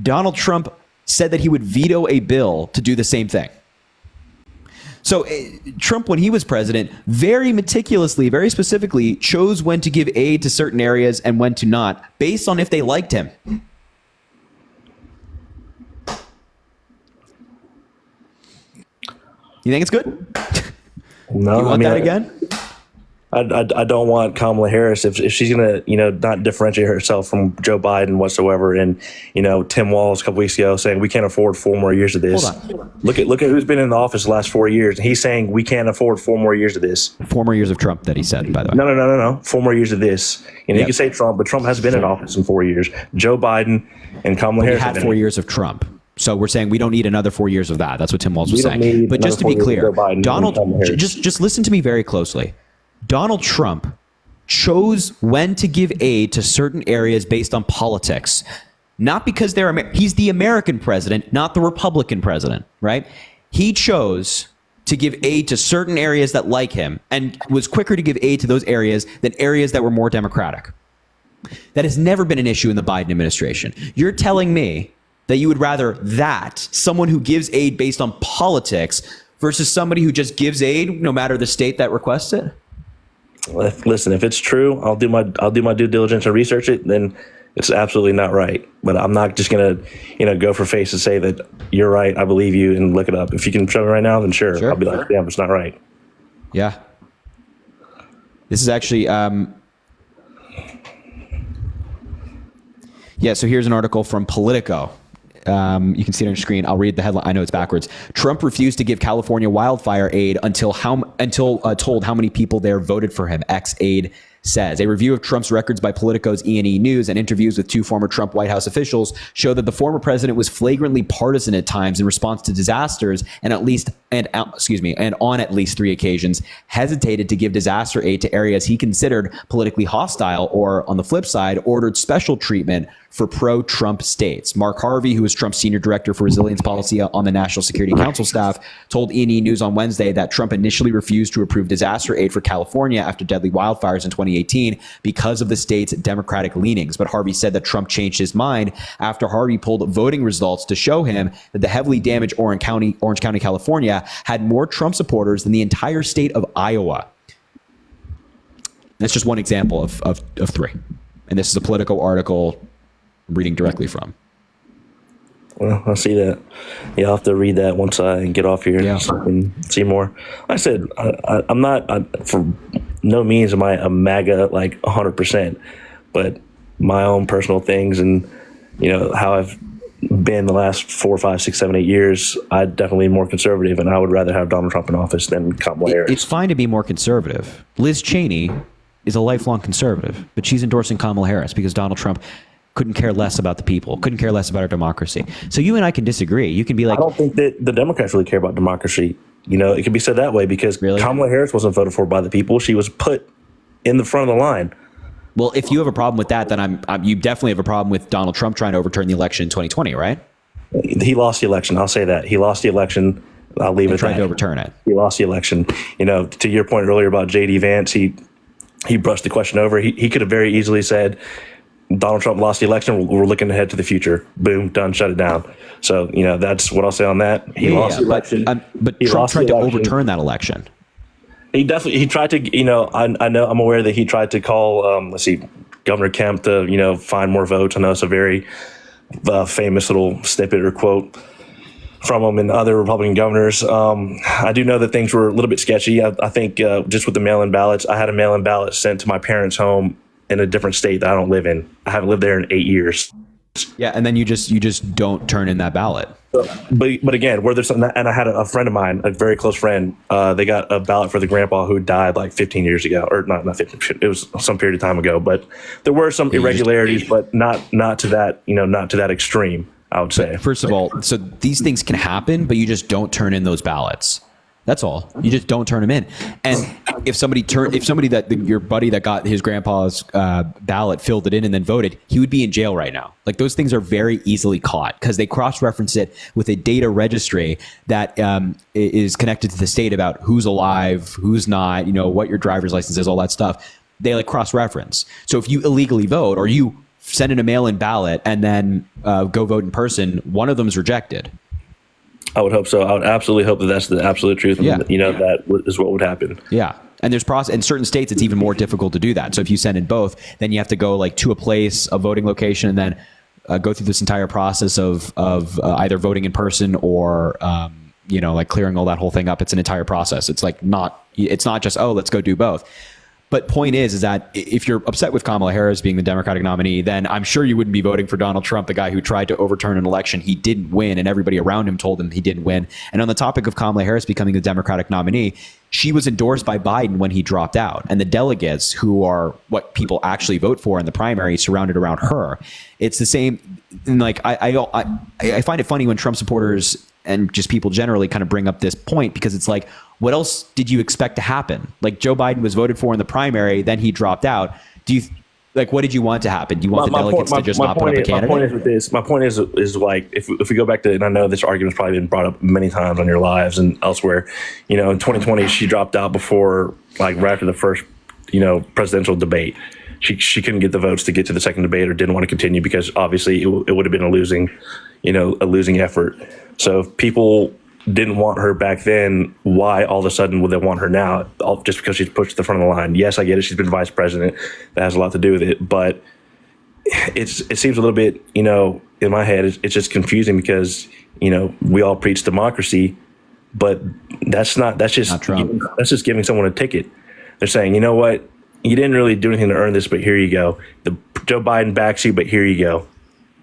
Donald Trump said that he would veto a bill to do the same thing. So Trump, when he was president, very meticulously, very specifically chose when to give aid to certain areas and when to not, based on if they liked him. You think it's good? No, you want that again? I don't want Kamala Harris if she's going to, not differentiate herself from Joe Biden whatsoever. And, Tim Walz a couple weeks ago saying we can't afford 4 more years of this. Hold on. Look at who's been in the office the last 4 years. And he's saying we can't afford 4 more years of this. 4 more years of Trump that he said, by the way. No. 4 more years of this. You can say Trump, but Trump has been in office in 4 years. Joe Biden and Kamala Harris had 4 years of Trump. So we're saying we don't need another 4 years of that. That's what Tim Walz was saying. But just to be clear, Donald, just listen to me very closely. Donald Trump chose when to give aid to certain areas based on politics, not because he's the American president, not the Republican president, right? He chose to give aid to certain areas that like him and was quicker to give aid to those areas than areas that were more democratic. That has never been an issue in the Biden administration. You're telling me that you would rather someone who gives aid based on politics versus somebody who just gives aid no matter the state that requests it? Listen, if it's true, I'll do my due diligence and research it. Then it's absolutely not right. But I'm not just gonna go for face and say that you're right. I believe you and look it up. If you can show me right now, then sure. I'll be like, yeah, but it's not right. Yeah. This is actually so here's an article from Politico. You can see it on your screen. I'll read the headline. I know it's backwards. Trump refused to give California wildfire aid until told how many people there voted for him. Ex-aide says. A review of Trump's records by Politico's E&E News and interviews with 2 former Trump White House officials show that the former president was flagrantly partisan at times in response to disasters and on at least 3 occasions hesitated to give disaster aid to areas he considered politically hostile or, on the flip side, ordered special treatment for pro-Trump states. Mark Harvey, who is Trump's senior director for resilience policy on the National Security Council staff, told E&E News on Wednesday that Trump initially refused to approve disaster aid for California after deadly wildfires in 2018 because of the state's Democratic leanings. But Harvey said that Trump changed his mind after Harvey pulled voting results to show him that the heavily damaged Orange County, California, had more Trump supporters than the entire state of Iowa. That's just one example of 3. And this is a Politico article reading directly from. Well, I see that. Yeah, I'll have to read that once I get off here so I can see more. Like I said, I'm not, for no means am I a MAGA like 100%, but my own personal things and, how I've been the last 4, 5, 6, 7, 8 years, I definitely am more conservative, and I would rather have Donald Trump in office than Kamala Harris. It's fine to be more conservative. Liz Cheney is a lifelong conservative, but she's endorsing Kamala Harris because Donald Trump couldn't care less about the people, couldn't care less about our democracy. So you and I can disagree. You can be like, I don't think that the Democrats really care about democracy. It can be said that way because Kamala Harris wasn't voted for by the people. She was put in the front of the line. Well, if you have a problem with that, then you definitely have a problem with Donald Trump trying to overturn the election in 2020, right? He lost the election. I'll say that. He lost the election. I'll leave it at that. Trying to overturn it. He lost the election. To your point earlier about J.D. Vance, he brushed the question over. He could have very easily said, Donald Trump lost the election. We're looking ahead to the future. Boom, done, shut it down. So, that's what I'll say on that. He lost the election. But Trump tried to overturn that election. He tried to, I'm aware that he tried to call, Governor Kemp to, find more votes. I know it's a very famous little snippet or quote from him and other Republican governors. I do know that things were a little bit sketchy. I think just with the mail-in ballots, I had a mail-in ballot sent to my parents' home in a different state that I don't live in. I haven't lived there in 8 years. Yeah, and then you just don't turn in that ballot. But again, where there's and I had a friend of mine, a very close friend. They got a ballot for the grandpa who died like 15 years ago, or not 15. It was some period of time ago. But there were some irregularities, but not to that not to that extreme, I would say. First of all, so these things can happen, but you just don't turn in those ballots. That's all. You just don't turn them in. And your buddy that got his grandpa's ballot, filled it in and then voted, he would be in jail right now. Like, those things are very easily caught because they cross-reference it with a data registry that is connected to the state about who's alive, who's not, what your driver's license is, all that stuff. They cross-reference. So if you illegally vote or you send in a mail-in ballot and then go vote in person, one of them's rejected. I would hope so. I would absolutely hope that that's the absolute truth. Yeah. And, that is what would happen. Yeah. And there's process in certain states, it's even more difficult to do that. So if you send in both, then you have to go like to a place, a voting location, and then go through this entire process of either voting in person or, like clearing all that whole thing up. It's an entire process. It's like it's not just, oh, let's go do both. But point is that if you're upset with Kamala Harris being the Democratic nominee, then I'm sure you wouldn't be voting for Donald Trump, the guy who tried to overturn an election he didn't win, and everybody around him told him he didn't win. And on the topic of Kamala Harris becoming the Democratic nominee, she was endorsed by Biden when he dropped out. And the delegates, who are what people actually vote for in the primary, surrounded around her. It's the same. And like I find it funny when Trump supporters and just people generally kind of bring up this point, because it's like, what else did you expect to happen? Like Joe Biden was voted for in the primary, then he dropped out. What did you want to happen? Do you want the delegates to just not put up a candidate? My point is with this. My point is like, if we go back to, and I know this argument's probably been brought up many times on your lives and elsewhere, in 2020, she dropped out before, like right after the first, presidential debate. She couldn't get the votes to get to the second debate, or didn't want to continue because obviously it would have been a losing effort. So if people didn't want her back then, why all of a sudden would they want her now? Just because she's pushed to the front of the line. Yes, I get it. She's been vice president. That has a lot to do with it. But it seems a little bit, in my head, it's just confusing because, we all preach democracy, but that's just not Trump. That's just giving someone a ticket. They're saying, you know what? You didn't really do anything to earn this, but here you go. Joe Biden backs you, but here you go.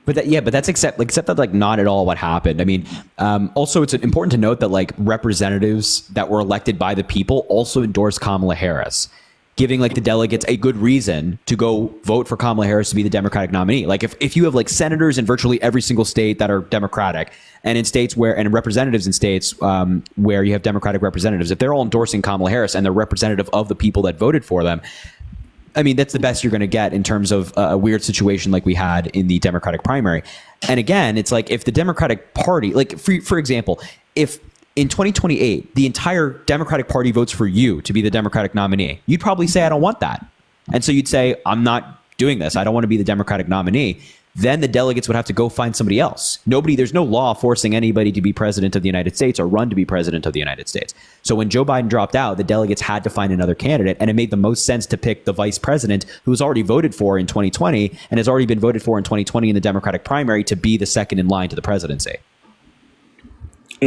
But that's except that like not at all what happened. I mean, also it's important to note that like representatives that were elected by the people also endorsed Kamala Harris, giving like the delegates a good reason to go vote for Kamala Harris to be the Democratic nominee. Like if you have like senators in virtually every single state that are Democratic, and in states and representatives in states where you have Democratic representatives, if they're all endorsing Kamala Harris and they're representative of the people that voted for them, I mean, that's the best you're going to get in terms of a weird situation like we had in the Democratic primary. And again, it's like if the Democratic Party, like for example, if in 2028, the entire Democratic Party votes for you to be the Democratic nominee, you'd probably say, I don't want that. And so you'd say, I'm not doing this. I don't want to be the Democratic nominee. Then the delegates would have to go find somebody else. There's no law forcing anybody to be president of the United States or run to be president of the United States. So when Joe Biden dropped out, the delegates had to find another candidate, and it made the most sense to pick the vice president who was already voted for in 2020 and has already been voted for in 2020 in the Democratic primary to be the second in line to the presidency.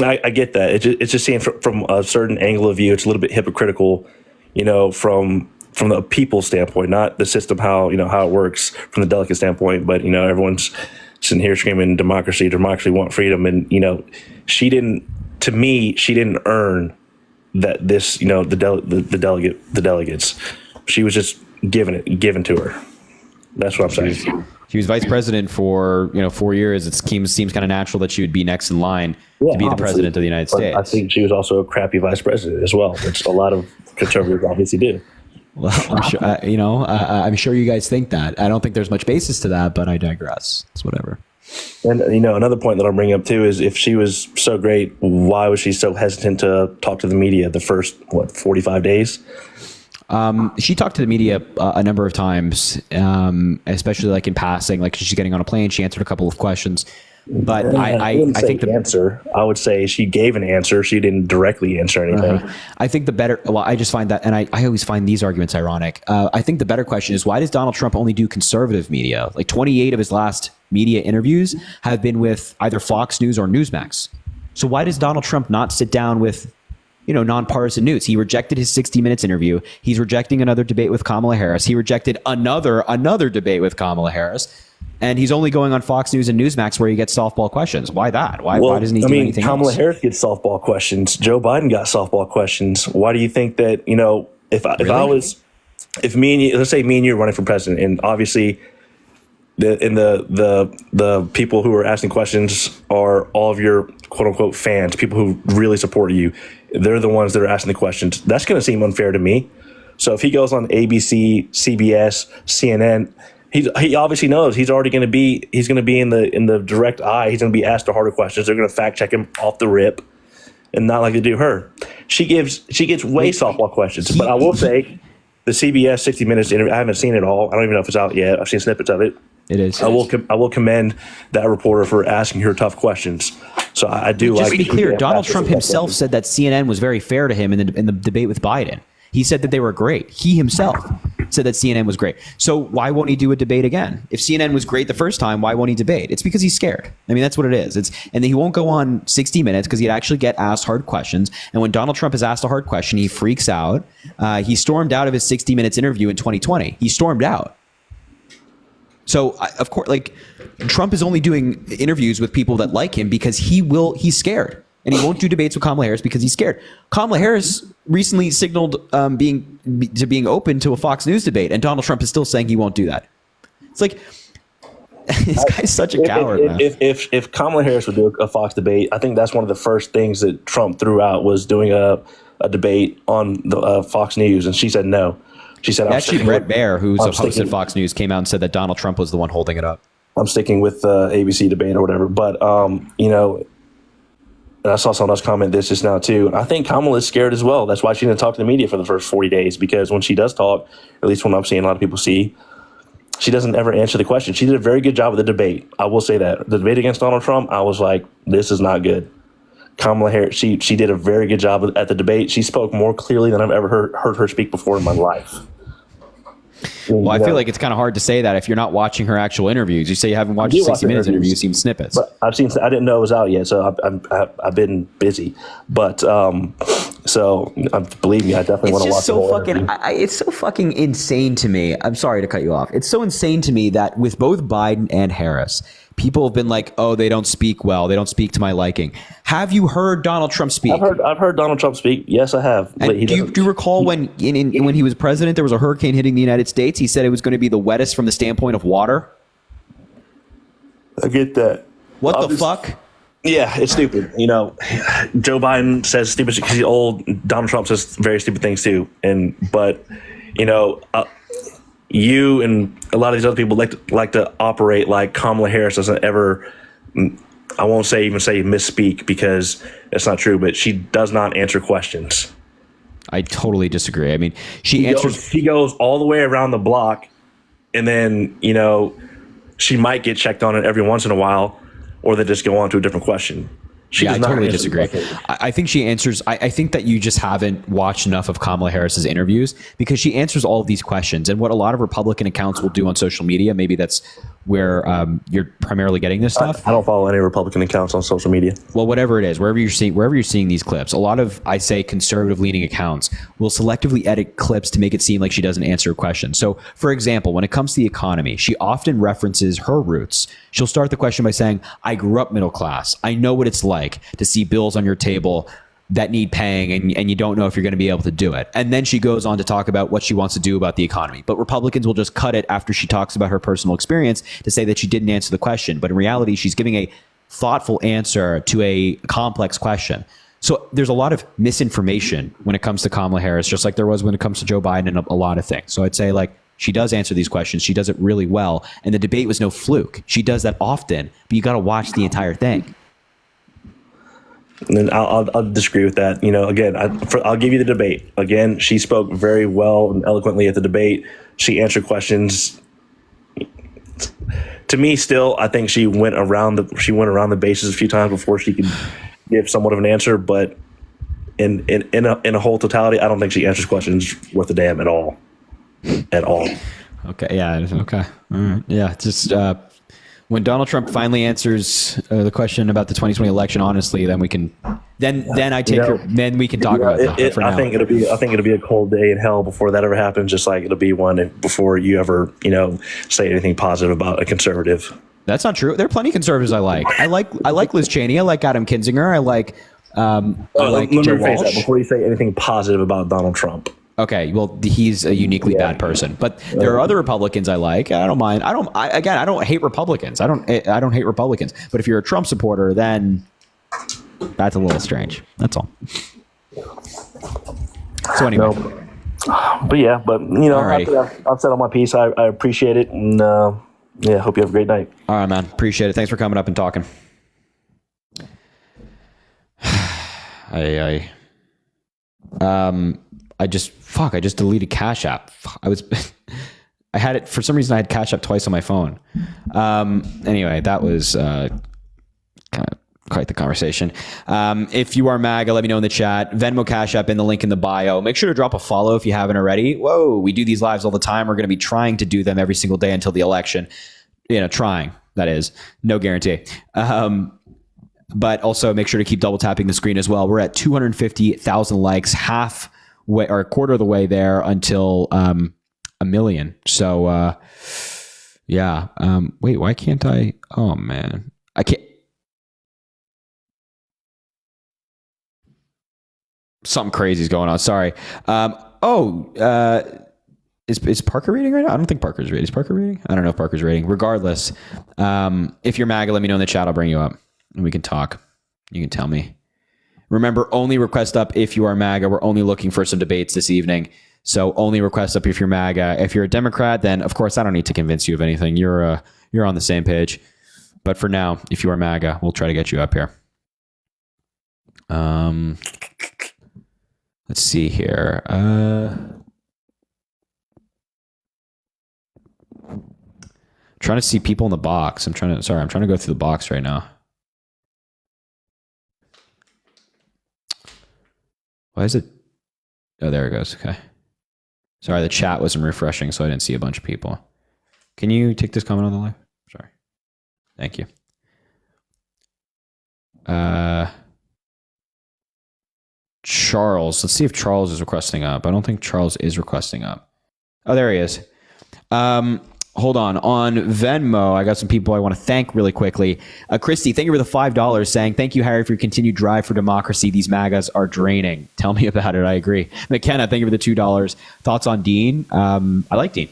I get that. It's just seen from a certain angle of view. It's a little bit hypocritical, from the people standpoint, not the system, how it works from the delegate standpoint. But, everyone's sitting here screaming democracy, want freedom. And, she didn't earn that the delegates. She was just given to her. That's what I'm saying. She was vice president for 4 years. It seems kind of natural that she would be next in line to be the president of the United States. I think she was also a crappy vice president as well, which a lot of conservatives obviously do. Well, I'm sure, I'm sure you guys think that. I don't think there's much basis to that, but I digress. It's whatever. And, another point that I'll bring up too is if she was so great, why was she so hesitant to talk to the media the first, 45 days? She talked to the media a number of times, especially like in passing, like she's getting on a plane. She answered a couple of questions. But I think the answer, I would say she gave an answer. She didn't directly answer anything. I think I just find that, and I always find these arguments ironic. I think the better question is, why does Donald Trump only do conservative media? Like 28 of his last media interviews have been with either Fox News or Newsmax. So why does Donald Trump not sit down with, nonpartisan news? He rejected his 60 Minutes interview. He's rejecting another debate with Kamala Harris. He rejected another debate with Kamala Harris. And he's only going on Fox News and Newsmax where he gets softball questions. Why that? Why doesn't he do anything Kamala else? Harris gets softball questions. Joe Biden got softball questions. Why do you think that, if me and you, let's say me and you are running for president, and obviously the people who are asking questions are all of your quote unquote fans, people who really support you. They're the ones that are asking the questions. That's going to seem unfair to me. So if he goes on ABC, CBS, CNN, he obviously knows he's going to be in the direct eye. He's going to be asked the harder questions. They're going to fact check him off the rip, and not like they do her. She gets way softball questions. But I will say, the CBS 60 Minutes interview, I haven't seen it all. I don't even know if it's out yet. I've seen snippets of it. It is. I will commend that reporter for asking her tough questions. So I do Just like. to be clear, Donald Trump tough himself questions. said that CNN was very fair to him in the debate with Biden. He said that they were great. He himself said that CNN was great. So why won't he do a debate again? If CNN was great the first time, why won't he debate? It's because he's scared. I mean, that's what it is. And then he won't go on 60 Minutes because he'd actually get asked hard questions. And when Donald Trump is asked a hard question, he freaks out. He stormed out of his 60 Minutes interview in 2020. He stormed out. So of course, like, Trump is only doing interviews with people that like him because he's scared. And he won't do debates with Kamala Harris because he's scared. Kamala Harris recently signaled being open to a Fox News debate, and Donald Trump is still saying he won't do that. It's like, this guy's such a coward, man. If Kamala Harris would do a Fox debate, I think that's one of the first things that Trump threw out was doing a debate on the Fox News, and she said no. She said, Actually, Brett Baer, who's I'm a host at sticking- Fox News, came out and said that Donald Trump was the one holding it up. I'm sticking with the ABC debate or whatever. But, and I saw someone else comment this just now too. I think Kamala is scared as well. That's why she didn't talk to the media for the first 40 days, because when she does talk, at least when I'm seeing a lot of people see, she doesn't ever answer the question. She did a very good job with the debate. I will say that. The debate against Donald Trump, I was like, this is not good. Kamala Harris, she did a very good job at the debate. She spoke more clearly than I've ever heard her speak before in my life. Well, I feel like it's kind of hard to say that if you're not watching her actual interviews. You say you haven't watched do a 60 watch her Minutes interview, interviews. you've seen snippets. But I didn't know it was out yet, so I've been busy. But believe me, I definitely want to watch the whole interview. It's so fucking insane to me. I'm sorry to cut you off. It's so insane to me that with both Biden and Harris, people have been like, oh, they don't speak well. They don't speak to my liking. Have you heard Donald Trump speak? I've heard Donald Trump speak. Yes, I have. But And do you recall when when he was president, there was a hurricane hitting the United States? He said it was going to be the wettest from the standpoint of water. I get that. What the fuck? Yeah, it's stupid. Joe Biden says stupid shit because he's old. Donald Trump says very stupid things too. But you and a lot of these other people like to operate like Kamala Harris doesn't ever. I won't say misspeak because it's not true, but she does not answer questions. I totally disagree. I mean, she goes all the way around the block, and then she might get checked on it every once in a while, or they just go on to a different question. I totally disagree. I think she answers. I think that you just haven't watched enough of Kamala Harris's interviews, because she answers all of these questions. And what a lot of Republican accounts will do on social media, maybe that's where you're primarily getting this stuff. I don't follow any Republican accounts on social media. Well, whatever it is, wherever you're seeing these clips, a lot of, I say, conservative leaning accounts will selectively edit clips to make it seem like she doesn't answer a question. So, for example, when it comes to the economy, she often references her roots. She'll start the question by saying, I grew up middle class. I know what it's like to see bills on your table that need paying, and you don't know if you're going to be able to do it. And then she goes on to talk about what she wants to do about the economy. But Republicans will just cut it after she talks about her personal experience to say that she didn't answer the question. But in reality, she's giving a thoughtful answer to a complex question. So there's a lot of misinformation when it comes to Kamala Harris, just like there was when it comes to Joe Biden and a lot of things. So I'd say, like, she does answer these questions. She does it really well. And the debate was no fluke. She does that often, but you got to watch the entire thing. And I'll disagree with that. Again, I'll give you the debate. Again, she spoke very well and eloquently at the debate. She answered questions. To me, still, I think she went around the bases a few times before she could give somewhat of an answer. But in a whole totality, I don't think she answers questions worth a damn at all. At all. Okay. Yeah. Okay. All right. Yeah. Just when Donald Trump finally answers the question about the 2020 election, honestly, then we can. Then I take her. Then we can talk about that. For now. I think it'll be a cold day in hell before that ever happens. Just like it'll be one before you ever say anything positive about a conservative. That's not true. There are plenty of conservatives I like. I like Liz Cheney. I like Adam Kinzinger. I like Joe Walsh. Before you say anything positive about Donald Trump. Okay, well, he's a uniquely bad person, but there are other Republicans I like. I don't mind. I don't hate Republicans. I don't hate Republicans. But if you're a Trump supporter, then that's a little strange. That's all. So anyway, I've said all my piece. I appreciate it, and hope you have a great night. All right, man. Appreciate it. Thanks for coming up and talking. I just deleted Cash App. I had it for some reason. I had Cash App twice on my phone. Anyway, that was kind of quite the conversation. If you are MAGA, let me know in the chat. Venmo, Cash App in the link in the bio. Make sure to drop a follow if you haven't already. Whoa, we do these lives all the time. We're going to be trying to do them every single day until the election. Trying, that is. No guarantee. But also make sure to keep double tapping the screen as well. We're at 250,000 likes, halfway or a quarter of the way there until a million. So, yeah. Wait, why can't I? Oh, man. I can't. Something crazy is going on. Sorry. Is Parker reading right now? I don't think Parker's reading. Is Parker reading? I don't know if Parker's reading. Regardless, if you're MAGA, let me know in the chat. I'll bring you up and we can talk. You can tell me. Remember, only request up if you are MAGA. We're only looking for some debates this evening. So only request up if you're MAGA. If you're a Democrat, then of course I don't need to convince you of anything. You're on the same page. But for now, if you are MAGA, we'll try to get you up here. Let's see here. Trying to see people in the box. I'm trying to go through the box right now. Why is it? Oh, there it goes. Okay. Sorry, the chat wasn't refreshing, so I didn't see a bunch of people. Can you take this comment on the live? Sorry. Thank you. Charles. Let's see if Charles is requesting up. I don't think Charles is requesting up. Oh, there he is. Hold on. On Venmo, I got some people I want to thank really quickly. Christy, thank you for the $5 saying, thank you, Harry, for your continued drive for democracy. These MAGAs are draining. Tell me about it. I agree. McKenna, thank you for the $2. Thoughts on Dean? I like Dean.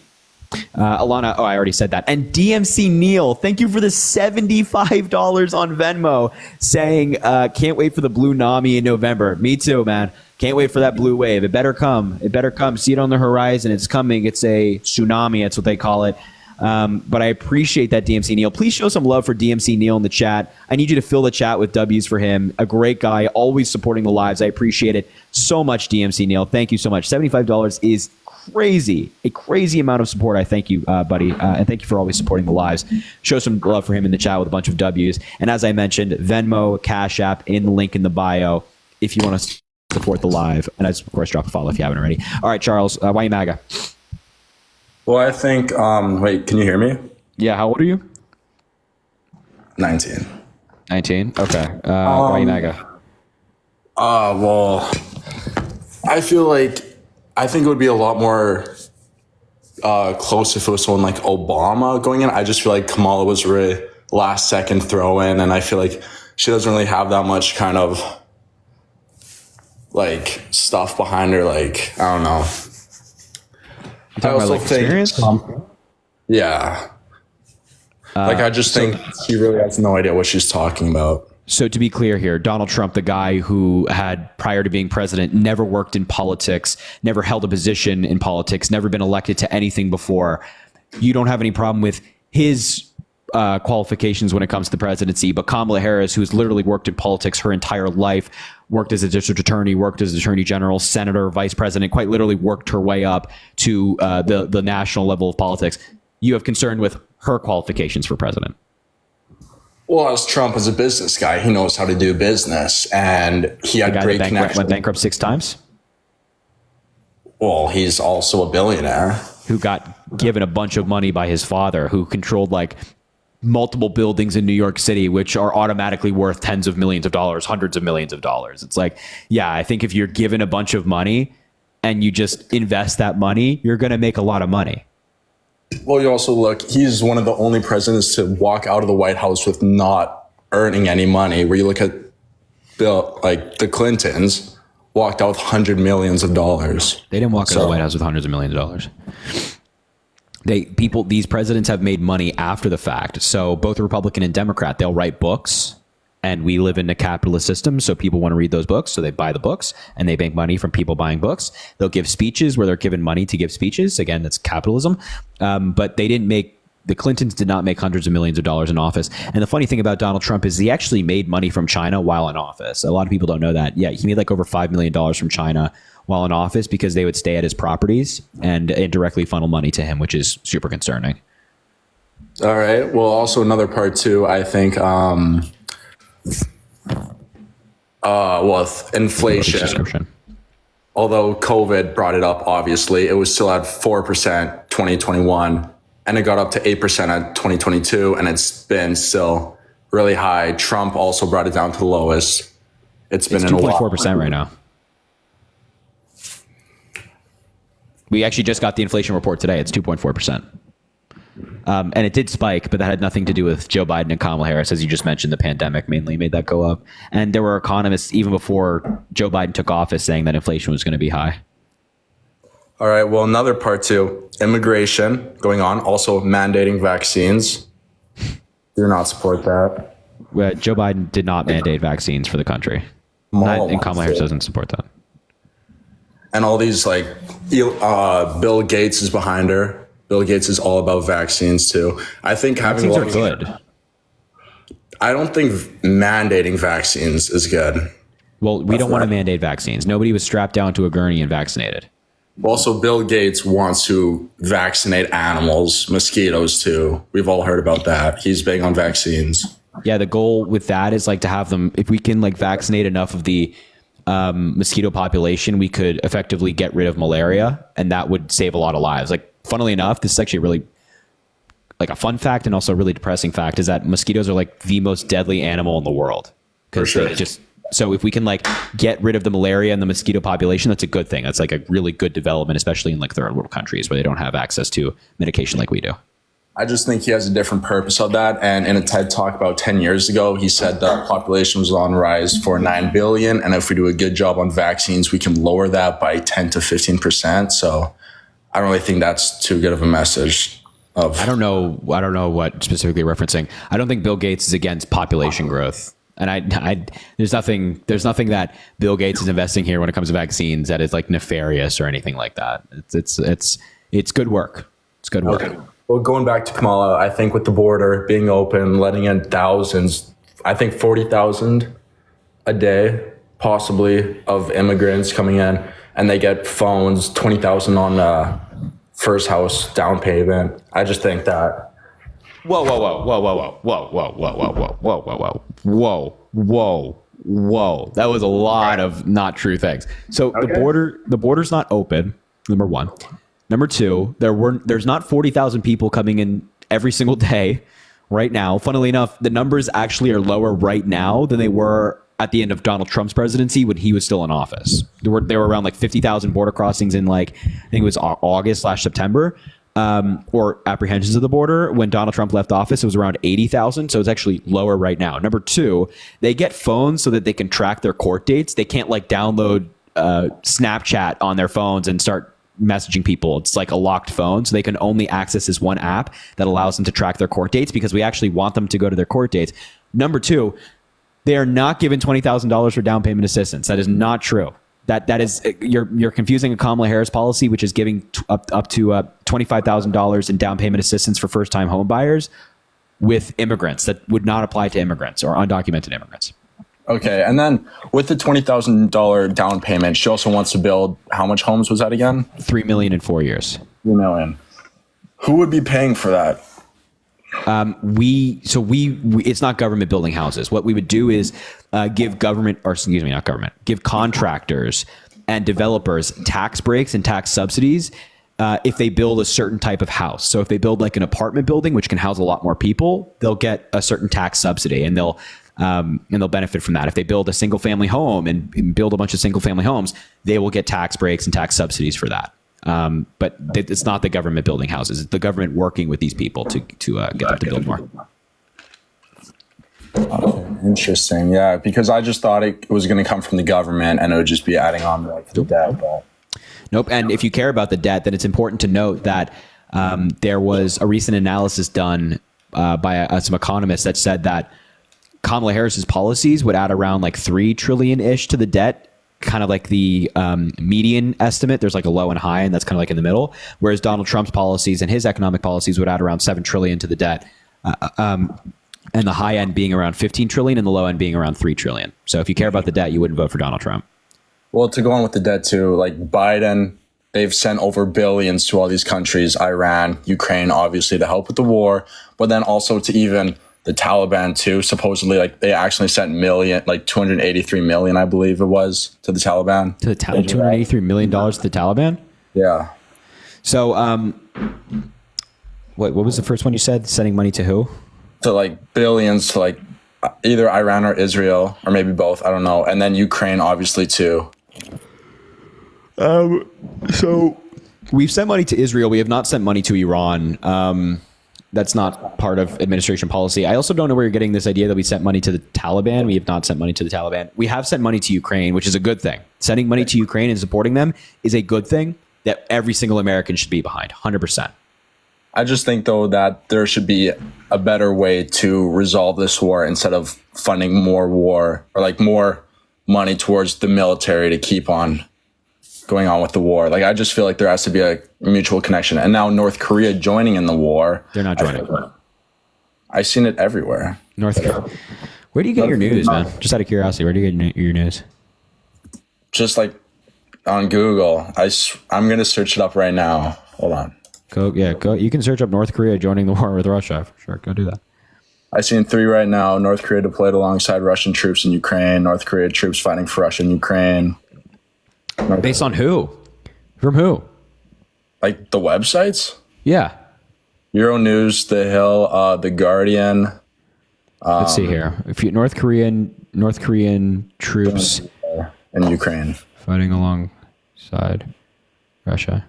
Alana, I already said that. And DMC Neil, thank you for the $75 on Venmo saying, can't wait for the blue NAMI in November. Me too, man. Can't wait for that blue wave. It better come. It better come. See it on the horizon. It's coming. It's a tsunami. That's what they call it. But I appreciate that, DMC Neil. Please show some love for DMC Neil in the chat. I need you to fill the chat with W's for him. A great guy, always supporting the lives. I appreciate it so much, DMC Neil. Thank you so much. $75 is crazy. A crazy amount of support. I thank you, buddy. And thank you for always supporting the lives. Show some love for him in the chat with a bunch of W's. And as I mentioned, Venmo, Cash App in the link in the bio if you want to support the live. And of course, drop a follow if you haven't already. All right, Charles, why you MAGA? Well, I think, wait, can you hear me? Yeah, how old are you? 19. 19? Okay. Why you MAGA? Well, I think it would be a lot more close if it was someone like Obama going in. I just feel like Kamala was really last second throw in, and I feel like she doesn't really have that much kind of like stuff behind her. Like, I don't know. You talking about like experience? Yeah. I just think she really has no idea what she's talking about. So to be clear here, Donald Trump, the guy who had, prior to being president, never worked in politics, never held a position in politics, never been elected to anything before. You don't have any problem with his qualifications when it comes to the presidency, but Kamala Harris, who's literally worked in politics her entire life, worked as a district attorney, worked as attorney general, senator, vice president, quite literally worked her way up to the national level of politics. You have concern with her qualifications for president. Well, as Trump is a business guy, he knows how to do business, and he had great connections. Went bankrupt 6 times. Well, he's also a billionaire who got given a bunch of money by his father, who controlled like multiple buildings in New York City, which are automatically worth tens of millions of dollars, hundreds of millions of dollars. It's like, yeah, I think if you're given a bunch of money and you just invest that money, you're going to make a lot of money. Well, you also look, he's one of the only presidents to walk out of the White House with not earning any money. Where you look at the Clintons walked out with hundreds of millions of dollars. They didn't walk out of the White House with hundreds of millions of dollars. These presidents have made money after the fact. So both Republican and Democrat, they'll write books, and we live in a capitalist system. So people want to read those books. So they buy the books and they bank money from people buying books. They'll give speeches where they're given money to give speeches. Again, that's capitalism. But they didn't make the Clintons did not make hundreds of millions of dollars in office. And the funny thing about Donald Trump is he actually made money from China while in office. A lot of people don't know that. Yeah, he made like over $5 million from China while in office because they would stay at his properties and indirectly funnel money to him, which is super concerning. All right. Well, also another part too, I think, inflation. Although COVID brought it up, obviously, it was still at 4% 2021, and it got up to 8% at 2022, and it's been still really high. Trump also brought it down to the lowest. It's been in a while. 2.4% right now. We actually just got the inflation report today. It's 2.4%. And it did spike, but that had nothing to do with Joe Biden and Kamala Harris. As you just mentioned, the pandemic mainly made that go up. And there were economists, even before Joe Biden took office, saying that inflation was going to be high. All right. Well, another part too, immigration going on, also mandating vaccines. Do not support that. Joe Biden did not mandate vaccines for the country. And Kamala Harris doesn't support that. And all these, like, Bill Gates is behind her. Bill Gates is all about vaccines too. I think having vaccines are good. I don't think mandating vaccines is good. Well, we don't want to mandate vaccines. Nobody was strapped down to a gurney and vaccinated. Also, Bill Gates wants to vaccinate animals, mosquitoes too. We've all heard about that. He's big on vaccines. Yeah, the goal with that is like to have them, if we can like vaccinate enough of the mosquito population, we could effectively get rid of malaria, and that would save a lot of lives. Like, funnily enough, this is actually really like a fun fact and also a really depressing fact, is that mosquitoes are like the most deadly animal in the world. Because sure. they just, so if we can like get rid of the malaria and the mosquito population, that's a good thing. That's like a really good development, especially in like third world countries where they don't have access to medication like we do. I just think he has a different purpose of that. And in a TED talk about 10 years ago, he said the population was on rise for 9 billion. And if we do a good job on vaccines, we can lower that by 10 to 15%. So I don't really think that's too good of a message. I don't know what specifically referencing. I don't think Bill Gates is against population growth. And there's nothing that Bill Gates is investing here when it comes to vaccines that is like nefarious or anything like that. It's good work. It's good work. Okay. Well, going back to Kamala, I think with the border being open, letting in thousands, I think 40,000 a day, possibly, of immigrants coming in, and they get phones, 20,000 on first house down payment. I just think that. Whoa. That was a lot of not true things. So Okay. the border's not open, number one. Number two, there's not 40,000 people coming in every single day right now. Funnily enough, the numbers actually are lower right now than they were at the end of Donald Trump's presidency when he was still in office. There were around like 50,000 border crossings in like, I think it was August/September, or apprehensions of the border. When Donald Trump left office, it was around 80,000. So it's actually lower right now. Number two, they get phones so that they can track their court dates. They can't like download Snapchat on their phones and start messaging people. It's like a locked phone, so they can only access this one app that allows them to track their court dates, because we actually want them to go to their court dates. Number two, they are not given $20,000 for down payment assistance. That is not true. That is, you're confusing a Kamala Harris policy, which is giving up to $25,000 in down payment assistance for first time home buyers, with immigrants. That would not apply to immigrants or undocumented immigrants. Okay, and then with the $20,000 down payment, she also wants to build, how much homes was that again? 3 million in 4 years. 3 million. Who would be paying for that? We it's not government building houses. What we would do is give contractors and developers tax breaks and tax subsidies if they build a certain type of house. So if they build like an apartment building, which can house a lot more people, they'll get a certain tax subsidy, and they'll benefit from that. If they build a single family home and build a bunch of single family homes, they will get tax breaks and tax subsidies for that. But it's not the government building houses. It's the government working with these people to get them to build more. Interesting. Yeah, because I just thought it was going to come from the government and it would just be adding on to like the debt. But. Nope. And if you care about the debt, then it's important to note that there was a recent analysis done by some economists that said that Kamala Harris's policies would add around like $3 trillion-ish to the debt kind of like the median estimate. There's like a low and high, and that's kind of like in the middle. Whereas Donald Trump's policies and his economic policies would add around 7 trillion to the debt, and the high end being around 15 trillion and the low end being around 3 trillion. So if you care about the debt, you wouldn't vote for Donald Trump. Well, to go on with the debt too, like Biden, they've sent over billions to all these countries, Iran, Ukraine, obviously to help with the war, but then also to even the Taliban too. Supposedly, like they actually sent like 283 million, I believe it was, to the Taliban. To the $283 million to the Taliban? Yeah. So what was the first one you said? Sending money to who? To like billions to like either Iran or Israel, or maybe both, I don't know. And then Ukraine, obviously, too. So we've sent money to Israel. We have not sent money to Iran. That's not part of administration policy. I also don't know where you're getting this idea that we sent money to the Taliban. We have not sent money to the Taliban. We have sent money to Ukraine, which is a good thing. Sending money to Ukraine and supporting them is a good thing that every single American should be behind, 100%. I just think, though, that there should be a better way to resolve this war instead of funding more war or like more money towards the military to keep on going on with the war. Like, I just feel like there has to be a mutual connection. And now North Korea joining in the war. They're not joining. I've seen it everywhere. North Korea. Where do you get your news, man? Just out of curiosity, where do you get your news? Just like on Google. I'm going to search it up right now. Hold on. Go. You can search up North Korea joining the war with Russia. For sure. Go do that. I've seen 3 right now. North Korea deployed alongside Russian troops in Ukraine. North Korea troops fighting for Russia in Ukraine. Based on who? From who? Like the websites? Yeah. Euronews, The Hill, The Guardian. Let's see here. If you North Korean troops in Ukraine fighting alongside Russia.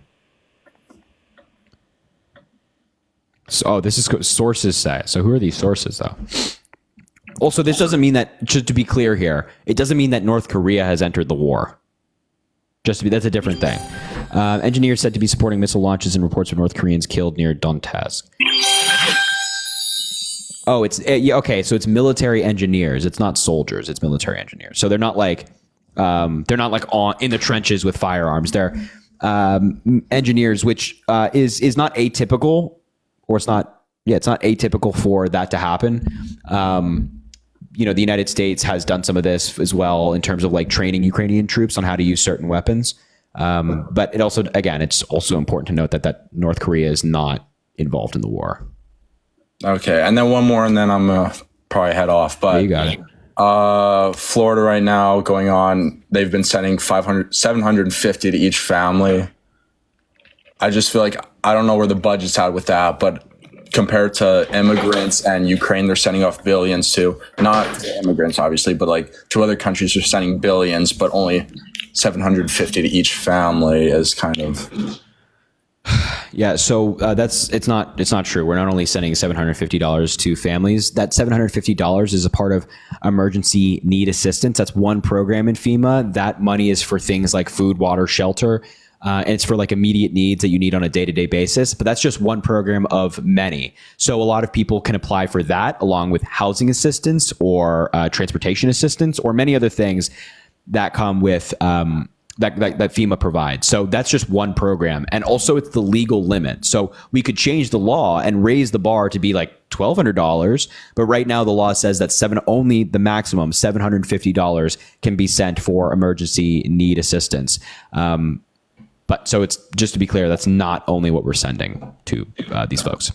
So, this is sources say. So who are these sources though? Also, this doesn't mean that, just to be clear here, it doesn't mean that North Korea has entered the war. That's a different thing. Engineers said to be supporting missile launches and reports of North Koreans killed near Donetsk. Oh, okay. So it's military engineers. It's not soldiers. It's military engineers. So they're not like in the trenches with firearms. They're engineers, which is not atypical, or it's not atypical for that to happen. The United States has done some of this as well in terms of like training Ukrainian troops on how to use certain weapons. But it's also important to note that North Korea is not involved in the war. Okay. And then one more, and then I'm going to probably head off. But Yeah, you got it. Florida right now going on, they've been sending 750 to each family. I just feel like I don't know where the budget's at with that, but compared to immigrants and Ukraine, they're sending off billions to, not to immigrants, obviously, but like to other countries, they're sending billions, but only 750 to each family is kind of. Yeah. So it's not true. We're not only sending $750 to families. That $750 is a part of emergency need assistance. That's one program in FEMA. That money is for things like food, water, shelter. And it's for like immediate needs that you need on a day-to-day basis, but that's just one program of many. So a lot of people can apply for that along with housing assistance or transportation assistance or many other things that come with that FEMA provides. So that's just one program. And also it's the legal limit. So we could change the law and raise the bar to be like $1,200. But right now the law says that only the maximum $750 can be sent for emergency need assistance. But so it's just to be clear, that's not only what we're sending to these folks.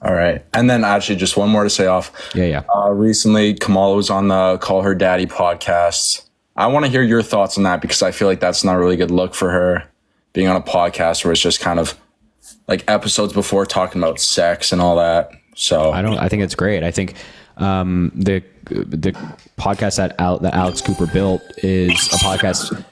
All right. And then actually just one more to say off. Yeah. Recently, Kamala was on the Call Her Daddy podcast. I want to hear your thoughts on that because I feel like that's not a really good look for her being on a podcast where it's just kind of like episodes before talking about sex and all that. So I think it's great. I think the podcast that Alex Cooper built is a podcast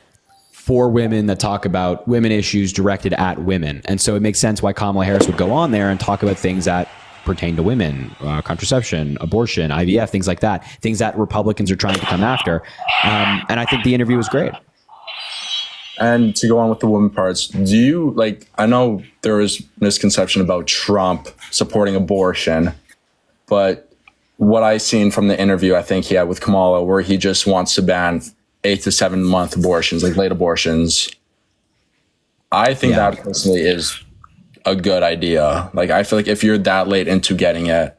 for women that talk about women issues directed at women. And so it makes sense why Kamala Harris would go on there and talk about things that pertain to women, contraception, abortion, IVF, things like that, things that Republicans are trying to come after. And I think the interview was great. And to go on with the woman parts, do you I know there is misconception about Trump supporting abortion, but what I seen from the interview, I think he had with Kamala, where he just wants to ban 8 to 7 month abortions, like late abortions. I think Yeah. that personally is a good idea. Like, I feel like if you're that late into getting it,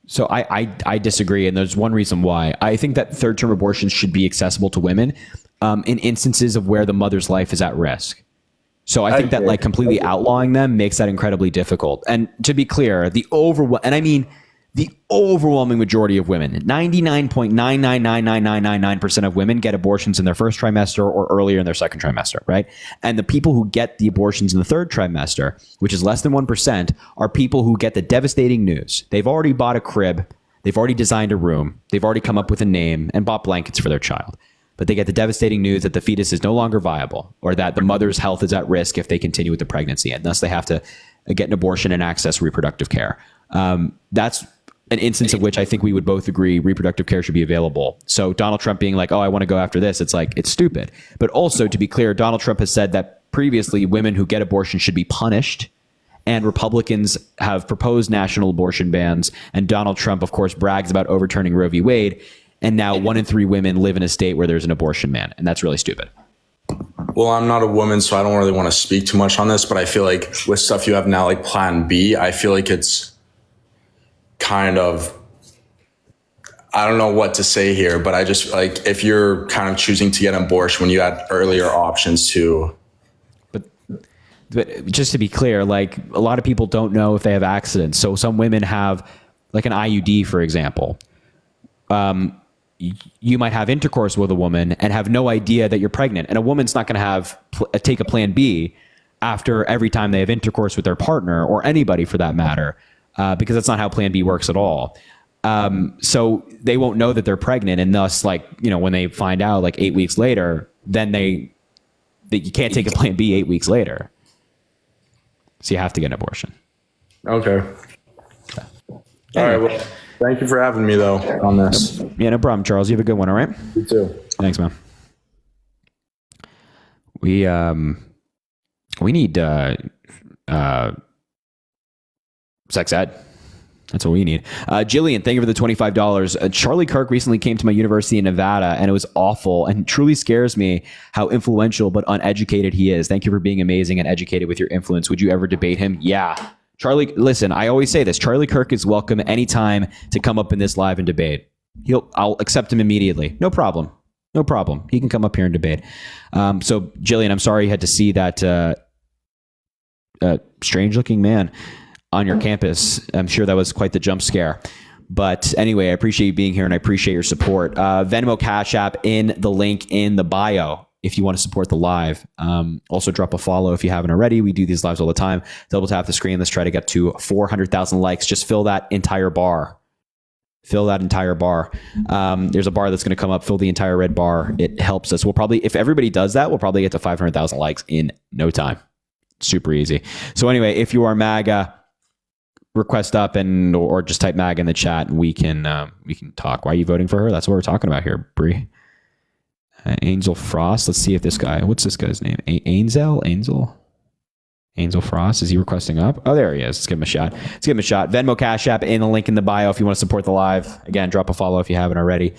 So I disagree, and there's one reason why. I think that third term abortions should be accessible to women in instances of where the mother's life is at risk. So I think that agree. like completely outlawing them makes that incredibly difficult. And to be clear, the overwhelming majority of women, 99.9999999% of women get abortions in their first trimester or earlier in their second trimester, right? And the people who get the abortions in the third trimester, which is less than 1%, are people who get the devastating news. They've already bought a crib, they've already designed a room, they've already come up with a name and bought blankets for their child. But they get the devastating news that the fetus is no longer viable, or that the mother's health is at risk if they continue with the pregnancy, and thus they have to get an abortion and access reproductive care. That's an instance of which I think we would both agree reproductive care should be available. So Donald Trump being like, oh, I want to go after this, it's like, it's stupid. But also, to be clear, Donald Trump has said that previously women who get abortion should be punished, and Republicans have proposed national abortion bans, and Donald Trump, of course, brags about overturning Roe v. Wade, and now 1 in 3 women live in a state where there's an abortion ban, and that's really stupid. well, I'm not a woman, so I don't really want to speak too much on this, but I feel like with stuff you have now, like Plan B, I feel like it's kind of, I don't know what to say here, but I just like, if you're kind of choosing to get an abortion when you had earlier options to. But just to be clear, like a lot of people don't know if they have accidents. So some women have like an IUD, for example. You might have intercourse with a woman and have no idea that you're pregnant. And a woman's not going to take a Plan B after every time they have intercourse with their partner, or anybody for that matter, because that's not how Plan B works at all. So they won't know that they're pregnant, and thus, like, when they find out like 8 weeks later, then you can't take a Plan B 8 weeks later. So you have to get an abortion. Okay. All right. Well, thank you for having me though on this. Yeah, no problem, Charles. You have a good one. All right. You too. Thanks, man. We need sex ed. That's what we need. Jillian, thank you for the $25. Charlie Kirk recently came to my university in Nevada, and it was awful, and it truly scares me how influential but uneducated he is. Thank you for being amazing and educated with your influence. Would you ever debate him? Yeah. Charlie, listen, I always say this. Charlie Kirk is welcome anytime to come up in this live and debate. I'll accept him immediately. No problem. No problem. He can come up here and debate. So, Jillian, I'm sorry you had to see that strange-looking man on your campus. I'm sure that was quite the jump scare. But anyway, I appreciate you being here, and I appreciate your support. Venmo, Cash App in the link in the bio if you want to support the live. Also, drop a follow if you haven't already. We do these lives all the time. Double tap the screen. Let's try to get to 400,000 likes. Just fill that entire bar. Fill that entire bar. There's a bar that's going to come up. Fill the entire red bar. It helps us. We'll probably, if everybody does that, we'll probably get to 500,000 likes in no time. Super easy. So anyway, if you are MAGA, request up or just type MAGA in the chat, and we can talk. Why are you voting for her? That's what we're talking about here, Bree. Angel Frost. Let's see if this guy. What's this guy's name? Angel Frost. Is he requesting up? Oh, there he is. Let's give him a shot. Venmo, Cash App in the link in the bio if you want to support the live. Again, drop a follow if you haven't already.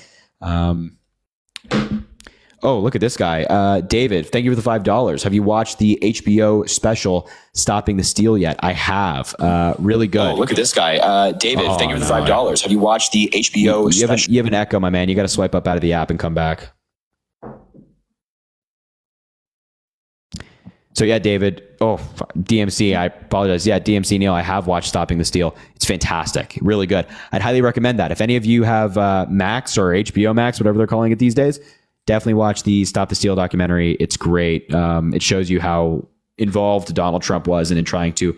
Oh, look at this guy. David, thank you for the $5. Have you watched the HBO special Stopping the Steal yet? I have. Really good. Oh, look at this guy. David, thank you for the $5. Have you watched the HBO special? You have an echo, my man. You got to swipe up out of the app and come back. So yeah, David. Oh, DMC. I apologize. Yeah, DMC Neil. I have watched Stopping the Steal. It's fantastic. Really good. I'd highly recommend that. If any of you have Max or HBO Max, whatever they're calling it these days, definitely watch the Stop the Steal documentary. It's great. It shows you how involved Donald Trump was in trying to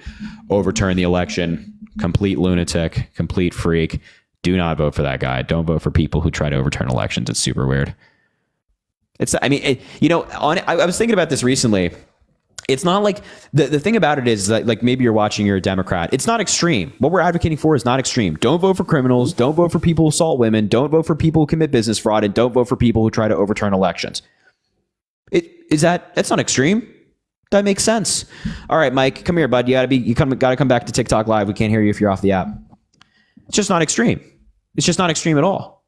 overturn the election. Complete lunatic, complete freak. Do not vote for that guy. Don't vote for people who try to overturn elections. It's super weird. I was thinking about this recently. It's not like the thing about it is that, like, maybe you're a Democrat. It's not extreme. What we're advocating for is not extreme. Don't vote for criminals. Don't vote for people who assault women. Don't vote for people who commit business fraud, and don't vote for people who try to overturn elections. That's not extreme. That makes sense. All right, Mike, come here, bud. You gotta come back to TikTok Live. We can't hear you if you're off the app. It's just not extreme. It's just not extreme at all.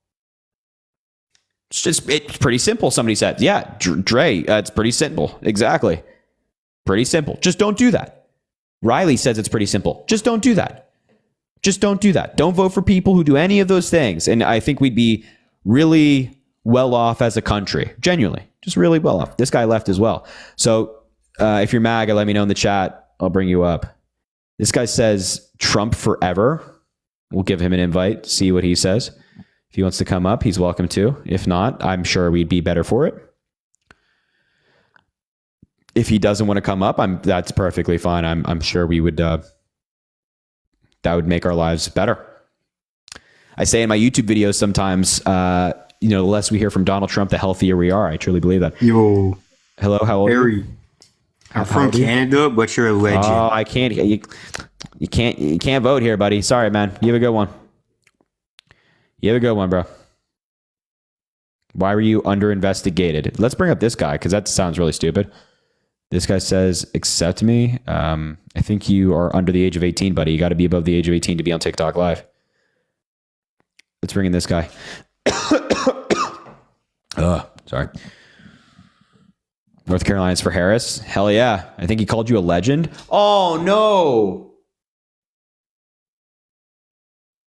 It's pretty simple. Somebody said, yeah, Dre, it's pretty simple. Exactly. Pretty simple. Just don't do that. Riley says it's pretty simple. Just don't do that. Just don't do that. Don't vote for people who do any of those things. And I think we'd be really well off as a country. Genuinely. Just really well off. This guy left as well. So if you're MAGA, let me know in the chat. I'll bring you up. This guy says Trump forever. We'll give him an invite, see what he says. If he wants to come up, he's welcome to. If not, I'm sure we'd be better for it. If he doesn't want to come up, that's perfectly fine. I'm sure we would that would make our lives better. I say in my YouTube videos sometimes, the less we hear from Donald Trump, the healthier we are. I truly believe that. Yo, hello, how old are you? I'm from Canada, but you're a legend. Oh, I can't. You can't vote here, buddy. Sorry, man. You have a good one. You have a good one, bro. Why were you under investigated? Let's bring up this guy because that sounds really stupid. This guy says, accept me. I think you are under the age of 18, buddy. You got to be above the age of 18 to be on TikTok Live. Let's bring in this guy. Sorry. North Carolina's for Harris. Hell yeah. I think he called you a legend. Oh, no.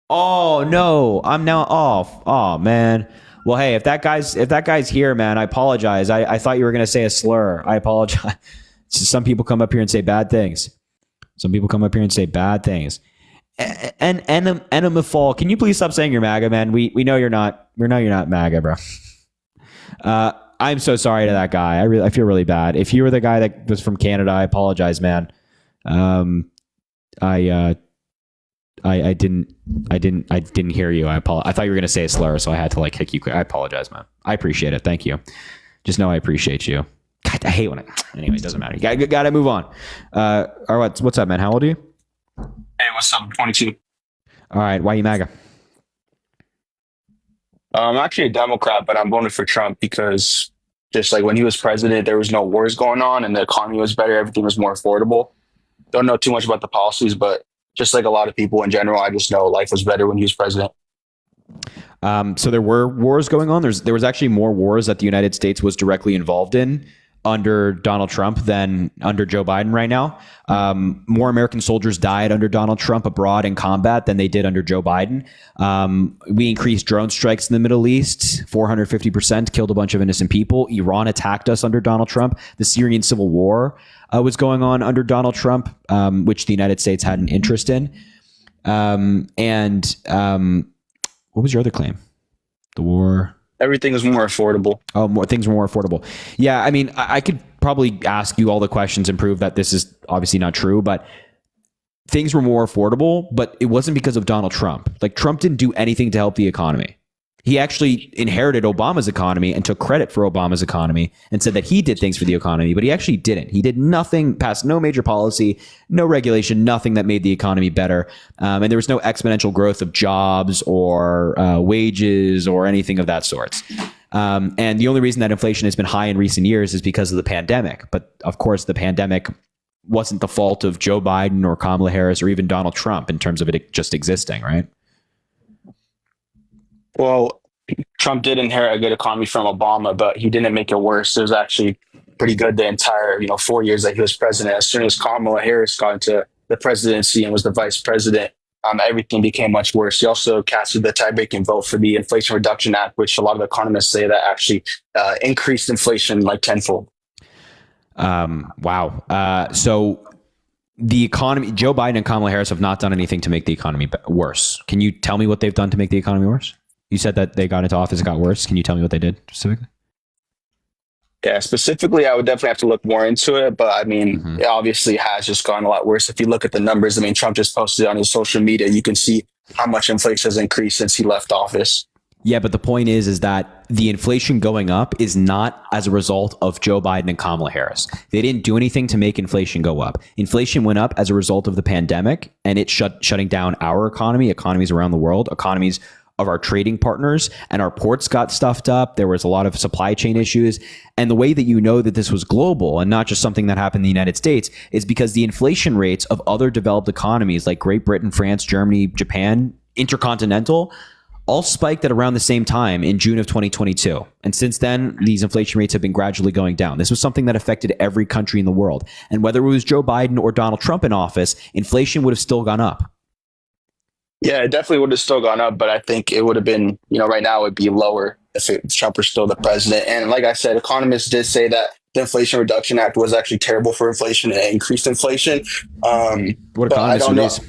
Oh, no. I'm now off. Oh, man. Well, hey, if that guy's here, man, I apologize. I thought you were going to say a slur. I apologize. Some people come up here and say bad things. And Enema Fall, can you please stop saying you're MAGA, man? We know you're not. We know you're not MAGA, bro. I'm so sorry to that guy. I feel really bad. If you were the guy that was from Canada, I apologize, man. I didn't hear you. I thought you were going to say a slur, so I had to kick you. I apologize, man. I appreciate it. Thank you. Just know I appreciate you. God, I hate when anyway, it doesn't matter. You got to move on. Or what's up, man? How old are you? Hey, what's up? I'm 22. All right. Why are you MAGA? I'm actually a Democrat, but I'm voting for Trump because just like when he was president, there was no wars going on and the economy was better. Everything was more affordable. Don't know too much about the policies, but just like a lot of people in general, I just know life was better when he was president. So there were wars going on. There was actually more wars that the United States was directly involved in under Donald Trump than under Joe Biden right now. More American soldiers died under Donald Trump abroad in combat than they did under Joe Biden. We increased drone strikes in the Middle East, 450%, killed a bunch of innocent people. Iran attacked us under Donald Trump. The Syrian civil war was going on under Donald Trump, which the United States had an interest in. What was your other claim? The war... Everything is more affordable. Oh, things were more affordable. Yeah, I mean, I could probably ask you all the questions and prove that this is obviously not true, but things were more affordable, but it wasn't because of Donald Trump. Trump didn't do anything to help the economy. He actually inherited Obama's economy and took credit for Obama's economy and said that he did things for the economy, but he actually didn't. He did nothing, passed no major policy, no regulation, nothing that made the economy better. And there was no exponential growth of jobs or wages or anything of that sort. And the only reason that inflation has been high in recent years is because of the pandemic. But of course, the pandemic wasn't the fault of Joe Biden or Kamala Harris or even Donald Trump in terms of it just existing, right? Well, Trump did inherit a good economy from Obama, but he didn't make it worse. It was actually pretty good the entire 4 years that he was president. As soon as Kamala Harris got into the presidency and was the vice president, everything became much worse. He also casted the tie-breaking vote for the Inflation Reduction Act, which a lot of economists say that actually increased inflation tenfold. Wow. So the economy, Joe Biden and Kamala Harris have not done anything to make the economy worse. Can you tell me what they've done to make the economy worse? You said that they got into office, it got worse. Can you tell me what they did specifically? Yeah, specifically, I would definitely have to look more into it. But it obviously has just gone a lot worse. If you look at the numbers, Trump just posted on his social media, you can see how much inflation has increased since he left office. Yeah, but the point is that the inflation going up is not as a result of Joe Biden and Kamala Harris. They didn't do anything to make inflation go up. Inflation went up as a result of the pandemic, and it shutting down our economy, economies around the world, economies of our trading partners, and our ports got stuffed up. There was a lot of supply chain issues. And the way that you know that this was global and not just something that happened in the United States is because the inflation rates of other developed economies like Great Britain, France, Germany, Japan, intercontinental, all spiked at around the same time in June of 2022. And since then, these inflation rates have been gradually going down. This was something that affected every country in the world. And whether it was Joe Biden or Donald Trump in office, inflation would have still gone up. Yeah, it definitely would have still gone up, but I think it would have been, right now it would be lower if Trump were still the president. And like I said, economists did say that the Inflation Reduction Act was actually terrible for inflation and increased inflation. What economists are these?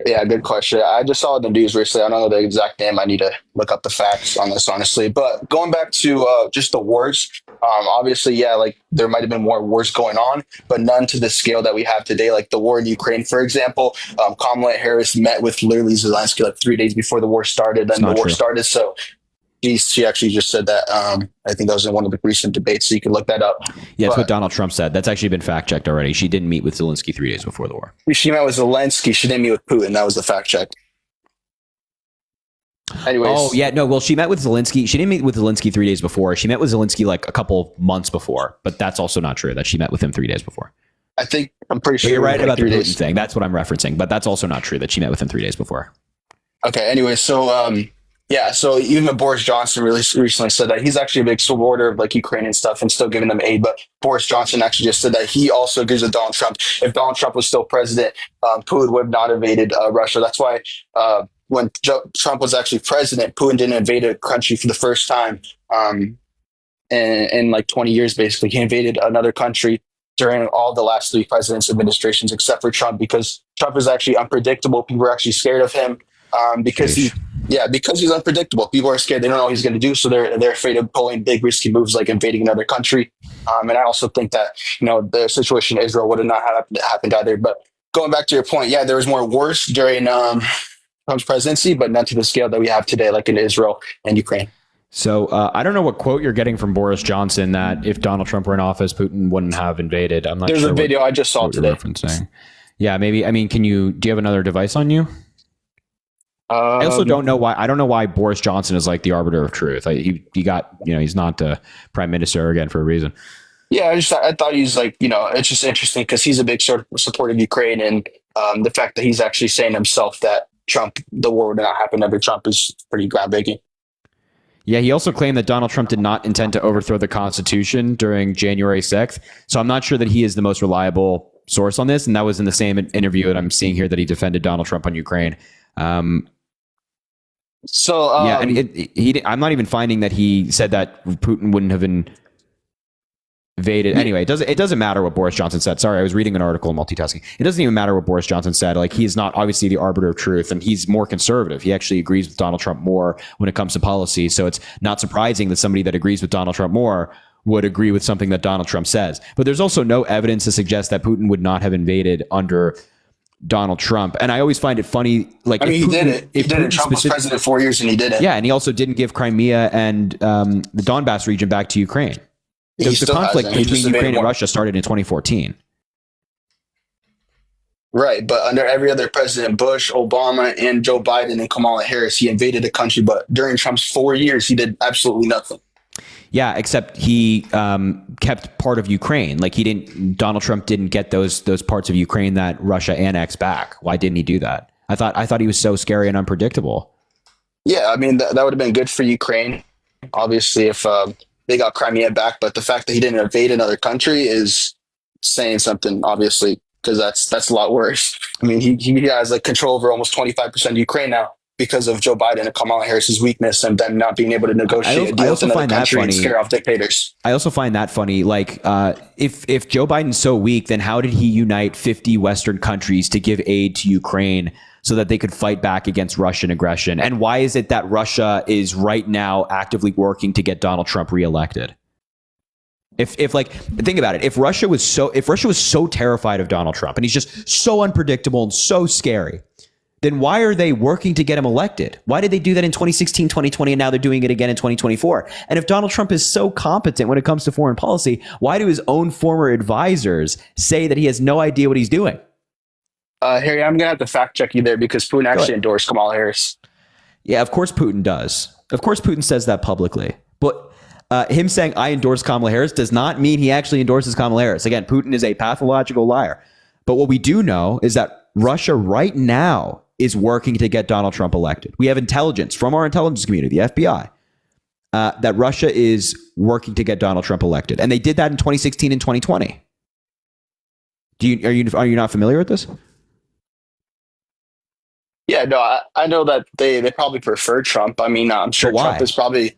Yeah, good question. I just saw it in the news recently. I don't know the exact name. I need to look up the facts on this, honestly. But going back to just the wars, obviously, yeah, like there might have been more wars going on, but none to the scale that we have today. Like the war in Ukraine, for example, Kamala Harris met with literally Zelensky like 3 days before the war started, and the war started. So she actually just said that. I think that was in one of the recent debates, so you can look that up. Yeah, that's what Donald Trump said. That's actually been fact checked already. She didn't meet with Zelensky 3 days before the war. She met with Zelensky. She didn't meet with Putin. That was the fact check. Anyways. Oh, yeah. No, well, she met with Zelensky. She didn't meet with Zelensky 3 days before. She met with Zelensky like a couple months before. But that's also not true that she met with him 3 days before. I'm pretty sure. But you're right about the Putin thing. That's what I'm referencing. But that's also not true that she met with him 3 days before. Okay. Anyway, so yeah, so even Boris Johnson really recently said that he's actually a big supporter of like Ukrainian stuff and still giving them aid. But Boris Johnson actually just said that he also agrees with Donald Trump. If Donald Trump was still president, Putin would have not invaded Russia. That's why when Trump was actually president, Putin didn't invade a country for the first time in like 20 years, basically. He invaded another country during all the last 3 presidents' administrations, except for Trump, because Trump is actually unpredictable. People are actually scared of him because he's unpredictable. People are scared. They don't know what he's going to do, so they're afraid of pulling big, risky moves like invading another country. And I also think that the situation in Israel would have not happened either. But going back to your point, yeah, there was more wars during Trump's presidency, but not to the scale that we have today, like in Israel and Ukraine. So I don't know what quote you're getting from Boris Johnson that if Donald Trump were in office, Putin wouldn't have invaded. I'm not sure. There's a video I just saw today. Referencing. Yeah, maybe. I mean, do you have another device on you? I also don't know why. I don't know why Boris Johnson is like the arbiter of truth. He got, he's not the prime minister again for a reason. Yeah, I thought he's like, it's just interesting because he's a big supporter of Ukraine, and the fact that he's actually saying himself that the war would not happen under Trump is pretty groundbreaking. Yeah, he also claimed that Donald Trump did not intend to overthrow the Constitution during January 6th. So I'm not sure that he is the most reliable source on this. And that was in the same interview that I'm seeing here that he defended Donald Trump on Ukraine. I'm not even finding that he said that Putin wouldn't have invaded. Anyway, it doesn't matter what Boris Johnson said. Sorry, I was reading an article and multitasking. It doesn't even matter what Boris Johnson said. Like, he's not obviously the arbiter of truth, and he's more conservative. He actually agrees with Donald Trump more when it comes to policy. So it's not surprising that somebody that agrees with Donald Trump more would agree with something that Donald Trump says. But there's also no evidence to suggest that Putin would not have invaded under Donald Trump. And I always find it funny. Like, he did it. He did it. Trump was president 4 years and he did it. Yeah, and he also didn't give Crimea and the Donbass region back to Ukraine. The conflict between Ukraine and Russia started in 2014. Right, but under every other president, Bush, Obama, and Joe Biden and Kamala Harris, he invaded the country. But during Trump's 4 years, he did absolutely nothing. Yeah, except he kept part of Ukraine. Like, Donald Trump didn't get those parts of Ukraine that Russia annexed back. Why didn't he do that? I thought he was so scary and unpredictable. Yeah, I mean, that would have been good for Ukraine, obviously, if they got Crimea back. But the fact that he didn't invade another country is saying something, obviously, because that's a lot worse. I mean, he has like control over almost 25% of Ukraine now because of Joe Biden and Kamala Harris's weakness and them not being able to negotiate a deal with another country and scare off dictators. I also find that funny. Like, if Joe Biden's so weak, then how did he unite 50 Western countries to give aid to Ukraine so that they could fight back against Russian aggression? And why is it that Russia is right now actively working to get Donald Trump reelected? If like, think about it. If Russia was so terrified of Donald Trump and he's just so unpredictable and so scary, then why are they working to get him elected? Why did they do that in 2016, 2020, and now they're doing it again in 2024? And if Donald Trump is so competent when it comes to foreign policy, why do his own former advisors say that he has no idea what he's doing? Harry, I'm going to have to fact check you there because Putin actually endorsed Kamala Harris. Yeah, of course Putin does. Of course Putin says that publicly. But him saying I endorse Kamala Harris does not mean he actually endorses Kamala Harris. Again, Putin is a pathological liar. But what we do know is that Russia right now is working to get Donald Trump elected. We have intelligence from our intelligence community, the FBI, that Russia is working to get Donald Trump elected, and they did that in 2016 and 2020. Are you not familiar with this? Yeah, no, I know that they probably prefer Trump. I mean, I'm sure But why? Trump is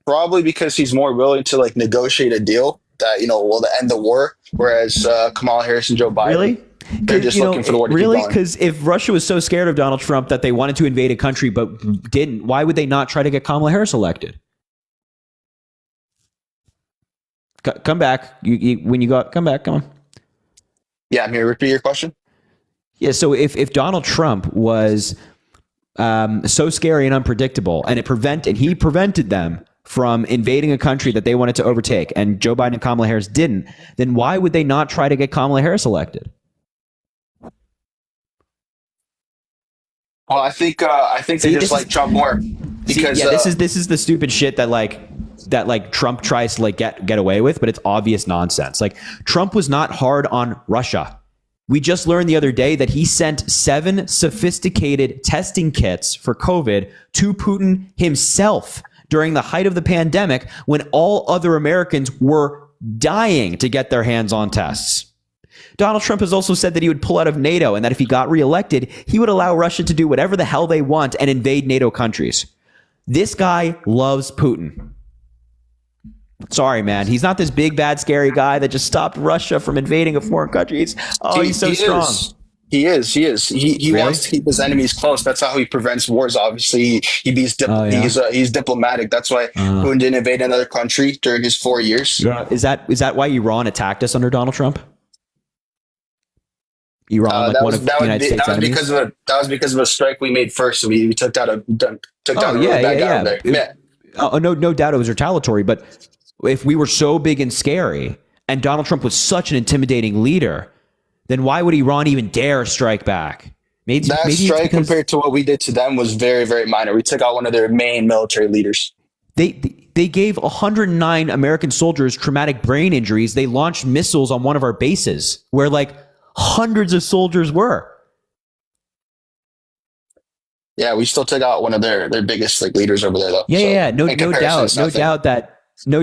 probably because he's more willing to like negotiate a deal that will end the war, whereas Kamala Harris and Joe Biden, Really? they're just looking for the war to keep really? going. Because if Russia was so scared of Donald Trump that they wanted to invade a country but didn't, why would they not try to get Kamala Harris elected? Come back. Come back. Come on. Yeah, I'm here. Repeat your question. Yeah. So if Donald Trump was so scary and unpredictable, and he prevented them from invading a country that they wanted to overtake, and Joe Biden and Kamala Harris didn't, then why would they not try to get Kamala Harris elected? Well, I think they just like Trump more because this is the stupid shit that Trump tries to get away with, but it's obvious nonsense. Like, Trump was not hard on Russia. We just learned the other day that he sent 7 sophisticated testing kits for COVID to Putin himself during the height of the pandemic, when all other Americans were dying to get their hands on tests. Donald Trump has also said that he would pull out of NATO, and that if he got reelected, he would allow Russia to do whatever the hell they want and invade NATO countries. This guy loves Putin. Sorry, man. He's not this big, bad, scary guy that just stopped Russia from invading a foreign country. He's so strong. He is. He Really? wants to keep his enemies close. That's how he prevents wars. Obviously, he's diplomatic. That's why Putin didn't invade another country during his 4 years. Yeah. Is that why Iran attacked us under Donald Trump? Iran, one of the United States enemies? That was because of a strike we made first. So we took down a really bad guy over there. No doubt it was retaliatory. But if we were so big and scary, and Donald Trump was such an intimidating leader, then why would Iran even dare strike back? Maybe strike compared to what we did to them was very, very minor. We took out one of their main military leaders. They gave 109 American soldiers traumatic brain injuries. They launched missiles on one of our bases where hundreds of soldiers were. Yeah, we still took out one of their biggest leaders over there, though. Yeah. No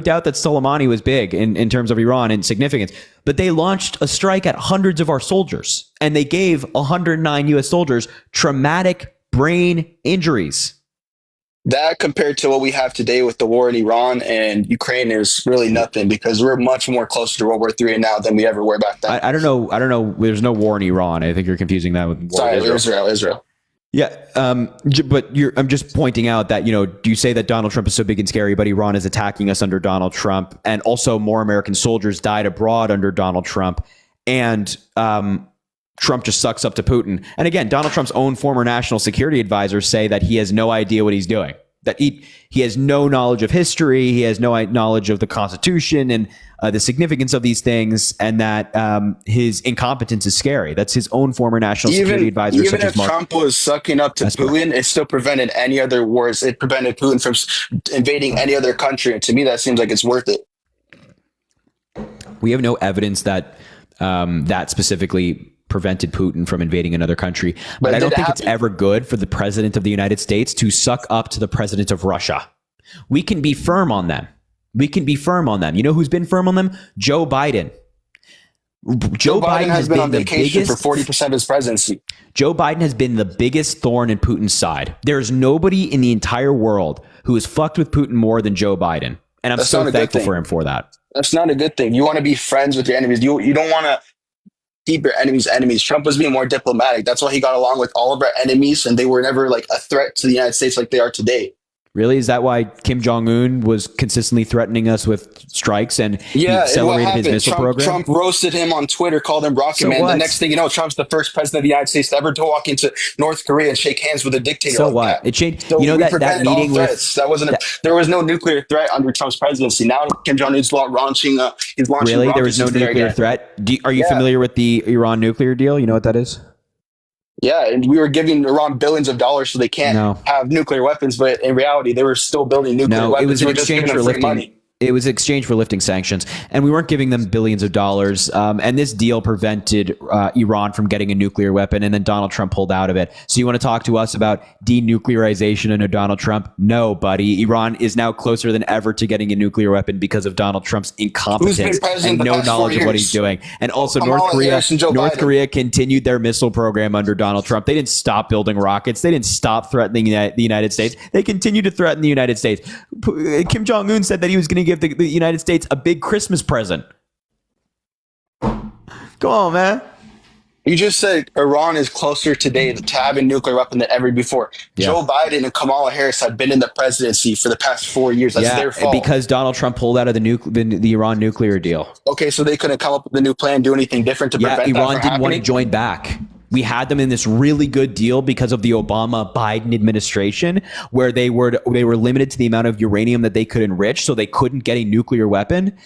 doubt that Soleimani was big in terms of Iran and significance, but they launched a strike at hundreds of our soldiers, and they gave 109 U.S. soldiers traumatic brain injuries. That compared to what we have today with the war in Iran and Ukraine is really nothing, because we're much more closer to World War III now than we ever were back then. I don't know. There's no war in Iran. I think you're confusing that with war in Israel. Yeah, but I'm just pointing out that, do you say that Donald Trump is so big and scary, but Iran is attacking us under Donald Trump, and also more American soldiers died abroad under Donald Trump, and Trump just sucks up to Putin. And again, Donald Trump's own former national security advisors say that he has no idea what he's doing, that he has no knowledge of history, he has no knowledge of the Constitution and the significance of these things, and that his incompetence is scary. That's his own former national security advisor. Even if Trump was sucking up to Putin, it still prevented any other wars. It prevented Putin from invading any other country. And to me, that seems like it's worth it. We have no evidence that that specifically prevented Putin from invading another country. But I don't think it's ever good for the president of the United States to suck up to the president of Russia. We can be firm on them. You know who's been firm on them? Joe Biden. Joe Biden has been on vacation for 40% of his presidency. Joe Biden has been the biggest thorn in Putin's side. There's nobody in the entire world who has fucked with Putin more than Joe Biden. And I'm so thankful for him for that. That's not a good thing. You want to be friends with your enemies. You don't want to keep your enemies. Trump was being more diplomatic. That's why he got along with all of our enemies, and they were never a threat to the United States like they are today. Really? Is that why Kim Jong-un was consistently threatening us with strikes, and he accelerated his missile program? Trump roasted him on Twitter, called him Rocket Man. The next thing you know, Trump's the first president of the United States to ever to walk into North Korea and shake hands with a dictator. So what? It changed. So that meeting with there was no nuclear threat under Trump's presidency. Now Kim Jong-un's launching. He's launching. Really, there was no nuclear threat. Are you familiar with the Iran nuclear deal? You know what that is? Yeah, and we were giving Iran billions of dollars so they can't have nuclear weapons, but in reality, they were still building nuclear weapons. It was in exchange for lifting. It was exchange for lifting sanctions, and we weren't giving them billions of dollars. And this deal prevented Iran from getting a nuclear weapon, and then Donald Trump pulled out of it. So you want to talk to us about denuclearization under Donald Trump? No, buddy. Iran is now closer than ever to getting a nuclear weapon because of Donald Trump's incompetence and no knowledge of what he's doing. And also, North Korea continued their missile program under Donald Trump. They didn't stop building rockets. They didn't stop threatening the United States. They continued to threaten the United States. Kim Jong-un said that he was going to give the United States a big Christmas present. Come on, man. You just said Iran is closer today to having a nuclear weapon than ever before. Yeah. Joe Biden and Kamala Harris have been in the presidency for the past 4 years. That's their fault. Because Donald Trump pulled out of the Iran nuclear deal. Okay, so they couldn't come up with a new plan, do anything different to prevent that Iran from didn't happening? want to join back. We had them in this really good deal because of the Obama-Biden administration, where they were limited to the amount of uranium that they could enrich, so they couldn't get a nuclear weapon.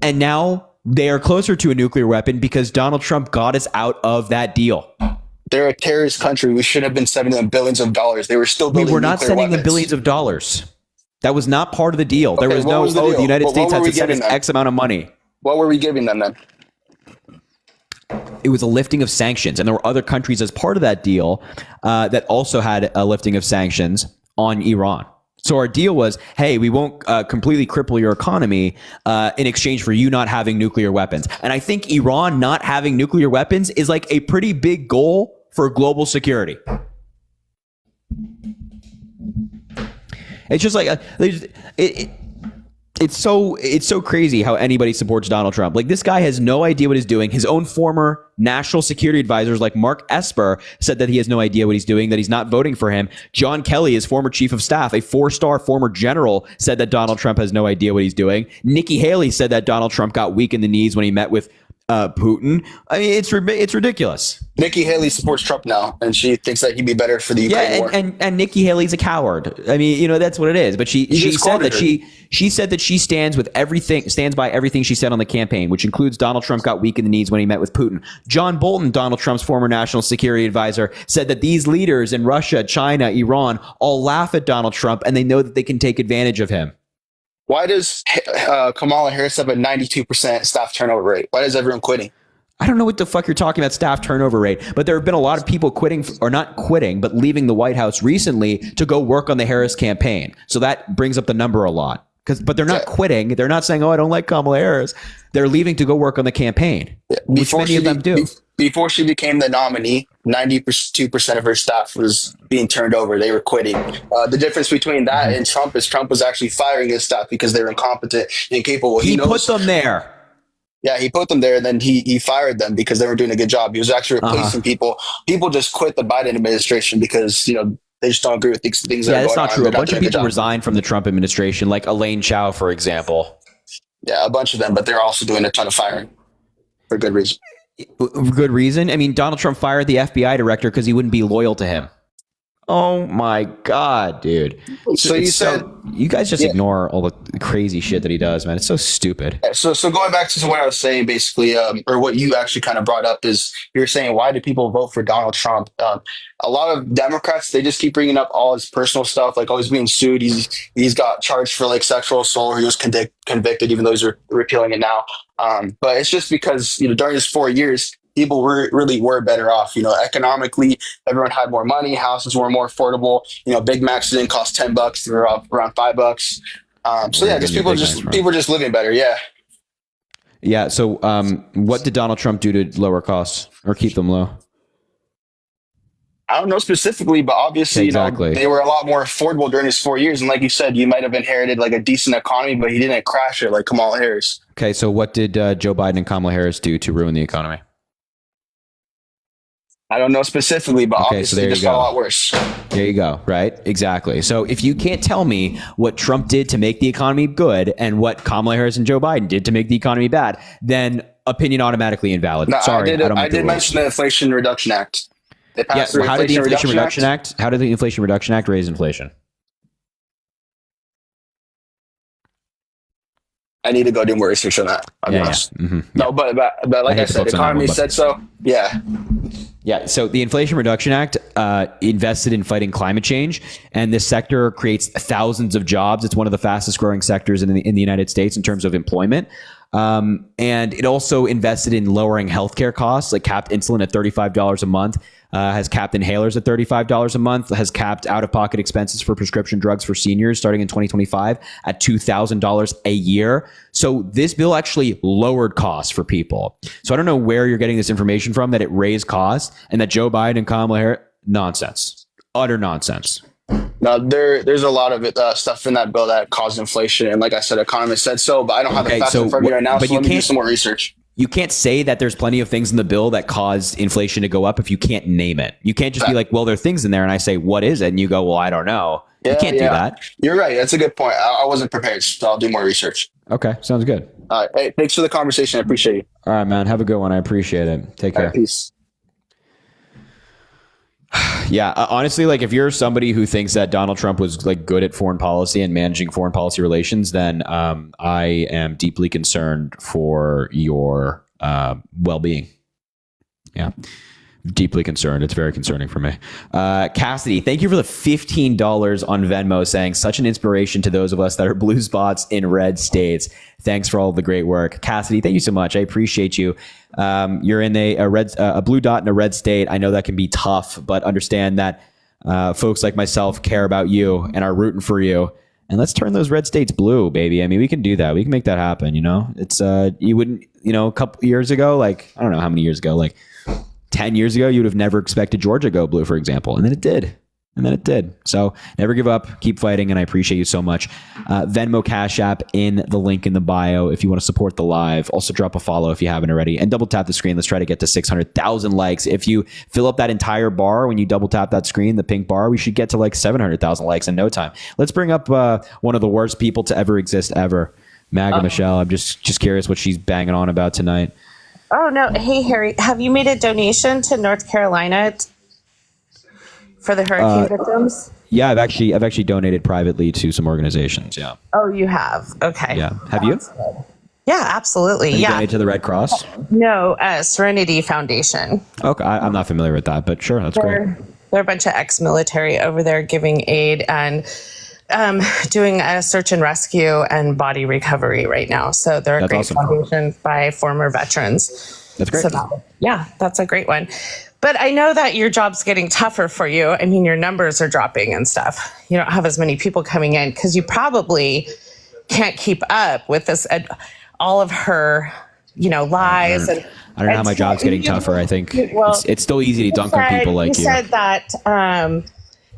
And now they are closer to a nuclear weapon because Donald Trump got us out of that deal. They're a terrorist country. We should have been sending them billions of dollars. They were still building We were not nuclear sending them weapons. billions of dollars. That was not part of the deal. There Okay, was what no, was the deal? the United What States were had we to send us giving them? X amount of money. What were we giving them then? It was a lifting of sanctions, and there were other countries as part of that deal that also had a lifting of sanctions on Iran. So our deal was, hey, we won't completely cripple your economy in exchange for you not having nuclear weapons. And I think Iran not having nuclear weapons is like a pretty big goal for global security. It's just like it's so crazy how anybody supports Donald Trump. Like, this guy has no idea what he's doing. His own former national security advisors like Mark Esper said that he has no idea what he's doing, that he's not voting for him. John Kelly, his former chief of staff, a 4-star former general, said that Donald Trump has no idea what he's doing. Nikki Haley said that Donald Trump got weak in the knees when he met with Putin. I mean, it's ridiculous. Nikki Haley supports Trump now, and she thinks that he'd be better for the Ukraine war. And Nikki Haley's a coward. I mean, that's what it is. But she said that she said that she stands by everything she said on the campaign, which includes Donald Trump got weak in the knees when he met with Putin. John Bolton, Donald Trump's former national security advisor, said that these leaders in Russia, China, Iran all laugh at Donald Trump, and they know that they can take advantage of him. Why does Kamala Harris have a 92% staff turnover rate? Why is everyone quitting? I don't know what the fuck you're talking about, staff turnover rate, but there have been a lot of people quitting, or not quitting, but leaving the White House recently to go work on the Harris campaign. So that brings up the number a lot. But they're not quitting. They're not saying, oh, I don't like Kamala Harris. They're leaving to go work on the campaign, which many of them do. Before she became the nominee, 92% of her staff was being turned over. They were quitting. The difference between that and Trump is Trump was actually firing his staff because they were incompetent and incapable. He put them there. Yeah, he put them there, and then he fired them because they were doing a good job. He was actually replacing people. People just quit the Biden administration because, they just don't agree with things that are going on. Yeah, that's not true. They're A bunch of doing good people job. resigned from the Trump administration, like Elaine Chao, for example. Yeah, a bunch of them, but they're also doing a ton of firing for good reason. Good reason. I mean, Donald Trump fired the FBI director because he wouldn't be loyal to him. Oh my God, dude. So you said you guys just ignore all the crazy shit that he does, man. It's so stupid. so going back to what I was saying, basically, or what you actually kind of brought up is you're saying, why do people vote for Donald Trump? A lot of Democrats, they just keep bringing up all his personal stuff, like, oh, he's being sued. He's got charged for like sexual assault, or he was convicted, even though he's repealing it now. But it's just because, during his 4 years, people really were better off. Economically, everyone had more money. Houses were more affordable. Big Macs didn't cost $10; they were around $5. So yeah, just people just living better. Yeah. Yeah. So, what did Donald Trump do to lower costs or keep them low? I don't know specifically, but obviously, Exactly. they were a lot more affordable during his 4 years. And like you said, you might have inherited like a decent economy, but he didn't crash it like Kamala Harris. Okay. So, what did Joe Biden and Kamala Harris do to ruin the economy? I don't know specifically, but obviously it just got a lot worse. There you go. Right. Exactly. So if you can't tell me what Trump did to make the economy good and what Kamala Harris and Joe Biden did to make the economy bad, then opinion automatically invalid. No, Sorry. I did mention the Inflation Reduction Act. They passed the how did the Inflation Reduction Act? How did the Inflation Reduction Act raise inflation? I need to go do more research on that. I'll be honest. Mm-hmm. No, but like I said, the economy said so. Yeah. Yeah, so the Inflation Reduction Act invested in fighting climate change, and this sector creates thousands of jobs. It's one of the fastest growing sectors in the United States in terms of employment. And it also invested in lowering healthcare costs, like capped insulin at $35 a month, has capped inhalers at $35 a month, has capped out-of-pocket expenses for prescription drugs for seniors starting in 2025 at $2,000 a year. So this bill actually lowered costs for people. So I don't know where you're getting this information from, that it raised costs and that Joe Biden and Kamala Harris, nonsense, utter nonsense. No, there's a lot of stuff in that bill that caused inflation, and like I said, economists said so, but I don't have the facts in front of me right now, so let me do some more research. You can't say that there's plenty of things in the bill that cause inflation to go up if you can't name it. You can't just be like, well, there are things in there, and I say, what is it? And you go, well, I don't know. You can't do that. You're right. That's a good point. I wasn't prepared, so I'll do more research. Okay, sounds good. All right. Hey, thanks for the conversation. I appreciate you. All right, man. Have a good one. I appreciate it. Take care. All right, peace. Yeah, honestly, like if you're somebody who thinks that Donald Trump was like good at foreign policy and managing foreign policy relations, then I am deeply concerned for your well-being. Yeah, deeply concerned. It's very concerning for me. Cassidy, thank you for the $15 on Venmo, saying such an inspiration to those of us that are blue spots in red states. Thanks for all of the great work. Cassidy, thank you so much. I appreciate you. You're in a blue dot in a red state. I know that can be tough, but understand that folks like myself care about you and are rooting for you. And let's turn those red states blue, baby. I mean, we can do that. We can make that happen. You know, it's you wouldn't, a couple years ago, like, I don't know how many years ago, like 10 years ago, you would have never expected Georgia to go blue, for example. And then it did. So never give up, keep fighting, and I appreciate you so much. Venmo, Cash App in the link in the bio if you want to support the live. Also drop a follow if you haven't already, and double tap the screen. Let's try to get to 600,000 likes. If you fill up that entire bar when you double tap that screen, the pink bar, we should get to like 700,000 likes in no time. Let's bring up one of the worst people to ever exist ever, MAGA Michelle. I'm just curious what she's banging on about tonight. Oh, no. Hey, Harry, have you made a donation to North Carolina for the hurricane victims? Yeah, I've actually donated privately to some organizations. Yeah. Oh, you have? Okay. Yeah. Have you? Yeah, absolutely. Have you Yeah. donated to the Red Cross? No, Serenity Foundation. Okay. I'm not familiar with that, but sure. That's great. They're a bunch of ex-military over there giving aid and doing a search and rescue and body recovery right now. So they're a great foundation by former veterans. That's great. So that's a great one. But I know that your job's getting tougher for you. I mean, your numbers are dropping and stuff. You don't have as many people coming in because you probably can't keep up with this, all of her, lies. I don't know how my job's getting tougher. I think it's still easy to dunk on people like you. You said that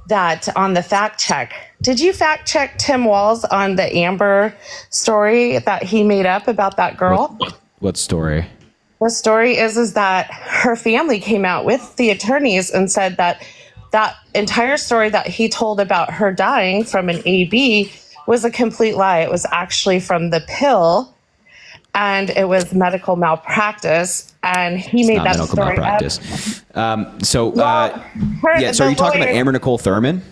that on the fact check. Did you fact check Tim Walz on the Amber story that he made up about that girl? What story? The story is that her family came out with the attorneys and said that that entire story that he told about her dying from an AB was a complete lie. It was actually from the pill, and it was medical malpractice. And he made that story malpractice. up. So are you talking about Amber Nicole Thurman?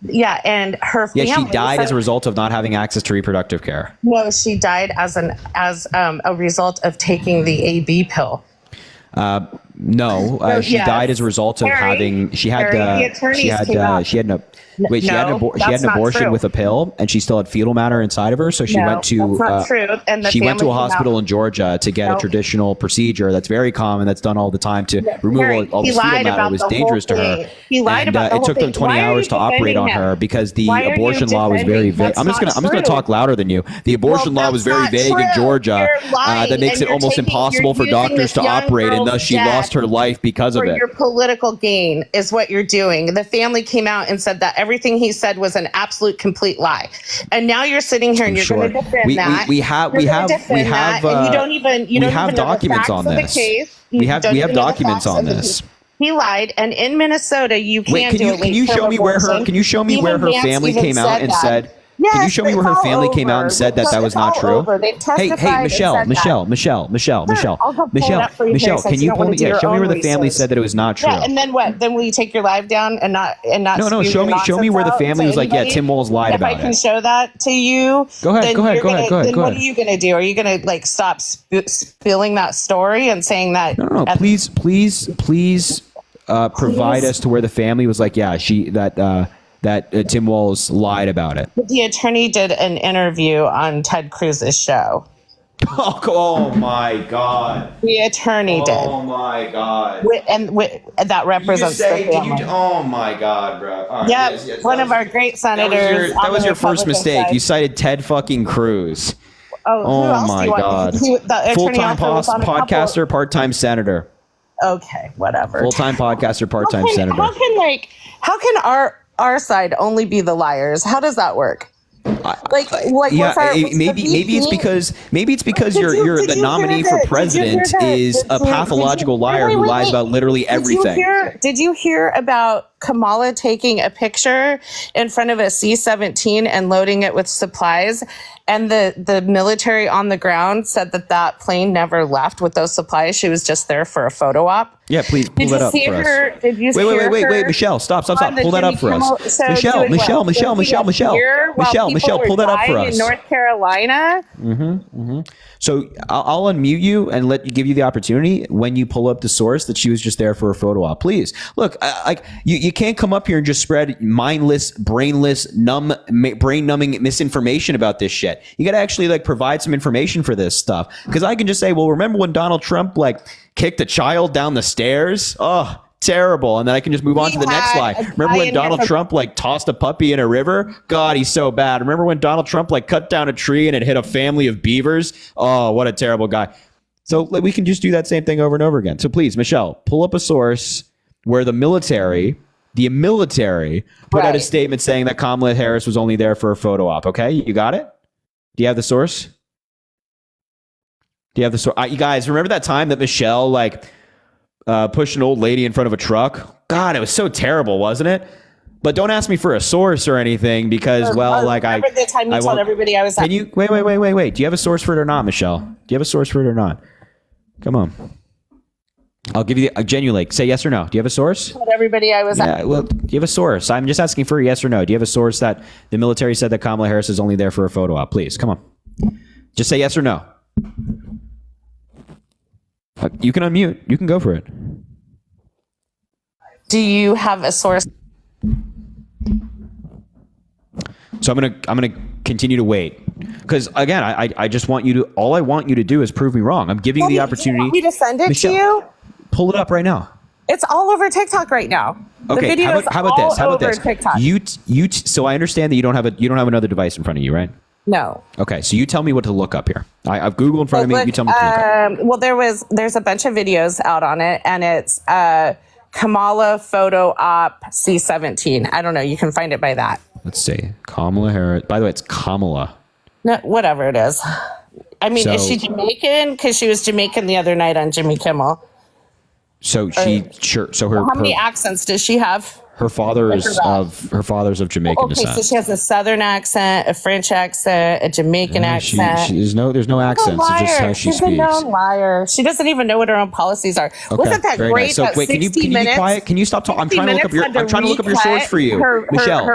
Yeah, and her family. Yeah, she died as a result of not having access to reproductive care. No, she died as a result of taking the AB pill. She died as a result of having. She had an abortion with a pill, and she still had fetal matter inside of her. So she went to that's not true. And she went to a hospital in Georgia to get a traditional procedure that's very common, that's done all the time to remove all the fetal matter that was dangerous to her. He lied about the whole it took them 20 hours to operate on her because the abortion law was very vague. I'm just gonna talk louder than you. The abortion law was very vague in Georgia that makes it almost impossible for doctors to operate, and thus she lost her life because of it. For your political gain is what you're doing. The family came out and said that everything he said was an absolute complete lie. And now you're sitting here and you're going to defend that. We have documents on this. We have documents on this. He lied, and in Minnesota, you can Can you show me where her family came out and said? Yes, can you show me where her family came out and said that was not true? Hey, Michelle, can you pull me? Yeah, show me where the family said that it was not true. Yeah, and then what? Then will you take your live down and not? No. Show me where the family was like, yeah, Tim Walz lied about it. If I can show that to you, go ahead. Then what are you going to do? Are you going to like stop spilling that story and saying that? No. Please. provide us to where the family was like, yeah, Tim Walz lied about it? The attorney did an interview on Ted Cruz's show. Oh my God. The attorney did. Oh my God. That represents the family. Oh my God, bro. All right, Yep, one of our great senators. That was your first Republican mistake. side. You cited Ted fucking Cruz. Who Oh else do my you want? God. The attorney Full-time also was on a couple- podcaster, part-time senator. Okay, whatever. Full-time podcaster, part-time senator. How can our side only be the liars? How does that work? Maybe it's because you're the nominee for president is a pathological liar who lies about literally everything. Did you hear about Kamala taking a picture in front of a C-17 and loading it with supplies? And the military on the ground said that plane never left with those supplies. She was just there for a photo op. Yeah, please pull that up for us. Did you see her? Wait, Michelle, stop. Pull that up for us. Michelle, pull that up for us. In North Carolina. So I'll unmute you and give you the opportunity when you pull up the source that she was just there for a photo op. Please look, you can't come up here and just spread mindless, brainless, brain-numbing misinformation about this shit. You got to actually provide some information for this stuff. Because I can just say, well, remember when Donald Trump kicked a child down the stairs? Oh, terrible. And then I can just move on to the next slide. Remember when Donald Trump tossed a puppy in a river? God, he's so bad. Remember when Donald Trump cut down a tree and it hit a family of beavers? Oh, what a terrible guy. So we can just do that same thing over and over again. So please, Michelle, pull up a source where the military put out a statement saying that Kamala Harris was only there for a photo op. Okay, you got it? Do you have the source? You guys remember that time that Michelle pushed an old lady in front of a truck? God, it was so terrible, wasn't it? But don't ask me for a source or anything because, remember the time you told everybody I was. Can you wait? Do you have a source for it or not, Michelle? Do you have a source for it or not? Come on. I'll give you genuinely say yes or no. Do you have a source? Told everybody I was. Yeah. Well, do you have a source? I'm just asking for a yes or no. Do you have a source that the military said that Kamala Harris is only there for a photo op? Please, come on. Just say yes or no. You can unmute. You can go for it. Do you have a source? So I'm gonna continue to wait because again, I just want you to. All I want you to do is prove me wrong. I'm giving you the opportunity. You want me to send it Michelle, to you? Pull it up right now. It's all over TikTok right now. Okay. How about this? TikTok. So I understand that you don't have another device in front of you, right? No. Okay, so you tell me what to look up here. I've Google in front of me. You tell me what to look up. Well, there's a bunch of videos out on it, and it's Kamala photo op C-17. I don't know. You can find it by that. Let's see. Kamala Harris. By the way, it's Kamala. No, whatever it is. I mean, is she Jamaican? Because she was Jamaican the other night on Jimmy Kimmel. So how many accents does she have? Her father's of Jamaican descent. Okay, so she has a Southern accent, a French accent, a Jamaican accent. There's no accents. It's just how she She's speaks. a known liar. She doesn't even know what her own policies are. Okay, Wasn't that very great? nice. So that wait, can you be quiet? Can you stop talking? I'm trying to look up your source for you. Michelle,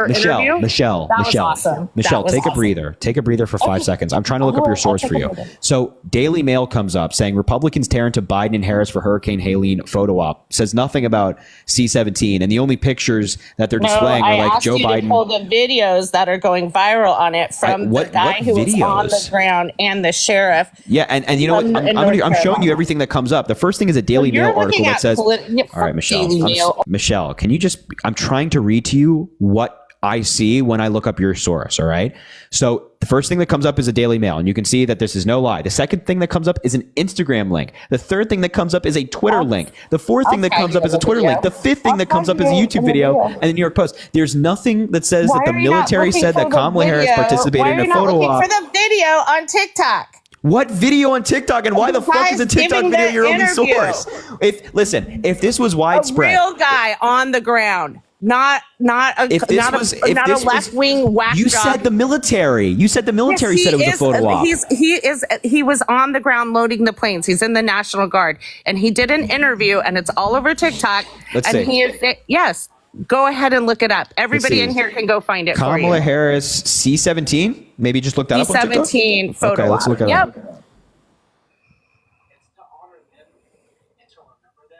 That was awesome. Michelle, That was take a breather. Take a breather for 5 seconds. I'm trying to look up your source for you. So Daily Mail comes up saying Republicans tear into Biden and Harris for Hurricane Helene photo op. Says nothing about C-17, and the only pictures that they're displaying are Joe Biden. To pull the videos that are going viral on it from the guy who was on the ground and the sheriff. Yeah, and you know what? I'm showing you everything that comes up. The first thing is a Daily Mail article that says, all right, Michelle, Michelle, can you just, I'm trying to read to you what I see when I look up your source, all right? So the first thing that comes up is a Daily Mail, and you can see that this is no lie. The second thing that comes up is an Instagram link. The third thing that comes up is a Twitter link. The fourth thing that comes up is a Twitter link. The fifth thing that comes up is a YouTube video and the New York Post. There's nothing that says that the military said that Kamala Harris participated in a photo op. For the video on TikTok. What video on TikTok, and why the fuck is a TikTok video your only source? If this was widespread, a real guy on the ground. Not a left wing whack job. You said the military. You said the military said it was a photo op. He was on the ground loading the planes. He's in the National Guard, and he did an interview, and it's all over TikTok. Let's and see. He is yes. Go ahead and look it up. Everybody in here can go find it. Kamala for you. Harris C-17. Maybe just look that up on TikTok. C-17 photo. Okay, let's look it up. Yep.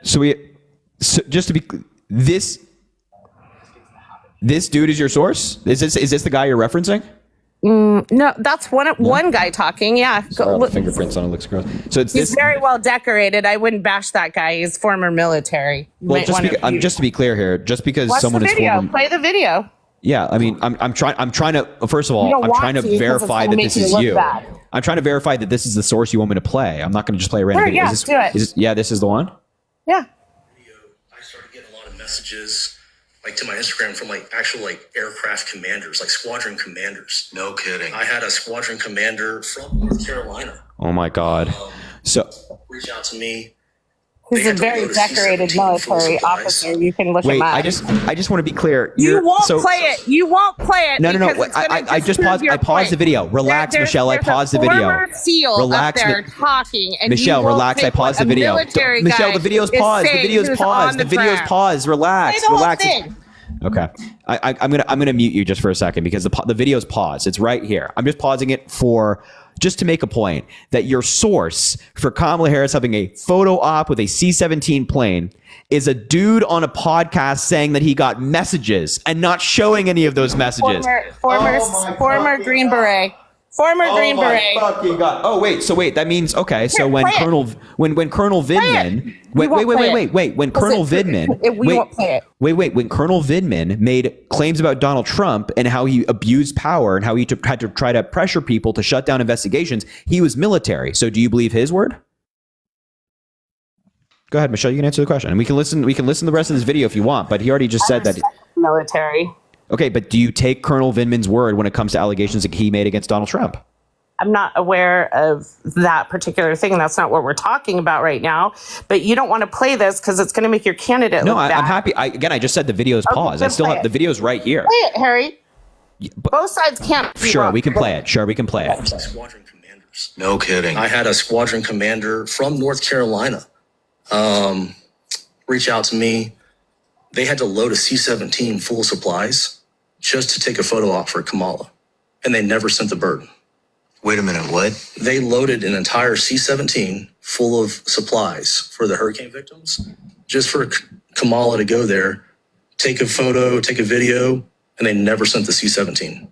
So So just to be this dude is your source? Is this the guy you're referencing? No, that's one guy talking. Yeah. Sorry, all the fingerprints on it looks gross. So it's He's this. very well decorated. I wouldn't bash that guy. He's former military. You Well, might just wanna just to be clear here, just because watch someone the is video. former. Play the video. Yeah, I mean, I'm trying to. First of all, You don't I'm want trying to to because it's verify gonna that make this you is look you. bad. I'm trying to verify that this is the source you want me to play. I'm not going to just play a random Sure, video. yeah, Is this, do it. yeah, this is the one. Yeah. I started getting a lot of messages like to my Instagram from like actual like aircraft commanders, like squadron commanders. No kidding. I had a squadron commander from North Carolina Oh my God. So reach out to me. He's They a had to very go to decorated C-17 full military supplies. officer. You can look wait, him up. I just want to be clear. You won't so, play it. You won't play it. No. because it's gonna I just prove paused. your I paused the point. video. Relax, There's- Michelle. I there's a paused the video. former SEAL Relax, up there Mi- talking, and Michelle, you won't relax. I take paused what the a video. military Michelle, guy the video's is paused. The saying video's who's paused. on The video's ground. paused. Relax. Play the whole Relax. thing. Okay, I'm gonna mute you just for a second because the video's paused. It's right here. I'm just pausing it just to make a point that your source for Kamala Harris having a photo op with a C-17 plane is a dude on a podcast saying that he got messages and not showing any of those messages. Former Green Beret. Former Green Beret. Fucking God. Oh wait, that means okay. So Here, when play it. when Colonel Vidman, We won't play it. wait, when Colonel Vidman, We won't play it. wait, when Colonel Vidman made claims about Donald Trump and how he abused power and how he had to try to pressure people to shut down investigations, he was military. So do you believe his word? Go ahead, Michelle. You can answer the question, and we can listen. We can listen to the rest of this video if you want. But he already just said that. Military. Okay, but do you take Colonel Vidman's word when it comes to allegations that he made against Donald Trump? I'm not aware of that particular thing. That's not what we're talking about right now. But you don't want to play this because it's going to make your candidate No, look bad. I'm happy. I just said the video is paused. I then still play have it. the video's right here. Play it, Harry. but- Both sides can't. be Sure, wrong. we can play it. Sure, we can play it. Squadron commanders. No kidding. I had a squadron commander from North Carolina reach out to me. They had to load a C-17 full of supplies just to take a photo op for Kamala, and they never sent the bird. Wait a minute, what? They loaded an entire C-17 full of supplies for the hurricane victims just for Kamala to go there, take a photo, take a video, and they never sent the C-17.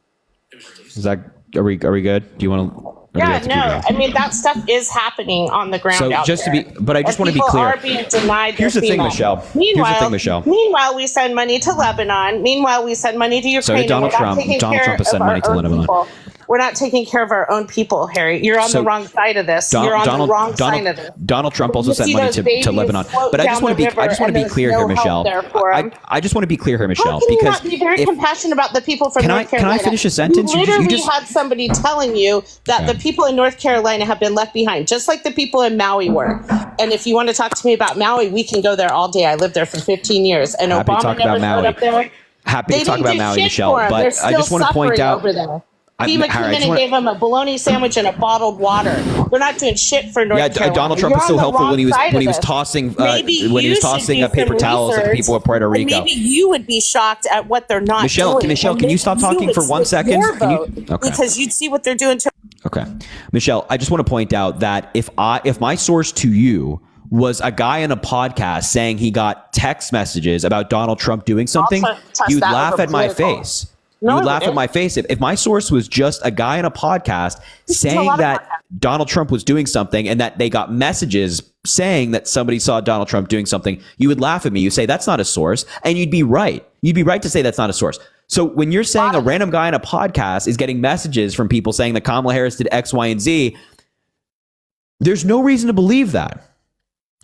Is that are we good? Do you want to? Yeah, no. I mean, that stuff is happening on the ground So out just to there. be, but I just And want to be people clear. are being denied Here's their the thing, FEMA. Michelle. Here's the Meanwhile, thing, Michelle. Meanwhile, we send money to Lebanon. Meanwhile, we send money to Ukraine. So did Donald and we're not Trump. taking Donald care Trump has of sent our money to own Lebanon. people. We're not taking care of our own people, Harry. You're on So the wrong side of this. You're on the wrong side of this. Donald Trump also You sent see money those to babies Lebanon. float But I just down want the to be river and there's clear no here, help Michelle. there for 'em. I just want to be clear here, How Michelle, can you because not be very if, compassionate about the people from Can I- North Carolina? can I finish a sentence? You You literally just- had somebody telling you that Okay. the people in North Carolina have been left behind, just like the people in Maui were. And if you want to talk to me about Maui, we can go there all day. I lived there for 15 years, and Happy to Obama talk never about showed Maui. up there. happy They to talk didn't about do Maui, shit Michelle, for 'em. but They're I just still want to point suffering out. over there. I'm- FEMA Harry, I came in just and wanna- gave them a bologna sandwich and a bottled water. They're not doing shit for North Carolina. Donald Trump You're was on so the helpful wrong when he was side of this. tossing Maybe when he you was should tossing do paper some towels at the research, people of Puerto and Rico. maybe you would be shocked at what they're not Michelle, doing. Michelle, And can you maybe stop talking would for 1 switch second? your Can you- vote okay. Because you'd see what they're doing to. Okay, Michelle, I just want to point out that if my source to you was a guy on a podcast saying he got text messages about Donald Trump doing something, test you would that laugh over at my political. face. No, You would I laugh at wouldn't. my face if my source was just a guy on a podcast to a saying lot of that podcasts. Donald Trump was doing something and that they got messages saying that somebody saw Donald Trump doing something. You would laugh at me. You say that's not a source, and you'd be right. You'd be right to say that's not a source. So when you're saying a random guy on a podcast is getting messages from people saying that Kamala Harris did X, Y, and Z, there's no reason to believe that.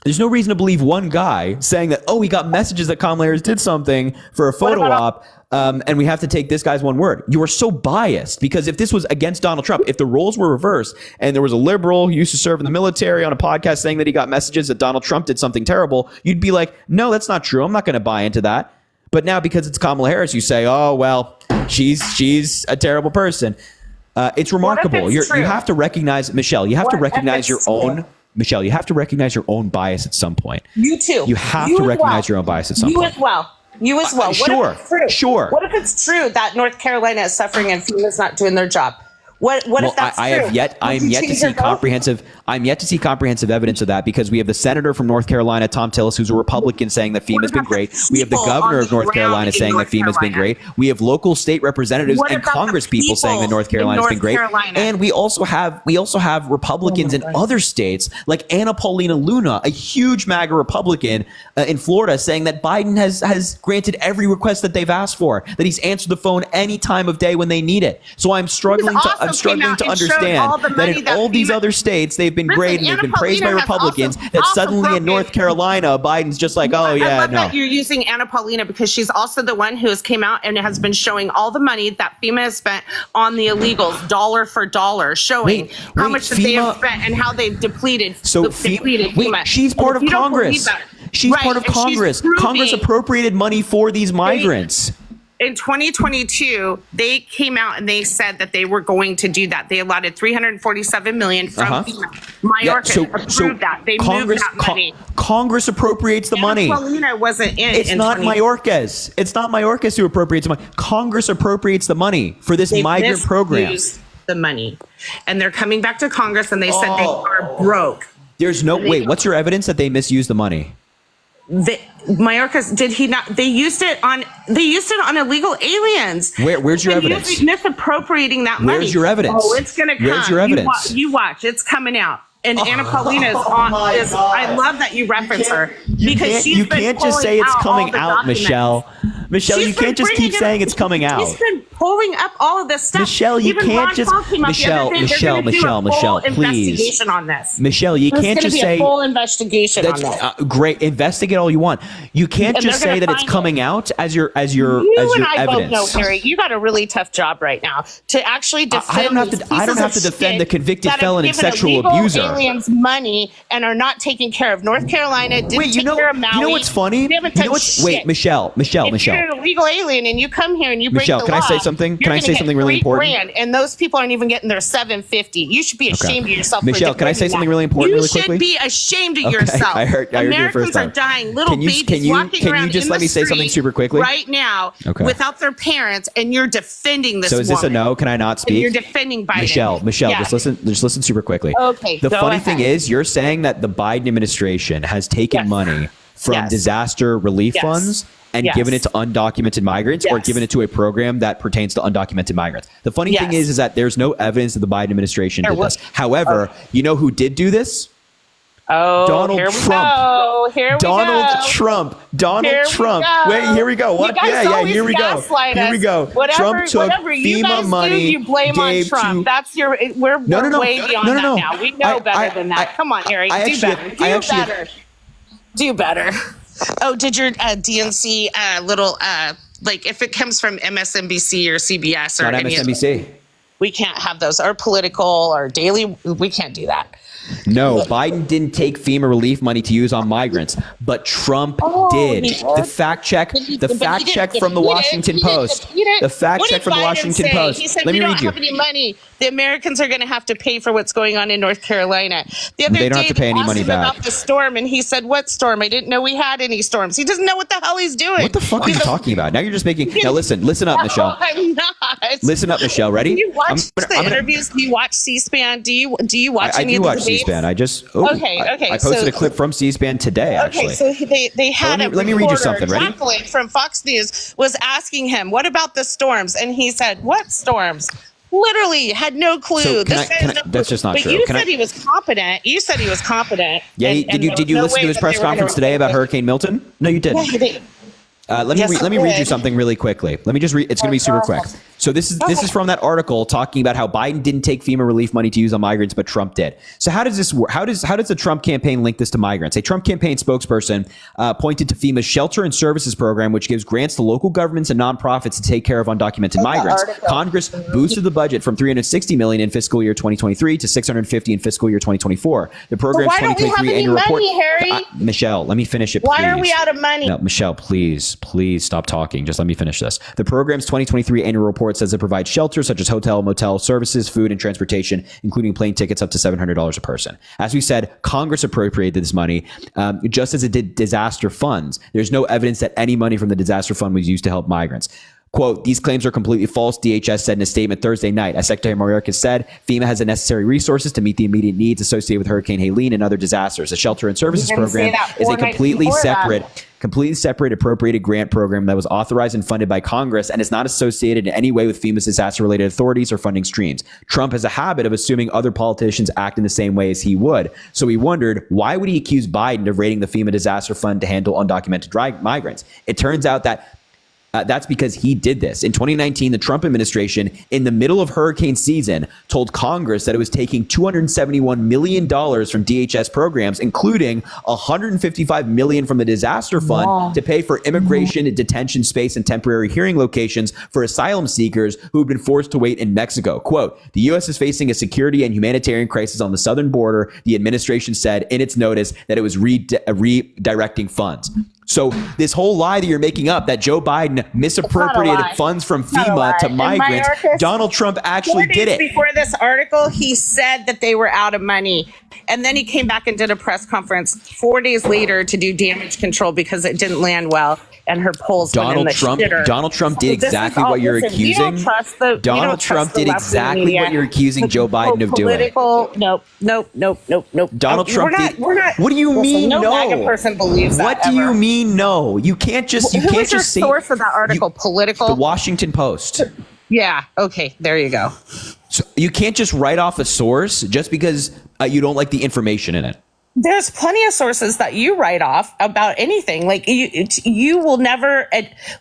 There's no reason to believe one guy saying that, oh, he got messages that Kamala Harris did something for a photo op, and we have to take this guy's one word. You are so biased because if this was against Donald Trump, if the roles were reversed and there was a liberal who used to serve in the military on a podcast saying that he got messages that Donald Trump did something terrible, you'd be like, no, that's not true. I'm not going to buy into that. But now because it's Kamala Harris, you say, oh, well, she's a terrible person. It's remarkable. it's true? You have to recognize, Michelle, you have to What if recognize it's your true? own. Michelle, you have to recognize your own bias at some point. You too. You have You to as recognize well. your own bias at some You point. as well. You as well. What sure, if it's true? sure. What if it's true that North Carolina is suffering and FEMA's not doing their job? What if that's I true? have yet. Would I'm you yet to change see your vote? comprehensive. I'm yet to see comprehensive evidence of that because we have the senator from North Carolina, Tom Tillis, who's a Republican, saying that FEMA's been about the great. We have the people governor on of the North ground Carolina in saying North that FEMA's been Carolina? great. We have local state representatives What and about the Congress people saying that people North in Carolina's been North great. Carolina? And we also have Republicans in other states like Anna Paulina Luna, a huge MAGA Republican in Florida, saying that Biden has granted every request that they've asked for, that he's answered the phone any time of day when they need it. So I'm struggling also to came struggling out to and showed understand all the that money in that all these FEMA other states they've been Listen, great and they've Anna been praised by Paulina has Republicans, also- that also suddenly in broken- North Carolina Biden's just like, oh I yeah, love no. that you're using Anna Paulina because she's also the one who has came out and has been showing all the money that FEMA has spent on the illegals, dollar for dollar, showing how wait, much that they have FEMA spent and how they've depleted. So depleted wait, FEMA. she's part And of if you don't believe Congress. that- She's Right, part of and she's Congress. Congress proving- appropriated money for these migrants. In 2022, they came out and they said that they were going to do that. They allotted $347 million from FEMA. Mayorkas approved that. They moved that money. Congress appropriates the money. Anna Paulina wasn't in. It's in not 20 Mayorkas. It's not Mayorkas who appropriates the money. Congress appropriates the money for this They migrant program. misused the money, and they're coming back to Congress, and they said they Oh. are broke. There's no wait. What's your evidence that they misused the money? Mayorkas, did he not? They used it on illegal aliens. Where's your They've been evidence? Misappropriating that money. Where's your evidence? Oh, it's gonna come. Where's your evidence? You watch. It's coming out. And Anna Paulina is on. I love that you reference her because she's You been can't just pulling say it's out coming all the out, documents. Michelle. Michelle, She's you been can't just keep bringing it- saying it's coming out. She's been pulling up all of this stuff. Michelle, you Even can't Ron just- Paul came out the other day, they're gonna do a full Michelle, please. investigation on this. Michelle, you There's can't gonna just be say a full investigation on that's this. great. Investigate all you want. You can't And just they're say gonna that it's find coming out as your You and I evidence. both know, Harry, you got a really tough job right now to actually defend. I don't have to- these I don't pieces have to of defend shit the convicted that have felon and given sexual illegal abuser. aliens money and are not taking care of North Carolina. Didn't Wait, you take know, care of Maui. you know what's funny? They haven't You know done what's, shit. wait, Michelle. If you're an illegal alien and you come here and you break Michelle, the can I law, say something? you're Can I gonna say get something really important? $3,000, and those people aren't even getting their $750. You should be ashamed of yourself. Michelle, for can I say defending something that. really important You really should quickly? be ashamed of Okay, yourself. I heard you the Americans first time. are dying. Little Can you- babies can you- walking can you around just in let the me say something street super quickly? right now Okay. without their parents, and you're defending this So is this a woman. no? Can I not And speak? you're defending Biden. Michelle, Yeah. just listen super quickly. Okay, The go funny ahead. thing is, you're saying that the Biden administration has taken Yes. money from Yes. disaster relief Yes. funds and Yes. given it to undocumented migrants or Yes. given it to a program that pertains to undocumented migrants. The funny thing Yes. is that there's no evidence that the Biden administration There did was- this. However, you know who did do this? Oh, Donald here Trump. We go. Here we Donald go. Trump. Donald Here we Trump. go. Wait, here we go. What? You guys Yeah, always here we go. gaslight Here we us. go. Whatever, Trump took whatever you FEMA guys money. do, you blame on gave Trump. to- That's your. We're way beyond that now. We know better than that. Come on, Harry. Do better. Do better. Oh, did your DNC little like if it comes from MSNBC or CBS or Not any of MSNBC. we can't have those, or political or daily. We can't do that. No, Biden didn't take FEMA relief money to use on migrants, but Trump did. he did? The fact check, But he the didn't fact check from the defeat it. Washington He didn't Post. defeat it. The fact What check did from the Biden Washington say? Post. He said, Let me we read don't you. have any money. The Americans are going to have to pay for what's going on in North Carolina. The other They don't day, have to pay any asked money him back. about the storm, and he said, "What storm? I didn't know we had any storms." He doesn't know what the hell he's doing. What the fuck are you talking about? Now you're just making. Now listen up, Michelle. No, I'm not. Listen up, Michelle. Ready? Do you watch I'm gonna- interviews? Do you watch C-SPAN? Do you watch I any do of the watch debates? C-SPAN. I posted so- a clip from C-SPAN today, actually. Okay, so they had let me read you reporter, something. Ready? Jacqueline from Fox News was asking him, "What about the storms?" And he said, "What storms?" Literally had no clue. So This guy has no that's clue. just not but true. you Can said I- he was competent. You said he was competent. Yeah, and did you there was no listen way to his that press they were gonna conference today about replace it. Hurricane Milton? No, you didn't. Yeah, they- Let Yes, me I read you did. something really quickly. Let me just read. It's going to be super quick. So this is from that article talking about how Biden didn't take FEMA relief money to use on migrants, but Trump did. So how does this work? How does the Trump campaign link this to migrants? A Trump campaign spokesperson pointed to FEMA's Shelter and Services Program, which gives grants to local governments and nonprofits to take care of undocumented migrants. article. Congress boosted the budget from $360 million in fiscal year 2023 to $650 in fiscal year 2024. The program's why don't we have 2023 any annual report. money, Harry? Michelle, let me finish it. Why are please. we out of money? No, Michelle, please stop talking. Just let me finish this. The program's 2023 annual report says it provides shelter such as hotel, motel services, food, and transportation, including plane tickets up to $700 a person. As we said, Congress appropriated this money just as it did disaster funds. There's no evidence that any money from the disaster fund was used to help migrants. Quote, these claims are completely false, DHS said in a statement Thursday night. As Secretary Mayorkas said, FEMA has the necessary resources to meet the immediate needs associated with Hurricane Helene and other disasters. The Shelter and Services You didn't say Program that is a 4 nights completely before that. separate appropriated grant program that was authorized and funded by Congress and is not associated in any way with FEMA's disaster-related authorities or funding streams. Trump has a habit of assuming other politicians act in the same way as he would. So he wondered, why would he accuse Biden of raiding the FEMA disaster fund to handle undocumented migrants? It turns out that that's because he did this. In 2019, the Trump administration, in the middle of hurricane season, told Congress that it was taking $271 million from DHS programs, including $155 million from the disaster fund to pay for immigration, detention space, and temporary hearing locations for asylum seekers who've been forced to wait in Mexico. Quote, the U.S. is facing a security and humanitarian crisis on the southern border. The administration said in its notice that it was redirecting funds. So this whole lie that you're making up, that Joe Biden misappropriated funds from FEMA to migrants, Donald Trump actually did it. Before this article, he said that they were out of money. And then he came back and did a press conference 4 days later to do damage control because it didn't land well. And her polls went in the shitter. Donald Trump did exactly what you're accusing. Donald Trump did exactly what you're accusing Joe Biden of doing. Nope. Donald Trump did. What do you mean? No No. MAGA person believes that. What do you mean? No, you can't just. You Who can't was your just say. source of that article? Political. The Washington Post. Yeah. Okay. There you go. So you can't just write off a source just because you don't like the information in it. There's plenty of sources that you write off about anything. Like you will never.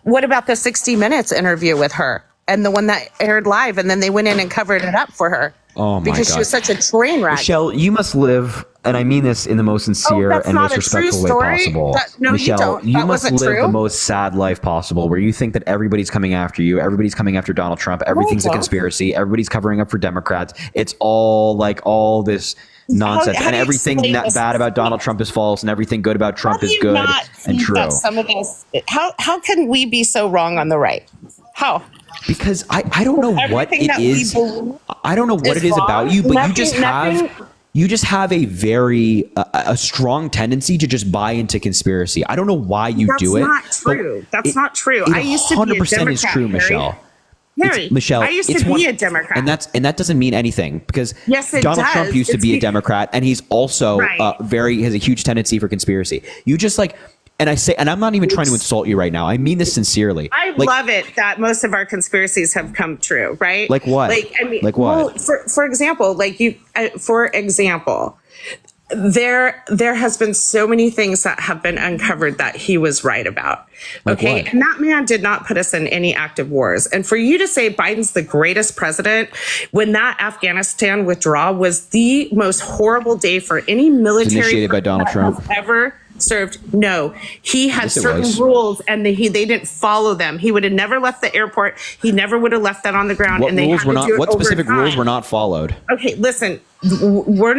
What about the 60 Minutes interview with her and the one that aired live, and then they went in and covered it up for her? Oh my because God. she was such a train wreck. Michelle, you must live, and I mean this in the most sincere that's and not most a true respectful way story? possible. No, you Michelle, don't. you That must wasn't live true? the most sad life possible, where you think that everybody's coming after you, everybody's coming after Donald Trump, everything's a don't. conspiracy, everybody's covering up for Democrats. It's all like all this nonsense, how and do you everything explain that this? bad about Donald Trump is false, and everything good about Trump How do is you good not and think true. that some of this? How can we be so wrong on the right? How? Because I don't know what Everything it that we is. believe I don't know what is it is about wrong. you, but Nothing- you just have a very a strong tendency to just buy into conspiracy. I don't know why you do it. That's not true. That's not true. I used to be a 100% Democrat, is true, Harry. Michelle. Harry, Michelle, I used it's to be one- a Democrat. and that doesn't mean anything, because Yes, it Donald does. Trump used to It's be a be- Democrat, and he's also Right. has a huge tendency for conspiracy. You just like, and I'm not even trying to insult you right now. I mean this sincerely. I Like, love it that most of our conspiracies have come true, right? Like what? Like what? Well, for example, there has been so many things that have been uncovered that he was right about. Like Okay. what? And that man did not put us in any active wars. And for you to say Biden's the greatest president when that Afghanistan withdrawal was the most horrible day for any military initiated by Donald person that Trump. has ever served. No, he had Yes, it certain was. rules and they didn't follow them. He would have never left the airport. He never would have left that on the ground. what and they rules had were to not? do it What over specific rules time. were not followed? Okay, listen, we're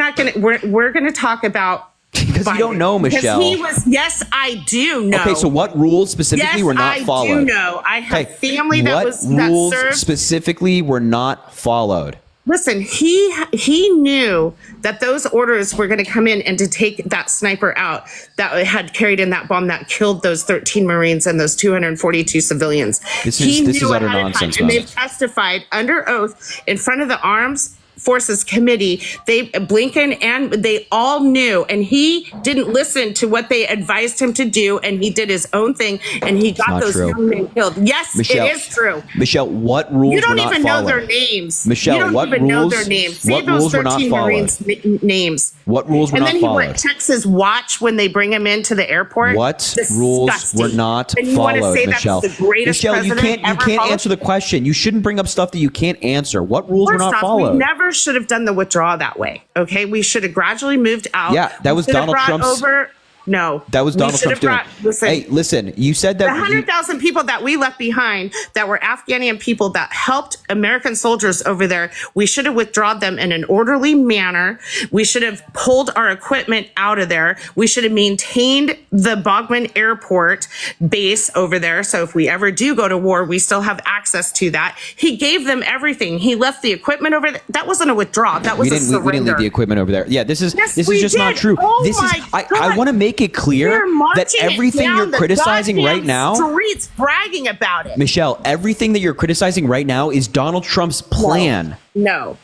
gonna talk about Because you don't know, Michelle. Because yes, I do know. Okay, so what rules specifically yes, were not I followed? do know. I have Okay, family that what was that rules served. specifically were not followed? Listen, he knew that those orders were going to come in and to take that sniper out that had carried in that bomb that killed those 13 Marines and those 242 civilians. This He is knew utter ahead of time, nonsense, and man. they've testified under oath in front of the Arms Forces Committee. Blinken and they all knew, and he didn't listen to what they advised him to do, and he did his own thing, and he got not those true. young men killed. Yes, Michelle, it is true. Michelle, what rules You were don't not even followed? know their names. Michelle, you don't what even know rules- their names. what Say those rules were not 13 followed? Marines' names. What rules were And not then he followed? checks his watch when they bring him into the airport. What rules Disgusting. were not and you want to followed, say Michelle? That's the greatest Michelle, you president can't ever followed? answer the question. You shouldn't bring up stuff that you can't answer. What rules were First not off, followed? we never should have done the withdrawal that way. Okay, we should have gradually moved out. Yeah, that We was should have Donald brought Trump's- Over, no, That was we Donald should Trump have doing. brought- Listen, Hey, listen, you said that the 100,000 people that we left behind that were Afghani people that helped American soldiers over there, we should have withdrawn them in an orderly manner. We should have pulled our equipment out of there. We should have maintained the Bogman Airport base over there. So if we ever do go to war, we still have access to that. He gave them everything. He left the equipment over there. That wasn't a withdrawal. That was we a didn't surrender. leave the equipment over there. Yeah, this is Yes, this we is just did. not true. Oh This is my I God. want to make make it clear They're that marching it everything down you're the criticizing goddamn right now, streets bragging about it. Michelle, everything that you're criticizing right now is Donald Trump's plan. No.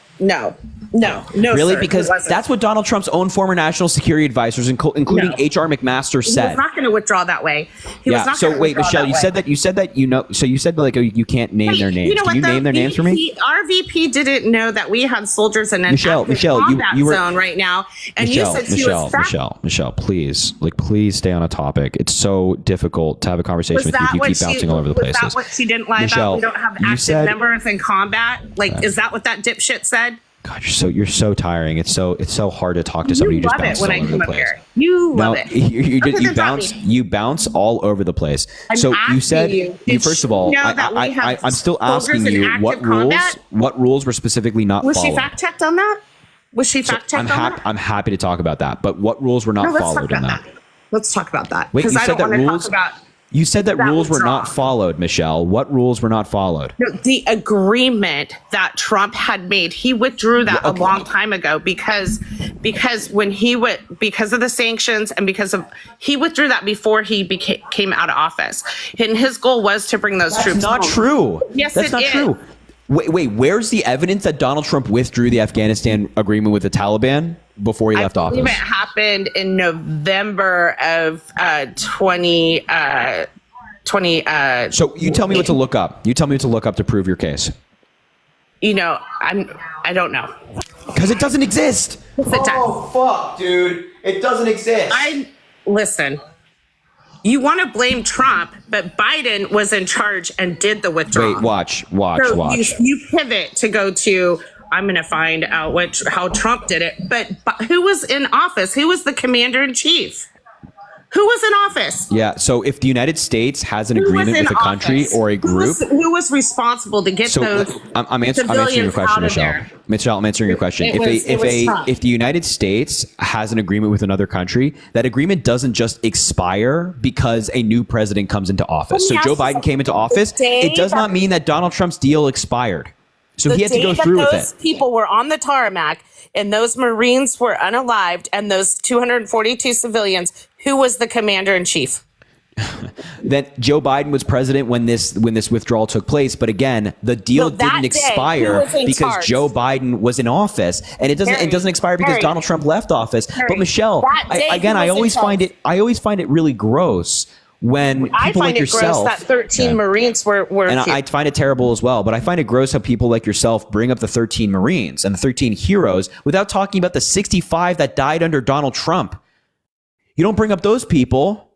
Really? Sir, Because it wasn't. that's what Donald Trump's own former national security advisors, including No. H.R. McMaster, He said. was not going to withdraw that way. He was not So gonna wait, withdraw Michelle, that you way. said that you know. So you said like you can't name their names. You know Can you what, name though? their names for me? Our VP didn't know that we had soldiers in an Michelle, active Michelle, combat you were- zone right now, and Michelle, you said she was Michelle, please stay on a topic. It's so difficult to have a conversation Was with you that if you what keep she? bouncing all over the Was places. that what she didn't lie Michelle, about? We don't have you active said- members in combat. Like, is that what that dipshit said? God, you're so tiring. It's so hard to talk to somebody who You just love it bounces when all I over come the up place. here. You No, love it. you Other than bounce talking. you bounce all over the place. I'm So you asking said you, did first you of all, know that we have I'm still soldiers asking in you active what combat? rules were specifically not Was she followed. fact checked on that? Was she So fact checked on that? I'm happy to talk about that, but what rules were not No, let's talk followed in about that? that. Let's talk about that. Wait, you Because I said don't that want to rules. talk about You said that that rules were withdrawal. not followed, Michelle. What rules were not followed? the agreement that Trump had made. He withdrew that Okay. a long time ago because when he went because of the sanctions and he withdrew that before he came out of office. And his goal was to bring those troops That's not home. true. Yes, That's it not is. true. Wait, where's the evidence that Donald Trump withdrew the Afghanistan agreement with the Taliban before he left I believe office? it happened in November of 20. So you tell me what to look up. You tell me what to look up to prove your case. I don't know. Because it doesn't exist. Sit down. Fuck, dude. It doesn't exist. Listen. You want to blame Trump, but Biden was in charge and did the withdrawal. Wait, watch. So you pivot to go to, I'm going to find out how Trump did it. But who was in office? Who was the commander in chief? Who was in office? Yeah, so if the United States has an Who was agreement in with a country office? or a group, Who was responsible to get so those? I'm answering your civilians question, out of Michelle. there? Michelle, I'm answering your question. It was Trump. If the United States has an agreement with another country, that agreement doesn't just expire because a new president comes into office. So Let me Joe ask you Biden came into something. office. The day It does that- not mean that Donald Trump's deal expired. So he had to go through with those it. people were on the tarmac and those Marines were unalived and those 242 civilians, who was the commander in chief? That Joe Biden was president when this withdrawal took place, but again, the deal No, that didn't day, expire who was in because charge? Joe Biden was in office, and it Harry, doesn't expire because Harry, Donald Trump left office. But Harry, Michelle, that day, who I was in charge? always find it really gross when people I like find it yourself gross that 13 Yeah. Marines were And I find it terrible as well, but I find it gross how people like yourself bring up the 13 Marines and the 13 heroes without talking about the 65 that died under Donald Trump. You don't bring up those people.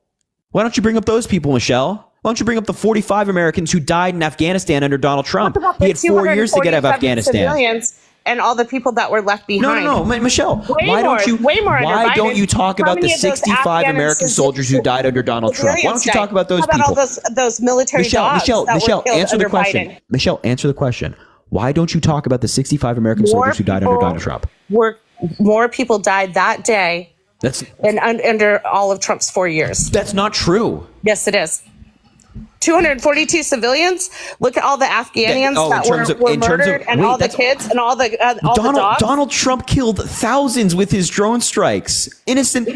Why don't you bring up those people, Michelle? Why don't you bring up the 45 Americans who died in Afghanistan under Donald Trump? He had 4 years to get out of 247 Afghanistan. civilians and all the people that were left behind. No, Michelle. Way Why more under Why don't Biden. you talk How about the many of those 65 Afghan American soldiers who died under Donald Trump? Why don't you talk about those How about people? all those military dogs that were Michelle, killed answer the under question. Biden? Michelle, answer the question. Why don't you talk about the 65 American soldiers who died under Donald Trump? More people died that day That's than under all of Trump's 4 years. not true. Yes, it is. 242 civilians. Look at all the Afghanians that were murdered, and all the kids, and all the dogs. Donald Trump killed thousands with his drone strikes. Innocent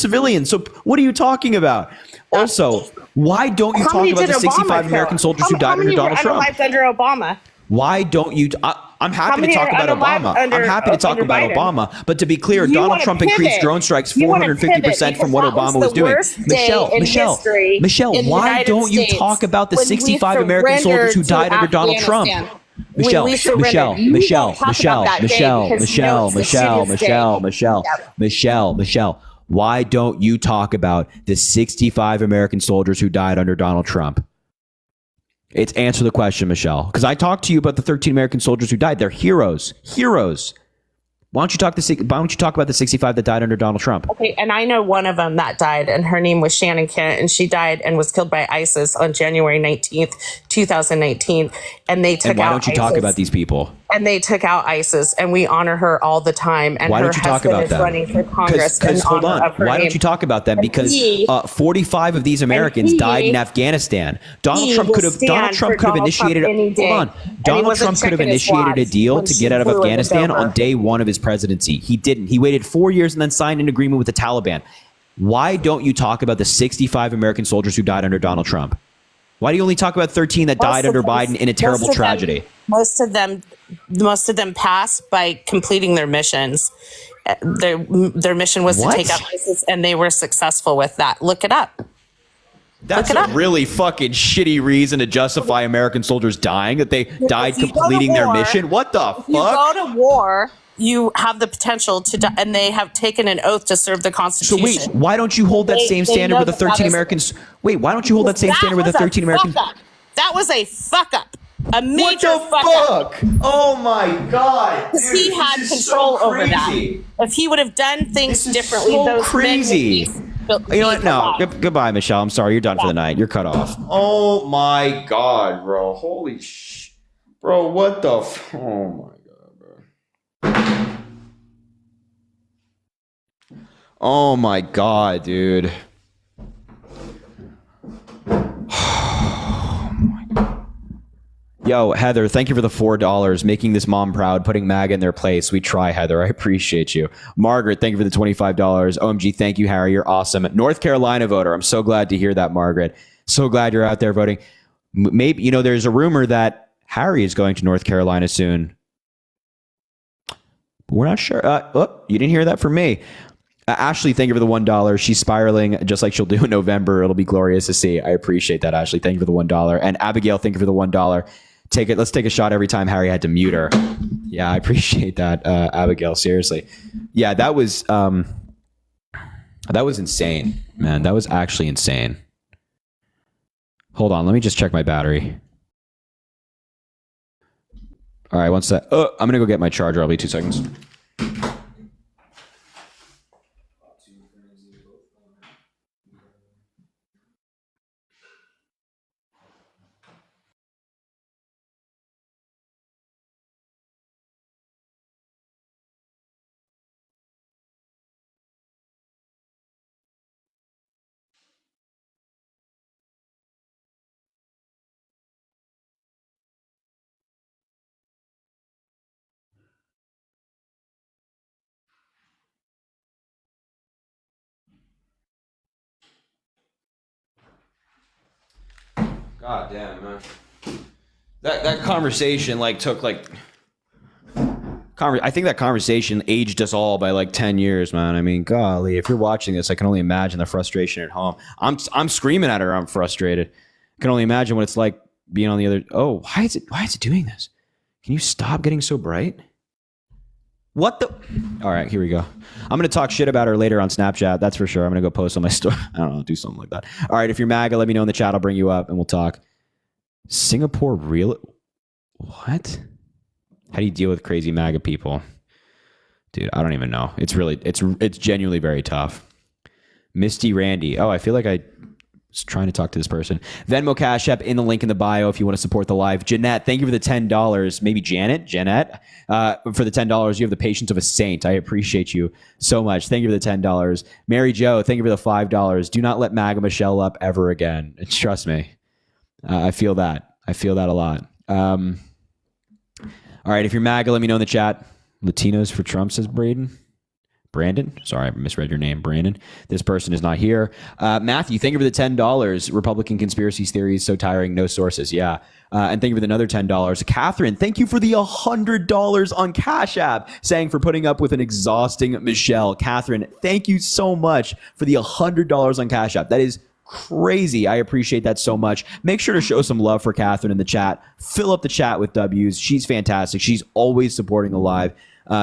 civilians. So what are you talking about? Also, why don't you How talk many about did the 65 Obama American kill? soldiers who died How under many Donald were Trump? unalived under Obama? Why don't you? I'm happy to many talk are about unalived Obama. under- I'm happy to talk under about Biden? Obama. But to be clear, You Donald wanna Trump pivot. increased drone strikes You wanna 450% from what pivot because Obama was that doing. was the worst day in history Michelle, in the why United don't you States talk about the when we 65 American soldiers who surrendered died under to Donald Trump? Afghanistan? Michelle, When we surrendered. Michelle, You Michelle, don't talk Michelle, about that day Michelle, because you know it's the Michelle, shittiest day. Michelle. Why don't you talk about the 65 American soldiers who died under Donald Trump? It's answer the question, Michelle. Because I talked to you about the 13 American soldiers who died. They're heroes. Heroes. Why don't you talk about the 65 that died under Donald Trump? Okay, and I know one of them that died, and her name was Shannon Kent, and she died and was killed by ISIS on January 19th, 2019. And they took out And why don't you talk ISIS. about these people? And they took out ISIS, and we honor her all the time. And Why her don't you talk husband about is them? running for Congress in Hold honor on. of her Why name. don't you talk about them? And Because he- 45 of these Americans he- died in Afghanistan. Donald he Trump will could have stand for Donald initiated. Trump any day. Hold on. And he Donald wasn't Trump could have checking his initiated a watch deal when to she get out of flew in Afghanistan Dover. on day one of his presidency. He didn't. He waited 4 years and then signed an agreement with the Taliban. Why don't you talk about the 65 American soldiers who died under Donald Trump? Why do you only talk about 13 that died under Biden in a terrible tragedy? Most of them passed by completing their missions. Their mission was What? to take out ISIS, and they were successful with that. Look it up. That's Look it a up. really fucking shitty reason to justify American soldiers dying, that they died If you go to completing their war- mission. What the If you fuck? go to war, you have the potential to die, and they have taken an oath to serve the So Constitution. wait, why don't you hold that They- same they standard know with the that that 13 is- Americans? Wait, why don't you hold that same standard with the 13 Americans? That was a fuck up. A What major the fuck up. fuck? Oh my god! Because dude, he this had is control so over that. crazy. If he would have done things This is differently, so those crazy. men would be You know what? No, alive. goodbye, Michelle. I'm sorry, you're done for the night. You're cut off. Oh my god, bro! Holy bro! What the? Oh my god, bro! Oh my god, dude! Yo, Heather, thank you for the $4, making this mom proud, putting MAGA in their place. We try, Heather. I appreciate you. Margaret, thank you for the $25. OMG, thank you, Harry. You're awesome. North Carolina voter. I'm so glad to hear that, Margaret. So glad you're out there voting. Maybe, there's a rumor that Harry is going to North Carolina soon. But we're not sure. You didn't hear that from me. Ashley, thank you for the $1. She's spiraling just like she'll do in November. It'll be glorious to see. I appreciate that, Ashley. Thank you for the $1. And Abigail, thank you for the $1. Let's take a shot every time Harry had to mute her. Yeah, I appreciate that, Abigail. Seriously. Yeah, that was insane, man. That was actually insane. Hold on, let me just check my battery. All right, one sec. I'm gonna go get my charger. I'll be 2 seconds. God damn, man. That conversation took I think that conversation aged us all by 10 years, man. I mean, golly, if you're watching this, I can only imagine the frustration at home. I'm screaming at her. I'm frustrated. I can only imagine what it's like being on the other. Oh, why is it doing this? Can you stop getting so bright? What the? All right, here we go. I'm going to talk shit about her later on Snapchat. That's for sure. I'm going to go post on my story. I don't know, do something like that. All right, if you're MAGA, let me know in the chat. I'll bring you up and we'll talk. Singapore real? What? How do you deal with crazy MAGA people? Dude, I don't even know. It's genuinely very tough. Misty Randy. Oh, I feel like I was trying to talk to this person. Venmo Cash App in the link in the bio if you want to support the live. Jeanette, thank you for the $10. Maybe Jeanette, for the $10. You have the patience of a saint. I appreciate you so much. Thank you for the $10. Mary Jo, thank you for the $5. Do not let MAGA Michelle up ever again. Trust me. I feel that. I feel that a lot. All right, if you're MAGA, let me know in the chat. Latinos for Trump, says Brandon. Sorry, I misread your name, Brandon. This person is not here. Matthew, thank you for the $10. Republican conspiracy theories, so tiring, no sources. Yeah. And thank you for the another $10. Catherine, thank you for the $100 on Cash App, saying for putting up with an exhausting Michelle. Catherine, thank you so much for the $100 on Cash App. That is crazy. I appreciate that so much. Make sure to show some love for Catherine in the chat. Fill up the chat with W's. She's fantastic. She's always supporting the live.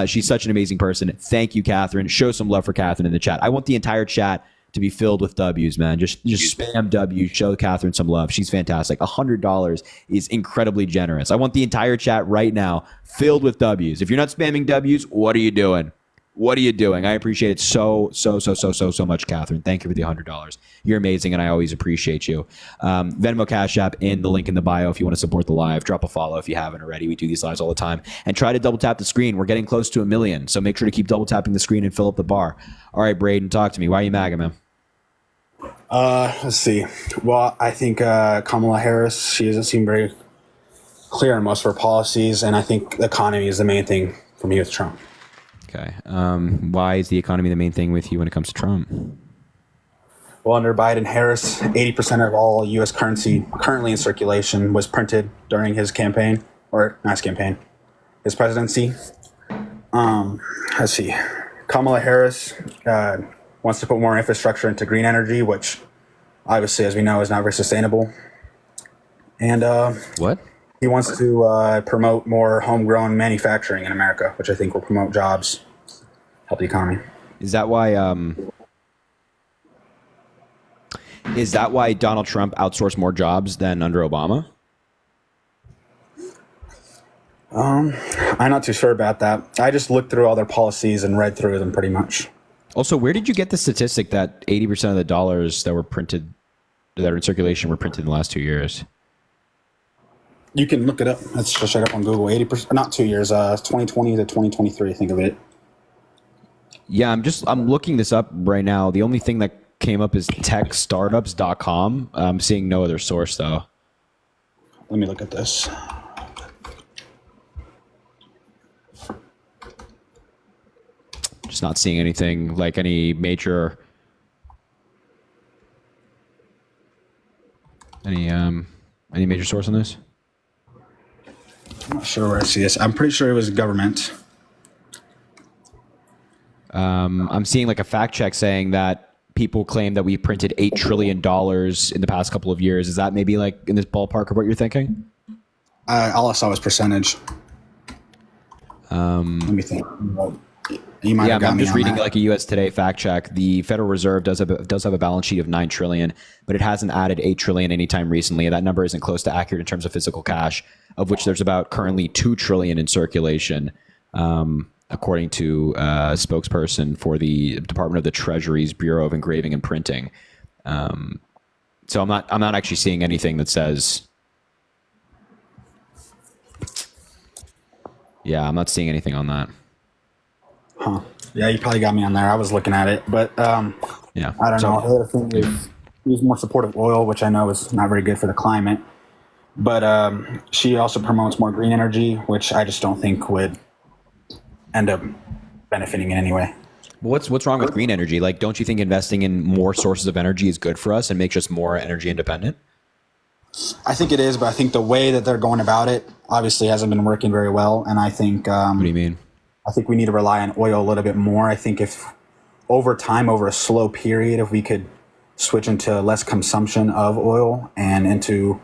She's such an amazing person. Thank you, Catherine. Show some love for Catherine in the chat. I want the entire chat to be filled with W's, man. Just spam W. Show Catherine some love. She's fantastic. $100 is incredibly generous. I want the entire chat right now filled with W's. If you're not spamming W's, what are you doing? What are you doing? I appreciate it so much, Catherine. Thank you for the $100. You're amazing, and I always appreciate you. Venmo Cash App in the link in the bio if you want to support the live. Drop a follow if you haven't already. We do these lives all the time. And try to double tap the screen. We're getting close to 1 million, so make sure to keep double tapping the screen and fill up the bar. All right, Braden, talk to me. Why are you MAGA, man? Let's see. Well, I think Kamala Harris, she doesn't seem very clear on most of her policies, and I think the economy is the main thing for me with Trump. Okay. Why is the economy the main thing with you when it comes to Trump? Well, under Biden Harris, 80% of all U.S. currency currently in circulation was printed during his campaign, or not his campaign, his presidency. Let's see. Kamala Harris wants to put more infrastructure into green energy, which obviously, as we know, is not very sustainable. And What? he wants to promote more homegrown manufacturing in America, which I think will promote jobs, help the economy. Is that why? Is that why Donald Trump outsourced more jobs than under Obama? I'm not too sure about that. I just looked through all their policies and read through them pretty much. Also, where did you get the statistic that 80% of the dollars that were printed, that are in circulation, were printed in the last 2 years? You can look it up. Let's just check up on Google. 80%, not 2 years, 2020 to 2023, I think of it. Yeah, I'm looking this up right now. The only thing that came up is techstartups.com. I'm seeing no other source though. Let me look at this. Just not seeing anything like any major source on this. I'm not sure where I see this. I'm pretty sure it was government. I'm seeing like a fact check saying that people claim that we printed $8 trillion in the past couple of years. Is that maybe like in this ballpark of what you're thinking? All I saw was percentage. Let me think. You might have got I'm me just on reading that. like a US Today fact check. The Federal Reserve does have a balance sheet of $9 trillion, but it hasn't added $8 trillion anytime recently. That number isn't close to accurate in terms of physical cash, of which there's about currently $2 trillion in circulation, according to a spokesperson for the Department of the Treasury's Bureau of Engraving and Printing. So I'm not actually seeing anything that says. Yeah, I'm not seeing anything on that. Huh. Yeah, you probably got me on there. I was looking at it, but Yeah, I don't know. The other thing is he's more supportive of oil, which I know is not very good for the climate. But she also promotes more green energy, which I just don't think would end up benefiting in any way. What's wrong with green energy? Like, don't you think investing in more sources of energy is good for us and makes us more energy independent? I think it is, but I think the way that they're going about it obviously hasn't been working very well. And I think What do you mean? I think we need to rely on oil a little bit more. I think if over time, over a slow period, if we could switch into less consumption of oil and into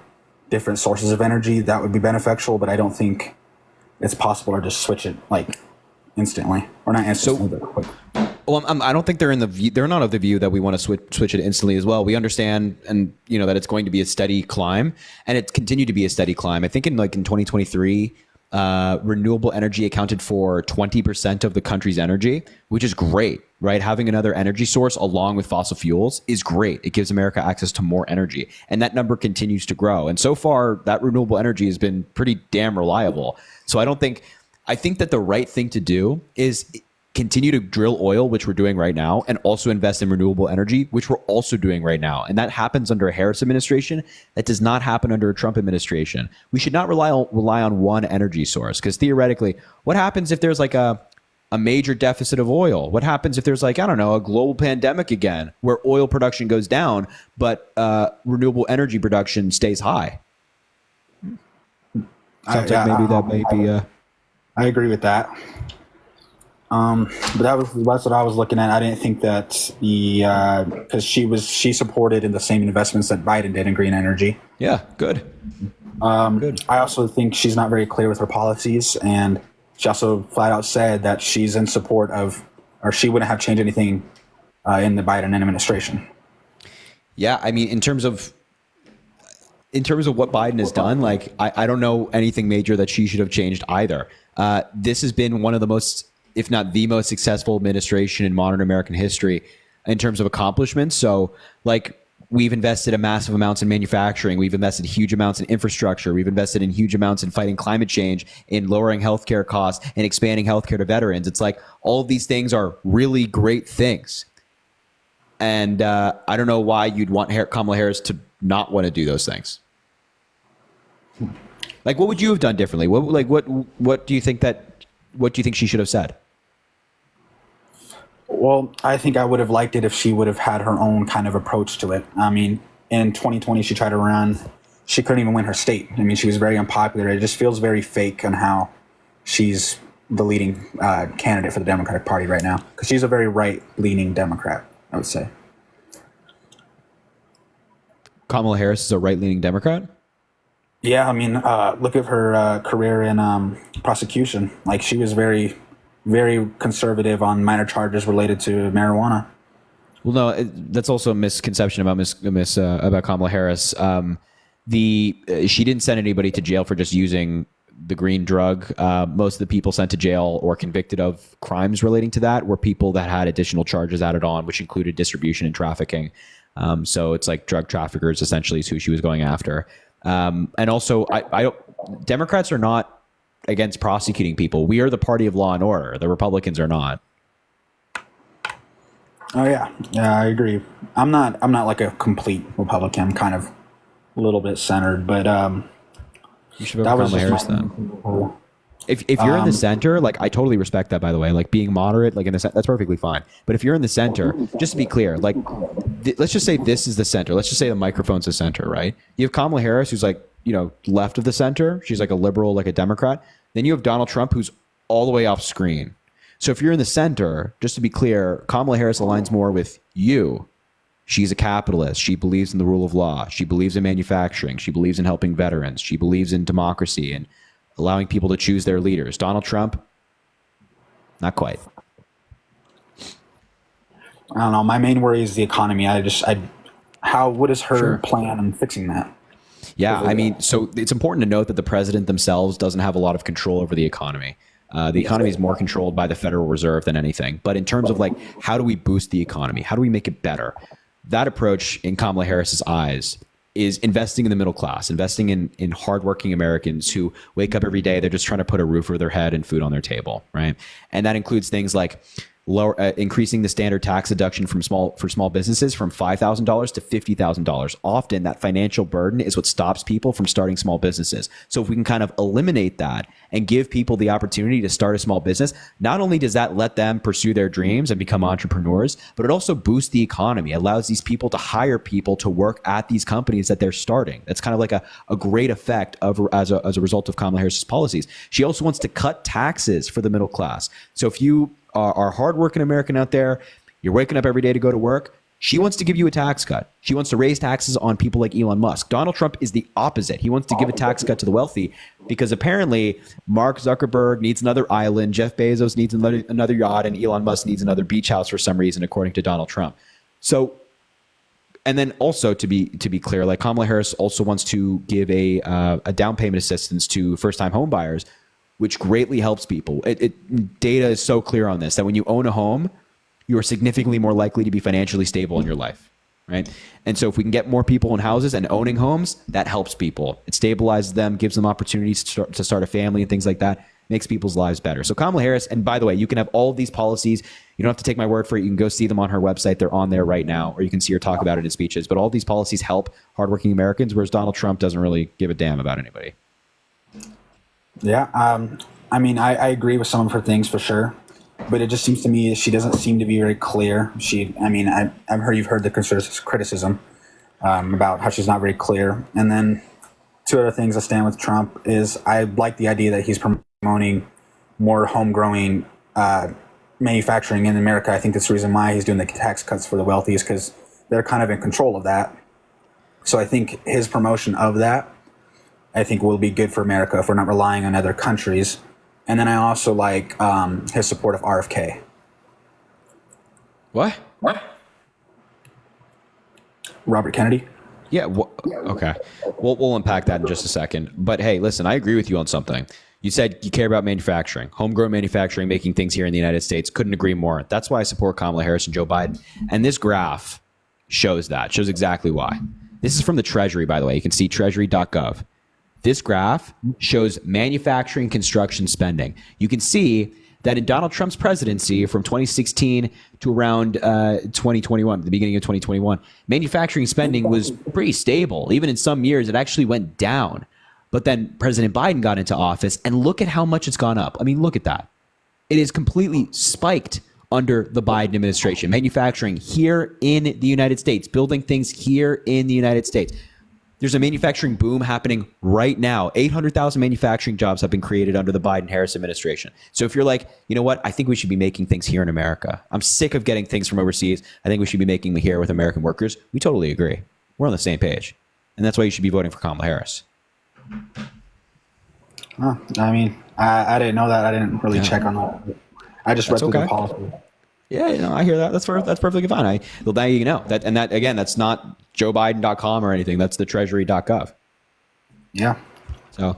different sources of energy, that would be beneficial. But I don't think it's possible to just switch it like instantly, or not instantly, but quick. Well, I don't think they're not of the view that we want to switch it instantly as well. We understand, and that it's going to be a steady climb, and it continued to be a steady climb. I think in 2023, renewable energy accounted for 20% of the country's energy, which is great, right? Having another energy source along with fossil fuels is great. It gives America access to more energy, and that number continues to grow. And so far, that renewable energy has been pretty damn reliable. So I think that the right thing to do is continue to drill oil, which we're doing right now, and also invest in renewable energy, which we're also doing right now. And that happens under a Harris administration. That does not happen under a Trump administration. We should not rely on one energy source, because theoretically, what happens if there's like a major deficit of oil? What happens if there's like, I don't know, a global pandemic again, where oil production goes down, but renewable energy production stays high? Sounds like maybe that may be I agree with that. But that's what I was looking at. I didn't think that because she supported in the same investments that Biden did in green energy. Yeah, good. Good. I also think she's not very clear with her policies, and she also flat out said that she's in support of, or she wouldn't have changed anything in the Biden administration. Yeah, I mean, in terms of what Biden has done, like I don't know anything major that she should have changed either. This has been one of the most, if not the most successful administration in modern American history in terms of accomplishments. So like we've invested a massive amounts in manufacturing. We've invested huge amounts in infrastructure. We've invested in huge amounts in fighting climate change, in lowering healthcare costs, and expanding healthcare to veterans. It's like all of these things are really great things. And I don't know why you'd want Kamala Harris to not want to do those things. Like, what would you have done differently? What do you think she should have said? Well, I think I would have liked it if she would have had her own kind of approach to it. I mean, in 2020, she tried to run. She couldn't even win her state. I mean, she was very unpopular. It just feels very fake on how she's the leading candidate for the Democratic Party right now, because she's a very right-leaning Democrat, I would say. Kamala Harris is a right-leaning Democrat? Yeah, I mean, look at her career in prosecution. Like, she was very, very conservative on minor charges related to marijuana. Well, no, that's also a misconception about about Kamala Harris. She didn't send anybody to jail for just using the green drug. Most of the people sent to jail or convicted of crimes relating to that were people that had additional charges added on, which included distribution and trafficking. So it's like drug traffickers essentially is who she was going after. And also, Democrats are not against prosecuting people. We are the party of law and order. The Republicans are not. Oh yeah, I agree. I'm not like a complete Republican. I'm kind of a little bit centered, but You should vote for Kamala Harris then. If you're in the center, like, I totally respect that, by the way, like being moderate, like in the that's perfectly fine. But if you're in the center, just to be clear, like let's just say this is the center. Let's just say the microphone's the center, right? You have Kamala Harris, who's like, left of the center. She's like a liberal, like a Democrat. Then you have Donald Trump, who's all the way off screen. So if you're in the center, just to be clear, Kamala Harris aligns more with you. She's a capitalist. She believes in the rule of law. She believes in manufacturing. She believes in helping veterans. She believes in democracy and allowing people to choose their leaders. Donald Trump, not quite. I don't know. My main worry is the economy. What is her plan on fixing that? Yeah, I mean, so it's important to note that the president themselves doesn't have a lot of control over the economy. The economy is more controlled by the Federal Reserve than anything. But in terms of like, how do we boost the economy? How do we make it better? That approach in Kamala Harris's eyes is investing in the middle class, investing in hardworking Americans who wake up every day. They're just trying to put a roof over their head and food on their table, right? And that includes things like increasing the standard tax deduction for small businesses from $5,000 to $50,000. Often that financial burden is what stops people from starting small businesses. So if we can kind of eliminate that and give people the opportunity to start a small business, not only does that let them pursue their dreams and become entrepreneurs, but it also boosts the economy, allows these people to hire people to work at these companies that they're starting. That's kind of like a great effect as a result of Kamala Harris's policies. She also wants to cut taxes for the middle class. So if you are a hardworking American out there, you're waking up every day to go to work, she wants to give you a tax cut. She wants to raise taxes on people like Elon Musk. Donald Trump is the opposite. He wants to give a tax cut to the wealthy because apparently Mark Zuckerberg needs another island, Jeff Bezos needs another yacht, and Elon Musk needs another beach house for some reason, according to Donald Trump. So, and then also to be clear, like Kamala Harris also wants to give a down payment assistance to first-time home buyers, which greatly helps people. Data is so clear on this that when you own a home, you are significantly more likely to be financially stable in your life, right? And so if we can get more people in houses and owning homes, that helps people. It stabilizes them, gives them opportunities to start a family and things like that, makes people's lives better. So Kamala Harris, and by the way, you can have all of these policies. You don't have to take my word for it. You can go see them on her website. They're on there right now, or you can see her talk about it in speeches. But all these policies help hardworking Americans, whereas Donald Trump doesn't really give a damn about anybody. Yeah, I mean, I agree with some of her things for sure, but it just seems to me she doesn't seem to be very clear. I've heard you've heard the criticism about how she's not very clear. And then two other things I stand with Trump is I like the idea that he's promoting more homegrown manufacturing in America. I think that's the reason why he's doing the tax cuts for the wealthy is because they're kind of in control of that. So I think his promotion of that I think will be good for America if we're not relying on other countries. And then I also like his support of RFK. What? Robert Kennedy. Yeah. Okay. We'll unpack that in just a second. But hey, listen, I agree with you on something. You said you care about manufacturing, homegrown manufacturing, making things here in the United States. Couldn't agree more. That's why I support Kamala Harris and Joe Biden. And this graph shows exactly why. This is from the Treasury, by the way. You can see treasury.gov. This graph shows manufacturing construction spending. You can see that in Donald Trump's presidency from 2016 to around 2021, the beginning of 2021, manufacturing spending was pretty stable. Even in some years, it actually went down. But then President Biden got into office, and look at how much it's gone up. I mean, look at that. It is completely spiked under the Biden administration. Manufacturing here in the United States, building things here in the United States. There's a manufacturing boom happening right now. 800,000 manufacturing jobs have been created under the Biden-Harris administration. So if you're like, you know what, I think we should be making things here in America. I'm sick of getting things from overseas. I think we should be making them here with American workers. We totally agree. We're on the same page. And that's why you should be voting for Kamala Harris. Oh, I mean, I didn't know that. I didn't really check on that. I just read through the policy. Yeah, you know, I hear that. That's perfectly fine. Well, now you know that, and that again, that's not joebiden.com or anything. That's the treasury.gov. Yeah. So,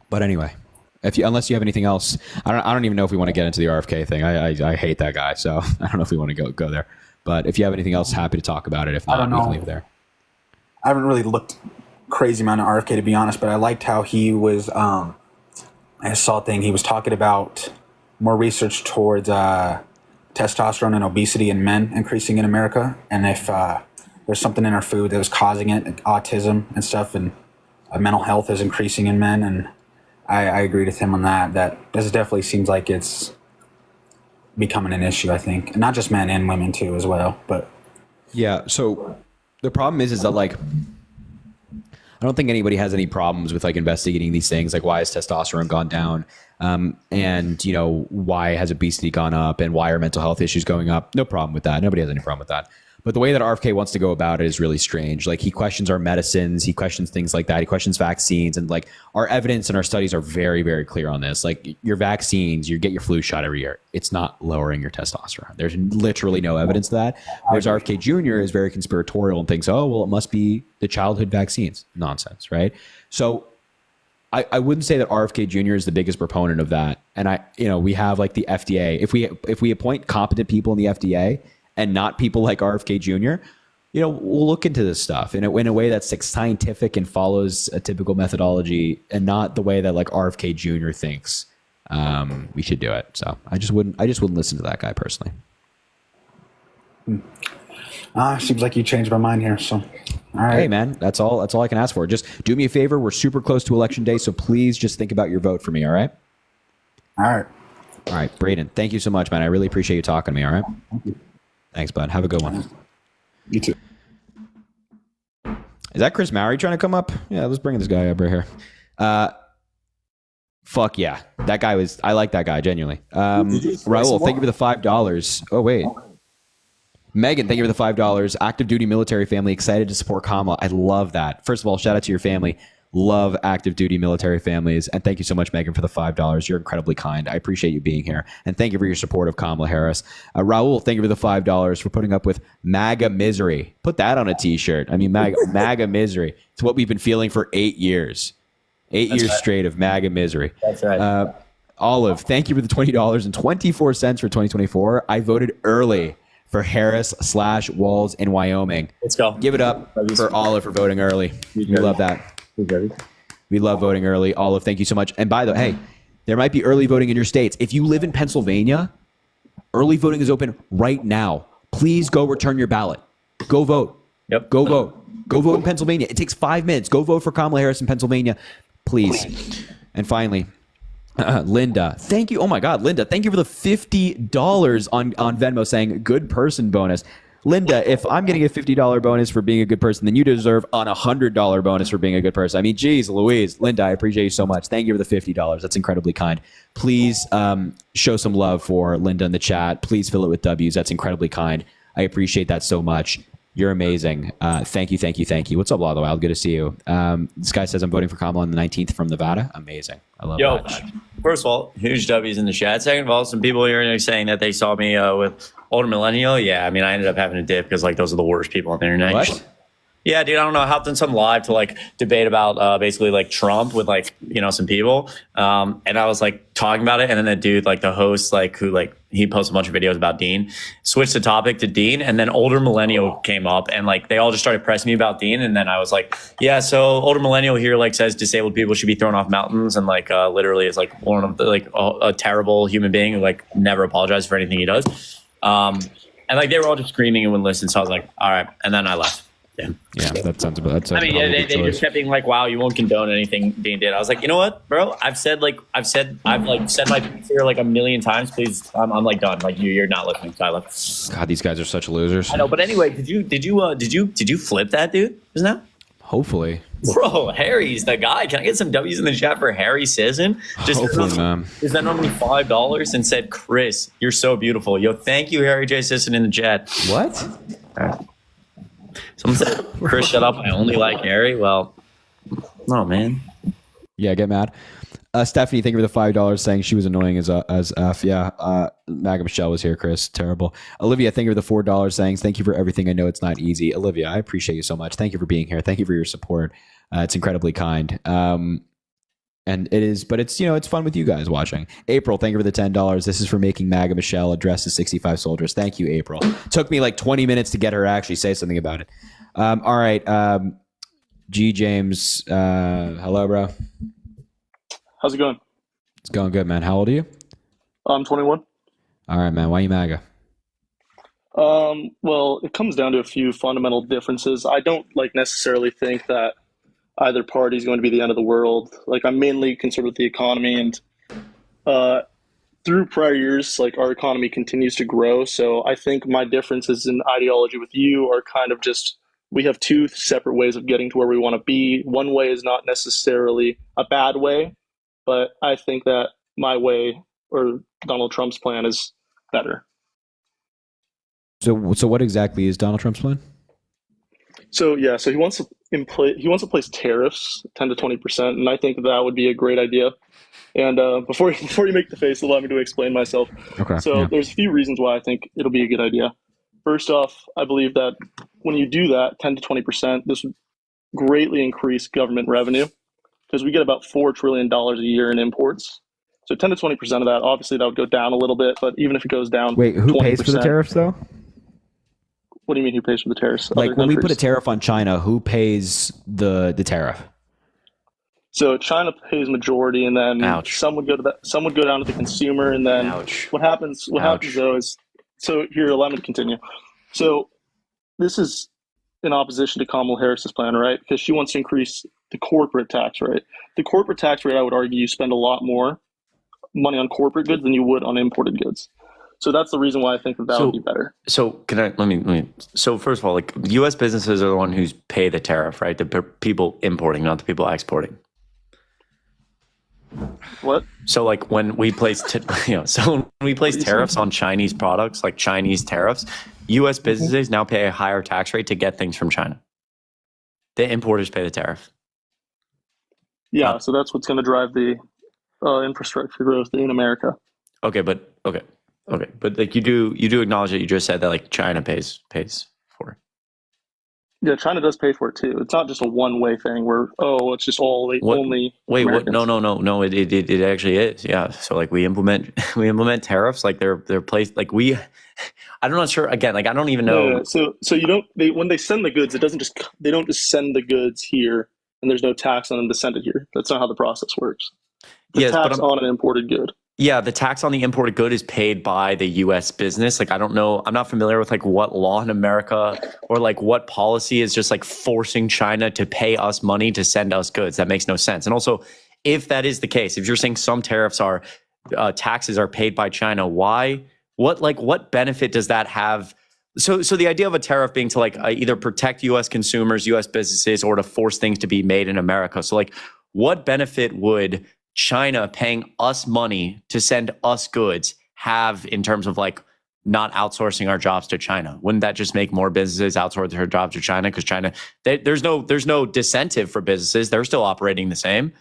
but anyway, unless you have anything else, I don't even know if we want to get into the RFK thing. I hate that guy, so I don't know if we want to go there. But if you have anything else, happy to talk about it. If not, we can leave it there. I haven't really looked crazy amount of RFK, to be honest, but I liked how he was. I saw a thing he was talking about more research towards testosterone and obesity in men increasing in America, and if there's something in our food that was causing it, like autism and stuff, and mental health is increasing in men, and I agreed with him on that. That this definitely seems like it's becoming an issue, I think, and not just men and women too as well. But yeah, so the problem is that like, I don't think anybody has any problems with like investigating these things. Like, why has testosterone gone down? And, you know, why has obesity gone up, and why are mental health issues going up? No problem with that. Nobody has any problem with that. But the way that RFK wants to go about it is really strange. Like, he questions our medicines. He questions things like that. He questions vaccines. And like, our evidence and our studies are very, very clear on this. Like, your vaccines, you get your flu shot every year. It's not lowering your testosterone. There's literally no evidence of that. Whereas RFK Jr. is very conspiratorial and thinks, oh, well, it must be the childhood vaccines. Nonsense, right? So I wouldn't say that RFK Jr. is the biggest proponent of that. And we have like the FDA. If we appoint competent people in the FDA and not people like RFK Jr., you know, we'll look into this stuff in a way that's like scientific and follows a typical methodology, and not the way that like RFK Jr. thinks we should do it. So I just wouldn't listen to that guy personally. Seems like you changed my mind here. So, all right. Hey man, that's all I can ask for. Just do me a favor. We're super close to election day, so please just think about your vote for me. All right. All right, Braden. Thank you so much, man. I really appreciate you talking to me. All right. Thanks, bud. Have a good one. You too. Is that Chris Mowry trying to come up? Yeah, let's bring this guy up right here. Fuck yeah. That guy I like that guy, genuinely. Raul, thank you for the $5. Oh, wait. Megan, thank you for the $5. Active duty military family, excited to support Kamala. I love that. First of all, shout out to your family. Love active duty military families. And thank you so much, Megan, for the $5. You're incredibly kind. I appreciate you being here. And thank you for your support of Kamala Harris. Raul, thank you for the $5 for putting up with MAGA misery. Put that on a t-shirt. I mean, MAGA misery. It's what we've been feeling for 8 years. 8 years straight of MAGA misery. That's right. Olive, thank you for the $20.24 for 2024. I voted early for Harris/Walz in Wyoming. Let's go. Give it up for Olive for voting early. We love that. We love voting early. Olive, thank you so much. And by the way, hey, there might be early voting in your states. If you live in Pennsylvania, early voting is open right now. Please go return your ballot. Go vote. Yep. Go vote. Go vote in Pennsylvania. It takes 5 minutes. Go vote for Kamala Harris in Pennsylvania, please. And finally, Linda, thank you. Oh my God, Linda, thank you for the $50 on Venmo saying good person bonus. Linda, if I'm getting a $50 bonus for being a good person, then you deserve an $100 bonus for being a good person. I mean, geez, Louise, Linda, I appreciate you so much. Thank you for the $50. That's incredibly kind. Please show some love for Linda in the chat. Please fill it with W's. That's incredibly kind. I appreciate that so much. You're amazing. Thank you, thank you, thank you. What's up, Law of the Wild? Good to see you. This guy says I'm voting for Kamala on the 19th from Nevada. Amazing. I love that. First of all, huge W's in the chat. Second of all, some people here saying that they saw me with older millennial. Yeah, I mean, I ended up having to dip because like those are the worst people on the internet. What? Yeah, dude, I don't know. I hopped in some live to like debate about basically like Trump with like, you know, some people. And I was like talking about it. And then the dude, like the host, like who like he posted a bunch of videos about Dean, switched the topic to Dean. And then older millennial came up and like they all just started pressing me about Dean. And then I was like, yeah, so older millennial here like says disabled people should be thrown off mountains. And like literally is like one of the like a terrible human being who like never apologizes for anything he does. And like they were all just screaming and wouldn't listen. So I was like, all right. And then I left. Yeah, that sounds about. That's I mean, probably a they good choice. just kept being like, "Wow, you won't condone anything Dean did." I was like, you know what, bro? I've said my piece here like a million times. Please, I'm like done. Like you're not listening, Tyler. God, these guys are such losers. I know, but anyway, did you flip that dude? Isn't that? Hopefully, Bro, Harry's the guy. Can I get some W's in the chat for Harry Sisson? hopefully, man. Is that only $5 and said, Chris, you're so beautiful. Yo, thank you, Harry J. Sisson in the chat. What? Someone said, Chris, shut up. I only like Harry. Well, no, man. Yeah, get mad. Stephanie, thank you for the $5 saying she was annoying as F. Yeah, MAGA Michelle was here, Chris. Terrible. Olivia, thank you for the $4 saying thank you for everything. I know it's not easy. Olivia, I appreciate you so much. Thank you for being here. Thank you for your support. It's incredibly kind. And it is, but it's, it's fun with you guys watching. April, thank you for the $10. This is for making MAGA Michelle address the 65 soldiers. Thank you, April. Took me like 20 minutes to get her to actually say something about it. All right. G James, hello, bro. How's it going? It's going good, man. How old are you? I'm 21. All right, man. Why you MAGA? Well, it comes down to a few fundamental differences. I don't necessarily think that either party is going to be the end of the world. I'm mainly concerned with the economy, and through prior years, our economy continues to grow. So I think my differences in ideology with you are kind of just, we have two separate ways of getting to where we want to be. One way is not necessarily a bad way, but I think that my way or Donald Trump's plan is better. So what exactly is Donald Trump's plan? So he wants to place tariffs 10 to 20%, and I think that would be a great idea. And before you make the face, allow me to explain myself. Okay. So yeah. there's a few reasons why I think it'll be a good idea. First off, I believe that when you do that 10 to 20%, this would greatly increase government revenue, because we get about $4 trillion a year in imports. So 10 to 20% of that, obviously that would go down a little bit, but even if it goes down, Wait, who 20%, pays for the tariffs though? What do you mean who pays for the tariffs? Like Other when we put a countries? tariff on China, who pays the tariff? So China pays majority, and then Ouch. some would go down to the consumer, and then Ouch. what happens though is, so here, allow me to continue. So this is in opposition to Kamala Harris's plan, right? Because she wants to increase the corporate tax rate. The corporate tax rate, I would argue, you spend a lot more money on corporate goods than you would on imported goods. So that's the reason why I think that would be better. So can I, let me, so first of all, U.S. businesses are the one who's pay the tariff, right? The people importing, not the people exporting. What? So when we place, when we place tariffs on Chinese products, like Chinese tariffs, U.S. businesses now pay a higher tax rate to get things from China. The importers pay the tariff. Yeah, so that's what's going to drive the infrastructure growth in America. Okay, but you do acknowledge that you just said that China pays for it. Yeah, China does pay for it too. It's not just a one-way thing where it's just only. Wait, what? Americans. No. It actually is. Yeah. So we implement tariffs they're placed I'm not sure. Again, I don't even know. Yeah. So you don't. When they send the goods, they don't just send the goods here, and there's no tax on them to send it here. That's not how the process works. The tax on an imported good. Yeah, the tax on the imported good is paid by the U.S. business. I don't know. I'm not familiar with what law in America or what policy is just forcing China to pay us money to send us goods. That makes no sense. And also, if that is the case, if you're saying some tariffs are taxes are paid by China, why? What benefit does that have? So the idea of a tariff being to either protect U.S. consumers, U.S. businesses, or to force things to be made in America. So what benefit would China paying us money to send us goods have in terms of not outsourcing our jobs to China? Wouldn't that just make more businesses outsource their jobs to China? Because China, there's no disincentive for businesses. They're still operating the same.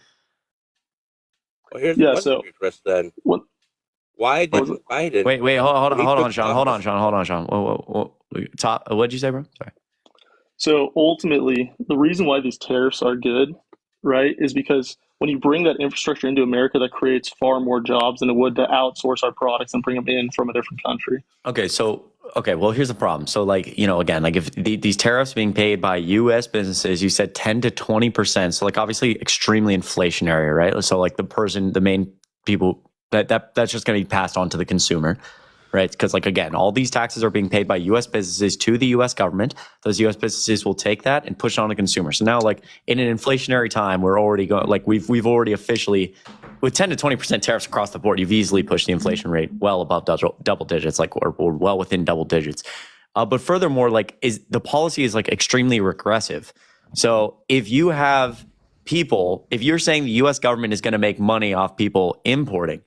Well, here's so address then. What? Why didn't Biden? Wait, hold on, Sean. Whoa. What'd you say, bro? Sorry. So ultimately, the reason why these tariffs are good, right, is because when you bring that infrastructure into America, that creates far more jobs than it would to outsource our products and bring them in from a different country. Okay, well, here's the problem. So, again, if these tariffs being paid by U.S. businesses, you said 10 to 20%. So, obviously extremely inflationary, right? So, the main people, that's just going to be passed on to the consumer. right? Because like, again, all these taxes are being paid by U.S. businesses to the U.S. government. Those U.S. businesses will take that and push it on the consumer. So now, like in an inflationary time, we're already going, like we've already officially, with 10 to 20% tariffs across the board, you've easily pushed the inflation rate well above double digits, like or well within double digits. But furthermore, like the policy is like extremely regressive. So if you have people, if you're saying the U.S. government is going to make money off people importing,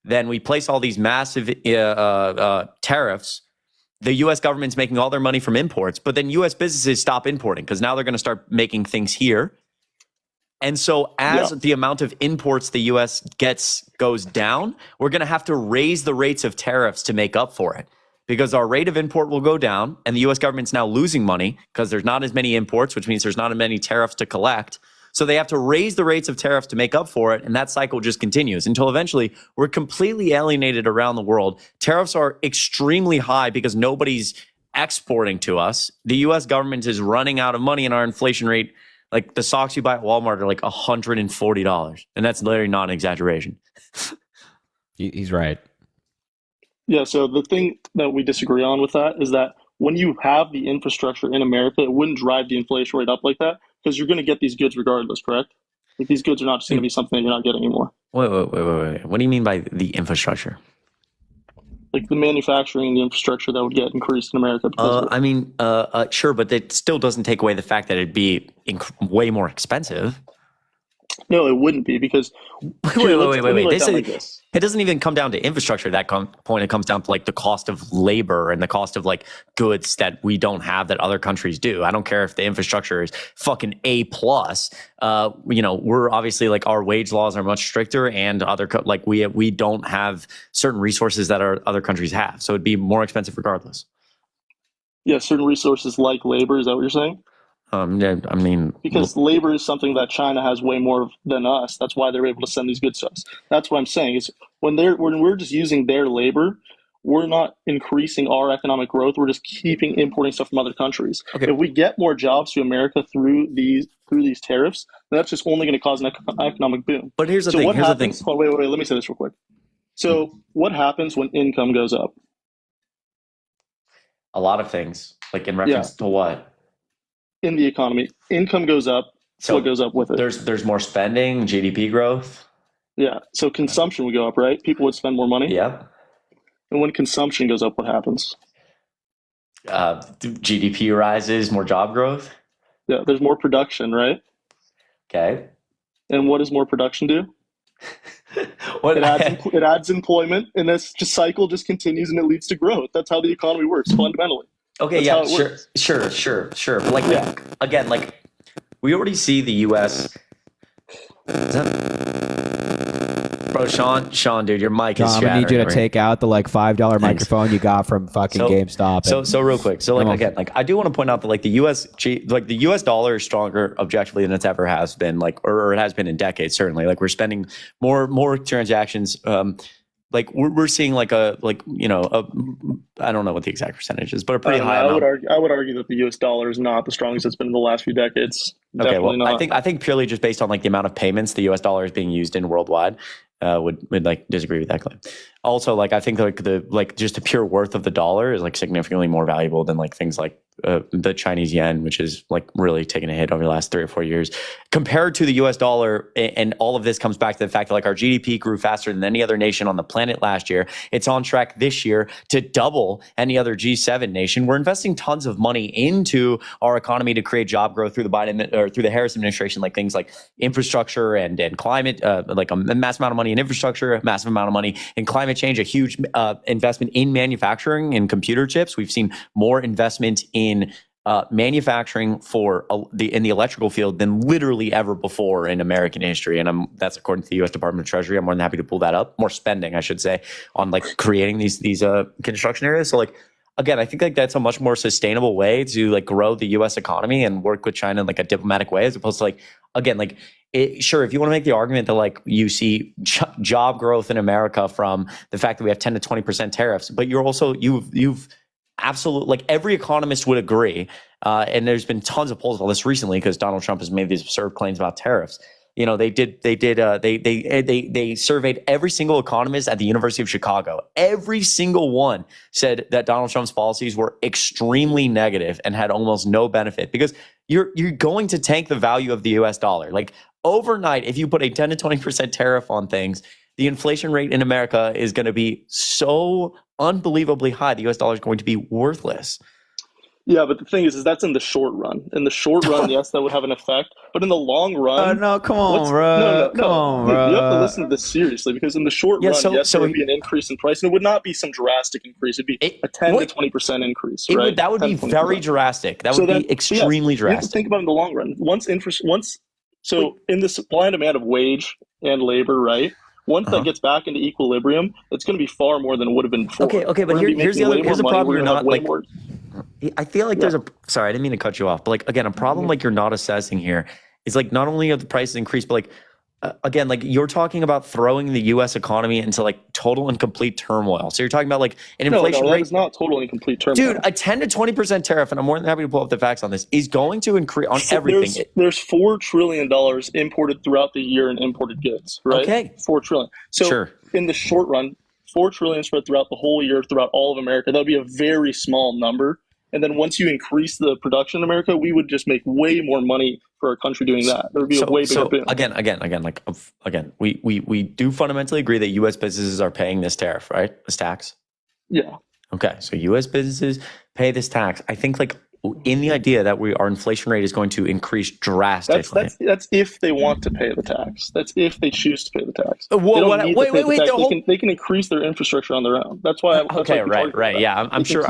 then we place all these massive tariffs. The U.S. government's making all their money from imports, but then U.S. businesses stop importing because now they're going to start making things here. And so as the amount of imports the U.S. goes down, we're going to have to raise the rates of tariffs to make up for it, because our rate of import will go down and the U.S. government's now losing money because there's not as many imports, which means there's not as many tariffs to collect. So they have to raise the rates of tariffs to make up for it, and that cycle just continues until eventually we're completely alienated around the world. Tariffs are extremely high because nobody's exporting to us. The U.S. government is running out of money, and our inflation rate, like the socks you buy at Walmart, are like $140, and that's literally not an exaggeration. He's right. Yeah, so the thing that we disagree on with that is that when you have the infrastructure in America, it wouldn't drive the inflation rate up like that, because you're going to get these goods regardless, correct? Like, these goods are not just going to be something that you're not getting anymore. Wait. What do you mean by the infrastructure? Like the manufacturing and the infrastructure that would get increased in America. I mean, sure, but it still doesn't take away the fact that it'd be way more expensive. No, it wouldn't be, because wait. It doesn't even come down to infrastructure at that point. It comes down to like the cost of labor and the cost of like goods that we don't have that other countries do. I don't care if the infrastructure is fucking A+. We're obviously like, our wage laws are much stricter, and we don't have certain resources that our other countries have. So it'd be more expensive regardless. Yeah, certain resources like labor. Is that what you're saying? I mean, because labor is something that China has way more than us. That's why they're able to send these goods to us. That's what I'm saying, is when we're just using their labor, we're not increasing our economic growth. We're just keeping importing stuff from other countries. Okay. If we get more jobs to America through these tariffs, then that's just only going to cause an economic boom. But here's the thing. Oh, wait. Let me say this real quick. So what happens when income goes up? A lot of things, like in reference to what? In the economy, income goes up. So what goes up with it? There's more spending, GDP growth. Yeah. So consumption would go up, right? People would spend more money. Yeah. And when consumption goes up, what happens? GDP rises, more job growth. Yeah. There's more production, right? Okay. And what does more production do? It adds employment, and this cycle just continues, and it leads to growth. That's how the economy works fundamentally. Okay, sure. But like, again, like we already see the U.S. Bro, Sean, dude, your mic is shattering. I'm gonna need you to take out the like $5 microphone you got from fucking GameStop. So real quick, so like again, like I do want to point out that like the U.S. dollar is stronger objectively than it's ever has been, like or it has been in decades. Certainly, like we're spending more transactions. Like we're seeing like I don't know what the exact percentage is, but a pretty high amount. I would argue that the U.S. dollar is not the strongest it's been in the last few decades. Definitely not. I think purely just based on like the amount of payments the U.S. dollar is being used in worldwide, would like disagree with that claim. Also, like I think like just the pure worth of the dollar is like significantly more valuable than like things like the Chinese yen, which is like really taking a hit over the last 3 or 4 years compared to the US dollar. And all of this comes back to the fact that like our GDP grew faster than any other nation on the planet last year. It's on track this year to double any other G7 nation. We're investing tons of money into our economy to create job growth through the Harris administration, like things like infrastructure and climate, like a massive amount of money in infrastructure, a massive amount of money in climate change, a huge investment in manufacturing and computer chips. We've seen more investment in manufacturing in the electrical field than literally ever before in American history. And that's according to the U.S. Department of Treasury. I'm more than happy to pull that up. More spending, I should say, on like creating these construction areas. So like, again, I think like that's a much more sustainable way to like grow the U.S. economy and work with China in like a diplomatic way, as opposed to like, again, like sure, if you want to make the argument that like you see job growth in America from the fact that we have 10 to 20% tariffs, but you've absolutely, like every economist would agree, and there's been tons of polls about this recently because Donald Trump has made these absurd claims about tariffs, they surveyed every single economist at the University of Chicago. Every single one said that Donald Trump's policies were extremely negative and had almost no benefit, because you're going to tank the value of the US dollar. Like overnight, if you put a 10 to 20% tariff on things, the inflation rate in America is going to be so unbelievably high. The US dollar is going to be worthless. Yeah, but the thing is that's in the short run. In the short run, yes, that would have an effect. But in the long run, no, come on, bro. No, come on, bro. You have to listen to this seriously, because in the short run, yes, there would be an increase in price, and it would not be some drastic increase. It'd be a 10 to 20% increase, right? That would be very drastic. That would be extremely drastic. You have to think about it in the long run. So in the supply and demand of wage and labor, right? Once that gets back into equilibrium, it's going to be far more than it would have been before. Okay, but here's the problem. You're not like. I feel like there's sorry, I didn't mean to cut you off, but like, again, a problem like you're not assessing here is like, not only have the prices increased, but like, again, like you're talking about throwing the U.S. economy into like total and complete turmoil. So you're talking about like an inflation rate. That is not total and complete turmoil. Dude, a 10 to 20% tariff, and I'm more than happy to pull up the facts on this, is going to increase on everything. There's $4 trillion imported throughout the year in imported goods, right? Okay. $4 trillion. So in the short run, $4 trillion spread throughout the whole year, throughout all of America, that would be a very small number. And then once you increase the production in America, we would just make way more money for our country doing that. There would be a way bigger boom. Again, we do fundamentally agree that U.S. businesses are paying this tariff, right? This tax. Yeah. Okay, so U.S. businesses pay this tax. I think like in the idea that our inflation rate is going to increase drastically. That's if they want to pay the tax. That's if they choose to pay the tax. Wait. They can increase their infrastructure on their own. That's why. Right. Yeah, I'm sure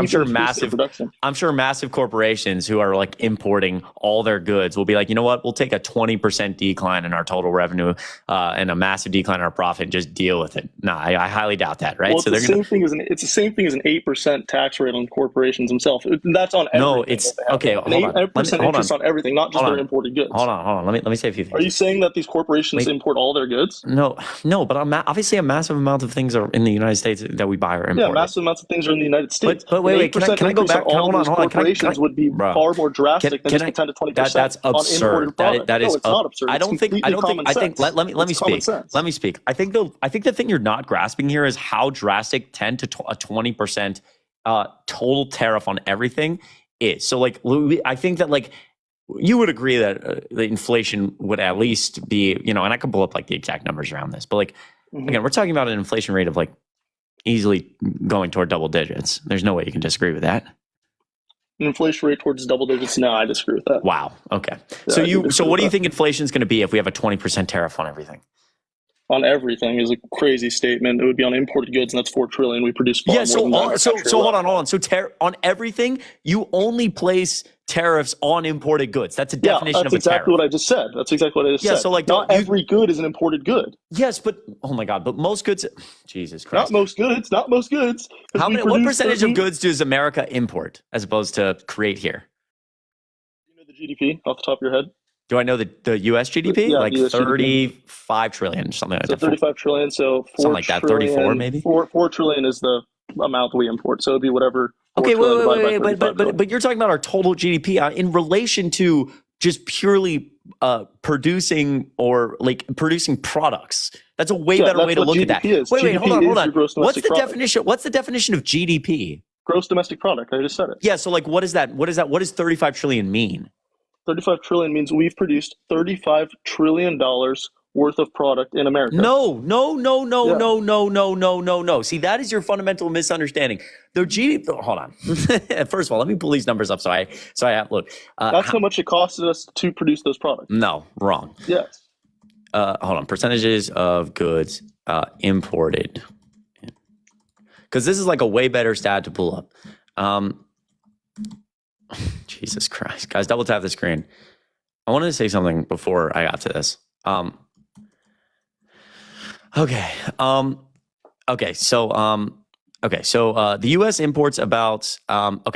massive corporations who are like importing all their goods will be like, you know what? We'll take a 20% decline in our total revenue and a massive decline in our profit and just deal with it. No, I highly doubt that. Right. Well, it's the same thing as an 8% tax rate on corporations themselves. That's on everything. No, it's okay. Hold on. 8% interest on everything, not just their imported goods. Hold on. Let me say a few things. Are you saying that these corporations import all their goods? No. But obviously a massive amount of things are in the United States that we buy or import. Yeah, massive amounts of things are in the United States. But wait. Can I go back? Hold on. Corporations would be far more drastic than just 10 to 20%. That's absurd. That is. It's not absurd. I think. Let me speak. Let me speak. I think the thing you're not grasping here is how drastic 10 to 20% total tariff on everything is. So like, I think that like you would agree that the inflation would at least be, and I can pull up like the exact numbers around this, but like, again, we're talking about an inflation rate of like easily going toward double digits. There's no way you can disagree with that. An inflation rate towards double digits? No, I disagree with that. Wow. Okay. So what do you think inflation is going to be if we have a 20% tariff on everything? On everything is a crazy statement. It would be on imported goods, and that's $4 trillion. We produce far more than that. So hold on. So on everything, you only place tariffs on imported goods. That's a definition of a tariff. That's exactly what I just said. Yeah, so like not every good is an imported good. Yes, but oh my God, but most goods. Jesus Christ. Not most goods. What percentage of goods does America import as opposed to create here? You know the GDP off the top of your head? Do I know the U.S. GDP? Yeah, like US 35 trillion, something like that. 35 trillion, so 4 something like that, 34 maybe? 4 trillion is the amount we import, so it'd be whatever. Okay, wait, but you're talking about our total GDP in relation to just purely producing products. That's a way better way to look at that. Wait, hold on. What's the definition of GDP? Gross domestic product. I just said it. Yeah, so like what is that? What does 35 trillion mean? 35 trillion means we've produced $35 trillion worth of product in America. No. See, that is your fundamental misunderstanding. The GDP. Hold on. First of all, let me pull these numbers up. So I have look. That's how much it costed us to produce those products. No, wrong. Yes. Hold on. Percentages of goods imported. Because this is like a way better stat to pull up. Jesus Christ, guys, double tap the screen. I wanted to say something before I got to this. So the U.S. imports about I want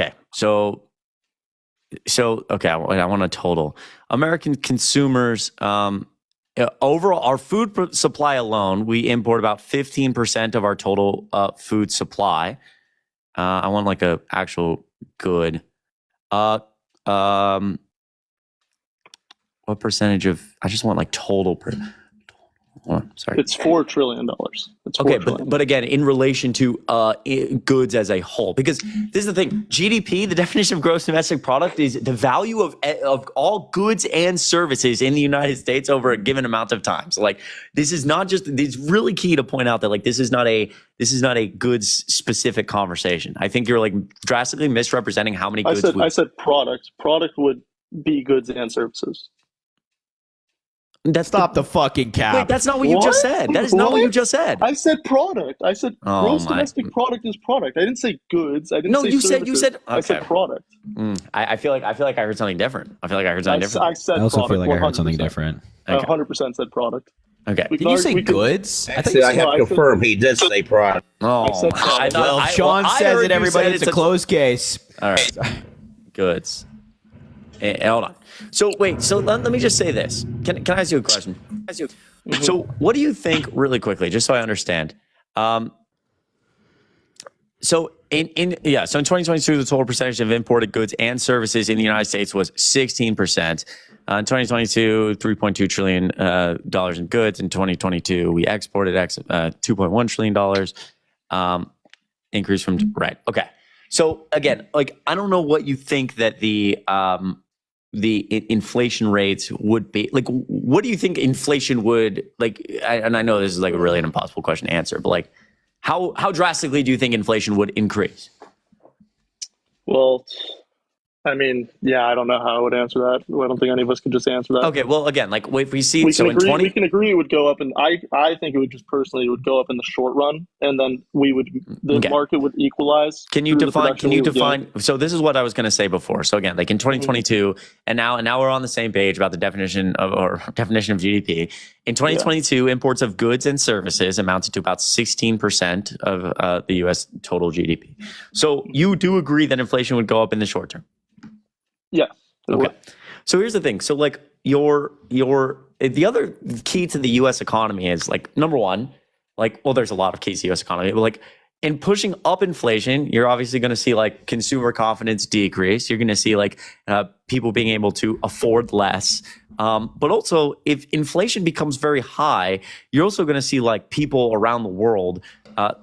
to total American consumers. Overall, our food supply alone, we import about 15% of our total food supply. I want like a actual good. what percentage of? I just want like total per. Sorry. It's $4 trillion. It's Okay, $4 trillion. but again, in relation to goods as a whole, because this is the thing: GDP, the definition of gross domestic product, is the value of all goods and services in the United States over a given amount of time. So, like, this is not just. It's really key to point out that like this is not a goods specific conversation. I think you're like drastically misrepresenting how many goods. I said product. Product would be goods and services. That's Stop the fucking cap. Wait, that's not what you just said. That is not what you just said. I said product. I said gross domestic product is product. I didn't say goods. I didn't say you services. said. Okay. I said product. I feel like I heard something different. I said I also product, feel like I heard 100%. something different. I 100% said product. Okay. Did you say goods? Actually, I have to confirm he did say product. Oh, Well, Sean says it, everybody. It's a closed case. All right. Goods. Hold on. So wait. So let me just say this. Can I ask you a question? So what do you think, really quickly, just so I understand? So in 2022, the total percentage of imported goods and services in the United States was 16%. In 2022, $3.2 trillion in goods. In 2022, we exported $2.1 trillion. Increase from right. Okay. So again, like I don't know what you think that the inflation rates would be. Like, what do you think inflation would like? And I know this is like really an impossible question to answer, but like, how drastically do you think inflation would increase? Well, I mean, yeah, I don't know how I would answer that. I don't think any of us could just answer that. Okay, well, again, like if we see, we so can agree, in 20, we can agree it would go up, and I think it would just personally it would go up in the short run, and then the market would equalize. Can you define? So this is what I was going to say before. So again, like in 2022, and now we're on the same page about the definition of GDP. In 2022, imports of goods and services amounted to about 16% of the U.S. total GDP. So you do agree that inflation would go up in the short term? Yeah. Okay. So here's the thing. So like the other key to the U.S. economy is like, number one, like, well, there's a lot of keys to the U.S. economy, but like in pushing up inflation, you're obviously going to see like consumer confidence decrease. You're going to see like people being able to afford less. But also if inflation becomes very high, you're also going to see like people around the world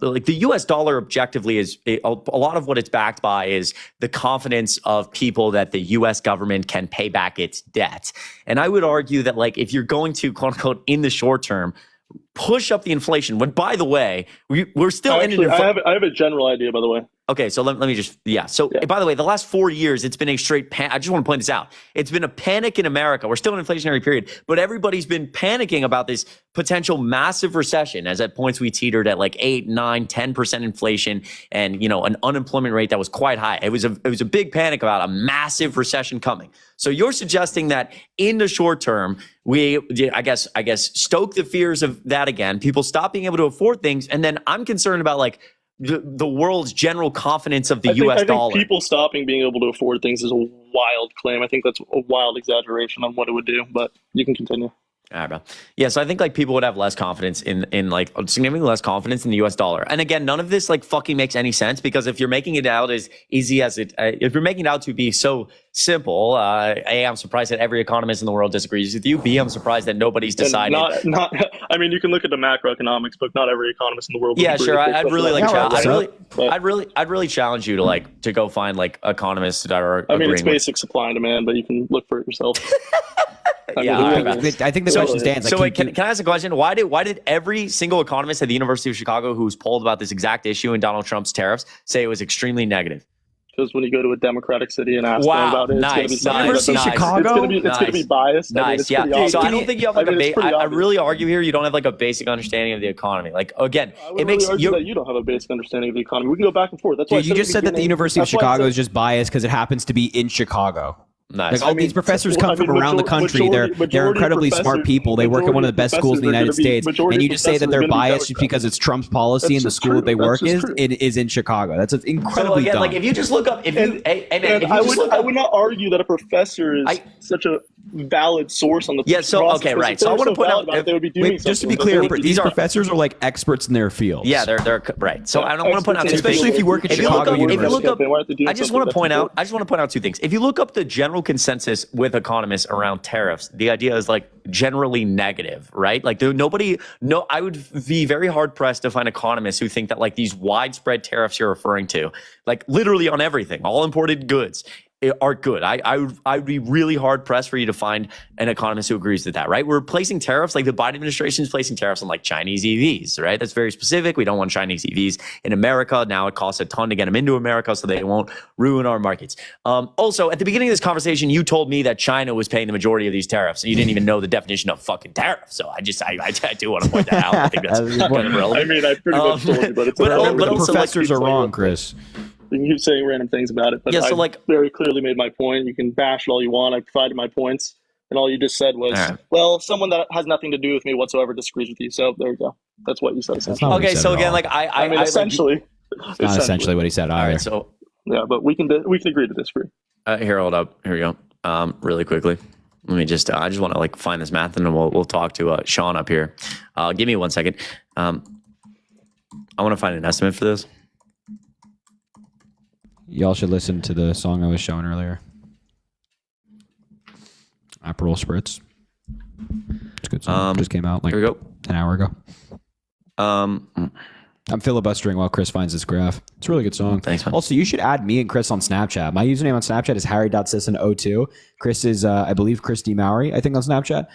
like the U.S. dollar objectively is a lot of what it's backed by is the confidence of people that the U.S. government can pay back its debt. And I would argue that like if you're going to quote unquote in the short term push up the inflation, when by the way we're still I have a general idea, by the way. Okay, so let me just by the way, the last 4 years it's been a straight I just want to point this out. It's been a panic in America. We're still in an inflationary period, but everybody's been panicking about this potential massive recession, as at points we teetered at like 8, 9, 10% inflation and an unemployment rate that was quite high. It was a big panic about a massive recession coming. So you're suggesting that in the short term, I guess stoke the fears of that again. People stop being able to afford things, and then I'm concerned about like the world's general confidence of the U.S. dollar. I think people stopping being able to afford things is a wild claim. I think that's a wild exaggeration on what it would do, but you can continue. All right, bro. Yeah, so I think like people would have less confidence in like significantly less confidence in the U.S. dollar. And again, none of this like fucking makes any sense because if you're making it out as easy as if you're making it out to be so simple, A, I'm surprised that every economist in the world disagrees with you. B, I'm surprised that nobody's decided. I mean, you can look at the macroeconomics book. Not every economist in the world. Yeah, sure. I'd really challenge you to go find like economists that are. I mean, it's basic supply and demand, but you can look for it yourself. I think the question stands. So wait, can I ask a question? Why did every single economist at the University of Chicago who's polled about this exact issue in Donald Trump's tariffs say it was extremely negative? Because when you go to a Democratic city and ask them about it, it's going to be University of Chicago. It's going to be biased. Nice, I mean, so I don't think you have like I really argue here you don't have like a basic understanding of the economy. Like again, it makes that you don't have a basic understanding of the economy. We can go back and forth. That's why you just said that the University of Chicago is just biased because it happens to be in Chicago. Nice. Like these professors come from around the country. They're incredibly smart people. They work at one of the best schools in the United States. And you just say that they're biased just because it's Trump's policy and the school that they work is in Chicago. That's incredibly dumb. Like if you just look up, I would not argue that a professor is such a valid source on the Yeah, so, process, okay, because right. if they So I were wanna point valid out- about it, they would be doing Wait, just to be something. clear, But they- these professors are like experts in their fields. Yeah, they're right. So I don't want to point out, Experts in Especially if you work at If you look Chicago up- if you University. look up- They wanted to do I just something want to that's point out. important. I just want to point out two things. If you look up the general consensus with economists around tariffs, the idea is like generally negative, right? Like I would be very hard pressed to find economists who think that like these widespread tariffs you're referring to, like literally on everything, all imported goods, are good. I would be really hard pressed for you to find an economist who agrees with that, right? We're placing tariffs, like the Biden administration is placing tariffs on like Chinese EVs, right? That's very specific. We don't want Chinese EVs in America. Now it costs a ton to get them into America, so they won't ruin our markets. Also, at the beginning of this conversation, you told me that China was paying the majority of these tariffs, and you didn't even know the definition of fucking tariff. So I do want to point that out. I think that's kind of relevant. I mean, I pretty much told you, but it's but irrelevant. The also, like, professors are wrong, Chris. You can keep saying random things about it, but Yeah, so, I like- very clearly made my point. You can bash it all you want. I provided my points, and all you just said was, All right. "Well, someone that has nothing to do with me whatsoever disagrees with you." So there you go. That's what you said. That's not what he Okay, said so at again, all. like I mean, essentially. Not essentially what he said all either. right, so Yeah, but we can agree to disagree. here, hold up. Here we go. Really quickly. Let me just, I just want to like find this math and then we'll talk to Sean up here. Give me 1 second. I want to find an estimate for this. Y'all should listen to the song I was showing earlier. Aperol Spritz. It's a good song. Just came out like Here we go. an hour ago. Um, I'm filibustering while Chris finds this graph. It's a really good song. Thanks, man. Also, you should add me and Chris on Snapchat. My username on Snapchat is harry.sisson02. Chris is, I believe, Chris D. Mowry, I think, on Snapchat.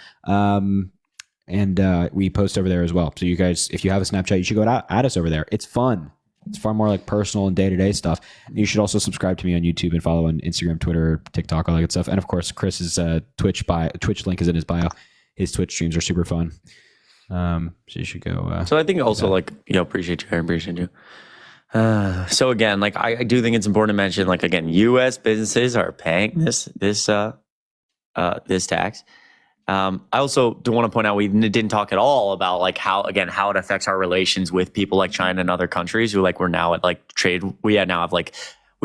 And we post over there as well. So you guys, if you have a Snapchat, you should go add us over there. It's fun. It's far more like personal and day-to-day stuff. And you should also subscribe to me on YouTube and follow on Instagram, Twitter, TikTok, all that good stuff. And of course, Chris's Twitch link is in his bio. His Twitch streams are super fun. So you should go. so I think also like, appreciate you. I appreciate you. So again, like I do think it's important to mention, like, again, U.S. businesses are paying this tax. I also do want to point out we didn't talk at all about like how it affects our relations with people like China and other countries who like we're now at like trade. We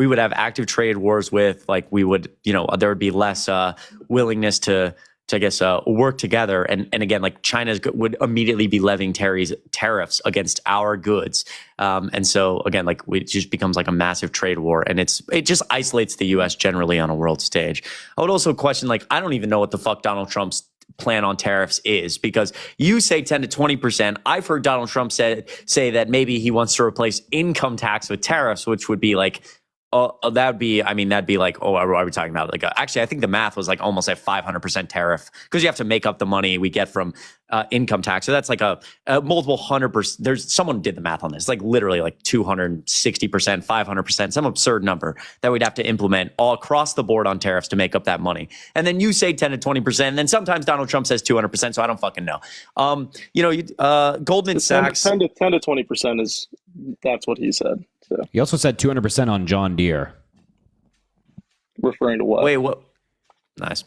would have active trade wars with, like, we would, there would be less willingness to I guess work together. And again, like China would immediately be levying tariffs against our goods. And so again, like it just becomes like a massive trade war, and it just isolates the U.S. generally on a world stage. I would also question, like, I don't even know what the fuck Donald Trump's plan on tariffs is, because you say 10 to 20%. I've heard Donald Trump say that maybe he wants to replace income tax with tariffs, which would be like, that'd be like, are we talking about like, actually, I think the math was like almost a 500% tariff, because you have to make up the money we get from income tax. So that's like a multiple 100%. Someone did the math on this, like literally like 260%, 500%, some absurd number that we'd have to implement all across the board on tariffs to make up that money. And then you say 10 to 20%. And then sometimes Donald Trump says 200%. So I don't fucking know. Goldman Sachs. 10 to 20% that's what he said. So He also said 200% on John Deere. referring to what? Wait, what? Nice.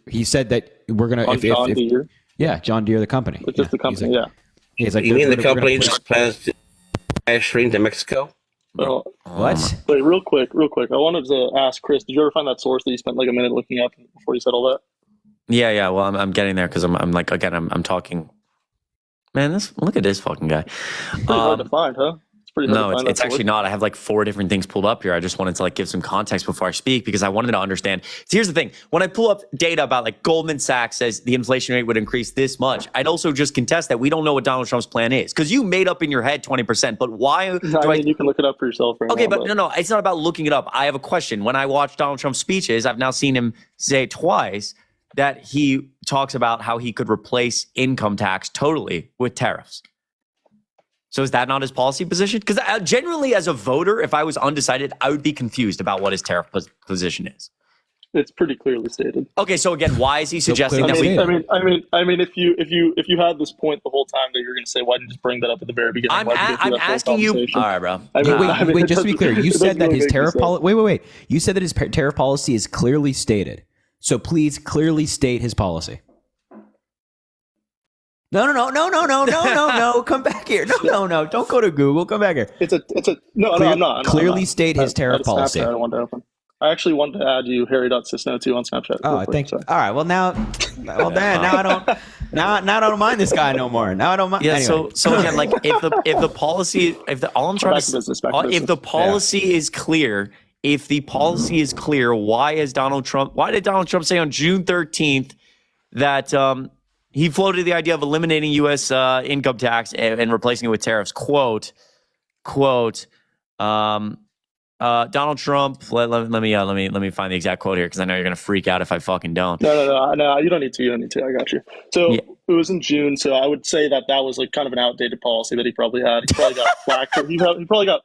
He said that we're gonna On John Deere? Yeah, John Deere, the company. It's just the company, yeah. He's like, You mean the we're gonna company push- just plans to buy stream to Mexico? Well, What? wait, real quick. I wanted to ask Chris, did you ever find that source that you spent like a minute looking up before you said all that? Yeah. Well, I'm getting there because I'm like, again, I'm talking. Man, look at this fucking guy. It's pretty hard to find, huh? It's pretty hard No, to find it's that actually source. not. I have like 4 different things pulled up here. I just wanted to like give some context before I speak, because I wanted to understand. So here's the thing. When I pull up data about like Goldman Sachs says the inflation rate would increase this much, I'd also just contest that we don't know what Donald Trump's plan is, because you made up in your head 20%. But why You can look it up for yourself right Okay, now. but no, it's not about looking it up. I have a question. When I watch Donald Trump's speeches, I've now seen him say twice that he talks about how he could replace income tax totally with tariffs. So is that not his policy position? Because generally, as a voter, if I was undecided, I would be confused about what his tariff position is. It's pretty clearly stated. Okay, so again, why is he suggesting that clearly we? stated. I mean, if you had this point the whole time that you're going to say, why didn't you just bring that up at the very beginning? I'm Why'd you go through I'm that whole asking you. conversation? All right, bro. Wait, just to be clear, you it said doesn't that really his make tariff sense. policy. Wait. You said that his tariff policy is clearly stated. So please clearly state his policy. No. Come back here. No. Don't go to Google. Come back here. It's a no. I'm not. Clearly state his tariff policy. I don't want to open. I actually wanted to add you Harry.Cisno2 on Snapchat. Oh, I think. All right. Well, now I don't. Now I don't mind this guy no more. Now I don't mind. Yeah. Anyway. So again, like if the policy, all I'm trying to say, if the policy is clear, why did Donald Trump say on June 13th that he floated the idea of eliminating U.S. Income tax and replacing it with tariffs? Quote. Donald Trump. Let me find the exact quote here because I know you're gonna freak out if I fucking don't. No. You don't need to. I got you. So it was in June. So I would say that was like kind of an outdated policy that he probably had. He probably got flack. He probably got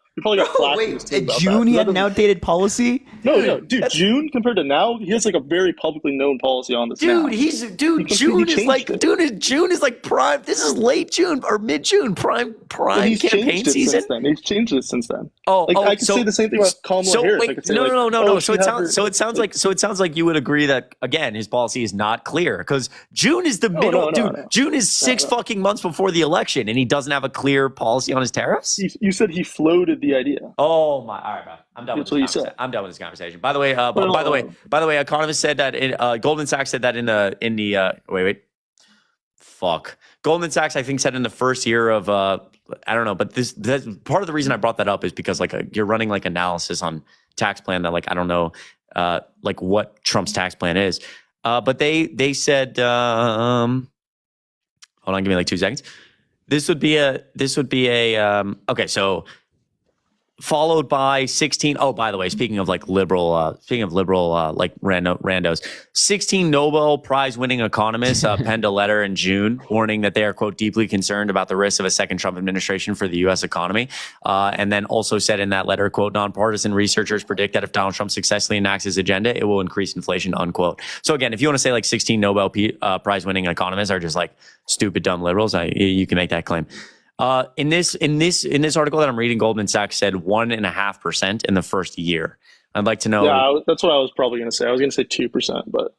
flack. Wait, in June he had an outdated policy? No, dude. June compared to now, he has like a very publicly known policy on this. June is like prime. This is late June or mid June, prime campaign season. He's changed it since then. I could say the same thing about Kamala Harris. No. So it sounds like you would agree that again his policy is not clear because June is the middle. June is six fucking months before the election, and he doesn't have a clear policy on his tariffs. You said he floated the idea. Oh my! All right, bro. I'm done with this conversation. By the way, by the way, Economist said that Goldman Sachs said that in the Goldman Sachs, I think, said in the first year of I don't know, but that's part of the reason I brought that up is because like you're running like analysis on tax plan that like I don't know like what Trump's tax plan is, but they said hold on, give me like 2 seconds. This would be a okay, so followed by 16. Oh, by the way, speaking of liberal like randos, 16 Nobel Prize winning economists penned a letter in June warning that they are, quote, deeply concerned about the risks of a second Trump administration for the U.S. economy. And then also said in that letter, quote, nonpartisan researchers predict that if Donald Trump successfully enacts his agenda, it will increase inflation, unquote. So again, if you want to say like 16 Nobel Prize winning economists are just like stupid, dumb liberals, you can make that claim. In this article that I'm reading, Goldman Sachs said 1.5% in the first year. I'd like to know. Yeah, that's what I was probably going to say. I was going to say 2%, but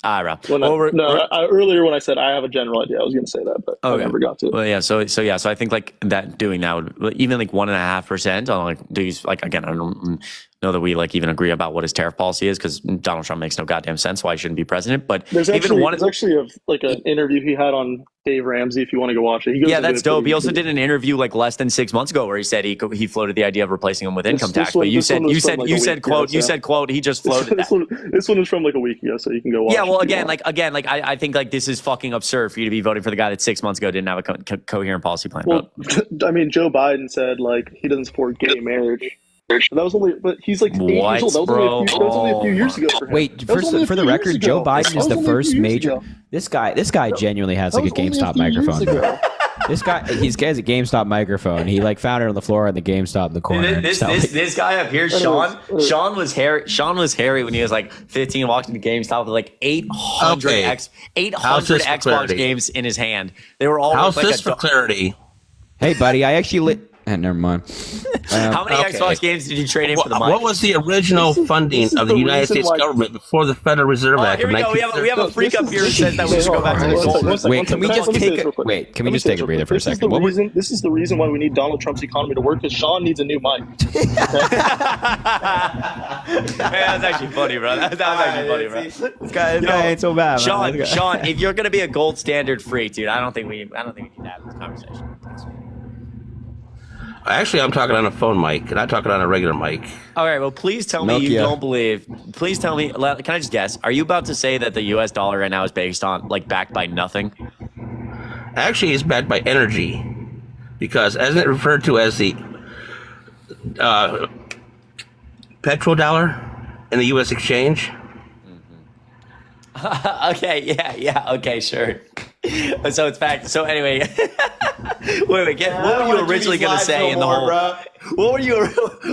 earlier when I said I have a general idea, I was going to say that, but I never got to it. Well, yeah. So I think like that doing that would even like 1.5% on like these like again I don't know that we like even agree about what his tariff policy is because Donald Trump makes no goddamn sense why he shouldn't be president. But there's actually an interview he had on Dave Ramsey if you want to go watch it. That's dope. He also did an interview like less than 6 months ago where he said he floated the idea of replacing him with income tax. But you said quote he just floated that. This one was from like a week ago, so you can go watch. Yeah, well, I think like this is fucking absurd for you to be voting for the guy that 6 months ago didn't have a coherent policy plan. Well, I mean, Joe Biden said like he doesn't support gay marriage. That was only, but he's like 8 years old. That was only a few years ago for him. Wait, for the record, Joe Biden is the first major. This guy genuinely has like a GameStop microphone. This guy, he has a GameStop microphone. He like found it on the floor at the GameStop in the corner. This guy up here, Sean was hairy when he was like 15, walked into GameStop with like 800 Xbox games in his hand. They were all how's this for clarity? Hey, buddy, I actually never mind. How many Xbox games did you trade in for the mic? What was the original funding of the United States government before the Federal Reserve Act? Here we go. We have a freak up here who says that we should go back to the gold. Wait, can we just take a breather for a second? This is the reason why we need Donald Trump's economy to work because Sean needs a new mic. That's actually funny, bro. That's actually funny, bro. This guy ain't so bad, man. Sean, if you're gonna be a gold standard freak, dude, I don't think we need to have this conversation. Actually, I'm talking on a phone mic, and I'm talking on a regular mic. All right, well, please tell me you don't believe. Please tell me. Can I just guess? Are you about to say that the U.S. dollar right now is backed by nothing? Actually, it's backed by energy, because isn't it referred to as the petrodollar in the U.S. exchange? Okay, yeah, okay, sure. So it's back. So anyway, wait. What were you originally going to say in the whole? What were you?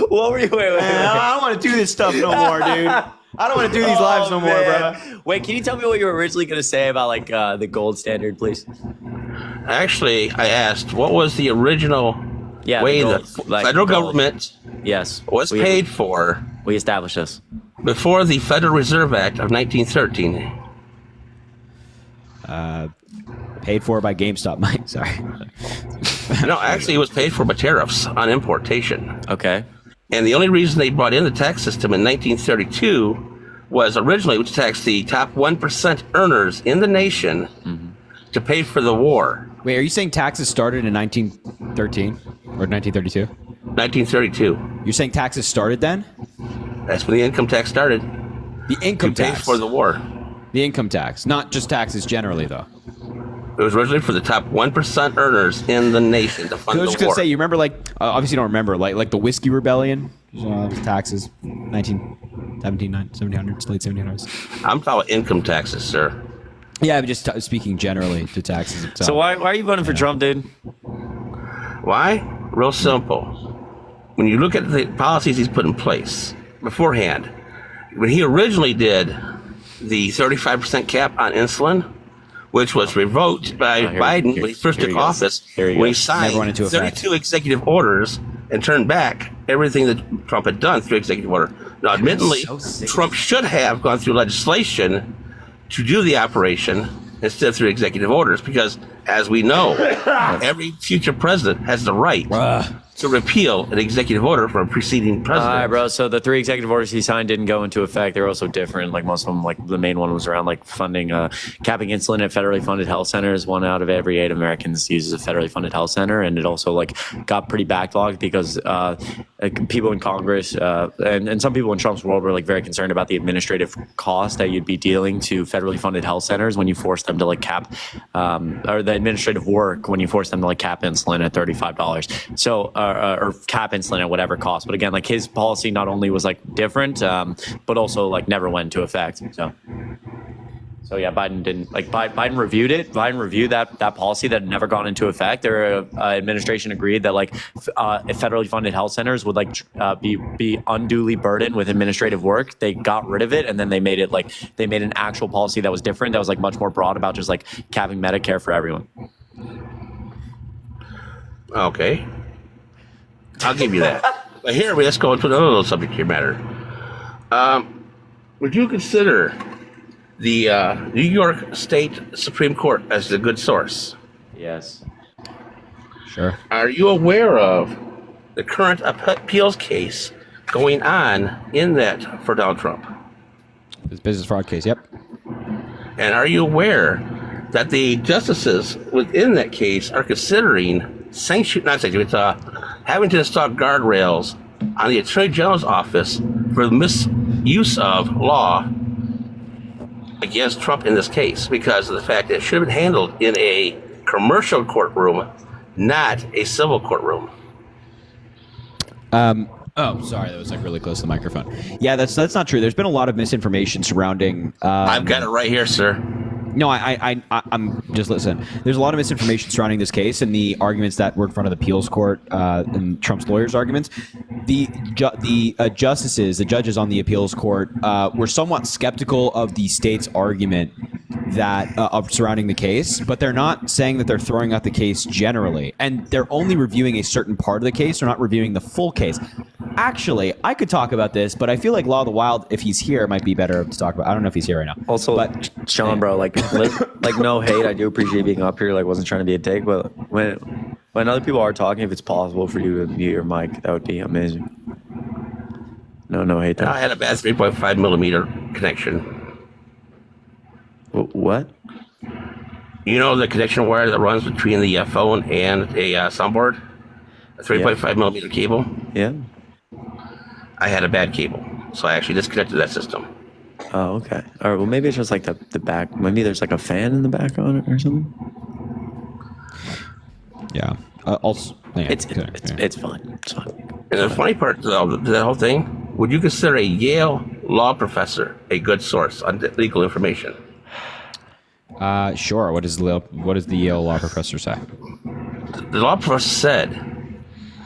Wait. I don't want to do this stuff no more, dude. I don't want to do these lives no more, bro. Wait, can you tell me what you were originally going to say about like the gold standard, please? Actually, I asked what was the original way the federal government was paid for. We established this before the Federal Reserve Act of 1913. Paid for by GameStop, Mike. Sorry. No, actually, it was paid for by tariffs on importation. Okay. And the only reason they brought in the tax system in 1932 was originally to tax the top 1% earners in the nation to pay for the war. Wait, are you saying taxes started in 1913 or 1932? 1932. You're saying taxes started then? That's when the income tax started. The income to pay tax for the war. The income tax, not just taxes generally, though. It was originally for the top 1% earners in the nation to fund I was the just gonna war. say, you remember, like, obviously you don't remember, like the Whiskey Rebellion, taxes, 1700s, late 1700s. I'm talking about income taxes, sir. Yeah, I'm just speaking generally to taxes itself. So why are you voting for Trump, dude? Why? Real simple. When you look at the policies he's put in place beforehand, when he originally did the 35% cap on insulin, which was revoked by Biden when he first took office, when he signed 32 executive orders and turned back everything that Trump had done through executive order. Now, admittedly, Trump should have gone through legislation to do the operation instead of through executive orders, because, as we know, every future president has the right to repeal an executive order from a preceding president. All right, bro. So the 3 executive orders he signed didn't go into effect. They're also different. Like most of them, like the main one was around like funding, capping insulin at federally funded health centers. 1 out of every 8 Americans uses a federally funded health center, and it also like got pretty backlogged because people in Congress and some people in Trump's world were like very concerned about the administrative cost that you'd be dealing to federally funded health centers when you force them to like cap, or the administrative work when you force them to like cap insulin at $35. So. Or cap insulin at whatever cost. But again, like his policy not only was like different, but also like never went into effect. So yeah, Biden didn't like Biden reviewed it. Biden reviewed that policy that had never gone into effect. Their administration agreed that like federally funded health centers would like be unduly burdened with administrative work. They got rid of it, and then they made it like they made an actual policy that was different. That was like much more broad about just like capping Medicare for everyone. Okay. I'll give you that. But here, let's go into another little subject here matter. Would you consider the New York State Supreme Court as a good source? Yes. Sure. Are you aware of the current appeals case going on in that for Donald Trump? This business fraud case, yep. And are you aware that the justices within that case are considering having to install guardrails on the Attorney General's office for the misuse of law against Trump in this case, because of the fact that it should have been handled in a commercial courtroom, not a civil courtroom. Oh, sorry, that was like really close to the microphone. Yeah, that's not true. There's been a lot of misinformation surrounding. I've got it right here, sir. No, I'm just listen. There's a lot of misinformation surrounding this case and the arguments that were in front of the appeals court and Trump's lawyers' arguments. The judges on the appeals court were somewhat skeptical of the state's argument that surrounding the case, but they're not saying that they're throwing out the case generally, and they're only reviewing a certain part of the case. They're not reviewing the full case. Actually, I could talk about this, but I feel like Law of the Wild, if he's here, might be better to talk about. I don't know if he's here right now. Also, but Sean, bro, like no hate. I do appreciate being up here. Like, wasn't trying to be a dick, but when other people are talking, if it's possible for you to mute your mic, that would be amazing. No hate. I had a bad 3.5 millimeter connection. What? You know the connection wire that runs between the phone and a soundboard? A 3.5 millimeter cable? Yeah. I had a bad cable, so I actually disconnected that system. Oh, okay. All right, well, maybe it's just like the back. Maybe there's like a fan in the back on it or something. Yeah. It's fine. It's fine. And the funny part of the whole thing, would you consider a Yale law professor a good source on legal information? Sure. What does the Yale law professor say? The law professor said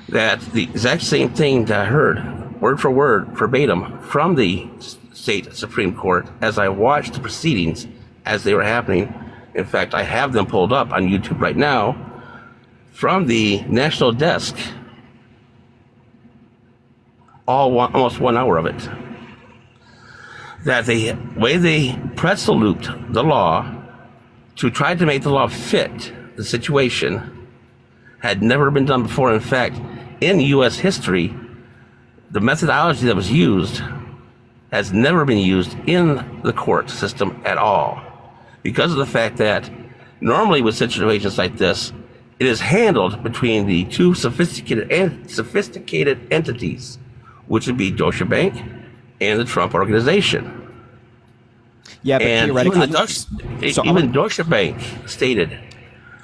that the exact same thing that I heard, word for word, verbatim, from the state Supreme Court as I watched the proceedings as they were happening. In fact, I have them pulled up on YouTube right now from the national desk, almost 1 hour of it. That the way they pretzel looped the law to try to make the law fit the situation had never been done before. In fact, in U.S. history, the methodology that was used has never been used in the court system at all, because of the fact that normally with situations like this, it is handled between the two sophisticated entities, which would be Deutsche Bank and the Trump Organization. Yeah, but And theoretically, even Deutsche Bank stated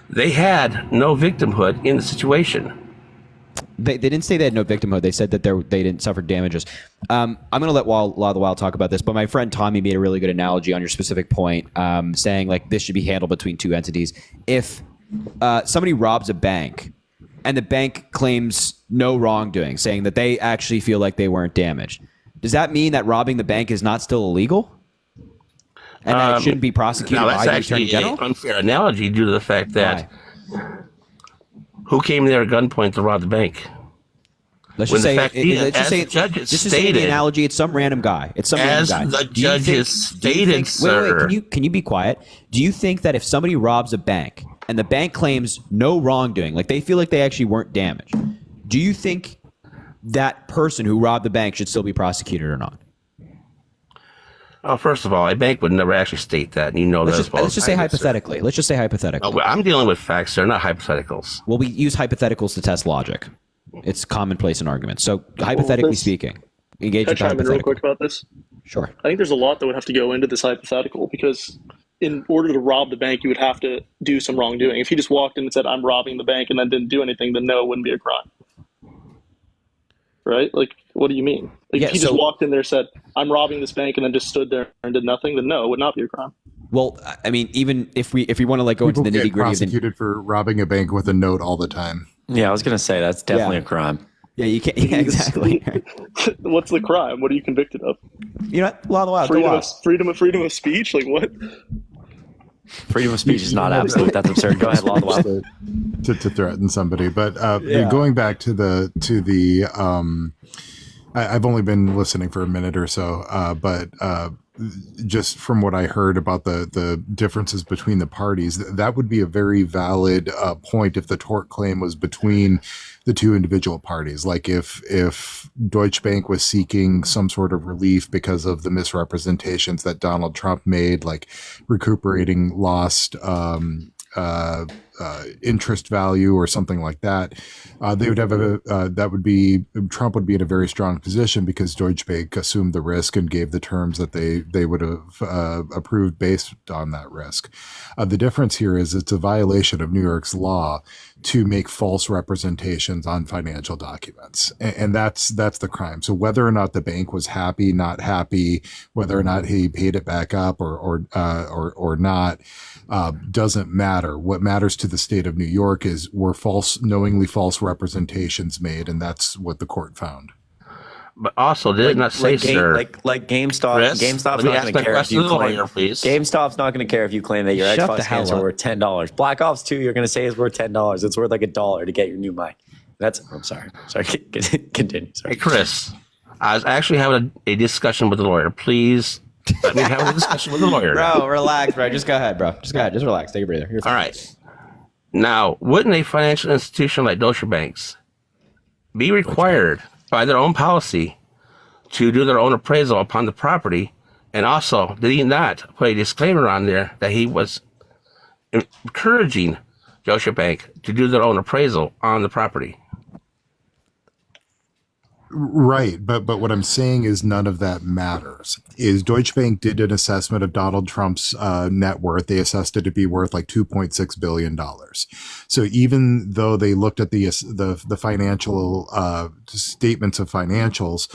they had no victimhood in the situation. They didn't say they had no victimhood. They said that they didn't suffer damages. I'm going to let Law of the Wild talk about this, but my friend Tommy made a really good analogy on your specific point, saying like this should be handled between two entities. If somebody robs a bank and the bank claims no wrongdoing, saying that they actually feel like they weren't damaged, does that mean that robbing the bank is not still illegal? And that it shouldn't be prosecuted by the Attorney General? That's actually an unfair analogy due to the fact that who came there at gunpoint to rob the bank? Let's just say, judges the stated, analogy. It's some random guy. It's some random guy. As the judges stated, sir. Wait, can you be quiet? Do you think that if somebody robs a bank and the bank claims no wrongdoing, like they feel like they actually weren't damaged, do you think that person who robbed the bank should still be prosecuted or not? Oh, first of all, a bank would never actually state that. And you know that as well. Let's just say hypothetically. Let's just say hypothetically. Oh, I'm dealing with facts. They're not hypotheticals. Well, we use hypotheticals to test logic. It's commonplace in arguments. So, hypothetically speaking, engage Can I with chime in real hypothetical. quick about this? Sure. I think there's a lot that would have to go into this hypothetical, because in order to rob the bank, you would have to do some wrongdoing. If he just walked in and said, "I'm robbing the bank," and then didn't do anything, then no, it wouldn't be a crime. Right? Like, what do you mean? Like, if he just walked in there, said, "I'm robbing this bank," and then just stood there and did nothing, then no, it would not be a crime. Well, I mean, even if we want to like go into the nitty gritty, prosecuted for robbing a bank with a note all the time. Yeah, I was gonna say that's definitely a crime. Yeah, you can't. Yeah, exactly. What's the crime? What are you convicted of? You know what? Law of the Wild. Freedom of speech? Like what? Freedom of speech is not absolute. That's absurd. Go ahead, Law of the Wild. To threaten somebody, but going back to the I've only been listening for a minute or so, but just from what I heard about the differences between the parties, that would be a very valid point if the tort claim was between the two individual parties. Like if Deutsche Bank was seeking some sort of relief because of the misrepresentations that Donald Trump made, like recuperating lost interest value or something like that, they would have Trump would be in a very strong position because Deutsche Bank assumed the risk and gave the terms that they would have approved based on that risk. The difference here is it's a violation of New York's law to make false representations on financial documents, and that's the crime. So whether or not the bank was happy, not happy, whether or not he paid it back up or not, doesn't matter. What matters to the state of New York is were knowingly false representations made, and that's what the court found. But also, did it not say, sir? Like GameStop. Chris, GameStop's let me not ask going to the care if question you to the claim. lawyer, please. GameStop's not going to care if you claim that your Shut Xbox the hell games are up. worth $10. Black Ops 2, you're going to say is worth $10. It's worth like $1 to get your new mic. I'm sorry. Continue. Sorry. Hey, Chris, I was actually having a discussion with the lawyer. Please let me have a discussion with the lawyer. Bro, relax, bro. Just go ahead, bro. Just go ahead. Just relax. Take a breather. You're fine. All right. Now, wouldn't a financial institution like Deutsche Banks be required by their own policy to do their own appraisal upon the property? And also, did he not put a disclaimer on there that he was encouraging Deutsche Bank to do their own appraisal on the property? Right, but what I'm saying is none of that matters. Is Deutsche Bank did an assessment of Donald Trump's net worth. They assessed it to be worth like $2.6 billion. So even though they looked at the financial statements of financials,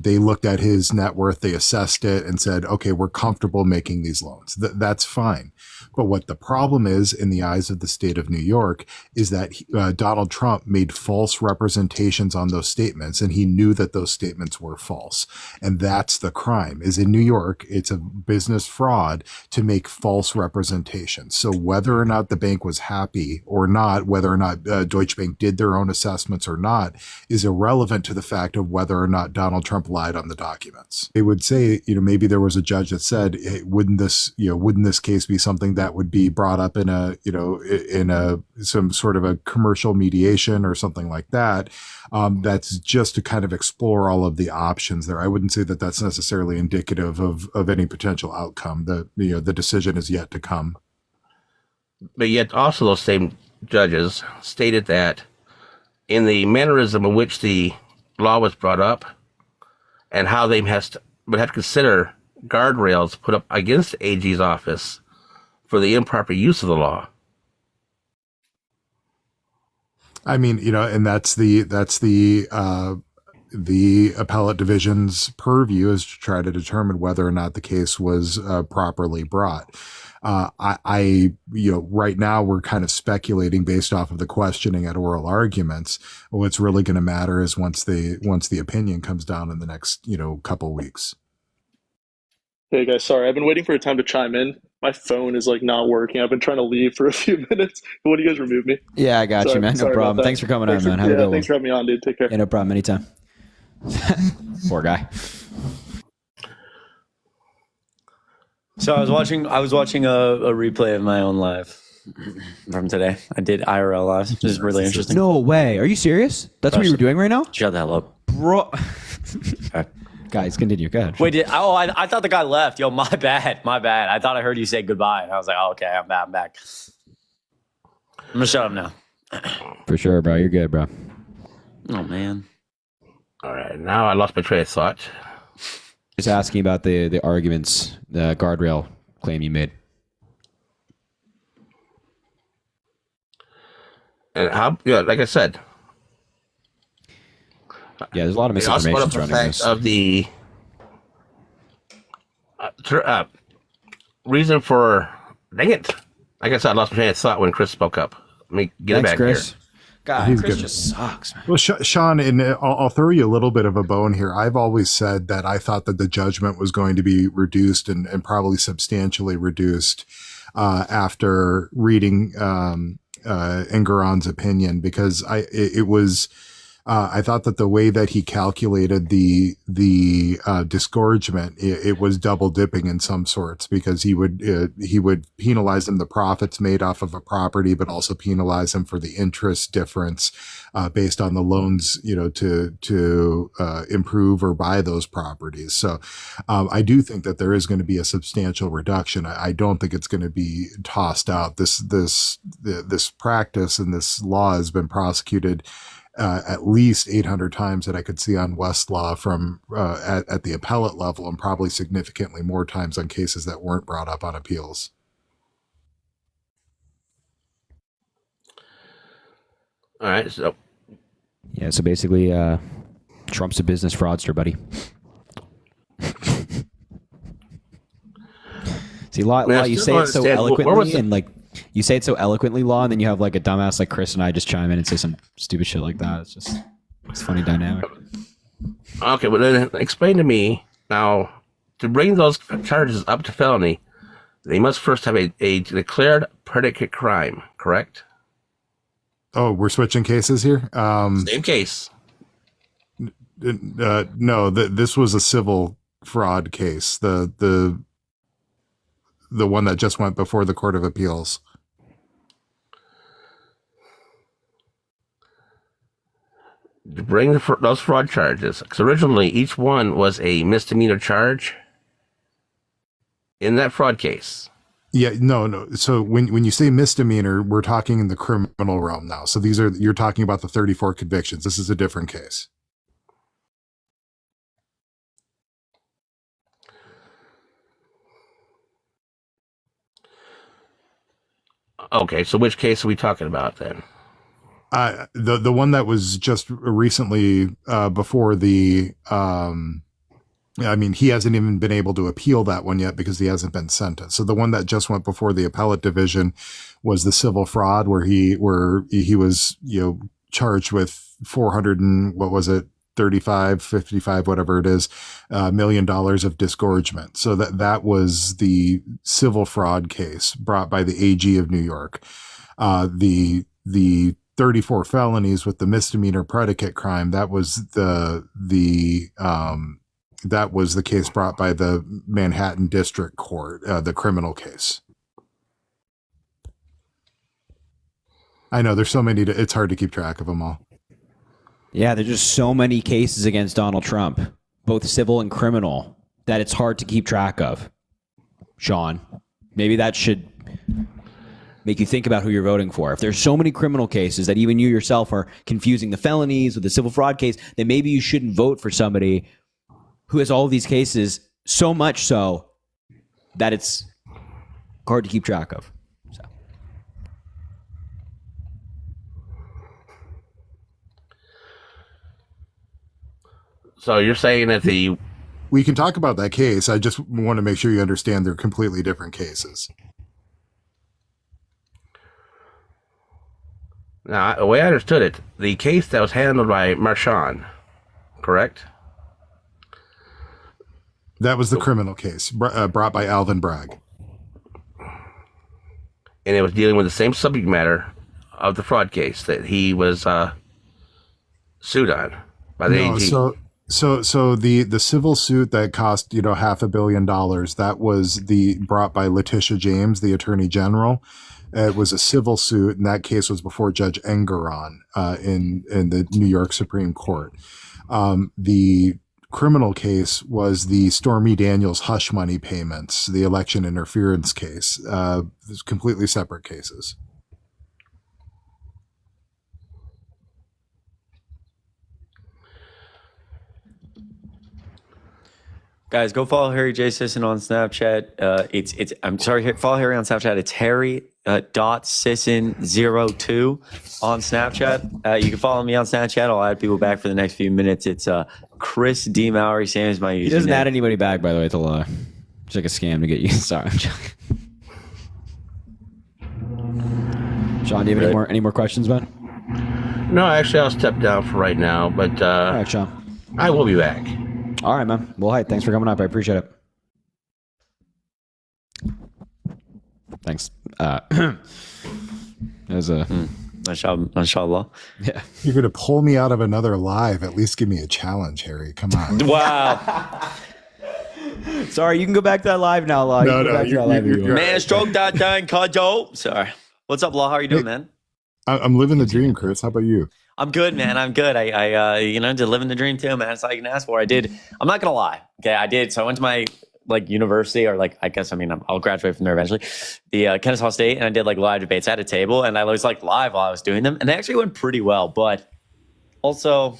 they looked at his net worth, they assessed it and said, okay, we're comfortable making these loans. That's fine. But what the problem is in the eyes of the state of New York is that Donald Trump made false representations on those statements, and he knew that those statements were false. And that's the crime. Is in New York, it's a business fraud to make false representations. So whether or not the bank was happy or not, whether or not Deutsche Bank did their own assessments or not, is irrelevant to the fact of whether or not Donald Trump lied on the documents. They would say, maybe there was a judge that said, hey, wouldn't this case be something that would be brought up in some sort of a commercial mediation or something like that? That's just to kind of explore all of the options there. I wouldn't say that that's necessarily indicative of any potential outcome. The decision is yet to come. But yet also those same judges stated that in the mannerism in which the law was brought up and how they would have to consider guardrails put up against the AG's office for the improper use of the law. I mean, and that's the appellate division's purview, is to try to determine whether or not the case was properly brought. Right now we're kind of speculating based off of the questioning at oral arguments. What's really going to matter is once the opinion comes down in the next, couple weeks. Hey guys, sorry, I've been waiting for a time to chime in. My phone is not working. I've been trying to leave for a few minutes. Why do you guys remove me? Yeah, I got you, man. No Sorry about problem. that. Thanks for coming on, man. Have a good one. Thanks for having me on, dude. Take care. Yeah, no problem. Anytime. Poor guy. So I was watching a replay of my own live from today. I did IRL live. This is really interesting. No way. Are you serious? That's what you were doing right now? Shut the hell up. Bro. Guys, continue. Go ahead. Wait, I thought the guy left. Yo, my bad. I thought I heard you say goodbye. And I was like, oh, okay, I'm back. I'm gonna shut up now. For sure, bro. You're good, bro. Oh, man. All right, now I lost my train of thought. Just asking about the arguments, the guardrail claim you made. And how, like I said, yeah, there's a lot of misinformation surrounding this. Of the reason for, dang it, like I said, I lost my train of thought when Chris spoke up. Let me get it back Chris. here. God, He's Chris good. just sucks, man. Well, Sean, and I'll throw you a little bit of a bone here. I've always said that I thought that the judgment was going to be reduced and probably substantially reduced after reading Engoron's opinion, because I thought that the way that he calculated the disgorgement, it was double dipping in some sorts, because he would penalize them the profits made off of a property, but also penalize them for the interest difference based on the loans, to improve or buy those properties. So I do think that there is going to be a substantial reduction. I don't think it's going to be tossed out. This practice and this law has been prosecuted at least 800 times that I could see on Westlaw from at the appellate level, and probably significantly more times on cases that weren't brought up on appeals. All right, so Yeah, so basically, Trump's a business fraudster, buddy. See, Law, you say it so eloquently, and you say it so eloquently, Law, and then you have a dumbass like Chris and I just chime in and say some stupid shit like that. It's a funny dynamic. Okay, well then explain to me now, to bring those charges up to felony, they must first have a declared predicate crime, correct? Oh, we're switching cases here. Same case. No, this was a civil fraud case. The one that just went before the Court of Appeals. To bring those fraud charges, because originally each one was a misdemeanor charge in that fraud case. Yeah, no. So when you say misdemeanor, we're talking in the criminal realm now. So you're talking about the 34 convictions. This is a different case. Okay, so which case are we talking about then? The one that was just recently before the he hasn't even been able to appeal that one yet because he hasn't been sentenced. So the one that just went before the appellate division was the civil fraud, where he was charged with 400 and what was it, 55, whatever it is, $1 million of disgorgement. So that was the civil fraud case brought by the AG of New York. The 34 felonies with the misdemeanor predicate crime, that was the case brought by the Manhattan District Court, the criminal case. I know there's so many, it's hard to keep track of them all. Yeah, there's just so many cases against Donald Trump, both civil and criminal, that it's hard to keep track of. Sean, maybe that should make you think about who you're voting for. If there's so many criminal cases that even you yourself are confusing the felonies with the civil fraud case, then maybe you shouldn't vote for somebody who has all of these cases, so much so that it's hard to keep track of. So you're saying that we can talk about that case. I just want to make sure you understand they're completely different cases. Now, the way I understood it, the case that was handled by Marchand, correct? That was the criminal case brought by Alvin Bragg. And it was dealing with the same subject matter of the fraud case that he was sued on by the AG. So the civil suit that cost $500 million, that was brought by Letitia James, the Attorney General. It was a civil suit, and that case was before Judge Engoron in the New York Supreme Court. The criminal case was the Stormy Daniels hush money payments, the election interference case. Completely separate cases. Guys, go follow Harry J. Sisson on Snapchat. I'm sorry, follow Harry on Snapchat. It's Harry.Sisson02 on Snapchat. You can follow me on Snapchat. I'll add people back for the next few minutes. It's Chris D. Mowry. Same as my username. He doesn't add anybody back, by the way. It's a lie. It's like a scam to get you. Sorry, I'm joking. Sean, do you have any more questions, man? No, actually, I'll step down for right now, but all right, Sean. I will be back. All right, man. Well, hi. Thanks for coming up. I appreciate it. Thanks. As a Mashallah. Yeah. You're going to pull me out of another live. At least give me a challenge, Harry. Come on. Wow. Sorry, you can go back to that live now, Law. Man, stroke that thing, Kajo. Sorry. What's up, Law? How are you doing, man? I'm living the dream, Chris. How about you? I'm good, man. I'm good. I did living the dream too, man. That's all you can ask for. I'm not gonna lie. Okay, I did. So I went to my university, or I'll graduate from there eventually. The Kennesaw State, and I did live debates. I had a table, and I was live while I was doing them, and they actually went pretty well. But also,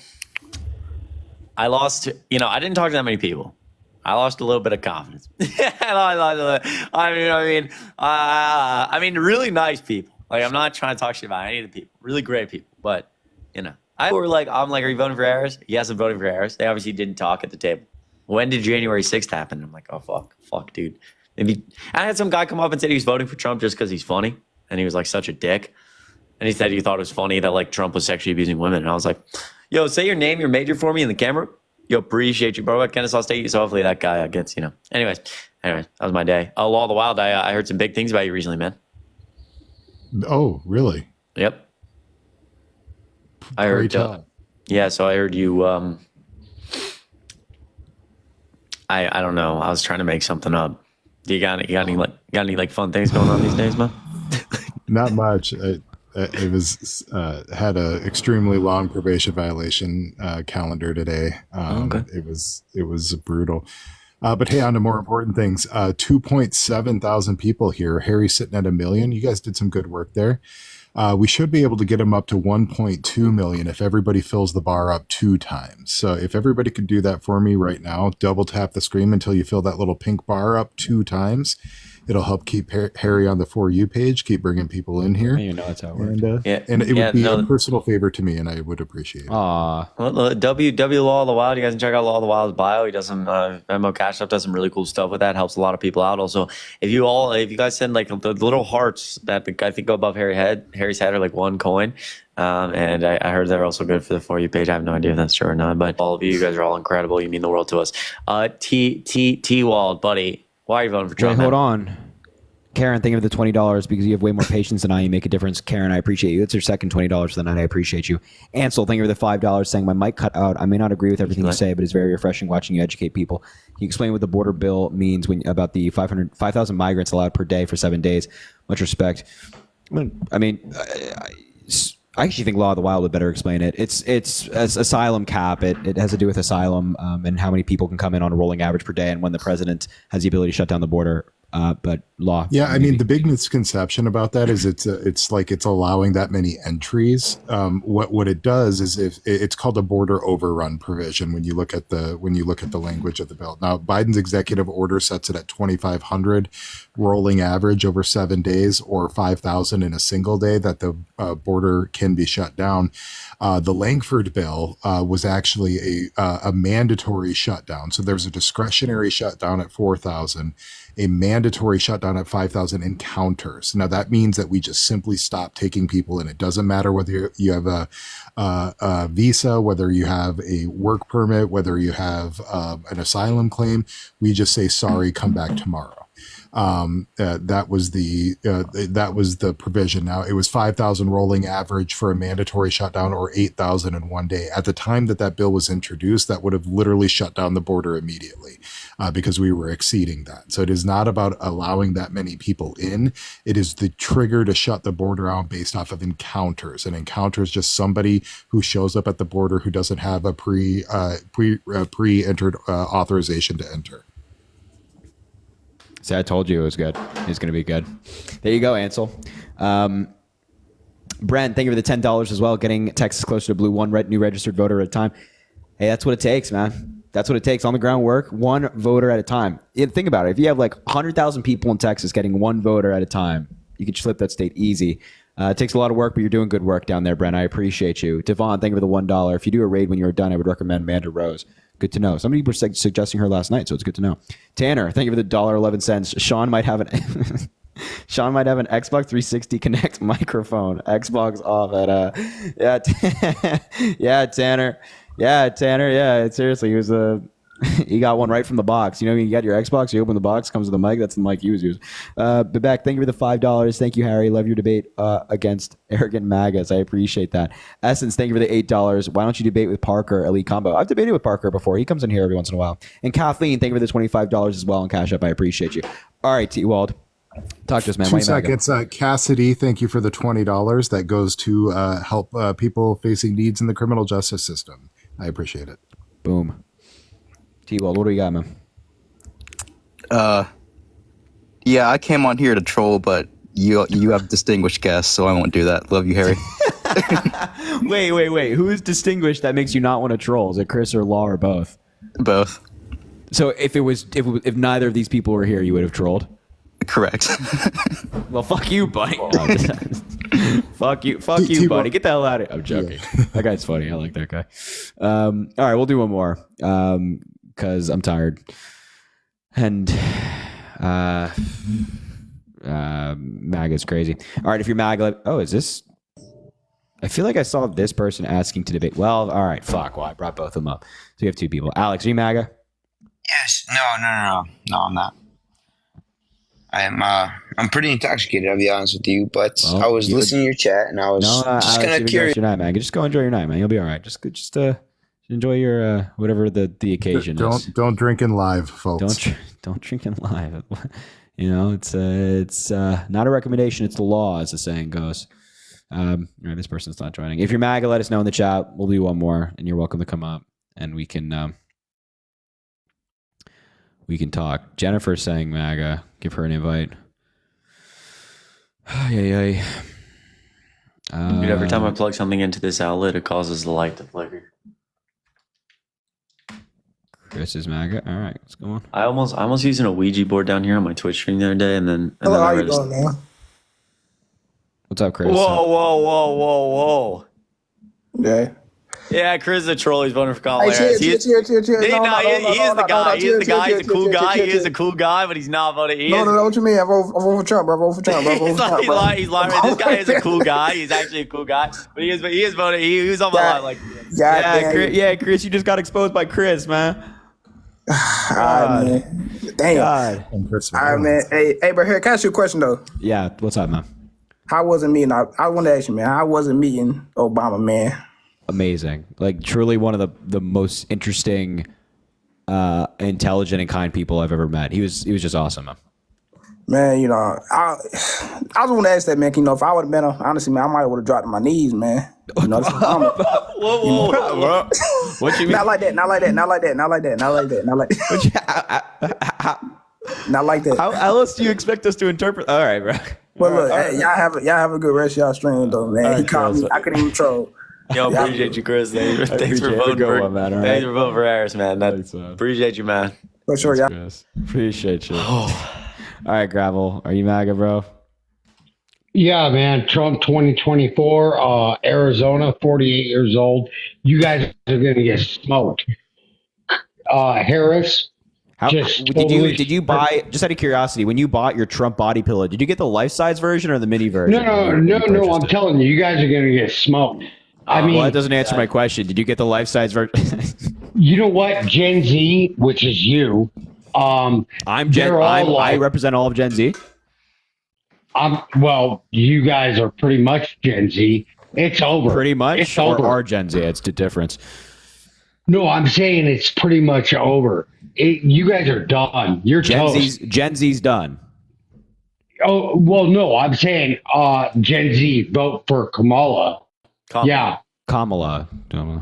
I lost. I didn't talk to that many people. I lost a little bit of confidence. Really nice people. I'm not trying to talk shit about any of the people. Really great people, but. Are you voting for Harris? Yes, I'm voting for Harris. They obviously didn't talk at the table. When did January 6th happen? I'm like, oh, fuck, dude. Maybe I had some guy come up and said he was voting for Trump just because he's funny. And he was such a dick. And he said he thought it was funny that Trump was sexually abusing women. And I was like, yo, say your name, your major for me in the camera. Yo, appreciate you, bro. At Kennesaw State. So hopefully that guy gets, Anyways, that was my day. Law of the Wild, I heard some big things about you recently, man. Oh, really? Yep. I heard, yeah. So I heard you. I don't know. I was trying to make something up. You got any fun things going on these days, man? Not much. It was had a extremely long probation violation calendar today. Okay. It was brutal. But hey, on to more important things. 2.7 thousand people here. Harry's sitting at 1 million. You guys did some good work there. We should be able to get him up to 1.2 million if everybody fills the bar up 2 times. So if everybody could do that for me right now, double tap the screen until you fill that little pink bar up 2 times. It'll help keep Harry on the For You page, keep bringing people in here. You know that's how it works. And it would be a personal favor to me, and I would appreciate it. Aw. Well, W Law of the Wild. You guys can check out Law of the Wild's bio. He does some Venmo Cash App, does some really cool stuff with that. Helps a lot of people out. Also, if you guys send the little hearts that I think go above Harry's head are 1 coin. And I heard they're also good for the For You page. I have no idea if that's true or not, but all of you guys are all incredible. You mean the world to us. T Wald, buddy. Why are you voting for Trump? Wait, hold on. Karen, thank you for the $20 because you have way more patience than I. You make a difference. Karen, I appreciate you. That's your second $20 for the night. I appreciate you. Ansel, thank you for the $5 saying my mic cut out. I may not agree with everything you say, but it's very refreshing watching you educate people. Can you explain what the border bill means about the 5,000 migrants allowed per day for 7 days? Much respect. I actually think Law of the Wild would better explain it. It's asylum cap. It has to do with asylum and how many people can come in on a rolling average per day, and when the president has the ability to shut down the border. But law. Yeah, I mean, the big misconception about that is it's like it's allowing that many entries. What it does is if it's called a border overrun provision when you look at the language of the bill. Now, Biden's executive order sets it at 2,500 rolling average over 7 days, or 5,000 in a single day that the border can be shut down. The Langford bill was actually a mandatory shutdown. So there's a discretionary shutdown at 4,000. A mandatory shutdown at 5,000 encounters. Now that means that we just simply stop taking people in. It doesn't matter whether you have a visa, whether you have a work permit, whether you have an asylum claim. We just say, sorry, come back tomorrow. That was the provision. Now it was 5,000 rolling average for a mandatory shutdown, or 8,000 in one day. At the time that bill was introduced, that would have literally shut down the border immediately because we were exceeding that. So it is not about allowing that many people in. It is the trigger to shut the border out based off of encounters. And encounters just somebody who shows up at the border who doesn't have a pre-entered authorization to enter. See, I told you it was good. It's going to be good. There you go, Ansel. Brent, thank you for the $10 as well. Getting Texas closer to blue, one new registered voter at a time. Hey, that's what it takes, man. That's what it takes. On the ground work, one voter at a time. Think about it. If you have like 100,000 people in Texas getting one voter at a time, you can flip that state easy. It takes a lot of work, but you're doing good work down there, Brent. I appreciate you. Devon, thank you for the $1. If you do a raid when you're done, I would recommend Amanda Rose. Good to know. Somebody was suggesting her last night, so it's good to know. Tanner, thank you for the $1.11. Sean might have an Xbox 360 Connect microphone. Xbox off at yeah, Tanner. Yeah, Tanner. Yeah, seriously, he was he got one right from the box. You know, you got your Xbox, you open the box, comes with the mic. That's the mic he was using. Babek, thank you for the $5. Thank you, Harry. Love your debate against arrogant MAGAs. I appreciate that. Essence, thank you for the $8. Why don't you debate with Parker, Elite Combo? I've debated with Parker before. He comes in here every once in a while. And Kathleen, thank you for the $25 as well on Cash App. I appreciate you. All right, T-Wald. Talk to us, man. 2 seconds. Cassidy, thank you for the $20. That goes to help people facing needs in the criminal justice system. I appreciate it. Boom. T-Wald, what do you got, man? Yeah, I came on here to troll, but you have distinguished guests, so I won't do that. Love you, Harry. Wait. Who is distinguished that makes you not want to troll? Is it Chris or Law or both? Both. So if neither of these people were here, you would have trolled? Correct. Well, fuck you, buddy. Fuck you, buddy. Get the hell out of here. I'm joking. Yeah. That guy's funny. I like that guy. All right, we'll do one more because I'm tired. And MAGA's crazy. All right, if you're MAGA, is this? I feel like I saw this person asking to debate. Well, all right, fuck. Well, I brought both of them up. So you have two people. Alex, are you MAGA? Yes. No, I'm not. I'm pretty intoxicated, I'll be honest with you, but I was listening to your chat and I was just kind of curious. Your night, man. Just go enjoy your night, man. You'll be all right. Just enjoy your whatever the occasion is. Don't drink in live, folks. Don't drink in live. You know, it's not a recommendation. It's the law, as the saying goes. All right, this person's not joining. If you're MAGA, let us know in the chat. We'll do one more, and you're welcome to come up, and we can talk. Jennifer's saying MAGA. Give her an invite. Dude, every time I plug something into this outlet, it causes the light to flicker. Chris is MAGA. All right, let's go on. I almost using a Ouija board down here on my Twitch stream the other day, and then Hello, how you doing, man? What's up, Chris? Whoa. Yeah. Yeah, Chris is a troll. He's voting for Kamala Harris. He is the guy. He's a cool guy. He is a cool guy, but he's not voting. No, what you mean? I vote for Trump, bro. I vote for Trump, bro. He's lying. This guy is a cool guy. He's actually a cool guy, but he is voting. He was on my line. Chris, you just got exposed by Chris, man. Man. Damn. God. All right, man. Hey, but here, can I ask you a question though? Yeah, what's up, man? How was it meeting? I want to ask you, man. How was it meeting Obama, man? Amazing. Like truly one of the most interesting, intelligent and kind people I've ever met. He was just awesome. Man, I just want to ask that, man. If I would have been honestly, man, I might would have dropped to my knees, man. That's what I'm Whoa. What you mean? Not like that. Not like that. Not like that. Not like that. Not like that. Not like that. Not like that. How else do you expect us to interpret? All right, bro. But look, hey, y'all have a good rest of y'all stream, though, man. All He right, called me. Chris. I couldn't even troll. Yo, appreciate you, Chris. Thanks for appreciate it. voting Go for on, man. All Thanks right. for voting for Harris, man. Thanks, man. Appreciate you, man. For sure, y'all. Chris. Appreciate you. All right, Gravel. Are you MAGA, bro? Yeah, man. Trump 2024, Arizona, 48 years old. You guys are going to get smoked. Harris. Did you buy, just out of curiosity, when you bought your Trump body pillow, did you get the life size version or the mini version? No. I'm telling you, you guys are going to get smoked. I mean, well, that doesn't answer my question. Did you get the life size version? You know what? Gen Z, which is you. I represent all of Gen Z. Well, you guys are pretty much Gen Z. It's over. Pretty much? It's or over. are Gen Z? It's the difference. No, I'm saying it's pretty much over. You guys are done. You're toast. Gen Z's done. Oh, well, no, I'm saying Gen Z, vote for Kamala. Yeah. Kamala.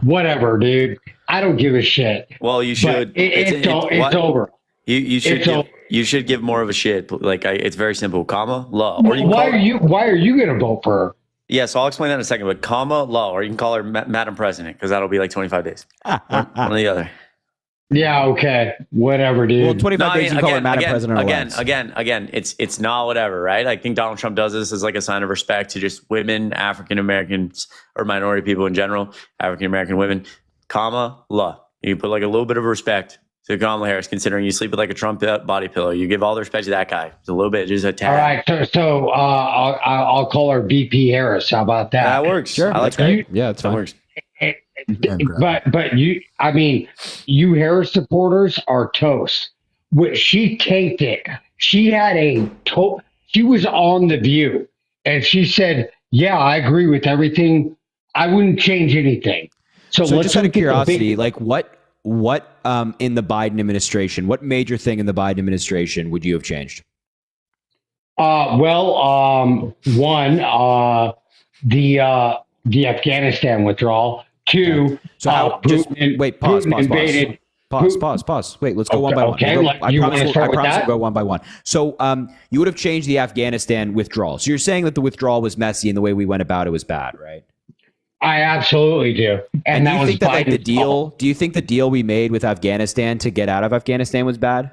Whatever, dude. I don't give a shit. Well, you should. It's over. You should give more of a shit. Like it's very simple. Kamala. Or Why are you going to vote for her? Yeah, so I'll explain that in a second. But Kamala, or you can call her Madam President, because that'll be like 25 days. One or the other. Yeah, okay. Whatever, dude. Well, 25 days you call her Madam President or less. Again, it's not whatever, right? I think Donald Trump does this as like a sign of respect to just women, African Americans, or minority people in general, African American women. Kamala. You put like a little bit of respect to Kamala Harris, considering you sleep with like a Trump body pillow. You give all the respect to that guy. Just a little bit, just a tad. All right, so I'll call her VP Harris. How about that? That works. Sure, I like that. that. Yeah, it's fine. That works. But you Harris supporters are toast. She tanked it. She had she was on The View, and she said, "Yeah, I agree with everything. I wouldn't change anything." So let's just out of curiosity, like what in the Biden administration, what major thing in the Biden administration would you have changed? One, the Afghanistan withdrawal. Two, Pause. Wait, let's go one by one. I promise we'll go one by one. So you would have changed the Afghanistan withdrawal. So you're saying that the withdrawal was messy and the way we went about it was bad, right? I absolutely do. And do you think that do you think the deal we made with Afghanistan to get out of Afghanistan was bad?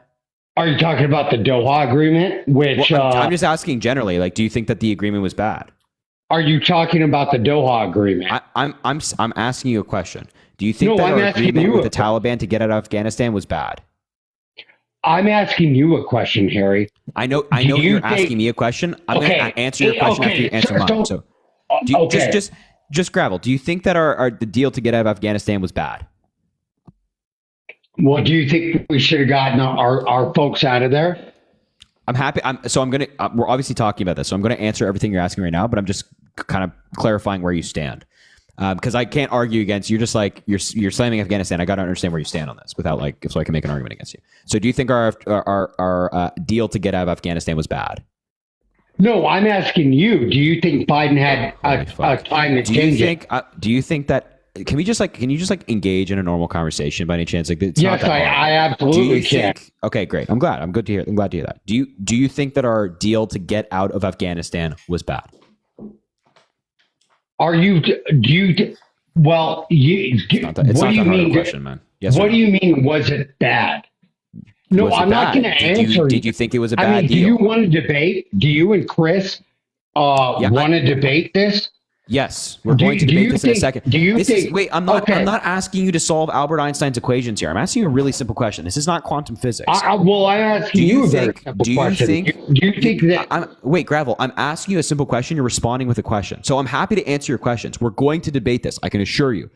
Are you talking about the Doha agreement? Which I'm just asking generally, like, do you think that the agreement was bad? Are you talking about the Doha agreement? I'm asking you a question. Do you think that our agreement with the Taliban to get out of Afghanistan was bad? I'm asking you a question, Harry. I know you're asking me a question. I'm going to answer your question after you answer mine. So, just Gravel. Do you think that the deal to get out of Afghanistan was bad? Well, do you think we should have gotten our folks out of there? I'm happy. We're obviously talking about this, so I'm going to answer everything you're asking right now, but I'm just kind of clarifying where you stand. Because I can't argue against, you're just like, you're slamming Afghanistan. I got to understand where you stand on this without so I can make an argument against you. So do you think our deal to get out of Afghanistan was bad? No, I'm asking you. Do you think Biden had a time to change it? Do you think that? Can you just engage in a normal conversation by any chance? Like, it's yes, not that I absolutely can. Okay, great. I'm glad to hear that. Do you think that our deal to get out of Afghanistan was bad? What do you mean? Question, man. Yes. What do you mean? Was it bad? No, I'm not going to answer. Did you think it was a bad deal? Do you want to debate? Do you and Chris want to debate this? Yes, we're going to debate this in a second. Wait, I'm not asking you to solve Albert Einstein's equations here. I'm asking you a really simple question. This is not quantum physics. I'm asking you a very simple question. Do you think that? Wait, Gravel, I'm asking you a simple question. You're responding with a question. So I'm happy to answer your questions. We're going to debate this, I can assure you.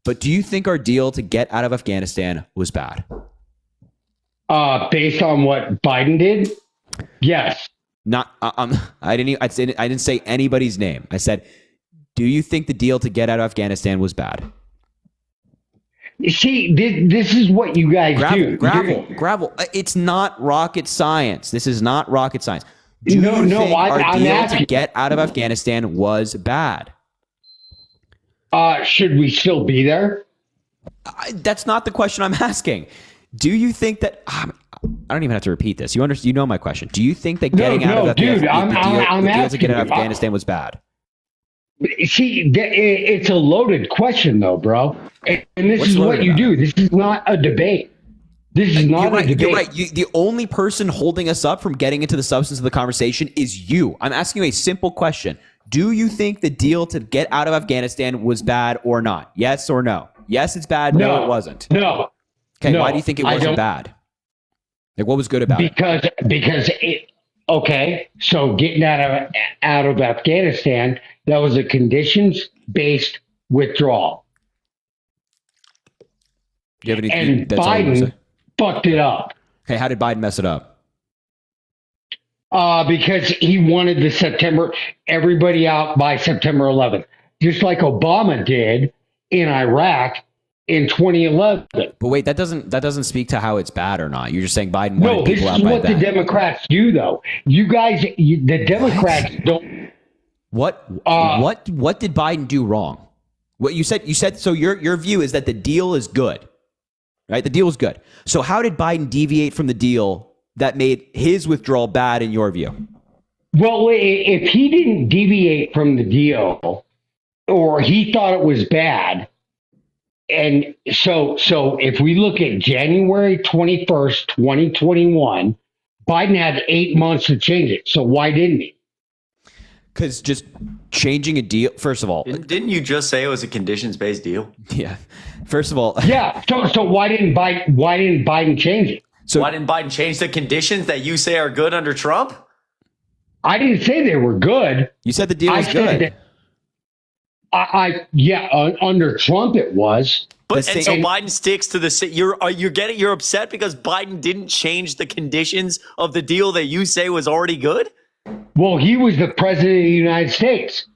But do you think our deal to get out of Afghanistan was bad? Based on what Biden did? Yes. I didn't say anybody's name. I said, do you think the deal to get out of Afghanistan was bad? See, this is what you guys do. Gravel. It's not rocket science. This is not rocket science. Do you think our deal to get out of Afghanistan was bad? Should we still be there? That's not the question I'm asking. Do you think that? I don't even have to repeat this. You know my question. Do you think that getting out of the deal to get out of Afghanistan was bad? See, it's a loaded question, though, bro. And this is what you do. This is not a debate. This is not a debate. You're right. The only person holding us up from getting into the substance of the conversation is you. I'm asking you a simple question. Do you think the deal to get out of Afghanistan was bad or not? Yes or no? Yes, it's bad. No, it wasn't. No. Okay, why do you think it wasn't bad? Like, what was good about it? Because it. Okay, so getting out of Afghanistan, that was a conditions-based withdrawal. Do you have any? And Biden fucked it up. Okay, how did Biden mess it up? Because he wanted everybody out by September 11th, just like Obama did in Iraq in 2011. But wait, that doesn't speak to how it's bad or not. You're just saying Biden wanted people out by that. No, this is what the Democrats do, though. You guys, the Democrats don't. What did Biden do wrong? What you said. So your view is that the deal is good, right? The deal is good. So how did Biden deviate from the deal that made his withdrawal bad in your view? Well, if he didn't deviate from the deal, or he thought it was bad, and so if we look at January 21st, 2021, Biden had 8 months to change it. So why didn't he? Because just changing a deal, first of all. Didn't you just say it was a conditions-based deal? Yeah. First of all. Yeah. So why didn't Biden change it? So why didn't Biden change the conditions that you say are good under Trump? I didn't say they were good. You said the deal was good. Under Trump it was. But so Biden sticks to the. You're upset because Biden didn't change the conditions of the deal that you say was already good. Well, he was the president of the United States.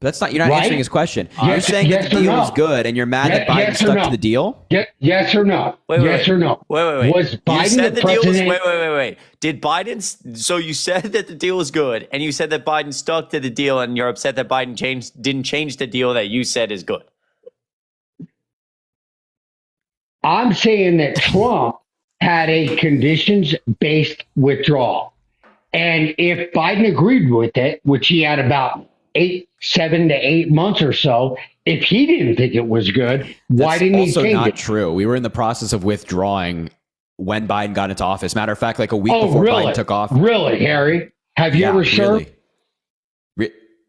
You're not answering his question. You're saying that the deal was good, and you're mad that Biden stuck to the deal. Yes or no? Yes or no? Wait. Was Biden the president? Wait. Did Biden? So you said that the deal was good, and you said that Biden stuck to the deal, and you're upset that Biden didn't change the deal that you said is good. I'm saying that Trump had a conditions-based withdrawal, and if Biden agreed with it, which he had about 7 to 8 months or so, if he didn't think it was good, why didn't he change it? That's also not true. We were in the process of withdrawing when Biden got into office. Matter of fact, like a week before Biden took off. Really, Harry? Have you ever served?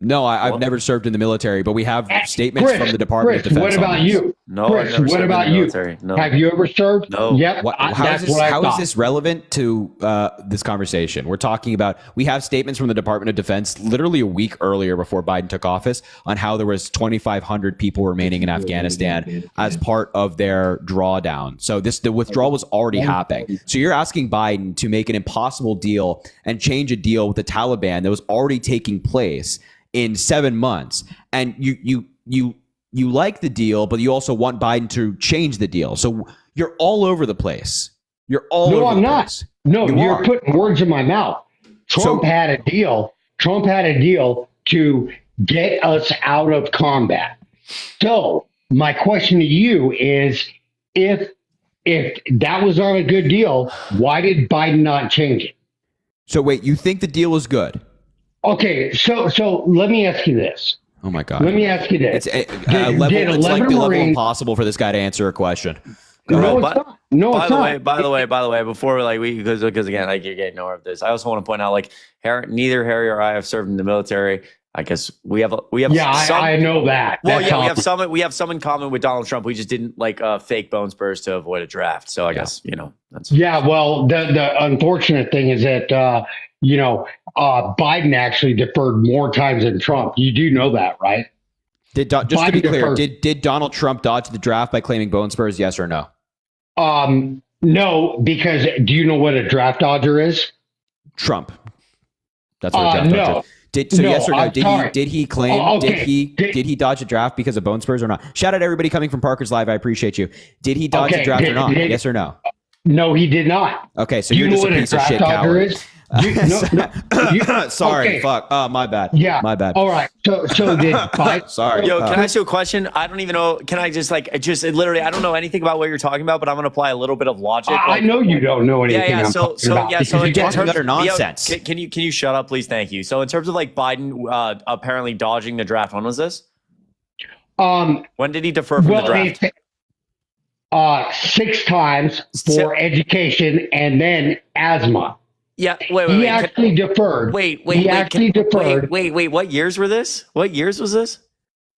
No, I've never served in the military, but we have statements from the Department of Defense. What about you? No, Chris, what about you? No. Have you ever served? No. Yep. How is this relevant to this conversation? We're talking about, we have statements from the Department of Defense literally a week earlier before Biden took office on how there was 2,500 people remaining in Afghanistan as part of their drawdown. So the withdrawal was already happening. So you're asking Biden to make an impossible deal and change a deal with the Taliban that was already taking place in 7 months, and you like the deal, but you also want Biden to change the deal. So you're all over the place. You're all over the place. No, I'm not. No, you're putting words in my mouth. Trump had a deal. Trump had a deal to get us out of combat. So my question to you is, if that was not a good deal, why did Biden not change it? So wait, you think the deal is good? Okay, so let me ask you this. Oh my God. Let me ask you this. It's like the level impossible for this guy to answer a question. No, it's not. No, by it's the not. way, before because again, like you're getting more of this. I also want to point out, like neither Harry or I have served in the military. I guess we have. Yeah, some, I know that. Well, yeah, we have some in common with Donald Trump. We just didn't like fake bone spurs to avoid a draft. So I guess that's. Yeah, well, the unfortunate thing is that Biden actually deferred more times than Trump. You do know that, right? Just to be clear, did Donald Trump dodge the draft by claiming bone spurs? Yes or no? No, because do you know what a draft dodger is? Trump. That's what a draft dodger is. Yes or no? I'm sorry. Did he claim? Oh, okay. Did he dodge a draft because of bone spurs or not? Shout out everybody coming from Parker's Live. I appreciate you. Did he dodge a draft or not? Yes or no? No, he did not. Okay, so Do you're you know just a what piece of shit draft dodger coward. is? Sorry, okay. fuck. Oh, my bad. Yeah. My bad. All right. So did Biden? Sorry. Yo, can I ask you a question? I don't even know. Can I just literally, I don't know anything about what you're talking about, but I'm going to apply a little bit of logic. I know you don't know anything. Yeah. I'm So talking about in you're terms talking of utter nonsense. Can you shut up, please? Thank you. So in terms of like Biden apparently dodging the draft, when was this? When did he defer from the draft? 6 times for education and then asthma. Yeah, wait. He actually deferred. Wait. Deferred. Wait. What years were this? What years was this?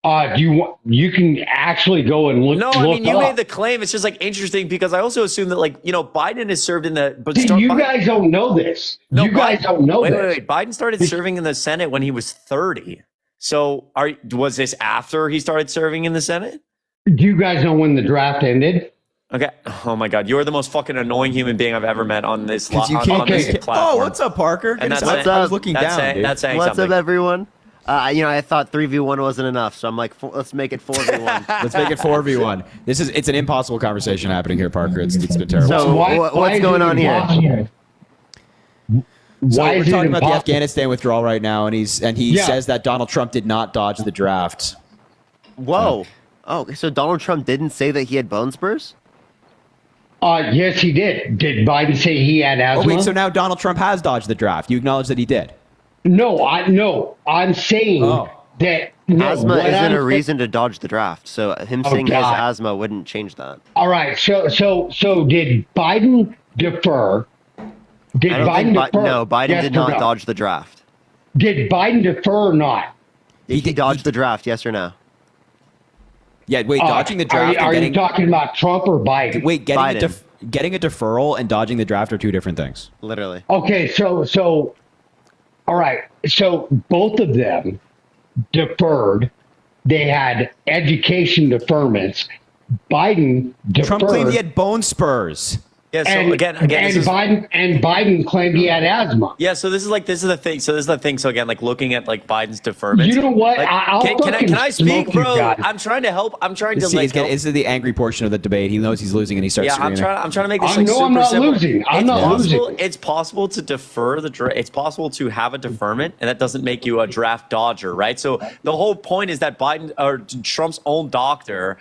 You can actually go and look. No, I mean you made the claim. It's just like interesting because I also assume that Biden has served in the. But you guys don't know this. No, you guys don't know this. Wait. Biden started serving in the Senate when he was 30. So was this after he started serving in the Senate? Do you guys know when the draft ended? Okay. Oh my God, you're the most fucking annoying human being I've ever met on this You can't on this platform. Oh, what's up, Parker? And that's I was looking down, dude. That's saying What's something. up, everyone? I thought 3v1 wasn't enough, so I'm like, let's make it 4v1. Let's make it 4v1. It's an impossible conversation happening here, Parker. It's been terrible. So what's going on here? So Why we're is it talking about the impossible? Afghanistan withdrawal right now, and he says that Donald Trump did not dodge the draft. Whoa. Oh, so Donald Trump didn't say that he had bone spurs? Yes, he did. Did Biden say he had asthma? Oh wait, so now Donald Trump has dodged the draft. You acknowledge that he did? No, I'm saying that Asthma isn't a reason to dodge the draft. So him saying he has God. asthma wouldn't change that. All right. So did Biden defer? Did I don't Biden think defer? no, Biden Yes did or not no? dodge the draft. Did Biden defer or not? Did he dodge the draft? Yes or no? Yeah. Wait, dodging the draft. Are you talking about Trump or Biden? Wait, Biden. getting a deferral and dodging the draft are two different things. Literally. Okay. So, all right. So both of them deferred. They had education deferments. Biden deferred. Trump claimed he had bone spurs. Yeah. So and, again, and this is, Biden claimed he had asthma. yeah. So this is the thing. So this is the thing. So again, like looking at like Biden's deferments. You know what? Like, I'll can I fucking speak, smoke you bro? guys. I'm trying to help. I'm trying to See, like. this is the angry portion of the debate. He knows he's losing, and he starts. Yeah, I'm screaming. trying to make this I like know super I'm not simple. losing. I'm It's not possible, losing. It's possible to defer the draft. It's possible to have a deferment, and that doesn't make you a draft dodger, right? So the whole point is that Biden or Trump's own doctor.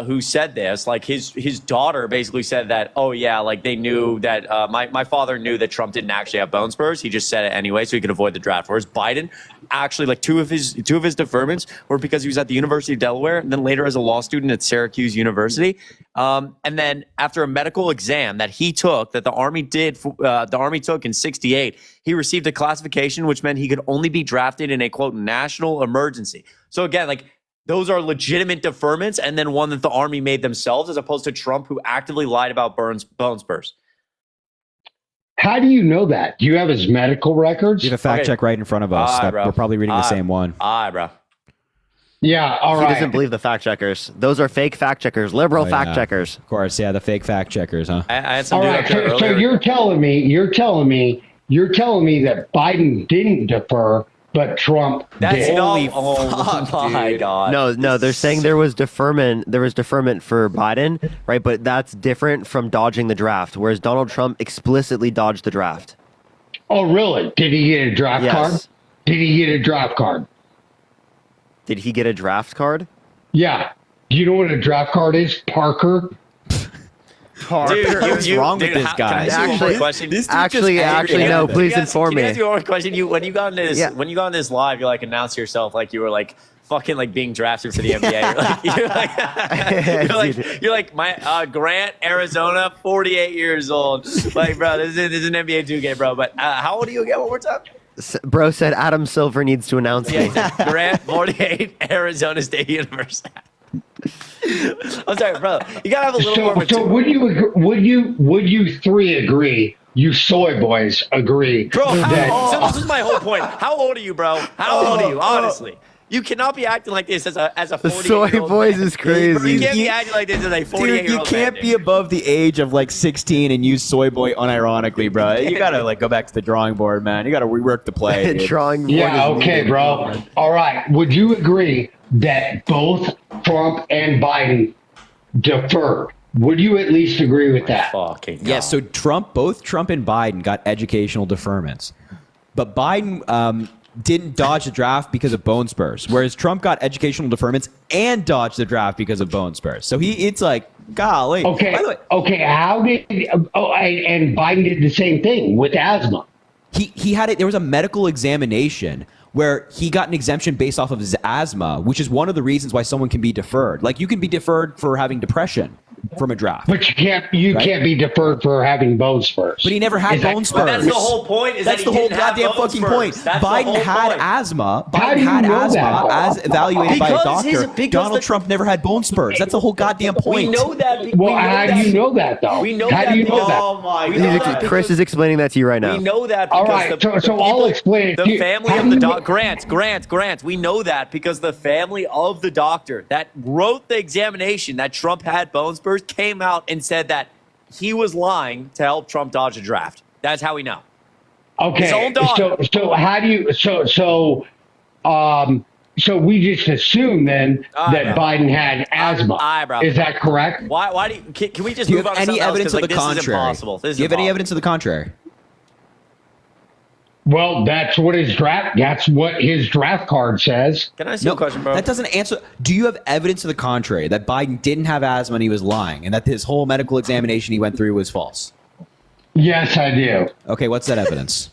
Who said this? Like his daughter basically said that. Oh yeah, like they knew that. My father knew that Trump didn't actually have bone spurs. He just said it anyway, so he could avoid the draft. Whereas Biden, actually, like two of his deferments were because he was at the University of Delaware, and then later as a law student at Syracuse University. And then after a medical exam that he took, that the Army took in '68, he received a classification which meant he could only be drafted in a quote national emergency. So again, like. Those are legitimate deferments, and then one that the Army made themselves, as opposed to Trump, who actively lied about bone spurs. How do you know that? Do you have his medical records? You have a fact check right in front of us. Bro. We're probably reading the same one. Bro. Yeah, all He right. doesn't believe the fact checkers. Those are fake fact checkers, liberal Oh, fact yeah. checkers. Of course, yeah, the fake fact checkers, huh? I had some All dude right. up there So earlier. you're telling me that Biden didn't defer, but Trump That's did. no, oh my God. No, they're saying there was deferment for Biden, right? But that's different from dodging the draft, whereas Donald Trump explicitly dodged the draft. Oh, really? Did he get a draft Yes. card? Did he get a draft card? Did he get a draft card? Yeah. Do you know what a draft card is, Parker? Dude, What's wrong with this Can I guy? ask you one more question? Actually, no. Please inform Can I me. ask you one more question? When you got into this, Yeah. when you got into this live, you like announce yourself like you were like fucking like being drafted for the NBA. You're like my Grant, Arizona, 48 years old. Like, bro, this is an NBA 2K, bro. But how old are you again? One more time. Bro said Adam Silver needs to announce Yeah, me. he said Grant, 48, Arizona State University. I'm sorry, bro. You gotta have a little more. So would you three agree? You soy boys agree? Bro, that- so this is my whole point. How old are you, bro? How old are you? Honestly. You cannot be acting like this as a 48-year-old Soy boys man. is crazy. You can't be acting like this as a 48-year-old Dude, you can't be above the age of like 16 and use soy boy unironically, bro. You gotta like go back to the drawing board, man. You gotta rework the play. dude. Drawing board Yeah, is okay, needed. bro. All right. Would you agree that both Trump and Biden deferred? Would you at least agree with that? Fucking Yeah, so both Trump and Biden got educational deferments. But Biden didn't dodge the draft because of bone spurs, whereas Trump got educational deferments and dodged the draft because of bone spurs. So it's like, golly. Okay. By the way, Okay. How did? And Biden did the same thing with asthma. he had it. There was a medical examination where he got an exemption based off of his asthma, which is one of the reasons why someone can be deferred. Like you can be deferred for having depression from a draft. But you Right? can't be deferred for having bone spurs. But he never had Is that bone correct? spurs. That's the whole point. That's the whole goddamn fucking point. Biden had asthma. How Biden do you had know asthma that? as evaluated by a Because doctor. Donald Trump never had bone spurs. That's the whole goddamn point. We know that. Well, how do you know that though? We know How that. do you know that? Oh my God. Chris is explaining that to you right now. We know that All because right, so I'll explain it the to you. family How of do the you- doctor, Grant, we know that because the family of the doctor that wrote the examination that Trump had bone spurs came out and said that he was lying to help Trump dodge a draft. That's how we know. His Okay, own daughter. so how do you so we just assume then that Eyebrow. Biden had asthma. Eyebrow. Is that correct? Why do you, can we just Do you move have on to any something else? evidence 'Cause, of the like, this is contrary? impossible. This is Do you have any impossible. evidence of the contrary? Well, that's what his draft card says. Can I ask you a question, bro? That doesn't answer. Do you have evidence to the contrary that Biden didn't have asthma and he was lying, and that his whole medical examination he went through was false? Yes, I do. Okay, what's that evidence?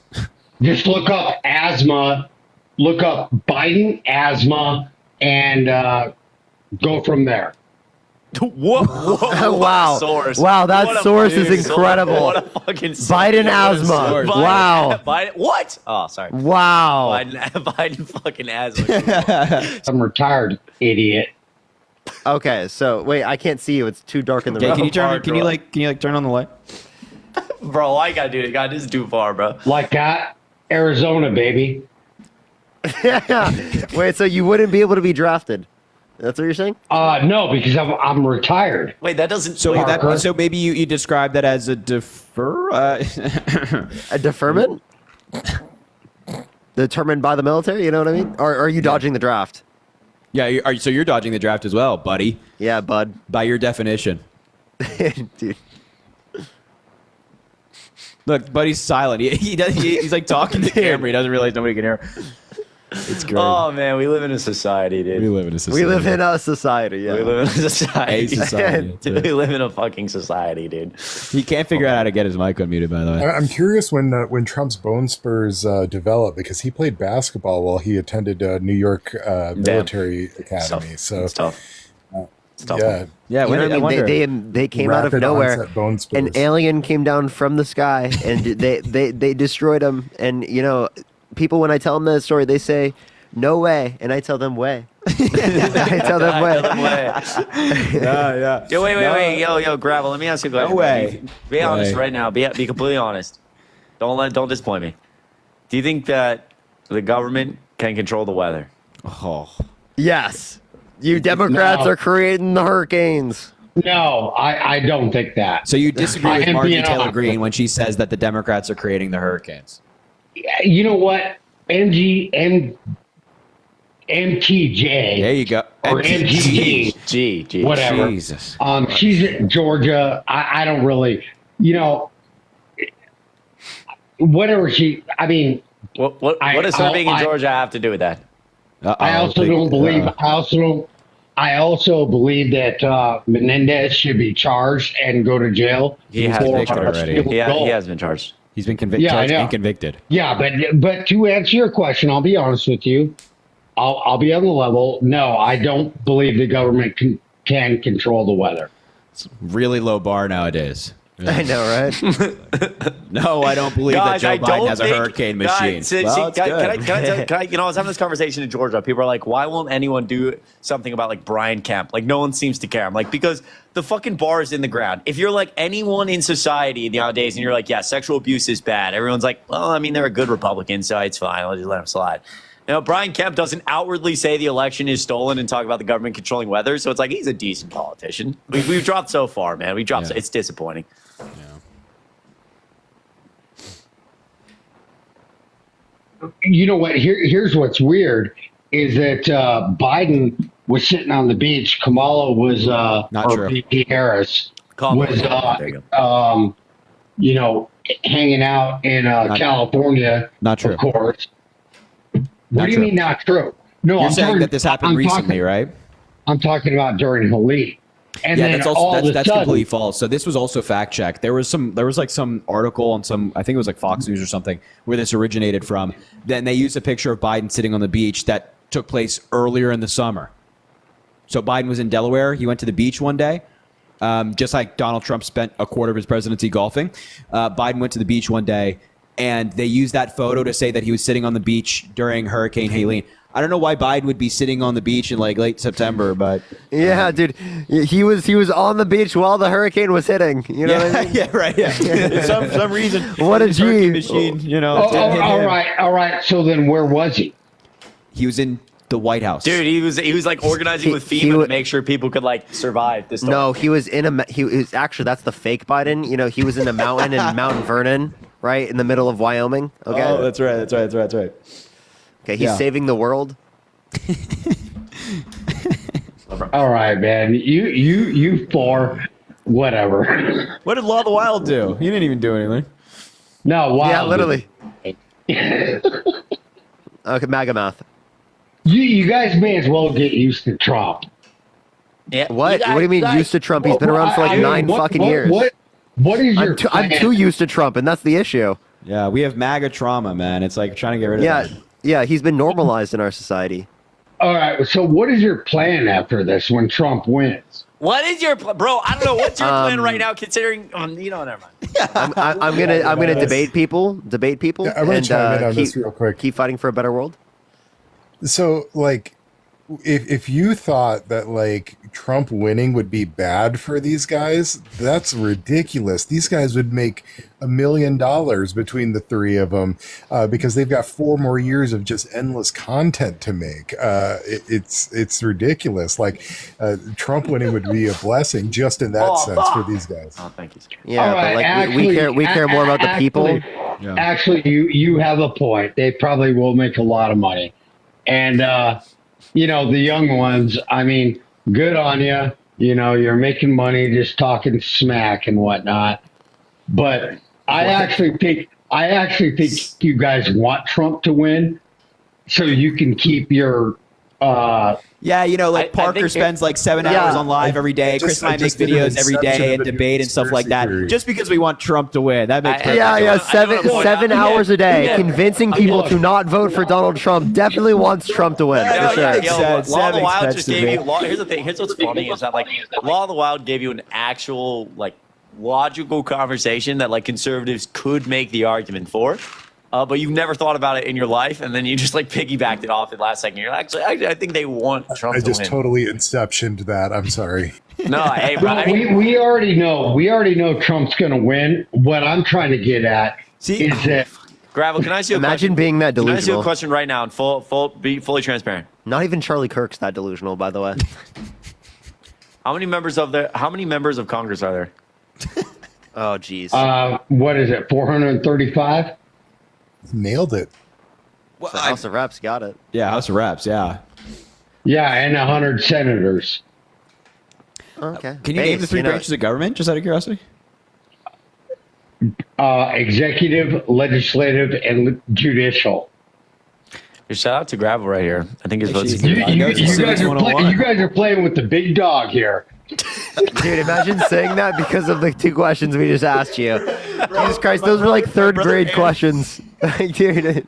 Just look up asthma, look up Biden asthma, and go from there. Whoa, Wow. Source. Wow, that What a source is fucking source. incredible. What a fucking source. Biden What a asthma. source. Wow. Biden, what? Oh, sorry. Wow. Biden fucking asthma. I'm retired, idiot. Okay, so wait, I can't see you. It's too dark in the Okay, room. can you turn on the light? Bro, why you gotta do it? God, this is too far, bro. Like that, Arizona, baby. Wait, so you wouldn't be able to be drafted? That's what you're saying? No, because I'm retired. Wait, that doesn't. So wait, so maybe you describe that as a defer. A deferment? Determined by the military? You know what I mean? Or are you dodging the draft? Yeah, so you're dodging the draft as well, buddy. Yeah, bud. By your definition. Dude. Look, buddy's silent. He's like talking to the camera. He doesn't realize nobody can hear. It's great. Oh man, we live in a society, dude. We live in a society. We live in a society, yeah. We live in a society. A society. Dude, we live in a fucking society, dude. He can't figure out how to get his mic unmuted, by the way. I'm curious when Trump's bone spurs developed, because he played basketball while he attended New York Military Academy. It's So tough. It's tough. yeah, Yeah, You know what I wonder. mean? They came out of Rapid nowhere. onset bone spurs. An alien came down from the sky and they destroyed him. And you know, people when I tell them that story, they say, "No way," and I tell them, "Way." I tell them, "Way." Yeah. Yo, wait. Yo, Gravel. Let me ask you a question. No way. Be honest Way. right now. Be completely honest. Don't disappoint me. Do you think that the government can control the weather? Oh. Yes, you Democrats No. are creating the hurricanes. No, I don't think that. So you disagree I with am Margie being Taylor honest. Greene when she says that the Democrats are creating the hurricanes? You know what? MTJ There you go. or MTG, G. whatever. Jesus. She's in Georgia. I don't really, whatever she. I mean, What does her being in Georgia have to do with that? I also don't believe. I also believe that Menendez should be charged and go to jail. He has for- convicted already. He has been charged. He's been convicted Yeah, I know. and convicted. Yeah, but to answer your question, I'll be honest with you. I'll be on the level. No, I don't believe the government can control the weather. Really low bar nowadays. I know, right? No, I don't believe Guys, that I Joe don't Biden has a think- hurricane guys, machine. see, Well, it's can I good. tell you know, I was having this conversation in Georgia. People are like, why won't anyone do something about like Brian Kemp? Like, no one seems to care. I'm like, because the fucking bar is in the ground. If you're like anyone in society nowadays and you're like, yeah, sexual abuse is bad, everyone's like, well, I mean, they're a good Republican, so it's fine. I'll just let them slide. You know, Brian Kemp doesn't outwardly say the election is stolen and talk about the government controlling weather. So it's like he's a decent politician. We've dropped so far, man. We've dropped. It's disappointing. You know what? Here's what's weird is that Biden was sitting on the beach. Kamala was, Not or true. VP Harris was, There you go. you know, hanging out in California. Not true. Of course. What Not do you true. mean not true? No, You're I'm saying talking, that this happened I'm recently, talking, right? I'm talking about during Khalid. And Yeah, then that's also all of a that's sudden, completely false. So this was also fact checked. There was like some article on some, I think it was like Fox News or something, where this originated from. Then they used a picture of Biden sitting on the beach that took place earlier in the summer. So Biden was in Delaware. He went to the beach one day, just like Donald Trump spent a quarter of his presidency golfing. Biden went to the beach one day, and they used that photo to say that he was sitting on the beach during Hurricane Helene. I don't know why Biden would be sitting on the beach in like late September, but Yeah, dude, he was on the beach while the hurricane was hitting. You know what I mean? yeah, right, yeah. For some reason, What a this hurricane G. machine, you know. Oh, didn't hit all him. right, all right. So then, where was he? He was in the White House. Dude, he was like organizing with FEMA to make sure people could like survive this storm. No, he was he was actually that's the fake Biden. You know, he was in a mountain in Mount Vernon, right in the middle of Wyoming. Okay, Oh, that's right. Okay, he's yeah. saving the world. All right, man. You four, whatever. What did Law of the Wild do? He didn't even do anything. No, wow. Yeah, literally. Okay, MAGA math. You guys may as well get used to Trump. Yeah. What? What do you mean used to Trump? He's been around for like I mean, 9 fucking years. What is your I'm plan? too used to Trump, and that's the issue. Yeah, we have MAGA trauma, man. It's like trying to get rid of Yeah, that. yeah, he's been normalized in our society. All right. So what is your plan after this when Trump wins? What is your bro? I don't know. What's your plan right now? Considering, you know, never mind. I'm gonna debate people, Yeah, I wanna and chime in on keep, this real quick. keep fighting for a better world. So, like, if you thought that like Trump winning would be bad for these guys, that's ridiculous. These guys would make $1 million between the three of them because they've got 4 more years of just endless content to make. It's ridiculous. Like Trump winning would be a blessing just in that sense for these guys. Oh, thank you. Yeah, All but right, like we care more about the people. Actually, you have a point. They probably will make a lot of money, and you know the young ones. I mean, good on you. You know, you're making money just talking smack and whatnot. But I actually think you guys want Trump to win, so you can keep your. Yeah, you know, like I Parker think spends like 7 hours on live every day. Chris and I make videos every day and debate and stuff like that. Just because we want Trump to win, that makes perfect Yeah, sense. 7 hours a day, Yeah. convincing people to not vote for Donald Trump. Definitely wants Trump to win. Yeah, for yeah, sure. yo, sense. Law of the That Wild makes just sense to gave me. you. Here's the thing. Here's what's funny is that like Law of the Wild gave you an actual like logical conversation that like conservatives could make the argument for. But you've never thought about it in your life, and then you just like piggybacked it off at the last second. You're like, actually, I think they want Trump I to just win. totally inceptioned that. I'm sorry. No, hey, bro, Well, I mean, we already know. We already know Trump's going to win. What I'm trying to get at is that. Gravel, can I ask you a Imagine question? being that Can I ask you a delusional. question right now and be fully transparent? Not even Charlie Kirk's that delusional, by the way. How many members of Congress are there? Oh, jeez. What is it? 435. Nailed it. So House of Reps got it. Yeah, House of Reps, yeah. Yeah, and 100 senators. Okay. Can you name the 3 branches of government, just out of curiosity? Executive, legislative, and judicial. Shout out to Gravel right here. I think his vote's You guys are playing with the big dog here. Dude, imagine saying that because of the 2 questions we just asked you. Jesus Christ, those were like 3rd grade questions. Like, dude.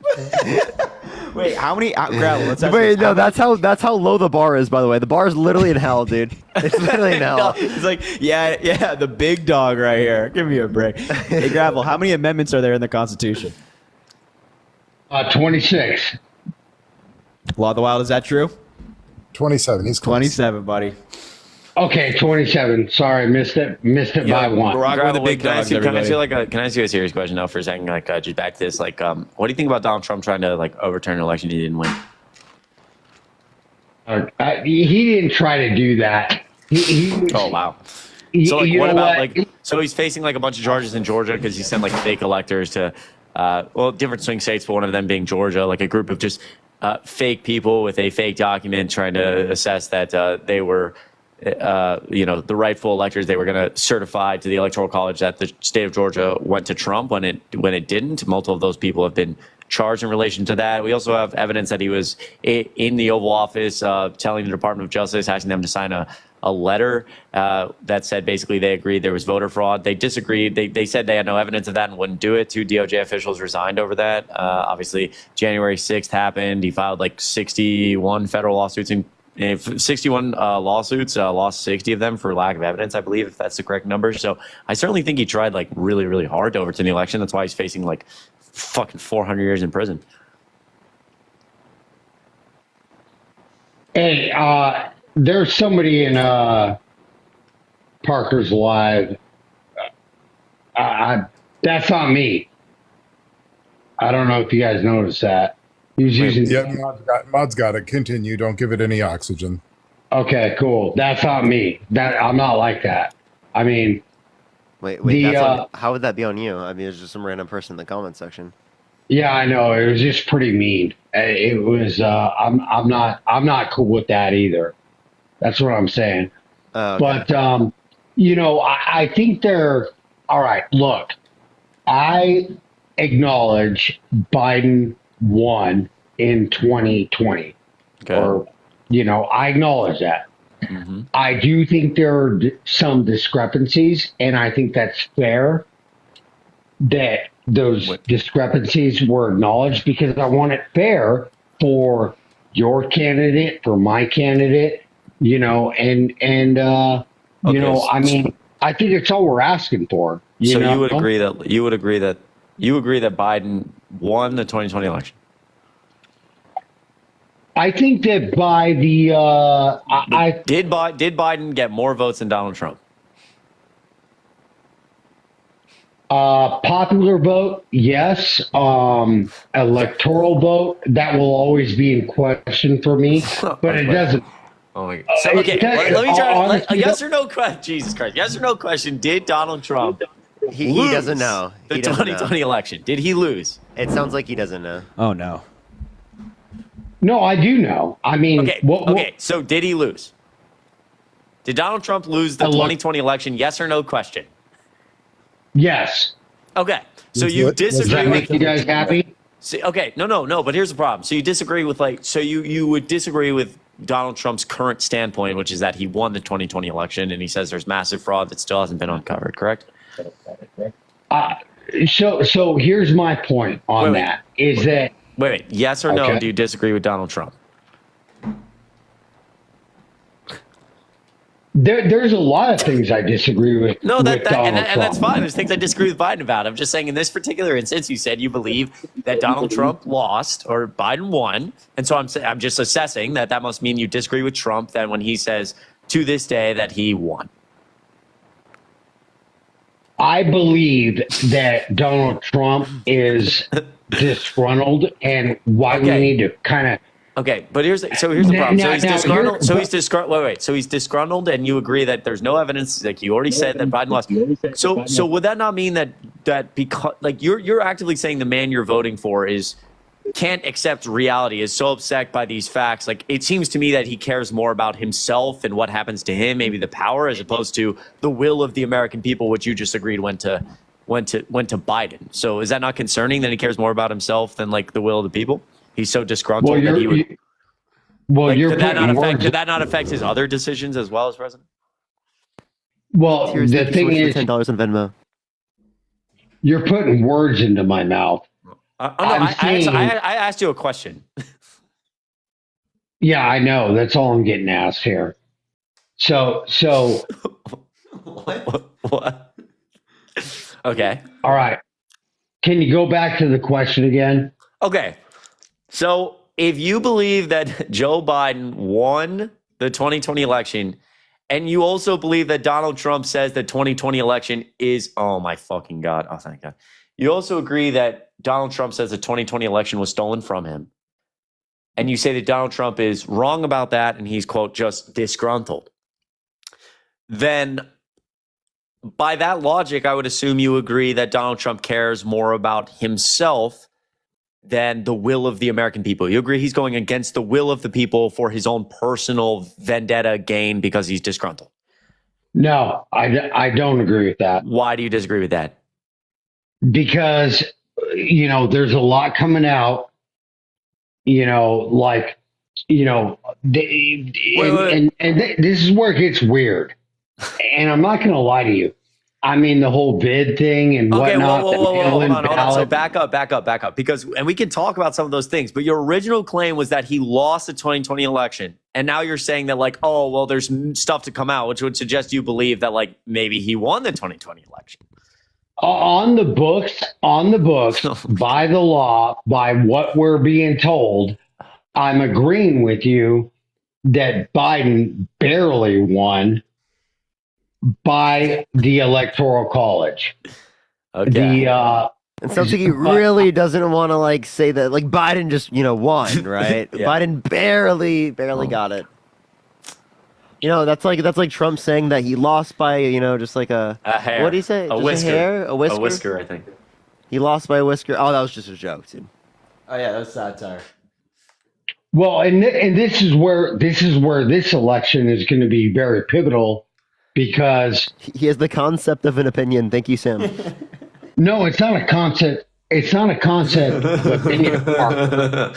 Wait, how many? Gravel, let's ask Wait, this. no, that's how low the bar is. By the way, the bar is literally in hell, dude. It's literally in hell. It's like, yeah, the big dog right here. Give me a break. Hey, Gravel, how many amendments are there in the Constitution? 26. Law of the Wild, is that true? 27. He's close. 27, buddy. Okay, 27. Sorry, missed it by one. Barack with the big Can I dogs, ask you, can I everybody. ask you a serious question now for a second? Like, just back to this. Like, what do you think about Donald Trump trying to like overturn an election he didn't win? He didn't try to do that. Oh wow. He- So like, you what know about what? like? So he's facing like a bunch of charges in Georgia because he sent like fake electors to, different swing states, but one of them being Georgia. Like a group of just fake people with a fake document trying to assess that they were, the rightful electors. They were going to certify to the Electoral College that the state of Georgia went to Trump when it didn't. Multiple of those people have been charged in relation to that. We also have evidence that he was in the Oval Office telling the Department of Justice, asking them to sign a letter that said basically they agreed there was voter fraud. They disagreed. They said they had no evidence of that and wouldn't do it. 2 DOJ officials resigned over that. Obviously, January 6th happened. He filed like 61 federal lawsuits and 61 lawsuits, lost 60 of them for lack of evidence, I believe, if that's the correct number. So I certainly think he tried like really, really hard to overturn the election. That's why he's facing like fucking 400 years in prison. Hey, there's somebody in Parker's Live. That's not me. I don't know if you guys noticed that. He was using. Yeah, Mod's got it. Continue. Don't give it any oxygen. Okay, cool. That's not me. I'm not like that. I mean, Wait, The, how would that be on you? I mean, it's just some random person in the comment section. yeah, I know. It was just pretty mean. It was. I'm not cool with that either. That's what I'm saying. Okay. But I think they're all right. Look, I acknowledge Biden won in 2020. Okay. Or, I acknowledge that. Mm-hmm. I do think there are some discrepancies, and I think that's fair that those discrepancies were acknowledged because I want it fair for your candidate, for my candidate, I mean, I think it's all we're asking for. So you would agree that Biden won the 2020 election? I think that by the Did Biden get more votes than Donald Trump? popular vote, yes. Electoral vote, that will always be in question for me, but it doesn't. Oh my God. So, okay, let me try a yes or no question. Jesus Christ. Yes or no question. Did Donald Trump He doesn't know. the He doesn't 2020 know. election? Did he lose? It sounds like he doesn't know. Oh no. No, I do know. I mean, Okay, so did he lose? Did Donald Trump lose the 2020 election? Yes or no question? Yes. Okay, so you Does disagree that make with you guys happy? See, okay, no, but here's the problem. So you disagree with you would disagree with Donald Trump's current standpoint, which is that he won the 2020 election, and he says there's massive fraud that still hasn't been uncovered. Correct? So here's my point on that. Is that wait, yes or no? Okay. Do you disagree with Donald Trump? there's a lot of things I disagree with. No, with and Donald that's Trump. fine. There's things I disagree with Biden about. I'm just saying in this particular instance, you said you believe that Donald Trump lost or Biden won, and so I'm just assessing that must mean you disagree with Trump. Then when he says to this day that he won. I believe that Donald Trump is disgruntled, and why we need to kind of. Okay, but here's the problem. So he's disgruntled. So he's disgruntled. Wait. So he's disgruntled, and you agree that there's no evidence. Like you already said that Biden lost. So would that not mean that because like you're actively saying the man you're voting for can't accept reality, is so upset by these facts? Like it seems to me that he cares more about himself and what happens to him, maybe the power, as opposed to the will of the American people, which you just agreed went to Biden. So is that not concerning that he cares more about himself than like the will of the people? He's so disgruntled that he would. Could that not affect his other decisions as well as president? Well, Here's the thing is, $10 on Venmo. you're putting words into my mouth. I asked you a question. Yeah, I know. That's all I'm getting asked here. So What? Okay. All right. Can you go back to the question again? Okay. So if you believe that Joe Biden won the 2020 election And you also believe that Donald Trump says the 2020 election is, oh my fucking God. Oh, thank God. You also agree that Donald Trump says the 2020 election was stolen from him. And you say that Donald Trump is wrong about that and he's, quote, just disgruntled. Then by that logic, I would assume you agree that Donald Trump cares more about himself than the will of the American people. You agree he's going against the will of the people for his own personal vendetta gain because he's disgruntled? No, I don't agree with that. Why do you disagree with that? Because, there's a lot coming out, this is where it gets weird. And I'm not going to lie to you. I mean, the whole bid thing and whatnot. Hold on. So back up. Because, and we can talk about some of those things, but your original claim was that he lost the 2020 election. And now you're saying that there's stuff to come out, which would suggest you believe that maybe he won the 2020 election. On the books, by the law, by what we're being told, I'm agreeing with you that Biden barely won by the Electoral College. Okay. It sounds like he really doesn't want to say that Biden just won, right? Yeah. Biden barely got it. That's like Trump saying that he lost by just like a hair. What do you say? A Just whisker. A hair? A whisker? A whisker, I think. He lost by a whisker. Oh, that was just a joke, dude. Oh yeah, that's satire. Well, and this is where this election is going to be very pivotal because he has the concept of an opinion. Thank you, Sam. No, it's not a concept. It's not a concept of opinion. The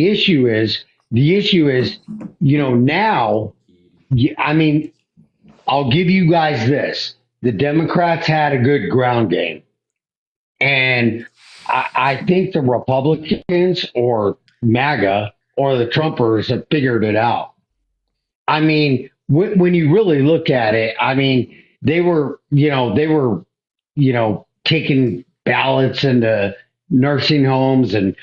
issue is, now, I mean, I'll give you guys this. The Democrats had a good ground game. And I think the Republicans or MAGA or the Trumpers have figured it out. I mean, when you really look at it, I mean, they were taking ballots into nursing homes and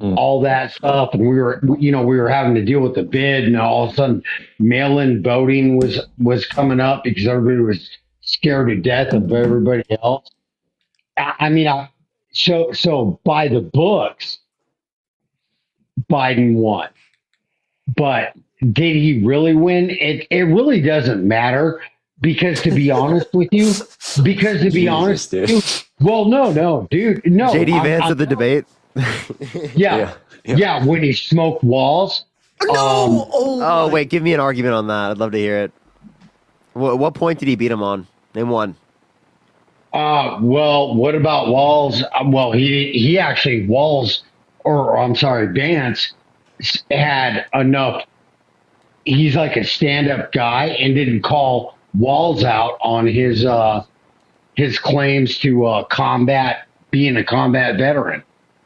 all that stuff. And we were having to deal with the bid, and all of a sudden mail-in voting was coming up because everybody was scared to death of everybody else. So by the books, Biden won. But did he really win? It really doesn't matter because, to be honest with you, well, no, dude, no. JD Vance at the debate. Yeah, when he smoked walls. Oh, wait, give me an argument on that. I'd love to hear it. What point did he beat him on? Name one. Well, what about Walls? Well, he actually Vance had enough. He's like a stand-up guy and didn't call Walls out on his claims to being a combat veteran.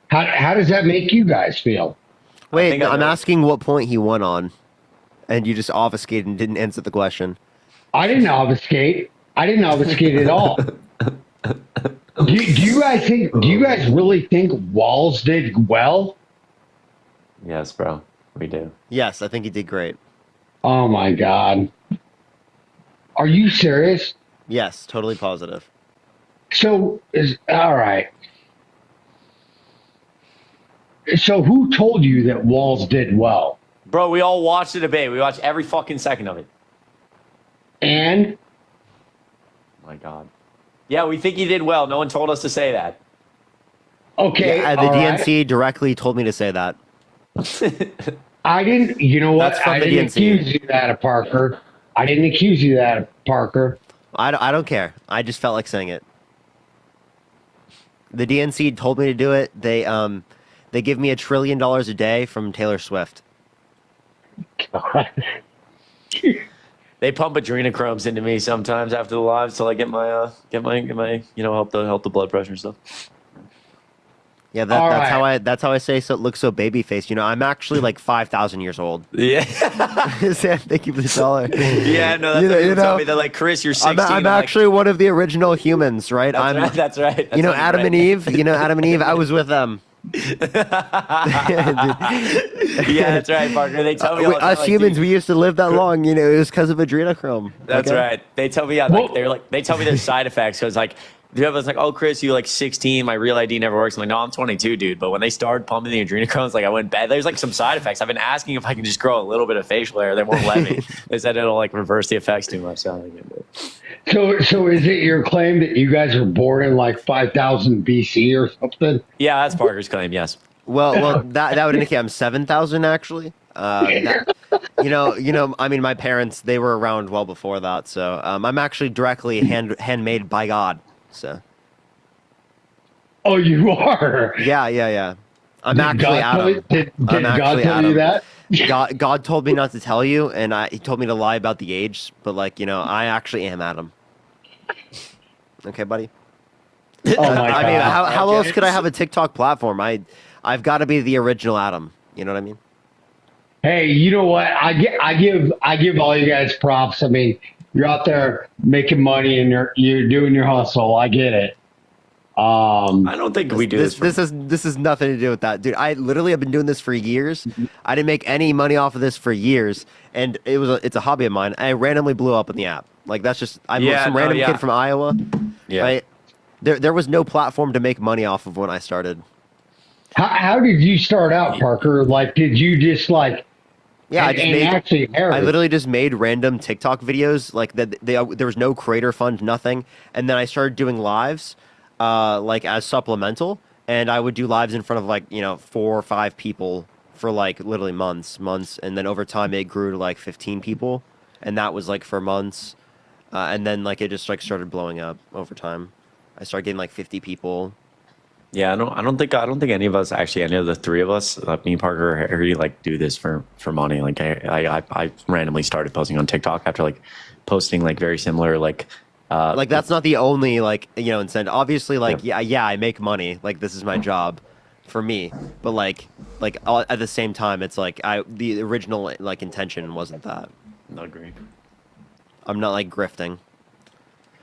How does that make you guys feel? Wait, I'm asking what point he won on, and you just obfuscated and didn't answer the question. I didn't obfuscate at all. Do you guys really think Walls did well? Yes, bro. We do. Yes, I think he did great. Oh my God. Are you serious? Yes, totally positive. So all right. So who told you that Walls did well? Bro, we all watched the debate. We watched every fucking second of it. And? Oh my God. Yeah, we think he did well. No one told us to say that. Okay. Yeah, the DNC directly told me to say that. I didn't, you know what? That's from I the didn't DNC. accuse you of that, Parker. I didn't accuse you of that, Parker. I don't care. I just felt like saying it. The DNC told me to do it. They give me $1 trillion a day from Taylor Swift. They pump adrenochromes into me sometimes after the lives till I get my help the blood pressure and stuff. Yeah, that's how I say so. Look so baby faced. I'm actually like 5,000 years old. Yeah. Sam, thank you for the dollar. Yeah, no, that's what people tell me. They're like, Chris, you're 16. I'm actually one of the original humans, right? That's right. Adam and Eve. I was with them. Yeah, that's right, Parker. They tell me all the time, Us like, humans, dude, we used to live that long. You know, it was because of adrenochrome. that's Okay? right. They tell me, yeah, they tell me there's side effects. Because like, the other was like, oh, Chris, you like 16. My real ID never works. I'm like, no, I'm 22, dude. But when they started pumping the adrenochromes, like I went bad. There's like some side effects. I've been asking if I can just grow a little bit of facial hair. They won't let me. They said it'll like reverse the effects too much. So, So is it your claim that you guys were born in like 5000 BC or something? yeah, that's Parker's claim. Yes. Well, that would indicate I'm 7,000 actually. You know. I mean, my parents, they were around well before that. So I'm actually directly handmade by God. So. Oh, you are. Yeah. I'm Did actually God Adam. tell you- did I'm God actually tell you Adam. that? God told me not to tell you, and he told me to lie about the age. But like, I actually am Adam. Okay, buddy. Oh my I mean, God. how else could I have a TikTok platform? I've got to be the original Adam. You know what I mean? Hey, you know what? I give all you guys props. I mean, you're out there making money and you're doing your hustle. I get it. I don't think we do this. This has nothing to do with that, dude. I literally have been doing this for years. I didn't make any money off of this for years, and it's a hobby of mine. I randomly blew up in the app. Like that's just I'm some random kid from Iowa. Yeah. Right? There was no platform to make money off of when I started. How did you start out, Parker? Like, did you just like? Yeah, I literally just made random TikTok videos. Like that, there was no creator fund, nothing. And then I started doing lives, like as supplemental. And I would do lives in front of like 4 or 5 people for like literally months. And then over time it grew to like 15 people, and that was like for months. And then like it just like started blowing up over time. I started getting like 50 people. Yeah, I don't think any of us, actually, any of the three of us, me, Parker, or Harry, like do this for money. Like I randomly started posting on TikTok after like posting like very similar like that's not the only like incentive. Obviously, like yeah, I make money. Like this is my job for me. But like at the same time, it's like the original like intention wasn't that. I agree. I'm not like grifting.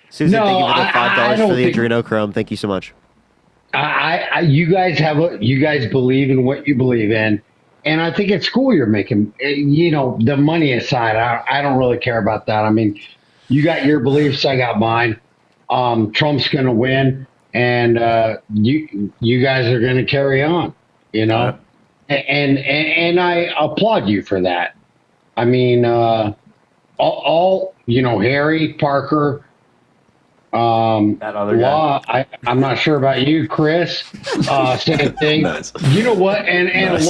Susan, No, thank you for the $5 don't for the think- adrenochrome. Thank you so much. You guys believe in what you believe in, and I think it's cool you're making. The money aside, I don't really care about that. I mean, you got your beliefs, I got mine. Trump's gonna win, and you guys are gonna carry on. And I applaud you for that. I mean, all Harry, Parker. That other Law, I'm not sure about you, Chris. Same thing. Nice. You know what? And Nice.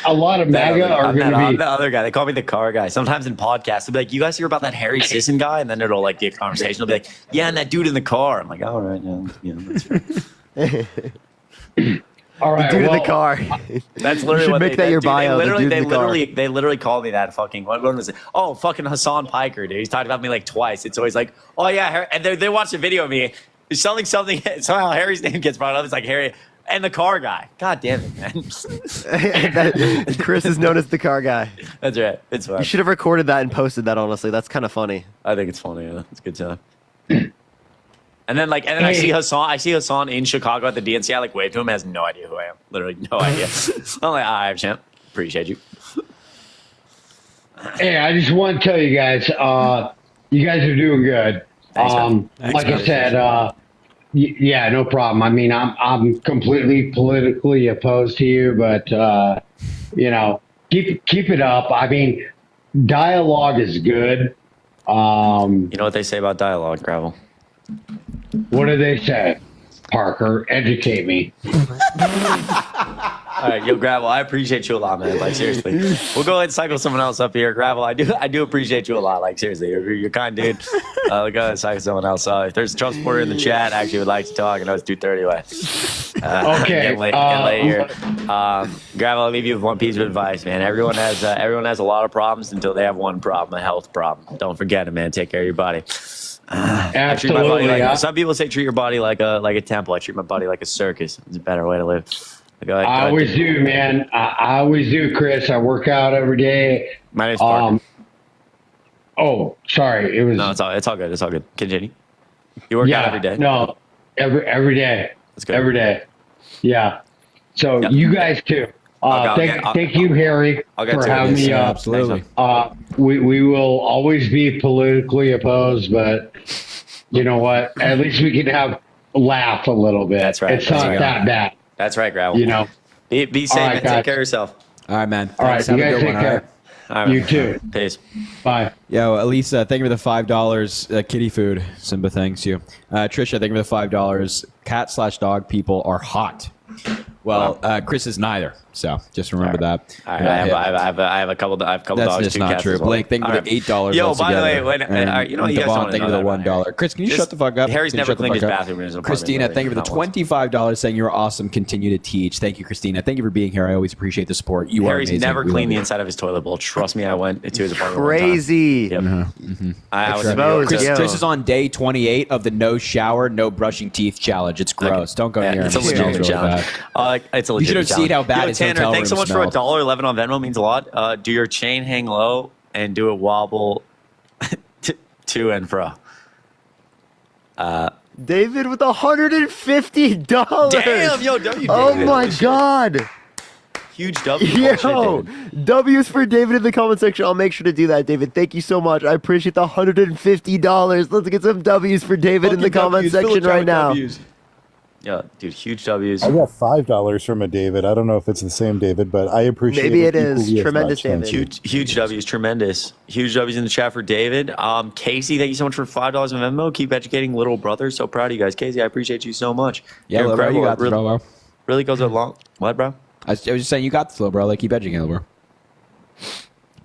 a lot of MAGA are I'm going to be. the other guy. They call me the car guy. Sometimes in podcasts, they'll be like, "You guys hear about that Harry Sisson guy?" And then it'll like be a conversation. They'll be like, "Yeah, and that dude in the car." I'm like, "All right, yeah, that's fair." All right, Dude in the car. That's literally You should what make that your bio. The dude They in the car. literally called me that fucking. What was it? Oh, fucking Hassan Piker, dude. He's talked about me like twice. It's always like, oh yeah, Harry, and they watch a video of me. There's something. Somehow Harry's name gets brought up. It's like Harry and the car guy. God damn it, man. Chris is known as the car guy. That's right. It's fine. You should have recorded that and posted that. Honestly, that's kind of funny. I think it's funny. Yeah, it's a good time. And then I see Hassan in Chicago at the DNC. I like wave to him. Has no idea who I am. Literally no idea. I'm like, all right, champ. Appreciate you. Hey, I just want to tell you guys, you guys are doing good. Thanks, like I said, yeah, no problem. I mean, I'm completely politically opposed to you, but keep it up. I mean, dialogue is good. You know what they say about dialogue, Gravel? What do they say? Parker, educate me. All right, yo, Gravel, I appreciate you a lot, man. Like, seriously. We'll go ahead and cycle someone else up here. Gravel, I do appreciate you a lot. Like, seriously, you're a kind dude. We'll go ahead and cycle someone else. If there's a Trump supporter in the chat, actually would like to talk. I know it's 2:30 away. Okay. Getting late here. Gravel, I'll leave you with one piece of advice, man. Everyone has a lot of problems until they have one problem, a health problem. Don't forget it, man. Take care of your body. I treat my body Absolutely. some people say treat your body like a temple. I treat my body like a circus. It's a better way to live. Go ahead, I always do, man. I always do, Chris. I work out every day. My name's Parker. Oh, sorry. It was. No, it's all good. It's all good. Continue. You work out every day. No, every day. That's good. Every day. Yeah. So Yep. you guys too. Thank you, Harry, for having me up. Absolutely. We will always be politically opposed, but you know what? At least we can laugh a little bit. That's right. It's not that bad. That's right, Gravel. You know. Be safe right, and guys. take care of yourself. All right, man. All right, Thanks. Have you a guys good take one. care. All right, You man. too. Peace. Bye. Yo, Elisa, thank you for the $5 kitty food. Simba, thanks you. Trisha, thank you for the $5. Cat/dog people are hot. Well, Chris is neither. So just remember that. All right, I have a couple. I have a couple That's dogs. just two not cats true. as well. Blake, thank you All for the right. $8. Yo, by the way, altogether. when, And you know, you guys Devon, don't thank you know for the that, right? $1. Chris, can you Just- shut the fuck up? Harry's Can you never shut the cleaned his fuck up? bathroom in his apartment. Christina, thank you for the $25, saying you're awesome. Continue to teach. Thank you, Christina. Thank you for being here. I always appreciate the support. You Harry's are amazing. never We cleaned the love you. inside of his toilet bowl. Trust me, I went to his apartment. one time. Crazy. Yep. I was Exposed, Chris, yo. Chris is on day 28 of the no shower, no brushing teeth challenge. It's gross. Don't go near him. It's a It smells legitimate really challenge. bad. It's a You legitimate should have seen how bad Yo, his Tanner, hotel thanks so room much smelled. for $1.11 on Venmo. Means a lot. Do your chain hang low and do it wobble to and fro. David with $150. Damn, yo, W. Oh David. my God. Huge W. Yo, Bullshit, David. W's for David in the comment section. I'll make sure to do that, David. Thank you so much. I appreciate the $150. Let's get some W's for David in the comment section right now. Yeah, dude, huge W's. I got $5 from a David. I don't know if it's the same David, but I appreciate Maybe it. it is. equally as Tremendous, much. Thank David. you. Huge W's, tremendous. Huge W's in the chat for David. Casey, thank you so much for $5 on Venmo. Keep educating little brother. So proud of you guys. Casey, I appreciate you so much. Yeah, You're little bro, you incredible. got this, bro. Really goes a long. What, bro? I was just saying, you got this, little bro. Like, keep educating, little bro.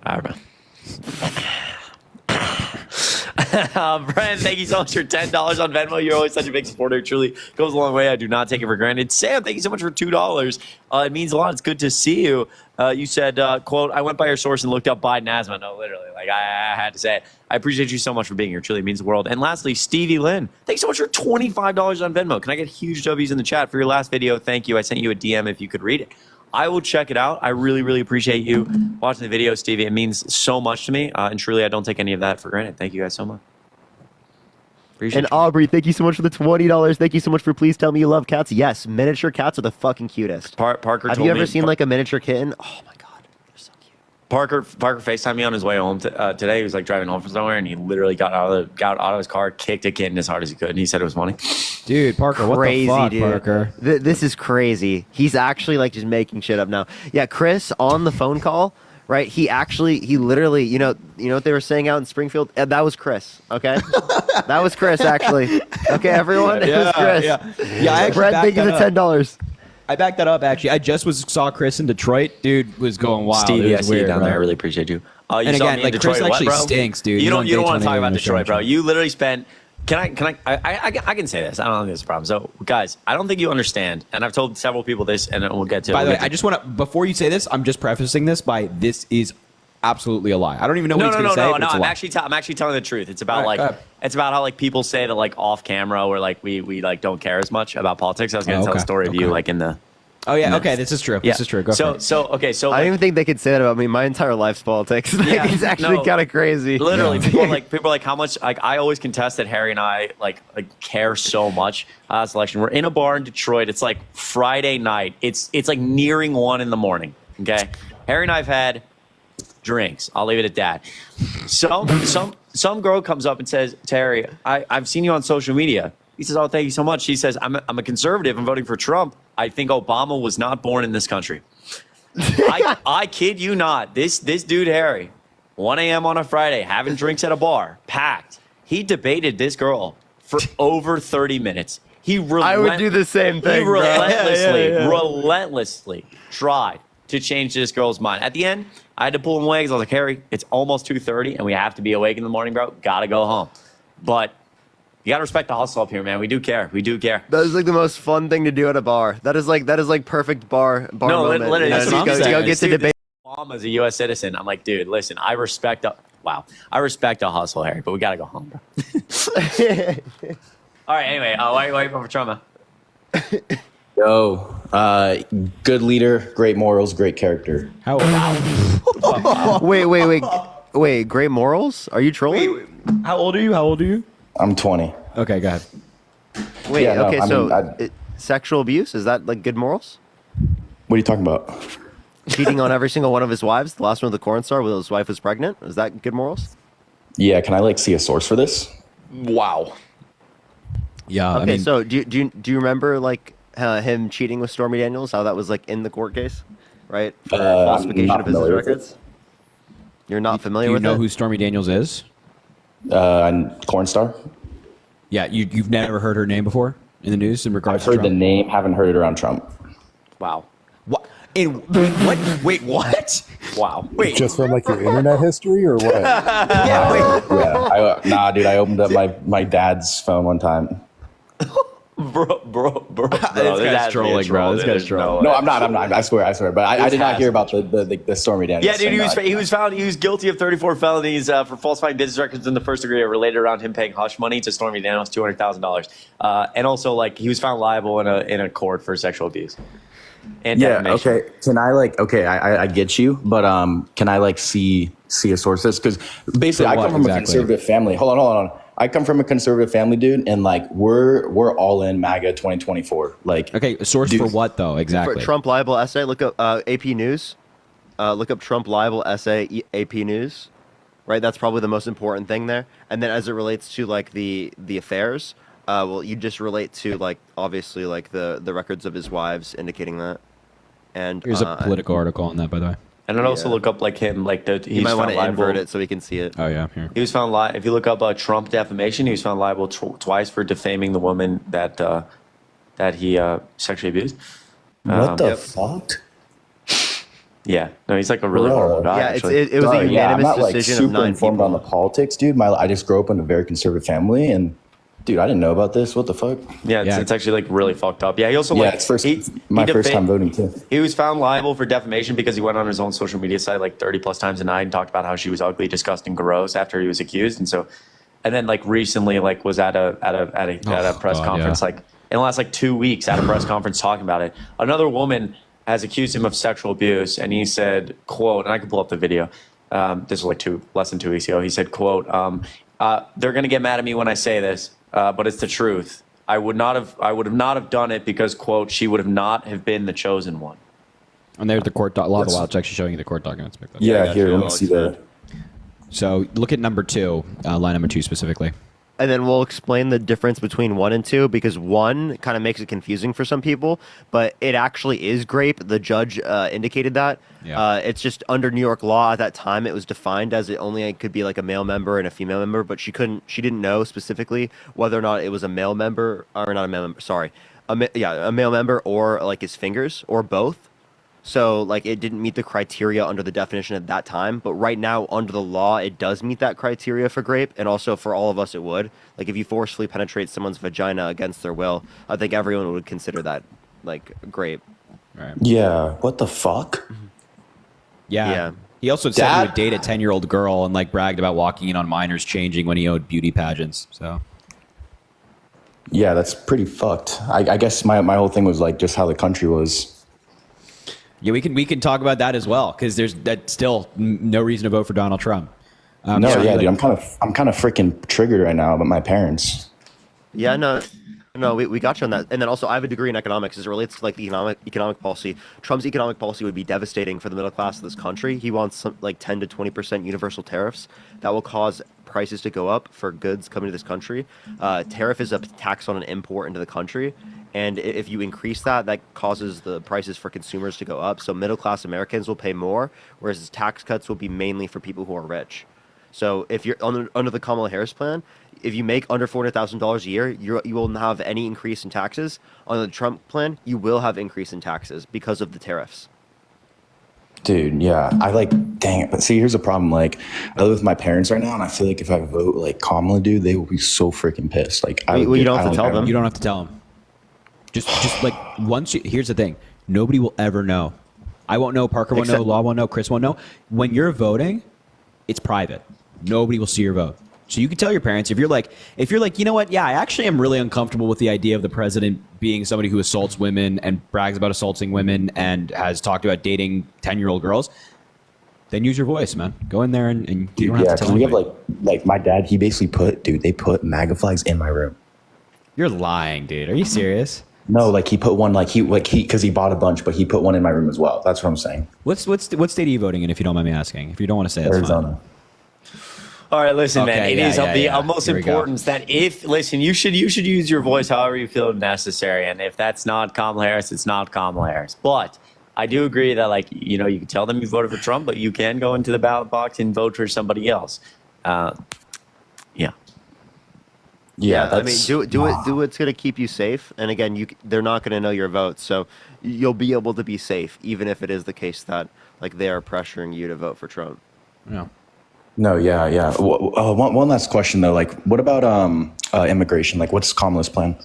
All right, bro. Brent, thank you so much for $10 on Venmo. You're always such a big supporter. It truly goes a long way. I do not take it for granted. Sam, thank you so much for $2. It means a lot. It's good to see you. You said, quote, I went by your source and looked up Biden asthma. No, literally. Like, I had to say it. I appreciate you so much for being here. It truly means the world. And lastly, Stevie Lynn, thanks so much for $25 on Venmo. Can I get huge W's in the chat for your last video? Thank you. I sent you a DM if you could read it. I will check it out. I really, really appreciate you watching the video, Stevie. It means so much to me. And truly, I don't take any of that for granted. Thank you guys so much. Appreciate And Aubrey, thank you so much for the $20. Thank you so much for Please Tell Me You Love Cats. Yes, miniature cats are the fucking cutest. Parker Have told you ever me- seen like a miniature kitten? Oh my God. Parker FaceTimed me on his way home today. He was like driving home from somewhere, and he literally got out of his car, kicked a kitten as hard as he could, and he said it was funny. Dude, Parker, Crazy, what the fuck, dude. Parker? This is crazy. He's actually like just making shit up now. Yeah, Chris on the phone call, right? He literally, you know what they were saying out in Springfield? That was Chris, okay? That was Chris, actually. Okay, everyone? It was Chris. Yeah, I actually Brad, backed thank you for that up. $10. I backed that up, actually. I just saw Chris in Detroit. Dude was going wild. Stevie, It I was see you weird, down bro. there. I really appreciate you. You And saw again, me in like, Detroit. Chris actually what, bro? stinks, dude. You He's on don't day want to 28 talk on about the Detroit, bro. show. You literally spent. I can say this. I don't think there's a problem. So, guys, I don't think you understand, and I've told several people this, and we'll get to. By the we'll way, get to- I just want to, before you say this, I'm just prefacing this by this is absolutely a lie. I don't even know what he's going to say. but it's a I'm lie. actually telling the truth. It's about All right, go like ahead. it's about how like people say that like off camera or like we like don't care as much about politics. I was going to tell a story of you like in the. Oh yeah, in the- okay, this is true. Yeah. This is true. Go for it. So I don't even think they could say that about me. My entire life's politics. Yeah, It's actually no, kind of crazy. Literally, people are like how much like I always contest that Harry and I like care so much this election. We're in a bar in Detroit. It's like Friday night. It's like nearing 1 a.m. Okay, Harry and I have had drinks. I'll leave it at that. Some girl comes up and says, Terry, I've seen you on social media. He says, oh, thank you so much. She says, I'm a conservative. I'm voting for Trump. I think Obama was not born in this country. I kid you not. This dude, Harry, 1 a.m. on a Friday, having drinks at a bar, packed. He debated this girl for over 30 minutes. I would do the same thing, He bro. relentlessly tried to change this girl's mind. At the end, I had to pull him away because I was like, Harry, it's almost 2:30 and we have to be awake in the morning, bro. Gotta go home. But you gotta respect the hustle up here, man. We do care. We do care. That is like the most fun thing to do at a bar. That is like bar No, moment. literally, You know, that's just what I'm saying. go get to Dude, debate. Obama's a U.S. citizen. I'm like, dude, listen, I respect the hustle, Harry, but we gotta go home, bro. All right, anyway, why are you for Trump? Yo, good leader, great morals, great character. Wait, great morals? Are you trolling? How old are you? I'm 20. Okay, go ahead. Wait, Yeah, no, okay, I so mean, sexual abuse, is that like good morals? What are you talking about? Cheating on every single one of his wives. The last one, the corn star, where his wife was pregnant. Is that good morals? Yeah, can I like see a source for this? Wow. Yeah. Okay, so do you remember like him cheating with Stormy Daniels? How that was like in the court case, right? For falsification of business records. You're not familiar with it? Do you know who Stormy Daniels is? Corn Star. Yeah, you've never heard her name before in the news in regards I've to heard Trump? the name, haven't heard it around Trump. Wow. What? What? Wait, what? Wow. Wait. Just from like your internet history or what? Yeah, wait. Yeah. Nah, dude. I opened up my dad's phone one time. Bro. This guy's trolling, bro. This guy's trolling. No, I'm not. I swear. But I did not hear about the Stormy Daniels. Yeah, dude, thing. he was guilty of 34 felonies for falsifying business records in the first degree related around him paying hush money to Stormy Daniels, $200,000, and also like he was found liable in a court for sexual abuse and defamation. Okay. Can I I get you, but can I like see a source of this? Because basically, I come from a conservative family. Hold on. I come from a conservative family, dude, and like we're all in MAGA 2024. Like, okay, a source for what though? Exactly. For Trump libel essay, look up AP News. Look up Trump libel essay AP News. Right, that's probably the most important thing there. And then as it relates to like the affairs, well, you just relate to like obviously like the records of his wives indicating that. And here's a Politico article on that, by the way. And then also look up like him, like you might want to invert it so we can see it. Oh yeah, here. He was found liable. If you look up Trump defamation, he was found liable twice for defaming the woman that he sexually abused. What the fuck? Yeah, no, he's like a really horrible guy. Yeah, actually. it was a unanimous I'm not, decision like, of 9 informed people. on the politics, dude. I just grew up in a very conservative family, and dude, I didn't know about this. What the fuck? Yeah, it's actually like really fucked up. Yeah, he also it's my first time voting too. He was found liable for defamation because he went on his own social media site like 30 plus times a night and talked about how she was ugly, disgusting, gross after he was accused. And then like recently like was at a press conference like in the last like 2 weeks at a press conference talking about it. Another woman has accused him of sexual abuse, and he said, quote, and I can pull up the video. This was like less than 2 weeks ago. He said, quote, they're gonna get mad at me when I say this. But it's the truth. I would not have done it because, quote, she would not have been the chosen one. And there's the court. Lava Wild. It's actually showing you the court documents. Yeah, here. Let me see that. So look at number 2, line number 2 specifically. And then we'll explain the difference between 1 and 2 because 1 kind of makes it confusing for some people, but it actually is grape. The judge indicated that. Yeah. It's just under New York law at that time, it was defined as it only could be like a male member and a female member, but she didn't know specifically whether or not it was a male member or not a male member. Sorry, a male member or like his fingers or both. So like it didn't meet the criteria under the definition at that time, but right now under the law it does meet that criteria for grape, and also for all of us it would. Like if you forcefully penetrate someone's vagina against their will, I think everyone would consider that like grape. Right. Yeah. What the fuck? Yeah. He also said he would date a 10-year-old girl and like bragged about walking in on minors changing when he owed beauty pageants. So. Yeah, that's pretty fucked. I guess my whole thing was like just how the country was. Yeah, we can talk about that as well because there's still no reason to vote for Donald Trump. Dude, I'm kind of freaking triggered right now about my parents. Yeah, no, we got you on that. And then also I have a degree in economics as it relates to like the economic policy. Trump's economic policy would be devastating for the middle class of this country. He wants like 10 to 20% universal tariffs that will cause prices to go up for goods coming to this country. Tariff is a tax on an import into the country. And if you increase that, that causes the prices for consumers to go up. So middle class Americans will pay more, whereas tax cuts will be mainly for people who are rich. So if you're under the Kamala Harris plan, if you make under $400,000 a year, you will not have any increase in taxes. On the Trump plan, you will have increase in taxes because of the tariffs. Dude, yeah, dang it. But see, here's the problem. Like, I live with my parents right now, and I feel like if I vote like Kamala, dude, they will be so freaking pissed. Like, you don't have to tell them. You don't have to tell them. Just like here's the thing. Nobody will ever know. I won't know. Parker won't know. Law won't know. Chris won't know. When you're voting, it's private. Nobody will see your vote. So you can tell your parents if you're like, you know what? Yeah, I actually am really uncomfortable with the idea of the president being somebody who assaults women and brags about assaulting women and has talked about dating 10-year-old girls. Then use your voice, man. Go in there and you don't have to tell we anybody. have like my dad. He basically they put MAGA flags in my room. You're lying, dude. Are you serious? No, like he put one, because he bought a bunch, but he put one in my room as well. That's what I'm saying. What state are you voting in? If you don't mind me asking, if you don't want to say, that's Arizona. fine. All right, listen, Okay, man. It yeah, is yeah, of the yeah. utmost Here we go. importance that you should use your voice however you feel necessary, and if that's not Kamala Harris, it's not Kamala Harris. But I do agree that you can tell them you voted for Trump, but you can go into the ballot box and vote for somebody else. Yeah, I mean, do what's going to keep you safe. And again, they're not going to know your vote, so you'll be able to be safe, even if it is the case that they are pressuring you to vote for Trump. Yeah. No, yeah. One last question though. What about immigration? What's Kamala's plan?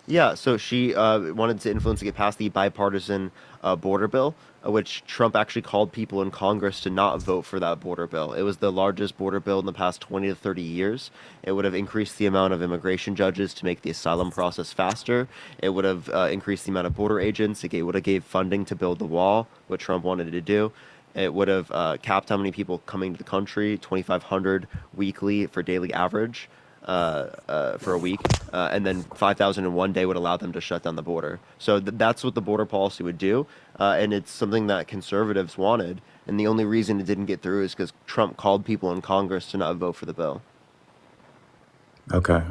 Yeah, so she wanted to influence to get past the bipartisan border bill, which Trump actually called people in Congress to not vote for that border bill. It was the largest border bill in the past 20 to 30 years. It would have increased the amount of immigration judges to make the asylum process faster. It would have increased the amount of border agents. It would have gave funding to build the wall, what Trump wanted to do. It would have capped how many people coming to the country, 2,500 weekly for daily average. For a week, and then 5,000 in one day would allow them to shut down the border. So that's what the border policy would do, and it's something that conservatives wanted. And the only reason it didn't get through is because Trump called people in Congress to not vote for the bill. Okay.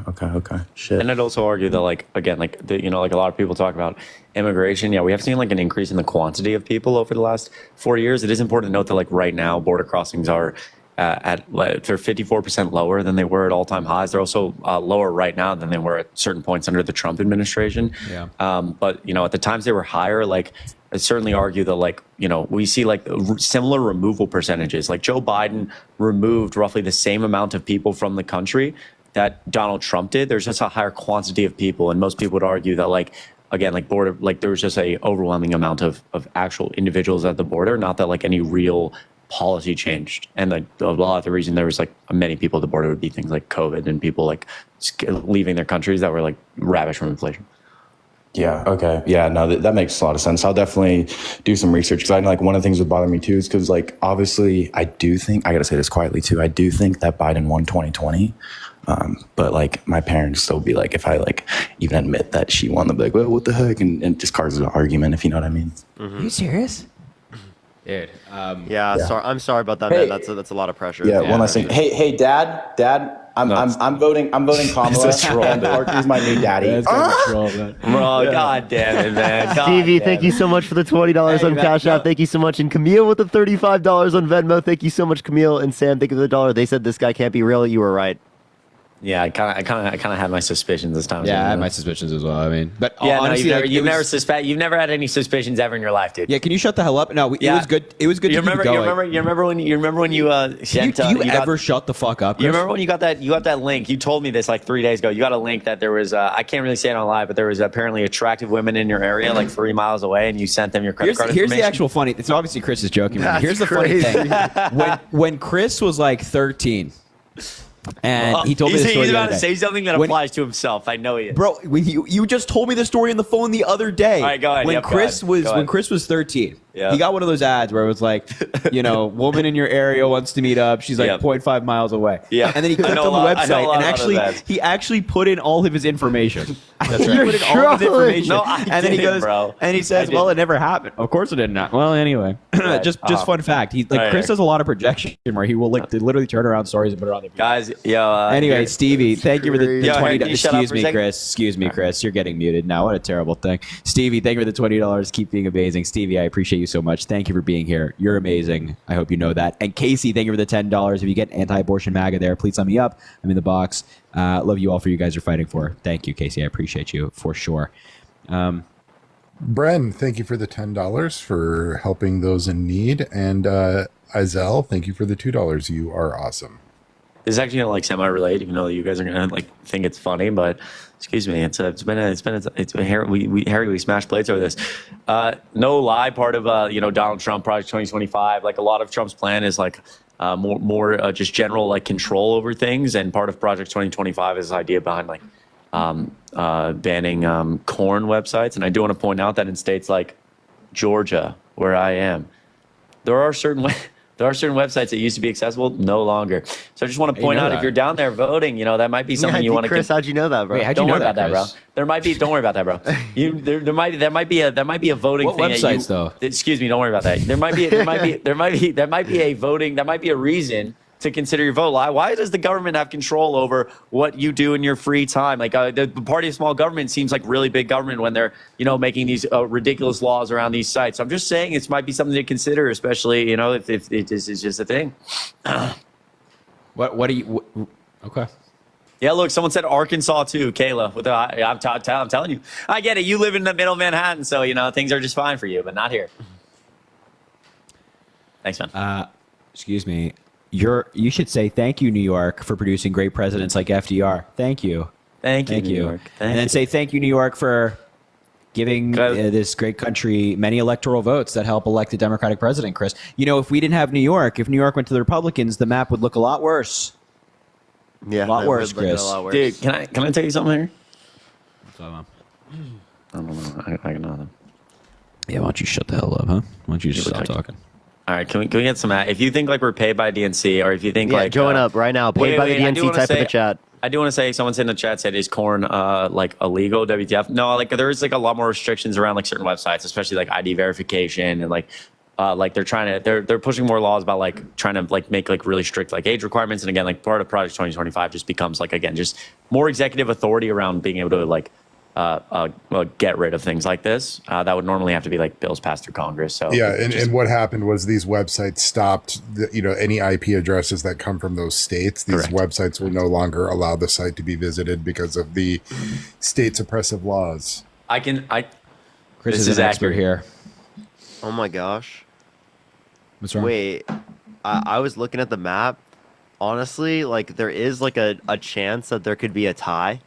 Shit. And I'd also argue that, again, a lot of people talk about immigration. Yeah, we have seen an increase in the quantity of people over the last 4 years. It is important to note that right now border crossings are they're 54% lower than they were at all-time highs. They're also lower right now than they were at certain points under the Trump administration. Yeah. But at the times they were higher, I certainly argue that we see similar removal percentages. Joe Biden removed roughly the same amount of people from the country that Donald Trump did. There's just a higher quantity of people, and most people would argue that border, there was just a overwhelming amount of actual individuals at the border, not that any real policy changed. And a lot of the reason there was many people at the border would be things like COVID and people leaving their countries that were ravished from inflation. Yeah. Okay. Yeah. No, that makes a lot of sense. I'll definitely do some research because I know one of the things that bother me too is because obviously I do think, I got to say this quietly too, I do think that Biden won 2020. But my parents still be if I even admit that she won, they'll be well, what the heck? And it just causes an argument, if you know what I mean. Are you serious? Dude. Sorry, I'm sorry about that, Hey, man. That's a lot of pressure. Yeah. One last thing. Hey, Dad. I'm voting Kamala. And Parker's my new daddy. God damn it, man. Stevie, thank you so much for the $20 on Cash App. Thank you so much. And Camille with the $35 on Venmo. Thank you so much, Camille. And Sam, thank you for the $1. They said this guy can't be real. You were right. Yeah, I kind of had my suspicions this time. Yeah, I had my suspicions as well. I mean, but yeah, honestly, you've never had any suspicions ever in your life, dude. Yeah, can you shut the hell up? No, it was good. It was good. You to keep going. You remember when you sent? Do you ever shut the fuck up? Chris? You remember when you got that link? You told me this 3 days ago. You got a link that there was I can't really say it on live, but there was apparently attractive women in your area 3 miles away, and you sent them your credit card Here's information. the actual funny. It's obviously Chris is joking. That's Here's the crazy. funny thing. When Chris was 13. And he told me the story. He's the about other to day. say something that applies to himself. I know he is. Bro, you just told me the story on the phone the other day. All right, go ahead. When Yep, go Chris ahead. was when Chris was 13, Yeah. he got one of those ads where it was woman in your area wants to meet up. She's 0.5 miles away. Yeah. And then he clicked on the website and he actually put in all of his information. That's He right. put in all of his information. No, I and then he didn't, goes, bro. and he says, "Well, it never happened." Of course it didn't. Well, anyway, just fun fact. He Right. Chris does a lot of projection where he will literally turn around stories and put it on the Guys, yo. Anyway, Stevie, thank you for the Yo, Harry, $20. can you shut up Excuse for a me, second? Chris. Excuse me, Chris. You're getting muted now. What a terrible thing. Stevie, thank you for the $20. Keep being amazing. Stevie, I appreciate you so much. Thank you for being here. You're amazing. I hope you know that. And Casey, thank you for the $10. If you get anti-abortion MAGA there, please let me up. I'm in the box. Love you all for you guys are fighting for. Thank you, Casey. I appreciate you for sure. Bren, thank you for the $10 for helping those in need. And Izel, thank you for the $2. You are awesome. This is actually gonna semi-relate, even though you guys are gonna think it's funny. But excuse me, it's been Harry. We smashed plates over this. No lie, part of Donald Trump Project 2025. A lot of Trump's plan is more just general control over things, and part of Project 2025 is this idea behind banning corn websites. And I do want to point out that in states like Georgia, where I am, there are certain There are certain websites that used to be accessible, no longer. So I just want to point out, if you're down there voting, that might be something you want to. Chris, how'd you know that, bro? Wait, how'd you Don't know worry that, about that, bro. Chris? There might be. Don't worry about that, bro. There might be a voting What thing. websites, though? Excuse me. Don't worry about that. There might be a voting. That might be a reason to consider your vote. Why does the government have control over what you do in your free time? Like the party of small government seems like really big government when they're making these ridiculous laws around these sites. So I'm just saying it might be something to consider, especially if this is just a thing. What do you? Okay. Yeah, look, someone said Arkansas too, Kayla. I'm telling you, I get it. You live in the middle of Manhattan, so things are just fine for you, but not here. Thanks, man. Excuse me. You should say thank you, New York, for producing great presidents like FDR. Thank you. Thank you, New York. And then say thank you, New York, for giving this great country many electoral votes that help elect a Democratic president, Chris. If we didn't have New York, if New York went to the Republicans, the map would look a lot worse. Yeah, a lot worse, Chris. Dude, can I tell you something here? What's up, man? I don't know. I can know them. Yeah, why don't you shut the hell up, huh? Why don't you just stop talking? All right, can we get some? If you think like we're paid by DNC, or if you think join up right now, paid by the DNC, type in the chat. I do want to say, someone said in the chat said, is corn like illegal? WTF? No, there is like a lot more restrictions around like certain websites, especially like ID verification and like they're pushing more laws about like trying to like make like really strict like age requirements. And again, like part of Project 2025 just becomes like, again, just more executive authority around being able to like get rid of things like this that would normally have to be like bills passed through Congress. So yeah, and what happened was these websites stopped any IP addresses that come from those states. These websites will no longer allow the site to be visited because of the state's oppressive laws. Chris is an expert here. Oh my gosh. What's wrong? Wait, I was looking at the map. Honestly, like there is like a chance that there could be a tie.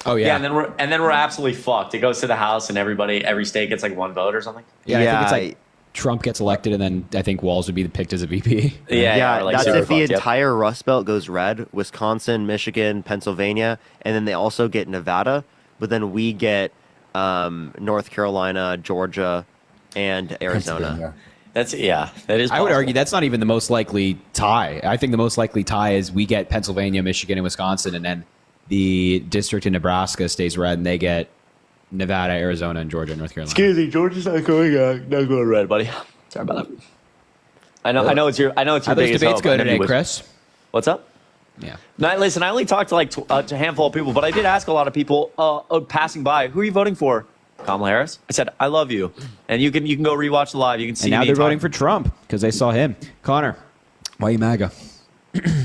Oh yeah. Yeah, and then we're absolutely fucked. It goes to the House, and every state gets like one vote or something. Yeah, I think it's like Trump gets elected, and then I think Walz would be picked as a VP. Yeah, like that's if the fucked, entire Rust Belt goes red. Wisconsin, Michigan, Pennsylvania, and then they also get Nevada. But then we get North Carolina, Georgia, and Arizona. That is. I would argue that's not even the most likely tie. I think the most likely tie is we get Pennsylvania, Michigan, and Wisconsin, and then the district in Nebraska stays red, and they get Nevada, Arizona, and Georgia, and North Carolina. Excuse me, Georgia's not going red, buddy. Sorry about that. I know it's your biggest debates hope. go today, Chris? What's up? Yeah. Now, listen, I only talked to like a handful of people, but I did ask a lot of people passing by, who are you voting for? Kamala Harris. I said, I love you, and you can go rewatch the live. You can see. And now me they're voting for Trump because they saw him. Connor, why are you MAGA?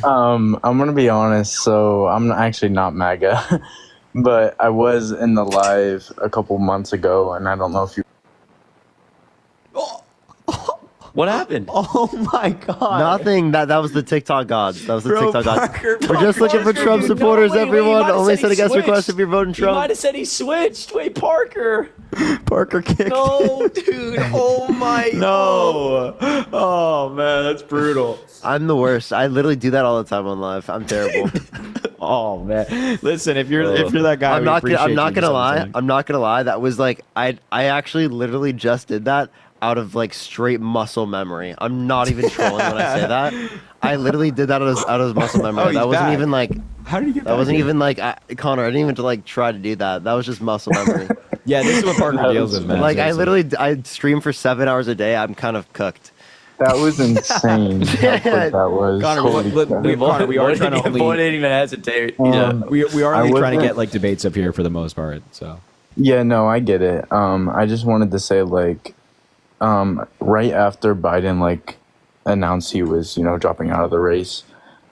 I'm gonna be honest. So I'm actually not MAGA, but I was in the live a couple months ago, and I don't know if you. What happened? Oh my God! Nothing. That was the TikTok gods. That was the Bro, TikTok gods. Parker, We're just looking for Trump supporters, everyone. might have Only said send a he guest request switched. if you're voting You Trump. might have said he switched. Wait, Parker. Parker kicked. No, dude. Oh my. No. Oh man, that's brutal. I'm the worst. I literally do that all the time on live. I'm terrible. Oh man! Listen, if you're that guy, I'm not gonna lie. I'm not gonna lie. That was like I actually literally just did that out of like straight muscle memory. I'm not even trolling when I say that. I literally did that out of muscle memory. That wasn't even like. How did you get that? Wasn't even like Connor. I didn't even like try to do that. That was just muscle memory. Yeah, this is what Parker deals with, man. Like I stream for 7 hours a day. I'm kind of cooked. That was insane. How quick that was. Connor, we are trying to boy didn't even hesitate. we are only trying to get like debates up here for the most part. So yeah, no, I get it. I just wanted to say like, right after Biden like announced he was dropping out of the race,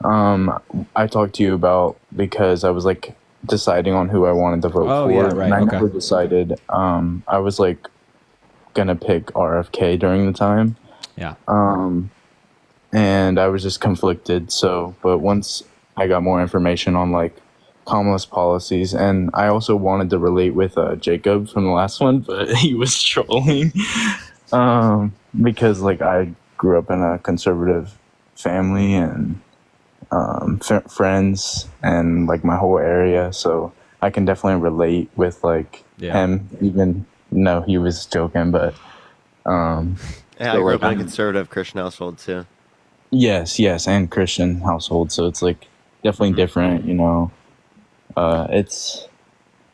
I talked to you about because I was like deciding on who I wanted to vote for, yeah, right. and I Okay. never decided. I was like gonna pick RFK during the time. Yeah. And I was just conflicted. So, but once I got more information on like Kamala's policies, and I also wanted to relate with Jacob from the last one, but he was trolling. Because like I grew up in a conservative family and friends and like my whole area, so I can definitely relate with like him, even though he was joking, but Yeah, I grew up in a conservative Christian household too. Yes, and Christian household. So it's like definitely different, you know. It's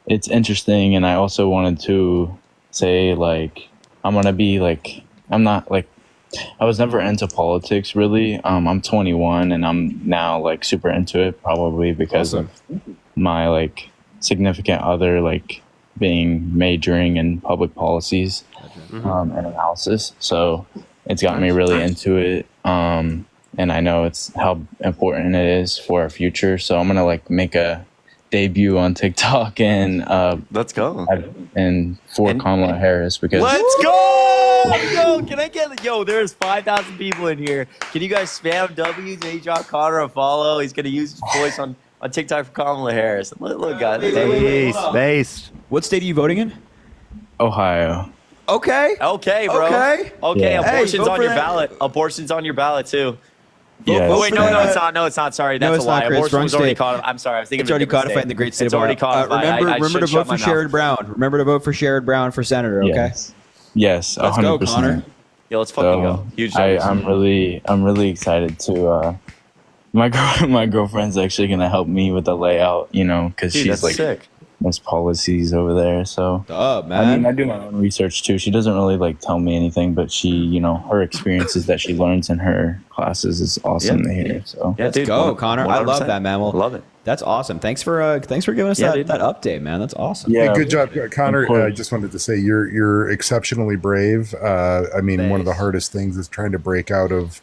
interesting, and I also wanted to say like I'm gonna be like I'm not like I was never into politics really. I'm 21 and I'm now like super into it, probably because of my like significant other like being majoring in public policies and analysis. So it's got me really into it. And I know it's how important it is for our future. So I'm gonna like make a debut on TikTok and let's go and for Kamala Harris because let's go. Can I get there's 5,000 people in here. Can you guys spam W to John Connor a follow? He's gonna use his voice on TikTok for Kamala Harris. Look guys. Based. What state are you voting in? Ohio. Okay, bro. Okay. Yeah. Abortion's Hey, on your that. ballot. Abortion's on your ballot too. Yes. Oh, wait, no, it's not. No, it's not. Sorry, that's it's a lie. not, Chris. Abortion Wrong was already state. codified. I'm sorry. I was thinking It's already of a different codified state. in the great state It's of already Ohio. codified. Remember to vote for Sherrod Brown. Remember to vote for Sherrod Brown for senator. Okay. Yes, Let's 100%. go, Connor. Yo, let's fucking go. Huge. I'm really excited to. My girlfriend's actually gonna help me with the layout, you know, because Dude, she's that's like sick. most policies over there. So man. I mean, I do my own research too. She doesn't really like tell me anything, but she, you know, her experiences that she learns in her classes is awesome to hear. So Let's go, Connor. I love that, man. Well, love it. That's awesome. Thanks for giving us that update, man. That's awesome. Hey, good job, Connor. I just wanted to say you're exceptionally brave. I mean, one of the hardest things is trying to break out of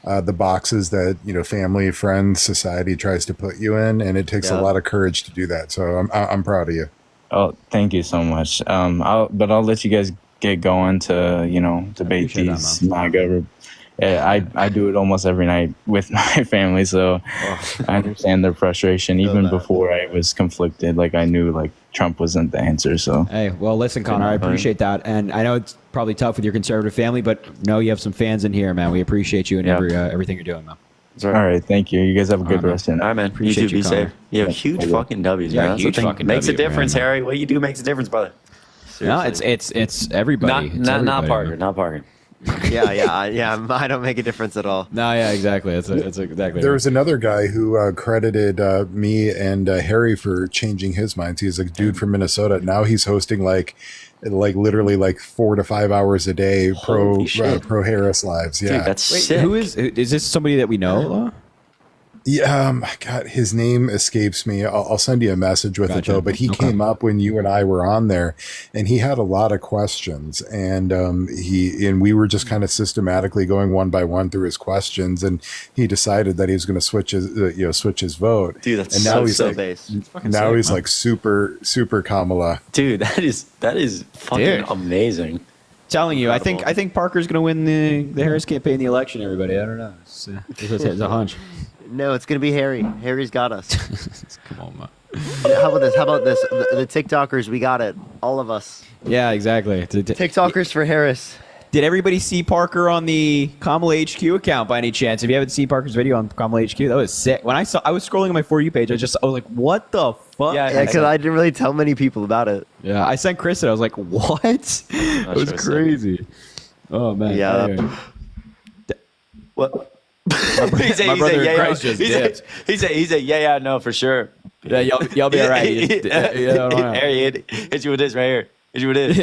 the boxes that, you know, family, friends, society tries to put you in, and it takes a lot of courage to do that. So I'm proud of you. Oh, thank you so much. I'll let you guys get going to, you know, debate these MAGA. I do it almost every night with my family, so I understand their frustration. Even before I was conflicted, like I knew like Trump wasn't the answer. So hey, well, listen, Connor, I appreciate that, and I know it's probably tough with your conservative family, but no, you have some fans in here, man. We appreciate you and everything you're doing, man. All right, thank you. You guys have a good rest. All right, man. Appreciate you you, too. Be Connor. safe. You have huge fucking W's, Yeah, man. huge fucking makes a W, difference, man. Harry. What you do makes a difference, brother. No, it's everybody. It's Not everybody, Parker. man. Not Parker. Yeah. I don't make a difference at all. No, yeah, exactly. It's exactly. There was another guy who credited me and Harry for changing his minds. He's a dude from Minnesota. Now he's hosting like literally like 4 to 5 hours a day pro Harris lives. Yeah, Dude, that's Wait, sick. who is this? Somebody that we know? Yeah, God, his name escapes me. I'll send you a message with it though. But he came up when you and I were on there, and he had a lot of questions, and we were just kind of systematically going one by one through his questions, and he decided that he was going to switch his vote. Dude, that's and now he's so like, based. now he's like super Kamala. Dude, that is fucking amazing. Telling you, I think Parker's going to win the Harris campaign, the election. Everybody, I don't know. It's a hunch. No, it's gonna be Harry. Harry's got us. Come on, man. How about this? The TikTokers, we got it. All of us. Yeah, exactly. TikTokers for Harris. Did everybody see Parker on the Kamala HQ account by any chance? If you haven't seen Parker's video on Kamala HQ, that was sick. When I was scrolling on my For You page, I was like, what the fuck? Yeah, because I didn't really tell many people about it. Yeah, I sent Chris it. I was like, what? It was crazy. Oh, man. Yeah. Anyway. What? He said, yeah, no, for sure. Yeah, y'all be all right. Harry, hit you with this right here. Hit you with this.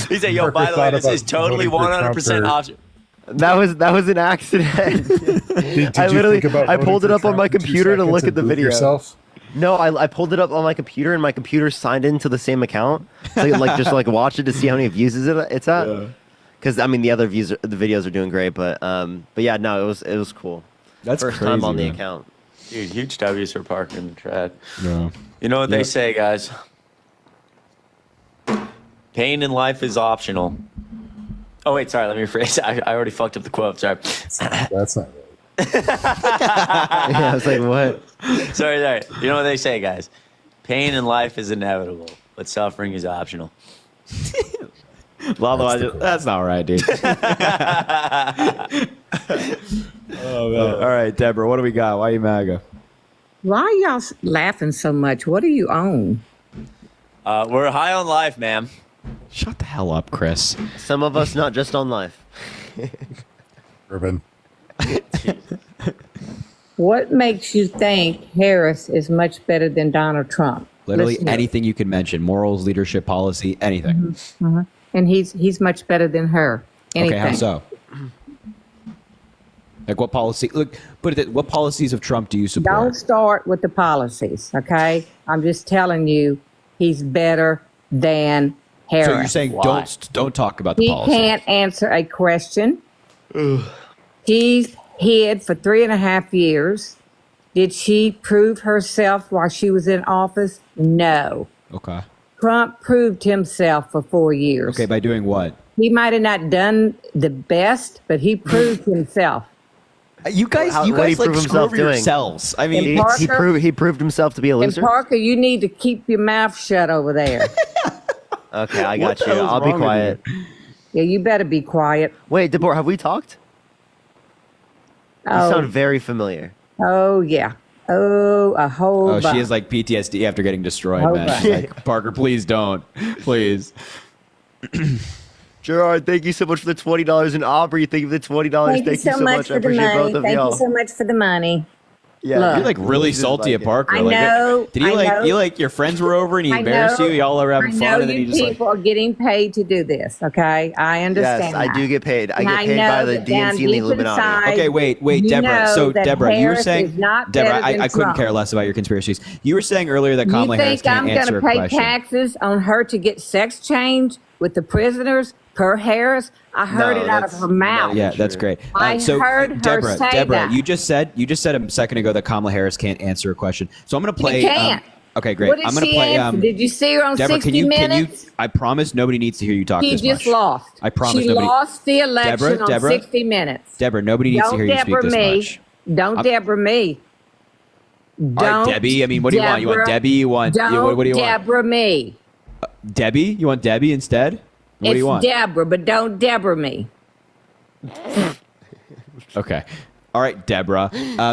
He said, yo, by the way, this is totally 100% option. That was an accident. I pulled it up on my computer to look at the video. Yourself? No, I pulled it up on my computer, and my computer signed into the same account. So just watch it to see how many views it's at. Yeah. Because I mean the videos are doing great, but yeah, no, it was cool. That's first crazy, time on the man. account. Dude, huge W's for Parker in the trad. Yeah. You know what they say, guys? Pain in life is optional. Oh wait, sorry. Let me rephrase. I already fucked up the quote. Sorry. That's not right. Yeah, I was like, what? Sorry. You know what they say, guys? Pain in life is inevitable, but suffering is optional. Lalo, that's not right, dude. Oh, man. All right, Deborah, what do we got? Why are you MAGA? Why are y'all laughing so much? What do you own? We're high on life, ma'am. Shut the hell up, Chris. Some of us not just on life. Urban. What makes you think Harris is much better than Donald Trump? Literally Listen here. anything you can mention. Morals, leadership, policy, anything. And he's much better than her. Anything. Okay, how so? Like what policy? Look, what policies of Trump do you support? Don't start with the policies, okay? I'm just telling you, he's better than Harris. So you're saying don't talk about the He policy. can't answer a question. He's hid for 3.5 years. Did she prove herself while she was in office? No. Okay. Trump proved himself for 4 years. Okay, by doing what? He might have not done the best, but he proved himself. You guys, What did he prove himself doing? yourselves. I mean, he proved himself to be a And loser. Parker, you need to keep your mouth shut over there. Okay, I What got the you. hell is I'll be wrong with quiet. Yeah, you better be quiet. Wait, Deborah, have we talked? You Oh. sound very familiar. Oh, yeah. Oh, a whole Oh, bunch. she has like PTSD after getting destroyed, Oh, man. right. She's like, Parker, please don't. Please. Gerard, thank you so much for the $20. And Aubrey, thank you for the $20. Thank you so much I for the appreciate money. both of Thank y'all. you so much for the money. Yeah, Look. You're like really salty at Parker. I like, know, Did he I like know. you like your friends were over and he I embarrassed know- you? Y'all are having I fun know and then you you just like people are getting paid to do this, okay? I understand Yes, I that. do get paid. I And get paid know by the that down DNC and the deep Illuminati. inside, Okay, wait, you Deborah. know So, that Deborah, you were Harris saying, is not Deborah, better than I couldn't Trump. care less about your conspiracies. You were saying earlier that Kamala You Harris think can't I'm answer a going to pay question. taxes on her to get sex change with the prisoners per Harris? I heard No, it out of her mouth. Yeah, that's great. I heard her Deborah, say Deborah, that. you just said a second ago that Kamala Harris can't answer a question. So I'm going to play. She can't. Okay, great. What did I'm going to she play. answer? Did you see her on Deborah, 60 can you? Minutes? I promise nobody needs to hear you talk She this just much. lost. I promise she nobody. lost the election on 60 Minutes. Deborah, nobody needs to hear you speak Deborah this me. much. Don't Deborah me. All right, Debbie. I mean, what do you want? You want Debbie? You want? Don't What do you want? Deborah me. Debbie? You want Debbie instead? What do you want? It's Deborah, but don't Deborah me. Okay. All right, Deborah.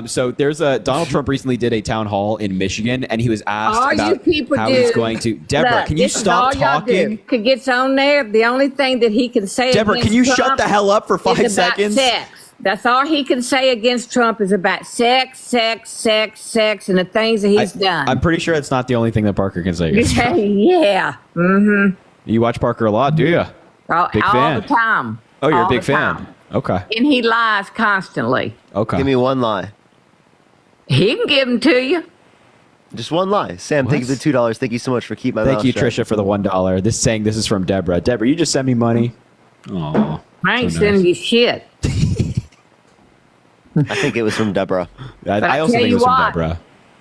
So there's Donald Trump recently did a town hall in Michigan, and he was asked All you about people how do. he's going to. Deborah, Look, can you this is stop all y'all talking? do. Could gets on there. The only thing that he can say. Deborah, against can you shut Trump the hell up for 5 is about seconds? Sex. That's all he can say against Trump is about sex, sex, sex, sex, and the things that he's done. I'm pretty sure it's not the only thing that Parker can say. against Trump. Yeah. Mm-hmm. You watch Parker a lot, do you? Big all fan. the time. Oh, you're All a big the fan. time. Okay. And he lies constantly. Okay. Give me one lie. He can give them to you. Just one lie. Sam, thank you for the $2. Thank you so much for keeping my Thank mouth you, shut. Trisha, for the $1. This is from Deborah. Deborah, you just send me money. Oh, I ain't sending you shit. I think it was from Deborah. But I also tell think it you was from what, Deborah.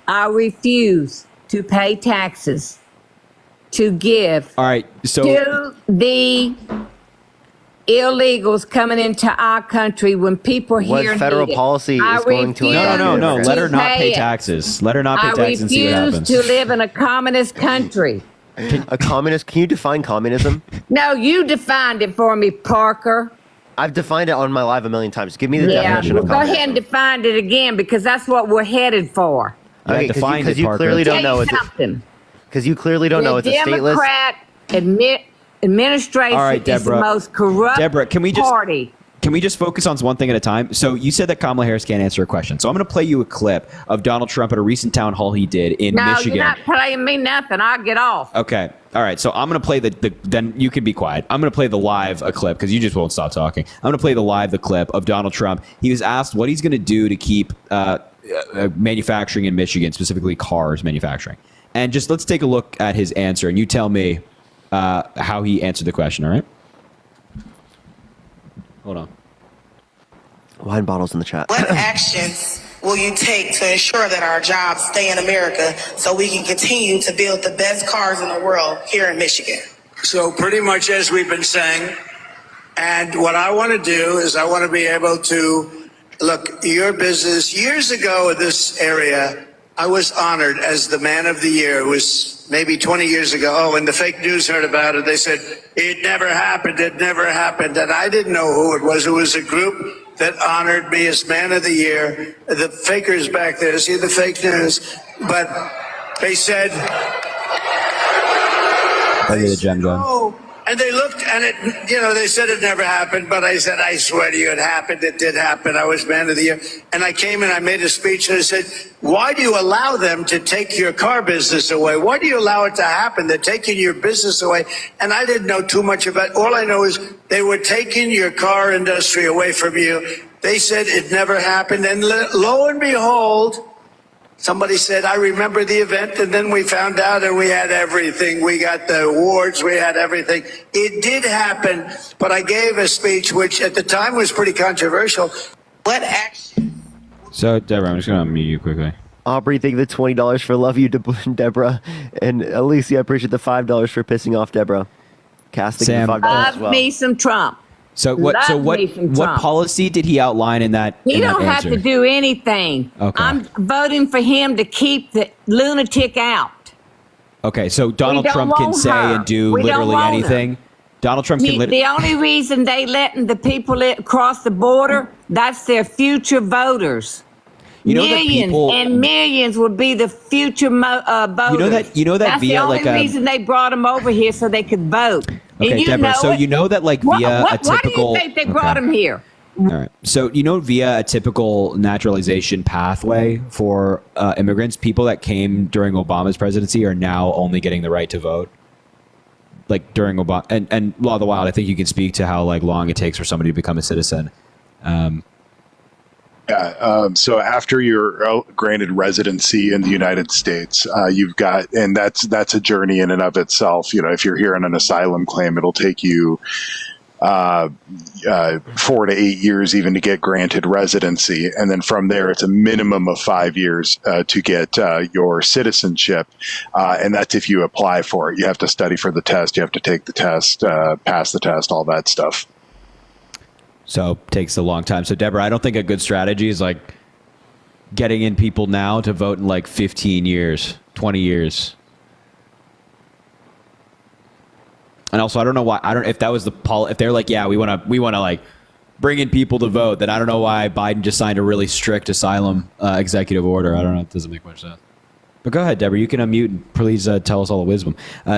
I refuse to pay taxes to give All right. So to the illegals coming into our country when people What here federal need it. policy I is going to refuse attack no. immigrants? Let her not pay it. taxes. Let her not pay I taxes and see what refuse happens. to live in a communist country. A communist? Can you define communism? No, you defined it for me, Parker. I've defined it on my live a million times. Give me the Yeah, definition well, of go communism. ahead and define it again because that's what we're headed for. Okay, because you clearly don't know it's something. because you clearly don't know it's the a stateless. Democrat administration All right, is the Deborah. most corrupt Deborah, can we just party. Can we just focus on one thing at a time? So you said that Kamala Harris can't answer a question. So I'm going to play you a clip of Donald Trump at a recent town hall he did in No, Michigan. you're not playing me nothing. I'll get off. Okay. All right. So I'm going to play then you can be quiet. I'm going to play the live clip because you just won't stop talking. I'm going to play the clip of Donald Trump. He was asked what he's going to do to keep manufacturing in Michigan, specifically cars manufacturing. And just let's take a look at his answer and you tell me how he answered the question. All right. Hold on. Wine bottles in the chat. What actions will you take to ensure that our jobs stay in America so we can continue to build the best cars in the world here in Michigan? So pretty much as we've been saying, and what I want to do is I want to be able to look your business. Years ago in this area, I was honored as the man of the year. It was maybe 20 years ago. Oh, when the fake news heard about it, they said, it never happened, it never happened. And I didn't know who it was. It was a group that honored me as man of the year. The fakers back there, see the fake news? But they said, Look at the gem gun. oh, And they looked and it, they said it never happened, but I said, I swear to you, it happened. It did happen. I was man of the year. And I came and I made a speech and I said, why do you allow them to take your car business away? Why do you allow it to happen? They're taking your business away. And I didn't know too much about it. All I know is they were taking your car industry away from you. They said it never happened. And lo and behold, somebody said, I remember the event, and then we found out and we had everything. We got the awards, we had everything. It did happen, but I gave a speech which at the time was pretty controversial. What action? So, Deborah, I'm just going to unmute you quickly. Aubrey, thank you the $20 for love you, Deborah. And Alicia, I appreciate the $5 for pissing off Deborah. Cass, thank you the $5 as well. Love me some Trump. So what policy did he outline in that? He in that don't have answer? to do anything. Okay. I'm voting for him to keep the lunatic out. Okay, so Donald don't Trump can want say her. and do We don't literally want her. anything. Donald Trump can The only reason they letting the people cross the border, that's their future voters. You know that Millions people- and millions would be the future voters. You know that that's via the only like a reason they brought them over here so they could vote. Okay, and you Deborah, know so it. you know that like Why- via why, a typical Why do you think they brought him here? All right. So, via a typical naturalization pathway for immigrants, people that came during Obama's presidency are now only getting the right to vote. Like during Obama and Law of the Wild, I think you can speak to how like long it takes for somebody to become a citizen. So after you're granted residency in the United States, you've got, and that's a journey in and of itself. If you're here on an asylum claim, it'll take you 4 to 8 years even to get granted residency, and then from there it's a minimum of 5 years to get your citizenship, and that's if you apply for it. You have to study for the test, you have to take the test, pass the test, all that stuff. So takes a long time. So Deborah, I don't think a good strategy is like getting in people now to vote in like 15 years, 20 years. And also, I don't know why. If that was if they're like, yeah, we want to like bring in people to vote, then I don't know why Biden just signed a really strict asylum executive order. I don't know. It doesn't make much sense. But go ahead, Deborah. You can unmute and please tell us all the wisdom.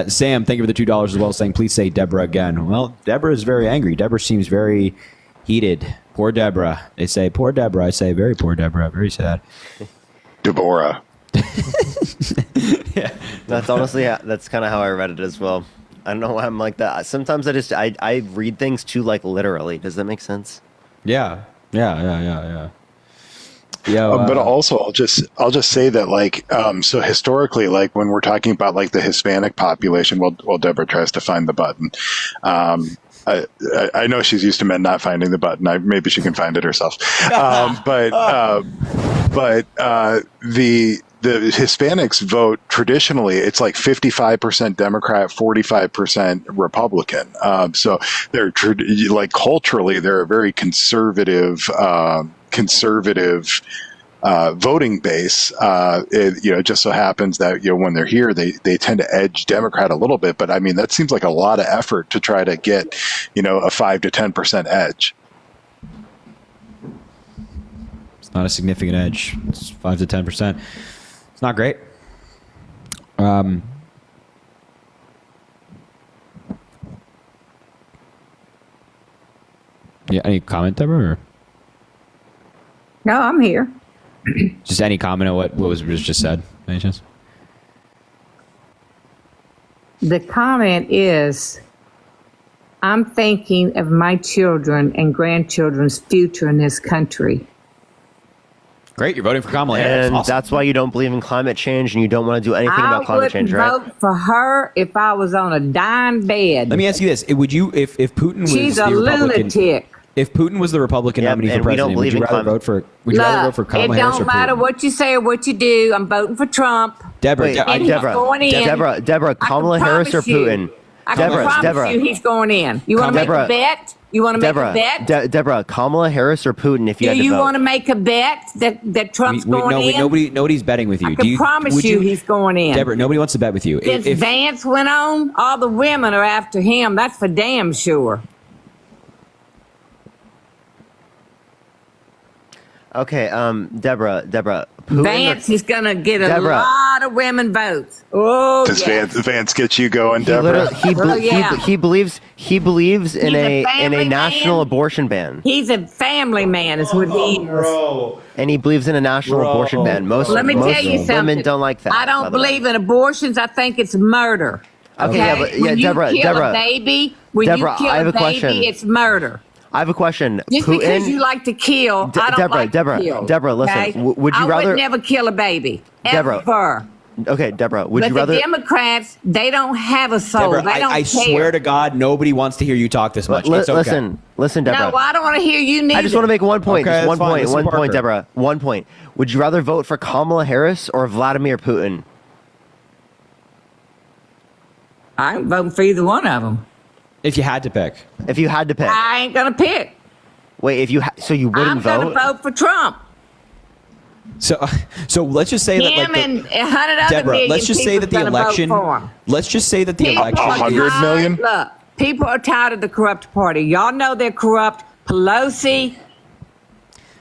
Sam, thank you for the $2 as well, saying please say Deborah again. Well, Deborah is very angry. Deborah seems very heated. Poor Deborah. They say poor Deborah. I say very poor Deborah. Very sad. Deborah. Yeah. That's honestly, that's kind of how I read it as well. I don't know why I'm like that. Sometimes I read things too like literally. Does that make sense? Yeah. Yeah. But also, I'll just say that, like, so historically, like when we're talking about like the Hispanic population, while Deborah tries to find the button, I know she's used to men not finding the button. Maybe she can find it herself. But the Hispanics vote traditionally. It's like 55% Democrat, 45% Republican. So they're like culturally, they're a very conservative voting base. It just so happens that when they're here, they tend to edge Democrat a little bit. But I mean, that seems like a lot of effort to try to get a 5 to 10% edge. It's not a significant edge. It's 5 to 10%. It's not great. Yeah. Any comment, Deborah? Or? No, I'm here. Just any comment on what was just said? Any chance? The comment is, I'm thinking of my children and grandchildren's future in this country. Great, you're voting for Kamala Harris. And Awesome. that's why you don't believe in climate change and you don't want to do anything about climate change, right? I wouldn't vote for her if I was on a dying bed. Let me ask you this: would you, if Putin was She's the a Republican, lunatic. if Putin was the Republican nominee for and we don't president, would believe you in rather climate. vote for? Would you rather vote for Kamala it Harris or don't matter Putin? what you say or what you do. I'm voting for Trump. Deborah, Wait, And he's going in. Deborah, Kamala Harris or promise you. Putin? I can promise Deborah. you he's going in. You want to make Deborah. a bet? You want to make a bet? Deborah, Kamala Harris or Putin if you Do had to you vote? want to make a bet that Trump's going in? Nobody's betting with you. I can promise would you he's going in. Deborah, nobody wants to bet with you. Since Vance went on, all the women are after him. That's for damn sure. Okay, Deborah, Putin Vance is gonna get a Deborah. lot of women votes. Oh, Does yeah. Vance get you going, He Deborah? literally, he believes in He's a a family national man. abortion ban, He's a family man, is what he is. and he believes in a national abortion ban. Most Let me most tell you something. women don't like that. I by don't the way. believe in abortions. I think it's murder. Okay, yeah, but- yeah, when you Deborah, kill Deborah, a baby, when Deborah, you kill I have a a question. baby, it's murder. I have a question. Just because you like to kill, I don't like to kill. Deborah, listen. okay? Would you I rather? would never kill a baby. Deborah, Ever. Okay, Deborah. Would But you the rather? Democrats, they don't have a soul. Deborah, they don't I care. swear to God, nobody wants to hear you talk this much. It's okay. Listen, Deborah. No, I don't want to hear you neither. I just want to make one point. Okay, Just that's one fine. point. Listen, One point, Parker. Deborah. 1 point. Would you rather vote for Kamala Harris or Vladimir Putin? I'm voting for either one of them. If you had to pick. If you had to pick. I ain't gonna pick. Wait, if you so you wouldn't I'm vote? gonna vote for Trump. So let's just say that Him like and 100 other Deborah, million let's just say that the people's gonna vote election. for him. Let's just say that the People election. are 100 tired- million? Look, people are tired of the corrupt party. Y'all know they're corrupt. Pelosi,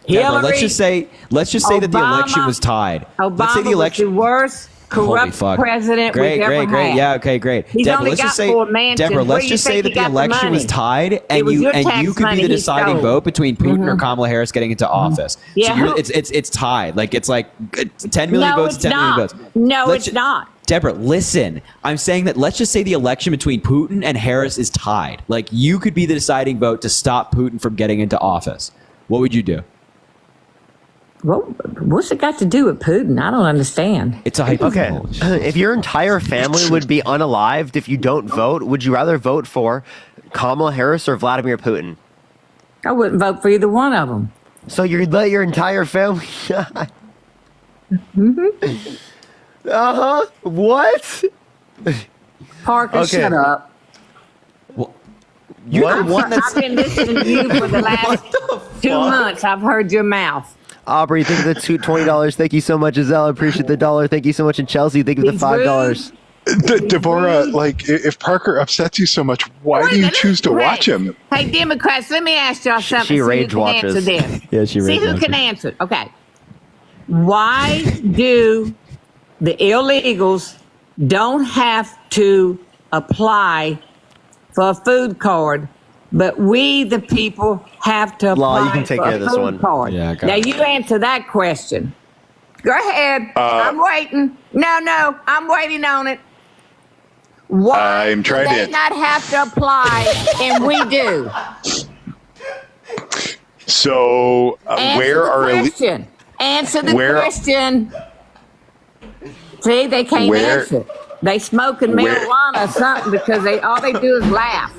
Deborah, Hillary. let's just say that the election Obama- was tied. Obama Let's say the election. was the worst Holy corrupt fuck. president Great, we've ever great. had. Yeah, okay, great. He's Deborah, only let's got just say, 4 mansions. Deborah, Where let's you just say think that he the got the election was money? tied, It and was you your and tax you could be money the he deciding stole. vote between Putin or Kamala Harris getting into office. Yeah, So you're, who- it's tied. Like it's like 10 million No, votes, it's 10 million not. votes. No, Let's it's not. Deborah, listen. I'm saying that let's just say the election between Putin and Harris is tied. Like you could be the deciding vote to stop Putin from getting into office. What would you do? Well, what's it got to do with Putin? I don't understand. It's a Okay, hypothetical. if your entire family would be unalived if you don't vote, would you rather vote for Kamala Harris or Vladimir Putin? I wouldn't vote for either one of them. So you'd let your entire family die? What? Parker, Okay. shut up. You're the one that's I've been listening to you for the last 2 months. I've heard your mouth. Aubrey, thank you for the $20. Thank you so much, Azelle. I appreciate the $1. Thank you so much. And Chelsea, thank you for the He's $5. Deborah, like, if Parker upsets you so much, why do you choose to watch him? Hey, Democrats, let me ask y'all something. She see who rage can watches. answer this. Yeah, she See rage who watches. can answer. Okay. Why do the illegals don't have to apply for a food card, but we, the people, have to apply Law, you can take for care a of this food one. card? Yeah, I got now, it. you answer that question. Go ahead. I'm waiting. No, I'm waiting on it. Why I'm do trying they to- not have to apply and we do? So, Answer where the are question. Answer the where- question. See, they can't Where- answer. They smoking Where- marijuana or something because all they do is laugh.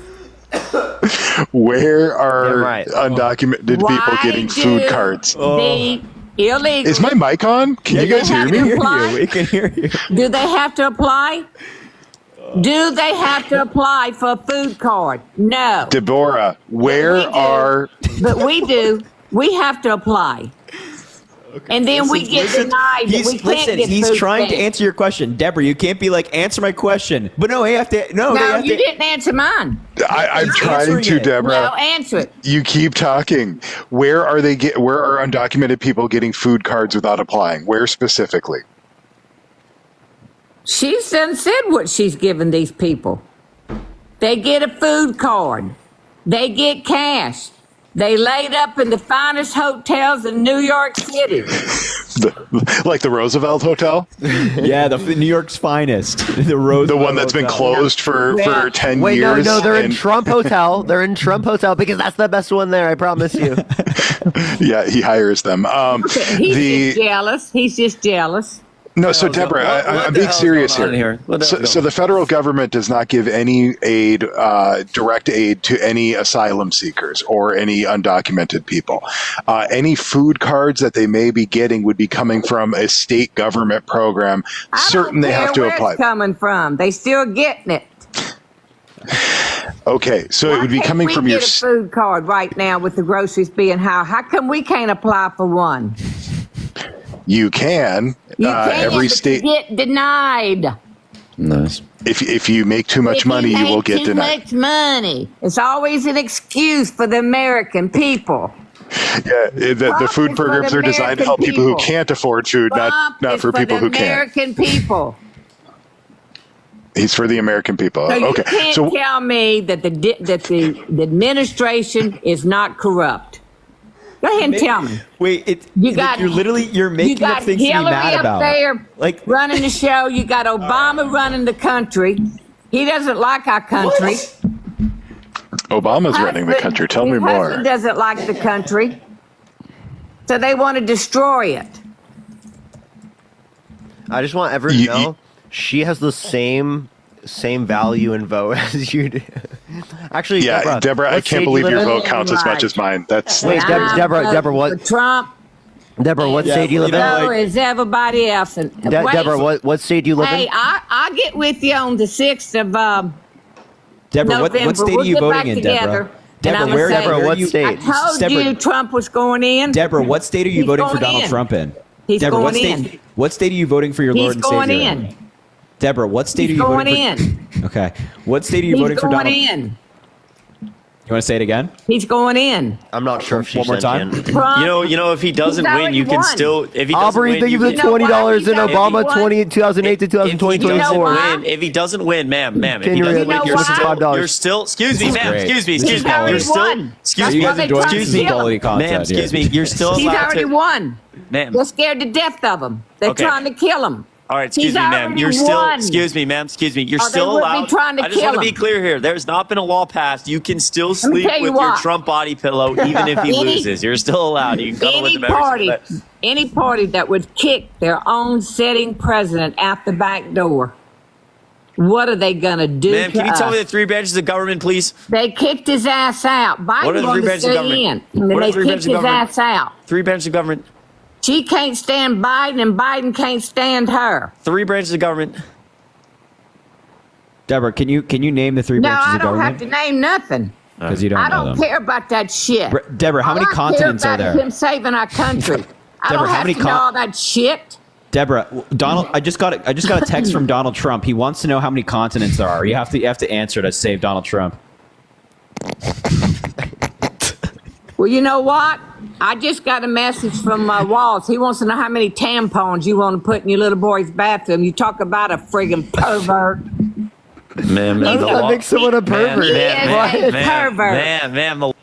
where are You're right. undocumented people Why getting do food cards? The illegal. Is my mic on? Can you guys hear me? We can hear you. Do they have to apply? Do they have to apply for a food card? No. Deborah, where we do. are But we do. We have to apply. And then we get denied that we can't get he's food trying to stamps. answer your question. Deborah, you can't be like, answer my question. But no, they have to. No, they No, have you to. didn't answer mine. I'm trying answering to, it. Deborah. No, answer it. You keep talking. Where are undocumented people getting food cards without applying? Where specifically? She's done said what she's given these people. They get a food card. They get cash. They laid up in the finest hotels in New York City. Like the Roosevelt Hotel? Yeah, the New York's finest. The one that's been closed for 10 Wait, years. no, they're in and- Trump Hotel. They're in Trump Hotel because that's the best one there. I promise you. Yeah, he hires them. He's just jealous. He's just jealous. No, so Deborah, I'm being serious here. So the federal government does not give any aid, direct aid to any asylum seekers or any undocumented people. Any food cards that they may be getting would be coming from a state government program. Certain they have to Where apply. it's coming from? They still getting it. Okay, so it would be coming we from get your. a food card right now with the groceries being high. How come we can't apply for one? You can. You can, Every but state. you get denied. Nice. If you make too much If money, you make will get too denied. much money. It's always an excuse for the American people. the food programs are designed to help people who can't afford food, not for people who can. American people. He's for the American people. So Okay. You can't tell me that the administration is not corrupt. Go ahead and tell me. Wait, you're making up things to be mad about. There, running the show. You got Obama running the country. He doesn't like our country. Obama's running the country. Tell me more. He doesn't like the country, so they want to destroy it. I just want everyone to know she has the same value and vote as you do. Actually, Deborah, I can't believe your vote counts as much as mine. That's Deborah, what? Trump. Deborah, what state do you live in? So is everybody else. Deborah, what state do you live in? Hey, I'll get with you on the 6th of Deborah, November. what state we'll are you get voting back in, together, Deborah? What state? I told you Trump was going in. Deborah, what state are you He's voting for going Donald in. Trump in? He's Deborah, going in. What state are you voting for your Lord and Savior He's going in. Deborah, what state He's are you going voting for? Okay. What state are you He's voting for going Donald? in. You want to say it again? He's going in. I'm not sure if she's One more time. Trump, You know, if he doesn't He's win, you can already still. If he doesn't Aubrey, win, thank you for the $20 in Obama 2008 to 2020, If he doesn't 24. win, if he doesn't win, ma'am, if Can he you doesn't read win, it? you're $5. you're still. Excuse me, ma'am. Great. Excuse me. This Excuse is me. quality. You're still. won. Excuse You me. guys enjoy trying to some kill quality him. content. Ma'am, excuse me. here. You're still He's allowed already to. won. Ma'am. They're scared to death of him. They're Okay. trying to kill him. All right, excuse He's me, ma'am. already You're still. won. Excuse me, ma'am. Excuse me. You're Or they still would be allowed. trying to I just kill want to be him. clear here. There's not been a law passed. You can still me sleep tell you with your what. Trump body pillow, even if he loses. You're still allowed. You can cuddle with him Any party that would kick their own sitting president out the back door, what are they gonna do? Ma'am, can you tell me us? the three branches of government, please? They kicked his ass out. What are Biden the three wanted to branches of stay government? in, and then What are they the three kicked branches of his government? ass out. Three branches of government. She can't stand Biden, and Biden can't stand her. Three branches of government. Deborah, can you name the three No, branches I of don't government? have to name nothing. Because you don't I know don't them. care about that shit. Deborah, how All many I care continents are about there? is him saving our country. I Deborah, don't how have many to know all that shit. Deborah, Donald, I just got a text from Donald Trump. He wants to know how many continents there are. You have to answer to save Donald Trump. Well, you know what? I just got a message from Walls. He wants to know how many tampons you want to put in your little boy's bathroom. You talk about a friggin' pervert. Ma'am, He's the gonna law- make someone a pervert. He is a pervert. Ma'am,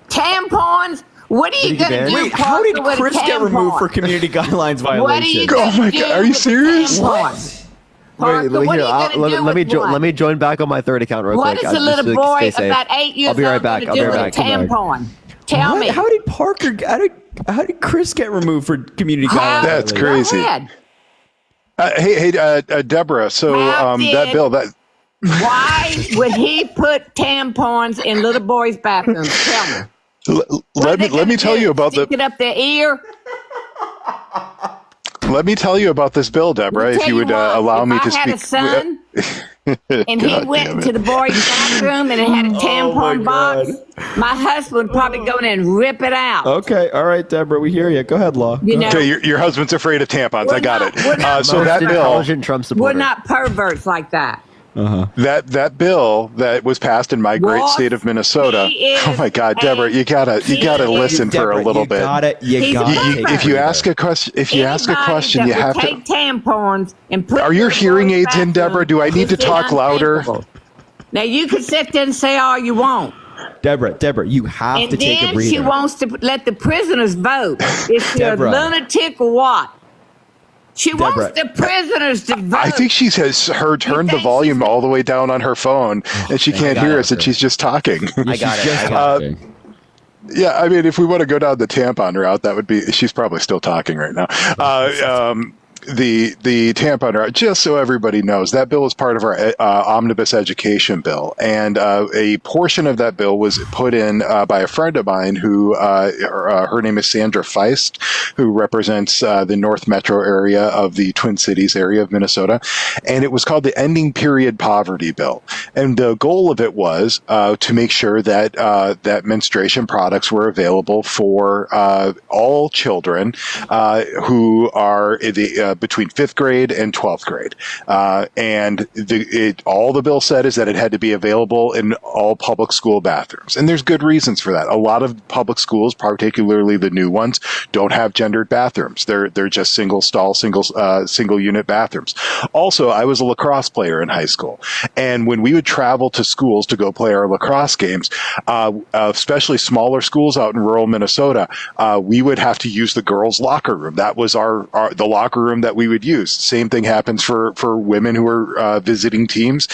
Tampons? What are you gonna do? Wait, how did Parker, with a Chris get removed tampon? for community guidelines What are you violation? gonna my do God, are you with a serious? tampon? Wait, Parker, let me what hear. are you gonna do Let with one? me join back on my third account real What quick. is a Just little to boy stay safe. about 8 years I'll be right old back. gonna I'll be do right with back. a tampon? Tell me. How did Parker? How did Chris get removed for community guidelines? That's Go crazy. ahead. Hey, Deborah. So How that did- bill that. Why would he put tampons in little boys' bathrooms? Tell me. Let me tell you about Stick it up their ear. Let me tell you about this bill, Deborah, if you would allow me to If I had a speak. son and he God went damn it. to the boys' bathroom and it had a tampon box, my husband would probably go in and rip it out. Okay, all right, Deborah, we hear you. Go ahead, Law. You know, Okay, your husband's afraid of tampons. I got it. we're not- So that bill, Intelligent Trump we're supporter. not perverts like that. that bill that was passed in my great Ross, state of Minnesota. he is Oh my God, Deborah, you gotta listen for Deborah, a little you bit. He's gotta a take pervert. If you ask a question, Anybody you that have would to. take tampons and put Are your in the hearing boys' aids in, Deborah? Do I need to is talk louder? unthinkable. Now you can sit there and say all you want. Deborah, you have And to take a then breather. she wants to let the prisoners vote. Is she a Deborah. lunatic or what? She Deborah. wants the prisoners to vote. I think she has turned the volume all the way down on her phone, and she can't hear us, and she's just talking. I got it. Yeah, I mean, if we want to go down the tampon route, that would be. She's probably still talking right now. The tampon route, just so everybody knows, that bill is part of our omnibus education bill, and a portion of that bill was put in by a friend of mine who her name is Sandra Feist, who represents the North Metro area of the Twin Cities area of Minnesota, and it was called the Ending Period Poverty Bill, and the goal of it was to make sure that that menstruation products were available for all children who are between 5th grade and 12th grade. And all the bill said is that it had to be available in all public school bathrooms. And there's good reasons for that. A lot of public schools, particularly the new ones, don't have gendered bathrooms. They're just single stall, single unit bathrooms. Also, I was a lacrosse player in high school. And when we would travel to schools to go play our lacrosse games, especially smaller schools out in rural Minnesota, we would have to use the girls' locker room. That was the locker room that we would use. Same thing happens for women who are visiting teams.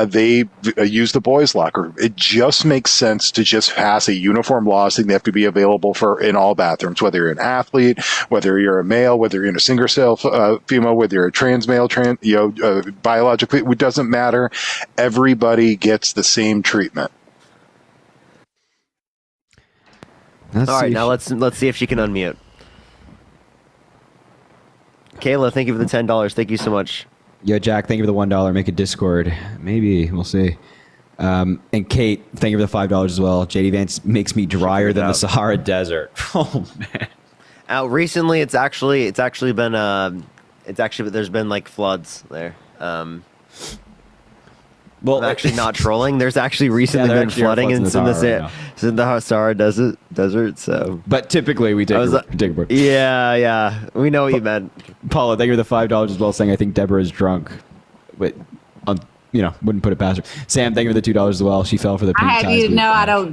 They use the boys' locker room. It just makes sense to just pass a uniform law saying they have to be available in all bathrooms, whether you're an athlete, whether you're a male, whether you're in a single cell female, whether you're a trans male, biologically, it doesn't matter. Everybody gets the same treatment. All right, now let's see if she can unmute. Kayla, thank you for the $10. Thank you so much. Yo, Jack, thank you for the $1. Make a Discord. Maybe we'll see. And Kate, thank you for the $5 as well. JD Vance makes me drier than the Sahara Desert. Oh man. Recently, there's been like floods there. Well, I'm actually not trolling. There's actually recently been flooding in the Sahara Desert. So, but typically we take a break. Yeah, we know what you meant. Paula, thank you for the $5 as well, saying I think Deborah is drunk. But wouldn't put it past her. Sam, thank you for the $2 as well. She fell for the pink I have you to know I don't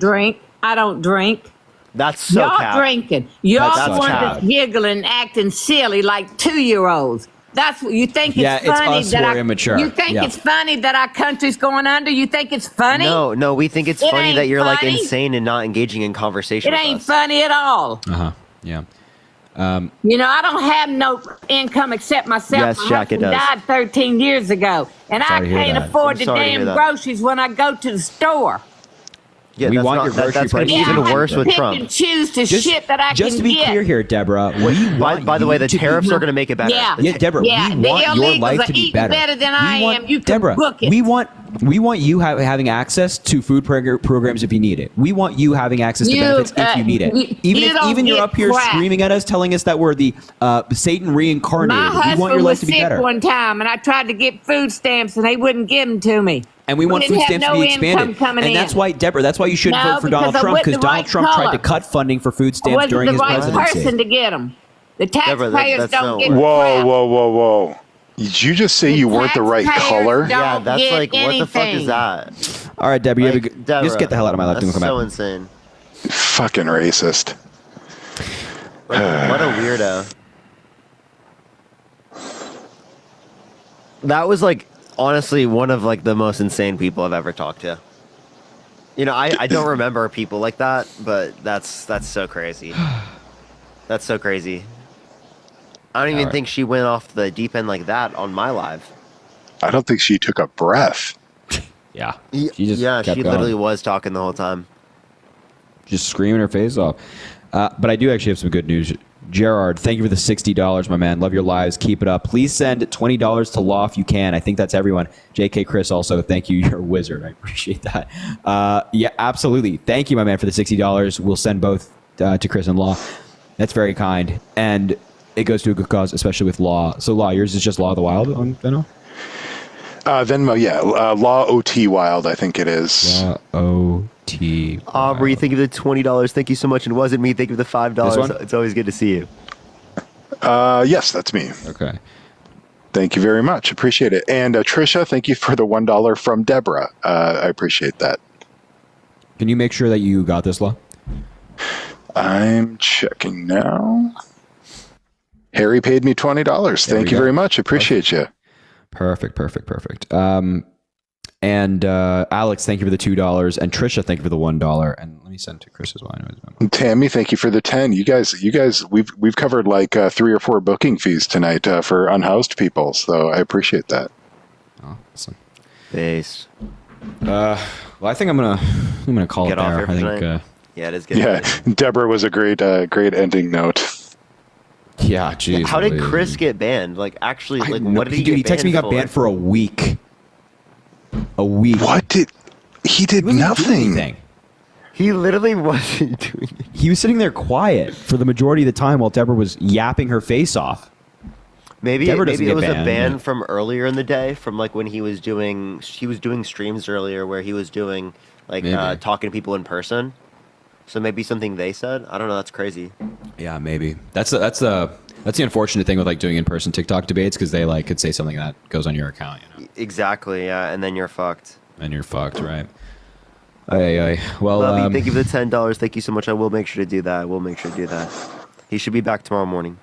drink. That's so y'all cap. drinking. Y'all That's want cap. to giggling, acting silly like 2-year-olds. That's what you think. It's funny it's us that who are immature. You think it's funny that our country's going under? You think it's funny? No, we think it's It funny ain't that you're like funny. insane and not engaging in conversation. It with ain't us. funny at all. Yeah. I don't have no income except myself. Yes, My Jack, it husband does. died 13 years ago, and Sorry I to hear can't that. afford I'm the sorry to hear damn that. groceries when I go to the store. Yeah, We that's want not, your grocery that's going to be prices even to be worse with Pick Trump. and choose to shit that I Just can to be get. clear here, Deborah, By the way, the tariffs are going to make it better. Yeah. Yeah, Deborah, Yeah, we the want your illegals life are to be eating better. better than I am. You can Deborah, book it. we want you having access to food programs if you need it. We want you having access to benefits if you need it. Even you're up here screaming at us, telling us that we're the Satan reincarnated. My We want husband your life was to be sick better. one time, and I tried to get food stamps, and they wouldn't give them to me. And we want didn't food have stamps to no be income expanded. coming And in. that's why, Deborah, that's why you shouldn't No, vote for Donald because I Trump, wasn't because the Donald right Trump tried color. to cut funding for food I stamps wasn't during the his right presidency. person to get them. The Deborah, taxpayers that's don't not get Whoa. Did you just say you weren't the right taxpayers color? don't Yeah, that's get like, what the fuck is anything. that? All right, Deborah, Deborah, just get the hell out of my life. That's Come so back. insane. Fucking racist. What a weirdo. That was like honestly one of like the most insane people I've ever talked to. I don't remember people like that, but that's so crazy. That's so crazy. I don't even think she went off the deep end like that on my live. I don't think she took a breath. Yeah. She kept going. literally was talking the whole time. Just screaming her face off. But I do actually have some good news. Gerard, thank you for the $60, my man. Love your lives. Keep it up. Please send $20 to Law if you can. I think that's everyone. JK Chris also, thank you. You're a wizard. I appreciate that. Yeah, absolutely. Thank you, my man, for the $60. We'll send both to Chris and Law. That's very kind. And it goes to a good cause, especially with Law. So, Law, yours is just Law of the Wild on Venmo? Venmo, yeah. Law OT Wild, I think it is. Law OT. Aubrey, thank you for the $20. Thank you so much. And it wasn't me. Thank you for the $5. This one? It's always good to see you. Yes, that's me. Okay. Thank you very much. Appreciate it. And Trisha, thank you for the $1 from Deborah. I appreciate that. Can you make sure that you got this, Law? I'm checking now. Harry paid me $20. Thank you very much. Appreciate you. Perfect. And Alex, thank you for the $2, and Trisha, thank you for the $1. And let me send to Chris as well. Tammy, thank you for the 10. You guys, we've covered like 3 or 4 booking fees tonight for unhoused people. So I appreciate that. Awesome. Based. Well, I think I'm gonna call Get it off there. here I for think. Yeah, it is good. Yeah, Deborah was a great ending note. Yeah, geez. How did Chris get banned? Like, actually, like, what did he Dude, get he texted me. He got banned for a week. A week. What did he did nothing? He literally wasn't doing it. He was sitting there quiet for the majority of the time while Deborah was yapping her face off. Maybe Deborah maybe doesn't it get was a banned, ban but- from earlier in the day, from like when he was doing streams earlier where he was doing like Maybe. talking to people in person. So maybe something they said. I don't know. That's crazy. Yeah, maybe. That's the unfortunate thing with like doing in-person TikTok debates, because they like could say something that goes on your account, you know. Exactly. Yeah, and then you're fucked. And you're fucked, right? Aye. Well, Love you. Thank you for the $10. Thank you so much. I will make sure to do that. I will make sure to do that. He should be back tomorrow morning.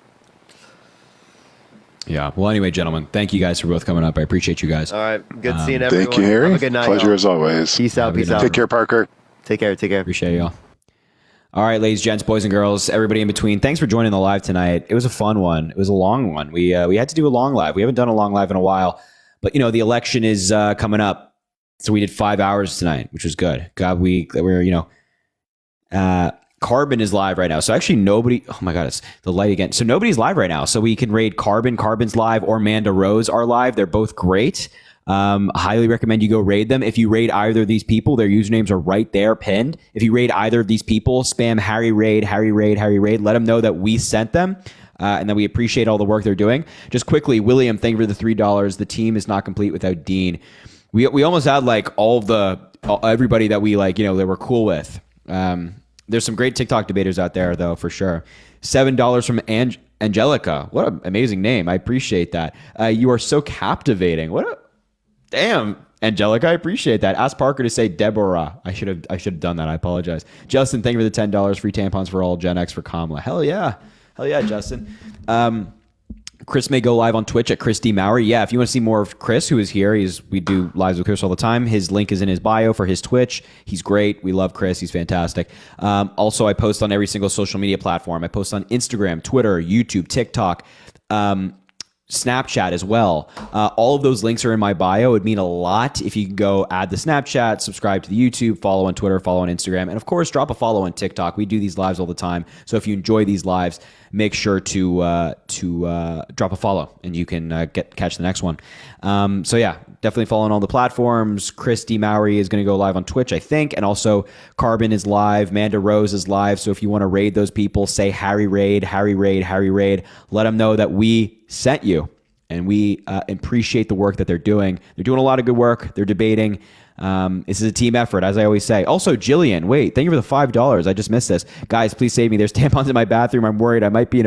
yeah. Well, anyway, gentlemen, thank you guys for both coming up. I appreciate you guys. All right. Good seeing everyone. Thank you, Harry. Have a good night. Pleasure y'all. as always. Peace out. Peace out. Take care, Parker. Take care. Take care. Appreciate y'all. All right, ladies, gents, boys and girls, everybody in between. Thanks for joining the live tonight. It was a fun one. It was a long one. We had to do a long live. We haven't done a long live in a while, but you know the election is coming up, so we did 5 hours tonight, which was good. God, we're Carbon is live right now. So actually nobody, oh my God, it's the light again. So nobody's live right now. So we can raid Carbon. Carbon's live, or Manda Rose are live. They're both great. Highly recommend you go raid them. If you raid either of these people, their usernames are right there pinned. If you raid either of these people, spam Harry Raid, Harry Raid, Harry Raid. Let them know that we sent them. And that we appreciate all the work they're doing. Just quickly, William, thank you for the $3. The team is not complete without Dean. We almost had like everybody that we like, that we're cool with. There's some great TikTok debaters out there, though, for sure. $7 from Angelica. What an amazing name. I appreciate that. You are so captivating. Damn, Angelica, I appreciate that. Ask Parker to say Deborah. I should have done that. I apologize. Justin, thank you for the $10. Free tampons for all. Gen X for Kamala. Hell yeah, Justin. Chris may go live on Twitch at Chris D. Mowry. Yeah, if you want to see more of Chris, who is here, we do lives with Chris all the time. His link is in his bio for his Twitch. He's great. We love Chris. He's fantastic. Also, I post on every single social media platform. I post on Instagram, Twitter, YouTube, TikTok, Snapchat as well. All of those links are in my bio. It would mean a lot if you could go add the Snapchat, subscribe to the YouTube, follow on Twitter, follow on Instagram, and of course, drop a follow on TikTok. We do these lives all the time. So if you enjoy these lives, make sure to drop a follow, and you can catch the next one. So yeah, definitely follow on all the platforms. Chris D. Mowry is going to go live on Twitch, I think, and also Carbon is live. Manda Rose is live. So if you want to raid those people, say Harry Raid, Harry Raid, Harry Raid. Let them know that we sent you, and we appreciate the work that they're doing. They're doing a lot of good work. They're debating. This is a team effort, as I always say. Also, Jillian, wait, thank you for the $5. I just missed this. Guys, please save me. There's tampons in my bathroom. I'm worried I might be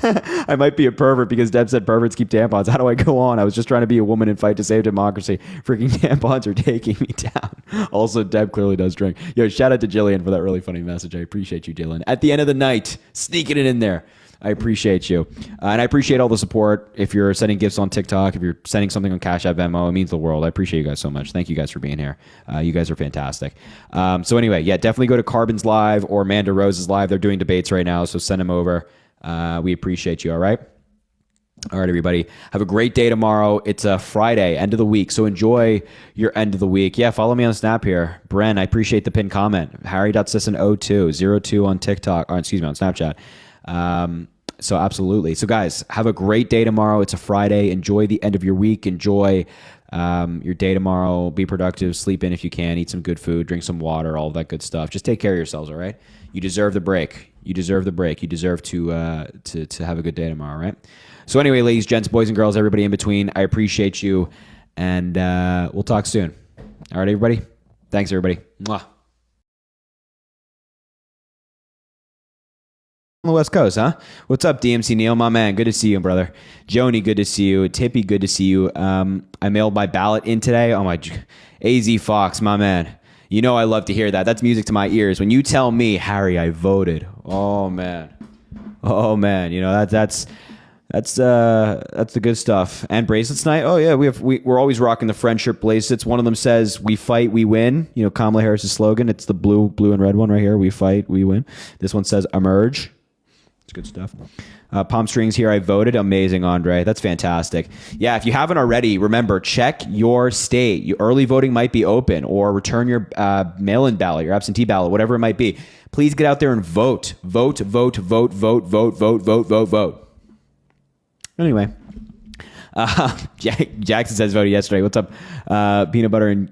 I might be a pervert because Deb said perverts keep tampons. How do I go on? I was just trying to be a woman and fight to save democracy. Freaking tampons are taking me down. Also, Deb clearly does drink. Yo, shout out to Jillian for that really funny message. I appreciate you, Jillian. At the end of the night, sneaking it in there. I appreciate you. And I appreciate all the support. If you're sending gifts on TikTok, if you're sending something on Cash App, Venmo, it means the world. I appreciate you guys so much. Thank you guys for being here. You guys are fantastic. So anyway, yeah, definitely go to Carbon's live or Manda Rose's live. They're doing debates right now, so send them over. We appreciate you, all right? All right, everybody. Have a great day tomorrow. It's a Friday, end of the week, so enjoy your end of the week. Yeah, follow me on Snap here. Bren, I appreciate the pinned comment. Harry.Sisson02 on TikTok, or excuse me, on Snapchat. So absolutely. So guys, have a great day tomorrow. It's a Friday. Enjoy the end of your week. Enjoy your day tomorrow. Be productive. Sleep in if you can. Eat some good food. Drink some water. All of that good stuff. Just take care of yourselves. All right. You deserve the break. You deserve the break. You deserve to have a good day tomorrow. Right. So anyway, ladies, gents, boys and girls, everybody in between, I appreciate you, and we'll talk soon. All right, everybody. Thanks, everybody. Mwah. On the West Coast, huh? What's up, DMC Neil, my man? Good to see you, brother. Joni, good to see you. Tippy, good to see you. I mailed my ballot in today. Oh my, AZ Fox, my man. You know I love to hear that. That's music to my ears. When you tell me, Harry, I voted. Oh man. You know that's the good stuff. And bracelets night. Oh yeah, we're always rocking the friendship bracelets. One of them says, "We fight, we win." You know Kamala Harris's slogan. It's the blue and red one right here. We fight, we win. This one says, "Emerge." It's good stuff. Palm strings here. I voted. Amazing, Andre. That's fantastic. Yeah, if you haven't already, remember, check your state. Your early voting might be open, or return your mail-in ballot, your absentee ballot, whatever it might be. Please get out there and vote. Vote, vote, vote, vote, vote, vote, vote, vote, vote. Anyway, Jackson says voted yesterday. What's up? Peanut butter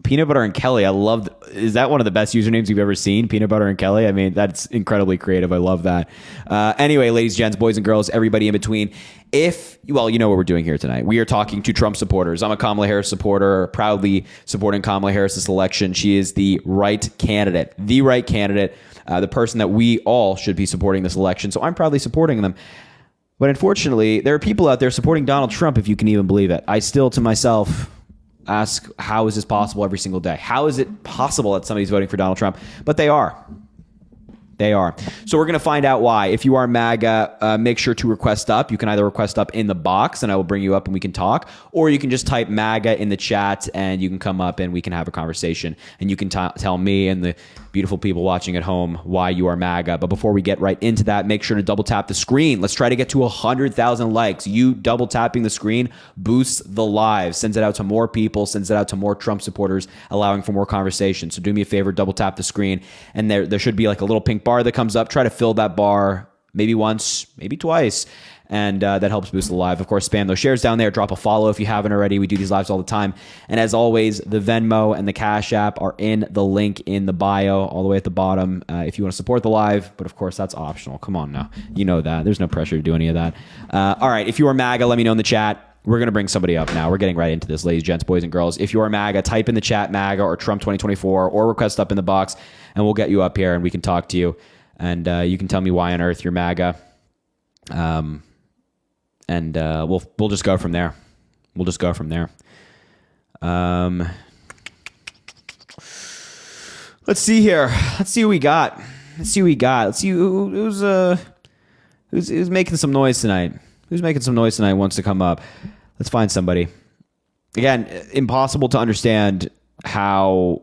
Peanut Butter and Kelly. I love. Is that one of the best usernames you've ever seen? Peanut Butter and Kelly. I mean, that's incredibly creative. I love that. Anyway, ladies, gents, boys and girls, everybody in between. You know what we're doing here tonight. We are talking to Trump supporters. I'm a Kamala Harris supporter, proudly supporting Kamala Harris this election. She is the right candidate, the person that we all should be supporting this election. So I'm proudly supporting them. But unfortunately, there are people out there supporting Donald Trump, if you can even believe it. I still, to myself, ask, how is this possible every single day? How is it possible that somebody's voting for Donald Trump? But they are. They are. So we're going to find out why. If you are MAGA, make sure to request up. You can either request up in the box and I will bring you up and we can talk, or you can just type MAGA in the chat and you can come up and we can have a conversation and you can tell me and the beautiful people watching at home why you are MAGA. But before we get right into that, make sure to double tap the screen. Let's try to get to 100,000 likes. You double tapping the screen boosts the live, sends it out to more people, sends it out to more Trump supporters, allowing for more conversation. So do me a favor, double tap the screen, and there should be like a little pink bar that comes up. Try to fill that bar maybe once, maybe twice, and that helps boost the live. Of course, spam those shares down there. Drop a follow if you haven't already. We do these lives all the time. And as always, the Venmo and the Cash App are in the link in the bio all the way at the bottom if you want to support the live. But of course, that's optional. Come on now. You know that. There's no pressure to do any of that. All right. If you are MAGA, let me know in the chat. We're going to bring somebody up now. We're getting right into this, ladies, gents, boys, and girls. If you are MAGA, type in the chat MAGA or Trump 2024 or request up in the box, and we'll get you up here and we can talk to you. And you can tell me why on earth you're MAGA. And we'll just go from there. Let's see here. Let's see who we got. Let's see who's making some noise tonight. Who's making some noise tonight wants to come up. Let's find somebody. Again, impossible to understand how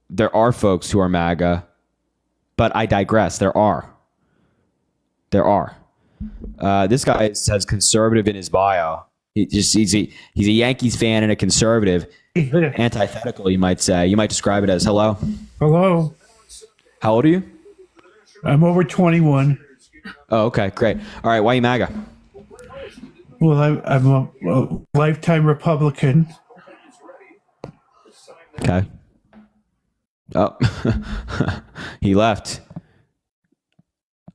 there are folks who are MAGA, but I digress. There are. This guy says conservative in his bio. He's a Yankees fan and a conservative. Antithetical, you might say. You might describe it as hello. Hello. How old are you? I'm over 21. Oh, okay, great. All right, why are you MAGA? Well, I'm a lifetime Republican. Okay. Oh, he left.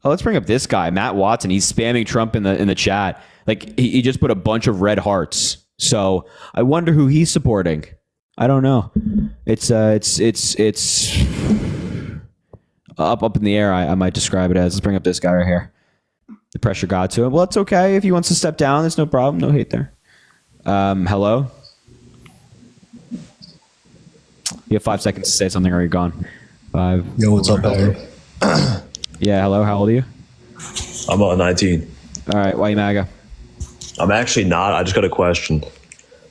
Oh, let's bring up this guy, Matt Watson. He's spamming Trump in the chat. Like he just put a bunch of red hearts. So I wonder who he's supporting. I don't know. It's up in the air. I might describe it as. Let's bring up this guy right here. The pressure got to him. Well, it's okay if he wants to step down. There's no problem. No hate there. Hello. You have 5 seconds to say something or you're gone. 5. Yo, what's up, Barry? Yeah, hello. How old are you? I'm 19. All right. Why you MAGA? I'm actually not. I just got a question.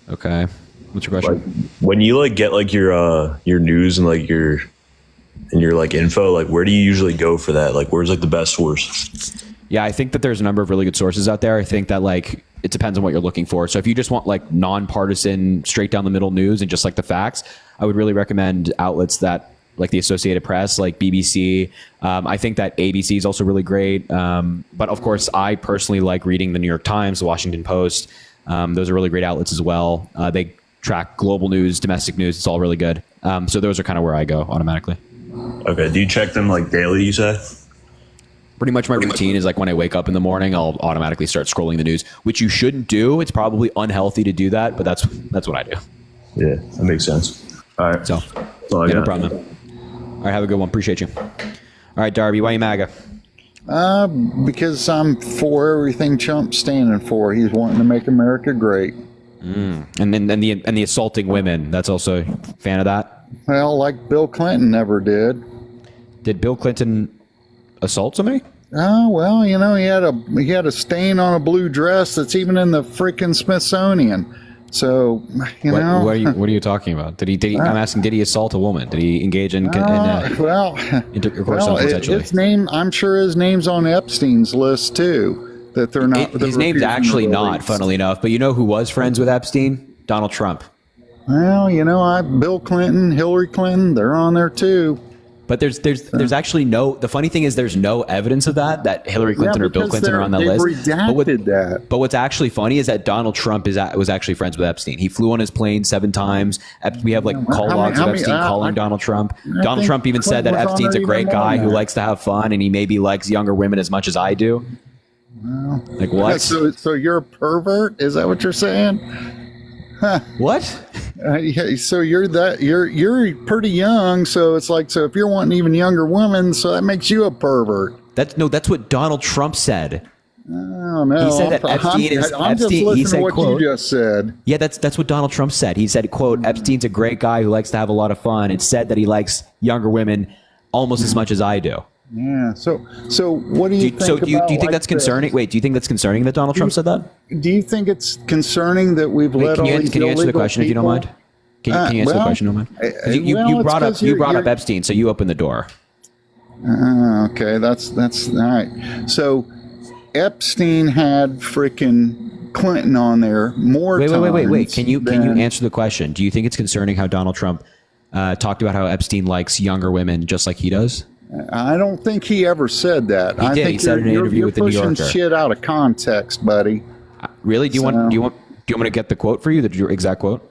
Okay. What's your question? Like, when you like get like your news and like your like info, like where do you usually go for that? Like where's like the best source? Yeah, I think that there's a number of really good sources out there. I think that like it depends on what you're looking for. So if you just want like nonpartisan, straight down the middle news and just like the facts, I would really recommend outlets that like the Associated Press, like BBC. I think that ABC is also really great. But of course, I personally like reading the New York Times, the Washington Post. Those are really great outlets as well. They track global news, domestic news. It's all really good. So those are kind of where I go automatically. Okay. Do you check them like daily, you say? Pretty much my routine is like when I wake up in the morning, I'll automatically start scrolling the news, which you shouldn't do. It's probably unhealthy to do that, but that's what I do. Yeah, that makes sense. All right. So, yeah, no problem. All right, have a good one. Appreciate you. All right, Darby, why you MAGA? Because I'm for everything Trump's standing for. He's wanting to make America great. And then the assaulting women. That's also a fan of that. Well, like Bill Clinton never did. Did Bill Clinton assault somebody? Oh, well, you know, he had a stain on a blue dress that's even in the freaking Smithsonian. So, you know, what are you talking about? Did he? I'm asking. Did he assault a woman? Did he engage in intercourse sexually? His name. I'm sure his name's on Epstein's list too. That they're not. His name's actually not, funnily enough. But you know who was friends with Epstein? Donald Trump. Well, you know, Bill Clinton, Hillary Clinton, they're on there too. But there's actually no. The funny thing is, there's no evidence of that Hillary Clinton or Bill Clinton are on that list. But what's actually funny is that Donald Trump was actually friends with Epstein. He flew on his plane 7 times. We have like call logs of Epstein calling Donald Trump. Donald Trump even said that Epstein's a great guy who likes to have fun, and he maybe likes younger women as much as I do. Well, like what? So you're a pervert? Is that what you're saying? Huh. What? So you're pretty young. So it's like, so if you're wanting even younger women, so that makes you a pervert. That's what Donald Trump said. Oh no! He said that Epstein is Epstein. He said, what quote, you just said. Yeah, that's what Donald Trump said. He said, quote, Epstein's a great guy who likes to have a lot of fun, and said that he likes younger women almost as much as I do. Yeah. So what do you think? So do you think like that's concerning? Wait, do you think that's concerning that Donald Trump said that? Do you think it's concerning that we've let all these Can you answer the illegal question if you don't people- mind? Can you answer the question if you don't mind? 'Cause you brought up Epstein, so you opened the door. Okay, that's all right. So Epstein had freaking Clinton on there more times. Wait. Can you answer the question? Do you think it's concerning how Donald Trump talked about how Epstein likes younger women just like he does? I don't think he ever said that. He did. He said in an interview with the New You're Yorker. pushing shit out of context, buddy. Really? Do you want me to get the quote for you? The exact quote?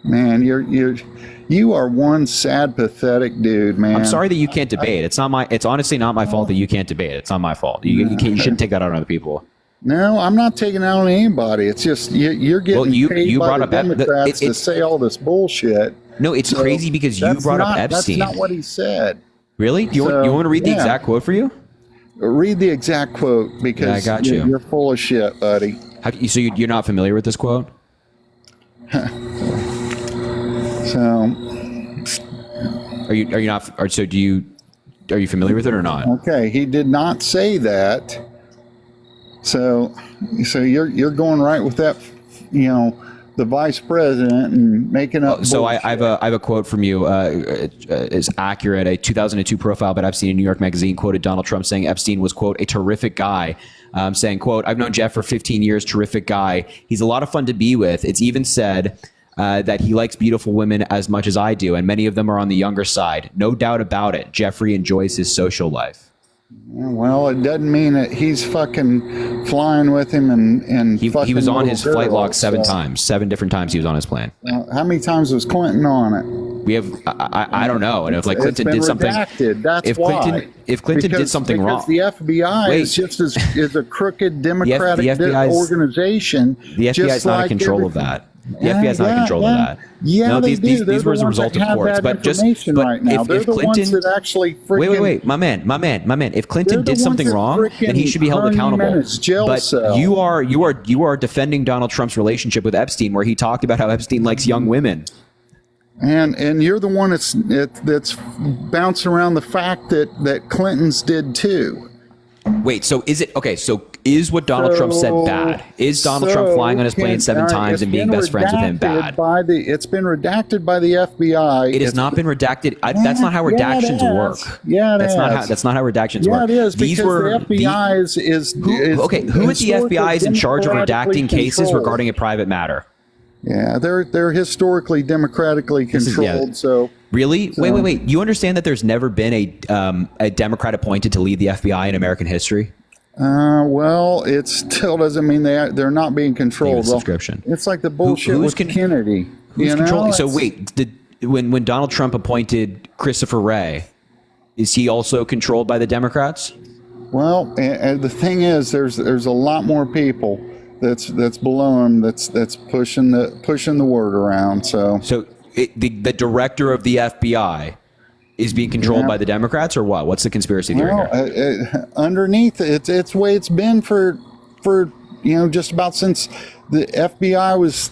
Man, you are one sad, pathetic dude, man. I'm sorry that you can't debate. It's honestly not my fault that you can't debate. It's not my fault. You shouldn't take that out on other people. No, I'm not taking out on anybody. It's just you're getting paid by the Democrats to say all this bullshit. No, it's crazy because you brought up Epstein. That's not what he said. Really? Do you want me to read the exact quote for you? Read the exact quote because I got you. You're full of shit, buddy. So you're not familiar with this quote? So are you not? Are you familiar with it or not? Okay, he did not say that. So you're going right with that, the vice president and making up. So I have a quote from you. Is accurate. A 2002 profile about Epstein in New York Magazine quoted Donald Trump saying Epstein was, quote, a terrific guy. Saying, quote, I've known Jeff for 15 years. Terrific guy. He's a lot of fun to be with. It's even said that he likes beautiful women as much as I do, and many of them are on the younger side. No doubt about it. Jeffrey enjoys his social life. Well, it doesn't mean that he's fucking flying with him and he was on his flight log 7 times. 7 different times he was on his plane. How many times was Clinton on it? We have I don't know. And if like Clinton did something, that's if Clinton did something wrong, the FBI is just is a crooked Democratic organization. The FBI is not in control of that. The FBI is not in control of that. Yeah, no, they these do. They're were the the ones result that of have courts. that But just information right now. They're if the Clinton, ones that actually freaking. wait, my man. If Clinton did something wrong, then he should be held accountable. But you are defending Donald Trump's relationship with Epstein, where he talked about how Epstein likes young women. And you're the one that's bouncing around the fact that Clinton's did too. Wait, so is it okay? So is what Donald Trump said bad? Is Donald Trump flying on his plane 7 times and being best friends with him bad? It's been redacted by the FBI. It has not been redacted. That's not how redactions work. Yeah, that's not how redactions work. Yeah, it is. These were the FBI is who at the FBI is in charge of redacting cases regarding a private matter? Yeah, they're historically democratically controlled. So really, wait. You understand that there's never been a Democrat appointed to lead the FBI in American history? Well, it still doesn't mean they're not being controlled. Subscription. It's like the bullshit with Kennedy. Who's controlling? So wait, when Donald Trump appointed Christopher Wray, is he also controlled by the Democrats? Well, and the thing is, there's a lot more people that's below him that's pushing the word around. So the director of the FBI is being controlled by the Democrats, or what? What's the conspiracy theory here? Underneath it's the way it's been for just about since the FBI was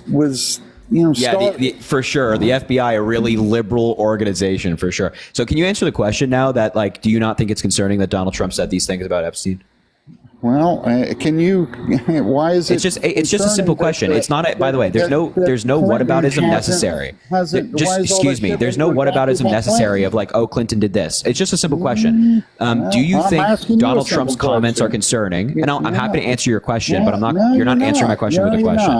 for sure. The FBI, a really liberal organization, for sure. So can you answer the question now that, like, do you not think it's concerning that Donald Trump said these things about Epstein? Well, can you? Why is it? It's just a simple question. It's not. By the way, there's no whataboutism necessary. Excuse me. There's no whataboutism necessary of like, oh, Clinton did this. It's just a simple question. Do you think Donald Trump's comments are concerning? And I'm happy to answer your question, but I'm not. You're not answering my question with a question.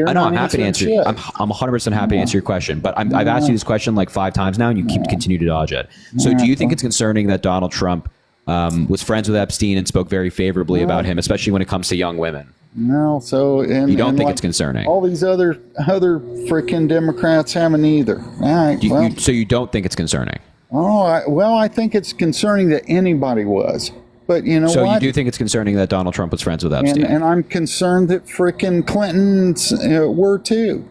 I know. I'm happy to answer. I'm 100% happy to answer your question, but I've asked you this question like 5 times now, and you continue to dodge it. So, do you think it's concerning that Donald Trump was friends with Epstein and spoke very favorably about him, especially when it comes to young women? No, so you don't think it's concerning? All these other freaking Democrats haven't either. All right, so you don't think it's concerning? Oh, I think it's concerning that anybody was. But you know so what? You do think it's concerning that Donald Trump was friends with Epstein? And I'm concerned that freaking Clintons were too.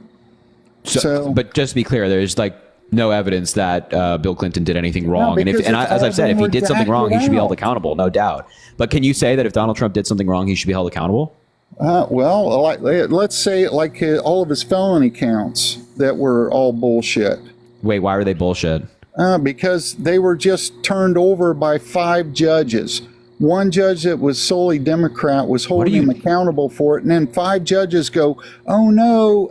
So, but just to be clear, there's like no evidence that Bill Clinton did anything wrong. As I've said, if he did something wrong, he should be held accountable, no doubt. But can you say that if Donald Trump did something wrong, he should be held accountable? Let's say like all of his felony counts that were all bullshit. Wait, why were they bullshit? Because they were just turned over by 5 judges. One judge that was solely Democrat was holding him accountable for it, and then 5 judges go, "Oh no,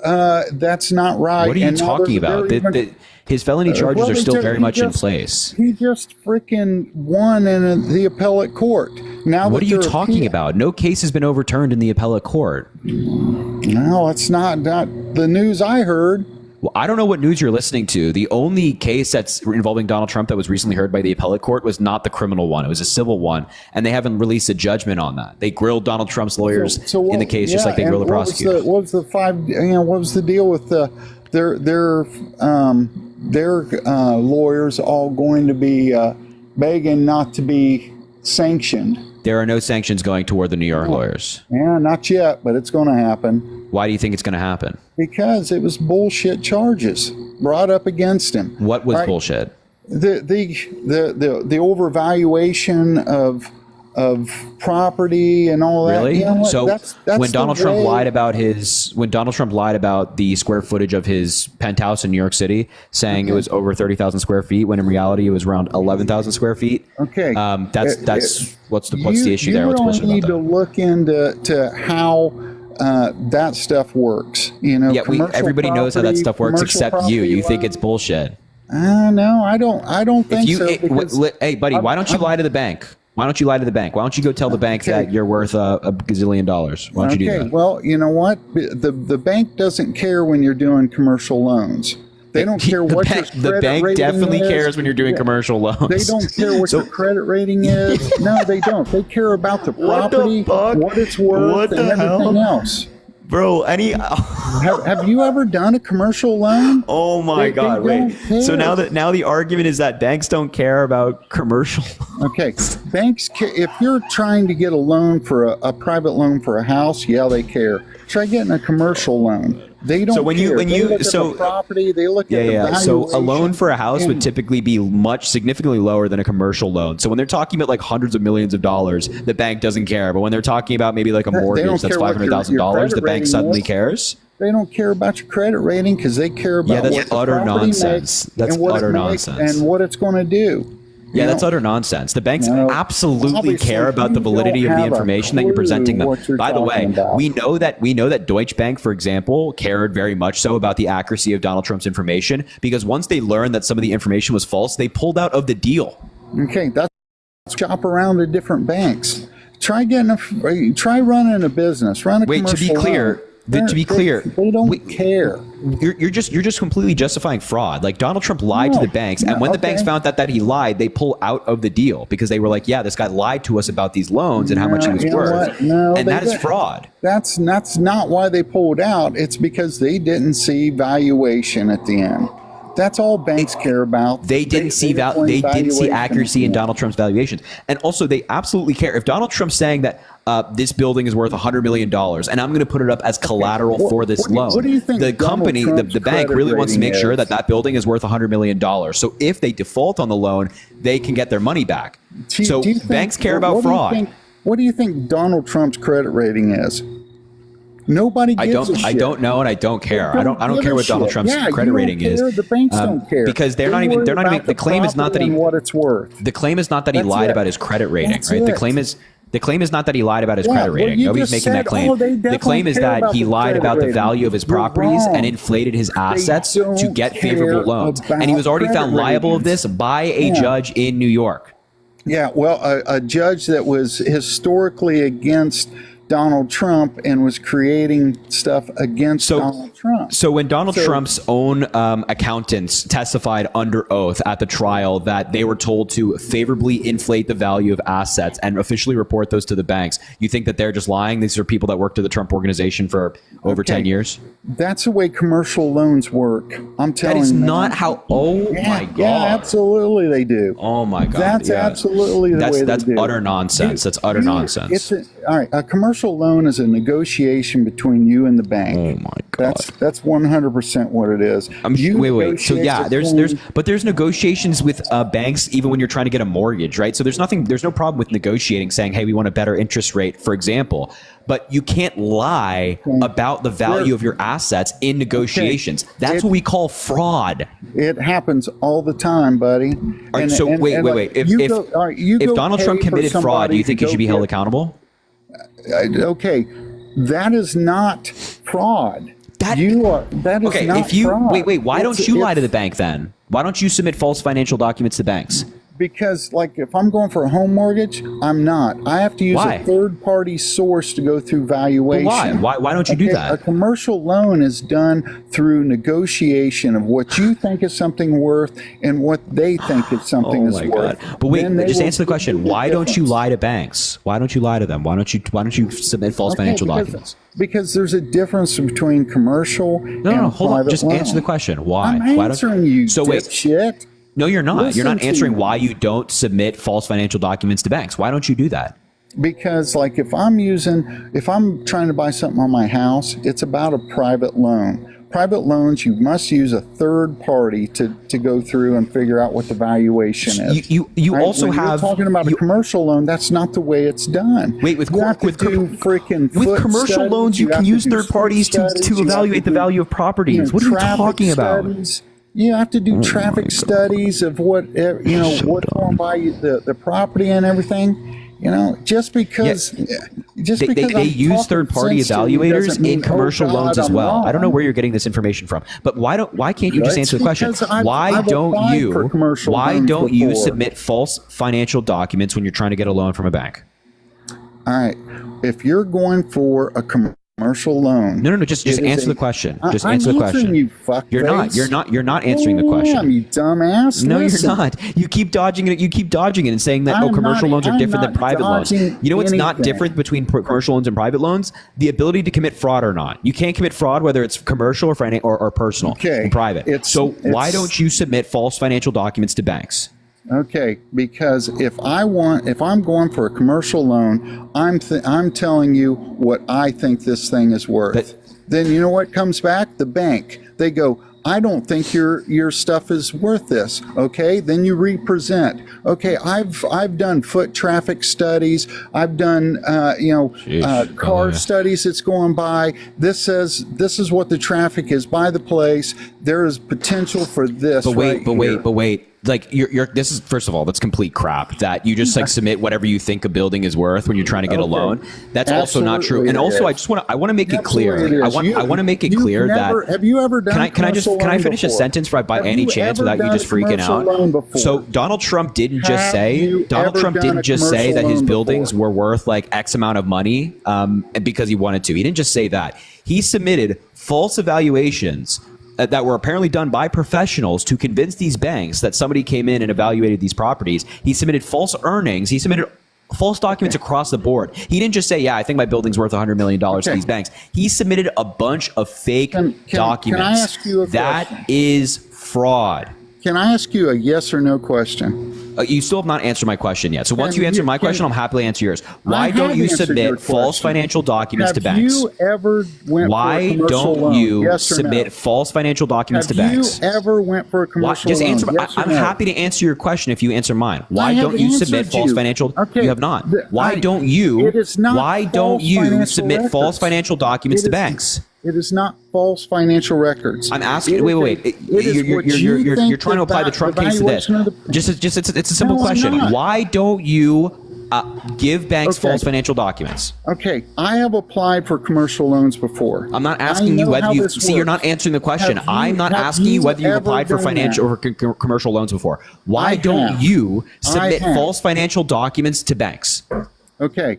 that's not right." What are you talking about? His felony charges are still very much in place. He just freaking won in the appellate court. Now, what are you talking about? No case has been overturned in the appellate court. No, it's not the news I heard. Well, I don't know what news you're listening to. The only case that's involving Donald Trump that was recently heard by the appellate court was not the criminal one. It was a civil one, and they haven't released a judgment on that. They grilled Donald Trump's lawyers in the case just like they grilled the prosecutor. What was the 5? What was the deal with their lawyers all going to be begging not to be sanctioned? There are no sanctions going toward the New York lawyers. Yeah, not yet, but it's going to happen. Why do you think it's going to happen? Because it was bullshit charges brought up against him. What was bullshit? The overvaluation of property and all that. Really? You know what? So that's when Donald Trump lied about the square footage of his penthouse in New York City, saying it was over 30,000 square feet, when in reality it was around 11,000 square feet. Okay. That's what's the issue there? What's bullshit You need about to look into how that stuff works. You know, yeah, everybody knows how that stuff works except you. You think it's bullshit. No, I don't think so. Hey, buddy, why don't you lie to the bank? Why don't you lie to the bank? Why don't you go tell the bank that you're worth a gazillion dollars? Why don't you do that? Well, you know what? The bank doesn't care when you're doing commercial loans. They don't care what your credit the bank rating definitely is. cares when you're doing commercial loans. They don't care what your credit rating is. No, they don't. They care about the property, what it's worth, and everything else. Bro, have you ever done a commercial loan? Oh my God! Wait. So now the argument is that banks don't care about commercial. Okay, banks. If you're trying to get a loan for a private loan for a house, yeah, they care. Try getting a commercial loan. They don't. So when care. you look at the property, they look at the valuation. So a loan for a house would typically be significantly lower than a commercial loan. So when they're talking about like hundreds of millions of dollars, the bank doesn't care. But when they're talking about maybe like a mortgage that's $500,000, the bank suddenly cares. They don't care about your credit rating because they care about that's utter nonsense. That's utter nonsense. And what it's going to do. Yeah, that's utter nonsense. The banks absolutely care about the validity of the information that you're presenting them. By the way, we know that Deutsche Bank, for example, cared very much so about the accuracy of Donald Trump's information, because once they learned that some of the information was false, they pulled out of the deal. Okay, that's shop around to different banks. Try running a business. Run a commercial to be clear. They don't care. You're just completely justifying fraud. Like Donald Trump lied to the banks, and when the banks found that he lied, they pull out of the deal because they were like, "Yeah, this guy lied to us about these loans and how much he was worth," and that is fraud. That's not why they pulled out. It's because they didn't see valuation at the end. That's all banks care about. They didn't see accuracy in Donald Trump's valuations, and also they absolutely care. If Donald Trump's saying that this building is worth $100 million, and I'm going to put it up as collateral for this loan, what do you think the company, the bank, really wants to make sure that building is worth $100 million. So if they default on the loan, they can get their money back. So banks care about fraud. What do you think Donald Trump's credit rating is? Nobody gives a shit. I don't know, and I don't care. I don't care what Donald Trump's credit rating is. The banks don't care because they're not even. The claim is not that he. What it's worth. The claim is not that he lied about his credit rating, right? The claim is The claim is not that he lied about his Yeah, credit well, rating. you Nobody's just making that said, claim. oh, they The definitely claim is care that about he the lied credit about the rating. value of his You're properties and wrong. inflated his assets don't to get favorable care loans. And he was already about found liable of ratings. this by a Yeah. judge in New York. Yeah, well, a judge that was historically against Donald Trump and was creating stuff against Donald Trump. So when Donald Trump's own accountants testified under oath at the trial that they were told to favorably inflate the value of assets and officially report those to the banks, you think that they're just lying? These are people that worked at the Trump organization for over 10 years? That's the way commercial loans work. I'm telling you. That is man. not how. Oh my God. Yeah, absolutely they do. Oh my God. That's yeah. absolutely the way That's they do. utter nonsense. That's utter nonsense. All right. A commercial loan is a negotiation between you and the bank. Oh my God. That's 100% what it is. Wait. So yeah, negotiate there's negotiations with banks even when you're trying to get a mortgage, right? So there's no problem with negotiating, saying, hey, we want a better interest rate, for example. But you can't lie about the value of your assets in negotiations. That's what we call fraud. It happens all the time, buddy. All right, so wait. If Donald Trump committed fraud, do you think he should be held accountable? Okay, that is not fraud. That is Okay, not if you fraud. wait, why don't you lie to It's- the bank then? Why don't you submit false financial documents to banks? Because, like, if I'm going for a home mortgage, I'm not. I have to use Why? a third-party source to go through valuation. Why don't you do that? A commercial loan is done through negotiation of what you think is something worth and what they think is something is worth. But wait, Then they just will answer the question. split the Why don't you difference. lie to banks? Why don't you lie to them? Why don't you submit false financial documents? Because there's a difference between commercial and No, hold on. private Just loan. answer the question. Why? I'm Why answering you, So wait. dipshit. No, you're not. Listen You're not to answering me. why you don't submit false financial documents to banks. Why don't you do that? Because, like, if I'm trying to buy something on my house, it's about a private loan. Private loans, you must use a third party to go through and figure out what the valuation is. You Right? also When have you're talking about a commercial loan. That's not the way it's done. Wait, with you have to do freaking with foot commercial studies, loans, you have can to use do third street parties studies, to you have evaluate the do, value of properties. What are you traffic talking about? studies. You have to do traffic studies of what what's going by the property and everything. You know, just because They use third-party evaluators in commercial loans as well. I don't know where you're getting this information from, but why can't you just answer the question? Why don't you submit false financial documents when you're trying to get a loan from a bank? All right, if you're going for a commercial loan, No. Just answer the question. Just I'm answer the answering question. you, fuckface. You're not answering the question. Damn, you dumbass. No, Listen. you're not. You keep dodging it. You keep dodging it and saying that I'm commercial loans are I'm different than not private loans. dodging You know what's not anything. different between commercial loans and private loans? The ability to commit fraud or not. You can't commit fraud whether it's commercial or personal and private. So why don't you submit false financial documents to banks? Okay, because if I'm going for a commercial loan, I'm telling you what I think this thing is worth. Then you know what comes back? The bank. They go, I don't think your stuff is worth this. Okay, then you represent. Okay, I've done foot traffic studies. I've done car studies that's going by. This says this is what the traffic is by the place. There is potential for this. But wait. Like you're this is, first of all, that's complete crap that you just like submit whatever you think a building is worth when you're trying to get a loan. That's also not true. And also I want to make it clear. I want to make it clear that have you ever done can I finish a sentence by any chance without you just freaking out? So Donald Trump didn't just say that his buildings were worth like X amount of money because he wanted to. He didn't just say that. He submitted false evaluations that were apparently done by professionals to convince these banks that somebody came in and evaluated these properties. He submitted false earnings. He submitted false documents across the board. He didn't just say, yeah, I think my building's worth $100 million to these banks. He submitted a bunch of fake documents. Can I ask you a question? That is fraud. Can I ask you a yes or no question? You still have not answered my question yet. So once you answer my question, I'll happily answer yours. Why don't you submit false financial documents to banks? Have you ever went Why for a commercial don't loan? you Yes or submit no? false financial documents to banks? Have you ever went for a commercial Just loan? answer. Yes or I'm no? happy to answer your question if you answer mine. Why I have don't you submit answered false you. financial? Okay, You have not. Why it is not Why don't false you financial submit false records. financial documents It to is- banks? It is not false financial records. I'm asking. It Wait. is- it is what you You're think trying to apply the Trump case to this. valuation of the- It's a simple No, I'm question. not. Why don't you Give banks false financial documents. Okay, I have applied for commercial loans before. I'm not asking you whether you see. You're not answering the question. I'm not asking you whether you've applied for financial or commercial loans before. Why don't you submit false financial documents to banks? Okay,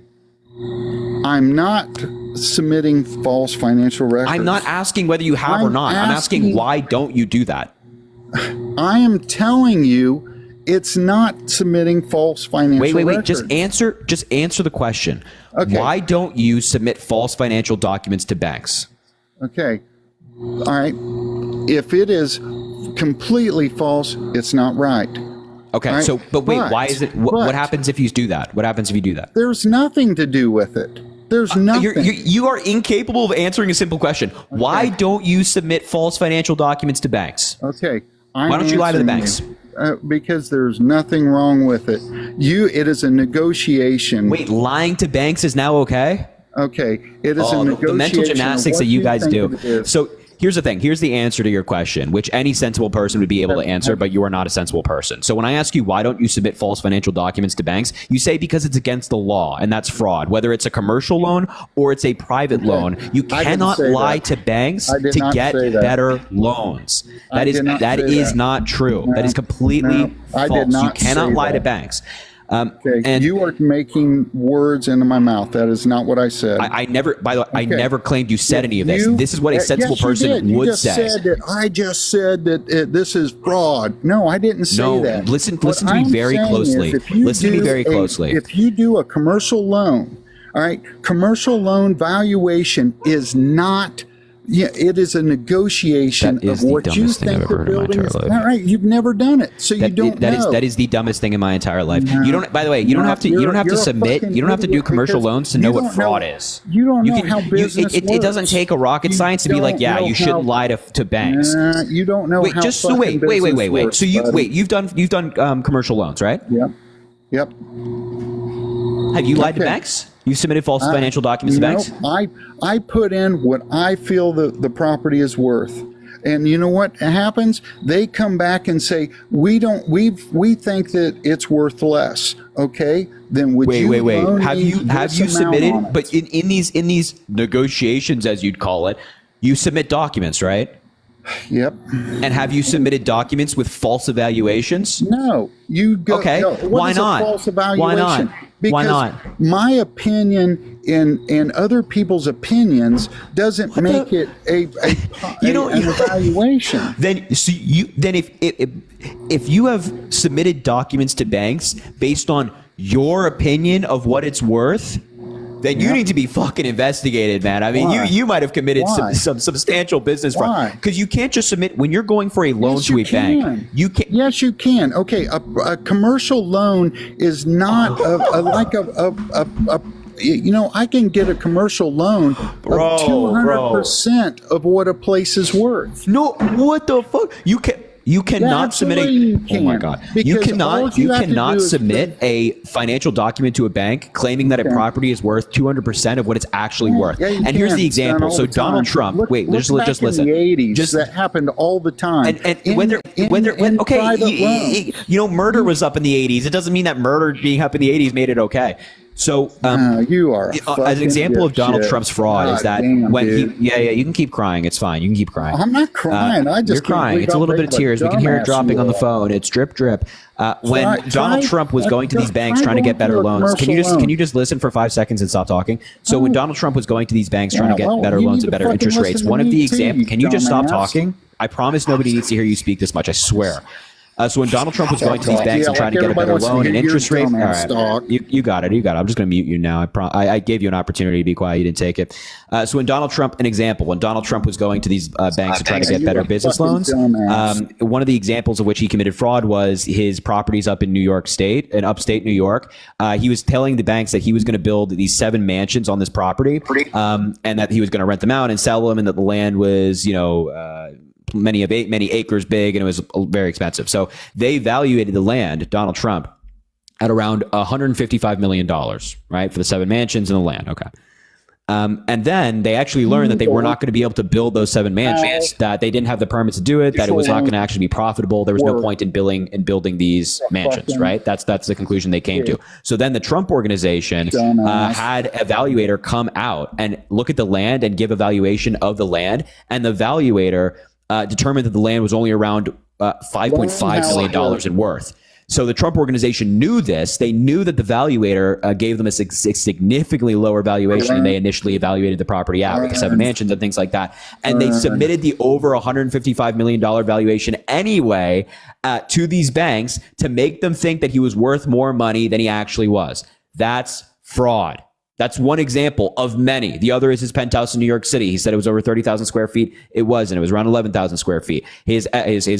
I'm not submitting false financial records. I'm not asking whether you have or not. I'm asking why don't you do that? I am telling you, it's not submitting false financial Wait. records. Just answer the question. Okay. Why don't you submit false financial documents to banks? Okay. All right. If it is completely false, it's not right. Okay. Right? So, but wait, why is it? What happens if you do that? What happens if you do that? There's nothing to do with it. There's nothing. You are incapable of answering a simple question. Okay. Why don't you submit false financial documents to banks? Okay. Why don't you lie to the banks? Because there's nothing wrong with it. It is a negotiation. Wait, lying to banks is now okay? Okay, it is a negotiation. The mental gymnastics that you guys do. So here's the thing. Here's the answer to your question, which any sensible person would be able to answer, but you are not a sensible person. So when I ask you, why don't you submit false financial documents to banks? You say because it's against the law, and that's fraud. Whether it's a commercial loan or it's a private loan, you cannot lie to banks to get better loans. That is not true. That is completely false. You cannot lie to banks. And you are making words into my mouth. That is not what I said. I never, by the way, I never claimed you said any of this. This is what a sensible person would say. I just said that this is fraud. No, I didn't say that. Listen to me very closely. Listen to me very closely. If you do a commercial loan, all right, commercial loan valuation is not. Yeah, it is a negotiation of what you think the building is. All right, you've never done it, so you don't know. That is the dumbest thing in my entire life. You don't. By the way, you don't have to. You don't have to submit. You don't have to do commercial loans to know what fraud is. You don't know how business works. It doesn't take a rocket science to be like, yeah, you shouldn't lie to banks. You don't know. Wait, just so wait. So you've done commercial loans, right? Yep. Have you lied to banks? You submitted false financial documents to banks? I put in what I feel the property is worth. And you know what happens? They come back and say, we think that it's worth less. Okay? Then would you wait. Have you submitted, but in these negotiations, as you'd call it, you submit documents, right? Yep. And have you submitted documents with false evaluations? No. You go. Okay. Why not? False evaluation? Why not? Because why not? My opinion and other people's opinions doesn't make it an evaluation. Then if you have submitted documents to banks based on your opinion of what it's worth, then you need to be fucking investigated, man. I mean, you might have committed some substantial business fraud, because you can't just submit when you're going for a loan to a bank. You can. Yes, you can. Okay, a commercial loan is not I can get a commercial loan of 200% of what a place is worth. No, what the fuck? You cannot submit oh my god! You cannot submit a financial document to a bank claiming that a property is worth 200% of what it's actually worth. And here's the example. So Donald Trump. Just listen. In the 80s, that happened all the time. Murder was up in the 80s. It doesn't mean that murder being up in the 80s made it okay. So you are as an example of Donald Trump's fraud is that when you can keep crying. It's fine. You can keep crying. I'm not crying. You're crying. It's a little bit of tears. We can hear it dropping on the phone. It's drip drip. When Donald Trump was going to these banks trying to get better loans, can you just listen for 5 seconds and stop talking? So when Donald Trump was going to these banks trying to get better loans and better interest rates, one of the examples. Can you just stop talking? I promise nobody needs to hear you speak this much. I swear. So when Donald Trump was going to these banks and trying to get a better loan and interest rate, all right, you got it. I'm just going to mute you now. I gave you an opportunity to be quiet. You didn't take it. So when Donald Trump was going to these banks to try to get better business loans, one of the examples of which he committed fraud was his properties up in New York State, in upstate New York. He was telling the banks that he was going to build these 7 mansions on this property, and that he was going to rent them out and sell them, and that the land was, many acres big, and it was very expensive. So they evaluated the land, Donald Trump, at around $155 million, right, for the 7 mansions and the land. Okay. And then they actually learned that they were not going to be able to build those 7 mansions, that they didn't have the permits to do it, that it was not going to actually be profitable. There was no point in building these mansions, right? That's the conclusion they came to. So then the Trump organization had evaluator come out and look at the land and give a valuation of the land. And the evaluator determined that the land was only around $5.5 million in worth. So the Trump organization knew this. They knew that the valuator gave them a significantly lower valuation than they initially evaluated the property at, with the 7 mansions and things like that. And they submitted the over $155 million valuation anyway to these banks to make them think that he was worth more money than he actually was. That's fraud. That's one example of many. The other is his penthouse in New York City. He said it was over 30,000 square feet. It wasn't. It was around 11,000 square feet. His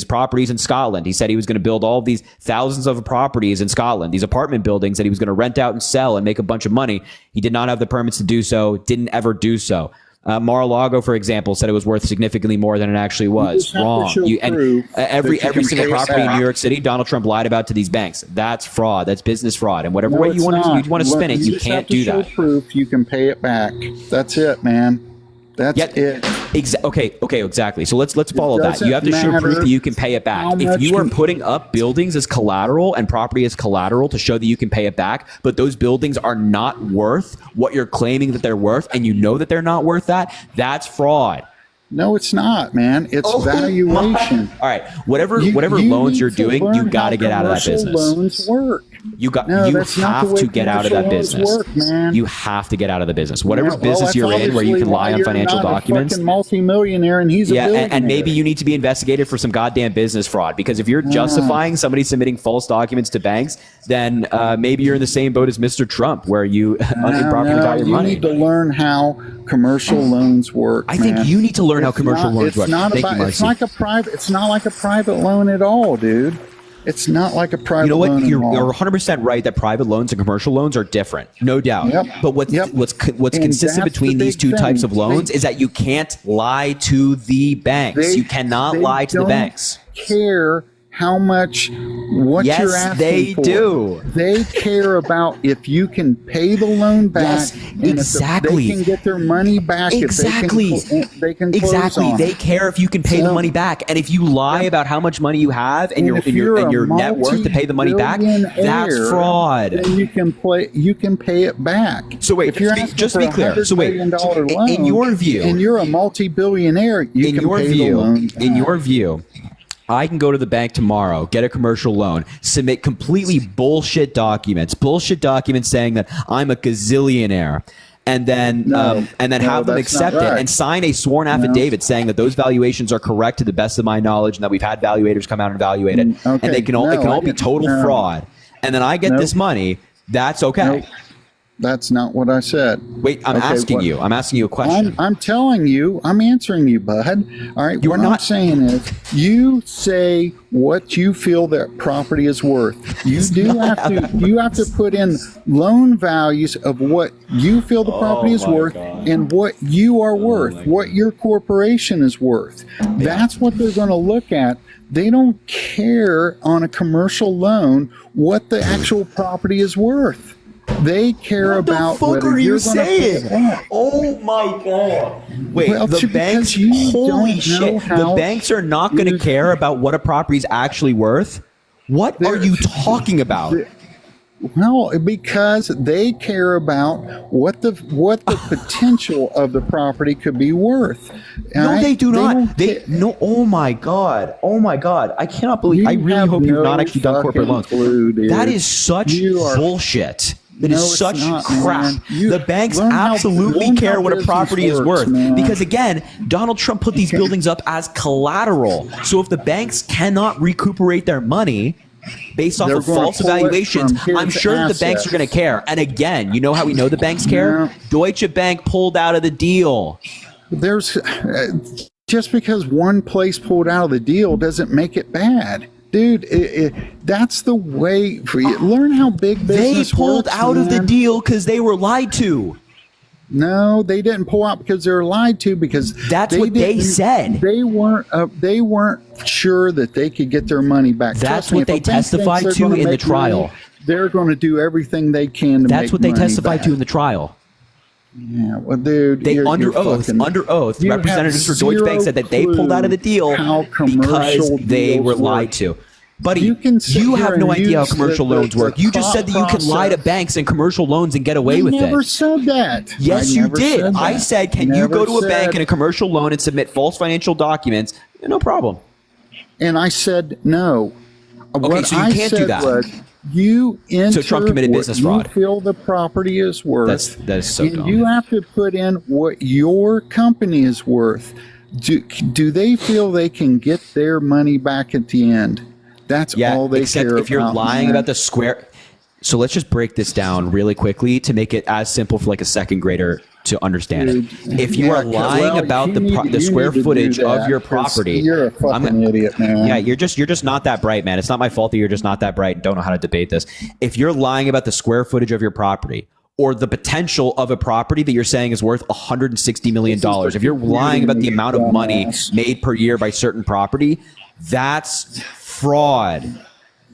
properties in Scotland. He said he was going to build all of these thousands of properties in Scotland, these apartment buildings that he was going to rent out and sell and make a bunch of money. He did not have the permits to do so, didn't ever do so. Mar-a-Lago, for example, said it was worth significantly more than it actually was. Wrong. Every single property in New York City, Donald Trump lied about to these banks. That's fraud. That's business fraud. And whatever way you want to spin it, you can't do that. Proof you can pay it back. That's it, man. That's it. Okay, exactly. So let's follow that. You have to show proof that you can pay it back. If you are putting up buildings as collateral and property as collateral to show that you can pay it back, but those buildings are not worth what you're claiming that they're worth, and you know that they're not worth that, that's fraud. No, it's not, man. It's valuation. All right. Whatever loans you're doing, you got to get out of that business. Loans work. You have to get out of that business. You have to get out of the business. Whatever business you're in, where you can lie on financial documents. Multi-millionaire, and he's a billionaire. And maybe you need to be investigated for some goddamn business fraud. Because if you're justifying somebody submitting false documents to banks, then maybe you're in the same boat as Mr. Trump, where you improperly got your money. You need to learn how commercial loans work. I think you need to learn how commercial loans work. It's not like a private loan at all, dude. It's not like a private loan. You know what? You're 100% right that private loans and commercial loans are different, no doubt. Yep. But what's consistent between these two types of loans is that you can't lie to the banks. You cannot lie to the banks. Care how much you're asking they for. do. They care about if you can pay the loan back. And exactly. If they can get their money back. Exactly. If they can close on. They care if you can pay the money back. And if you lie about how much money you have and your net worth to pay the money back, that's fraud. Then you can pay it back. So wait, just to be clear. So wait, in your view, and you're a multi-billionaire, you can pay the loan back. In your view, I can go to the bank tomorrow, get a commercial loan, submit completely bullshit documents saying that I'm a gazillionaire, and then have them accept it and sign a sworn affidavit saying that those valuations are correct to the best of my knowledge and that we've had valuators come out and evaluate it, and they can all be total fraud. And then I get this money. That's okay. Nope. That's not what I said. Wait, I'm asking you a question. I'm telling you. I'm answering you, bud. All right. What I'm saying is, you say what you feel that property is worth. You have to put in loan values of what you feel the property is worth and what you are worth, what your corporation is worth. That's what they're going to look at. They don't care on a commercial loan what the actual property is worth. They care about what the fuck are you saying? Oh my god! Wait, the banks? Holy shit! The banks are not going to care about what a property is actually worth. What are you talking about? Well, because they care about what the potential of the property could be worth. No, they do not. No. Oh my god! I cannot believe. I really hope you've not actually done corporate loans. That is such bullshit. That is such crap. The banks absolutely care what a property is worth. Because again, Donald Trump put these buildings up as collateral. So if the banks cannot recuperate their money based off of false evaluations, I'm sure that the banks are going to care. And again, you know how we know the banks care? Deutsche Bank pulled out of the deal. There's just because one place pulled out of the deal doesn't make it bad. Dude, that's the way for you. Learn how big business They pulled works, out of the deal because they were lied to. No, they didn't pull out because they were lied to. Because that's what they said. They weren't sure that they could get their money back. That's what they testified to in the trial. They're going to do everything they can to make money. That's what they testified to in the trial. Yeah, well, dude, They under oath, you representatives for have Deutsche Bank said that they pulled out of the deal how because commercial they deals were work. lied to. Buddy, You can sit you here have no and idea how use commercial the- loans the work. You just said that you can lie to process. banks and commercial loans and get away I with never it. said that. Yes, I you never did. said I that. said, can you Never go to a bank said- and a commercial loan and submit false financial documents? No problem. And I said no. What so you I can't do said that. was you enter Trump committed what business you fraud. feel the property is worth. That is so and dumb. you have to put in what your company is worth. Do they feel they can get their money back at the end? That's all they except care if you're about. lying man. about the square. So let's just break this down really quickly to make it as simple for like a second grader to understand it. If you are lying about the square footage of your property, you're a fucking idiot, man. yeah, you're just not that bright, man. It's not my fault that you're just not that bright and don't know how to debate this. If you're lying about the square footage of your property or the potential of a property that you're saying is worth $160 million, if you're lying about the amount of money made per year by certain property, that's fraud.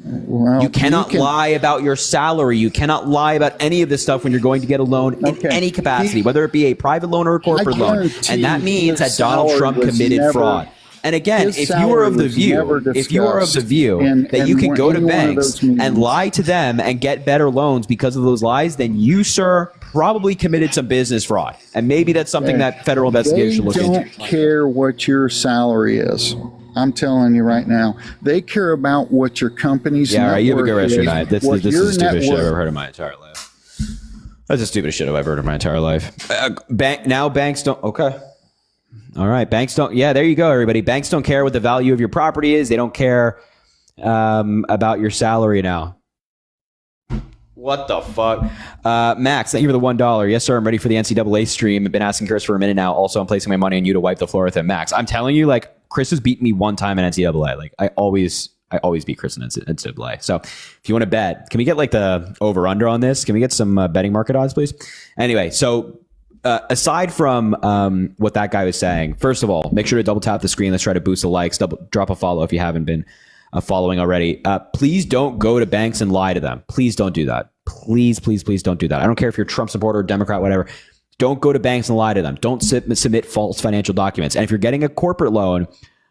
Well, You cannot lie about your salary. You cannot lie about any of this stuff when you're going to get a loan in any capacity, whether it be a private loan or a corporate loan. guarantee And that means his that Donald salary Trump was committed never- fraud. And again, his if you are of the salary was never view, if you are of the discussed view in- that you in can go to any one of banks those meetings. and lie to them and get better loans because of those lies, then you, sir, probably committed some business fraud. And maybe that's something that federal investigation looks They into. don't care what your salary is. I'm telling you right now. They care about what your company's Yeah, all right, you have a good net rest of worth your night. This what is your the stupidest net shit I've worth- ever heard in my entire life. That's the stupidest shit I've ever heard in my entire life. Banks don't. Okay. All right. Banks don't. Yeah, there you go, everybody. Banks don't care what the value of your property is. They don't care about your salary now. What the fuck? Max, thank you for the $1. Yes, sir. I'm ready for the NCAA stream. I've been asking Chris for a minute now. Also, I'm placing my money on you to wipe the floor with him. Max, I'm telling you, like, Chris has beaten me one time in NCAA. Like, I always beat Chris in NCAA. So if you want to bet, can we get like the over under on this? Can we get some betting market odds, please? Anyway, so aside from what that guy was saying, first of all, make sure to double tap the screen. Let's try to boost the likes. Drop a follow if you haven't been following already. Please don't go to banks and lie to them. Please don't do that. Please, please, please don't do that. I don't care if you're a Trump supporter, Democrat, whatever. Don't go to banks and lie to them. Don't submit false financial documents. And if you're getting a corporate loan,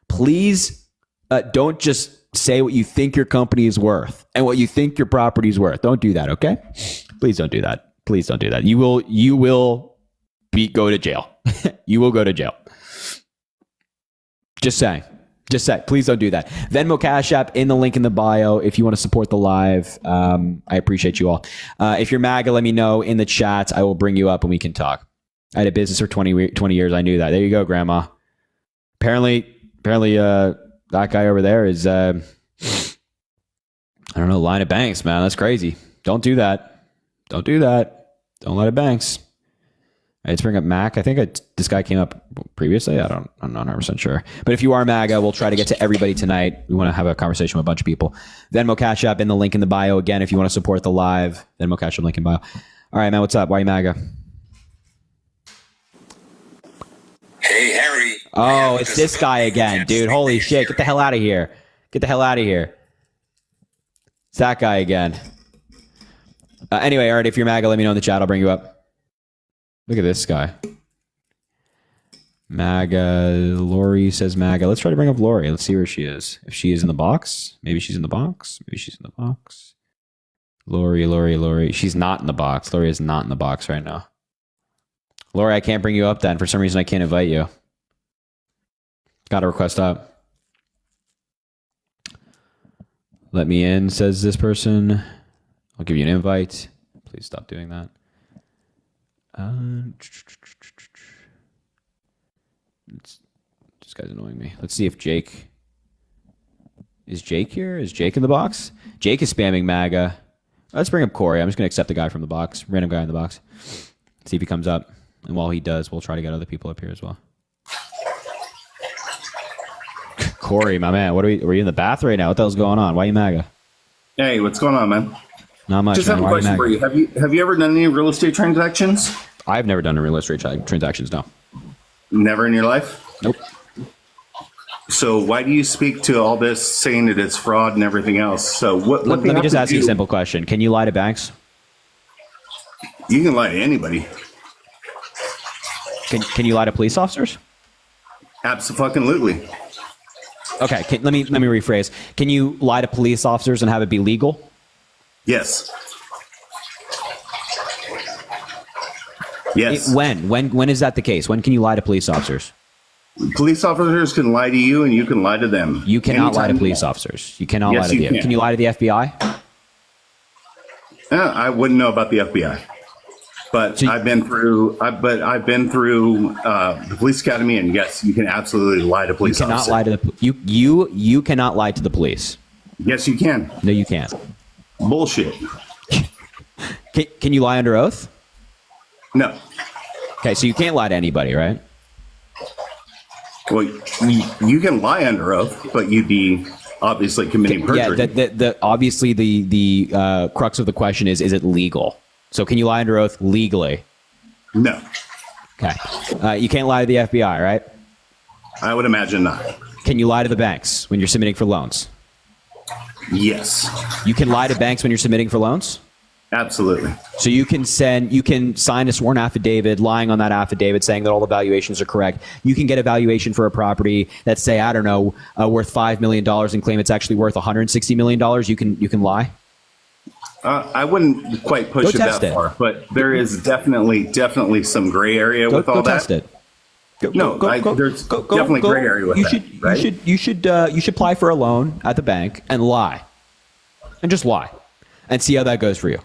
please don't just say what you think your company is worth and what you think your property is worth. Don't do that, okay? Please don't do that. Please don't do that. You will go to jail. You will go to jail. Just saying. Just say, please don't do that. Venmo, Cash App in the link in the bio if you want to support the live. I appreciate you all. If you're MAGA, let me know in the chat. I will bring you up and we can talk. I had a business for 20 years. I knew that. There you go, Grandma. Apparently, that guy over there is, I don't know, line of banks, man. That's crazy. Don't do that. Don't do that. Don't lie to banks. Let's bring up Mac. I think this guy came up previously. I'm not 100% sure. But if you are MAGA, we'll try to get to everybody tonight. We want to have a conversation with a bunch of people. Venmo, Cash App in the link in the bio. Again, if you want to support the live, Venmo, Cash App, link in bio. All right, man, what's up? Why are you MAGA? Hey, Harry. Oh, it's this guy again, dude. Holy shit. Get the hell out of here. Get the hell out of here. It's that guy again. Anyway, all right, if you're MAGA, let me know in the chat. I'll bring you up. Look at this guy. MAGA. Lori says MAGA. Let's try to bring up Lori. Let's see where she is. If she is in the box. Maybe she's in the box. Maybe she's in the box. Lori. She's not in the box. Lori is not in the box right now. Lori, I can't bring you up then. For some reason, I can't invite you. Got a request up. Let me in, says this person. I'll give you an invite. Please stop doing that. This guy's annoying me. Let's see if Jake... Is Jake here? Is Jake in the box? Jake is spamming MAGA. Let's bring up Corey. I'm just going to accept the guy from the box. Random guy in the box. See if he comes up. And while he does, we'll try to get other people up here as well. Corey, my man, were you in the bath right now? What the hell's going on? Why are you MAGA? Hey, what's going on, man? Not much. Just have a question for you. Have you ever done any real estate transactions? I've never done real estate transactions, no. Never in your life? Nope. So why do you speak to all this saying that it's fraud and everything else? So what Let me just ask you a simple question. Can you lie to banks? You can lie to anybody. Can you lie to police officers? Absolutely. Okay, let me rephrase. Can you lie to police officers and have it be legal? Yes. Yes. When is that the case? When can you lie to police officers? Police officers can lie to you, and you can lie to them. You cannot lie to police officers. You cannot lie to the. Can you lie to the FBI? I wouldn't know about the FBI, but I've been through. I've been through the police academy, and yes, you can absolutely lie to police officers. You cannot lie to the you cannot lie to the police. Yes, you can. No, you can't. Bullshit. Can you lie under oath? No. Okay, so you can't lie to anybody, right? Well, you can lie under oath, but you'd be obviously committing perjury. Yeah, obviously the crux of the question is it legal? So can you lie under oath legally? No. Okay. You can't lie to the FBI, right? I would imagine not. Can you lie to the banks when you're submitting for loans? Yes. You can lie to banks when you're submitting for loans? Absolutely. So you can sign a sworn affidavit, lying on that affidavit, saying that all the valuations are correct. You can get a valuation for a property that's, say, I don't know, worth $5 million and claim it's actually worth $160 million. You can lie. I wouldn't quite push it that far, but there is definitely some gray area with all that. Go test it. There's definitely gray area with that. Right? You should apply for a loan at the bank and lie, and just lie, and see how that goes for you.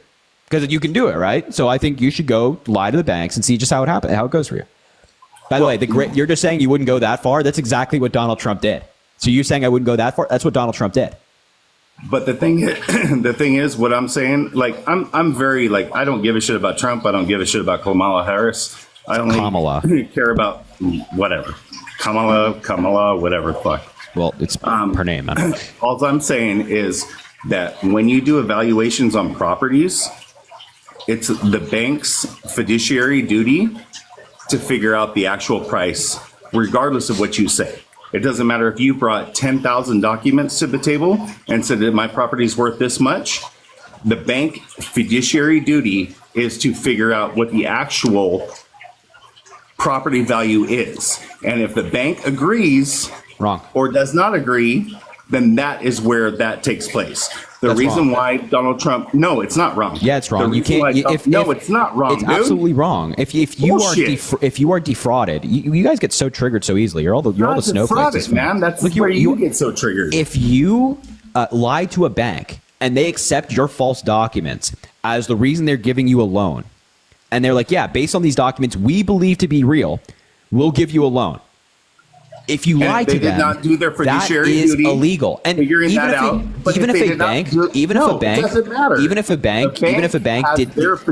Because you can do it, right? So I think you should go lie to the banks and see just how it goes for you. By the way, you're just saying you wouldn't go that far. That's exactly what Donald Trump did. So you're saying I wouldn't go that far? That's what Donald Trump did. But the thing is, what I'm saying, like, I'm very, like, I don't give a shit about Trump. I don't give a shit about Kamala Harris. I only care about whatever. Kamala, whatever the fuck. Well, it's her name. All I'm saying is that when you do evaluations on properties, it's the bank's fiduciary duty to figure out the actual price, regardless of what you say. It doesn't matter if you brought 10,000 documents to the table and said that my property is worth this much. The bank fiduciary duty is to figure out what the actual property value is. And if the bank agrees or does not agree, then that is where that takes place. The reason why Donald Trump, no, it's not wrong. Yeah, it's wrong. You can't. It's not wrong. It's absolutely wrong. If you are defrauded, you guys get so triggered so easily. You're all the snowflakes, man. That's where you get so triggered. If you lie to a bank and they accept your false documents as the reason they're giving you a loan, and they're like, yeah, based on these documents we believe to be real, we'll give you a loan. If you lie to them, did not do their fiduciary that is duty, illegal. And figuring that out. But even if a bank did,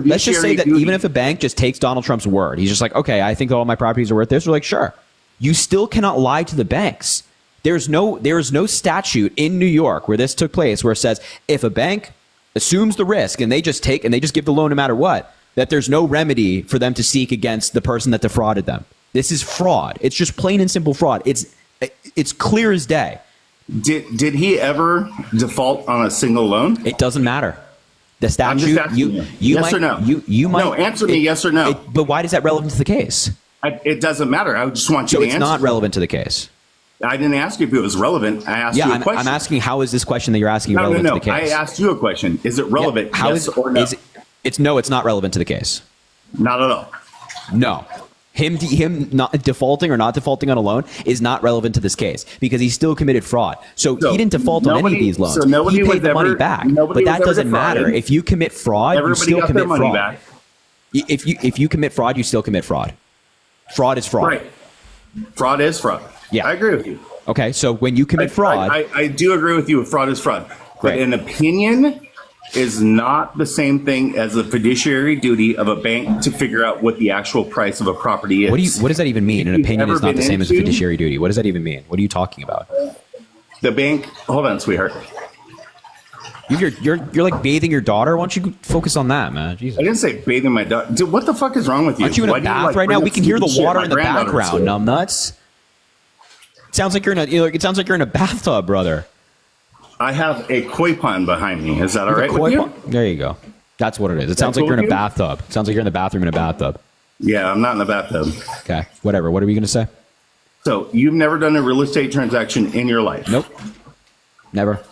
let's just say that even if a bank just takes Donald Trump's word, he's just like, okay, I think all my properties are worth this. We're like, sure. You still cannot lie to the banks. There is no statute in New York where this took place where it says if a bank assumes the risk and they just give the loan no matter what, that there's no remedy for them to seek against the person that defrauded them. This is fraud. It's just plain and simple fraud. It's clear as day. Did he ever default on a single loan? It doesn't matter. The statute. Yes or no? You might. No, answer me yes or no. But why is that relevant to the case? It doesn't matter. I just want you to answer. So it's not relevant to the case. I didn't ask you if it was relevant. I asked you a question. I'm asking how is this question that you're asking relevant to the case? I asked you a question. Is it relevant? Yes or no? It's no. It's not relevant to the case. Not at all. No. Him not defaulting or not defaulting on a loan is not relevant to this case because he still committed fraud. So he didn't default on any of these loans. So he paid the money back. But that doesn't matter. If you commit fraud, you still commit fraud. Back. If you commit fraud, you still commit fraud. Fraud is fraud. Right. Fraud is fraud. Yeah. I agree with you. Okay, so when you commit fraud... I do agree with you. Fraud is fraud. But an opinion is not the same thing as the fiduciary duty of a bank to figure out what the actual price of a property is. What does that even mean? An opinion is not the same as a fiduciary duty. What does that even mean? What are you talking about? The bank. Hold on, sweetheart. You're like bathing your daughter. Why don't you focus on that, man? Jesus. I didn't say bathing my daughter. Dude, what the fuck is wrong with you? Aren't you in a bath right now? We can hear the water in the background. Numbnuts. It sounds like you're in a bathtub, brother. I have a koi pond behind me. Is that all right with you? There you go. That's what it is. It sounds like you're in a bathtub. It sounds like you're in the bathroom in a bathtub. Yeah, I'm not in the bathtub. Okay, whatever. What are we going to say? So you've never done a real estate transaction in your life? Nope. Never.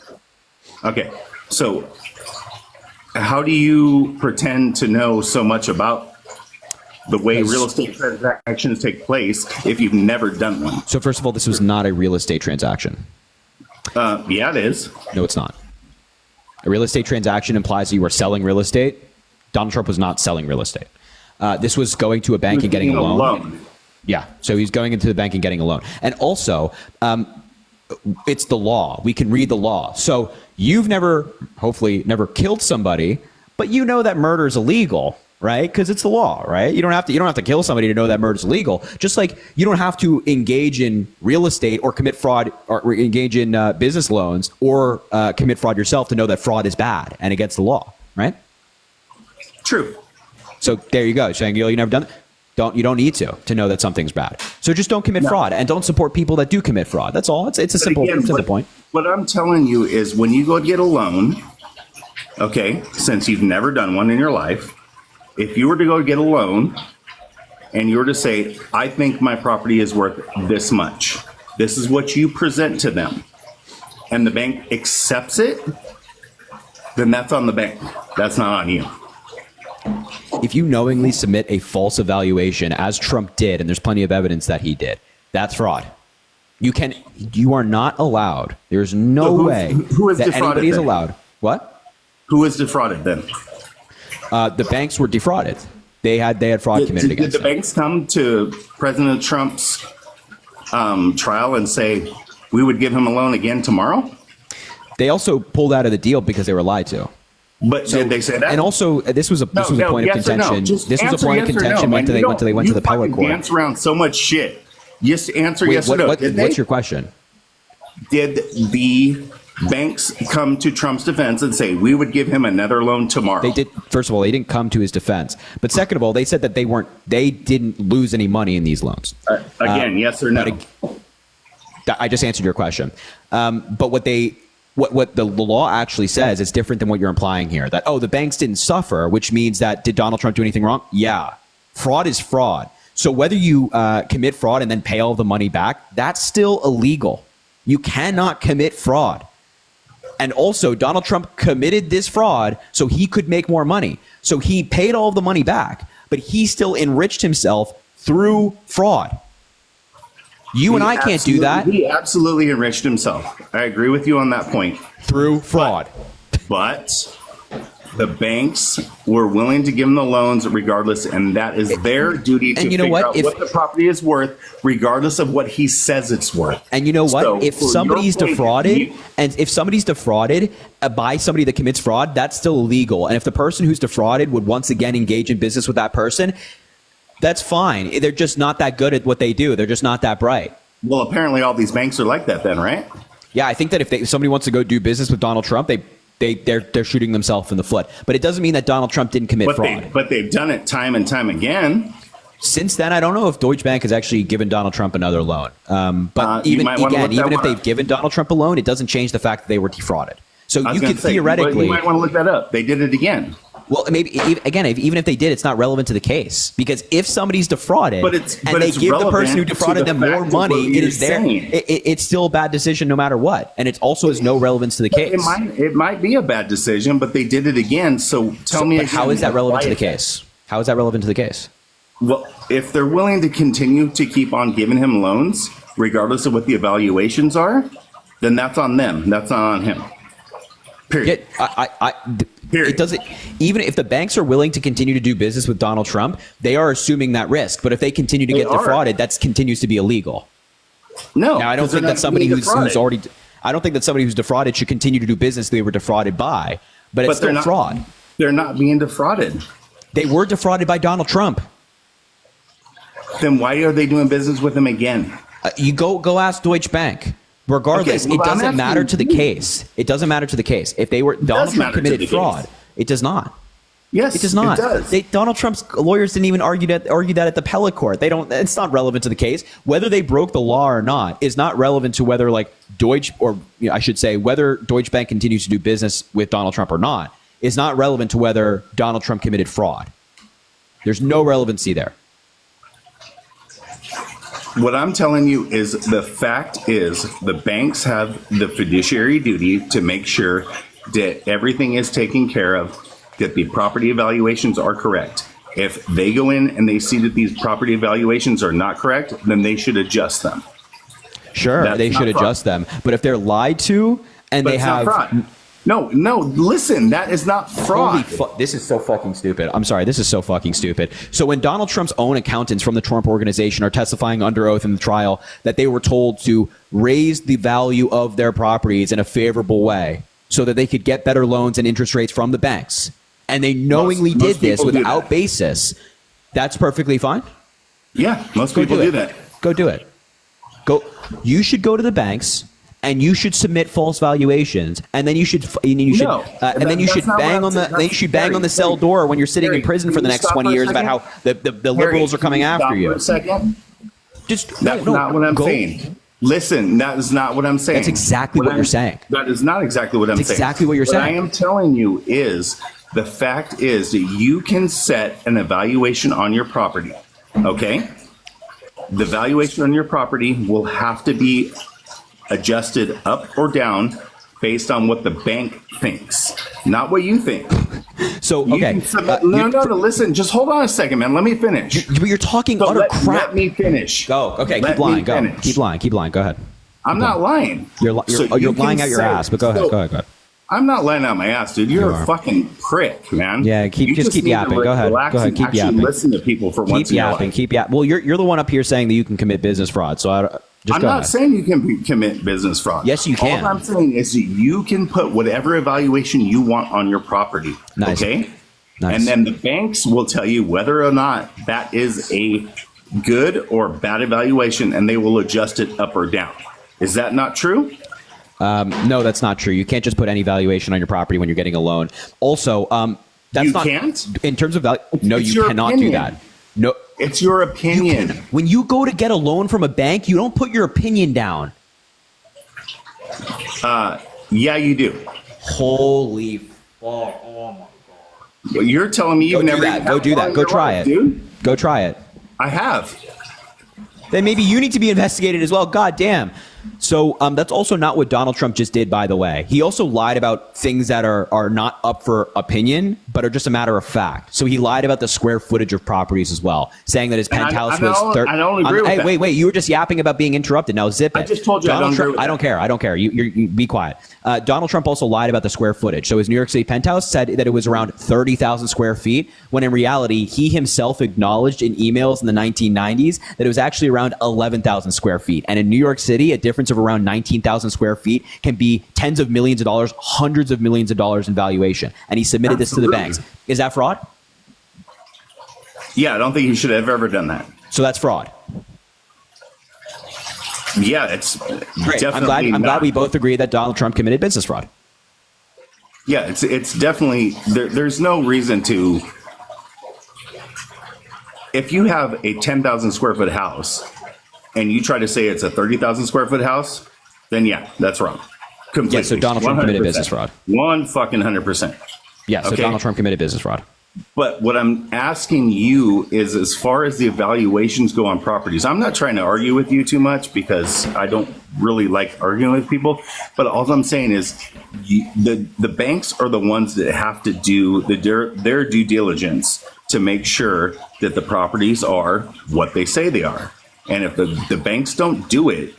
Okay. So how do you pretend to know so much about the way real estate transactions take place if you've never done one? So first of all, this was not a real estate transaction. Yeah, it is. No, it's not. A real estate transaction implies that you are selling real estate. Donald Trump was not selling real estate. This was going to a bank and getting a loan. Yeah, so he's going into the bank and getting a loan. And also, it's the law. We can read the law. So you've hopefully never killed somebody, but you know that murder is illegal, right? Because it's the law, right? You don't have to kill somebody to know that murder is illegal. Just like you don't have to engage in real estate or commit fraud or engage in business loans or commit fraud yourself to know that fraud is bad and against the law, right? True. So there you go. Saying you never done it. You don't need to know that something's bad. So just don't commit fraud and don't support people that do commit fraud. That's all. It's a simple point. What I'm telling you is when you go get a loan, okay, since you've never done one in your life, if you were to go get a loan and you were to say, I think my property is worth this much, this is what you present to them, and the bank accepts it, then that's on the bank. That's not on you. If you knowingly submit a false evaluation, as Trump did, and there's plenty of evidence that he did, that's fraud. You are not allowed. There's no way that anybody is allowed. What? Who is defrauded then? The banks were defrauded. They had fraud committed against them. Did the banks come to President Trump's trial and say, we would give him a loan again tomorrow? They also pulled out of the deal because they were lied to. But did they say that? And also, this was a point of contention. This was a point of contention when they went to the appellate court. You dance around so much shit. Just answer yes or no. What's your question? Did the banks come to Trump's defense and say we would give him another loan tomorrow? They did. First of all, they didn't come to his defense. But second of all, they said that they didn't lose any money in these loans. Again, yes or no? I just answered your question. But what the law actually says is different than what you're implying here. That, the banks didn't suffer, which means that did Donald Trump do anything wrong? Yeah. Fraud is fraud. So whether you commit fraud and then pay all the money back, that's still illegal. You cannot commit fraud. And also, Donald Trump committed this fraud so he could make more money. So he paid all of the money back, but he still enriched himself through fraud. You and I can't do that. He absolutely enriched himself. I agree with you on that point. Through fraud. But the banks were willing to give him the loans regardless, and that is their duty to figure out what the property is worth, regardless of what he says it's worth. And you know what? So if somebody's defrauded, by somebody that commits fraud, that's still illegal. And if the person who's defrauded would once again engage in business with that person, that's fine. They're just not that good at what they do. They're just not that bright. Well, apparently all these banks are like that then, right? Yeah, I think that if somebody wants to go do business with Donald Trump, they're shooting themselves in the foot. But it doesn't mean that Donald Trump didn't commit fraud. But they've done it time and time again. Since then, I don't know if Deutsche Bank has actually given Donald Trump another loan. But even if they've given Donald Trump a loan, it doesn't change the fact that they were defrauded. So you could theoretically, you might want to look that up. They did it again. Well, maybe even if they did, it's not relevant to the case, because if somebody's defrauded and they give the person who defrauded them more money, it's still a bad decision no matter what, and it also has no relevance to the case. It might be a bad decision, but they did it again. So tell me, how is that relevant to the case? How is that relevant to the case? Well, if they're willing to continue to keep on giving him loans, regardless of what the evaluations are, then that's on them. That's not on him. Period. It doesn't. Even if the banks are willing to continue to do business with Donald Trump, they are assuming that risk. But if they continue to get defrauded, that continues to be illegal. No, now I don't think that somebody who's already. I don't think that somebody who's defrauded should continue to do business they were defrauded by. But it's still fraud. They're not being defrauded. They were defrauded by Donald Trump. Then why are they doing business with him again? You go ask Deutsche Bank. Regardless, it doesn't matter to the case. It doesn't matter to the case. If Donald Trump committed fraud, it does not. Yes, it does not. It does. Donald Trump's lawyers didn't even argue that at the appellate court. They don't. It's not relevant to the case. Whether they broke the law or not is not relevant to whether I should say whether Deutsche Bank continues to do business with Donald Trump or not is not relevant to whether Donald Trump committed fraud. There's no relevancy there. What I'm telling you is the fact is the banks have the fiduciary duty to make sure that everything is taken care of, that the property evaluations are correct. If they go in and they see that these property evaluations are not correct, then they should adjust them. Sure, they should adjust them. But if they're lied to and But they it's have not fraud. No, listen, that is not fraud. This is so fucking stupid. I'm sorry, this is so fucking stupid. So when Donald Trump's own accountants from the Trump Organization are testifying under oath in the trial that they were told to raise the value of their properties in a favorable way so that they could get better loans and interest rates from the banks, and they knowingly did this without basis, that's perfectly fine? Yeah, most people do that. Go do it. You should go to the banks and you should submit false valuations, and then you should bang on the cell door when you're sitting in prison for the next 20 years about how the liberals are coming after you. For a second. That's not what I'm saying. Listen, that is not what I'm saying. That's exactly what you're saying. That is not exactly what I'm saying. That's exactly what you're saying. What I am telling you is the fact is that you can set an evaluation on your property. Okay? The valuation on your property will have to be adjusted up or down based on what the bank thinks, not what you think. So, okay. Listen, just hold on a second, man. Let me finish. You're talking utter crap. Let me finish. Go. Okay, keep lying. Go. Keep lying. Go ahead. I'm not lying. You're lying out your ass, but go ahead. I'm not lying out my ass, dude. You're a fucking prick, man. Yeah, keep yapping. Go ahead. Keep yapping. Listen to people for once in your life. Keep yapping. Well, you're the one up here saying that you can commit business fraud. So I'm not saying you can commit business fraud. Yes, you can. All I'm saying is that you can put whatever evaluation you want on your property. Nice. Okay? Nice. And then the banks will tell you whether or not that is a good or bad evaluation, and they will adjust it up or down. Is that not true? No, that's not true. You can't just put any valuation on your property when you're getting a loan. Also, that's not can't? In terms of value. No, you cannot do that. No, it's your opinion. When you go to get a loan from a bank, you don't put your opinion down. Yeah, you do. Holy fuck! Oh my god! Well, you're telling me you've never Go do that. Go try it, dude. Go try it. I have. Then maybe you need to be investigated as well. God damn. So that's also not what Donald Trump just did, by the way. He also lied about things that are not up for opinion, but are just a matter of fact. So he lied about the square footage of properties as well, saying that his penthouse was... I don't agree with that. Wait. You were just yapping about being interrupted. Now zip it. I just told you I don't agree with that. I don't care. You be quiet. Donald Trump also lied about the square footage. So his New York City penthouse said that it was around 30,000 square feet, when in reality, he himself acknowledged in emails in the 1990s that it was actually around 11,000 square feet. And in New York City, a difference of around 19,000 square feet can be tens of millions of dollars, hundreds of millions of dollars in valuation. And he submitted this to the banks. Is that fraud? Yeah, I don't think he should have ever done that. So that's fraud. Yeah, it's Great. definitely. I'm glad we both agree that Donald Trump committed business fraud. Yeah, it's definitely there's no reason to. If you have a 10,000 square foot house and you try to say it's a 30,000 square foot house, then yeah, that's wrong. Completely. Yeah, so Donald Trump committed business fraud. 100%. Yeah, so Donald Trump committed business fraud. But what I'm asking you is, as far as the evaluations go on properties, I'm not trying to argue with you too much because I don't really like arguing with people. But all I'm saying is the banks are the ones that have to do their due diligence to make sure that the properties are what they say they are. And if the banks don't do it,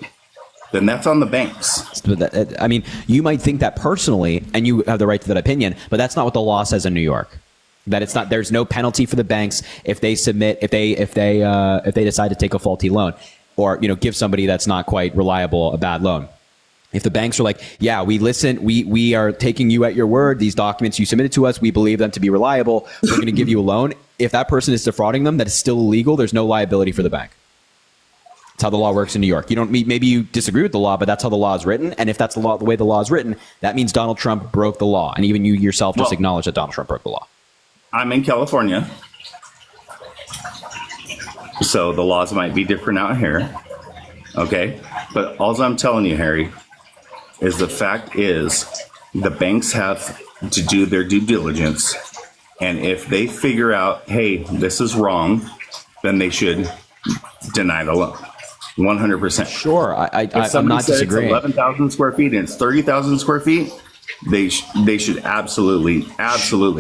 then that's on the banks. I mean, you might think that personally, and you have the right to that opinion, but that's not what the law says in New York. That it's not. There's no penalty for the banks if they decide to take a faulty loan, or give somebody that's not quite reliable a bad loan. If the banks are like, yeah, we listen, we are taking you at your word. These documents you submitted to us, we believe them to be reliable. We're going to give you a loan. If that person is defrauding them, that is still illegal. There's no liability for the bank. That's how the law works in New York. Maybe you disagree with the law, but that's how the law is written. And if that's the way the law is written, that means Donald Trump broke the law. And even you yourself just acknowledged that Donald Trump broke the law. I'm in California, so the laws might be different out here. Okay. But all I'm telling you, Harry, is the fact is the banks have to do their due diligence. And if they figure out, hey, this is wrong, then they should deny the loan. 100%. Sure, If I'm somebody not said disagreeing. It's 11,000 square feet and it's 30,000 square feet. They should absolutely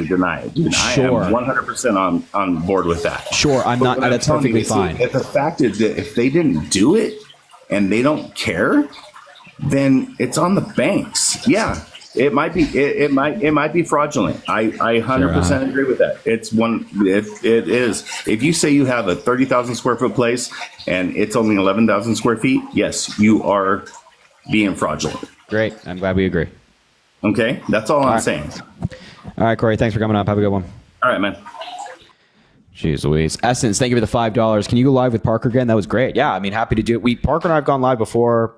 deny it. Dude, Sure. I am 100% on board with that. Sure, I'm But not. what I'm That's telling you perfectly is fine. that the fact is that if they didn't do it and they don't care, then it's on the banks. Yeah, it might be. It might be fraudulent. I 100% agree with that. It's one. If it is, if you say you have a 30,000 square foot place and it's only 11,000 square feet, yes, you are being fraudulent. Great. I'm glad we agree. Okay, that's all I'm right. saying. All right, Corey. Thanks for coming up. Have a good one. All right, man. Jeez Louise. Essence, thank you for the $5. Can you go live with Parker again? That was great. Yeah, I mean, happy to do it. Parker and I have gone live before.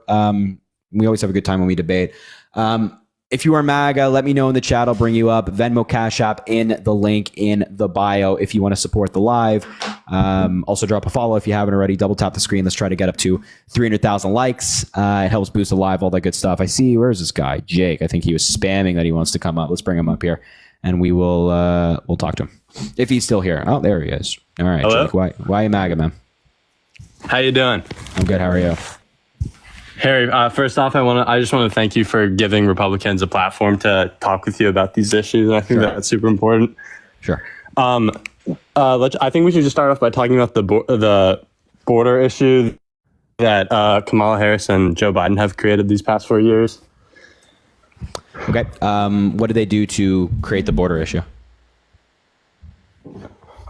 We always have a good time when we debate. If you are MAGA, let me know in the chat. I'll bring you up. Venmo, Cash App in the link in the bio if you want to support the live. Also, drop a follow if you haven't already. Double tap the screen. Let's try to get up to 300,000 likes. It helps boost the live, all that good stuff. I see. Where's this guy? Jake. I think he was spamming that he wants to come up. Let's bring him up here, and we'll talk to him if he's still here. Oh, there he is. All right, Hello? Jake. Why MAGA, man? How you doing? I'm good. How are you? Harry, first off, I just want to thank you for giving Republicans a platform to talk with you about these issues, and I think that's super important. Sure. I think we should just start off by talking about the border issue that Kamala Harris and Joe Biden have created these past 4 years. Okay. What did they do to create the border issue?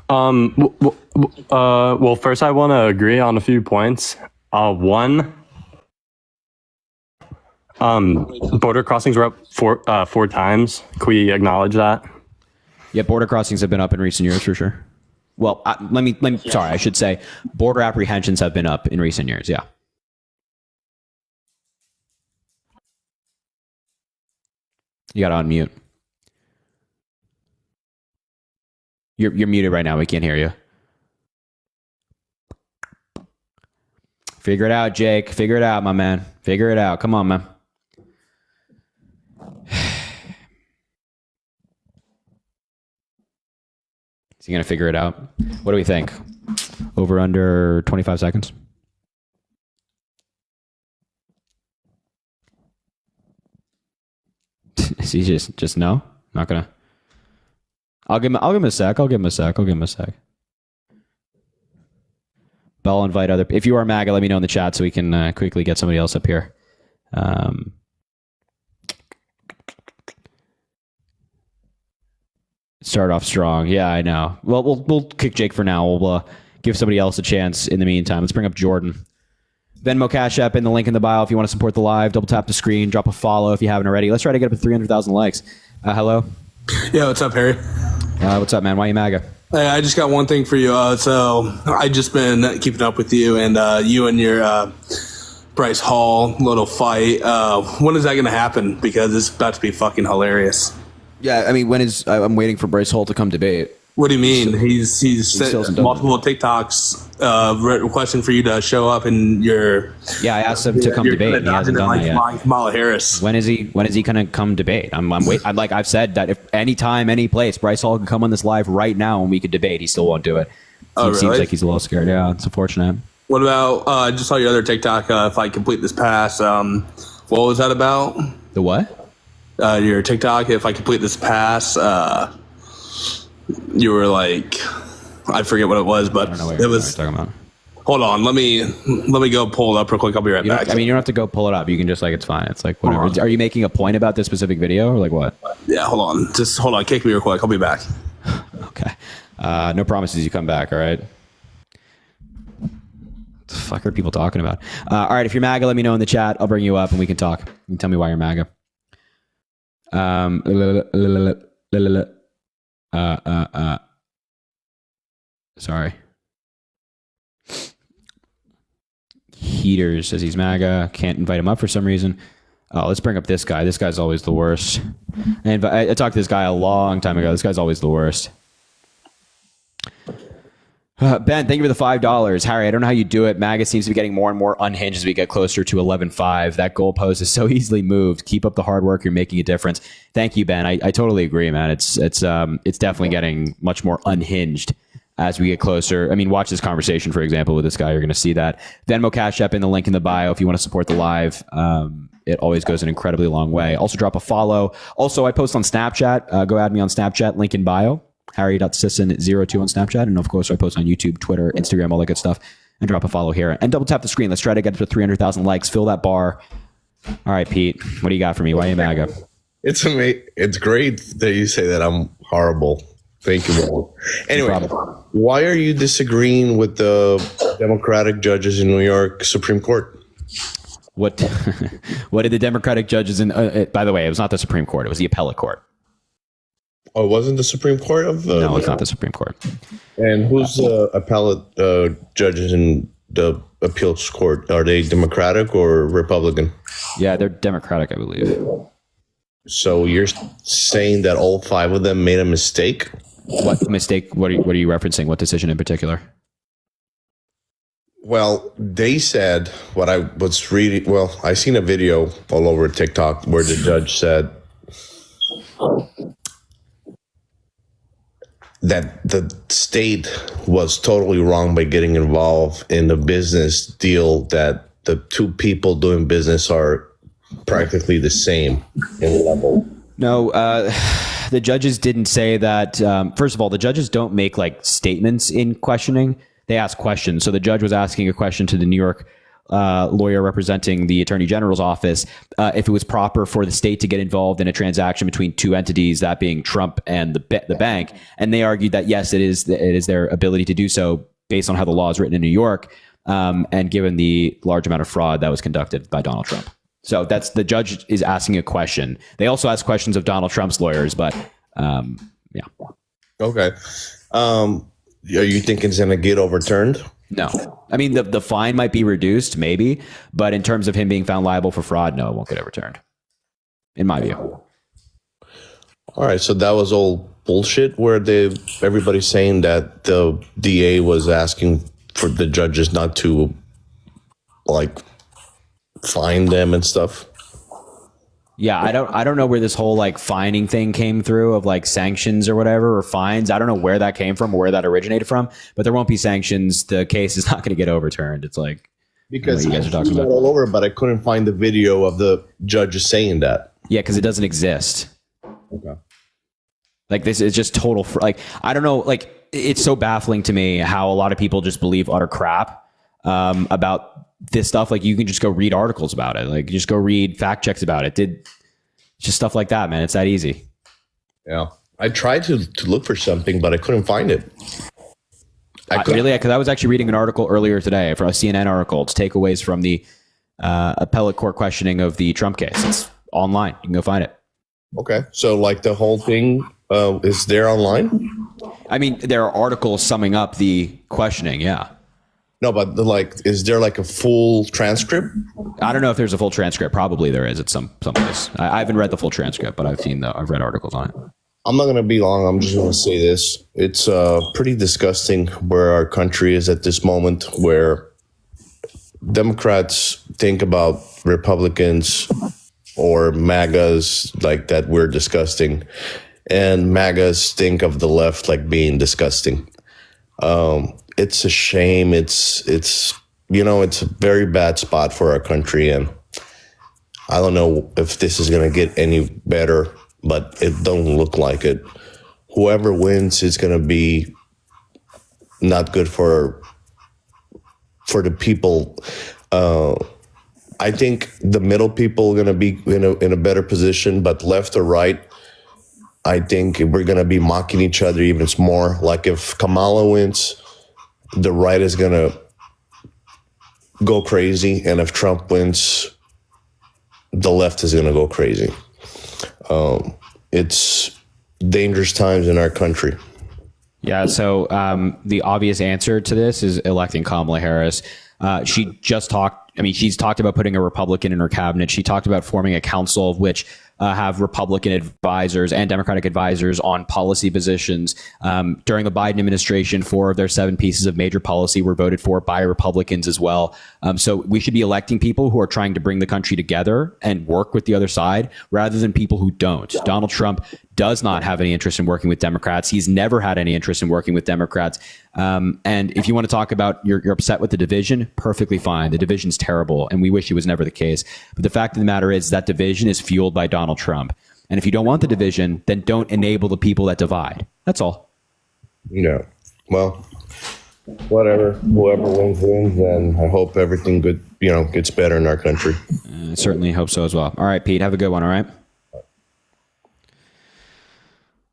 Well, first I want to agree on a few points. One, border crossings were up four times. Can we acknowledge that? Yeah, border crossings have been up in recent years for sure. Well, let me. Sorry, I should say border apprehensions have been up in recent years. Yeah. You got to unmute. You're muted right now. We can't hear you. Figure it out, Jake. Figure it out, my man. Figure it out. Come on, man. Is he going to figure it out? What do we think? Over under 25 seconds? Is he just no? Not gonna. I'll give him a sec. I'll give him a sec. But I'll invite other. If you are MAGA, let me know in the chat so we can quickly get somebody else up here. Start off strong. Yeah, I know. Well, we'll kick Jake for now. We'll give somebody else a chance in the meantime. Let's bring up Jordan. Venmo, Cash App in the link in the bio if you want to support the live. Double tap the screen. Drop a follow if you haven't already. Let's try to get up to 300,000 likes. Hello? Yeah, what's up, Harry? What's up, man? Why you MAGA? Hey, I just got one thing for you. So I just been keeping up with you and you and your Bryce Hall little fight. When is that going to happen? Because it's about to be fucking hilarious. Yeah, I mean, I'm waiting for Bryce Hall to come debate. What do you mean? He's sent multiple TikToks requesting for you to show up in your. Yeah, I asked him to come debate. And he hasn't done that yet. Kamala Harris. When is he gonna come debate? I'm waiting. Like I've said that if any time, any place, Bryce Hall can come on this live right now and we could debate. He still won't do it. Oh, Seems like he's a little scared. Yeah, it's unfortunate. What about? I just saw your other TikTok. If I complete this pass, what was that about? The what? Your TikTok. If I complete this pass, you were like, I forget what it was, but it was. Talking about. Hold on, let me go pull it up real quick. I'll be right back. I mean, you don't have to go pull it up. You can just it's fine. It's like whatever. Are you making a point about this specific video or like what? Yeah, hold on. Just hold on. Kick me real quick. I'll be back. Okay. No promises you come back. All right. What the fuck are people talking about? All right. If you're MAGA, let me know in the chat. I'll bring you up and we can talk. You can tell me why you're MAGA. Sorry. Heater says he's MAGA. Can't invite him up for some reason. Oh, let's bring up this guy. This guy's always the worst. And I talked to this guy a long time ago. This guy's always the worst. Ben, thank you for the $5. Harry, I don't know how you do it. MAGA seems to be getting more and more unhinged as we get closer to 11.5. That goalpost is so easily moved. Keep up the hard work. You're making a difference. Thank you, Ben. I totally agree, man. It's definitely getting much more unhinged as we get closer. I mean, watch this conversation, for example, with this guy. You're going to see that. Venmo, Cash App in the link in the bio if you want to support the live. It always goes an incredibly long way. Also, drop a follow. Also, I post on Snapchat. Go add me on Snapchat, link in bio. Harry.Sisson02 on Snapchat. And of course, I post on YouTube, Twitter, Instagram, all that good stuff. And drop a follow here. And double tap the screen. Let's try to get to 300,000 likes. Fill that bar. All right, Pete. What do you got for me? Why are you MAGA? It's amazing. It's great that you say that I'm horrible. Thank you, bro. Anyway, why are you disagreeing with the Democratic judges in New York Supreme Court? What did the Democratic judges in? By the way, it was not the Supreme Court. It was the appellate court. Oh, it wasn't the Supreme Court of? No, it's not the Supreme Court. And who's the appellate judges in the appeals court? Are they Democratic or Republican? Yeah, they're Democratic, I believe. So you're saying that all 5 of them made a mistake? What mistake? What are you referencing? What decision in particular? Well, they said what I was reading. Well, I seen a video all over TikTok where the judge said that the state was totally wrong by getting involved in the business deal, that the 2 people doing business are practically the same in level. No, the judges didn't say that. First of all, the judges don't make like statements in questioning. They ask questions. So the judge was asking a question to the New York lawyer representing the Attorney General's office if it was proper for the state to get involved in a transaction between 2 entities, that being Trump and the bank. And they argued that, yes, it is their ability to do so based on how the law is written in New York and given the large amount of fraud that was conducted by Donald Trump. So that's the judge is asking a question. They also ask questions of Donald Trump's lawyers, but yeah. Okay. Are you thinking it's going to get overturned? No. I mean, the fine might be reduced, maybe, but in terms of him being found liable for fraud, no, it won't get overturned, in my view. All right. So that was all bullshit where everybody's saying that the DA was asking for the judges not to like fine them and stuff. Yeah, I don't know where this whole like fining thing came through of like sanctions or whatever or fines. I don't know where that came from or where that originated from, but there won't be sanctions. The case is not going to get overturned. It's like because you guys are talking about all over, but I couldn't find the video of the judges saying that. Yeah, because it doesn't exist. Okay. Like this is just total like I don't know. Like it's so baffling to me how a lot of people just believe utter crap about this stuff. Like you can just go read articles about it. Like just go read fact checks about it. Just stuff like that, man. It's that easy. Yeah. I tried to look for something, but I couldn't find it. Really? Because I was actually reading an article earlier today from a CNN article. It's takeaways from the appellate court questioning of the Trump case. It's online. You can go find it. Okay. So like the whole thing is there online? I mean, there are articles summing up the questioning. Yeah. No, but is there like a full transcript? I don't know if there's a full transcript. Probably there is at some place. I haven't read the full transcript, but I've read articles on it. I'm not going to be long. I'm just going to say this. It's pretty disgusting where our country is at this moment, where Democrats think about Republicans or MAGAs like that we're disgusting, and MAGAs think of the left like being disgusting. It's a shame. It's a very bad spot for our country, and I don't know if this is going to get any better, but it don't look like it. Whoever wins is going to be not good for the people. I think the middle people are going to be in a better position, but left or right, I think we're going to be mocking each other even more. Like if Kamala wins, the right is going to go crazy. And if Trump wins, the left is going to go crazy. It's dangerous times in our country. Yeah. So the obvious answer to this is electing Kamala Harris. She's talked about putting a Republican in her cabinet. She talked about forming a council of which have Republican advisors and Democratic advisors on policy positions. During the Biden administration, 4 of their 7 pieces of major policy were voted for by Republicans as well. So we should be electing people who are trying to bring the country together and work with the other side rather than people who don't. Donald Trump does not have any interest in working with Democrats. He's never had any interest in working with Democrats. And if you want to talk about you're upset with the division, perfectly fine. The division's terrible, and we wish it was never the case. But the fact of the matter is that division is fueled by Donald Trump. And if you don't want the division, then don't enable the people that divide. That's all. Yeah. Well, whatever. Whoever wins, and I hope everything good, gets better in our country. I certainly hope so as well. All right, Pete, have a good one. All right.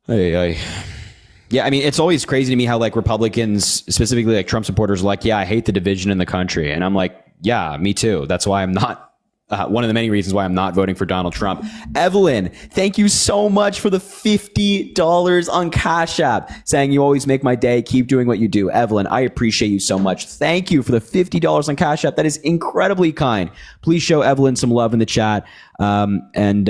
Hey. Yeah, I mean, it's always crazy to me how like Republicans, specifically like Trump supporters, are like, yeah, I hate the division in the country. And I'm like, yeah, me too. That's why I'm not. One of the many reasons why I'm not voting for Donald Trump. Evelyn, thank you so much for the $50 on Cash App, saying you always make my day. Keep doing what you do. Evelyn, I appreciate you so much. Thank you for the $50 on Cash App. That is incredibly kind. Please show Evelyn some love in the chat, and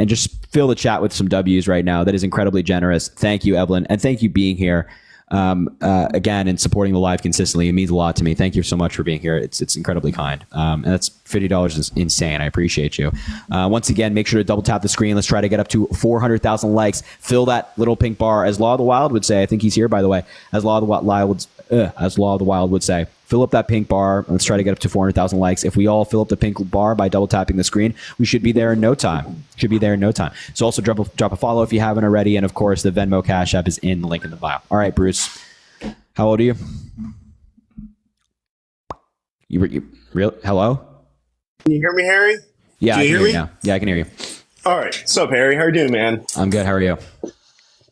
just fill the chat with some W's right now. That is incredibly generous. Thank you, Evelyn, and thank you being here. Again, and supporting the live consistently. It means a lot to me. Thank you so much for being here. It's incredibly kind. And that's $50 is insane. I appreciate you. Once again, make sure to double tap the screen. Let's try to get up to 400,000 likes. Fill that little pink bar, as Law of the Wild would say. I think he's here, by the way. As Law of the Wild would say. Fill up that pink bar. Let's try to get up to 400,000 likes. If we all fill up the pink bar by double tapping the screen, we should be there in no time. So also drop a follow if you haven't already. And of course, the Venmo Cash App is in the link in the bio. All right, Bruce. How old are you? You real? Hello? Can you hear me, Harry? Yeah, can you hear me now. Yeah, I can hear you. All right. What's up, Harry? How you doing, man? I'm good. How are you?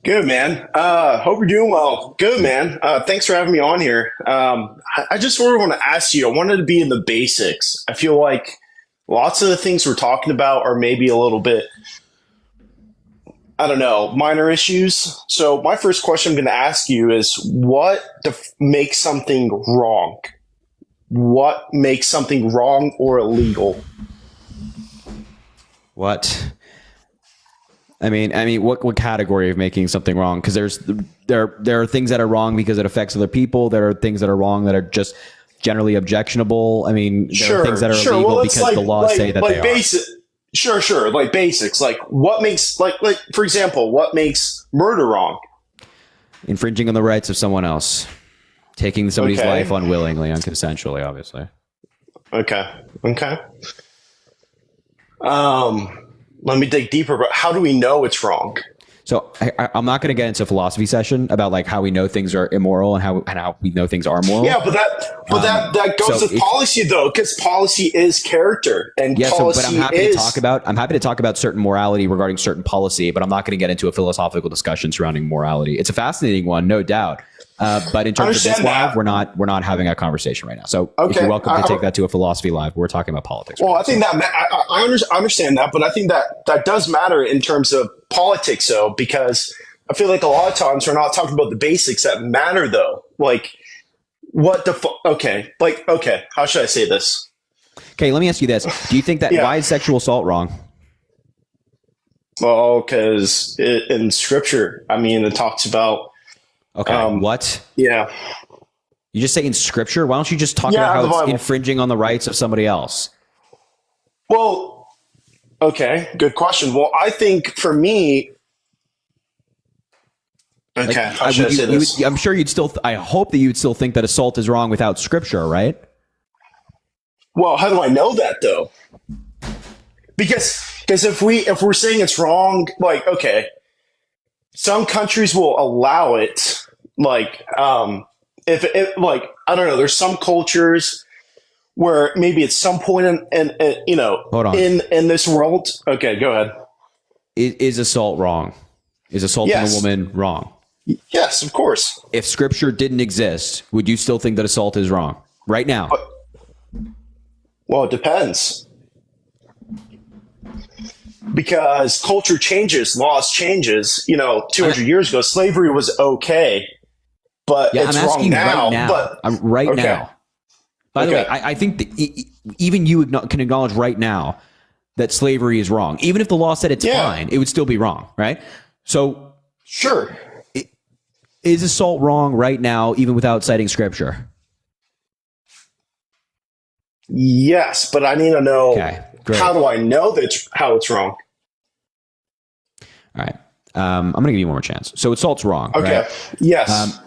Good, man. Hope you're doing well. Good, man. Thanks for having me on here. I just sort of want to ask you, I wanted to be in the basics. I feel like lots of the things we're talking about are maybe a little bit, I don't know, minor issues. So my first question I'm going to ask you is what makes something wrong? What makes something wrong or illegal? What? I mean, what category of making something wrong? Because there are things that are wrong because it affects other people. There are things that are wrong that are just generally objectionable. I mean, there are things that are illegal because the laws say that they are. Sure. Like basics. Like what makes like for example, what makes murder wrong? Infringing on the rights of someone else, taking somebody's life unwillingly, unconsensually, obviously. Okay. Let me dig deeper. But how do we know it's wrong? So I'm not going to get into a philosophy session about like how we know things are immoral and how we know things are moral. Yeah, but that goes with policy though, because policy is character and policy but I'm happy to talk about certain morality regarding certain policy, but I'm not going to get into a philosophical discussion surrounding morality. It's a fascinating one, no doubt. But in terms of this live, we're not having a conversation right now. So if you're welcome to take that to a philosophy live. We're talking about politics. Well, I think that I understand that, but I think that does matter in terms of politics, though, because I feel like a lot of times we're not talking about the basics that matter, though. Like what the okay, how should I say this? Okay, let me ask you this: do you think that why is sexual assault wrong? Well, because in Scripture, I mean, it talks about. Okay. What? Yeah. You just say in Scripture? Why don't you just talk about how it's infringing on the rights of somebody else? Well, okay. Good question. Well, I think for me, how should I say this? I'm sure you'd still. I hope that you'd still think that assault is wrong without Scripture, right? Well, how do I know that though? Because if we're saying it's wrong, like some countries will allow it. Like, if it, like, I don't know, there's some cultures where maybe at some point in in this world. Okay, go ahead. Is assault wrong? Is assaulting a woman wrong? Yes, of course. If Scripture didn't exist, would you still think that assault is wrong right now? Well, it depends. Because culture changes, laws changes. 200 years ago, slavery was okay, but it's wrong now. Right now. By the way, I think that even you can acknowledge right now that slavery is wrong. Even if the law said it's fine, it would still be wrong, right? So, sure. Is assault wrong right now, even without citing Scripture? Yes, but I need to know. How do I know how it's wrong? All right. I'm going to give you one more chance. So assault's wrong. Okay. Right? Yes.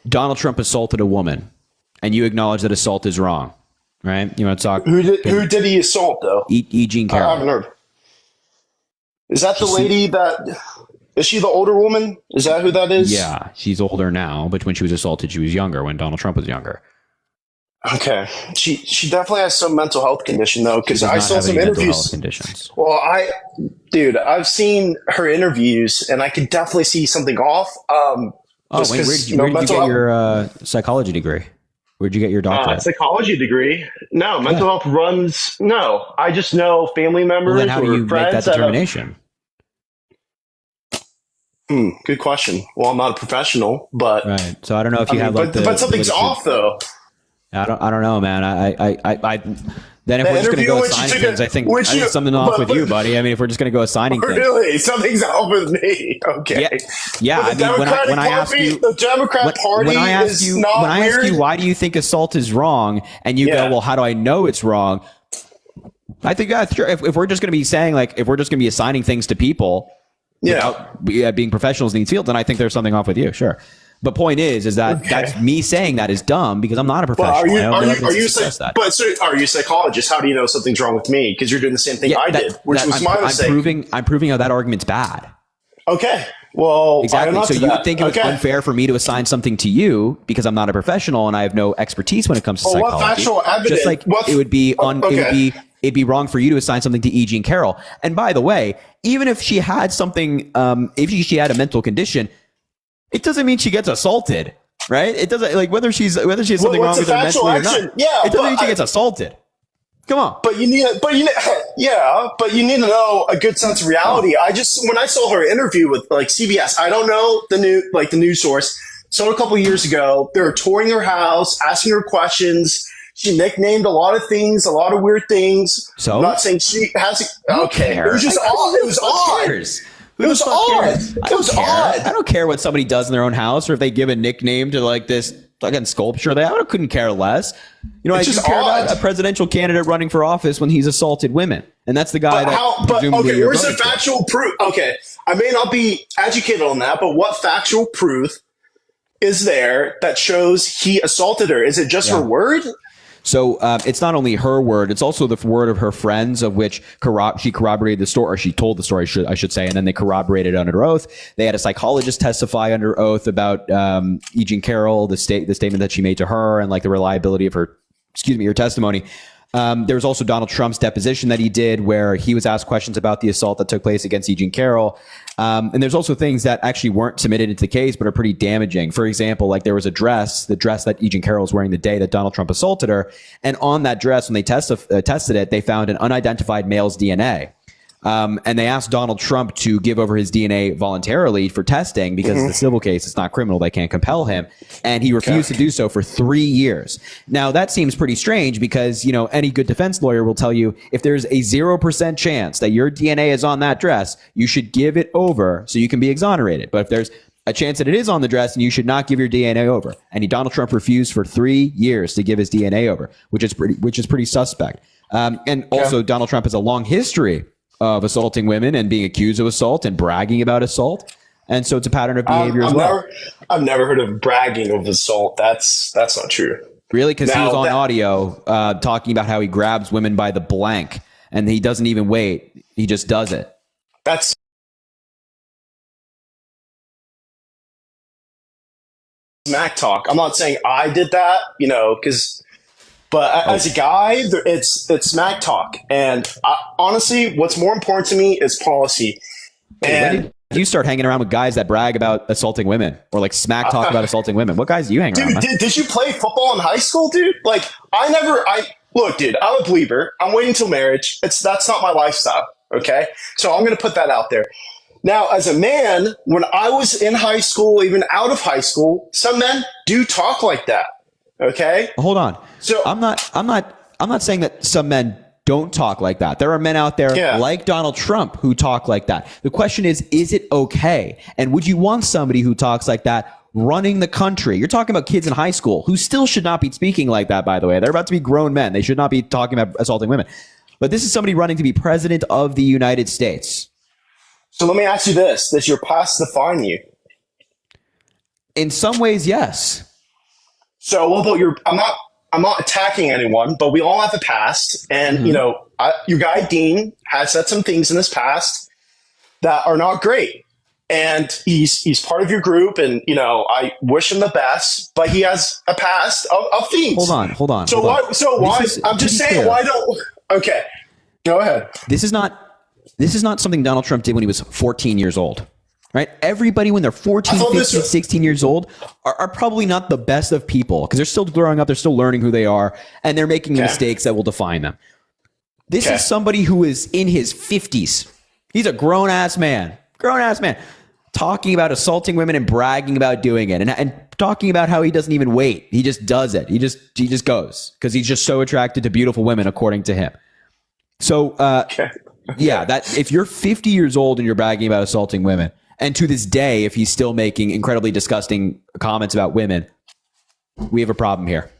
Donald Trump assaulted a woman, and you acknowledge that assault is wrong, right? You want to talk? Who did he assault though? Jean Carroll. I haven't heard. Is that the lady that? Is she the older woman? Is that who that is? Yeah, she's older now, but when she was assaulted, she was younger. When Donald Trump was younger. Okay, she definitely has some mental health condition though, because She does I not saw have some any mental interviews. health conditions. Well, I've seen her interviews, and I could definitely see something off. Where did you get your psychology degree? Where'd you get your doctorate? Psychology degree. No, mental health runs. No, I just know family members Well, then how do or you make friends that determination? Good question. Well, I'm not a professional, but right. So I don't know if you have like but something's off though. I don't know, man. I then if The we're just going to interview go which you assigning took things, a- I think which you- something off but- with you, buddy. I mean, if we're just going to go assigning things. Really, something's off with me. Okay. Yeah. But the I mean, when I ask Party- you, the Democrat Party when I ask is you, not when I ask weird. you, why do you think assault is wrong? And you go, well, how do I know it's wrong? I think that's true. If we're just going to be saying if we're just going to be assigning things to people, without being professionals in these fields, then I think there's something off with you. Sure. But point is that that's me saying that is dumb because I'm not a professional. But I have no evidence to suggest that. are you a psychologist? How do you know something's wrong with me? Because you're doing the same thing I did, which was my mistake. I'm proving how that argument's bad. Okay. Well, Exactly. I'm So up to you that. would think it was Okay. unfair for me to assign something to you because I'm not a professional and I have no expertise when it comes to Well, what psychology. factual evidence- Just like what- it would be Okay. it'd be wrong for you to assign something to E. Jean Carroll. And by the way, even if she had something, if she had a mental condition, it doesn't mean she gets assaulted, right? It doesn't whether she has something wrong what's with the her factual mentally or not. action? Yeah, it doesn't but mean she gets assaulted. Come on. But you need to know a good sense of reality. When I saw her interview with CBS, I don't know the news source. So a couple years ago, they were touring her house, asking her questions. She nicknamed a lot of things, a lot of weird things. So? I'm not saying she has. Okay, care. it was just odd. It was odd. It was odd. It was odd. I don't care what somebody does in their own house or if they give a nickname to this fucking sculpture. I couldn't care less. I It's do just care odd. about a presidential candidate running for office when he's assaulted women, and that's the guy presumably you're where's the voting for. factual proof? Okay, I may not be educated on that, but what factual proof is there that shows he assaulted her? Is it just her word? So it's not only her word; it's also the word of her friends, of which she corroborated the story, or she told the story, I should say, and then they corroborated it under oath. They had a psychologist testify under oath about E. Jean Carroll, the statement that she made to her, and the reliability of her testimony. There was also Donald Trump's deposition that he did, where he was asked questions about the assault that took place against E. Jean Carroll. And there's also things that actually weren't submitted into the case, but are pretty damaging. For example, there was the dress that E. Jean Carroll was wearing the day that Donald Trump assaulted her. And on that dress, when they tested it, they found an unidentified male's DNA. And they asked Donald Trump to give over his DNA voluntarily for testing because it's a civil case. It's not criminal. They can't compel him. And he refused to do so for 3 years. Now, that seems pretty strange because, any good defense lawyer will tell you if there's a 0% chance that your DNA is on that dress, you should give it over so you can be exonerated. But if there's a chance that it is on the dress, and you should not give your DNA over. And Donald Trump refused for 3 years to give his DNA over, which is pretty suspect. And also, Donald Trump has a long history of assaulting women and being accused of assault and bragging about assault. And so it's a pattern of behavior as well. I've never heard of bragging of assault. That's not true. Really? Because he Now, was on that- audio talking about how he grabs women by the blank and he doesn't even wait. He just does it. That's smack talk. I'm not saying I did that, but as a guy, it's smack talk. And honestly, what's more important to me is policy. When did you start hanging around with guys that brag about assaulting women or smack talk about assaulting women? What guys do you hang around with? Did you play football in high school, dude? Look, dude, I'm a believer. I'm waiting till marriage. That's not my lifestyle. Okay. So I'm going to put that out there. Now, as a man, when I was in high school, even out of high school, some men do talk like that. Okay. Hold on. So I'm not saying that some men don't talk like that. There are men out there like Donald Trump who talk like that. The question is it okay? And would you want somebody who talks like that running the country? You're talking about kids in high school who still should not be speaking like that, by the way. They're about to be grown men. They should not be talking about assaulting women. But this is somebody running to be president of the United States. So let me ask you this: does your past define you? In some ways, yes. So what about your? I'm not attacking anyone, but we all have a past, and you know, your guy Dean has said some things in his past that are not great, and he's part of your group, and you know, I wish him the best, but he has a past of things. Hold on. So why? I'm just saying, clear. why don't? Okay, go ahead. This is not something Donald Trump did when he was 14 years old, right? Everybody when they're 14, 15, 16 years old are probably not the best of people because they're still growing up, they're still learning who they are, and they're making mistakes that will define them. This is somebody who is in his 50s. He's a grown-ass man, talking about assaulting women and bragging about doing it and talking about how he doesn't even wait. He just does it. He just goes because he's just so attracted to beautiful women, according to him. So, yeah, that if you're 50 years old and you're bragging about assaulting women, and to this day, if he's still making incredibly disgusting comments about women, we have a problem here.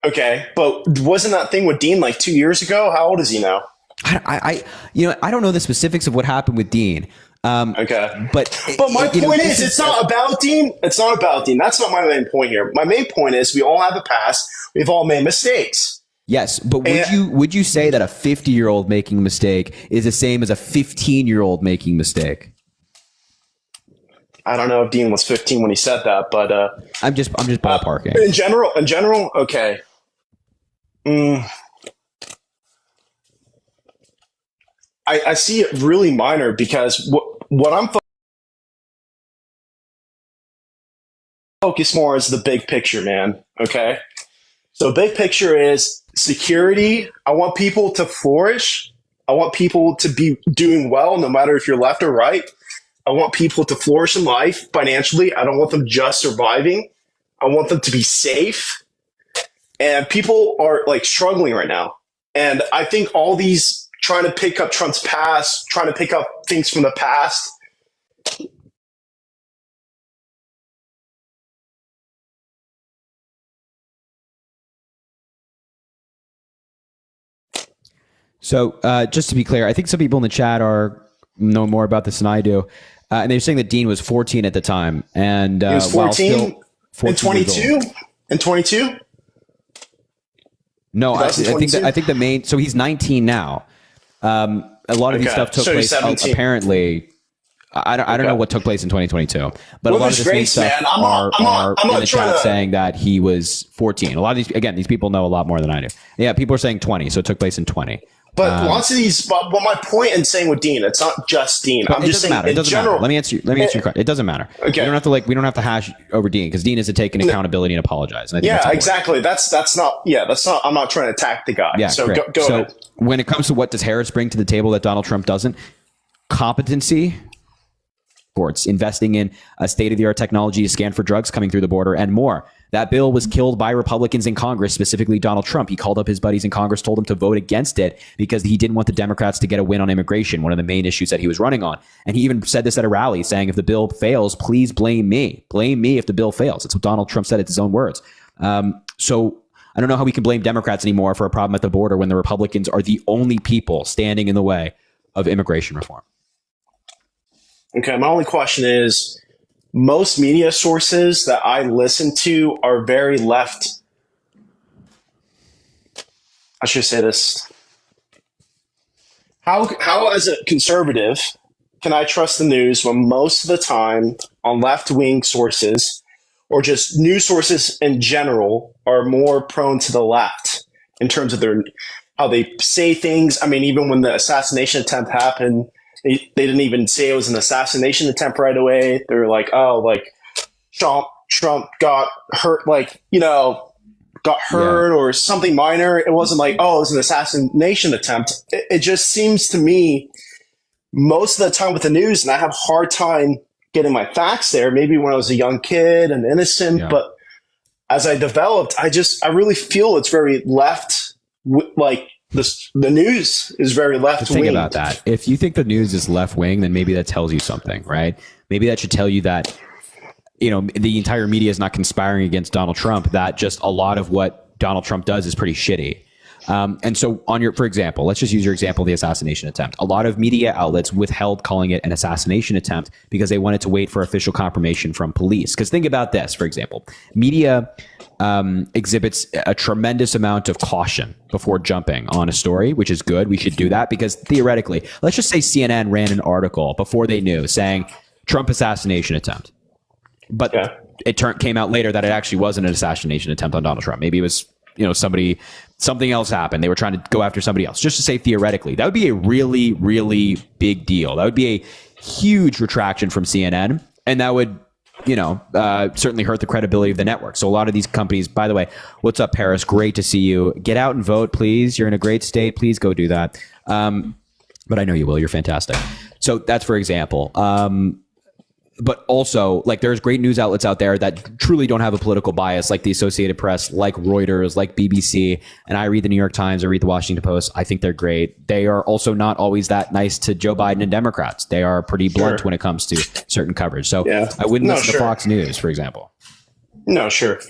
Okay, but wasn't that thing with Dean like 2 years ago? How old is he now? I don't know the specifics of what happened with Dean. Okay, but my point is, it's not about Dean. It's not about Dean. That's not my main point here. My main point is, we all have a past. We've all made mistakes. Yes, but would you say that a 50-year-old making a mistake is the same as a 15-year-old making a mistake? I don't know if Dean was 15 when he said that, but I'm just ballparking. In general, okay. I see it really minor because what I'm focused more is the big picture, man. Okay, so big picture is security. I want people to flourish. I want people to be doing well, no matter if you're left or right. I want people to flourish in life financially. I don't want them just surviving. I want them to be safe. And people are like struggling right now. And I think all these trying to pick up Trump's past, trying to pick up things from the past. So just to be clear, I think some people in the chat know more about this than I do. And they're saying that Dean was 14 at the time. And he was 14 and 22? And 22? No, I think the main. So he's 19 now. A lot of these stuff took place apparently. I don't know what took place in 2022, but a lot of this main stuff are in the chat saying that he was 14. A lot of these people know a lot more than I do. Yeah, people are saying 20, so it took place in 20. But lots of these. But my point in saying with Dean, it's not just Dean. I'm just saying in general. Matter. Let me answer your question. It doesn't matter. Okay. We don't have to hash over Dean because Dean has to take an accountability and apologize. And I think yeah, exactly. That's not. Yeah, that's not. I'm not trying to attack the guy. Yeah, so go ahead. When it comes to what does Harris bring to the table that Donald Trump doesn't, competency. Ports, investing in a state-of-the-art technology to scan for drugs coming through the border and more. That bill was killed by Republicans in Congress, specifically Donald Trump. He called up his buddies in Congress, told them to vote against it because he didn't want the Democrats to get a win on immigration, one of the main issues that he was running on. And he even said this at a rally, saying, if the bill fails, please blame me. Blame me if the bill fails. That's what Donald Trump said. It's his own words. So I don't know how we can blame Democrats anymore for a problem at the border when the Republicans are the only people standing in the way of immigration reform. Okay, my only question is, most media sources that I listen to are very left. I should say this. How as a conservative, can I trust the news when most of the time on left-wing sources or just news sources in general are more prone to the left in terms of how they say things? I mean, even when the assassination attempt happened, they didn't even say it was an assassination attempt right away. They were like, oh, like Trump got hurt, got hurt or something minor. It wasn't like, oh, it was an assassination attempt. It just seems to me most of the time with the news, and I have a hard time getting my facts there, maybe when I was a young kid and innocent, but as I developed, I really feel it's very left, the news is very left wing. Think about that. If you think the news is left wing, then maybe that tells you something, right? Maybe that should tell you that, the entire media is not conspiring against Donald Trump, that just a lot of what Donald Trump does is pretty shitty. And so for example, let's just use your example of the assassination attempt. A lot of media outlets withheld calling it an assassination attempt because they wanted to wait for official confirmation from police. Because think about this, for example, media exhibits a tremendous amount of caution before jumping on a story, which is good. We should do that because theoretically, let's just say CNN ran an article before they knew saying Trump assassination attempt. But it came out later that it actually wasn't an assassination attempt on Donald Trump. Maybe it was, something else happened. They were trying to go after somebody else. Just to say theoretically, that would be a really, really big deal. That would be a huge retraction from CNN. And that would, certainly hurt the credibility of the network. So a lot of these companies, by the way, what's up, Paris? Great to see you. Get out and vote, please. You're in a great state. Please go do that. But I know you will. You're fantastic. So that's for example. But also, there's great news outlets out there that truly don't have a political bias, like the Associated Press, like Reuters, like BBC. And I read the New York Times, I read the Washington Post. I think they're great. They are also not always that nice to Joe Biden and Democrats. They are pretty blunt when it comes to certain coverage. So I wouldn't listen to Fox News, for example. No, sure.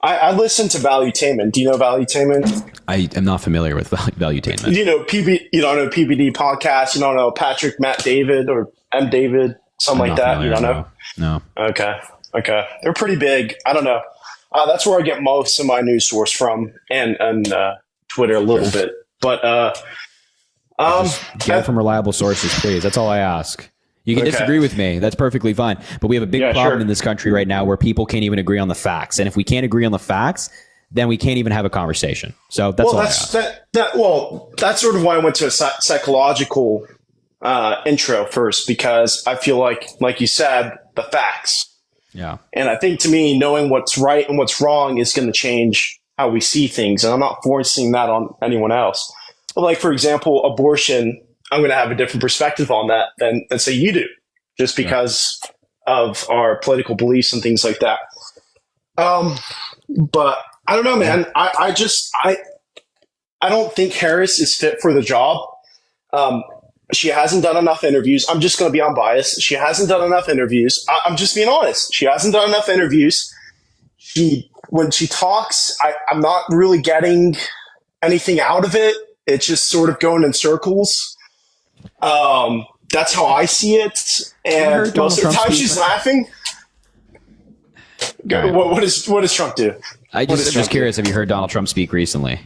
I listen to Valuetainment. Do you know Valuetainment? I am not familiar with Valuetainment. You don't know PBD podcast. You don't know Patrick, Matt David, or M. David. Something like that. You don't know? No. Okay. They're pretty big. I don't know. That's where I get most of my news source from, and Twitter a little bit. But get it from reliable sources, please. That's all I ask. You can disagree with me. That's perfectly fine. But we have a big problem in this country right now where people can't even agree on the facts. And if we can't agree on the facts, then we can't even have a conversation. So that's all I ask. That's sort of why I went to a psychological intro first, because I feel like you said, the facts. Yeah. And I think to me, knowing what's right and what's wrong is going to change how we see things. And I'm not forcing that on anyone else. But for example, abortion, I'm going to have a different perspective on that than say you do, just because of our political beliefs and things like that. But I don't know, man. I don't think Harris is fit for the job. She hasn't done enough interviews. I'm just going to be unbiased. She hasn't done enough interviews. I'm just being honest. She hasn't done enough interviews. When she talks, I'm not really getting anything out of it. It's just sort of going in circles. That's how I see it. And most of the time she's laughing. Right. What does Trump do? I'm just curious. Have you heard Donald Trump speak recently?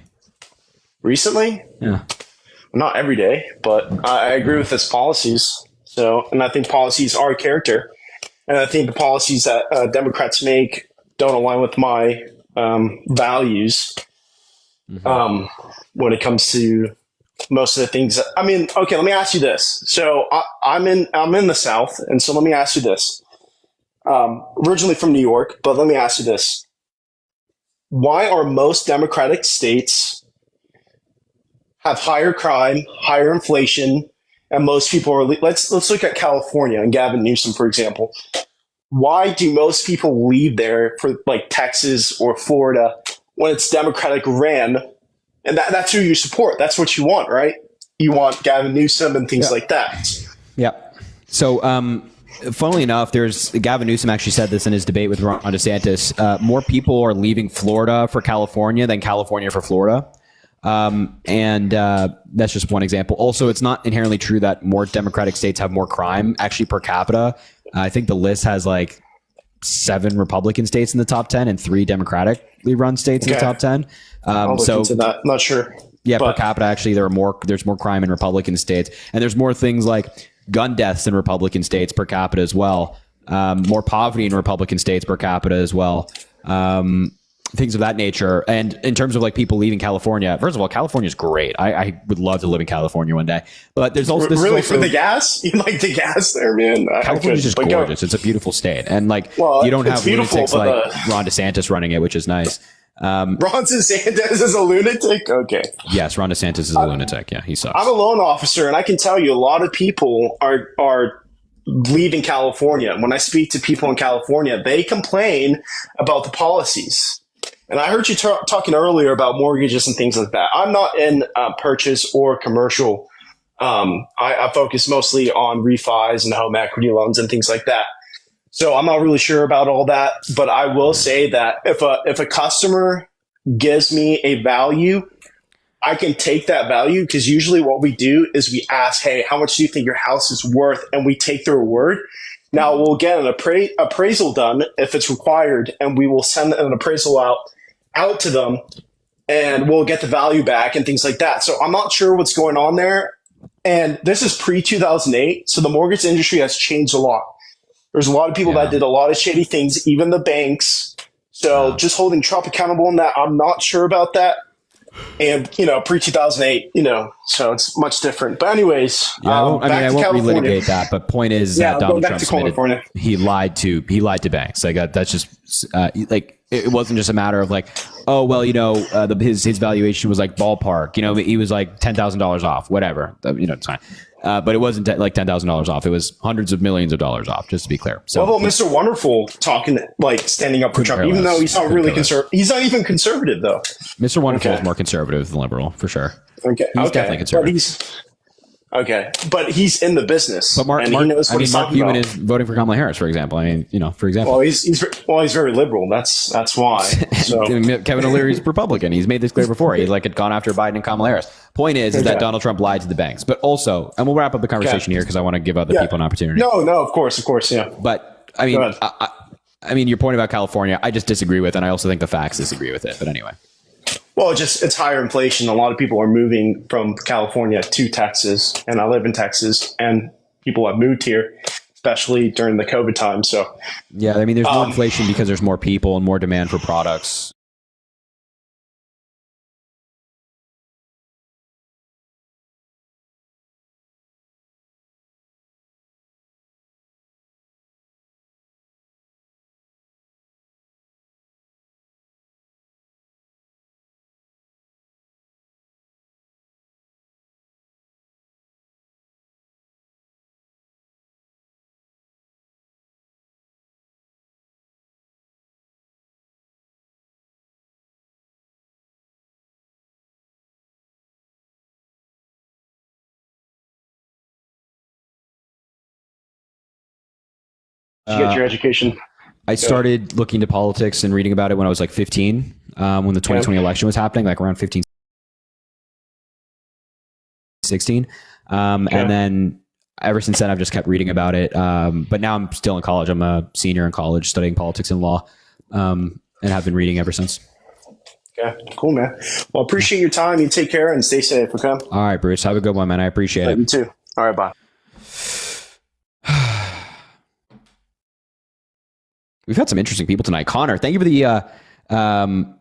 Recently? Yeah. Not every day, but I agree with his policies. And I think policies are character. And I think the policies that Democrats make don't align with my values when it comes to most of the things. Let me ask you this. So I'm in the South, and so let me ask you this. Originally from New York, but let me ask you this. Why are most Democratic states have higher crime, higher inflation, and most people are let's look at California and Gavin Newsom, for example. Why do most people leave there for Texas or Florida when it's Democratic ran? And that's who you support. That's what you want, right? You want Gavin Newsom and things like that. Yeah. So, funnily enough, Gavin Newsom actually said this in his debate with Ron DeSantis. More people are leaving Florida for California than California for Florida. And that's just one example. Also, it's not inherently true that more Democratic states have more crime actually per capita. I think the list has 7 Republican states in the top 10 and 3 Democratically run states in the top 10. I'll look into that. Not sure. Yeah, per capita, actually, there's more crime in Republican states, and there's more things like gun deaths in Republican states per capita as well. More poverty in Republican states per capita as well. Things of that nature. And in terms of people leaving California, first of all, California is great. I would love to live in California one day. But there's also for the gas. You like the gas there, man? California's just gorgeous. It's a beautiful state, and you don't have lunatics like Ron DeSantis running it, which is nice. Ron DeSantis is a lunatic. Okay. Yes, Ron DeSantis is a lunatic. Yeah, he sucks. I'm a loan officer, and I can tell you a lot of people are leaving California. When I speak to people in California, they complain about the policies. And I heard you talking earlier about mortgages and things like that. I'm not in purchase or commercial. I focus mostly on refis and home equity loans and things like that. So I'm not really sure about all that. But I will say that if a customer gives me a value I can take that value, because usually what we do is we ask, hey, how much do you think your house is worth? And we take their word. Now we'll get an appraisal done if it's required, and we will send an appraisal out to them, and we'll get the value back and things like that. So I'm not sure what's going on there. And this is pre-2008, so the mortgage industry has changed a lot. There's a lot of people that did a lot of shady things, even the banks. So just holding Trump accountable in that, I'm not sure about that. And, pre-2008, so it's much different. But anyways, I won't relitigate that. But point is that Donald Trump he lied to banks. Like that's just it wasn't just a matter of like, oh well, his valuation was like ballpark. He was like $10,000 off, whatever. It's fine. But it wasn't like $10,000 off. It was hundreds of millions of dollars off, just to be clear. So, what about Mr. Wonderful standing up for Trump, even though he's not really conservative? He's not even conservative, though. Mr. Wonderful is more conservative than liberal, for sure. Okay, he's definitely conservative. But he's in the business. But Mark Cuban is voting for Kamala Harris, for example. For example. Well, he's very liberal. That's why. So. Kevin O'Leary's Republican. He's made this clear before. He had gone after Biden and Kamala Harris. Point is that Donald Trump lied to the banks. But also, and we'll wrap up the conversation here because I want to give other people an opportunity. No, of course, yeah. But I mean, your point about California, I just disagree with, and I also think the facts disagree with it. But anyway. Well, it's higher inflation. A lot of people are moving from California to Texas, and I live in Texas, and people have moved here, especially during the COVID time. So, yeah, I mean, there's more inflation because there's more people and more demand for products. Did you get your education? I started looking into politics and reading about it when I was like 15, when the 2020 election was happening, like around 15, 16. And then ever since then, I've just kept reading about it. But now I'm still in college. I'm a senior in college studying politics and law, and have been reading ever since. Okay, cool, man. Well, appreciate your time. You take care and stay safe, okay? All right, Bruce. Have a good one, man. I appreciate it. You too. All right, bye. We've had some interesting people tonight. Connor, thank you for the thank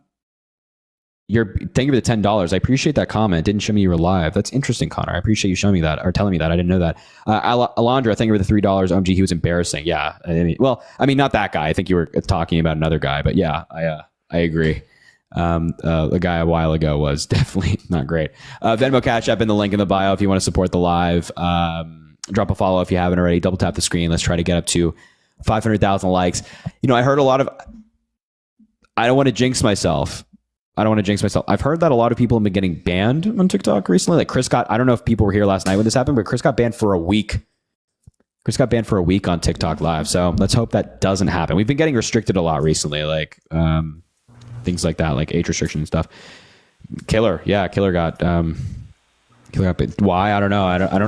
you for the $10. I appreciate that comment. Didn't show me you were live. That's interesting, Connor. I appreciate you showing me that or telling me that. I didn't know that. Alondra, thank you for the $3. OMG, he was embarrassing. Yeah. I mean, not that guy. I think you were talking about another guy, but yeah, I agree. The guy a while ago was definitely not great. Venmo, Cash App in the link in the bio if you want to support the live. Drop a follow if you haven't already. Double tap the screen. Let's try to get up to 500,000 likes. I heard a lot of, I don't want to jinx myself. I've heard that a lot of people have been getting banned on TikTok recently. Like Chris I don't know if people were here last night when this happened, but Chris got banned for a week. On TikTok live. So let's hope that doesn't happen. We've been getting restricted a lot recently, like things like that, like age restriction and stuff. Killer got why? I don't know.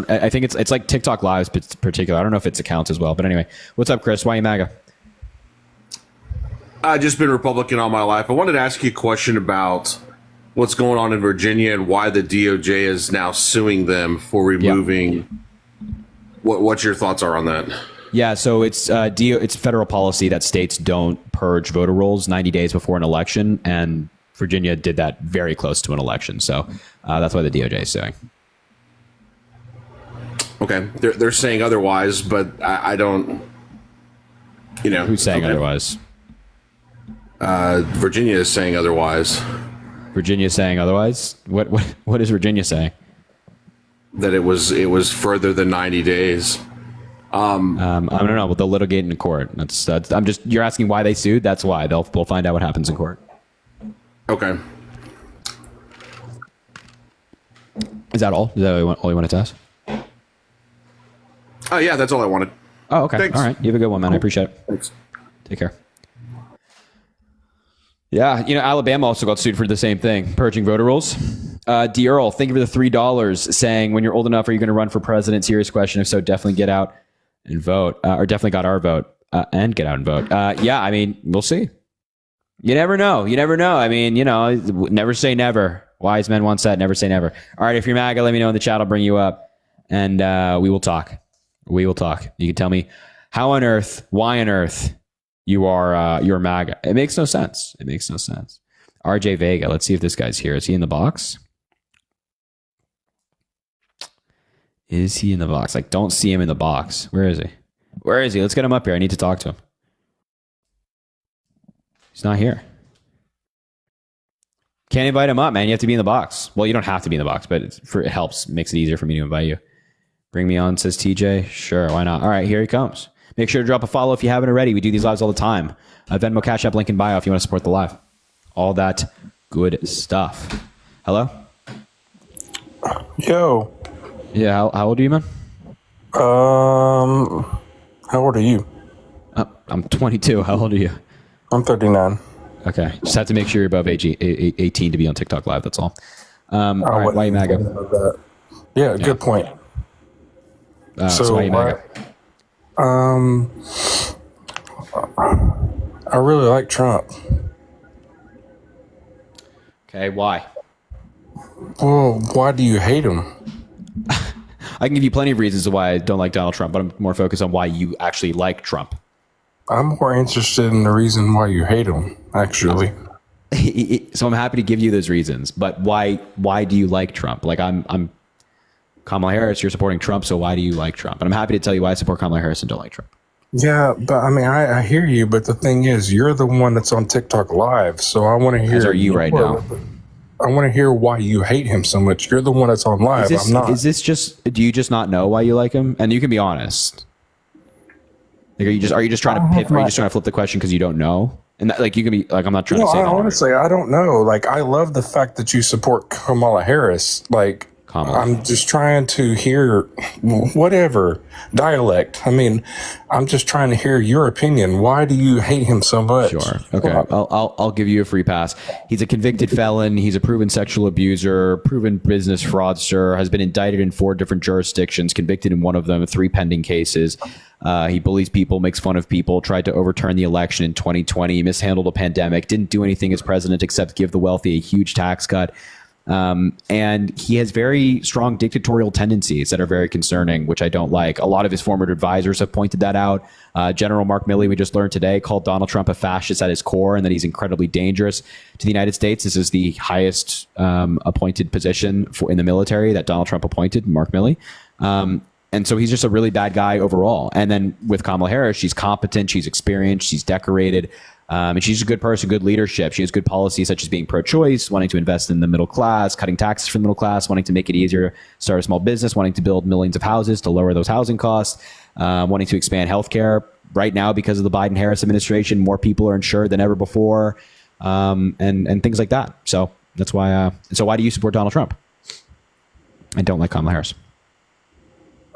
I think it's like TikTok lives particular. I don't know if it counts as well. But anyway, what's up, Chris? Why are you MAGA? I've just been Republican all my life. I wanted to ask you a question about what's going on in Virginia and why the DOJ is now suing them for removing. Yep. What your thoughts are on that? Yeah, so it's federal policy that states don't purge voter rolls 90 days before an election, and Virginia did that very close to an election. So that's why the DOJ is suing. Okay, they're saying otherwise, but I don't. Who's saying otherwise? Virginia is saying otherwise. Virginia is saying otherwise? What is Virginia saying? That it was further than 90 days. I don't know. But they'll litigate in court. You're asking why they sued. That's why we'll find out what happens in court. Okay. Is that all? Is that all you wanted to ask? Oh yeah, that's all I wanted. Oh, okay. Thanks. All right. You have a good one, man. Cool. I appreciate it. Thanks. Take care. Yeah, Alabama also got sued for the same thing, purging voter rolls. D. Earl, thank you for the $3 saying, when you're old enough, are you going to run for president? Serious question. If so, definitely get out and vote, or definitely got our vote and get out and vote. Yeah, I mean, we'll see. You never know. You never know. I mean, you know, never say never. Wise men once said, never say never. All right, if you're MAGA, let me know in the chat. I'll bring you up and we will talk. We will talk. You can tell me how on earth, why on earth you're MAGA. It makes no sense. It makes no sense. RJ Vega, let's see if this guy's here. Is he in the box? Is he in the box? Like, don't see him in the box. Where is he? Where is he? Let's get him up here. I need to talk to him. He's not here. Can't invite him up, man. You have to be in the box. Well, you don't have to be in the box, but it helps. Makes it easier for me to invite you. Bring me on, says TJ. Sure, why not? All right, here he comes. Make sure to drop a follow if you haven't already. We do these lives all the time. Venmo, Cash App, link in bio if you want to support the live. All that good stuff. Hello? Yo. Yeah, how old are you, man? How old are you? I'm 22. How old are you? I'm 39. Okay. Just have to make sure you're above age 18 to be on TikTok Live. That's all. All right, why are you MAGA? Yeah, good point. So why are you MAGA? I really like Trump. Okay, why? Well, why do you hate him? I can give you plenty of reasons why I don't like Donald Trump, but I'm more focused on why you actually like Trump. I'm more interested in the reason why you hate him, actually. So I'm happy to give you those reasons, but why do you like Trump? Like I'm Kamala Harris, you're supporting Trump, so why do you like Trump? And I'm happy to tell you why I support Kamala Harris and don't like Trump. Yeah, but I mean, I hear you, but the thing is, you're the one that's on TikTok Live, so I want to hear. As are you right now. I want to hear why you hate him so much. You're the one that's on live. I'm not. Is this just? Do you just not know why you like him? And you can be honest. Like, are you just trying to are you just trying to flip the question because you don't know? And that, like, you can be like, I'm not trying to say that. Honestly, I don't know. Like, I love the fact that you support Kamala Harris. Like, I'm just trying to hear whatever dialect. I mean, I'm just trying to hear your opinion. Why do you hate him so much? Sure. Okay. I'll give you a free pass. He's a convicted felon. He's a proven sexual abuser, proven business fraudster, has been indicted in 4 different jurisdictions, convicted in one of them, 3 pending cases. He bullies people, makes fun of people, tried to overturn the election in 2020, mishandled a pandemic, didn't do anything as president except give the wealthy a huge tax cut. And he has very strong dictatorial tendencies that are very concerning, which I don't like. A lot of his former advisors have pointed that out. General Mark Milley, we just learned today, called Donald Trump a fascist at his core and that he's incredibly dangerous to the United States. This is the highest appointed position in the military that Donald Trump appointed, Mark Milley. And so he's just a really bad guy overall. And then with Kamala Harris, she's competent, she's experienced, she's decorated. And she's a good person, good leadership. She has good policies such as being pro-choice, wanting to invest in the middle class, cutting taxes for the middle class, wanting to make it easier to start a small business, wanting to build millions of houses to lower those housing costs, wanting to expand healthcare. Right now, because of the Biden-Harris administration, more people are insured than ever before, and things like that. So that's why. So why do you support Donald Trump? I don't like Kamala Harris.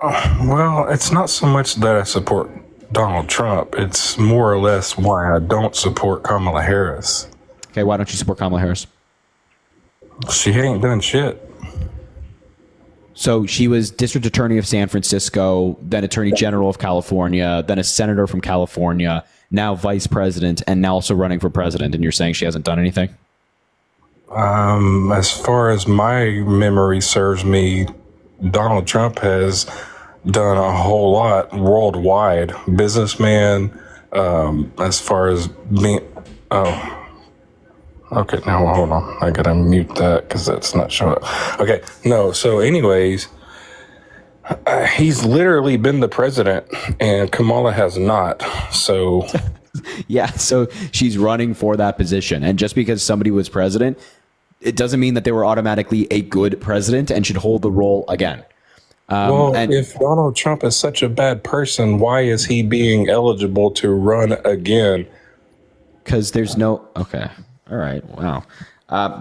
Well, it's not so much that I support Donald Trump. It's more or less why I don't support Kamala Harris. Okay, why don't you support Kamala Harris? She ain't done shit. So she was district attorney of San Francisco, then attorney general of California, then a senator from California, now vice president, and now also running for president. And you're saying she hasn't done anything? As far as my memory serves me, Donald Trump has done a whole lot worldwide. Businessman, as far as being, okay, now hold on. I gotta mute that because that's not showing up. Okay, no, so anyways, he's literally been the president and Kamala has not, so. Yeah, so she's running for that position. And just because somebody was president, it doesn't mean that they were automatically a good president and should hold the role again. Well, if Donald Trump is such a bad person, why is he being eligible to run again? Because there's no... Okay. All right. Wow.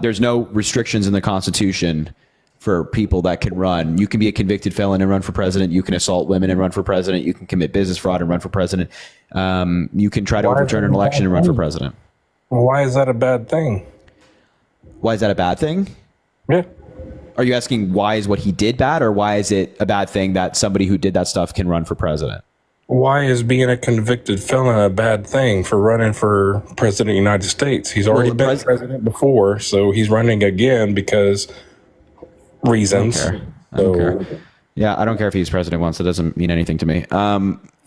There's no restrictions in the Constitution for people that can run. You can be a convicted felon and run for president. You can assault women and run for president. You can commit business fraud and run for president. You can try to overturn an election and run for president. Why is that a bad thing? Why is that a bad thing? Yeah. Are you asking why is what he did bad, or why is it a bad thing that somebody who did that stuff can run for president? Why is being a convicted felon a bad thing for running for president of the United States? He's already been president before, so he's running again because reasons. I don't care. Yeah, I don't care if he's president once. It doesn't mean anything to me.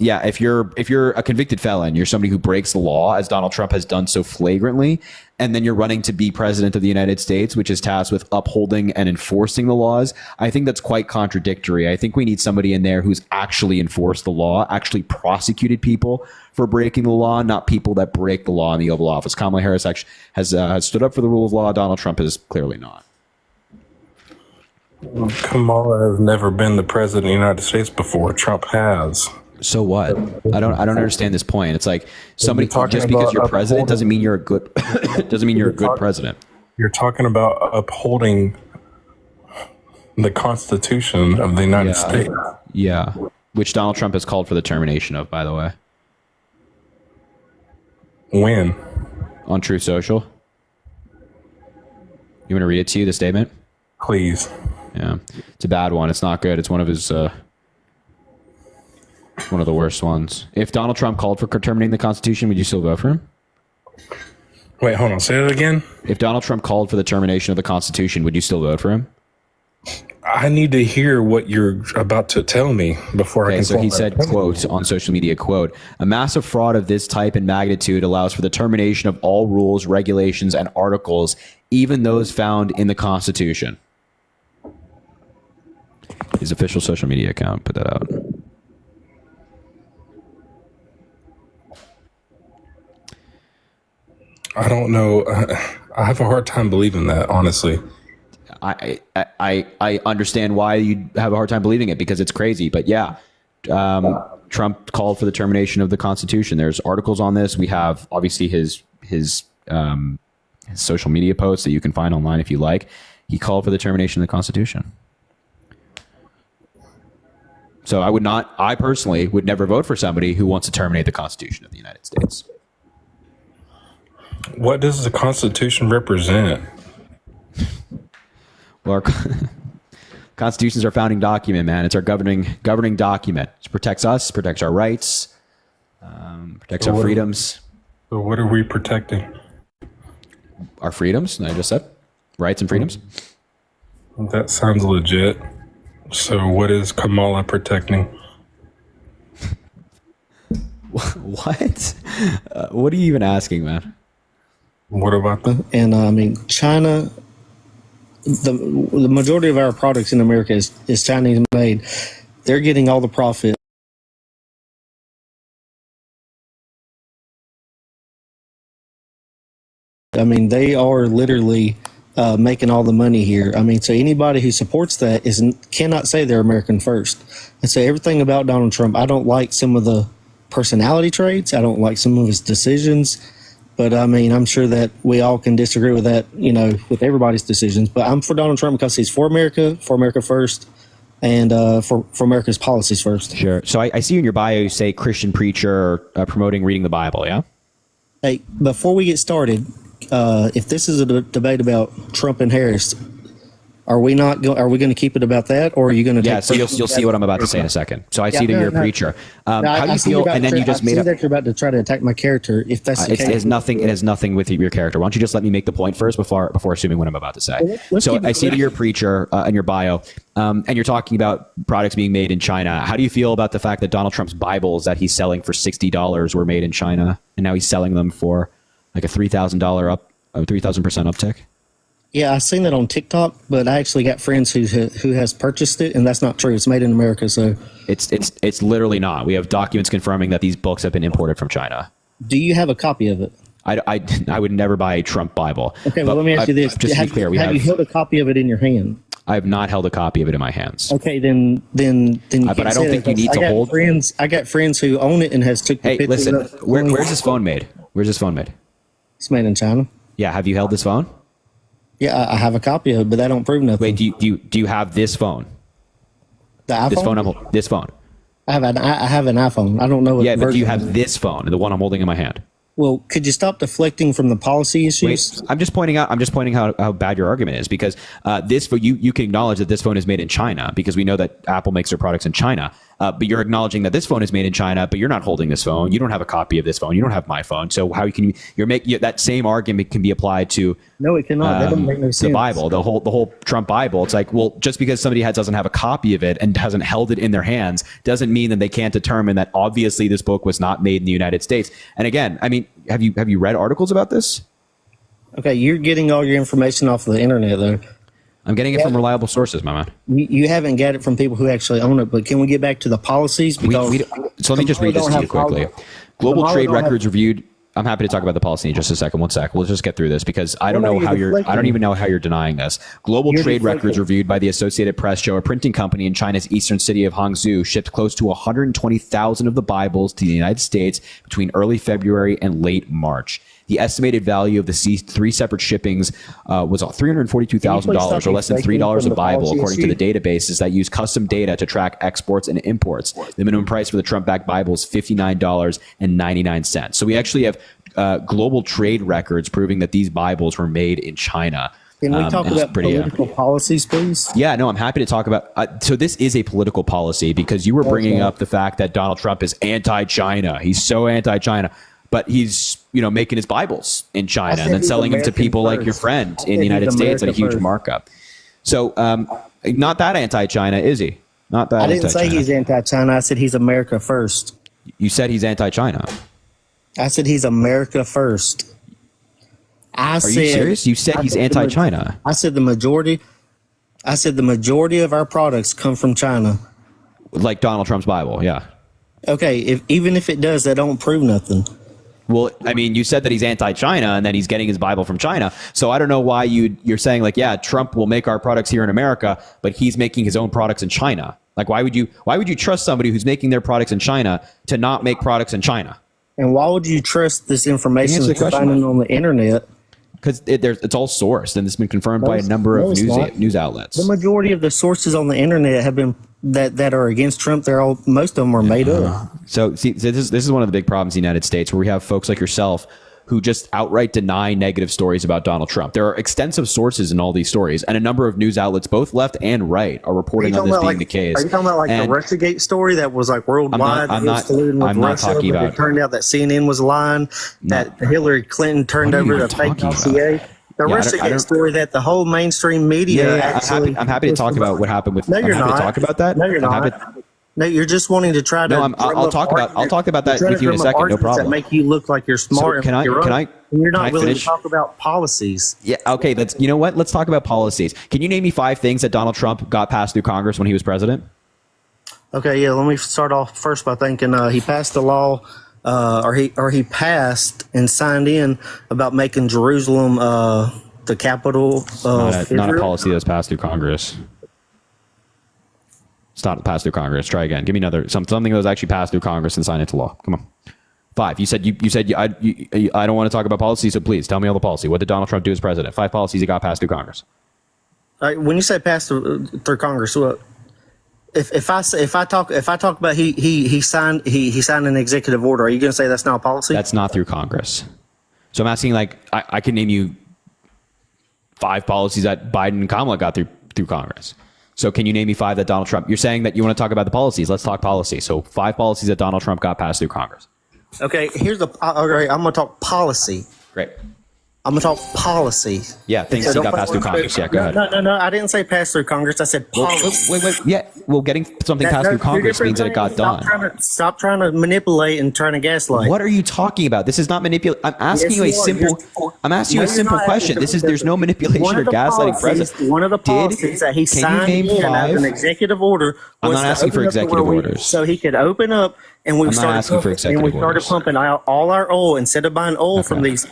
Yeah, if you're a convicted felon, you're somebody who breaks the law, as Donald Trump has done so flagrantly, and then you're running to be president of the United States, which is tasked with upholding and enforcing the laws. I think that's quite contradictory. I think we need somebody in there who's actually enforced the law, actually prosecuted people for breaking the law, not people that break the law in the Oval Office. Kamala Harris actually has stood up for the rule of law. Donald Trump is clearly not. Kamala has never been the president of the United States before. Trump has. So what? I don't understand this point. It's like somebody just because you're president doesn't mean you're a good president. You're talking about upholding the Constitution of the United States. Yeah, which Donald Trump has called for the termination of, by the way. When? On Truth Social. You want to read it to you, the statement? Please. Yeah, it's a bad one. It's not good. It's one of his, one of the worst ones. If Donald Trump called for terminating the Constitution, would you still vote for him? Wait, hold on. Say that again. If Donald Trump called for the termination of the Constitution, would you still vote for him? I need to hear what you're about to tell me before I can. So he said, quote, on social media, quote, "A massive fraud of this type and magnitude allows for the termination of all rules, regulations, and articles, even those found in the Constitution." His official social media account put that out. I don't know. I have a hard time believing that, honestly. I understand why you'd have a hard time believing it, because it's crazy. But yeah, Trump called for the termination of the Constitution. There's articles on this. We have obviously his social media posts that you can find online if you like. He called for the termination of the Constitution. So I personally would never vote for somebody who wants to terminate the Constitution of the United States. What does the Constitution represent? Well, our Constitution's our founding document, man. It's our governing document. It protects us, protects our rights, protects our freedoms. So what are we protecting? Our freedoms, I just said. Rights and freedoms. That sounds legit. So what is Kamala protecting? What? What are you even asking, man? What about that? And I mean, China, the majority of our products in America is Chinese made. They're getting all the profit. I mean, they are literally making all the money here. I mean, so anybody who supports that cannot say they're American first. And so everything about Donald Trump, I don't like some of the personality traits. I don't like some of his decisions. But I mean, I'm sure that we all can disagree with that, with everybody's decisions. But I'm for Donald Trump because he's for America first, and for America's policies first. Sure. So I see in your bio you say Christian preacher promoting reading the Bible, yeah? Hey, before we get started, if this is a debate about Trump and Harris, are we going to keep it about that, or are you going to? Yeah, so you'll see what I'm about to say in a second. So I see that you're a preacher. How do you feel? And then you just made up that you're about to try to attack my character. If that's the case, it has nothing with your character. Why don't you just let me make the point first before assuming what I'm about to say? So I see that you're a preacher in your bio, and you're talking about products being made in China. How do you feel about the fact that Donald Trump's Bibles that he's selling for $60 were made in China, and now he's selling them for like a $3,000 3,000% uptick? Yeah, I've seen that on TikTok, but I actually got friends who has purchased it, and that's not true. It's made in America, so it's literally not. We have documents confirming that these books have been imported from China. Do you have a copy of it? I would never buy a Trump Bible. Okay, well, let me ask you this: just to be clear, have you held a copy of it in your hand? I have not held a copy of it in my hands. Okay, then you can't but I don't think you need to hold. I got friends who own it and has took. Hey, listen, where's this phone made? Where's this phone made? It's made in China. Yeah, have you held this phone? Yeah, I have a copy of it, but that don't prove nothing. Wait, do you have this phone? The iPhone? This phone. I have an iPhone. I don't know. Yeah, but do you have this phone, the one I'm holding in my hand? Well, could you stop deflecting from the policy issues? I'm just pointing out. I'm just pointing out how bad your argument is, because this phone, you can acknowledge that this phone is made in China, because we know that Apple makes their products in China. But you're acknowledging that this phone is made in China, but you're not holding this phone. You don't have a copy of this phone. You don't have my phone. So how can you? That same argument can be applied to No, it cannot. That doesn't make no the sense. Bible, the whole Trump Bible. It's like, well, just because somebody doesn't have a copy of it and hasn't held it in their hands doesn't mean that they can't determine that obviously this book was not made in the United States. And again, I mean, have you read articles about this? Okay, you're getting all your information off of the internet, though. I'm getting it from reliable sources, my man. You haven't got it from people who actually own it. But can we get back to the policies? Because So let me just read this to you quickly. Global Kamala trade don't have- records reviewed. I'm happy to talk about the policy in just a second. 1 sec. We'll just get through this, because I don't know how I don't even know how you're denying this. Global trade records reviewed by the Associated Press show a printing company in China's eastern city of Hangzhou shipped close to 120,000 of the Bibles to the United States between early February and late March. The estimated value of the three separate shippings was $342,000, or less than $3 a Bible, according to the databases that use custom data to track exports and imports. The minimum price for the Trump-backed Bible is $59.99. So we actually have global trade records proving that these Bibles were made in China. Can we talk about political policies, please? Yeah, no, I'm happy to talk about. So this is a political policy, because you were bringing up the fact that Donald Trump is anti-China. He's so anti-China, but he's making his Bibles in China and then selling them to people like your friend in the United States at a huge markup. So not that anti-China, is he? Not that. I didn't say he's anti-China. I said he's America first. You said he's anti-China. I said he's America first. Are you serious? You said he's anti-China. I said the majority. I said the majority of our products come from China. Like Donald Trump's Bible, yeah. Okay, even if it does, that don't prove nothing. Well, I mean, you said that he's anti-China and that he's getting his Bible from China. So I don't know why you're saying, like, yeah, Trump will make our products here in America, but he's making his own products in China. Like, why would you trust somebody who's making their products in China to not make products in China? And why would you trust this information that you're finding on the internet? Because it's all sourced, and it's been confirmed by a number of news outlets. The majority of the sources on the internet have been that are against Trump. Most of them are made up. So see, this is one of the big problems in the United States, where we have folks like yourself who just outright deny negative stories about Donald Trump. There are extensive sources in all these stories, and a number of news outlets, both left and right, are reporting on this being the case. Are you talking about the Russiagate story that was like worldwide? I'm not talking about. It turned out that CNN was lying, that Hillary Clinton turned over to fake LCA. The Russiagate story that the whole mainstream media actually. I'm happy to talk about what happened with. No, you're not. To talk about that. No, you're not. No, you're just wanting to try to. No, I'll talk about that with you in a second. No problem. That make you look like you're smart. So You're not willing to talk about policies. Yeah. Okay. You know what? Let's talk about policies. Can you name me 5 things that Donald Trump got passed through Congress when he was president? Okay. Yeah. Let me start off first by thinking he passed a law, or he passed and signed in about making Jerusalem the capital of not a policy that's passed through Congress. It's not passed through Congress. Try again. Give me another something that was actually passed through Congress and signed into law. Come on. 5. You said I don't want to talk about policy, so please tell me all the policy. What did Donald Trump do as president? 5 policies he got passed through Congress. All right, when you say passed through Congress, what? If I talk about he signed an executive order, are you going to say that's not a policy? That's not through Congress. So I'm asking, like, I can name you 5 policies that Biden and Kamala got through Congress. So can you name me 5 that Donald Trump? You're saying that you want to talk about the policies. Let's talk policy. So 5 policies that Donald Trump got passed through Congress. Okay, all right, I'm going to talk policy. Great. I'm going to talk policy. Yeah, things that got passed through Congress. Yeah, go ahead. No, I didn't say pass through Congress. I said policy. Wait. Yeah, well, getting something passed through Congress means that it got done. Stop trying to manipulate and trying to gaslight. What are you talking about? This is not manipulation. I'm asking you a simple question. There's no manipulation or gaslighting present. One of the policies that he signed in as an executive order was I'm not asking for executive orders. So he could open up and we started pumping out all our oil instead of buying oil from these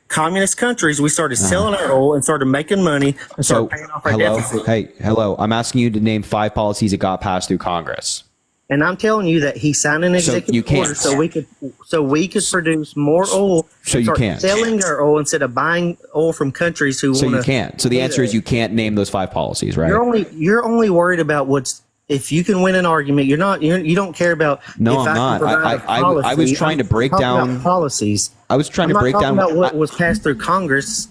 communist countries. We started selling our oil and started making money and started paying off our deficit. Hello. I'm asking you to name 5 policies that got passed through Congress. And I'm telling you that he signed an executive order so we could produce more oil. So you can't selling our oil instead of buying oil from countries who. So you can't. So the answer is you can't name those 5 policies, right? You're only worried about what's if you can win an argument, you don't care about. No, if I'm can not. provide a I was policy. trying to break I'm talking down about policies. I was trying I'm to break not down talking about what was passed through Congress.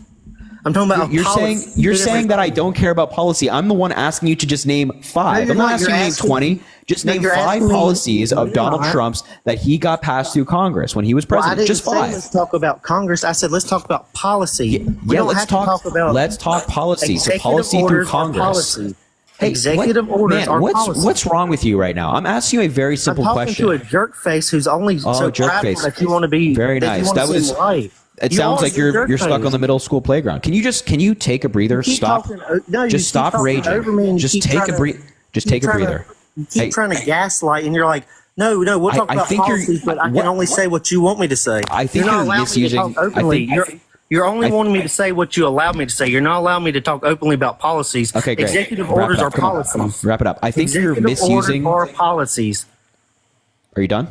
I'm talking about you're policy. saying that I don't care about policy. I'm the one asking you to just name 5. No, I'm not you're asking you to name 20. Just name 5 policies of Donald Trump's that he got passed through Congress when he was president. I didn't just say 5. let's talk about Congress. I said let's talk about policy. We don't let's have to talk about. Let's talk policy. So executive policy through orders are Congress. policy. Hey, Executive orders are policy. What's wrong with you right now? I'm asking you a very simple I'm talking question. to a jerk face who's only so jerk prideful face. that you want to be Very that you nice. want to That was. seem right. It You sounds are like a you're jerk stuck face. on the middle school playground. Can you take a breather? You keep Stop. talking- no, you Just keep stop talking raging. over me and you Just keep take trying a to- breather. Just you take a trying to- breather. You keep Hey, trying to gaslight, and you're like, no, we'll talk I about think you're- policies, but I what- can only say what you want me to say. I think you're not you're allowing misusing- me to talk openly. I think- You're only wanting me to say what you allowed me to say. You're not allowing me to talk openly about policies. Okay, great. Executive Wrap it orders up. are Come on. policies. Wrap it up. I think you're Executive misusing. orders are policies. Are you done?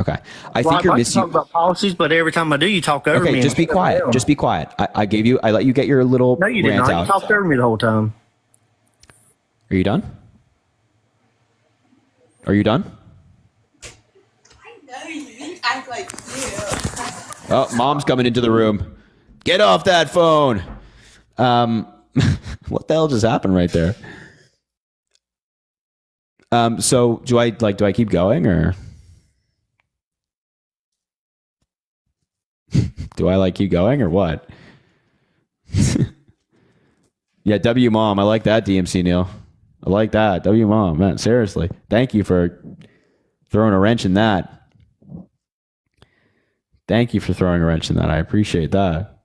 Okay. I Well, think I'd you're like to misusing. talk about policies, but every time I do, you talk over me. Okay, and just be shut quiet. down. Just be quiet. I let you get your little No, you did rant not. You out. talked over me the whole time. Are you done? Are you done? Oh, mom's coming into the room. Get off that phone. What the hell just happened right there? So do I keep going or do I keep going or what? Yeah, W mom. I like that, DMC Neil. I like that. W mom, man, seriously. Thank you for throwing a wrench in that. Thank you for throwing a wrench in that. I appreciate that.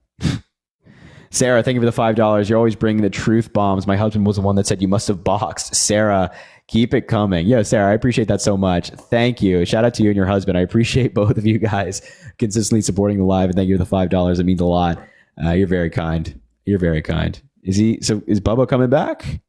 Sarah, thank you for the $5. You're always bringing the truth bombs. My husband was the one that said you must have boxed. Sarah, keep it coming. Yo, Sarah, I appreciate that so much. Thank you. Shout out to you and your husband. I appreciate both of you guys consistently supporting the live, and thank you for the $5. It means a lot. You're very kind. You're very kind. Is Bubba coming back?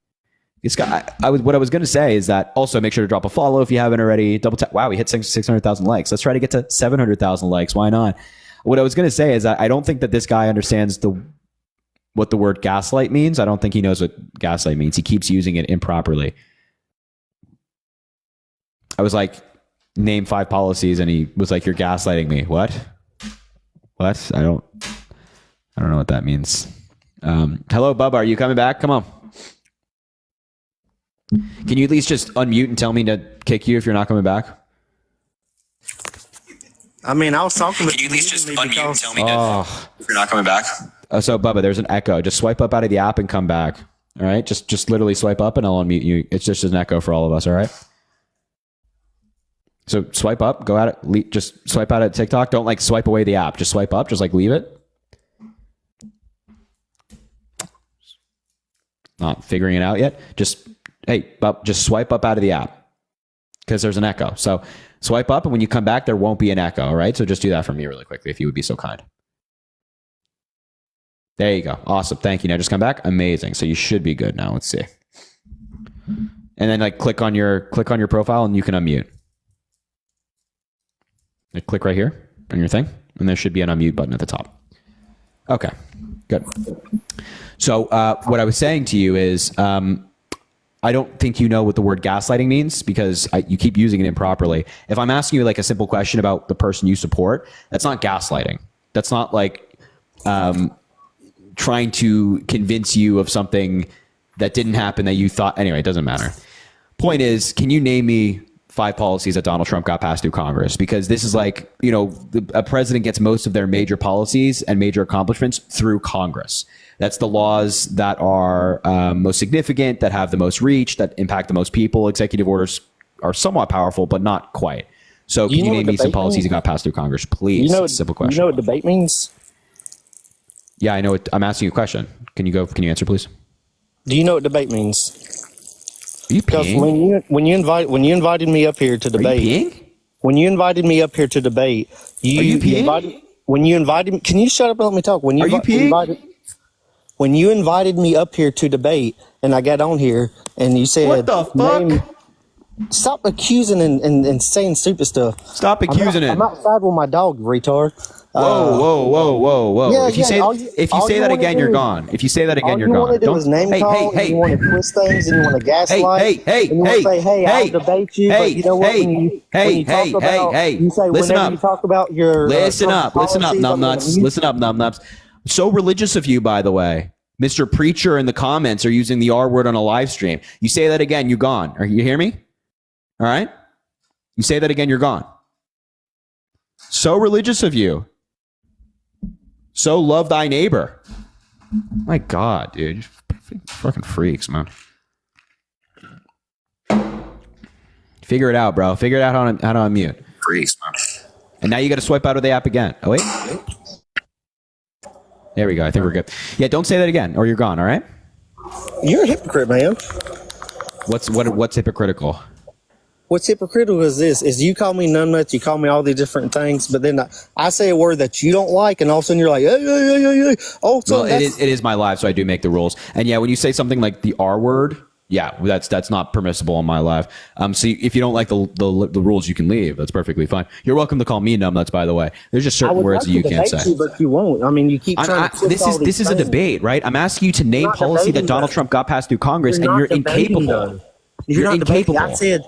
What I was going to say is that also make sure to drop a follow if you haven't already. Double tap. Wow, we hit 600,000 likes. Let's try to get to 700,000 likes. Why not? What I was going to say is that I don't think that this guy understands what the word gaslight means. I don't think he knows what gaslight means. He keeps using it improperly. I was like, name 5 policies, and he was like, you're gaslighting me. What? I don't know what that means. Hello, Bubba. Are you coming back? Come on. Can you at least just unmute and tell me to kick you if you're not coming back? I mean, I was talking with Can you at least just unmute and tell me if you're not coming back? So, Bubba, there's an echo. Just swipe up out of the app and come back. All right? Just literally swipe up and I'll unmute you. It's just an echo for all of us. All right? So swipe up. Go at it. Just swipe out at TikTok. Don't swipe away the app. Just swipe up. Just leave it. Not figuring it out yet. Just swipe up out of the app because there's an echo. So swipe up, and when you come back, there won't be an echo. All right. So just do that for me really quickly, if you would be so kind. There you go. Awesome. Thank you. Now just come back. Amazing. So you should be good now. Let's see. And then click on your profile, and you can unmute. Click right here on your thing, and there should be an unmute button at the top. Okay. Good. So what I was saying to you is, I don't think you know what the word gaslighting means because you keep using it improperly. If I'm asking you a simple question about the person you support, that's not gaslighting. That's not trying to convince you of something that didn't happen that you thought. Anyway, it doesn't matter. Point is, can you name me 5 policies that Donald Trump got passed through Congress? Because this is a president gets most of their major policies and major accomplishments through Congress. That's the laws that are most significant, that have the most reach, that impact the most people. Executive orders are somewhat powerful, but not quite. So can you name me some policies that got passed through Congress, please? It's a simple question. You know what debate means? Yeah, I know it. I'm asking you a question. Can you answer, please? Do you know what debate means? Are you Because peeing? when you invited me up here to debate, Are you peeing? when you invited me up here to debate, Are you peeing? invited me. Can you shut up and let me talk? Are you peeing? When you invited me up here to debate, and I got on here, and you said, What the fuck? Stop accusing and saying stupid stuff. Stop accusing it. I'm outside with my dog, retard. Whoa. Yeah, if you yeah, say all you- if you all say you that wanna again, do- you're gone. If you say that again, All you're you gone. want to do is name call, and you want to twist things, and you want to gaslight, and you want to say, "Hey, I'll debate you," but you know what? When you talk about, you say Listen whenever up. you talk about your Listen up, policies, I'm gonna numbnuts. mute Listen up, numbnuts. So religious of you, by the way. Mr. Preacher in the comments are using the R word on a live stream. You say that again, you're gone. You hear me? All right? You say that again, you're gone. So religious of you. So love thy neighbor. My God, dude. Fucking freaks, man. Figure it out, bro. Figure it out how to unmute. Freaks, man. And now you got to swipe out of the app again. Oh, wait. There we go. I think we're good. Yeah, don't say that again or you're gone, all right? You're a hypocrite, man. What's hypocritical? What's hypocritical is this: is you call me numbnuts, you call me all these different things, but then I say a word that you don't like, and all of a sudden you're like, hey. Oh, so Well, it is my live, so I do make the rules. And yeah, when you say something like the R word, yeah, that's not permissible on my live. So if you don't like the rules, you can leave. That's perfectly fine. You're welcome to call me numbnuts, by the way. There's just certain words that you can't say. You, but you won't. I mean, you keep trying to. This is a debate, right? I'm asking you to name policy that Donald Trump got passed through Congress, and you're incapable. You're not incapable. debating. I said,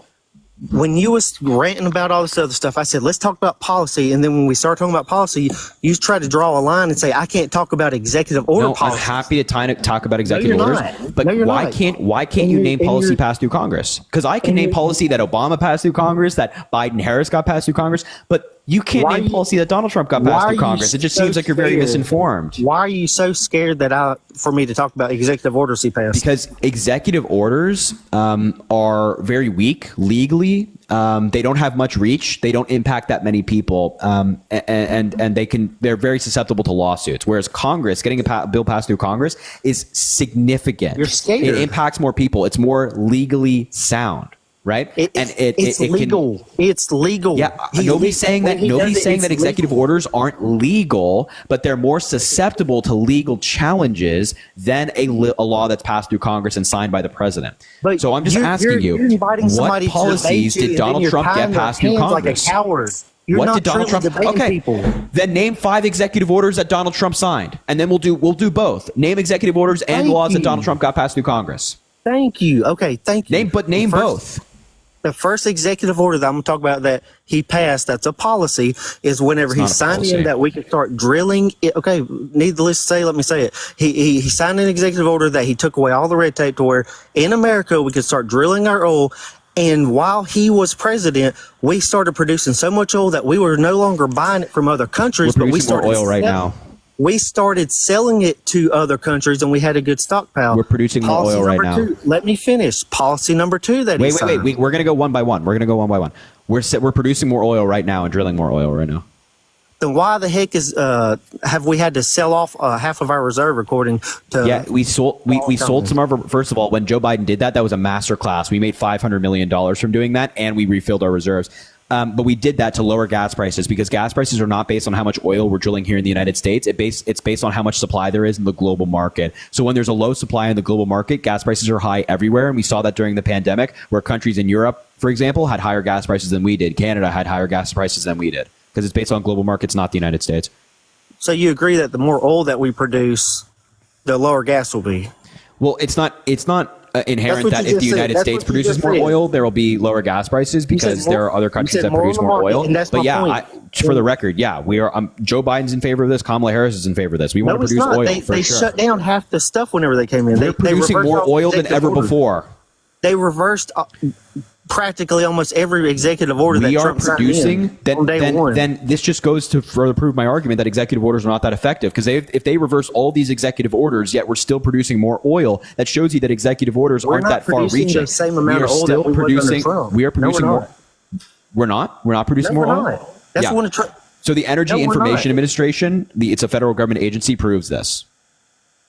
when you was ranting about all this other stuff, I said, let's talk about policy. And then when we start talking about policy, you try to draw a line and say, I can't talk about executive order policy. I'm happy to talk about executive orders, but why can't you name policy passed through Congress? Because I can name policy that Obama passed through Congress, that Biden-Harris got passed through Congress, but you can't name policy that Donald Trump got passed through Congress. It just seems like you're very misinformed. Why are you so scared for me to talk about executive orders he passed? Because executive orders are very weak legally. They don't have much reach. They don't impact that many people, and they're very susceptible to lawsuits. Whereas Congress, getting a bill passed through Congress, is significant. You're scared. It impacts more people. It's more legally sound. Right, it's legal. It's legal. Yeah, nobody's saying that. Nobody's saying that executive orders aren't legal, but they're more susceptible to legal challenges than a law that's passed through Congress and signed by the president. But so I'm just asking you, what policies did Donald Trump get passed through Congress? Like a coward. You're what not did Donald Trump? Okay, people. Then name 5 executive orders that Donald Trump signed, and then we'll do both. Name executive orders and laws that Donald Trump got passed through Congress. Thank you. Okay, thank you. Name both. The first executive order that I'm going to talk about that he passed, that's a policy, is whenever he signed in that we can start drilling. Okay, needless to say, let me say it. He signed an executive order that he took away all the red tape to where in America we could start drilling our oil. And while he was president, we started producing so much oil that we were no longer buying it from other countries. We're producing more oil right now. We started selling it to other countries, and we had a good stockpile. We're producing more oil right now. Let me finish. Policy number 2 that he signed. Wait. We're going to go one by one. We're producing more oil right now and drilling more oil right now. Then why the heck have we had to sell off half of our reserve according to? Yeah, we sold some of our. First of all, when Joe Biden did that was a master class. We made $500 million from doing that, and we refilled our reserves. But we did that to lower gas prices because gas prices are not based on how much oil we're drilling here in the United States. It's based on how much supply there is in the global market. So when there's a low supply in the global market, gas prices are high everywhere. And we saw that during the pandemic where countries in Europe, for example, had higher gas prices than we did. Canada had higher gas prices than we did because it's based on global markets, not the United States. So you agree that the more oil that we produce, the lower gas will be? Well, it's not inherent that if the United States produces more oil, there will be lower gas prices because there are other countries that produce more oil. But yeah, for the record, yeah, we are. Joe Biden's in favor of this. Kamala Harris is in favor of this. We want to produce oil. They shut down half the stuff whenever they came in. They're producing more oil than ever before. They reversed practically almost every executive order that Trump signed then this just goes to further prove my argument that executive orders are not that effective because if they reverse all these executive orders yet we're still producing more oil, that shows you that executive orders aren't that far reaching. The same amount of oil that we producing. We are producing more. We're not producing more oil. That's one of So the Energy Information Administration, it's a federal government agency, proves this.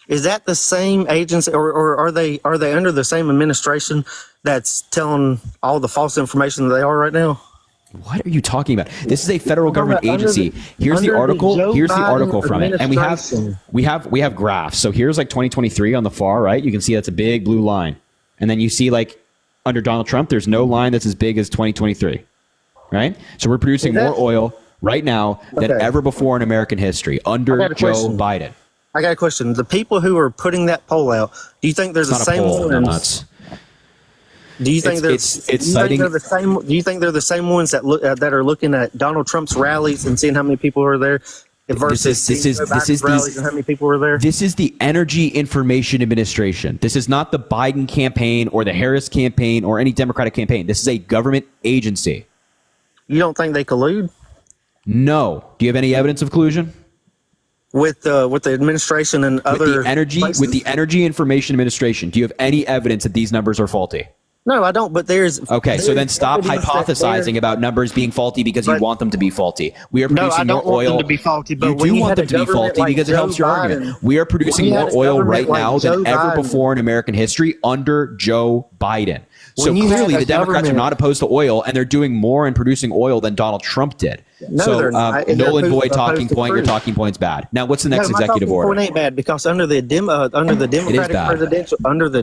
Is that the same agency, or are they under the same administration that's telling all the false information that they are right now? What are you talking about? This is a federal government agency. Here's the article. Here's the article from it, and we have graphs. So here's like 2023 on the far right. You can see that's a big blue line, and then you see like under Donald Trump, there's no line that's as big as 2023, right? So we're producing more oil. right now than Okay. ever before in American history I under got a Joe question. Biden. I got a question. The people who are putting that poll out, do you think they're It's the not a same poll, ones? nuts. Do you think It's do you think citing- they're the same? Do you think they're the same ones that look that are looking at Donald Trump's rallies and seeing how many people are there versus this is Joe Biden's rallies and how many people are there? This is the Energy Information Administration. This is not the Biden campaign or the Harris campaign or any Democratic campaign. This is a government agency. You don't think they collude No. Do you have any evidence of collusion? with the administration and other With the Energy Information Administration, do you have any evidence that these numbers are faulty? No, I don't. But there's Okay, so then stop evidence that hypothesizing they're- about numbers being faulty because you want them to be faulty. We are No, I producing don't more want oil. them to be faulty, but you when do you want had them a to be government faulty like because it Joe helps your Biden- argument. We are producing when you more had a oil government right like now than Joe ever Biden- before in American history under Joe Biden. So When you had clearly, a the Democrats are government- not opposed to oil, and they're doing more in producing oil than Donald Trump did. No, so they're not, and they're null and void opposed talking to point. Your crude. talking point's bad. Now, what's the next No, my executive talking order? point ain't bad because under the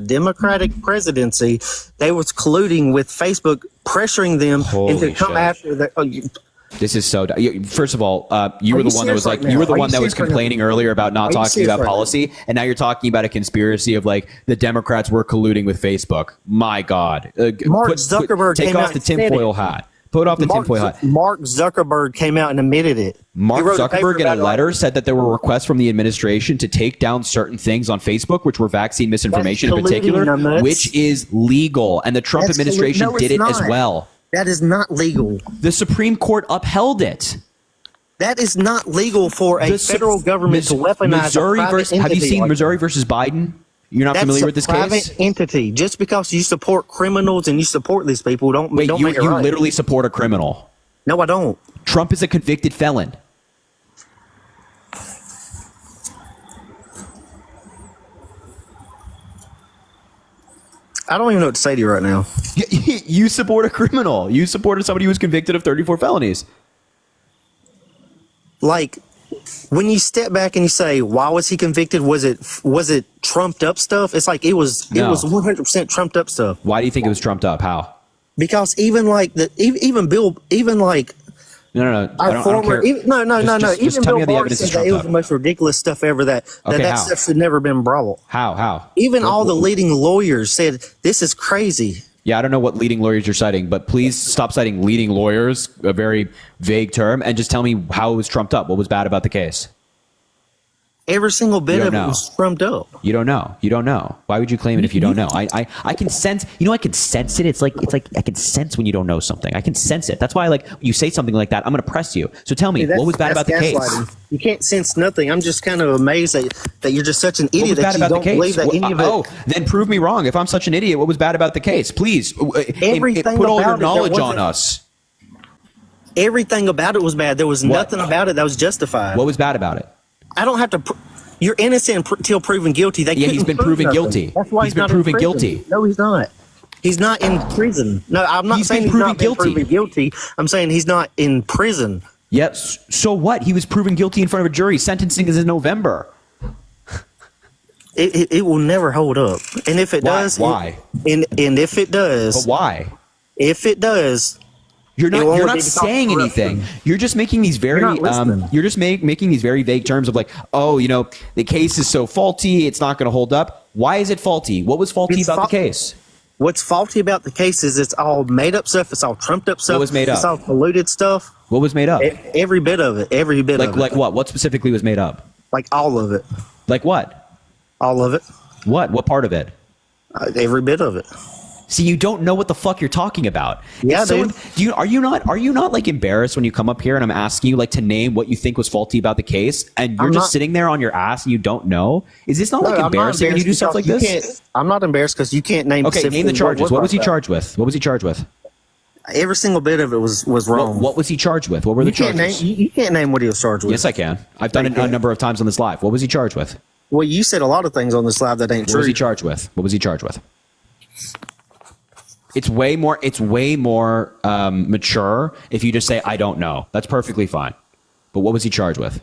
Democratic presidency, they was colluding with Facebook, pressuring them Holy into come shit. after the. This is so. First of all, you Are were the you one that was serious like, right you were the now? Are one you that was serious right now? complaining earlier about not Are you talking serious about right now? policy, and now you're talking about a conspiracy of like the Democrats were colluding with Facebook. My God, Mark Zuckerberg take came off out the and said tinfoil it. hat. Put off the tinfoil hat. Mark Zuckerberg came out and admitted it. Mark He wrote a paper Zuckerberg in about a it. letter said that there were requests from the administration to take down certain things on Facebook, which were vaccine misinformation in colluding, particular, numbnuts. which is legal, and the Trump That's administration no, did it's it as not. well. That is not legal. The Supreme Court upheld it. That is not legal for a federal government to weaponize Missouri a private versus, have you entity seen like Missouri versus Biden? You're not That's familiar a with this private case? entity. Just because you support criminals and you support these people, don't Wait, don't you make it right. literally support a criminal. No, I don't. Trump is a convicted felon. I don't even know what to say to you right now. You support a criminal. You supported somebody who was convicted of 34 felonies. Like, when you step back and you say, "Why was he convicted? Was it trumped up stuff?" It's like it was No. 100% trumped up stuff. Why do you think it was trumped up? How? Because even like No. our I don't former care. even, no. Just Even tell me how Bill the Barr evidence said is that it trumped was up. the most ridiculous stuff ever. That Okay, that how? stuff should never been brought. How? Even all the leading lawyers said this is crazy. Yeah, I don't know what leading lawyers you're citing, but please stop citing leading lawyers, a very vague term, and just tell me how it was trumped up. What was bad about the case? Every single bit You of don't it know. was trumped up. You don't know. You don't know. Why would you claim it if you don't know? I can sense. You know, I can sense it. It's like I can sense when you don't know something. I can sense it. That's why, like, you say something like that, I'm going to press you. So tell me, See, what was bad about the that's case? gaslighting. You can't sense nothing. I'm just kind of amazed that you're just such an What was idiot bad that you about the don't case? believe that any of it. Oh, then prove me wrong. If I'm such an idiot, what was bad about the case? Please, Everything put all your about it, there knowledge on wasn't- us. Everything about it was bad. There was nothing about it that was justified. What was bad about it? I don't have to. You're innocent until proven guilty. They Yeah, he's couldn't been prove proven nothing. guilty. That's why He's he's, been not proven in prison. guilty. No, he's not. He's not in prison. No, I'm not He's saying been he's proven not been guilty. proven guilty. I'm saying he's not in prison. Yes. So what? He was proven guilty in front of a jury. Sentencing is in November. It will never hold up. And if it Why? does, Why? And if it does, But why? If it does, You're it will not. You're only not be because saying of corruption. anything. You're just making these very. You're not listening. You're just making these very vague terms of like, oh, you know, the case is so faulty, it's not going to hold up. Why is it faulty? What was faulty It's about fa- the case? What's faulty about the case is it's all made up stuff. It's all trumped up stuff. What was made It's up? all polluted stuff. What was made up? Every bit of it. Every bit Like of it. like what? What specifically was made up? Like all of it. Like what? All of it. What? What part of it? Every bit of it. See, you don't know what the fuck you're talking about. Yeah, It's so- dude. Are you not like embarrassed when you come up here and I'm asking you like to name what you think was faulty about the case, and you're I'm just not- sitting there on your ass and you don't know? Is this not No, like I'm not embarrassing when you do embarrassed stuff like because you this? can't- I'm not embarrassed because you can't name. Okay, name the specifically charges. What was he about charged with? What was he charged with? that. Every single bit of it was wrong. What was he charged with? What were the you can't charges? name. You can't name what he was charged with. Yes, I can. I've done it a number of times on this live. What was he charged with? Well, you said a lot of things on this live that ain't What true. was he charged with? What was he charged with? It's way more. It's way more mature if you just say I don't know. That's perfectly fine. But what was he charged with?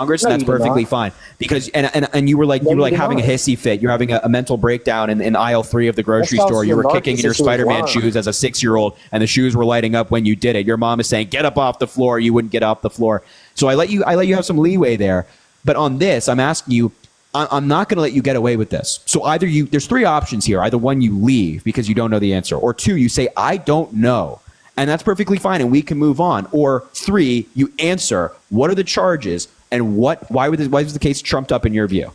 Congress, No, and that's you did perfectly not. fine. Because and you were like No, you did having a not. hissy fit. You're having a mental breakdown in aisle 3 of the grocery That's store. You were also kicking in your narcissist who was Spider-Man lying. shoes as a 6-year-old, and the shoes were lighting up when you did it. Your mom is saying, "Get up off the floor." You wouldn't get off the floor. So I let you have some leeway there. But on this, I'm asking you, I'm not going to let you get away with this. So either there's 3 options here. Either 1, you leave because you don't know the answer, or 2, you say, I don't know. And that's perfectly fine, and we can move on. Or 3, you answer, what are the charges, and why was the case trumped up in your view?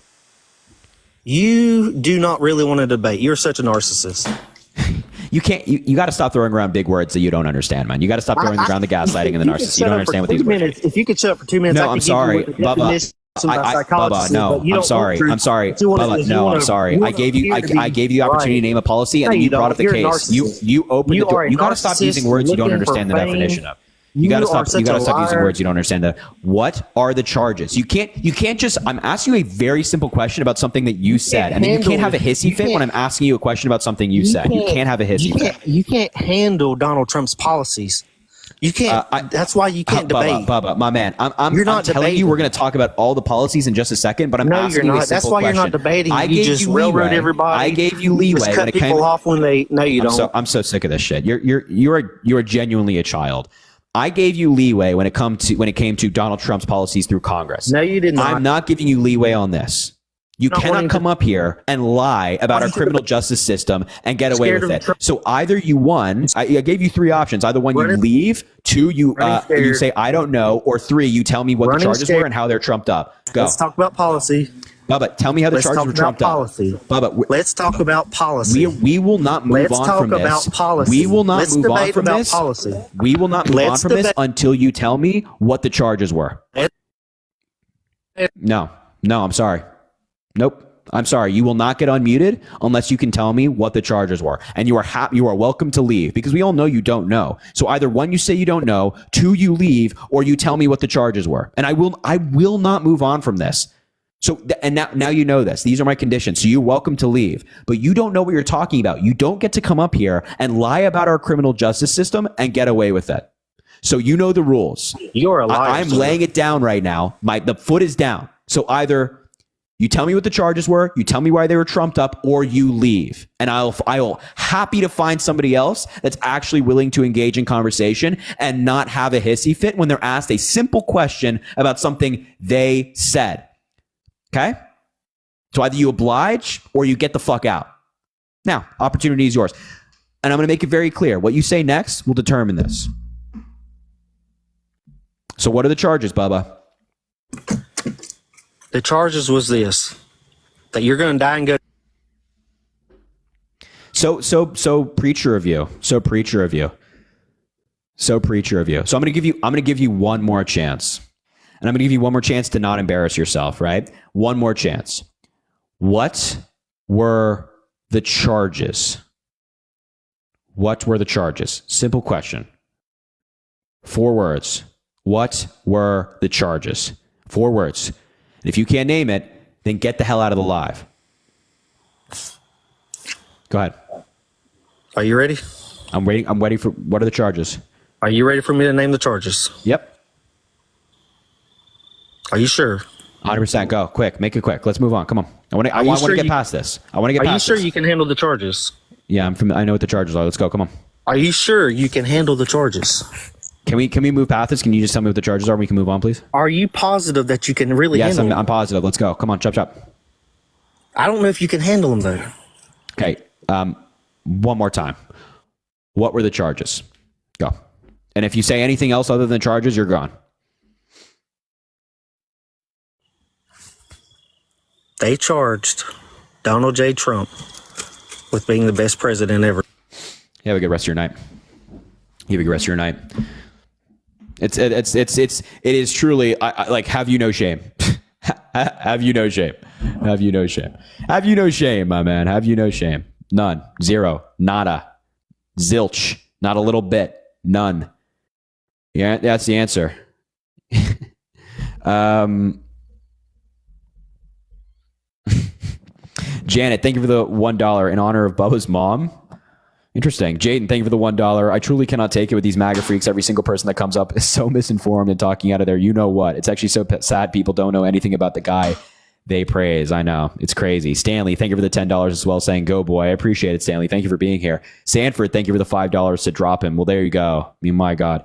You do not really want to debate. You're such a narcissist. You can't. You got to stop throwing around big words that you don't understand, man. You got to stop throwing around the gaslighting and the narcissist. You don't understand what these words. If you could shut up for 2 minutes, No, I'm sorry, Bubba. Bubba, no, I'm sorry. I'm sorry. Bubba, no, I'm sorry. I gave you the opportunity to name a policy, and then you brought up the case. You opened the door. You got to stop using words you don't understand the definition of. You got to stop. You got to stop using words you don't understand. What are the charges? You can't just. I'm asking you a very simple question about something that you said, and then you can't have a hissy fit when I'm asking you a question about something you said. You can't have a hissy fit. You can't handle Donald Trump's policies. You can't. That's why you can't debate. Bubba, my man. I'm telling debating. you we're going to talk about all the policies in just a second, but I'm asking you a simple That's why question. you're not debating. You just railroad everybody. I gave you leeway. Just cut people off when they. No, you don't. I'm so sick of this shit. You're genuinely a child. I gave you leeway when it came to Donald Trump's policies through Congress. No, you did not. I'm not giving you leeway on this. You cannot come up here and lie about our criminal justice system and get away with it. So either you won, I gave you three options. Either one, you leave. Two, you say, I don't know. Or three, you tell me what the charges were and how they're trumped up. Go. Let's talk about policy. Bubba, tell me how the charges were trumped up. Bubba, let's talk about policy. We will not move on from this. Let's talk about policy. We will not move on from this. Policy. We will not move on from this until you tell me what the charges were. No, I'm sorry. Nope. I'm sorry. You will not get unmuted unless you can tell me what the charges were. And you are welcome to leave because we all know you don't know. So either one, you say you don't know, two, you leave, or you tell me what the charges were. And I will not move on from this. So, and now you know this. These are my conditions. So you're welcome to leave, but you don't know what you're talking about. You don't get to come up here and lie about our criminal justice system and get away with it. So you know the rules. You're a liar. I'm laying it down right now. The foot is down. So either you tell me what the charges were, you tell me why they were trumped up, or you leave. And I'll happy to find somebody else that's actually willing to engage in conversation and not have a hissy fit when they're asked a simple question about something they said. Okay? So either you oblige or you get the fuck out. Now, opportunity is yours. And I'm going to make it very clear. What you say next will determine this. So what are the charges, Bubba? The charges was this, that you're going to die and go. So preacher of you. So preacher of you. So preacher of you. So I'm going to give you one more chance. And I'm going to give you one more chance to not embarrass yourself, right? One more chance. What were the charges? What were the charges? Simple question. 4 words. What were the charges? 4 words. And if you can't name it, then get the hell out of the live. Go ahead. Are you ready? I'm waiting. I'm waiting for, what are the charges? Are you ready for me to name the charges? Yep. Are you sure? 100%. Go quick. Make it quick. Let's move on. Come on. I want to get past this. I want to get past this. Are you sure you can handle the charges? Yeah, I know what the charges are. Let's go. Come on. Are you sure you can handle the charges? Can we move past this? Can you just tell me what the charges are and we can move on, please? Are you positive that you can really handle them? Yes, I'm positive. Let's go. Come on. Chop, chop. I don't know if you can handle them, though. Okay. One more time. What were the charges? Go. And if you say anything else other than charges, you're gone. They charged Donald J. Trump with being the best president ever. You have a good rest of your night. You have a good rest of your night. It is truly like, have you no shame? Have you no shame? Have you no shame? Have you no shame, my man? Have you no shame? None. Zero. Nada. Zilch. Not a little bit. None. Yeah, that's the answer. Janet, thank you for the $1 in honor of Bubba's mom. Interesting. Jaden, thank you for the $1. I truly cannot take it with these MAGA freaks. Every single person that comes up is so misinformed and talking out of their, you know what? It's actually so sad people don't know anything about the guy they praise. I know. It's crazy. Stanley, thank you for the $10 as well, saying, go boy. I appreciate it, Stanley. Thank you for being here. Sanford, thank you for the $5 to drop him. Well, there you go. I mean, my God.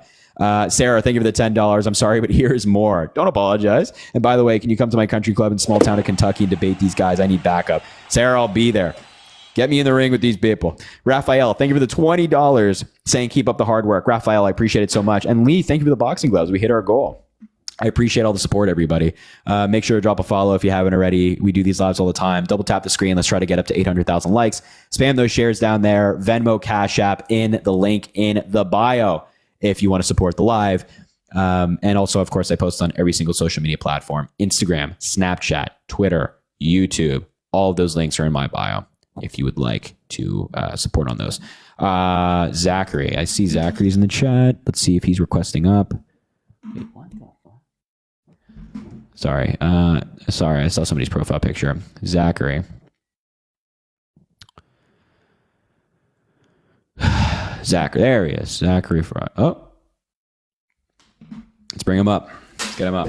Sarah, thank you for the $10. I'm sorry, but here's more. Don't apologize. And by the way, can you come to my country club in small town of Kentucky and debate these guys? I need backup. Sarah, I'll be there. Get me in the ring with these people. Raphael, thank you for the $20 saying keep up the hard work. Raphael, I appreciate it so much. And Lee, thank you for the boxing gloves. We hit our goal. I appreciate all the support, everybody. Make sure to drop a follow if you haven't already. We do these lives all the time. Double tap the screen. Let's try to get up to 800,000 likes. Spam those shares down there. Venmo, Cash App in the link in the bio if you want to support the live. And also, of course, I post on every single social media platform: Instagram, Snapchat, Twitter, YouTube. All of those links are in my bio if you would like to support on those. Zachary, I see Zachary's in the chat. Let's see if he's requesting up. Wait, what the fuck? Sorry, I saw somebody's profile picture. Zachary. Zachary, there he is. Zachary Fry. Oh, let's bring him up. Let's get him up.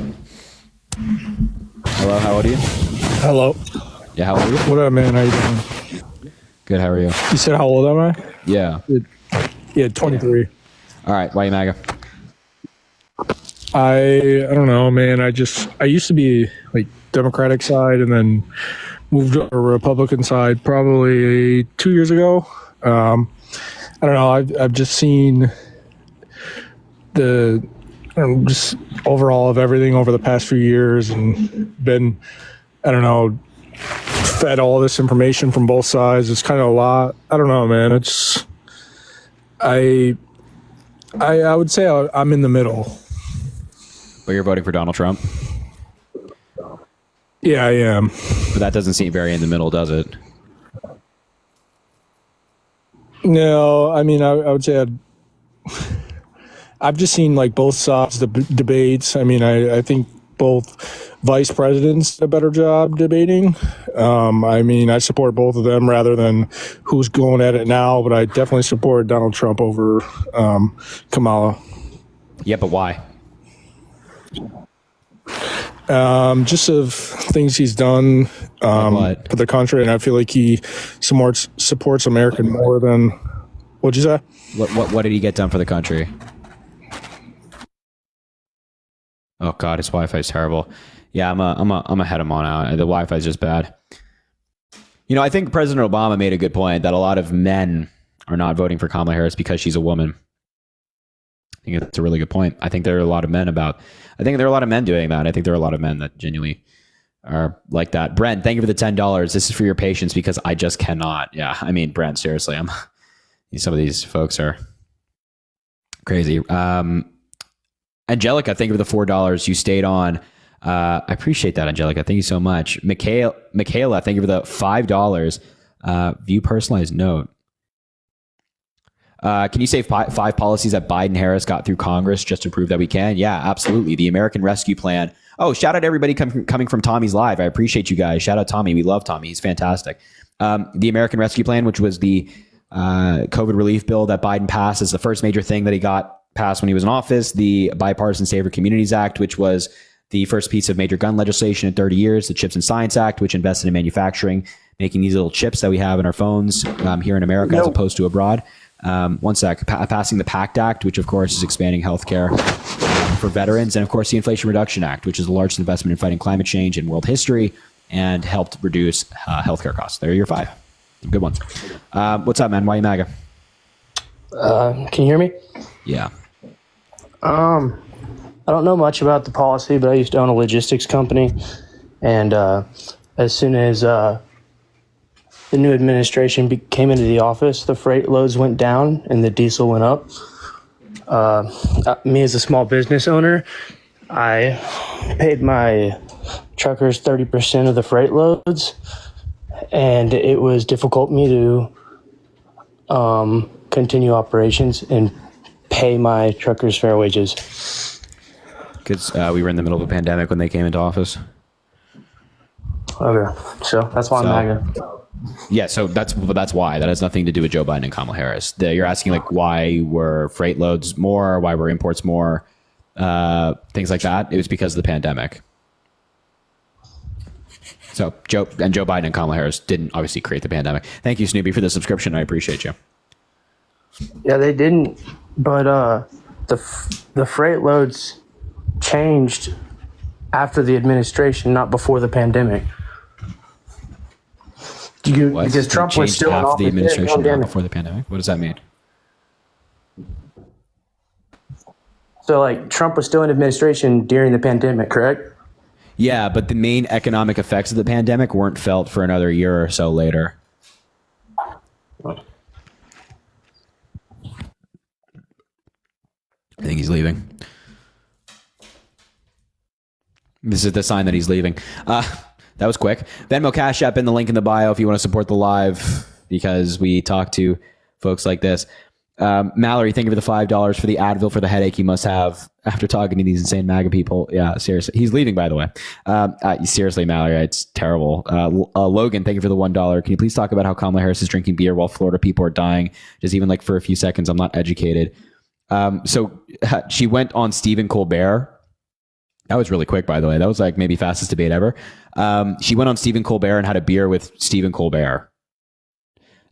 Hello, how old are you? Hello. Yeah, how old are you? What up, man? How you doing? Good, how are you? You said how old am I? Yeah. Yeah, 23. All right, why you MAGA? I don't know, man. I used to be like Democratic side and then moved to a Republican side probably 2 years ago. I don't know. I've just seen just overall of everything over the past few years and been, I don't know, fed all this information from both sides. It's kind of a lot. I don't know, man. I would say I'm in the middle. But you're voting for Donald Trump? Yeah, I am. But that doesn't seem very in the middle, does it? No, I mean, I would say I've just seen like both sides, the debates. I mean, I think both vice presidents did a better job debating. I mean, I support both of them rather than who's going at it now, but I definitely support Donald Trump over Kamala. Yeah, but why? Just of things he's done for the country, and I feel like he supports American more than. What'd you say? What did he get done for the country? Oh God, his Wi-Fi is terrible. Yeah, I'm a head him on out. The Wi-Fi is just bad. You know, I think President Obama made a good point that a lot of men are not voting for Kamala Harris because she's a woman. I think that's a really good point. I think there are a lot of men doing that. I think there are a lot of men that genuinely are like that. Brent, thank you for the $10. This is for your patience because I just cannot. Yeah, I mean, Brent, seriously, some of these folks are crazy. Angelica, thank you for the $4 you stayed on. I appreciate that, Angelica. Thank you so much. Michaela, thank you for the $5. View personalized note. Can you say five policies that Biden Harris got through Congress just to prove that we can? Yeah, absolutely. The American Rescue Plan. Oh, shout out to everybody coming from Tommy's Live. I appreciate you guys. Shout out Tommy. We love Tommy. He's fantastic. The American Rescue Plan, which was the COVID relief bill that Biden passed, is the first major thing that he got passed when he was in office. The Bipartisan Safer Communities Act, which was the first piece of major gun legislation in 30 years. The Chips and Science Act, which invested in manufacturing, making these little chips that we have in our phones here in America as opposed to abroad. One sec. Passing the PACT Act, which of course is expanding healthcare for veterans, and of course the Inflation Reduction Act, which is the largest investment in fighting climate change in world history and helped reduce healthcare costs. There are your 5 good ones. What's up, man? Why you MAGA? Can you hear me? Yeah. I don't know much about the policy, but I used to own a logistics company, and as soon as the new administration came into the office, the freight loads went down and the diesel went up. Me as a small business owner, I paid my truckers 30% of the freight loads, and it was difficult for me to continue operations and pay my truckers fair wages. Because we were in the middle of a pandemic when they came into office. Okay, so that's why I'm MAGA. Yeah, so that's why. That has nothing to do with Joe Biden and Kamala Harris. You're asking like why were freight loads more, why were imports more, things like that. It was because of the pandemic. So Joe Biden and Kamala Harris didn't obviously create the pandemic. Thank you, Snoopy, for the subscription. I appreciate you. Yeah, they didn't, but the freight loads changed after the administration, not before the pandemic. Because Trump was still in office. The administration, not before the pandemic. What does that mean? So, like, Trump was still in administration during the pandemic, correct? Yeah, but the main economic effects of the pandemic weren't felt for another year or so later. I think he's leaving. This is the sign that he's leaving. That was quick. Venmo, Cash App in the link in the bio if you want to support the live, because we talk to folks like this. Mallory, thank you for the $5 for the Advil for the headache you must have after talking to these insane MAGA people. Yeah, seriously. He's leaving, by the way. Seriously, Mallory, it's terrible. Logan, thank you for the $1. Can you please talk about how Kamala Harris is drinking beer while Florida people are dying? Just even like for a few seconds, I'm not educated. So she went on Stephen Colbert. That was really quick, by the way. That was like maybe fastest debate ever. She went on Stephen Colbert and had a beer with Stephen Colbert.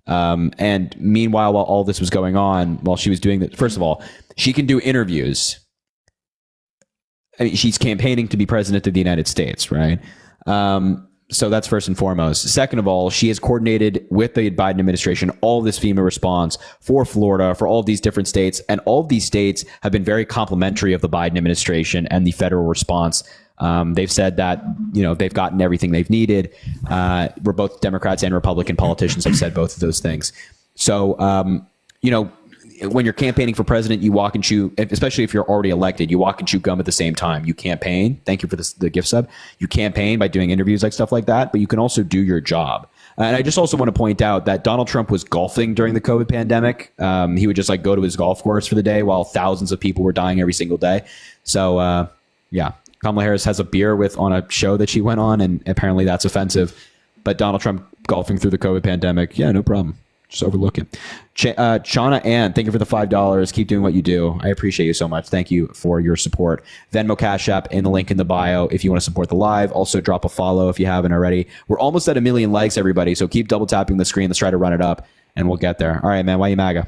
And meanwhile, while all this was going on, while she was doing that, first of all, she can do interviews. I mean, she's campaigning to be president of the United States, right? So that's first and foremost. Second of all, she has coordinated with the Biden administration all this FEMA response for Florida, for all of these different states. And all of these states have been very complimentary of the Biden administration and the federal response. They've said that, they've gotten everything they've needed. We're both Democrats and Republican politicians have said both of those things. So, when you're campaigning for president, you walk and chew, especially if you're already elected, you walk and chew gum at the same time. You campaign. Thank you for the gift sub. You campaign by doing interviews, like stuff like that, but you can also do your job. And I just also want to point out that Donald Trump was golfing during the COVID pandemic. He would just like go to his golf course for the day while thousands of people were dying every single day. So, yeah. Kamala Harris has a beer on a show that she went on, and apparently that's offensive. But Donald Trump golfing through the COVID pandemic, yeah, no problem. Just overlook it. Shauna Ann, thank you for the $5. Keep doing what you do. I appreciate you so much. Thank you for your support. Venmo, Cash App in the link in the bio if you want to support the live. Also, drop a follow if you haven't already. We're almost at 1 million likes, everybody. So keep double tapping the screen. Let's try to run it up, and we'll get there. All right, man. Why you MAGA?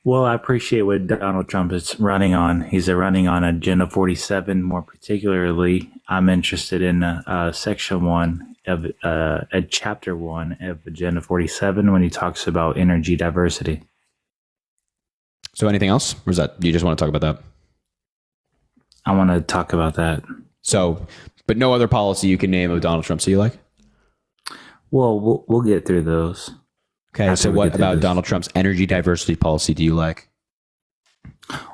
Well, I appreciate what Donald Trump is running on. He's running on Agenda 47. More particularly, I'm interested in Section 1 of Chapter 1 of Agenda 47 when he talks about energy diversity. So anything else? Or is that, you just want to talk about that? I want to talk about that. So, but no other policy you can name of Donald Trump so you like? Well, we'll get through those. Okay, so what about Donald Trump's energy diversity policy do you like?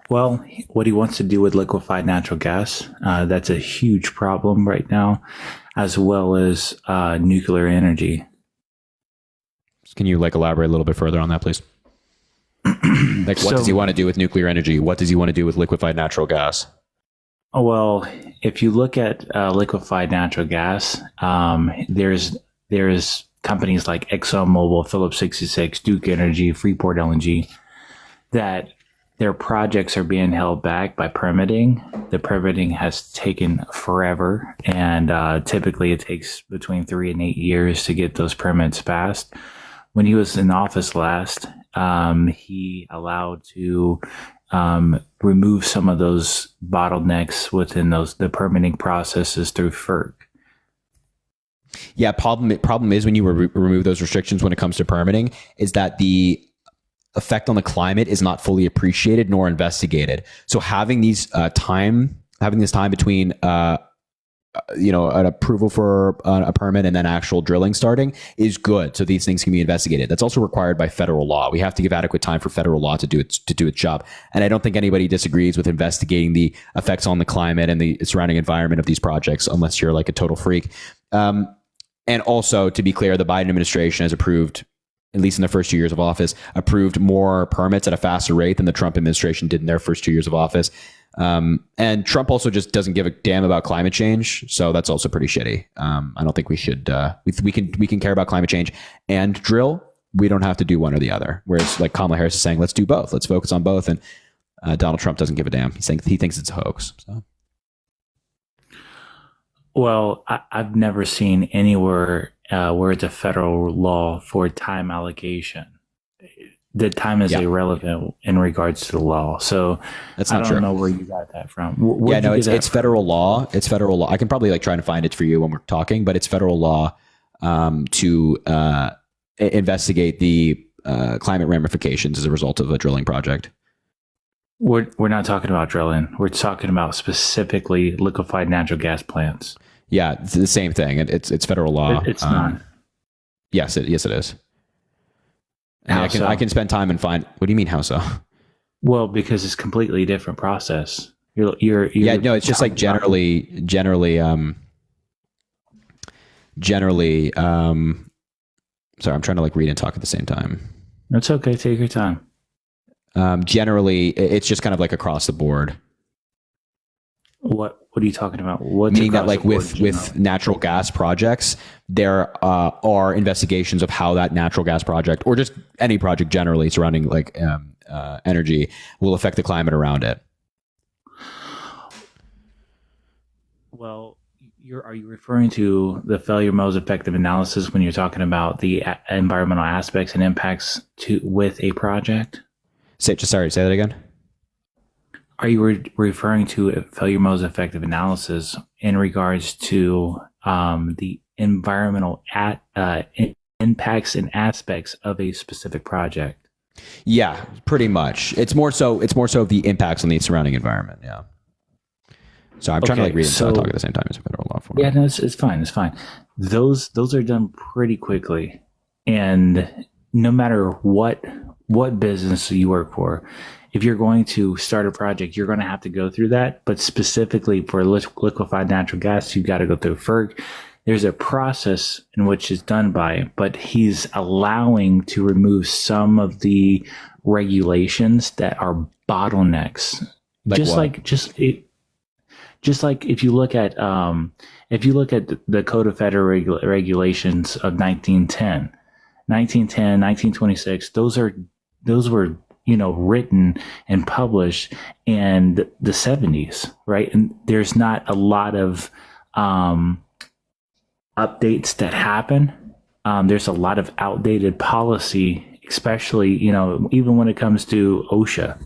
Well, what he wants to do with liquefied natural gas, that's a huge problem right now, as well as nuclear energy. Can you elaborate a little bit further on that, please? What does he want to do with nuclear energy? What does he want to do with liquefied natural gas? Well, if you look at liquefied natural gas, there's companies like ExxonMobil, Phillips 66, Duke Energy, Freeport LNG, that their projects are being held back by permitting. The permitting has taken forever, and typically it takes between 3 and 8 years to get those permits passed. When he was in office last, he allowed to remove some of those bottlenecks within the permitting processes through FERC. Yeah, problem is when you remove those restrictions when it comes to permitting is that the effect on the climate is not fully appreciated nor investigated. So having this time between an approval for a permit and then actual drilling starting is good. So these things can be investigated. That's also required by federal law. We have to give adequate time for federal law to do its job. And I don't think anybody disagrees with investigating the effects on the climate and the surrounding environment of these projects, unless you're like a total freak. And also, to be clear, the Biden administration has approved, at least in the first 2 years of office, approved more permits at a faster rate than the Trump administration did in their first 2 years of office. And Trump also just doesn't give a damn about climate change. So that's also pretty shitty. I don't think we should, we can care about climate change and drill. We don't have to do one or the other. Whereas like Kamala Harris is saying, let's do both. Let's focus on both. And Donald Trump doesn't give a damn. He thinks it's a hoax. So. Well, I've never seen anywhere where it's a federal law for time allocation. The time is irrelevant in regards to the law. So that's not I don't true. know where you got that from. It's federal law. It's federal law. I can probably try to find it for you when we're talking, but it's federal law to investigate the climate ramifications as a result of a drilling project. We're not talking about drilling. We're talking about specifically liquefied natural gas plants. Yeah, it's the same thing. It's federal law. It's not. Yes, it is. And I can spend time and find. What do you mean how so? Well, because it's a completely different process. Yeah, no, it's just like generally. Sorry, I'm trying to like read and talk at the same time. It's okay. Take your time. Generally, it's just kind of like across the board. What are you talking about? What's Meaning that across like the board, with natural gas projects, there are investigations of how that natural gas project, or just any project generally surrounding like energy, will affect the climate around it. Well, are you referring to the failure mode's effective analysis when you're talking about the environmental aspects and impacts with a project? Say that again. Are you referring to a failure mode's effective analysis in regards to the environmental impacts and aspects of a specific project? Yeah, pretty much. It's more so of the impacts on the surrounding environment. Yeah. So I'm trying to like read and talk at the same time as a federal law form. Yeah, no, it's fine. It's fine. Those are done pretty quickly, and no matter what business you work for, if you're going to start a project, you're going to have to go through that. But specifically for liquefied natural gas, you've got to go through FERC. There's a process in which it's done by, but he's allowing to remove some of the regulations that are bottlenecks. Just like if you look at the Code of Federal Regulations of 1910, 1926, those were written and published in the 70s, right? And there's not a lot of updates that happen. There's a lot of outdated policy, especially even when it comes to OSHA.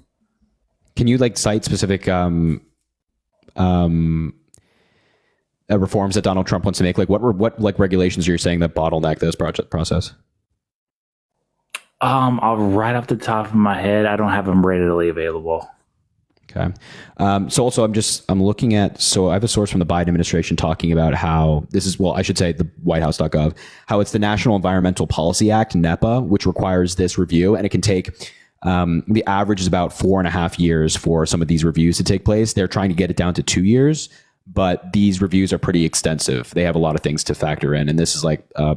Can you like cite specific reforms that Donald Trump wants to make? Like what like regulations are you saying that bottleneck this project process? I'll right off the top of my head, I don't have them readily available. Okay. So also I'm looking at, so I have a source from the Biden administration talking about how this is, well, I should say the whitehouse.gov, how it's the National Environmental Policy Act, NEPA, which requires this review, and it can take, the average is about 4.5 years for some of these reviews to take place. They're trying to get it down to 2 years, but these reviews are pretty extensive. They have a lot of things to factor in. And this is like a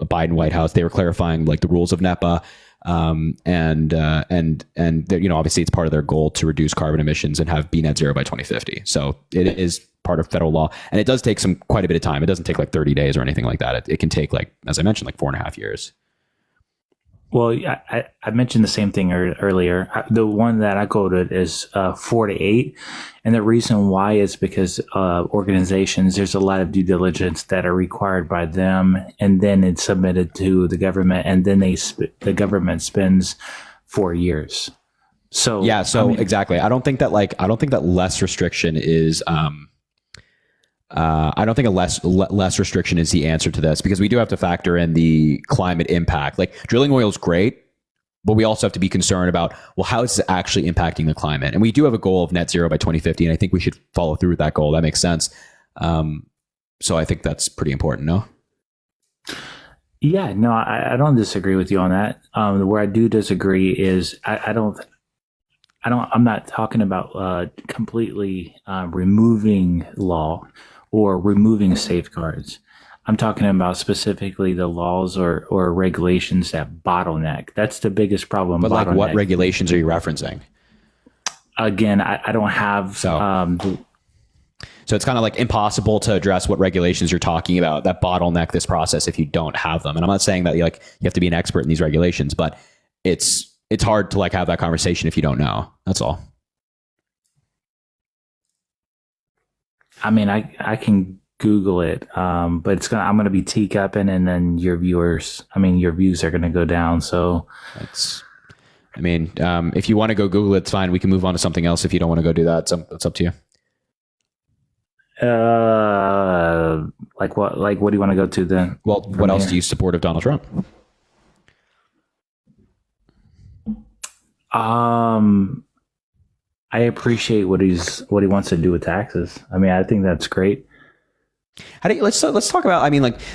Biden White House. They were clarifying like the rules of NEPA. And obviously it's part of their goal to reduce carbon emissions and be net zero by 2050. So it is part of federal law, and it does take quite a bit of time. It doesn't take like 30 days or anything like that. It can take, like, as I mentioned, like 4.5 years. Well, I mentioned the same thing earlier. The one that I quoted is 4 to 8. And the reason why is because organizations, there's a lot of due diligence that are required by them, and then it's submitted to the government, and then the government spends 4 years. So yeah, exactly. I don't think that less restriction is I don't think a less restriction is the answer to this, because we do have to factor in the climate impact. Like, drilling oil is great, but we also have to be concerned about, well, how is this actually impacting the climate? And we do have a goal of net zero by 2050, and I think we should follow through with that goal. That makes sense. So I think that's pretty important, no? Yeah, no, I don't disagree with you on that. Where I do disagree is I'm not talking about completely removing law or removing safeguards. I'm talking about specifically the laws or regulations that bottleneck. That's the biggest problem. But like, what regulations are you referencing? Again, I don't have. So it's kind of like impossible to address what regulations you're talking about that bottleneck this process if you don't have them. And I'm not saying that you have to be an expert in these regulations, but it's hard to like have that conversation if you don't know. That's all. I mean, I can Google it, but I'm gonna be teacupping, and then your views are gonna go down. So if you want to go Google it, it's fine. We can move on to something else. If you don't want to go do that, it's up to you. Like what? Like, what do you want to go to then? Well, what else do you support of Donald Trump? I appreciate what he wants to do with taxes. I mean, I think that's great. Let's talk about,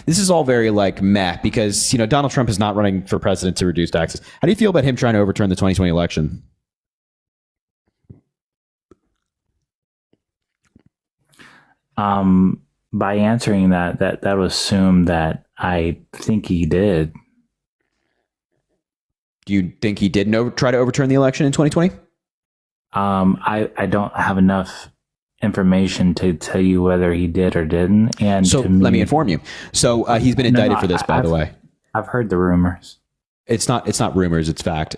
this is all very like meh, because, Donald Trump is not running for president to reduce taxes. How do you feel about him trying to overturn the 2020 election? By answering that would assume that I think he did. Do you think he did try to overturn the election in 2020? I don't have enough information to tell you whether he did or didn't. And so let me inform you. So he's been indicted for this, by the way. I've heard the rumors. It's not rumors, it's fact.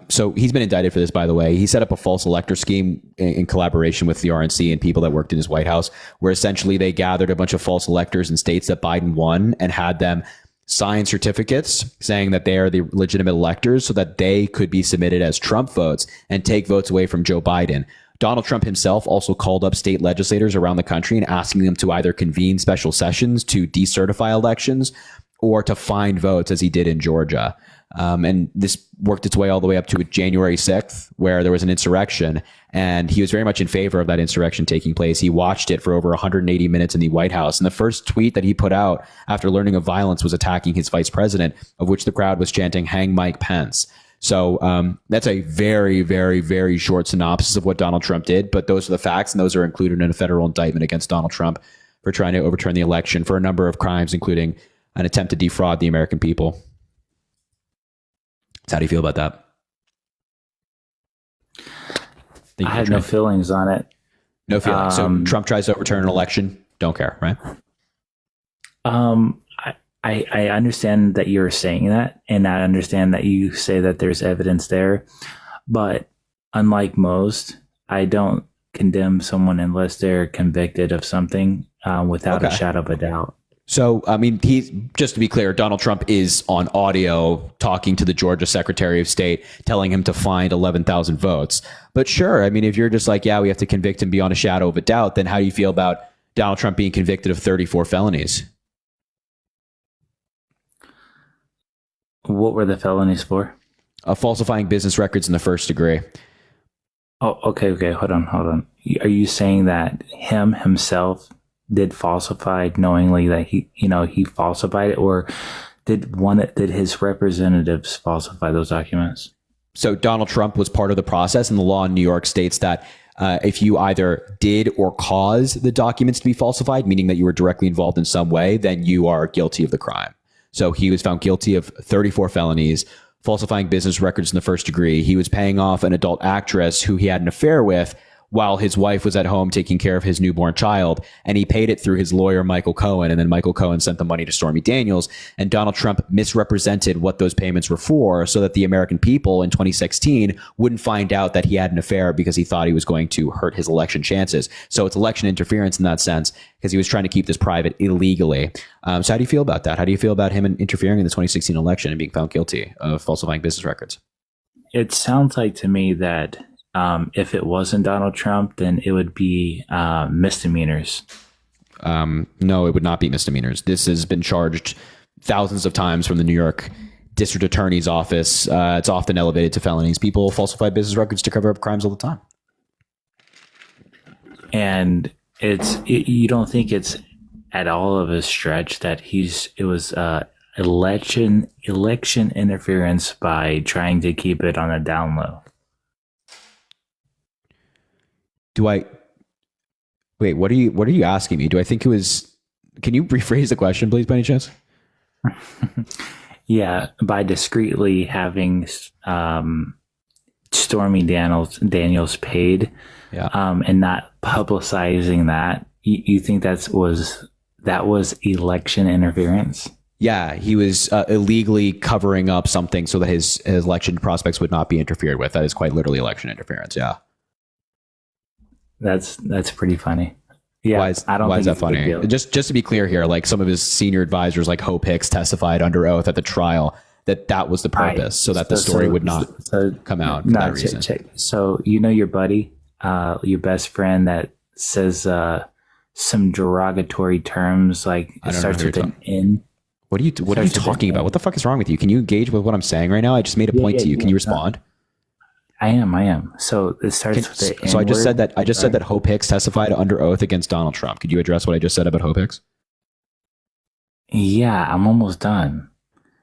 So he's been indicted for this, by the way. He set up a false elector scheme in collaboration with the RNC and people that worked in his White House, where essentially they gathered a bunch of false electors in states that Biden won and had them sign certificates saying that they are the legitimate electors so that they could be submitted as Trump votes and take votes away from Joe Biden. Donald Trump himself also called up state legislators around the country and asking them to either convene special sessions to decertify elections or to find votes, as he did in Georgia. And this worked its way all the way up to January 6th, where there was an insurrection, and he was very much in favor of that insurrection taking place. He watched it for over 180 minutes in the White House. And the first tweet that he put out after learning of violence was attacking his vice president, of which the crowd was chanting, "Hang Mike Pence." So that's a very, very, very short synopsis of what Donald Trump did. But those are the facts, and those are included in a federal indictment against Donald Trump for trying to overturn the election for a number of crimes, including an attempt to defraud the American people. So how do you feel about that? I had no feelings on it. No feelings. So Trump tries to overturn an election. Don't care, right? I understand that you're saying that, and I understand that you say that there's evidence there. But unlike most, I don't condemn someone unless they're convicted of something without a shadow of a doubt. So, I mean, just to be clear, Donald Trump is on audio talking to the Georgia Secretary of State, telling him to find 11,000 votes. But sure, I mean, if you're just like, yeah, we have to convict him beyond a shadow of a doubt, then how do you feel about Donald Trump being convicted of 34 felonies? What were the felonies for? Falsifying business records in the first degree. Oh, okay. Hold on. Are you saying that himself did falsify knowingly, that he falsified it, or did his representatives falsify those documents? So Donald Trump was part of the process, and the law in New York states that if you either did or caused the documents to be falsified, meaning that you were directly involved in some way, then you are guilty of the crime. So he was found guilty of 34 felonies, falsifying business records in the first degree. He was paying off an adult actress who he had an affair with while his wife was at home taking care of his newborn child. And he paid it through his lawyer, Michael Cohen. And then Michael Cohen sent the money to Stormy Daniels. And Donald Trump misrepresented what those payments were for so that the American people in 2016 wouldn't find out that he had an affair because he thought he was going to hurt his election chances. So it's election interference in that sense because he was trying to keep this private illegally. So how do you feel about that? How do you feel about him interfering in the 2016 election and being found guilty of falsifying business records? It sounds like to me that if it wasn't Donald Trump, then it would be misdemeanors. No, it would not be misdemeanors. This has been charged thousands of times from the New York District Attorney's Office. It's often elevated to felonies. People falsify business records to cover up crimes all the time. And you don't think it's at all of a stretch that it was election interference by trying to keep it on a down low? Wait, what are you asking me? Do I think it was, can you rephrase the question, please, by any chance? Yeah, by discreetly having Stormy Daniels paid, and not publicizing that, you think that was election interference? Yeah, he was illegally covering up something so that his election prospects would not be interfered with. That is quite literally election interference. Yeah. That's pretty funny. Yeah, why is that funny? Just to be clear here, like some of his senior advisors, like Hope Hicks, testified under oath at the trial that was the purpose, so that the story would not come out for that reason. So your buddy, your best friend that says some derogatory terms, like it starts with an N. What are you talking about? What the fuck is wrong with you? Can you engage with what I'm saying right now? I just made a point to you. Can you respond? I am. So it starts with the N-word. So I just said that Hope Hicks testified under oath against Donald Trump. Could you address what I just said about Hope Hicks? Yeah, I'm almost done.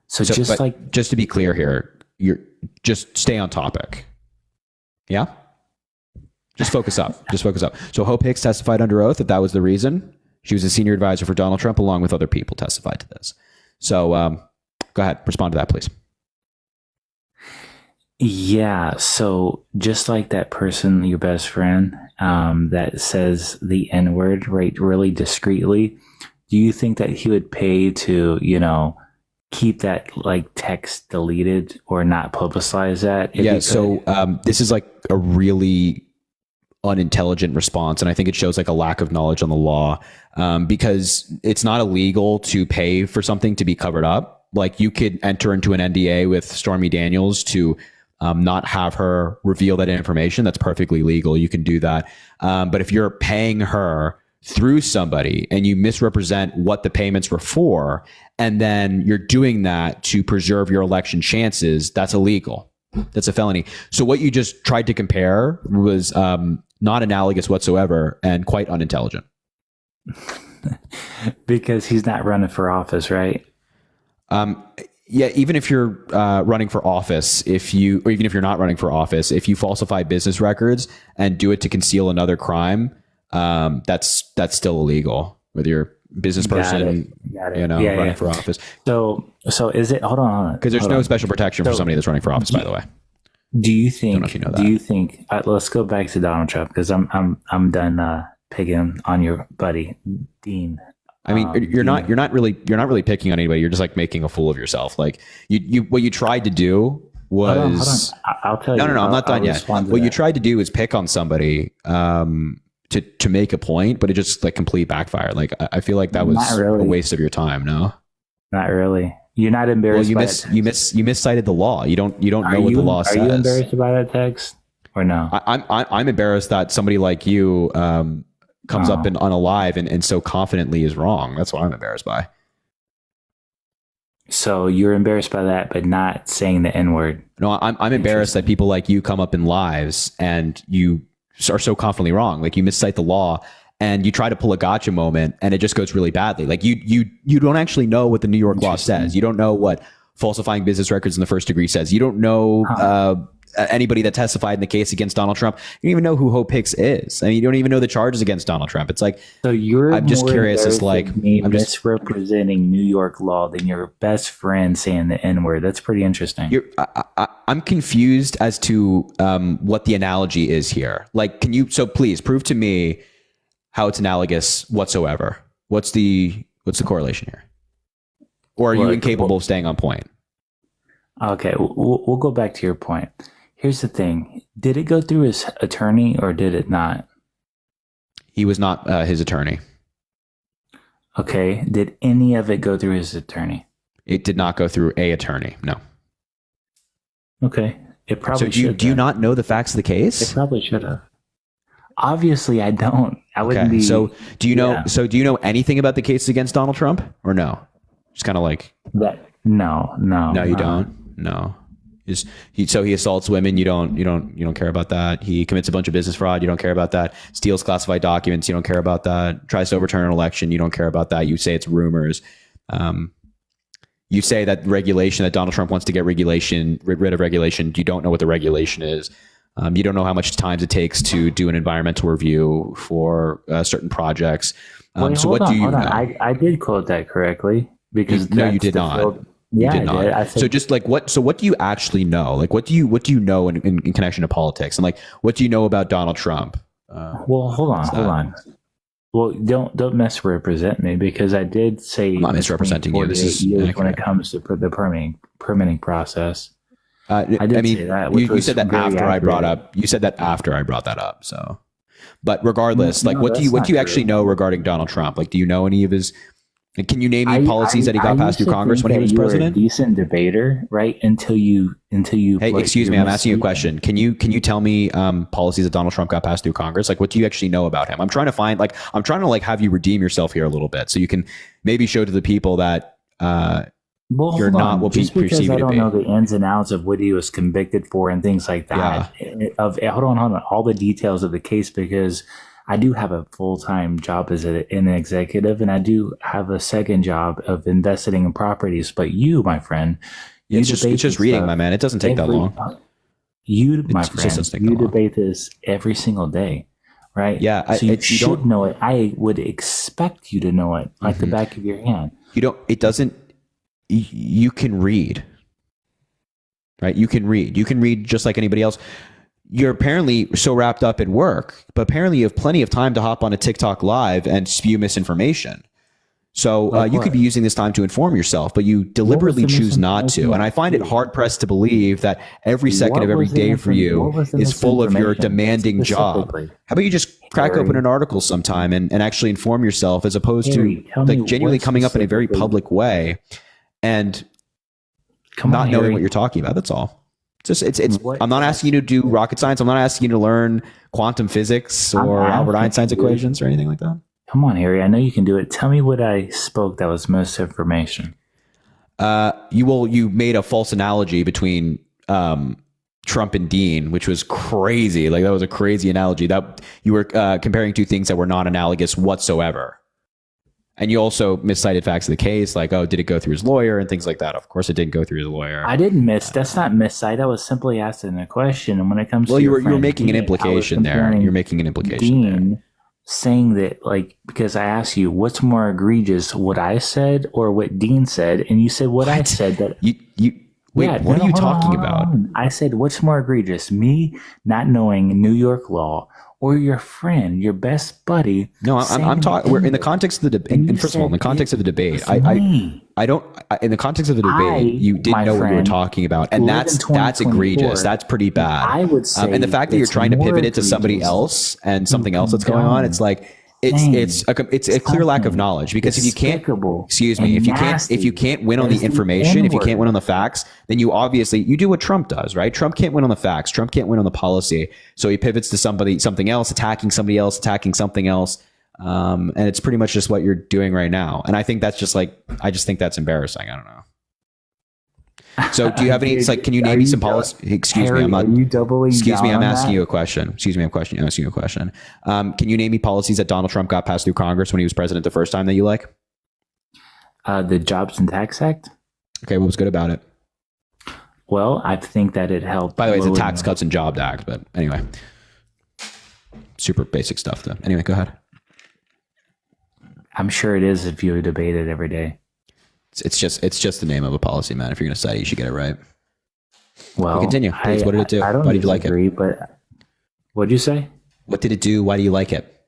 So just to be clear here, you're just stay on topic. Yeah? Just focus up. So Hope Hicks testified under oath that was the reason She was a senior advisor for Donald Trump, along with other people testified to this. So go ahead, respond to that, please. Yeah. So just like that person, your best friend, that says the N word, right, really discreetly, do you think that he would pay to, keep that like text deleted or not publicize that? Yeah. So this is like a really unintelligent response, and I think it shows like a lack of knowledge on the law, because it's not illegal to pay for something to be covered up. Like you could enter into an NDA with Stormy Daniels to not have her reveal that information. That's perfectly legal. You can do that. But if you're paying her through somebody and you misrepresent what the payments were for, and then you're doing that to preserve your election chances, that's illegal. That's a felony. So what you just tried to compare was not analogous whatsoever and quite unintelligent. Because he's not running for office, right? Yeah, even if you're running for office, or even if you're not running for office, if you falsify business records and do it to conceal another crime, that's still illegal. Whether you're a business person, running for office. So is it? Hold on. Because there's no special protection for somebody that's running for office. By the way, do you think? Don't know if you know that. Do you think? Let's go back to Donald Trump, because I'm done picking on your buddy Dean. I mean, you're not really picking on anybody. You're just like making a fool of yourself. Like what you tried to do was. Hold on. I'll tell you. No, I'm not done yet. What you tried to do is pick on somebody to make a point, but it just like complete backfire. Like I feel like that was a waste of your time. No, not really. You're not embarrassed. Well, you miscited the law. You don't know what the law says. Are you embarrassed about that text or no? I'm embarrassed that somebody like you comes up on a live and so confidently is wrong. That's what I'm embarrassed by. So you're embarrassed by that, but not saying the N word. No, I'm embarrassed that people like you come up in lives and you are so confidently wrong. Like you miscite the law and you try to pull a gotcha moment and it just goes really badly. Like you don't actually know what the New York law says. You don't know what falsifying business records in the first degree says. You don't know anybody that testified in the case against Donald Trump. You don't even know who Hope Hicks is. I mean, you don't even know the charges against Donald Trump. It's like, so I'm just curious as like, I'm just misrepresenting New York law than your best friend saying the N word. That's pretty interesting. I'm confused as to what the analogy is here. Like, so please prove to me how it's analogous whatsoever. What's the correlation here? Or are you incapable of staying on point? Okay, we'll go back to your point. Here's the thing. Did it go through his attorney or did it not? He was not his attorney. Okay. Did any of it go through his attorney? It did not go through a attorney. No. Okay. It probably should. Do you not know the facts of the case? It probably should have. Obviously, I don't. I wouldn't be. So do you know? So do you know anything about the case against Donald Trump or no? Just kind of like that. No, you don't. No. So he assaults women. You don't care about that. He commits a bunch of business fraud. You don't care about that. Steals classified documents. You don't care about that. Tries to overturn an election. You don't care about that. You say it's rumors. You say that regulation, that Donald Trump wants to get rid of regulation. You don't know what the regulation is. You don't know how much time it takes to do an environmental review for certain projects. So what do you know? I did quote that correctly because no, you did not. Yeah, you did not. I so just like what? So what do you actually know? Like what do you know in connection to politics? And like what do you know about Donald Trump? Well, hold on. Well, don't misrepresent me because I did say I'm not misrepresenting you. This is when it comes to the permitting process. I mean, say that, you said that after I brought up. You said that after I brought that up. So, but regardless, like what do you actually know regarding Donald Trump? Like, do you know any of his? Can you name me policies that he got passed through Congress when he was president? You were a decent debater, right? Until you. Hey, excuse me. I'm asking you a question. Can you tell me policies that Donald Trump got passed through Congress? Like, what do you actually know about him? I'm trying to have you redeem yourself here a little bit, so you can maybe show to the people that you're not what people perceive you to be. I don't know the ins and outs of what he was convicted for and things like that. Yeah. Hold on, all the details of the case because I do have a full-time job as an executive, and I do have a second job of investing in properties. But you, my friend, it's just reading, my man. It doesn't take that long. You, my friend, you debate this every single day, right? Yeah, so you you should don't know it. I would expect you to know it like the back of your hand. You don't. It doesn't. You can read, right? You can read. You can read just like anybody else. You're apparently so wrapped up in work, but apparently you have plenty of time to hop on a TikTok live and spew misinformation. So you could be using this time to inform yourself, but you deliberately choose not to. And I find it hard pressed to believe that every second of every day for you is full of your demanding job. How about you just crack open an article sometime and actually inform yourself, as opposed to like genuinely coming up in a very public way and not knowing what you're talking about. That's all. It's I'm not asking you to do rocket science. I'm not asking you to learn quantum physics or Albert Einstein's equations or anything like that. Come on, Harry. I know you can do it. Tell me what I spoke that was misinformation. You made a false analogy between Trump and Dean, which was crazy. Like, that was a crazy analogy. That you were comparing two things that were not analogous whatsoever. And you also miscited facts of the case, like, oh, did it go through his lawyer and things like that. Of course, it didn't go through his lawyer. I didn't that's not miscite. I was simply asking a question. And when it comes to you were making an implication there. You're making an implication Dean saying that, like, because I asked you, what's more egregious, what I said or what Dean said? And you said what I said. That what are you talking about? I said, what's more egregious, me not knowing New York law, or your friend, your best buddy? No, I'm talking. We're in the context of the debate. And first of all, in the context of the debate, I don't. In the context of the debate, you didn't know what you were talking about, and that's egregious. That's pretty bad. I would say, and the fact that you're trying to pivot it to somebody else and something else that's going on, it's like it's a clear lack of knowledge. Because if you can't, if you can't win on the information, if you can't win on the facts, then you do what Trump does, right? Trump can't win on the facts. Trump can't win on the policy. So he pivots to something else, attacking somebody else, attacking something else. And it's pretty much just what you're doing right now. And I think that's just I just think that's embarrassing. I don't know. So do you have any, it's like, can you name me some policy? Excuse me, I'm not. Are you doubling Excuse me, down I'm on asking that? you a question. Excuse me, I'm asking you a question. Can you name me policies that Donald Trump got passed through Congress when he was president the first time that you like? The Jobs and Tax Act. Okay, what was good about it? Well, I think that it helped. By the way, it's the Tax Cuts and Jobs Act, but anyway, super basic stuff though. Anyway, go ahead. I'm sure it is if you debate it every day. It's just the name of a policy, man. If you're going to cite it, you should get it right. Well, continue. Please. What did it do? I don't Why did you like it? But what'd you say? What did it do? Why do you like it?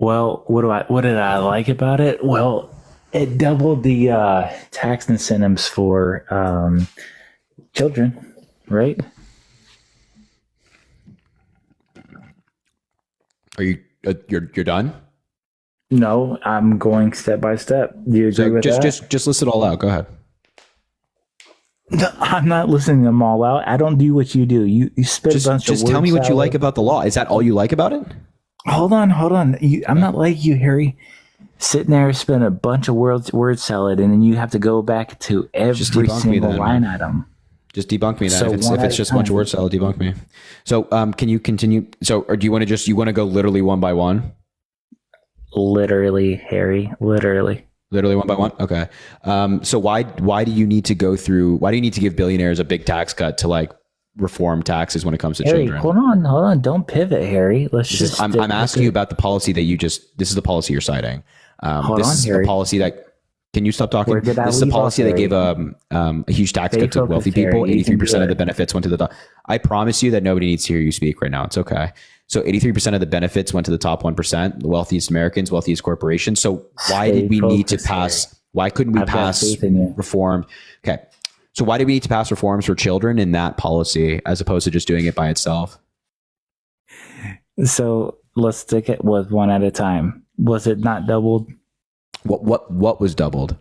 Well, what did I like about it? Well, it doubled the tax incentives for children, right? Are you you're done? No, I'm going step by step. Do you agree with that? Just list it all out. Go ahead. No, I'm not listening to them all out. I don't do what you do. You spit a bunch of words. Just tell me what you like about the law. Is that all you like about it? Hold on. I'm not like you, Harry. Sitting there, spend a bunch of word salad, and then you have to go back to every single line item. Just debunk me then. If it's just a bunch of word salad, debunk me. So, can you continue? So, or do you want to go literally one by one? Literally, Harry. Literally one by one. Okay. So why do you need to give billionaires a big tax cut to reform taxes when it comes to Harry, children? Hold on. Don't pivot, Harry. I'm asking you about the policy that this is the policy you're citing. This is Harry. the policy that, can you stop talking? Where did I This is the leave policy off, that gave a huge tax cut to wealthy people. 83% of the benefits went to the top. I promise you that nobody needs to hear you speak right now. It's okay. So 83% of the benefits went to the top 1%, the wealthiest Americans, wealthiest corporations. So why did we need to pass? Why couldn't we pass reform? Okay. So why do we need to pass reforms for children in that policy as opposed to just doing it by itself? So let's take it with one at a time. Was it not doubled? What was doubled?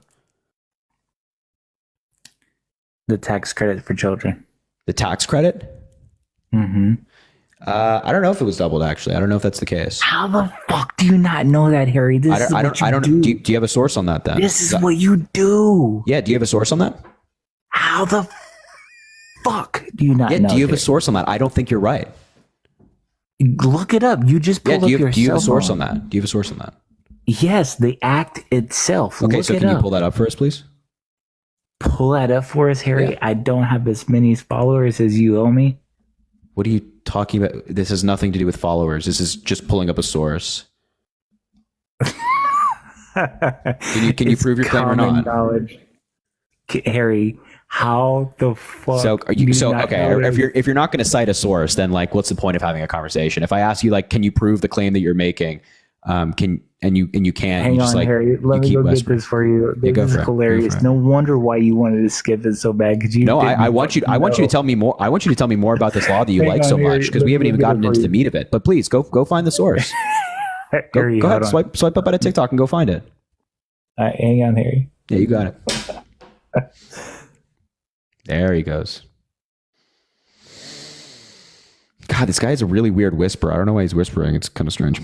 The tax credit for children. The tax credit? Mm-hmm. I don't know if it was doubled, actually. I don't know if that's the case. How the fuck do you not know that, Harry? Do you have a source on that then? This is what you do. Yeah, do you have a source on that? How the fuck do you not know? Do you have a source on that? I don't think you're right. Look it up. You just pulled up your do you have a cell source phone. on that? Do you have a source on that? Yes, the act itself. Okay, Look so it can you up. pull that up for us, please? Pull that up for us, Harry. Yeah. I don't have as many followers as you owe me. What do you talking about? This has nothing to do with followers. This is just pulling up a source. Can you prove your claim or not? Knowledge. Harry, how the fuck? So are you? do So not okay, know if you're not going to cite a source, then like, what's the point of having a conversation? If I ask you, like, can you prove the claim that you're making? You can't. Hang you just, on, like, Harry. Let me keep go get whispering. this for you. Yeah, go This for is it. Go hilarious. for it. No wonder why you wanted to skip it so bad. Because you. No, I didn't want you. fucking I want you know. to tell me more. I want you to tell me more about this law that you Hang like on, so Harry. much, because Let we me haven't even get it gotten for into you. the meat of it. But please go find the source. Go Harry, ahead. hold on. Swipe up out of TikTok and go find it. Hang on, Harry. Yeah, you got it. There he goes. God, this guy is a really weird whisperer. I don't know why he's whispering. It's kind of strange.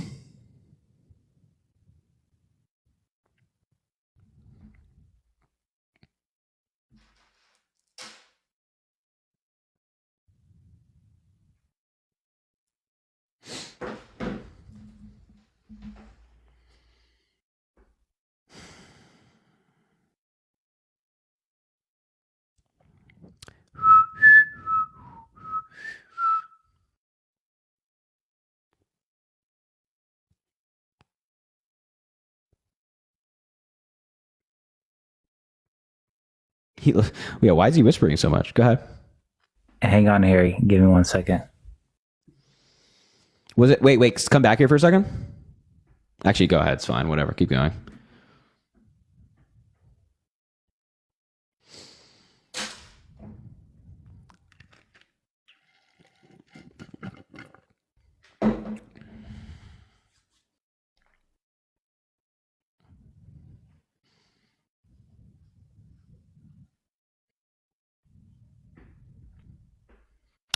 Yeah, why is he whispering so much? Go ahead. Hang on, Harry. Give me 1 second. Was it? Wait. Come back here for a second. Actually, go ahead. It's fine. Whatever. Keep going.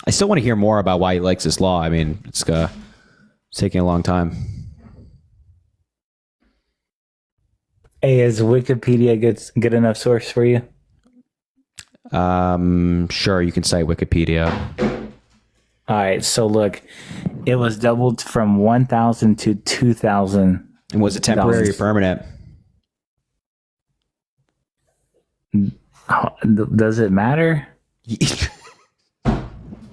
I still want to hear more about why he likes this law. I mean, it's taking a long time. Hey, is Wikipedia good enough source for you? Sure, you can cite Wikipedia. All right, so look, it was doubled from 1,000 to 2,000. And was it temporary or permanent? Does it matter?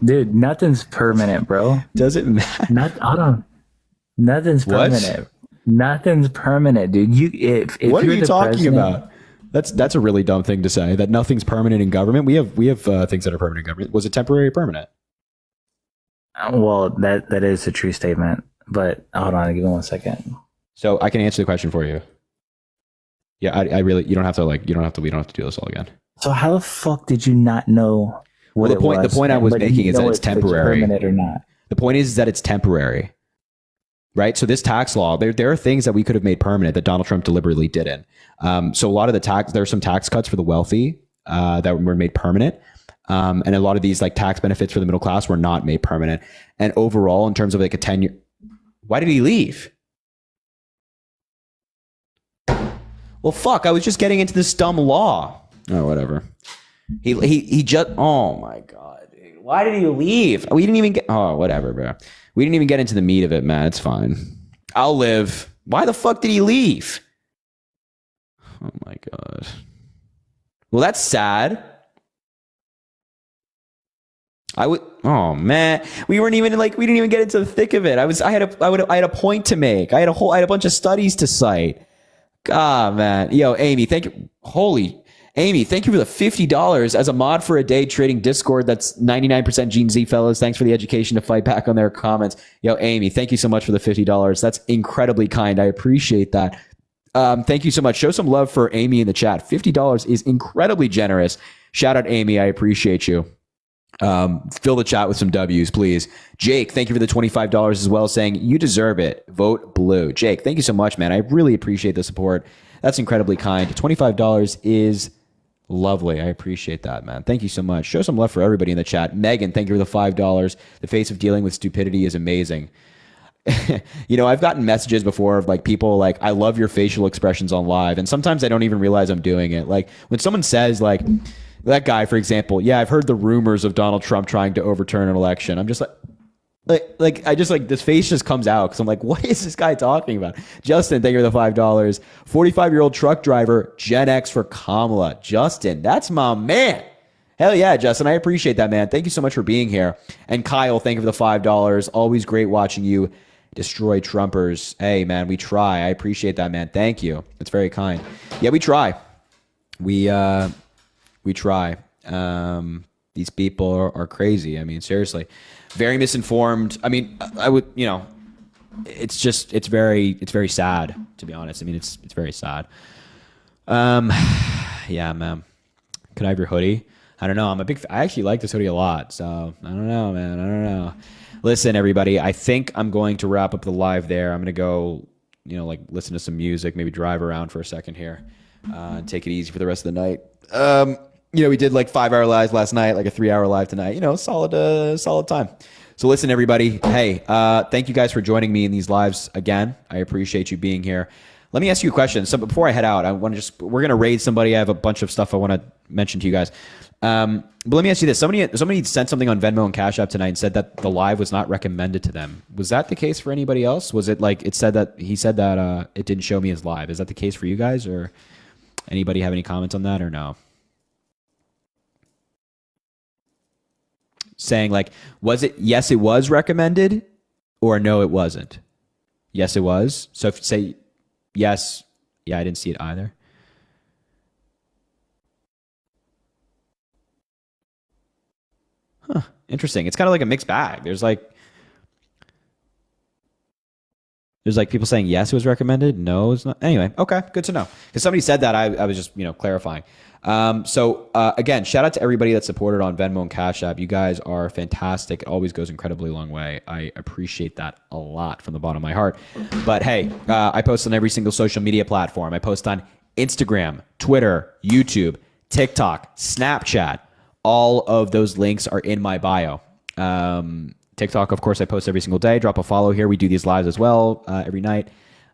Dude, nothing's permanent, bro. Does it matter? Hold on. Nothing's What? permanent. Nothing's permanent, dude. If What are you're you the talking president- about? That's a really dumb thing to say. That nothing's permanent in government. We have things that are permanent in government. Was it temporary or permanent? Well, that is a true statement. But hold on, give me 1 second. So I can answer the question for you. Yeah, I really. We don't have to do this all again. So how the fuck did you not know what Well, the point I was but you making is that know it's if it's temporary. permanent or not? The point is that it's temporary, right? So this tax law, there are things that we could have made permanent that Donald Trump deliberately didn't. So a lot of there are some tax cuts for the wealthy that were made permanent. And a lot of these like tax benefits for the middle class were not made permanent. And overall, in terms of like a 10-year, why did he leave? Well, fuck, I was just getting into this dumb law. Oh, whatever. He just, oh my God, dude. Why did he leave? We didn't even get, oh, whatever, bro. We didn't even get into the meat of it, man. It's fine. I'll live. Why the fuck did he leave? Oh my God. Well, that's sad. Oh man, we didn't even get into the thick of it. I had a point to make. I had a bunch of studies to cite. God, man. Yo, Amy, thank you. Amy, thank you for the $50 as a mod for a day trading Discord. That's 99% Gen Z fellas. Thanks for the education to fight back on their comments. Yo, Amy, thank you so much for the $50. That's incredibly kind. I appreciate that. Thank you so much. Show some love for Amy in the chat. $50 is incredibly generous. Shout out, Amy. I appreciate you. Fill the chat with some W's, please. Jake, thank you for the $25 as well, saying you deserve it. Vote blue. Jake, thank you so much, man. I really appreciate the support. That's incredibly kind. $25 is lovely. I appreciate that, man. Thank you so much. Show some love for everybody in the chat. Megan, thank you for the $5. The face of dealing with stupidity is amazing. You know, I've gotten messages before of like people like, I love your facial expressions on live. And sometimes I don't even realize I'm doing it. Like when someone says like, that guy, for example, yeah, I've heard the rumors of Donald Trump trying to overturn an election. I'm just like I just like this face just comes out because I'm like, what is this guy talking about? Justin, thank you for the $5. 45-year-old truck driver, Gen X for Kamala. Justin, that's my man. Hell yeah, Justin. I appreciate that, man. Thank you so much for being here. And Kyle, thank you for the $5. Always great watching you destroy Trumpers. Hey, man, we try. I appreciate that, man. Thank you. It's very kind. Yeah, we try. We try. These people are crazy. I mean, seriously, very misinformed. I mean, I would, it's very sad, to be honest. I mean, it's very sad. Yeah, man. Could I have your hoodie? I don't know. I actually like this hoodie a lot. So I don't know, man. I don't know. Listen, everybody, I think I'm going to wrap up the live there. I'm going to go, listen to some music, maybe drive around for a second here, and take it easy for the rest of the night. We did like 5-hour lives last night, like a 3-hour live tonight, solid time. So listen, everybody. Hey, thank you guys for joining me in these lives again. I appreciate you being here. Let me ask you a question. So before I head out, we're going to raid somebody. I have a bunch of stuff I want to mention to you guys. But let me ask you this. Somebody sent something on Venmo and Cash App tonight and said that the live was not recommended to them. Was that the case for anybody else? Was it like he said that it didn't show me as live? Is that the case for you guys, or anybody have any comments on that or no? Saying like, was it, yes, it was recommended, or no, it wasn't? Yes, it was. So if you say yes, yeah, I didn't see it either. Huh, interesting. It's kind of like a mixed bag. There's like people saying yes, it was recommended. No, it's not. Anyway, okay, good to know. Because somebody said that, I was just clarifying. So again, shout out to everybody that supported on Venmo and Cash App. You guys are fantastic. It always goes incredibly long way. I appreciate that a lot from the bottom of my heart. But hey, I post on every single social media platform. I post on Instagram, Twitter, YouTube, TikTok, Snapchat. All of those links are in my bio. TikTok, of course, I post every single day. Drop a follow here. We do these lives as well every night.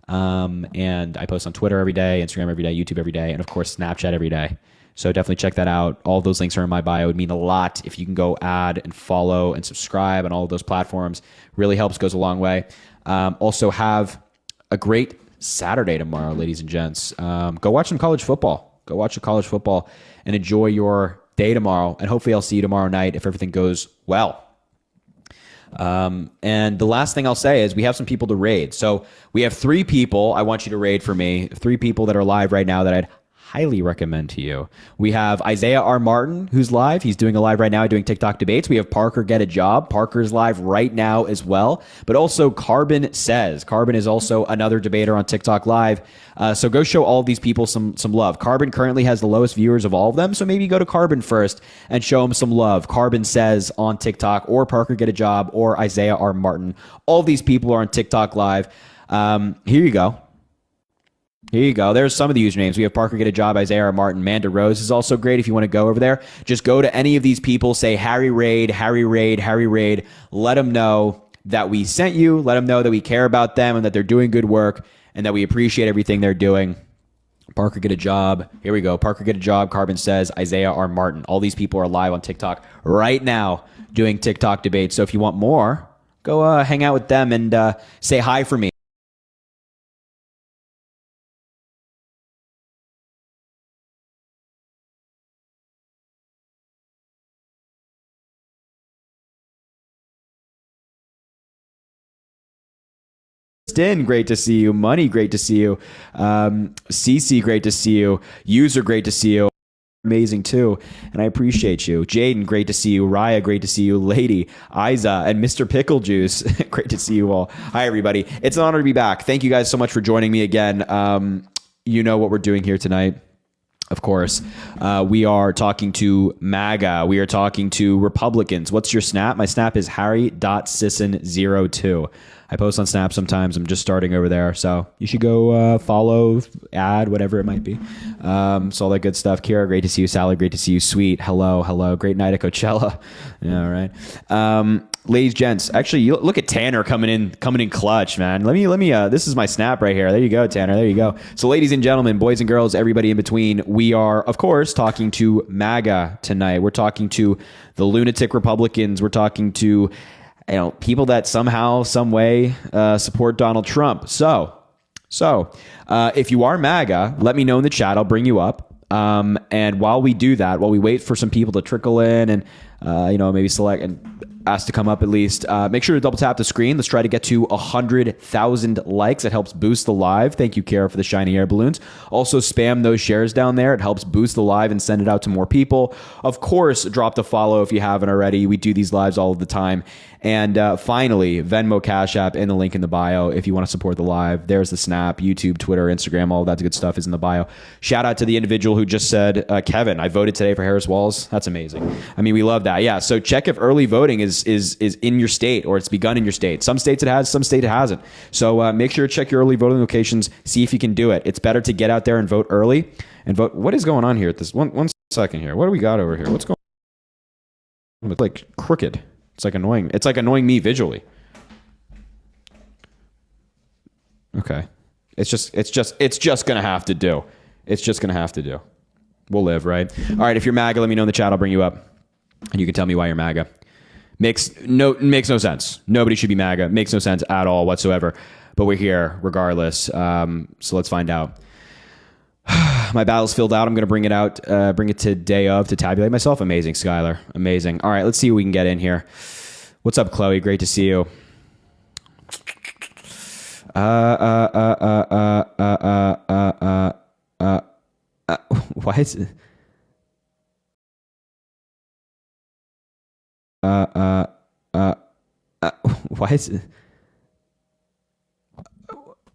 And I post on Twitter every day, Instagram every day, YouTube every day, and of course, Snapchat every day. So definitely check that out. All those links are in my bio. It would mean a lot if you can go add and follow and subscribe on all of those platforms. Really helps, goes a long way. Also have a great Saturday tomorrow, ladies and gents. Go watch some college football. Go watch the college football and enjoy your day tomorrow. And hopefully I'll see you tomorrow night if everything goes well. And the last thing I'll say is we have some people to raid. So we have 3 people I want you to raid for me. 3 people that are live right now that I'd highly recommend to you. We have Isaiah R. Martin, who's live. He's doing a live right now doing TikTok debates. We have Parker Get a Job. Parker's live right now as well. But also Carbon Says. Carbon is also another debater on TikTok live. So go show all of these people some love. Carbon currently has the lowest viewers of all of them. So maybe go to Carbon first and show him some love. Carbon Says on TikTok, or Parker Get a Job, or Isaiah R. Martin. All of these people are on TikTok live. Here you go. Here you go. There's some of the usernames. We have Parker Get a Job, Isaiah R. Martin, Manda Rose is also great if you want to go over there. Just go to any of these people, say Harry Raid, Harry Raid, Harry Raid. Let them know that we sent you. Let them know that we care about them and that they're doing good work and that we appreciate everything they're doing. Parker Get a Job. Here we go. Parker Get a Job, Carbon Says, Isaiah R. Martin. All these people are live on TikTok right now doing TikTok debates. So if you want more, go hang out with them and say hi for me. Great to see you. Money, great to see you. CC, great to see you. User, great to see you. Amazing too, and I appreciate you. Jaden, great to see you. Raya, great to see you. Lady, Isa, and Mr. Pickle Juice, great to see you all. Hi, everybody. It's an honor to be back. Thank you guys so much for joining me again. You know what we're doing here tonight. Of course, we are talking to MAGA. We are talking to Republicans. What's your snap? My snap is Harry.Sisson02. I post on Snap sometimes. I'm just starting over there. So you should go follow, add, whatever it might be. So all that good stuff. Kira, great to see you. Sally, great to see you. Sweet. Hello. Great night at Coachella. Yeah, all right. Ladies, gents, actually, you look at Tanner coming in clutch, man. Let me, this is my snap right here. There you go, Tanner. There you go. So ladies and gentlemen, boys and girls, everybody in between, we are, of course, talking to MAGA tonight. We're talking to the lunatic Republicans. We're talking to, people that somehow, some way support Donald Trump. So if you are MAGA, let me know in the chat. I'll bring you up. And while we do that, while we wait for some people to trickle in and, maybe select and ask to come up at least, make sure to double tap the screen. Let's try to get to 100,000 likes. It helps boost the live. Thank you, Kara, for the shiny air balloons. Also, spam those shares down there. It helps boost the live and send it out to more people. Of course, drop the follow if you haven't already. We do these lives all of the time. And finally, Venmo, Cash App, and the link in the bio if you want to support the live. There's the Snap, YouTube, Twitter, Instagram, all of that good stuff is in the bio. Shout out to the individual who just said, Kevin, I voted today for Harris Walls. That's amazing. I mean, we love that. Yeah, so check if early voting is in your state or it's begun in your state. Some states it has, some state it hasn't. So make sure to check your early voting locations, see if you can do it. It's better to get out there and vote early and vote. What is going on here at this? One second here. What do we got over here? What's going on? It's like crooked. It's like annoying. It's like annoying me visually. Okay. It's just gonna have to do. It's just gonna have to do. We'll live, right? All right. If you're MAGA, let me know in the chat. I'll bring you up, and you can tell me why you're MAGA. Makes no sense. Nobody should be MAGA. Makes no sense at all whatsoever. But we're here regardless. So let's find out. My battle's filled out. I'm going to bring it out, bring it to day of to tabulate myself. Amazing, Skylar. Amazing. All right, let's see what we can get in here. What's up, Chloe? Great to see you. Why is it? Why is it?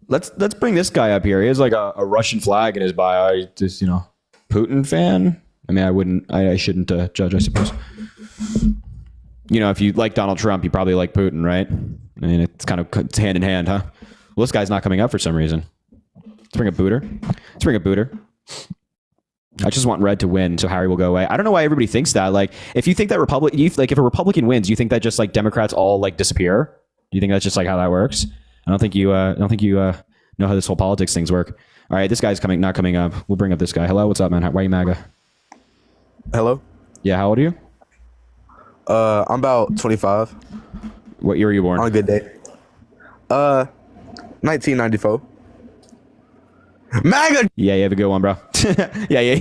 Let's bring this guy up here. He has like a Russian flag in his bio. He's just, Putin fan. I mean, I shouldn't judge, I suppose. If you like Donald Trump, you probably like Putin, right? I mean, it's hand in hand, huh? Well, this guy's not coming up for some reason. Let's bring a booter. I just want red to win, so Harry will go away. I don't know why everybody thinks that. Like, if you think that if a Republican wins, you think that just like Democrats all like disappear? Do you think that's just like how that works? I don't think you know how this whole politics things work. All right, this guy's not coming up. We'll bring up this guy. Hello, what's up, man? Why are you MAGA? Hello. Yeah, how old are you? I'm about 25. What year were you born? On a good day. 1994. MAGA. Yeah, you have a good one, bro. yeah. You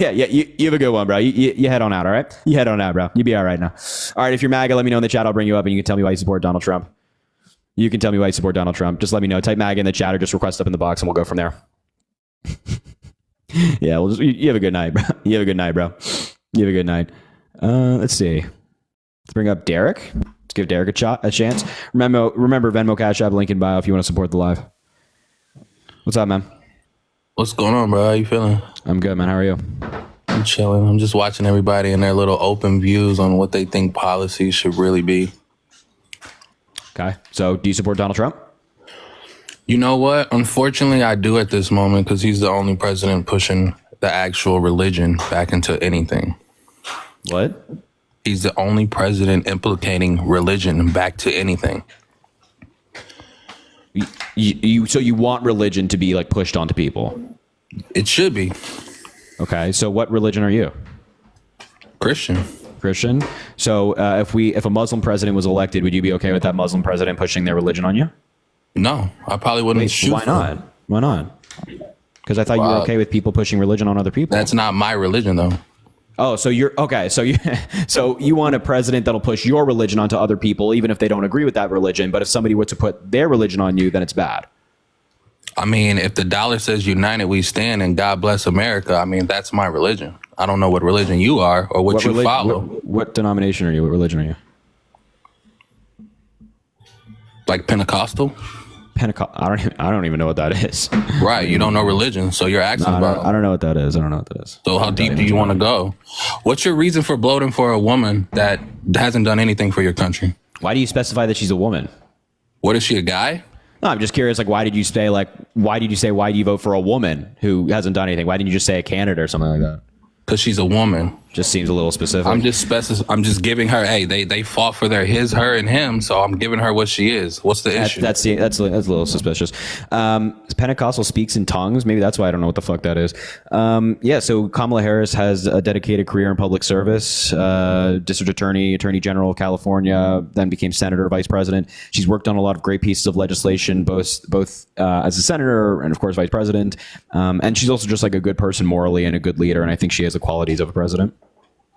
have a good one, bro. You head on out, all right? You head on out, bro. You be all right now. All right, if you're MAGA, let me know in the chat. I'll bring you up, and you can tell me why you support Donald Trump. You can tell me why you support Donald Trump. Just let me know. Type MAGA in the chat or just request up in the box, and we'll go from there. Yeah, you have a good night, bro. You have a good night, bro. You have a good night. Let's see. Let's bring up Derek. Let's give Derek a chance. Remember Venmo, Cash App, link in bio if you want to support the live. What's up, man? What's going on, bro? How you feeling? I'm good, man. How are you? I'm chilling. I'm just watching everybody and their little open views on what they think policy should really be. Okay. So do you support Donald Trump? You know what? Unfortunately, I do at this moment because he's the only president pushing the actual religion back into anything. What? He's the only president implicating religion back to anything. So you want religion to be like pushed onto people? It should be. Okay. So what religion are you? Christian. So if a Muslim president was elected, would you be okay with that Muslim president pushing their religion on you? No, I probably wouldn't shoot. Why not? Why not? Because I thought you were okay with people pushing religion on other people. That's not my religion, though. Oh, so you're okay. So you want a president that'll push your religion onto other people, even if they don't agree with that religion. But if somebody were to put their religion on you, then it's bad. I mean, if the dollar says united we stand and God bless America, I mean, that's my religion. I don't know what religion you are or what you follow. What denomination are you? What religion are you? Like Pentecostal? I don't even know what that is. Right. You don't know religion, so you're asking about. I don't know what that is. So how deep do you want to go? What's your reason for bloating for a woman that hasn't done anything for your country? Why do you specify that she's a woman? What, is she a guy? No, I'm just curious. Like, why did you say why do you vote for a woman who hasn't done anything? Why didn't you just say a candidate or something like that? Because she's a woman. Just seems a little specific. I'm just giving her. Hey, they fought for their his, her, and him. So I'm giving her what she is. What's the issue? That's a little suspicious. Pentecostal speaks in tongues. Maybe that's why I don't know what the fuck that is. Yeah. So Kamala Harris has a dedicated career in public service. District Attorney, Attorney General of California, then became Senator, Vice President. She's worked on a lot of great pieces of legislation, both as a senator and of course Vice President. And she's also just like a good person morally and a good leader. And I think she has the qualities of a president.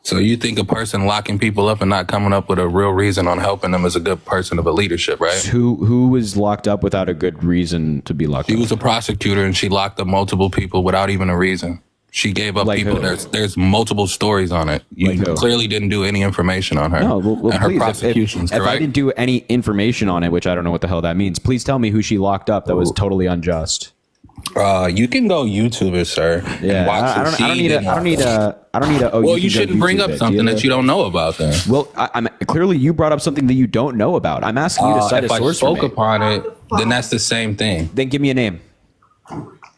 So you think a person locking people up and not coming up with a real reason on helping them is a good person of a leadership, right? Who was locked up without a good reason to be locked up? She was a prosecutor and she locked up multiple people without even a reason. She gave up people. There's multiple stories on it. You clearly didn't do any information on her. No, well, and her please, prosecutions, if I correct? didn't do any information on it, which I don't know what the hell that means, please tell me who she locked up that was totally unjust. You can go YouTube it, sir. Yeah, and watch I don't need a. Oh, well, can you go shouldn't bring YouTube up it. something that you don't know about. Then, well, I'm clearly you brought up something that you don't know about. I'm asking you to cite a if I source. spoke for me. upon it, then that's the same thing. Then give me a name.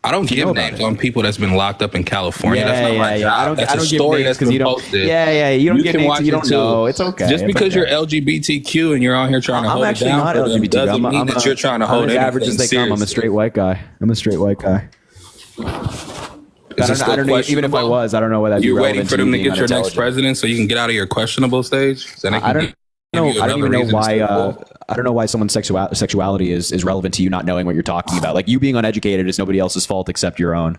I don't give names on people that's been locked up in California. Yeah, that's not my job. That's a story that's been posted. You don't get can names watch you it don't too. know. It's okay. Just because you're LGBTQ and you're out here trying to hold it actually down not for them LGBTQ. doesn't mean that you're trying to hold I'm as anything average as they come. I'm a seriously. straight white guy. I don't know, even if I was, I don't know what that'd be You're waiting relevant for them to being get your next unintelligent. president so you can get out of your questionable stage. So they can I don't give know. you I don't even another know reason to why. stay woke. I don't know why someone's sexuality is relevant to you not knowing what you're talking about. Like you being uneducated is nobody else's fault except your own.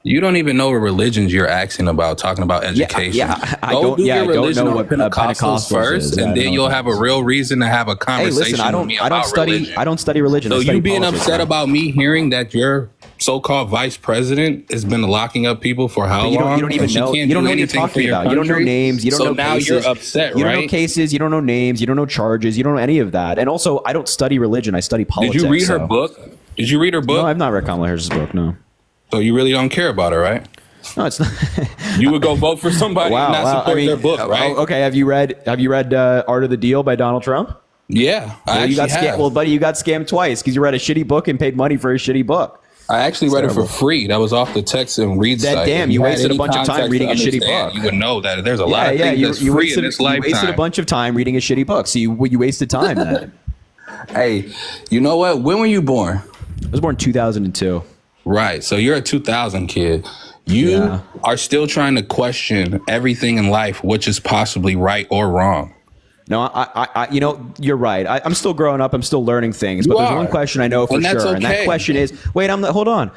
You don't even know what religions you're asking about, talking about education. I Go don't- do yeah, your I don't religion know on what, Pentecostals Pentecostals first, is. Yeah, I and don't then know you'll what have a real reason to have a Hey, conversation listen, I with don't. me I don't about study. religion. I don't study religion. So I study you being politics, upset man. about me hearing that your so-called vice president has been locking up people for how But you long? don't even and she know. can't You don't do know what you're anything for talking your about. You don't know country? names. You don't so know now cases. you're upset, You don't right? know cases. You don't know names. You don't know charges. You don't know any of that. And also, I don't study religion. I study politics. Did you read her so- book? Did you read her book? No, I've not read Kamala Harris's book. No. So you really don't care about her, right? No, it's not. You would go vote for somebody and not support their book, right? Okay. Have you read Art of the Deal by Donald Trump? Yeah, I you got actually have. scammed. Well, buddy, you got scammed twice because you read a shitty book and paid money for a shitty book. I actually read it for free. That was off the text and read That site. damn, If you had wasted a any bunch of time context reading to a shitty understand, book. You would know that there's a lot of things that's free wasted, in this you lifetime. wasted a bunch of time reading a shitty book. So you wasted time then. Hey, you know what? When were you born? I was born 2002. Right. So you're a 2000 kid. You are still trying to question everything in life, which is possibly right or wrong. No, I you're right. I'm still growing up. I'm still learning things. But there's one question I know for And that's sure, and that okay. question is: wait, hold on.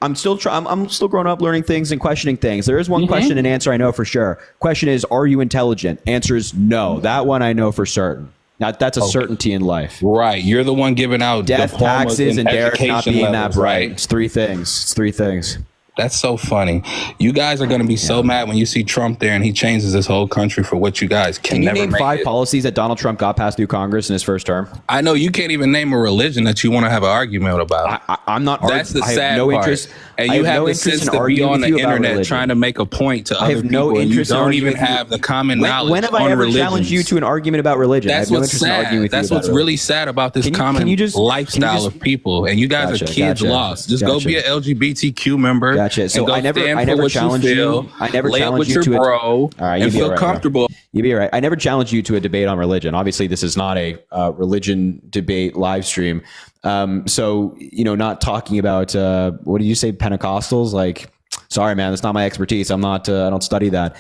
I'm still growing up, learning things and questioning things. There is one question and answer I know for sure. Question is: are you intelligent? Answer is no. That one I know for certain. That's a certainty in life. Right. You're the one giving out Death, diplomas taxes, and Derek not education being levels, that bright. right? It's three things. That's so funny. You guys are going to be so mad when you see Trump there and he changes this whole country for what you guys can you never name make 5 it. policies that Donald Trump got passed through Congress in his first term? I know you can't even name a religion that you want to have an argument about. I'm not. That's the I have sad no part. interest. And I you have have no the interest sense in to be arguing on with the you about internet religion. trying to make a point to I other have no people. And you interest in don't arguing even with you. have the common knowledge When have I on ever religions. challenged you to an argument about religion? I That's have no what's interest in arguing sad. with That's you what's about really sad about this Can you- common can you just- lifestyle can you of people. And you guys Gotcha, are kids gotcha, lost. Just go be an LGBTQ member. Gotcha. So and go I never stand for what challenged you. you. Feel, I never lay up challenged with you your to bro. All right, and feel comfortable. You'd be all right. I never challenged you to a debate on religion. Obviously, this is not a religion debate live stream. So, not talking about, what did you say, Pentecostals? Like, sorry, man, that's not my expertise. I don't study that.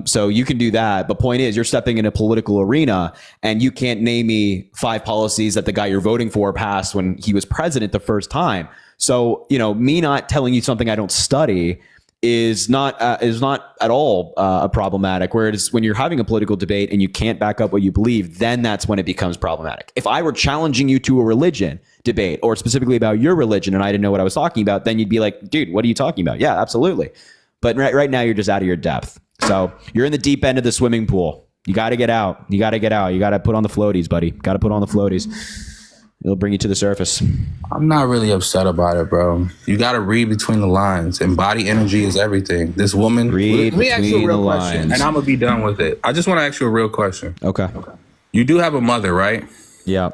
So you can do that. But point is, you're stepping in a political arena and you can't name me 5 policies that the guy you're voting for passed when he was president the first time. So, me not telling you something I don't study is not at all problematic. Whereas when you're having a political debate and you can't back up what you believe, then that's when it becomes problematic. If I were challenging you to a religion debate or specifically about your religion and I didn't know what I was talking about, then you'd be like, dude, what are you talking about? Yeah, absolutely. But right now you're just out of your depth. So you're in the deep end of the swimming pool. You got to get out. You got to get out. You got to put on the floaties, buddy. Got to put on the floaties. It'll bring you to the surface. I'm not really upset about it, bro. You got to read between the lines, and body energy is everything. This woman. Read Let me ask you a between real the question, lines. and I'm gonna be done with it. I just want to ask you a real question. Okay. You do have a mother, right? Yeah.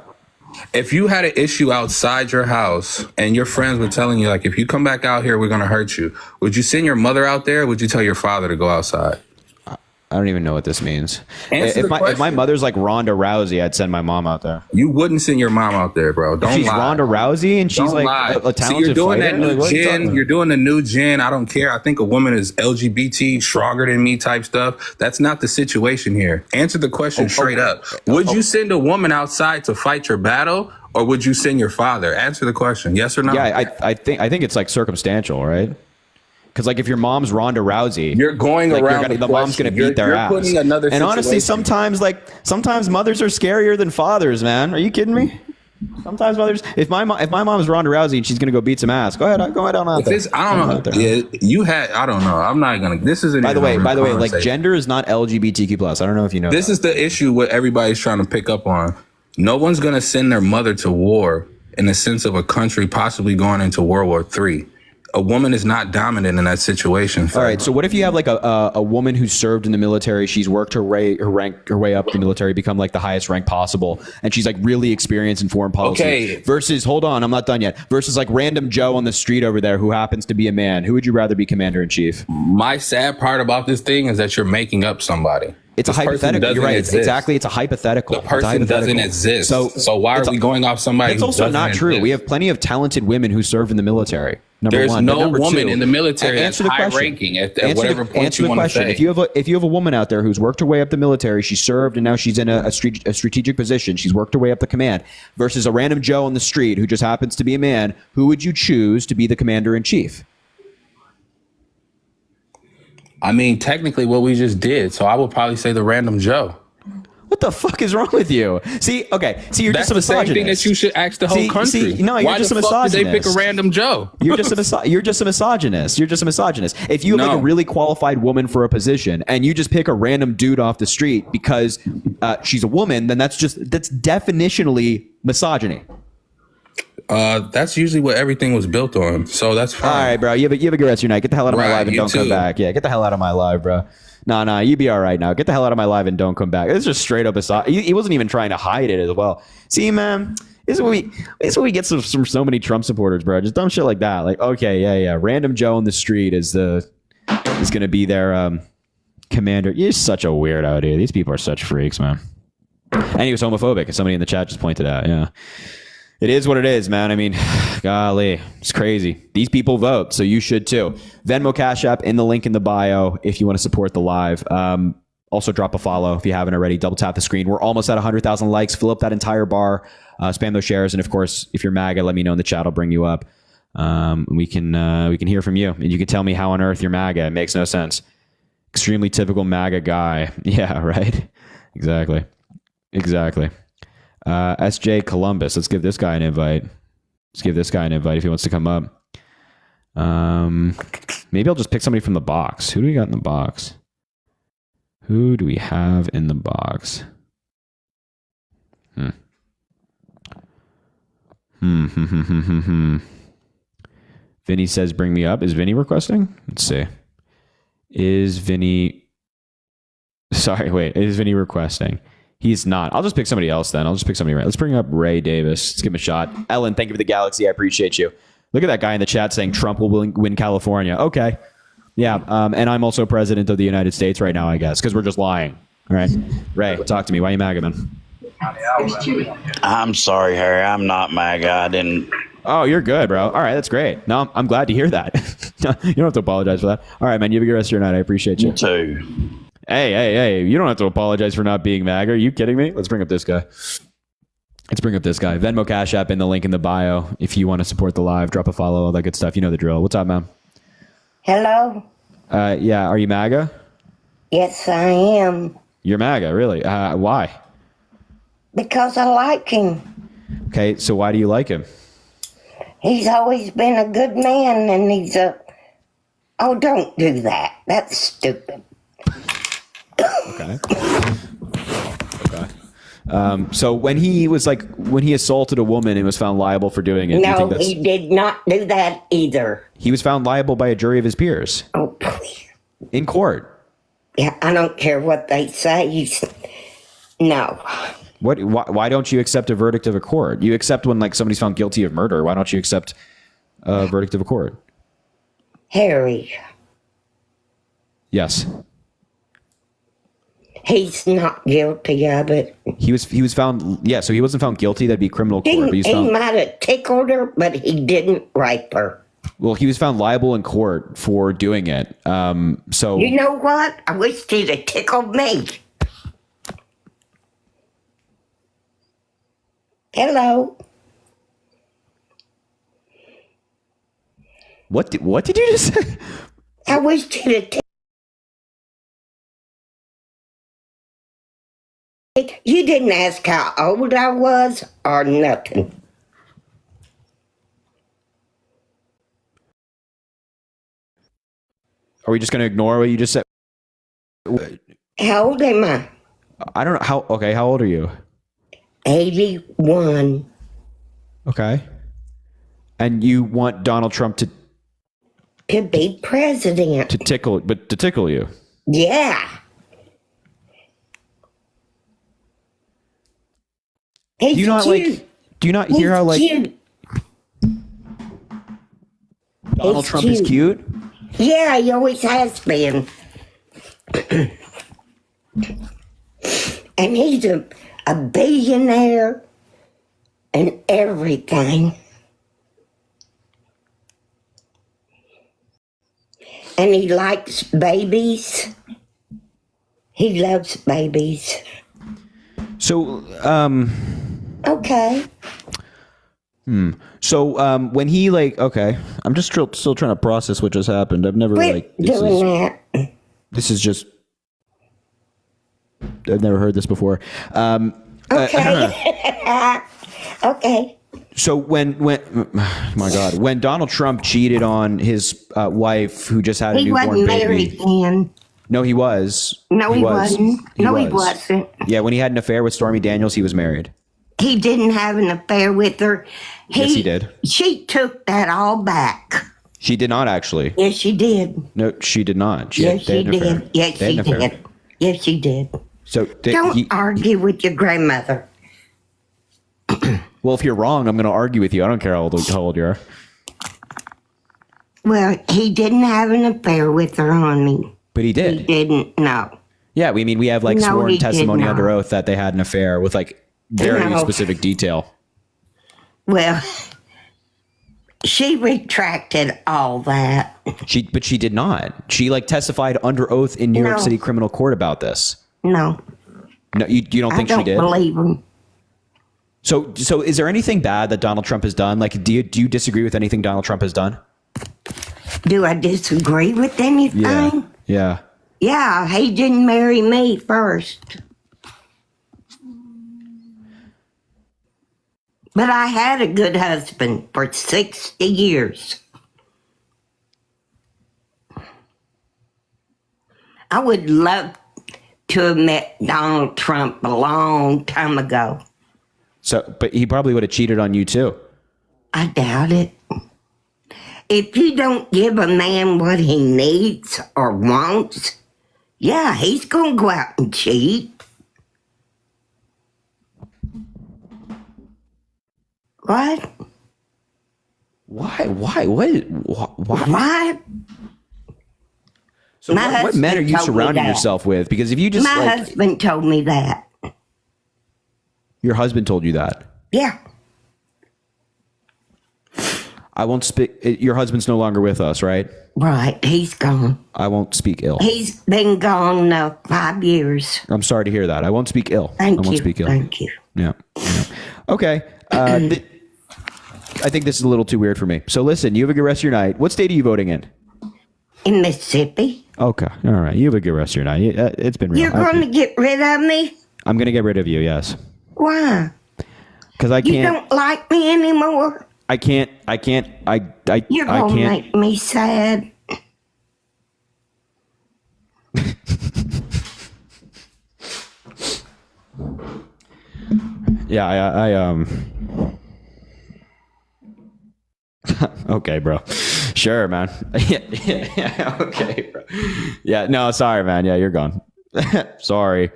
If you had an issue outside your house and your friends were telling you, like, if you come back out here, we're gonna hurt you, would you send your mother out there? Or would you tell your father to go outside? I don't even know what this means. Answer If the my question. mother's like Ronda Rousey, I'd send my mom out there. You wouldn't send your mom out there, bro. If Don't she's lie. Ronda Rousey and she's Don't like lie. a talented See, you're doing fighter. that new Like, what are you talking gen. about? You're doing the new gen. I don't care. I think a woman is LGBT, stronger than me type stuff. That's not the situation here. Answer the question straight up. Would you send a woman outside to fight your battle, or would you send your father? Answer the question. Yes or no? Yeah, I think it's like circumstantial, right? Because like if your mom's Ronda Rousey, You're going like, around the mom's gonna beat their you're ass. putting another And honestly, situation. sometimes mothers are scarier than fathers, man. Are you kidding me? Sometimes mothers. If my mom's Ronda Rousey and she's gonna go beat some ass, go ahead on out If there. it's, I don't know. Yeah, you had. I don't know. I'm not gonna. This isn't. By the even way, a like conversation. gender is not LGBTQ plus. I don't know if you know. This is the issue what everybody's trying to pick up on. No one's going to send their mother to war in the sense of a country possibly going into World War III. A woman is not dominant in that situation. All right. So what if you have like a woman who served in the military? She's worked her way up in the military, become like the highest rank possible, and she's like really experienced in foreign policy. Okay. Versus, hold on, I'm not done yet. Versus like random Joe on the street over there who happens to be a man. Who would you rather be commander in chief? My sad part about this thing is that you're making up somebody. It's a This person hypothetical. doesn't You're right. exist. Exactly. It's a hypothetical. The It's a person doesn't hypothetical. exist. So why are it's- we going off somebody? It's who also doesn't not true. exist? We have plenty of talented women who serve in the military. Number There's one. But no number woman two, in the military that's answer the high question. ranking at Answer whatever the, point answer you the want to question. say. If you have a woman out there who's worked her way up the military, she served and now she's in a strategic position. She's worked her way up the command. Versus a random Joe on the street who just happens to be a man. Who would you choose to be the commander in chief? I mean, technically, what we just did. So I would probably say the random Joe. What the fuck is wrong with you? See, you're That's just a the same misogynist. thing that you should ask the whole country. No, you're Why just the a fuck misogynist. did they pick a random Joe? You're just a misogynist. You're just a misogynist. If you have like No. a really qualified woman for a position and you just pick a random dude off the street because she's a woman, then that's definitionally misogyny. That's usually what everything was built on. So that's fine. All right, bro. You have a good rest of your night. Get the hell out of my Right, live and you don't come too. back. Yeah, get the hell out of my live, bro. Nah, you be all right now. Get the hell out of my live and don't come back. It's just straight up he wasn't even trying to hide it as well. See, man, this is what we get from so many Trump supporters, bro. Just dumb shit like that. Like, okay, yeah. Random Joe on the street is gonna be their commander. You're such a weirdo, dude. These people are such freaks, man. And he was homophobic, as somebody in the chat just pointed out. Yeah. It is what it is, man. I mean, golly, it's crazy. These people vote, so you should too. Venmo, Cash App in the link in the bio if you want to support the live. Also, drop a follow if you haven't already. Double tap the screen. We're almost at 100,000 likes. Fill up that entire bar. Spam those shares, and of course, if you're MAGA, let me know in the chat. I'll bring you up. We can hear from you, and you can tell me how on earth you're MAGA. It makes no sense. Extremely typical MAGA guy. Yeah, right. Exactly. SJ Columbus. Let's give this guy an invite. If he wants to come up. Maybe I'll just pick somebody from the box. Who do we got in the box? Who do we have in the box? Vinny says bring me up. Is Vinny requesting? Let's see. Is Vinny requesting? He's not. I'll just pick somebody else then. Let's bring up Ray Davis. Let's give him a shot. Ellen, thank you for the galaxy. I appreciate you. Look at that guy in the chat saying Trump will win California. Okay. Yeah. And I'm also president of the United States right now, I guess, because we're just lying. All right. Ray, talk to me. Why are you MAGA, man? I'm sorry, Harry. I'm not MAGA. I didn't. Oh, you're good, bro. All right. That's great. No, I'm glad to hear that. You don't have to apologize for that. All right, man. You have a good rest of your night. I appreciate you. You too. Hey, you don't have to apologize for not being MAGA. Are you kidding me? Let's bring up this guy. Venmo, Cash App in the link in the bio. If you want to support the live, drop a follow, all that good stuff. You know the drill. What's up, man? Hello? Yeah, are you MAGA? Yes, I am. You're MAGA, really? Why? Because I like him. Okay, so why do you like him? He's always been a good man, and he's a... Oh, don't do that. That's stupid. Okay. So when he assaulted a woman and was found liable for doing it, do you No, think that's... he did not do that either. He was found liable by a jury of his peers. Oh, please. In court. Yeah, I don't care what they say. No. Why don't you accept a verdict of a court? You accept when like somebody's found guilty of murder. Why don't you accept a verdict of a court? Harry, Yes. He's not guilty of it. He was found. Yeah, so he wasn't found guilty. That'd be criminal court. But he's He found, might have tickled her, but he didn't rape her. well, he was found liable in court for doing it. So You know what? I wish he'd have tickled me. Hello. what did you just say? I wish he'd have tickled. You didn't ask how old I was or nothing. Are we just going to ignore what you just said? How old am I? I don't know how. Okay, how old are you? 81. Okay, and you want Donald Trump to be president? To tickle you? Yeah. He's Do you not cute. Do you not hear how cute. Donald He's Trump is cute? Yeah, he always has been. And he's a billionaire and everything. And he likes babies. He loves babies. So, Okay. So, when he okay, I'm just still trying to process what just happened. I've never Quit doing that. This is just. I've never heard this before. Okay. Okay. So when my God, when Donald Trump cheated on his wife who just had a He newborn wasn't baby. married then. No, he was. No, he wasn't. No, he was. wasn't. Yeah, when he had an affair with Stormy Daniels, he was married. He didn't have an affair with her. Yes, he did. She took that all back. She did not actually. Yes, she did. No, she did not. Yes, they she had an affair. did. Yes, They had she an affair. did. Yes, she did. So Don't argue with your grandmother. well, if you're wrong, I'm going to argue with you. I don't care how old you are. Well, he didn't have an affair with her, honey. But he did. He didn't. No. Yeah, we have No, sworn he did testimony not. under oath that they had an affair with very No. specific detail. Well, she retracted all that. But she did not. She testified under oath in New York No. City criminal court about this. No. No, you don't think I don't she did? believe him. So is there anything bad that Donald Trump has done? Do you disagree with anything Donald Trump has done? Do I disagree with anything? Yeah. Yeah, he didn't marry me first. But I had a good husband for 60 years. I would love to have met Donald Trump a long time ago. So, but he probably would have cheated on you too. I doubt it. If you don't give a man what he needs or wants, yeah, he's going to go out and cheat. What? Why? Why? So My what men are husband you told me surrounding that. yourself with? Because if you just My husband told me that. your husband told you that. Yeah. I won't speak. Your husband's no longer with us, right? Right. He's gone. I won't speak ill. He's been gone 5 years. I'm sorry to hear that. I won't speak ill. Thank I won't you. speak ill. Thank you. Yeah. Okay. I think this is a little too weird for me. So listen, you have a good rest of your night. What state are you voting in? In Mississippi. Okay. All right. You have a good rest of your night. It's been real. You're going to get rid of me? I'm going to get rid of you. Yes. Why? Because I You can't. don't like me anymore? I can't. You're I going to can't. make me sad. Yeah. I Okay, bro. Sure, man. Yeah. Okay, bro. Yeah. No, sorry, man. Yeah, you're gone. Sorry.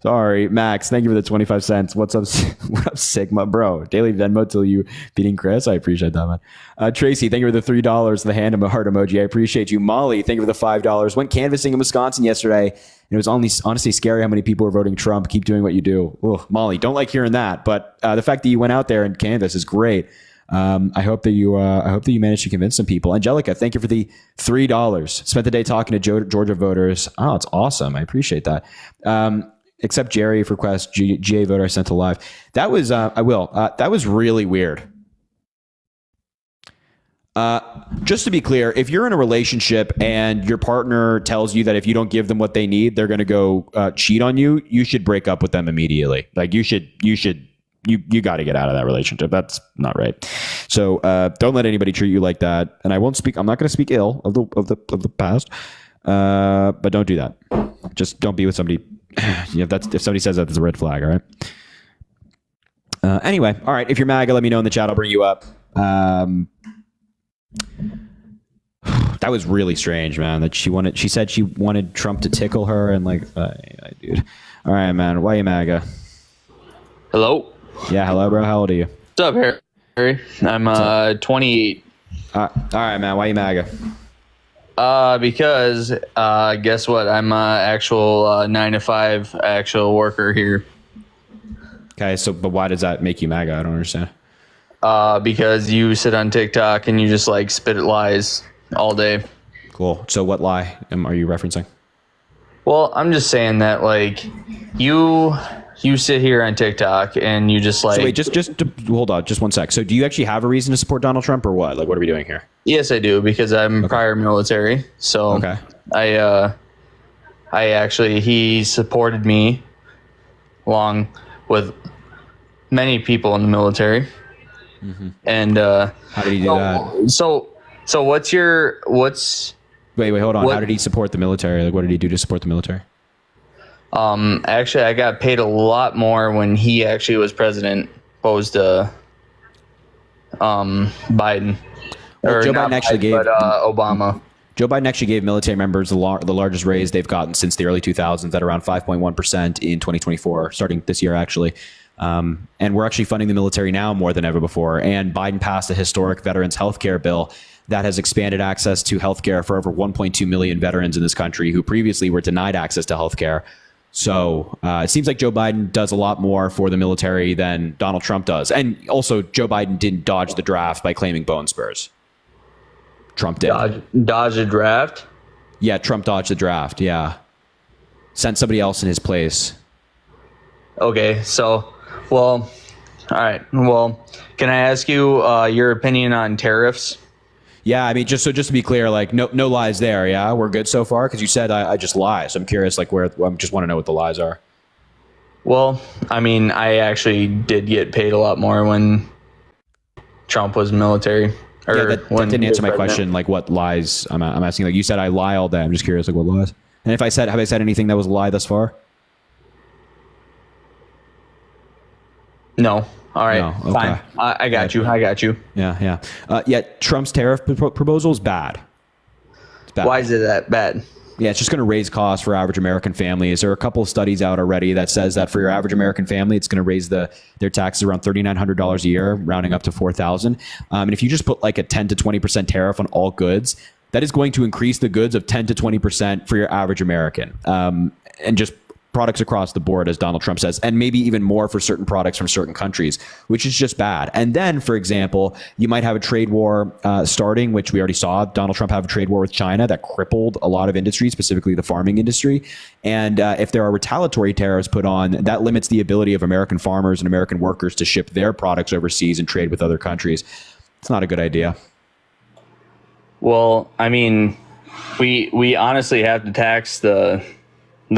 Sorry, Max. Thank you for the 25 cents. What's up? What up, Sigma, bro? Daily Venmo till you beating Chris. I appreciate that, man. Tracy, thank you for the $3. The hand heart emoji. I appreciate you. Molly, thank you for the $5. Went canvassing in Wisconsin yesterday, and it was honestly scary how many people were voting Trump. Keep doing what you do. Ugh, Molly, don't like hearing that, but the fact that you went out there and canvass is great. I hope that you managed to convince some people. Angelica, thank you for the $3. Spent the day talking to Georgia voters. Oh, it's awesome. I appreciate that. Except Jerry for request GA voter I sent to live. That was that was really weird. Just to be clear, if you're in a relationship and your partner tells you that if you don't give them what they need, they're going to go cheat on you, you should break up with them immediately. Like you got to get out of that relationship. That's not right. So don't let anybody treat you like that. And I'm not going to speak ill of the past, but don't do that. Just don't be with somebody. If somebody says that, that's a red flag. All right. Anyway, all right. If you're MAGA, let me know in the chat. I'll bring you up. That was really strange, man. That she said she wanted Trump to tickle her, and like, dude. All right, man. Why are you MAGA? Hello. Yeah, hello, bro. How old are you? What's up, Harry? I'm 28. All right, man. Why are you MAGA? Because guess what? I'm a actual 9-to-5 actual worker here. Okay, but why does that make you MAGA? I don't understand. Because you sit on TikTok and you just like spit at lies all day. Cool. So what lie are you referencing? Well, I'm just saying that like you sit here on TikTok and you just like. So wait, just hold on, just one sec. So do you actually have a reason to support Donald Trump or what? Like, what are we doing here? Yes, I do, because I'm prior military. So okay. I actually, he supported me along with many people in the military. Mm-hmm. And how did he do that? So what's wait, hold on. How did he support the military? Like, what did he do to support the military? Actually, I got paid a lot more when he actually was president, opposed to Biden. Well, Joe Biden actually gave Obama. Joe Biden actually gave military members the largest raise they've gotten since the early 2000s at around 5.1% in 2024, starting this year, actually. And we're actually funding the military now more than ever before. And Biden passed a historic veterans health care bill that has expanded access to health care for over 1.2 million veterans in this country who previously were denied access to health care. So it seems like Joe Biden does a lot more for the military than Donald Trump does. And also, Joe Biden didn't dodge the draft by claiming bone spurs. Trump did. Dodge the draft? Yeah, Trump dodged the draft. Yeah. Sent somebody else in his place. Okay, so, well, all right. Well, can I ask you your opinion on tariffs? Yeah, I mean, just to be clear, like no lies there. Yeah, we're good so far because you said I just lie. So I'm curious, like I just want to know what the lies are. Well, I mean, I actually did get paid a lot more when Trump was military. Yeah, that didn't answer my question. Like, what lies? I'm asking. Like, you said I lie all day. I'm just curious, like, what lies? And if have I said anything that was a lie thus far? No. All right. No, okay. Fine. I got you. Yeah. Trump's tariff proposal is bad. It's bad. Why is it that bad? Yeah, it's just going to raise costs for average American families. There are a couple of studies out already that says that for your average American family, it's going to raise their taxes around $3,900 a year, rounding up to $4,000. And if you just put like a 10 to 20% tariff on all goods, that is going to increase the goods of 10 to 20% for your average American. And just products across the board, as Donald Trump says, and maybe even more for certain products from certain countries, which is just bad. And then, for example, you might have a trade war starting, which we already saw Donald Trump have a trade war with China that crippled a lot of industries, specifically the farming industry. And if there are retaliatory tariffs put on, that limits the ability of American farmers and American workers to ship their products overseas and trade with other countries. It's not a good idea. Well, I mean, we honestly have to tax the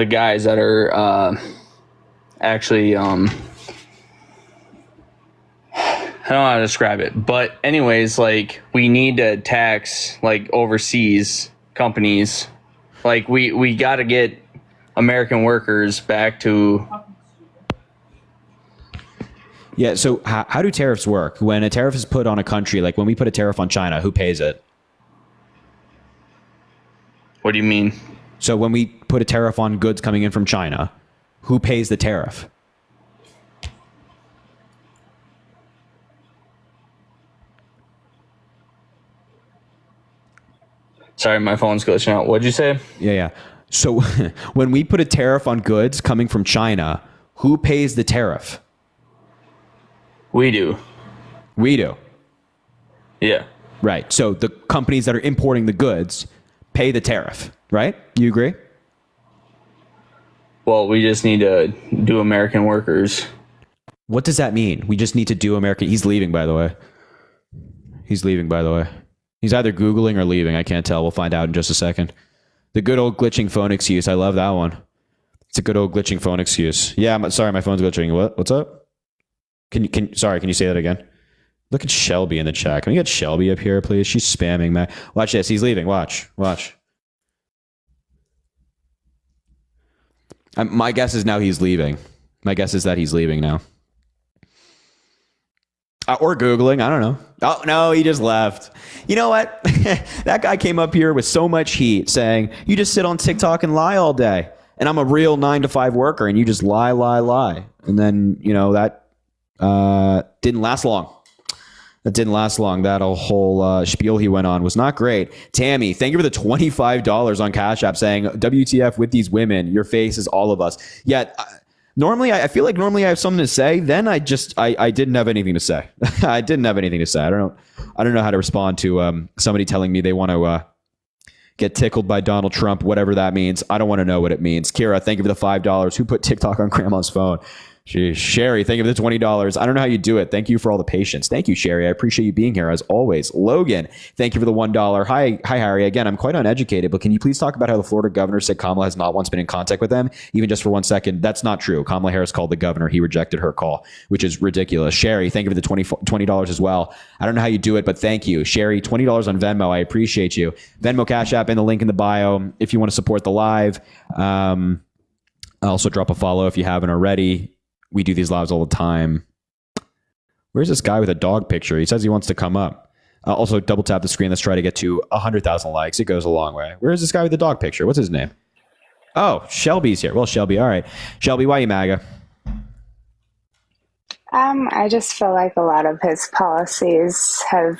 guys that are actually I don't know how to describe it, but anyways, like we need to tax like overseas companies. Like we got to get American workers back to. Yeah. So how do tariffs work? When a tariff is put on a country, like when we put a tariff on China, who pays it? What do you mean? So when we put a tariff on goods coming in from China, who pays the tariff? Sorry, my phone's glitching out. What'd you say? Yeah. So when we put a tariff on goods coming from China, who pays the tariff? We do. We do. Yeah. Right. So the companies that are importing the goods pay the tariff, right? You agree? Well, we just need to do American workers. What does that mean? We just need to do American. He's leaving, by the way. He's either Googling or leaving. I can't tell. We'll find out in just a second. The good old glitching phone excuse. I love that one. It's a good old glitching phone excuse. Yeah, sorry, my phone's glitching. What's up? Can you say that again? Look at Shelby in the chat. Can we get Shelby up here, please? She's spamming, man. Watch this. He's leaving. Watch. My guess is now he's leaving. My guess is that he's leaving now. Or Googling. I don't know. Oh, no, he just left. You know what? That guy came up here with so much heat saying, you just sit on TikTok and lie all day. And I'm a real 9-to-5 worker and you just lie. And then, that didn't last long. That whole spiel he went on was not great. Tammy, thank you for the $25 on Cash App saying, WTF with these women. Your face is all of us. Yet, normally, I feel like I have something to say. Then I didn't have anything to say. I didn't have anything to say. I don't know how to respond to somebody telling me they want to get tickled by Donald Trump, whatever that means. I don't want to know what it means. Kira, thank you for the $5. Who put TikTok on grandma's phone? Sherry, thank you for the $20. I don't know how you do it. Thank you for all the patience. Thank you, Sherry. I appreciate you being here as always. Logan, thank you for the $1. Hi, Harry. Again, I'm quite uneducated, but can you please talk about how the Florida governor said Kamala has not once been in contact with them, even just for 1 second? That's not true. Kamala Harris called the governor. He rejected her call, which is ridiculous. Sherry, thank you for the $20 as well. I don't know how you do it, but thank you. Sherry, $20 on Venmo. I appreciate you. Venmo, Cash App, and the link in the bio if you want to support the live. Also drop a follow if you haven't already. We do these lives all the time. Where's this guy with a dog picture? He says he wants to come up. Also, double tap the screen. Let's try to get to 100,000 likes. It goes a long way. Where's this guy with the dog picture? What's his name? Oh, Shelby's here. Well, Shelby, all right. Shelby, why you MAGA? I just feel like a lot of his policies have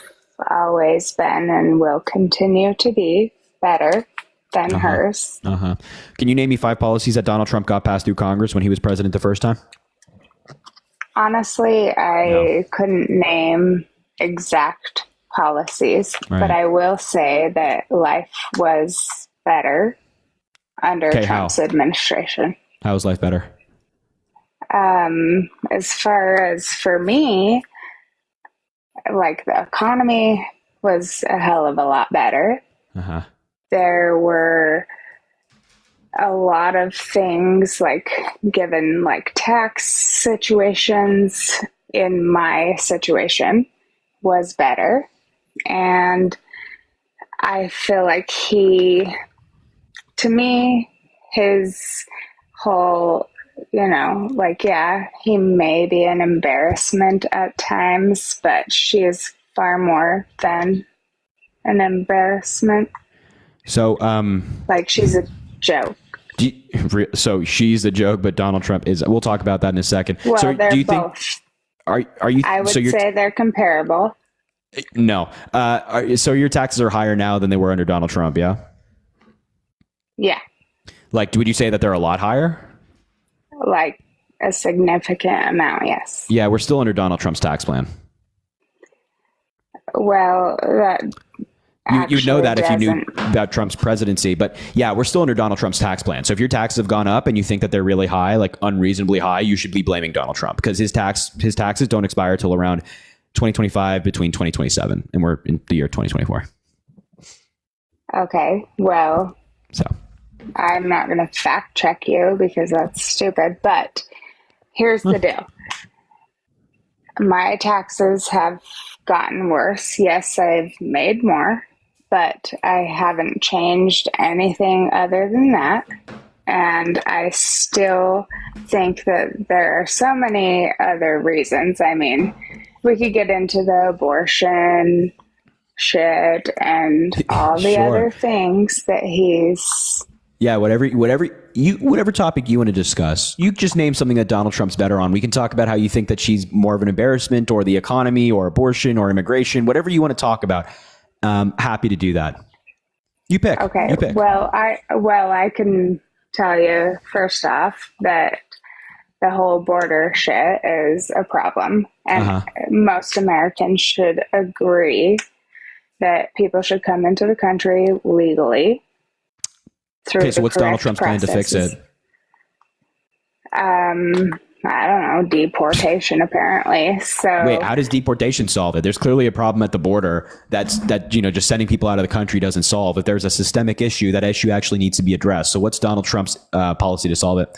always been and will continue to be better than hers. Can you name me 5 policies that Donald Trump got passed through Congress when he was president the first time? Honestly, I couldn't name exact policies, but I will say that life was better under Trump's administration. How is life better? As far as for me, like the economy was a hell of a lot better. There were a lot of things like given like tax situations in my situation was better. And I feel like to me, his whole, he may be an embarrassment at times, but she is far more than an embarrassment. So, she's a joke. So she's a joke, but Donald Trump is. We'll talk about that in a second. Well, so they're do you both. Think? Are you? I would say they're comparable. No. So your taxes are higher now than they were under Donald Trump. Yeah. Yeah. Would you say that they're a lot higher? Like a significant amount, yes. Yeah, we're still under Donald Trump's tax plan. Well, that. You know that if you knew about Trump's presidency, but yeah, we're still under Donald Trump's tax plan. So if your taxes have gone up and you think that they're really high, like unreasonably high, you should be blaming Donald Trump because his taxes don't expire till around 2025 between 2027, and we're in the year 2024. Okay, well, so I'm not going to fact check you because that's stupid, but here's the deal. My taxes have gotten worse. Yes, I've made more, but I haven't changed anything other than that. And I still think that there are so many other reasons. I mean, we could get into the abortion shit and all the other things that he's Yeah, whatever topic you want to discuss. You just name something that Donald Trump's better on. We can talk about how you think that she's more of an embarrassment, or the economy, or abortion, or immigration. Whatever you want to talk about, happy to do that. You pick. Okay. You pick. Well, I can tell you first off that the whole border shit is a problem, and most Americans should agree that people should come into the country legally. Okay, so what's Donald Trump's plan to fix it? I don't know, deportation apparently. So Wait, how does deportation solve it? There's clearly a problem at the border that just sending people out of the country doesn't solve. If there's a systemic issue, that issue actually needs to be addressed. So what's Donald Trump's policy to solve it?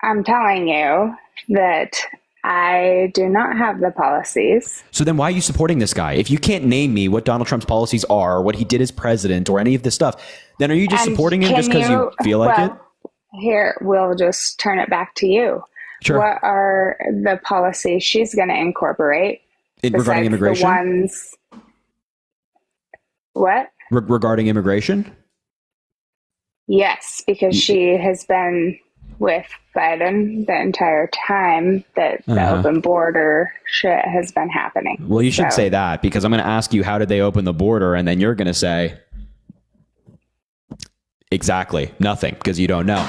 I'm telling you that I do not have the policies. So then why are you supporting this guy? If you can't name me what Donald Trump's policies are, or what he did as president, or any of this stuff, then are you just And supporting him can just because you feel like it? Here, we'll just turn it back to you. Sure. What are the policies she's going to incorporate Regarding immigration? The ones... What? Regarding immigration? Yes, because she has been with Biden the entire time that the open border shit has been happening. Well, you should So- say that, because I'm going to ask you, how did they open the border? And then you're going to say, exactly nothing, because you don't know.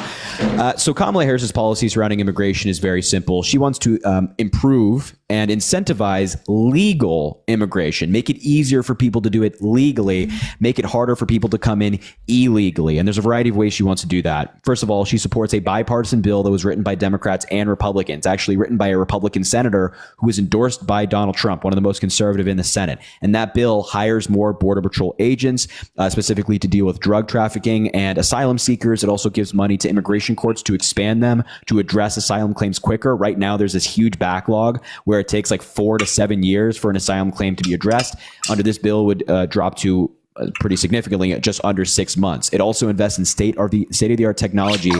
So Kamala Harris's policy surrounding immigration is very simple. She wants to improve and incentivize legal immigration, make it easier for people to do it legally, make it harder for people to come in illegally. And there's a variety of ways she wants to do that. First of all, she supports a bipartisan bill that was written by Democrats and Republicans, actually written by a Republican senator who was endorsed by Donald Trump, one of the most conservative in the Senate. And that bill hires more Border Patrol agents, specifically to deal with drug trafficking and asylum seekers. It also gives money to immigration courts to expand them, to address asylum claims quicker. Right now, there's this huge backlog where it takes like 4 to 7 years for an asylum claim to be addressed. Under this bill, would drop to pretty significantly at just under 6 months. It also invests in state-of-the-art technology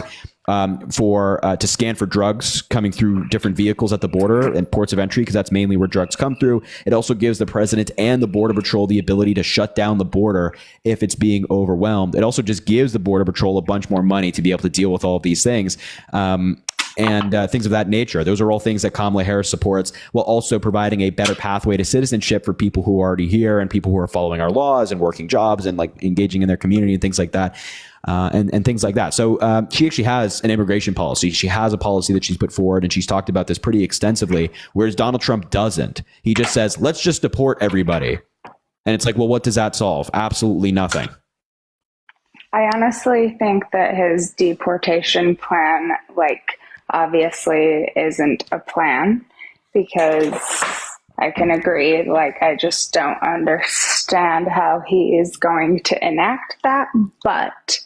to scan for drugs coming through different vehicles at the border and ports of entry, because that's mainly where drugs come through. It also gives the president and the Border Patrol the ability to shut down the border if it's being overwhelmed. It also just gives the Border Patrol a bunch more money to be able to deal with all of these things. And things of that nature. Those are all things that Kamala Harris supports, while also providing a better pathway to citizenship for people who are already here and people who are following our laws and working jobs and like engaging in their community and things like that. And things like that. So she actually has an immigration policy. She has a policy that she's put forward, and she's talked about this pretty extensively, whereas Donald Trump doesn't. He just says, let's just deport everybody. And it's like, well, what does that solve? Absolutely nothing. I honestly think that his deportation plan, obviously isn't a plan, because I can agree, I just don't understand how he is going to enact that. But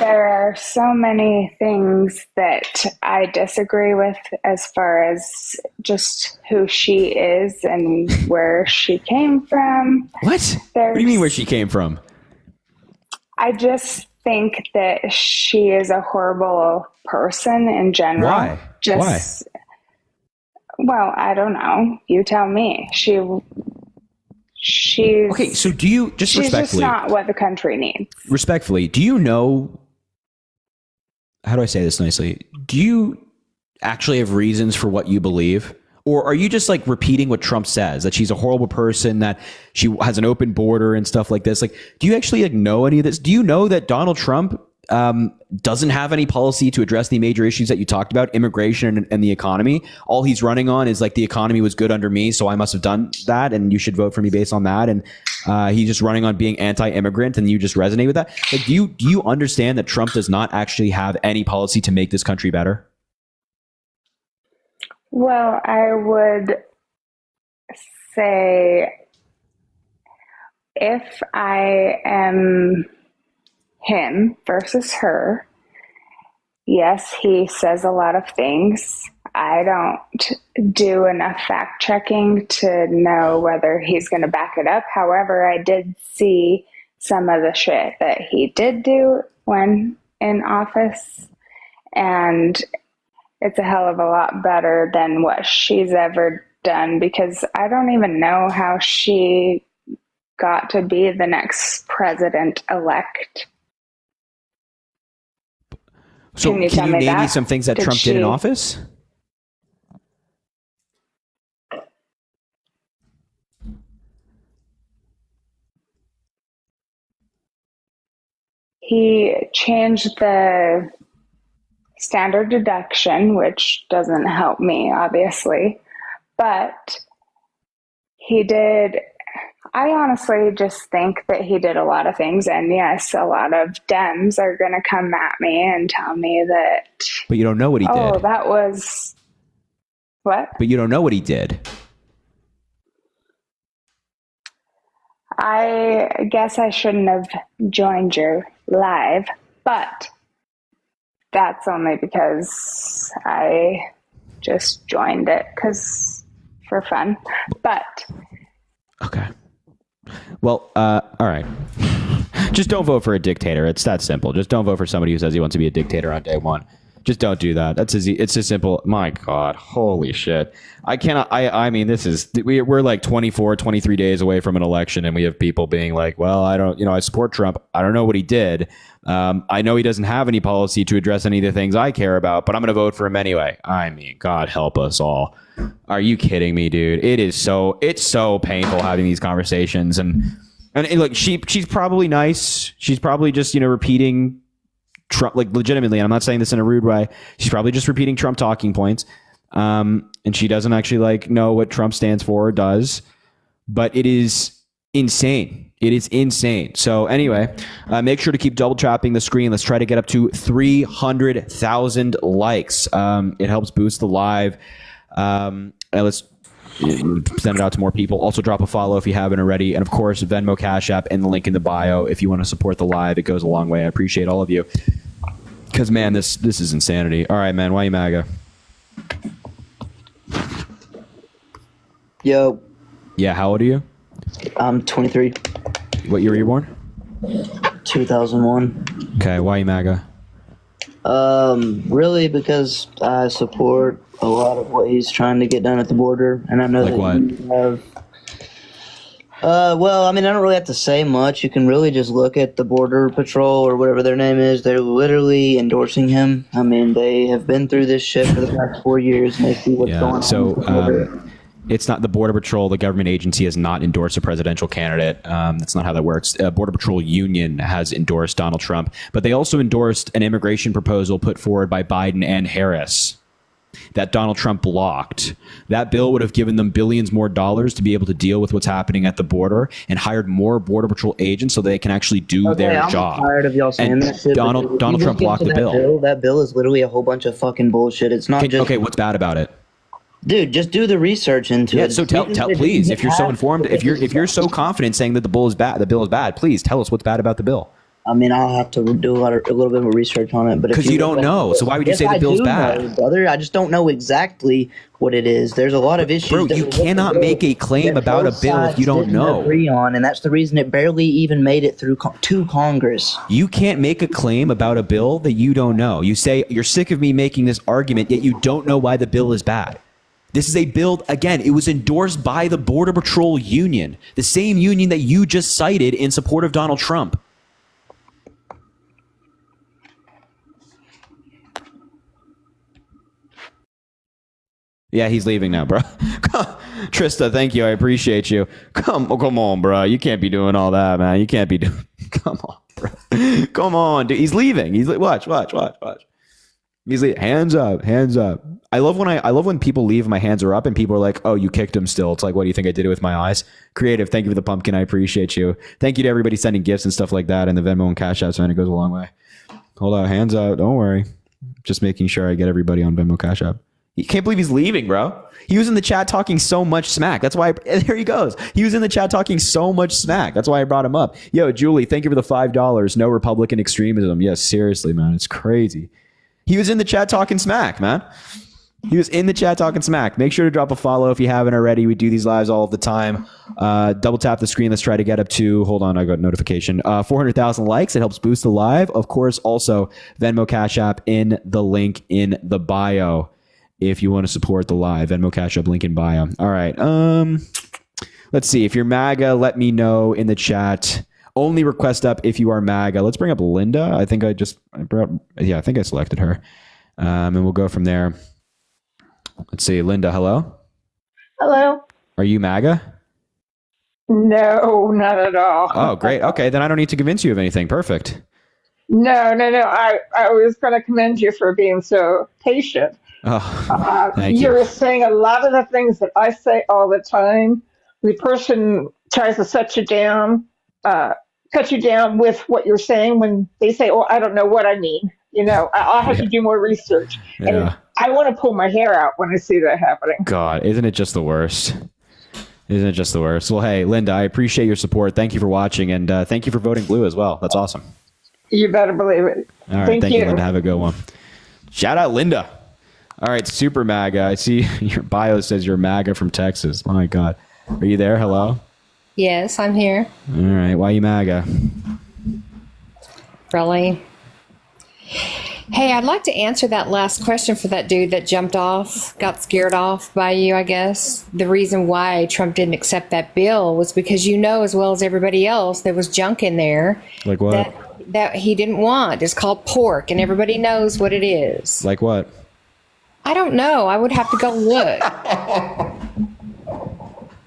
there are so many things that I disagree with, as far as just who she is and where she came from. What? What do you mean where she came from? I just think that she is a horrible person in general. Why? Why? Well, I don't know. You tell me. She's okay. So do you she's respectfully? just not what the country needs. Respectfully, do you know? How do I say this nicely? Do you actually have reasons for what you believe? Or are you just repeating what Trump says, that she's a horrible person, that she has an open border and stuff like this? Do you actually know any of this? Do you know that Donald Trump doesn't have any policy to address the major issues that you talked about, immigration and the economy? All he's running on is the economy was good under me, so I must have done that, and you should vote for me based on that. And he's just running on being anti-immigrant, and you just resonate with that. Do you understand that Trump does not actually have any policy to make this country better? Well, I would say, if I am him versus her, yes, he says a lot of things. I don't do enough fact checking to know whether he's going to back it up. However, I did see some of the shit that he did do when in office, and it's a hell of a lot better than what she's ever done, because I don't even know how she got to be the next president-elect. So Can you can tell you me name me that? some things that Did Trump did in she- office? He changed the standard deduction, which doesn't help me, obviously, but he did. I honestly just think that he did a lot of things. And yes, a lot of Dems are going to come at me and tell me that, But you don't know what he oh, did. that was what? But you don't know what he did. I guess I shouldn't have joined your live, but that's only because I just joined it for fun. But Okay. Well, all right. Just don't vote for a dictator. It's that simple. Just don't vote for somebody who says he wants to be a dictator on day one. Just don't do that. That's easy. It's as simple. My God, holy shit. I cannot. I mean, we're like 24, 23 days away from an election, and we have people being like, well, I support Trump. I don't know what he did. I know he doesn't have any policy to address any of the things I care about, but I'm going to vote for him anyway. I mean, God help us all. Are you kidding me, dude? It's so painful having these conversations. And look, she's probably nice. She's probably just, repeating Trump, like legitimately. And I'm not saying this in a rude way. She's probably just repeating Trump talking points. And she doesn't actually know what Trump stands for or does, but it is insane. It is insane. So anyway, make sure to keep double tapping the screen. Let's try to get up to 300,000 likes. It helps boost the live. And let's send it out to more people. Also drop a follow if you haven't already. And of course, Venmo, Cash App, and the link in the bio. If you want to support the live, it goes a long way. I appreciate all of you. Because, man, this is insanity. All right, man. Why you MAGA? Yo. Yeah, how old are you? I'm 23. What year were you born? 2001. Okay, why you MAGA? Really because I support a lot of what he's trying to get done at the border, and I know Like that what? you have. Well, I mean, I don't really have to say much. You can really just look at the Border Patrol or whatever their name is. They're literally endorsing him. I mean, they have been through this shit for the past 4 years, and they see what's going on. So it's not the Border Patrol. The government agency has not endorsed a presidential candidate. That's not how that works. Border Patrol Union has endorsed Donald Trump, but they also endorsed an immigration proposal put forward by Biden and Harris that Donald Trump blocked. That bill would have given them billions more dollars to be able to deal with what's happening at the border and hired more Border Patrol agents so they can actually do their I'm job. tired of y'all saying And that shit. Donald because if you Trump look blocked into the that bill. That bill is literally a whole bunch of fucking bullshit. It's not just. Okay, what's bad about it? Dude, just do the research into Yeah, it. so tell please, if you're so informed, if you're so confident saying that the bill is bad, please tell us what's bad about the bill. I mean, I'll have to do a little bit of research on it, but Because you don't know, so why would you say the bill's bad? Know, brother, I just don't know exactly what it is. There's a lot of issues. Bro, you cannot make a claim about a bill if you don't know. Agree on, and that's the reason it barely even made it through to Congress. You can't make a claim about a bill that you don't know. You say you're sick of me making this argument, yet you don't know why the bill is bad. This is a bill, again, it was endorsed by the Border Patrol Union, the same union that you just cited in support of Donald Trump. Yeah, he's leaving now, bro. Trista, thank you. I appreciate you. Come on, bro. You can't be doing all that, man. You can't be doing. Come on, bro. Come on, dude. He's leaving. Watch. He's leaving. Hands up. I love when people leave. My hands are up, and people are like, "Oh, you kicked him still." It's like, what do you think I did it with my eyes? Creative. Thank you for the pumpkin. I appreciate you. Thank you to everybody sending gifts and stuff like that, and the Venmo and Cash App, man. It goes a long way. Hold on, hands up. Don't worry. Just making sure I get everybody on Venmo, Cash App. You can't believe he's leaving, bro. He was in the chat talking so much smack. That's why, there he goes. He was in the chat talking so much smack. That's why I brought him up. Yo, Julie, thank you for the $5. No Republican extremism. Yes, seriously, man. It's crazy. He was in the chat talking smack, man. He was in the chat talking smack. Make sure to drop a follow if you haven't already. We do these lives all the time. Double tap the screen. Let's try to get up to, hold on, I got a notification. 400,000 likes. It helps boost the live. Of course, also Venmo, Cash App in the link in the bio. If you want to support the live, Venmo, Cash App, link in bio. All right. Let's see. If you're MAGA, let me know in the chat. Only request up if you are MAGA. Let's bring up Linda. I think I selected her. And we'll go from there. Let's see. Linda, hello? Hello? Are you MAGA? No, not at all. Oh, great. Okay, then I don't need to convince you of anything. Perfect. No. I was going to commend you for being so patient. Oh, thank you. You're saying a lot of the things that I say all the time. The person tries to cut you down with what you're saying when they say, "Oh, I don't know what I mean." I'll have to do more research. Yeah. And I want to pull my hair out when I see that happening. God, isn't it just the worst? Isn't it just the worst? Well, hey, Linda, I appreciate your support. Thank you for watching, and thank you for voting blue as well. That's awesome. You better believe it. All right, thank you, Linda. Have a good one. Shout out, Linda. All right, Super MAGA. I see your bio says you're MAGA from Texas. My God. Are you there? Hello? Yes, I'm here. All right, why you MAGA? Really? Hey, I'd like to answer that last question for that dude that jumped off, got scared off by you, I guess. The reason why Trump didn't accept that bill was because as well as everybody else, there was junk in there. Like what? That he didn't want. It's called pork, and everybody knows what it is. Like what? I don't know. I would have to go look.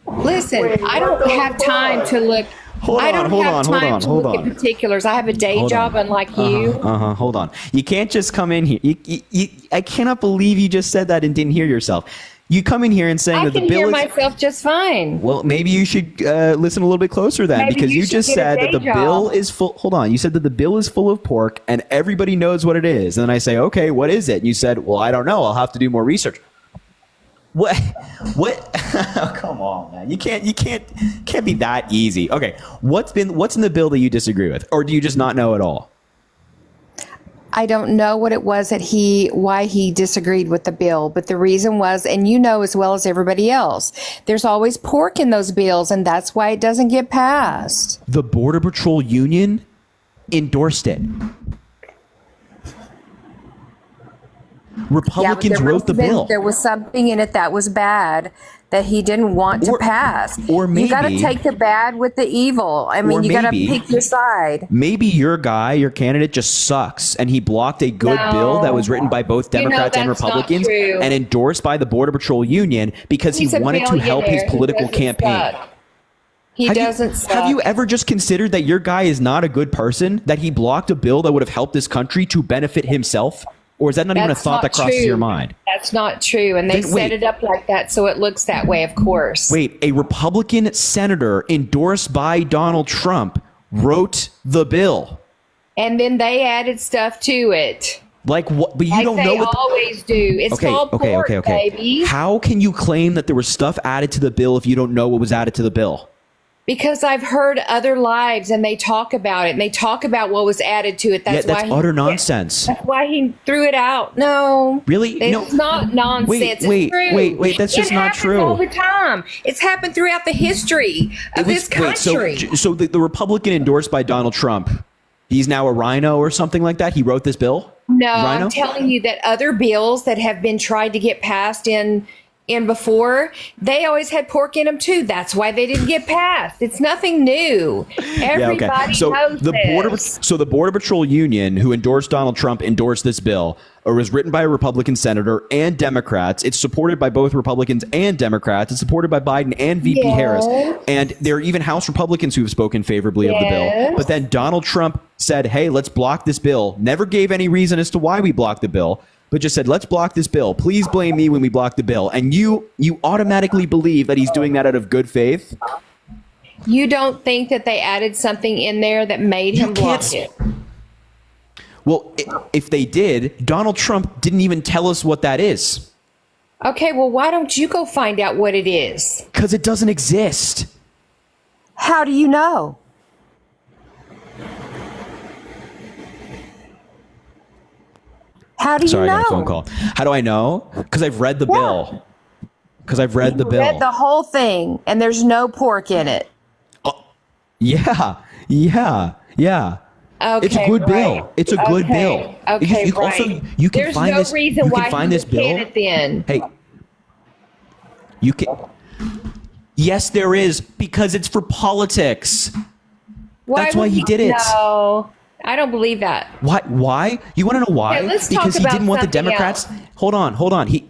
Listen, I don't have time to look. I don't have time to look at particulars. I have a day job, unlike you. Hold on. You can't just come in here. I cannot believe you just said that and didn't hear yourself. You come in here and saying that the bill I can hear is... myself just fine. Well, maybe you should listen a little bit closer then, Maybe because you you should just get a said that day the bill job. is full. Hold on. You said that the bill is full of pork and everybody knows what it is. And then I say, okay, what is it? And you said, well, I don't know. I'll have to do more research. What? Oh, come on, man. You can't be that easy. Okay. What's in the bill that you disagree with? Or do you just not know at all? I don't know what it was why he disagreed with the bill, but the reason was, and as well as everybody else, there's always pork in those bills, and that's why it doesn't get passed. The Border Patrol Union endorsed it. Republicans wrote the bill. There was something in it that was bad that he didn't want to pass. Or maybe you got to take the bad with the evil. I mean, you got to pick your side. Maybe your candidate just sucks, and he blocked a good bill that was written by both Democrats and Republicans and endorsed by the Border Patrol Union because he wanted to help his political campaign. He doesn't suck. Have you ever just considered that your guy is not a good person, that he blocked a bill that would have helped this country to benefit himself? Or is that not even a thought that crosses your mind? That's not true. And they set it up like that so it looks that way, of course. Wait, a Republican senator endorsed by Donald Trump wrote the bill. And then they added stuff to it. Like what? But you don't know what they always do. It's called pork, baby. How can you claim that there was stuff added to the bill if you don't know what was added to the bill? Because I've heard other lives and they talk about it and they talk about what was added to it. That's utter nonsense. That's why he threw it out. No. Really? It's not nonsense. Wait, it's true. that's just not true. All the time. It's happened throughout the history of this country. So the Republican endorsed by Donald Trump, he's now a rhino or something like that? He wrote this bill? No, Rhino? I'm telling you that other bills that have been tried to get passed in before, they always had pork in them too. That's why they didn't get passed. It's nothing new. Everybody knows this. So the Border Patrol Union, who endorsed Donald Trump, endorsed this bill. It was written by a Republican senator and Democrats. It's supported by both Republicans and Democrats. It's supported by Biden and VP Harris. And there are even House Republicans who have spoken favorably of the bill. But then Donald Trump said, hey, let's block this bill. Never gave any reason as to why we blocked the bill, but just said, let's block this bill. Please blame me when we block the bill. And you automatically believe that he's doing that out of good faith? You don't think that they added something in there that made him block it? Well, if they did, Donald Trump didn't even tell us what that is. Okay, well, why don't you go find out what it is? Because it doesn't exist. How do you know? How do you know? Sorry, I got a phone call. How do I know? Because I've read the bill. Because I've read the bill. Read the whole thing, and there's no pork in it. Yeah. Okay, it's a good bill. It's a good bill. Okay, Also, you can There's find no this. reason You why can find he this would can bill. it then. Hey, you can. Yes, there is, because it's for politics. That's why would he did it. No, I don't believe that. Why? You want to know why? Okay, let's Because talk he about didn't want the something Democrats. else. Hold on.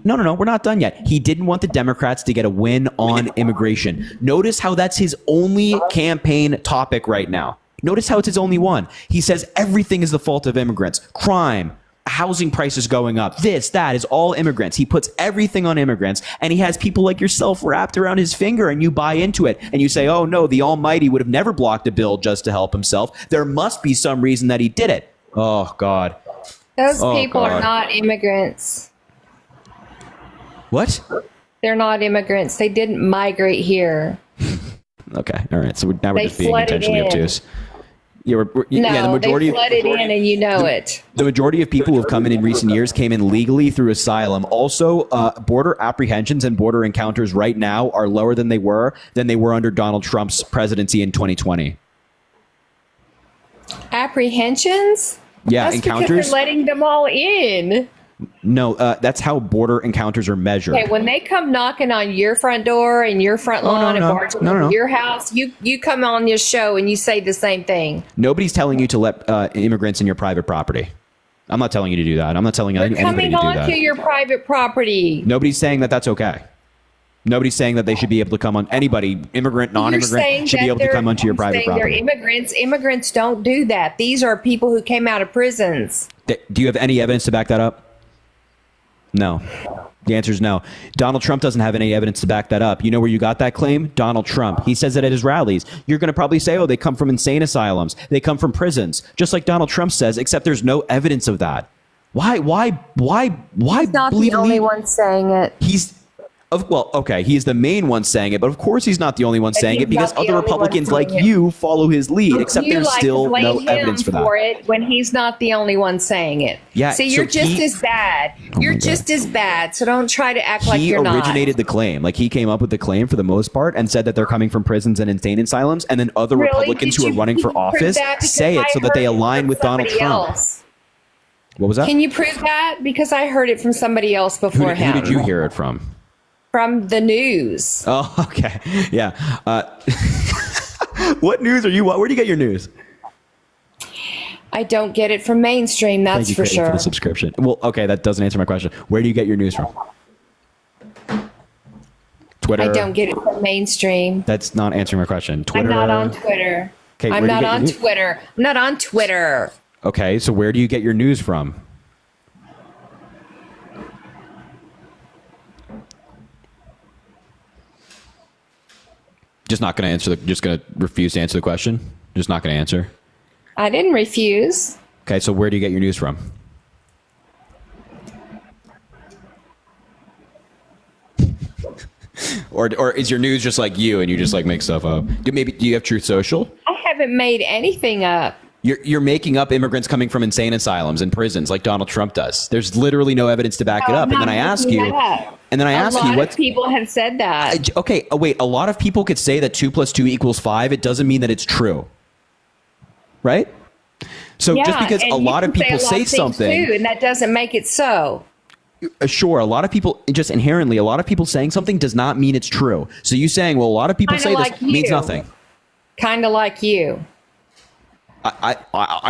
No, we're not done yet. He didn't want the Democrats to get a win on immigration. Notice how that's his only campaign topic right now. Notice how it's his only one. He says everything is the fault of immigrants. Crime, housing prices going up, this, that is all immigrants. He puts everything on immigrants, and he has people like yourself wrapped around his finger, and you buy into it, and you say, oh no, the Almighty would have never blocked a bill just to help himself. There must be some reason that he did it. Oh God. Those Oh, people are God. not immigrants. What? They're not immigrants. They didn't migrate here. Okay, all right. So now we're They just being flooded intentionally in. obtuse. Yeah, No, the majority they flooded in, and you know it. The majority of people who have come in recent years came in legally through asylum. Also, border apprehensions and border encounters right now are lower than they were under Donald Trump's presidency in 2020. Apprehensions? Yeah, That's encounters. because they're letting them all in. No, that's how border encounters are measured. Okay, when they come knocking on your front door and your front Oh, no, lawn and no. barging No, no, into no. your house, you come on your show and you say the same thing. Nobody's telling you to let immigrants in your private property. I'm not telling you to do that. I'm not telling They're anybody coming to do onto that. your private property. Nobody's saying that that's okay. Nobody's saying that they should be able to come on. Anybody, immigrant, You're saying non-immigrant, should be that able to they're- come onto your I'm private saying they're property. immigrants. Immigrants don't do that. These are people who came out of prisons. Do you have any evidence to back that up? No. The answer is no. Donald Trump doesn't have any evidence to back that up. You know where you got that claim? Donald Trump. He says it at his rallies. You're going to probably say, oh, they come from insane asylums. They come from prisons. Just like Donald Trump says, except there's no evidence of that. Why He's not believe the only me? one saying it. Well, okay, he's the main one saying it, but of course he's not the only one But saying he's it because not the other only one Republicans like saying it. you follow his lead, except You there's like to still blame no him evidence for that. it when he's not the only one saying it. Yeah, See, so you're just he- as bad. You're my just as bad. So don't try to act like He you're not. originated the claim. Like he came up with the claim for the most part and said that they're coming from prisons and insane asylums, and then other Really? Republicans Did who are you- running can for you prove office that? Because say it I so that they heard it align from with Donald somebody Trump. else. What was that? Can you prove that? Because I heard it from somebody else Who before did, who him. did you hear it from? From the news. Oh, okay. Yeah. What news are you? Where do you get your news? I don't get it from mainstream, that's Thank you, for Craig, sure. for the subscription. Well, okay, that doesn't answer my question. Where do you get your news from? Twitter. I don't get it from mainstream. That's not answering my question. Twitter. I'm not on Twitter. Okay, I'm where do you not get your on news? Twitter. I'm not on Twitter. Okay, so where do you get your news from? Just not going to answer just going to refuse to answer the question? Just not going to answer? I didn't refuse. Okay, so where do you get your news from? Or is your news just like you and you just like make stuff up? Do you have Truth Social? I haven't made anything up. You're making up immigrants coming from insane asylums and prisons like Donald Trump does. There's literally no evidence to back it No, up. I'm And then not I ask making you, that up. and then I ask a you lot what of people have said that. Okay, wait. A lot of people could say that 2 + 2 = 5. It doesn't mean that it's true, right? So just Yeah, because and a you lot of can people a lot say of things something, too, and that doesn't make it so. Sure, a lot of people just inherently, a lot of people saying something does not mean it's true. So you saying, well, a lot of people Kinda say like this means you. nothing. Kind of like you. I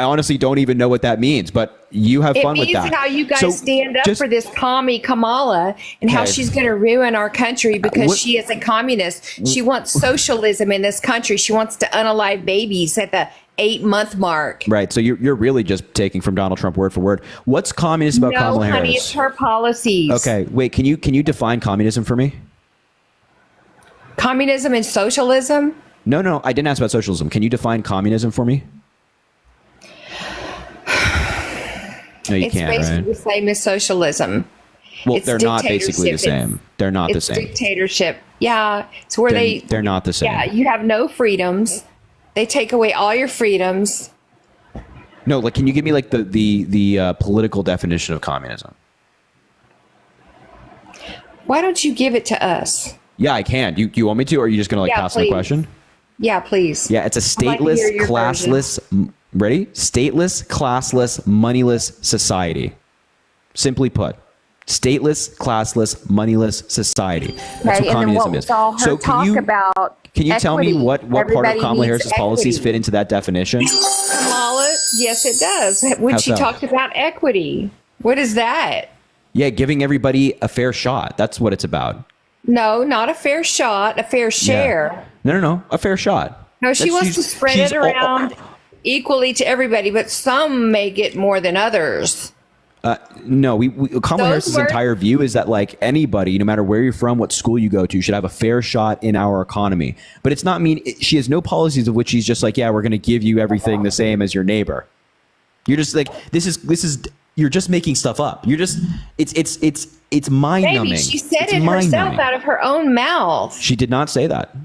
honestly don't even know what that means, but you have It fun with means that. how you guys So stand up just- for this commie Kamala and how Okay. she's going to ruin our country because What- she is a communist. She wants socialism in this country. She wants to unalive babies at the 8-month mark. Right. So you're really just taking from Donald Trump word for word. What's communist about No, Kamala honey, Harris? it's her policies. Okay, wait. Can you define communism for me? Communism and socialism? No. I didn't ask about socialism. Can you define communism for me? No, you It's can't. basically Right? the same as socialism. It's Well, they're not basically the dictatorship. same. They're not the It's same. dictatorship. Yeah, it's where They're not the same. Yeah, you have no freedoms. They take away all your freedoms. No, like, can you give me like the political definition of communism? Why don't you give it to us? Yeah, I can. You want me to, or are you just gonna like Yeah, pass on the please. question? Yeah, please. Yeah, it's a I'd like to stateless, hear your classless. Ready? Stateless, classless, moneyless society. Simply put, Stateless, classless, moneyless society. That's Okay, what and then communism what is. was all her So talk about? can you tell me equity? what part of Everybody Kamala needs Harris's policies equity. fit into that definition? Kamala, yes, it does. When How she so? talked about equity, what is that? Yeah, giving everybody a fair shot. That's what it's about. No, not a fair shot, a fair share. No, a fair shot. No, she That's- wants to spread she's it around equally to everybody, but some may get more than others. No, Kamala Harris's were- entire view is that like anybody, no matter where you're from, what school you go to, should have a fair shot in our economy. But it's not mean she has no policies of which she's just like, yeah, we're going to give you everything the same as your neighbor. You're just like this is you're just making stuff up. You're just it's mind numbing. Maybe she said it herself out of her own mouth. She did not say that.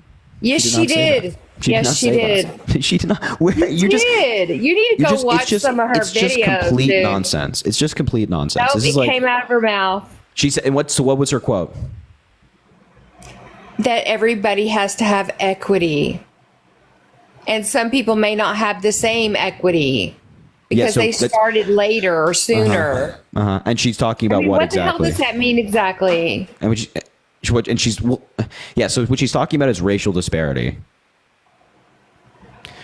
Yes, she not say did. that. Yes, she say did. that. She did not. Where You did. You need to go watch some of her it's just videos. complete dude. nonsense. It's just complete nonsense. No, This it is like came out of her mouth she said. And what was her quote? that everybody has to have equity, and some people may not have the same equity because so they that's- started later or sooner. And she's talking about I mean, what what the hell exactly? does that mean exactly? And so what she's talking about is racial disparity.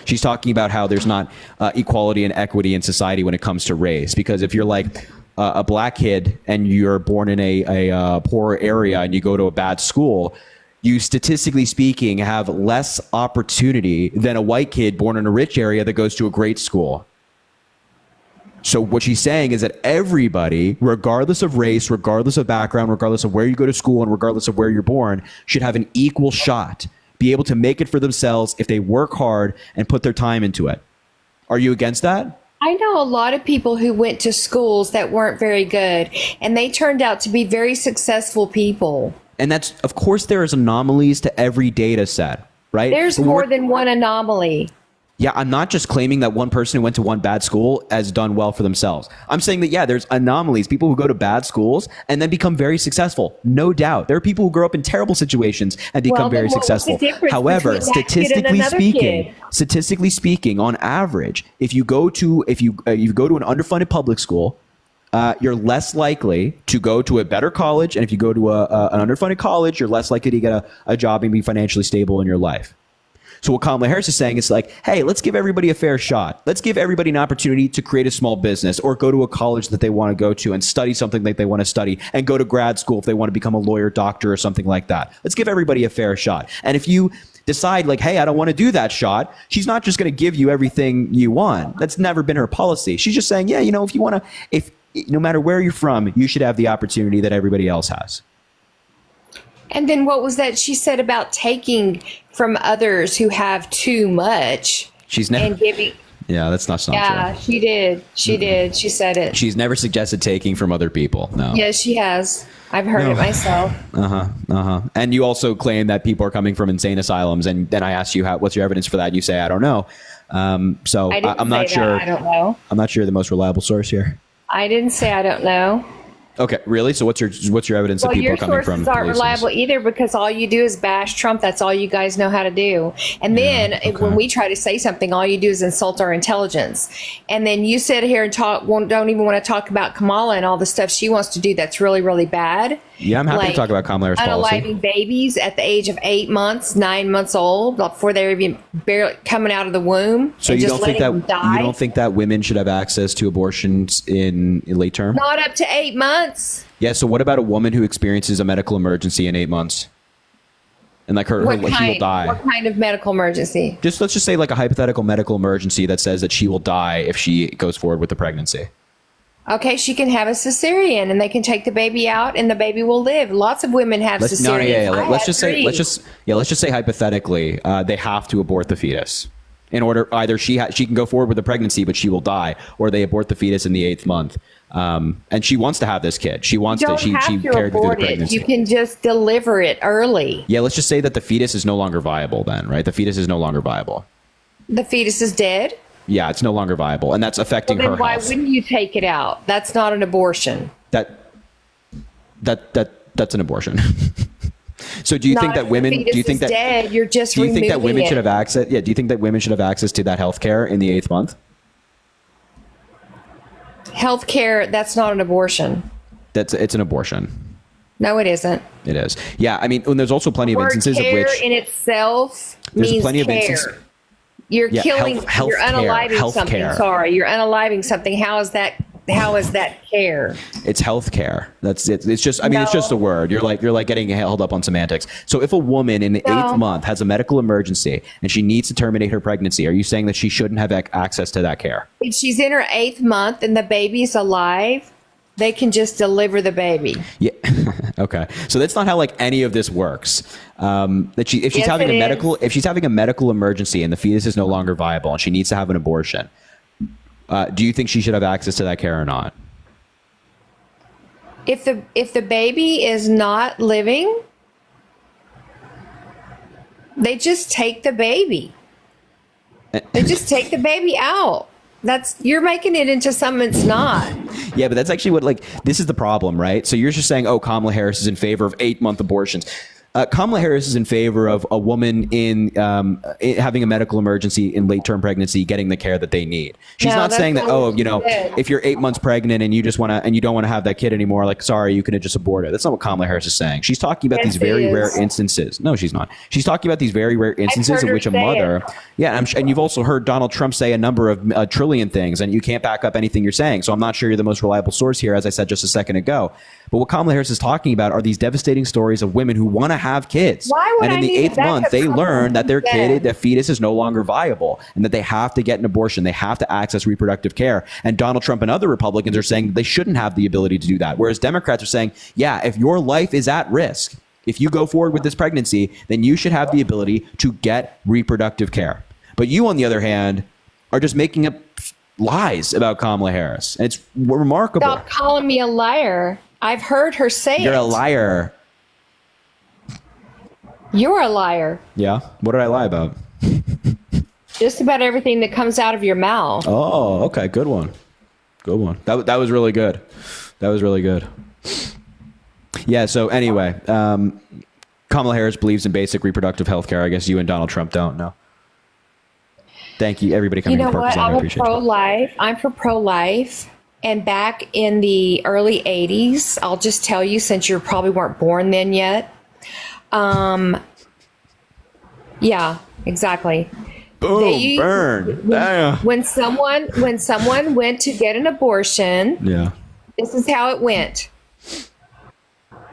She's talking about how there's not equality and equity in society when it comes to race. Because if you're like a black kid and you're born in a poor area and you go to a bad school, you statistically speaking have less opportunity than a white kid born in a rich area that goes to a great school. So what she's saying is that everybody, regardless of race, regardless of background, regardless of where you go to school, and regardless of where you're born, should have an equal shot, be able to make it for themselves if they work hard and put their time into it. Are you against that? I know a lot of people who went to schools that weren't very good, and they turned out to be very successful people. And that's, of course, there is anomalies to every data set, right? There's But more we're- than one anomaly. Yeah, I'm not just claiming that one person who went to one bad school has done well for themselves. I'm saying that, yeah, there's anomalies, people who go to bad schools and then become very successful. No doubt. There are people who grow up in terrible situations and become Well, then very what was the successful. difference However, between that kid and statistically speaking, on average, if you go to an underfunded public school, you're less likely to go to a better college, and if you go to an underfunded college, you're less likely to get a job and be financially stable in your life. So what Kamala Harris is saying is like, hey, let's give everybody a fair shot. Let's give everybody an opportunity to create a small business or go to a college that they want to go to and study something that they want to study and go to grad school if they want to become a lawyer, doctor, or something like that. Let's give everybody a fair shot. And if you decide like, hey, I don't want to do that shot, she's not just going to give you everything you want. That's never been her policy. She's just saying, yeah, if you want to, no matter where you're from, you should have the opportunity that everybody else has. And then what was that she said about taking from others who have too much She's never. and giving? Yeah, that's not Yeah, true. she did. She did. She said it. She's never suggested taking from other people. No. Yes, she has. I've heard No. it myself. And you also claim that people are coming from insane asylums, and then I asked you, what's your evidence for that? You say, I don't know. So I didn't I'm not say sure. that. I don't know. I'm not sure the most reliable source here. I didn't say I don't know. Okay, really? So what's your evidence that Well, people your are coming from? sources aren't places? reliable either because all you do is bash Trump. That's all you guys know how to do. And then when we try to say something, all you do is insult our intelligence. And then you sit here and don't even want to talk about Kamala and all the stuff she wants to do that's really, really bad. Yeah, I'm happy to talk about Kamala Harris policy. Unaliving babies at the age of 8 months, 9 months old, before they're even barely coming out of the womb. So and you just don't think that letting them die. you don't think that women should have access to abortions in late term? Not up to 8 months. Yeah. So what about a woman who experiences a medical emergency in 8 months, and like her What he will die? What kind of medical emergency? Let's just say like a hypothetical medical emergency that says that she will die if she goes forward with the pregnancy. Okay, she can have a cesarean, and they can take the baby out, and the baby will live. Lots of women have cesareans. Let's just say hypothetically, they have to abort the fetus in order. Either she can go forward with the pregnancy, but she will die, or they abort the fetus in the 8th month. And she wants to have this kid. She wants You don't to. have She to carried through the abort it. pregnancy. You can just deliver it early. Yeah, let's just say that the fetus is no longer viable. Then, right? The fetus is no longer viable. The fetus is dead. Yeah, it's no longer viable, and that's affecting Well, then her why health. wouldn't you take it out? That's not an abortion. That's an abortion. So do you think Not that if women? the fetus Do you think is that? dead? You're just Do you think that removing women it. should have access? Yeah. Do you think that women should have access to that health care in the 8th month? Healthcare? That's not an abortion. It's an abortion. No, it isn't. It is. Yeah, I mean, and there's also plenty of Word instances of care which in itself there's means plenty of care. instances. You're Yeah, killing. health You're care, unaliving health something. care. Sorry, you're unaliving something. How is that? How is that care? It's healthcare. That's it. It's just. I mean, it's just a word. You're like getting held up on semantics. So if a woman in the 8th month has a medical emergency and she needs to terminate her pregnancy, are you saying that she shouldn't have access to that care? If she's in her 8th month and the baby's alive, they can just deliver the baby. Yeah. Okay. So that's not how like any of this works. If she's Yes, having it if she's having a medical emergency and the fetus is no longer viable and she needs to have an abortion, do you think she should have access to that care or not? If the baby is not living, they just take the baby. They just take the baby out. You're making it into something it's not. Yeah, but that's actually this is the problem, right? So you're just saying, oh, Kamala Harris is in favor of 8-month abortions. Kamala Harris is in favor of a woman in having a medical emergency in late-term pregnancy getting the care that they need. She's not saying that, if you're 8 months pregnant and you just want to and you don't want to have that kid anymore, like, sorry, you can just abort it. That's not what Kamala Harris is saying. She's talking about these very rare instances. No, she's not. She's talking about these very rare instances in which a mother. Yeah, and you've also heard Donald Trump say a number of a trillion things, and you can't back up anything you're saying. So I'm not sure you're the most reliable source here, as I said just a second ago. But what Kamala Harris is talking about are these devastating stories of women who want to have kids. And in the 8th month, they learn that their fetus is no longer viable and that they have to get an abortion. They have to access reproductive care. And Donald Trump and other Republicans are saying they shouldn't have the ability to do that. Whereas Democrats are saying, yeah, if your life is at risk, if you go forward with this pregnancy, then you should have the ability to get reproductive care. But you, on the other hand, are just making up lies about Kamala Harris. And it's remarkable. Stop calling me a liar. I've heard her say You're a liar. You're a liar. Yeah? What did I lie about? Just about everything that comes out of your mouth. Oh, okay. Good one. Good one. That was really good. That was really good. Yeah, so anyway, Kamala Harris believes in basic reproductive health care. I guess you and Donald Trump don't know. Thank you, everybody coming to Purpose. I appreciate it. Pro-life. I'm for pro-life. And back in the early 80s, I'll just tell you, since you probably weren't born then yet. Yeah, exactly. Boom, burn. When someone went to get an abortion, yeah, this is how it went.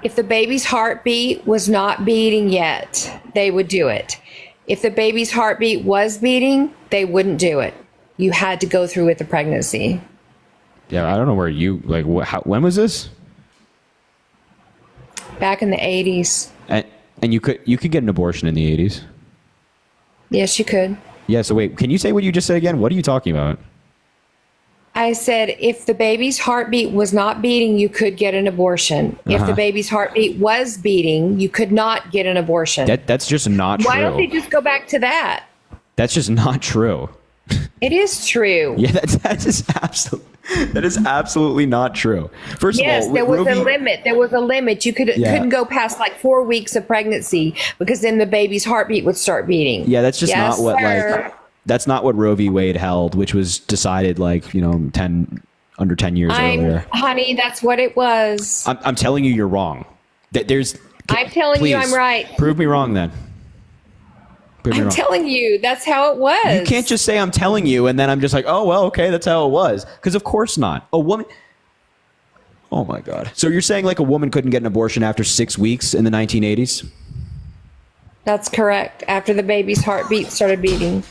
If the baby's heartbeat was not beating yet, they would do it. If the baby's heartbeat was beating, they wouldn't do it. You had to go through with the pregnancy. Yeah, I don't know where you when was this? Back in the 80s. And you could get an abortion in the 80s. Yes, you could. Yeah. So wait, can you say what you just said again? What are you talking about? I said if the baby's heartbeat was not beating, you could get an abortion. If the baby's heartbeat was beating, you could not get an abortion. That's just not true. Why don't they just go back to that? That's just not true. It is true. Yeah, that is absolutely not true. First of all, there was a limit. There was a limit. You couldn't go past like 4 weeks of pregnancy because then the baby's heartbeat would start beating. Yeah, that's just not what that's not what Roe v. Wade held, which was decided under 10 years earlier. Honey, that's what it was. I'm telling you, you're wrong. I'm telling you, I'm right. Prove me wrong then. I'm telling you, that's how it was. You can't just say I'm telling you and then I'm just like, oh, well, okay, that's how it was. Because of course not. A woman. Oh, my God. So you're saying like a woman couldn't get an abortion after 6 weeks in the 1980s? That's correct. After the baby's heartbeat started beating.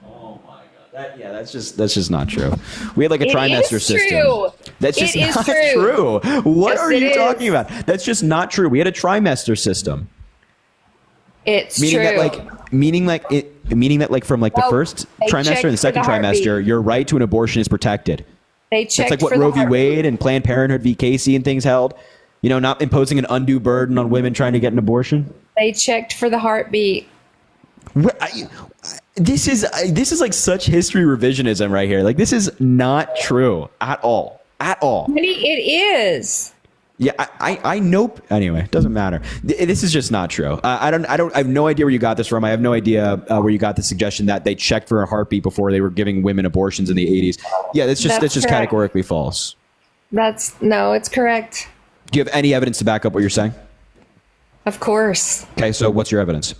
Oh, my God. That's just not true. We had like a trimester system. True. That's just not true. What are you talking about? That's just not true. We had a trimester system. It's meaning true. Meaning that from like the first trimester and the second trimester, your right to an abortion is protected. They checked. That's like what Roe v. Wade and Planned Parenthood v. Casey and things held. You know, not imposing an undue burden on women trying to get an abortion. They checked for the heartbeat. This is like such history revisionism right here. Like this is not true at all. At all. Honey, it is. Yeah, I know. Anyway, it doesn't matter. This is just not true. I have no idea where you got this from. I have no idea where you got the suggestion that they checked for a heartbeat before they were giving women abortions in the 80s. Yeah, that's just categorically false. It's correct. Do you have any evidence to back up what you're saying? Of course. Okay, so what's your evidence?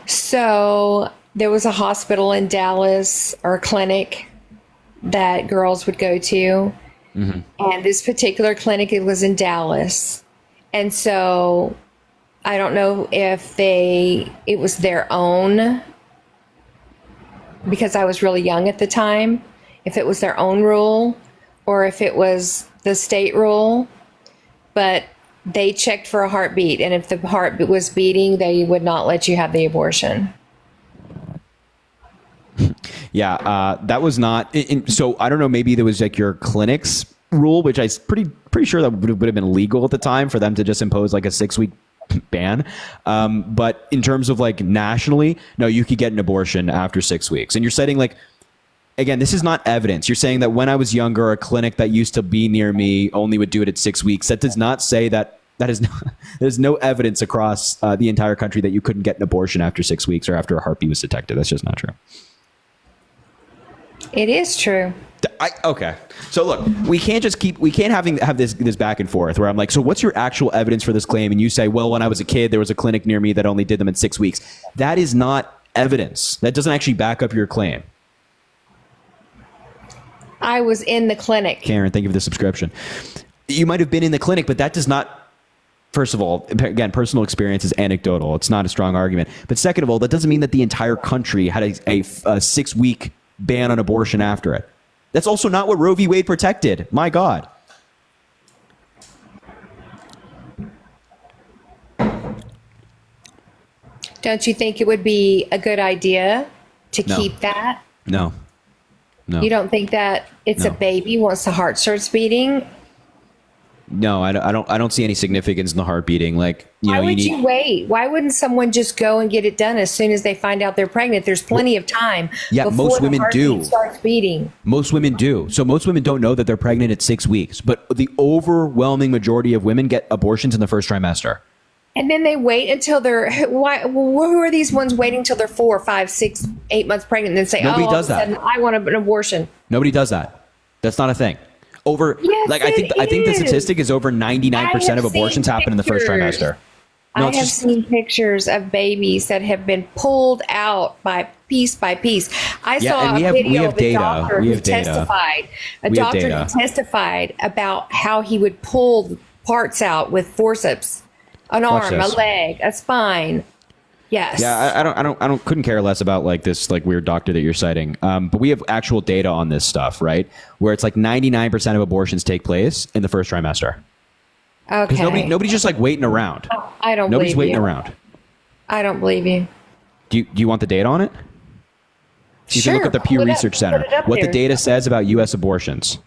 So there was a hospital in Dallas, or a clinic, that girls would go to. Mm-hmm. And this particular clinic, it was in Dallas. And so I don't know if it was their own, because I was really young at the time, if it was their own rule or if it was the state rule, but they checked for a heartbeat. And if the heart was beating, they would not let you have the abortion. Yeah, that was not. So I don't know. Maybe there was like your clinic's rule, which I'm pretty sure that would have been legal at the time for them to just impose like a 6-week ban. But in terms of like nationally, no, you could get an abortion after 6 weeks. And you're citing like, again, this is not evidence. You're saying that when I was younger, a clinic that used to be near me only would do it at 6 weeks. That does not say that. There's no evidence across the entire country that you couldn't get an abortion after 6 weeks or after a heartbeat was detected. That's just not true. It is true. Okay. So look, we can't have this back and forth where I'm like, so what's your actual evidence for this claim? And you say, well, when I was a kid, there was a clinic near me that only did them in 6 weeks. That is not evidence. That doesn't actually back up your claim. I was in the clinic. Karen, thank you for the subscription. You might have been in the clinic, but that does not, first of all, again, personal experience is anecdotal. It's not a strong argument. But second of all, that doesn't mean that the entire country had a 6-week ban on abortion after it. That's also not what Roe v. Wade protected. My God. Don't you think it would be a good idea to keep that? No. You don't think that it's a baby once the heart starts beating? No, I don't see any significance in the heart beating. Like, Why would you wait? Why wouldn't someone just go and get it done as soon as they find out they're pregnant? There's plenty of time. Yeah, before most women the heartbeat do. Starts beating. Most women do. So most women don't know that they're pregnant at 6 weeks, but the overwhelming majority of women get abortions in the first trimester. And then they wait until they're who are these ones waiting until they're 4, 5, 6, 8 months pregnant and then say, Nobody all does of a that. sudden, I want an abortion. Nobody does that. That's not a thing. Yes, I think the statistic is over 99% of abortions happen in the first trimester. No, I have seen pictures of babies that have been pulled out by piece. I saw and a video of a data. doctor We who have data. testified. A We have doctor data. who testified about how he would pull parts out with forceps, an Watch arm, a this. leg, a spine. Yes. Yeah, I couldn't care less about like this like weird doctor that you're citing. But we have actual data on this stuff, right? Where it's like 99% of abortions take place in the first trimester. Okay. Because nobody's just like waiting around. I don't Nobody's believe waiting you. around. I don't believe you. Do you want the data on it? You can look Sure, at the Pew pull it up, Research Center. put it up What the there. data says about U.S. abortions.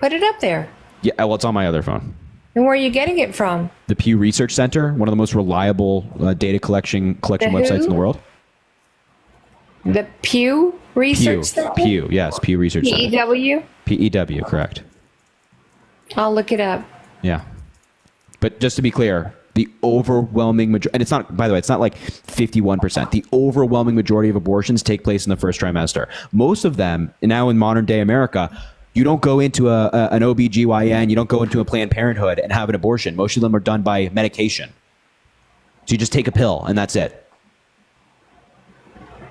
Put it up there. Yeah, well, it's on my other phone. And where are you getting it from? The Pew Research Center, one of the most reliable data collection The websites in who? the world. The Pew Research Center? Pew, yes, Pew Research Center. PEW? PEW, correct. I'll look it up. Yeah. But just to be clear, the overwhelming majority, and it's not, by the way, it's not like 51%. The overwhelming majority of abortions take place in the first trimester. Most of them, now in modern day America, you don't go into an OBGYN, you don't go into a Planned Parenthood and have an abortion. Most of them are done by medication. So you just take a pill and that's it.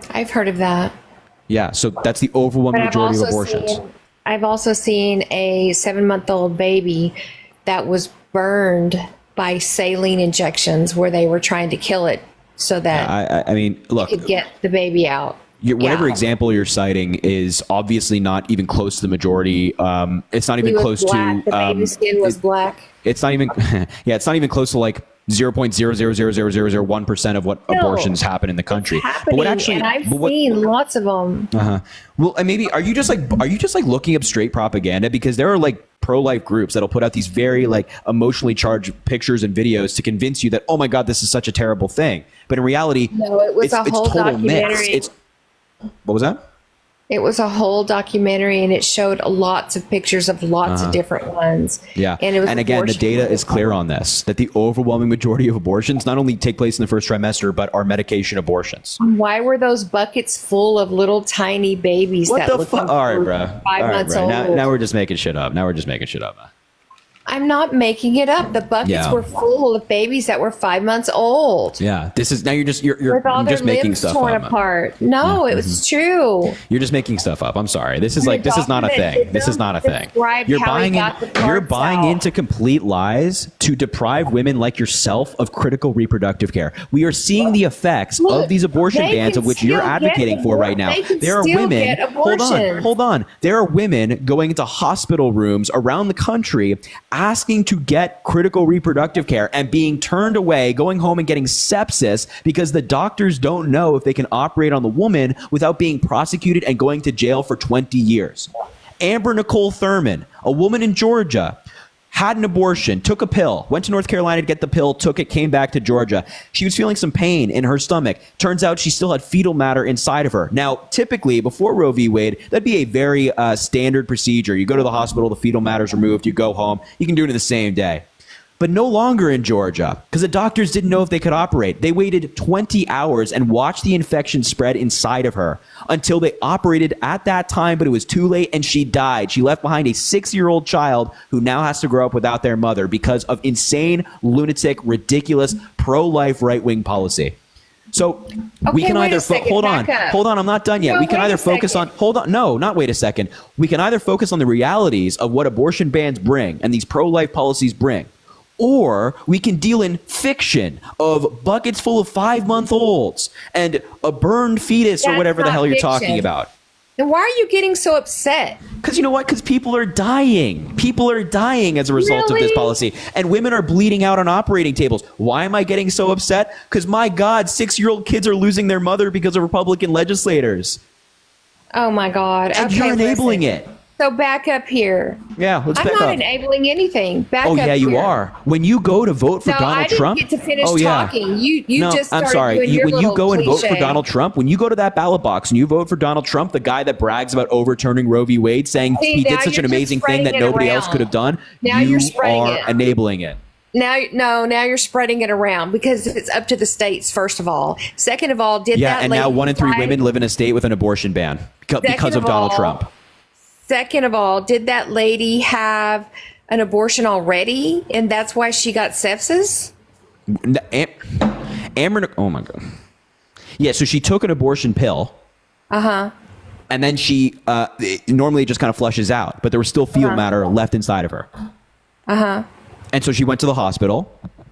I've heard of that. Yeah, so that's the overwhelming But majority of abortions. I've also seen a 7-month-old baby that was burned by saline injections where they were trying to kill it so that I mean, look, you could get the baby out. whatever Yeah. example you're citing is obviously not even close to the majority. It's not He even was close black. to. The baby's skin was black. It's not even. Yeah, it's not even close to like 0.0000001% of what No. abortions happen in the country. Happening, and I've seen lots of them. Uh-huh. Well, and maybe are you just like looking up straight propaganda? Because there are like pro-life groups that'll put out these very like emotionally charged pictures and videos to convince you that, oh my God, this is such a terrible thing. But in reality, No, it was a whole total myths. documentary. What was that? It was a whole documentary, and it showed lots of pictures of lots of different ones. Yeah. And it was again, the abortion. data is clear on this, that the overwhelming majority of abortions not only take place in the first trimester, but are medication abortions. Why were those buckets full of little tiny babies What that the looked fuck? like All right, they were bro. 5 months old? Now we're just making shit up. I'm not making it up. The buckets Yeah. were full of babies that were 5 months old. Yeah. This is, now you're With all their just making limbs stuff torn up. apart. No, it was true. You're just making stuff up. I'm sorry. This is The like, this is not a document thing. This is not a thing. described You're how he buying got the you're parts buying out. into complete lies to deprive women like yourself of critical reproductive care. We are seeing the effects of these abortion they bans can of which you're still get advocating for right now. they can There are still women. get Hold abortions. on. There are women going into hospital rooms around the country asking to get critical reproductive care and being turned away, going home and getting sepsis because the doctors don't know if they can operate on the woman without being prosecuted and going to jail for 20 years. Amber Nicole Thurman, a woman in Georgia, had an abortion, took a pill, went to North Carolina to get the pill, took it, came back to Georgia. She was feeling some pain in her stomach. Turns out she still had fetal matter inside of her. Now, typically, before Roe v. Wade, that'd be a very standard procedure. You go to the hospital, the fetal matter's removed, you go home. You can do it in the same day. But no longer in Georgia, because the doctors didn't know if they could operate. They waited 20 hours and watched the infection spread inside of her until they operated at that time, but it was too late and she died. She left behind a 6-year-old child who now has to grow up without their mother because of insane, lunatic, ridiculous, pro-life right-wing policy. So we Okay, can wait either a second, hold on, back up. hold on. I'm not done yet. No, We can wait either a focus on second. hold on. No, not wait a second. We can either focus on the realities of what abortion bans bring and these pro-life policies bring, or we can deal in fiction of buckets full of 5-month-olds and a burned fetus or That's whatever the not hell you're fiction. talking about. Then why are you getting so upset? Because you know what? Because people are dying. People are dying as a result of this Really? policy. And women are bleeding out on operating tables. Why am I getting so upset? Because my God, 6-year-old kids are losing their mother because of Republican legislators. Oh my God. And Okay, you're enabling listen. it. So back up here. Yeah, let's I'm back not up. enabling anything. Back Oh up yeah, you here. are. When you go to vote for No, Donald I didn't Trump, get to finish oh yeah, talking. You no, just I'm started sorry. doing your When you little go and vote for cliche. Donald Trump, when you go to that ballot box and you vote for Donald Trump, the guy that brags about overturning Roe v. Wade, saying See, he now did such an you're just amazing thing that spreading it nobody else around. could have done, Now you you're spreading are it. enabling it. Now you're spreading it around because it's up to the states. First of all, second of all, did Yeah, that and lady now 1 in 3 die- women live in a state with an abortion ban because Second of of Donald all- Trump. Second of all, did that lady have an abortion already, and that's why she got sepsis? Amber, oh my God. Yeah, so she took an abortion pill. And then she normally it just kind of flushes out, but there was still fetal matter left inside of her. And so she went to the hospital.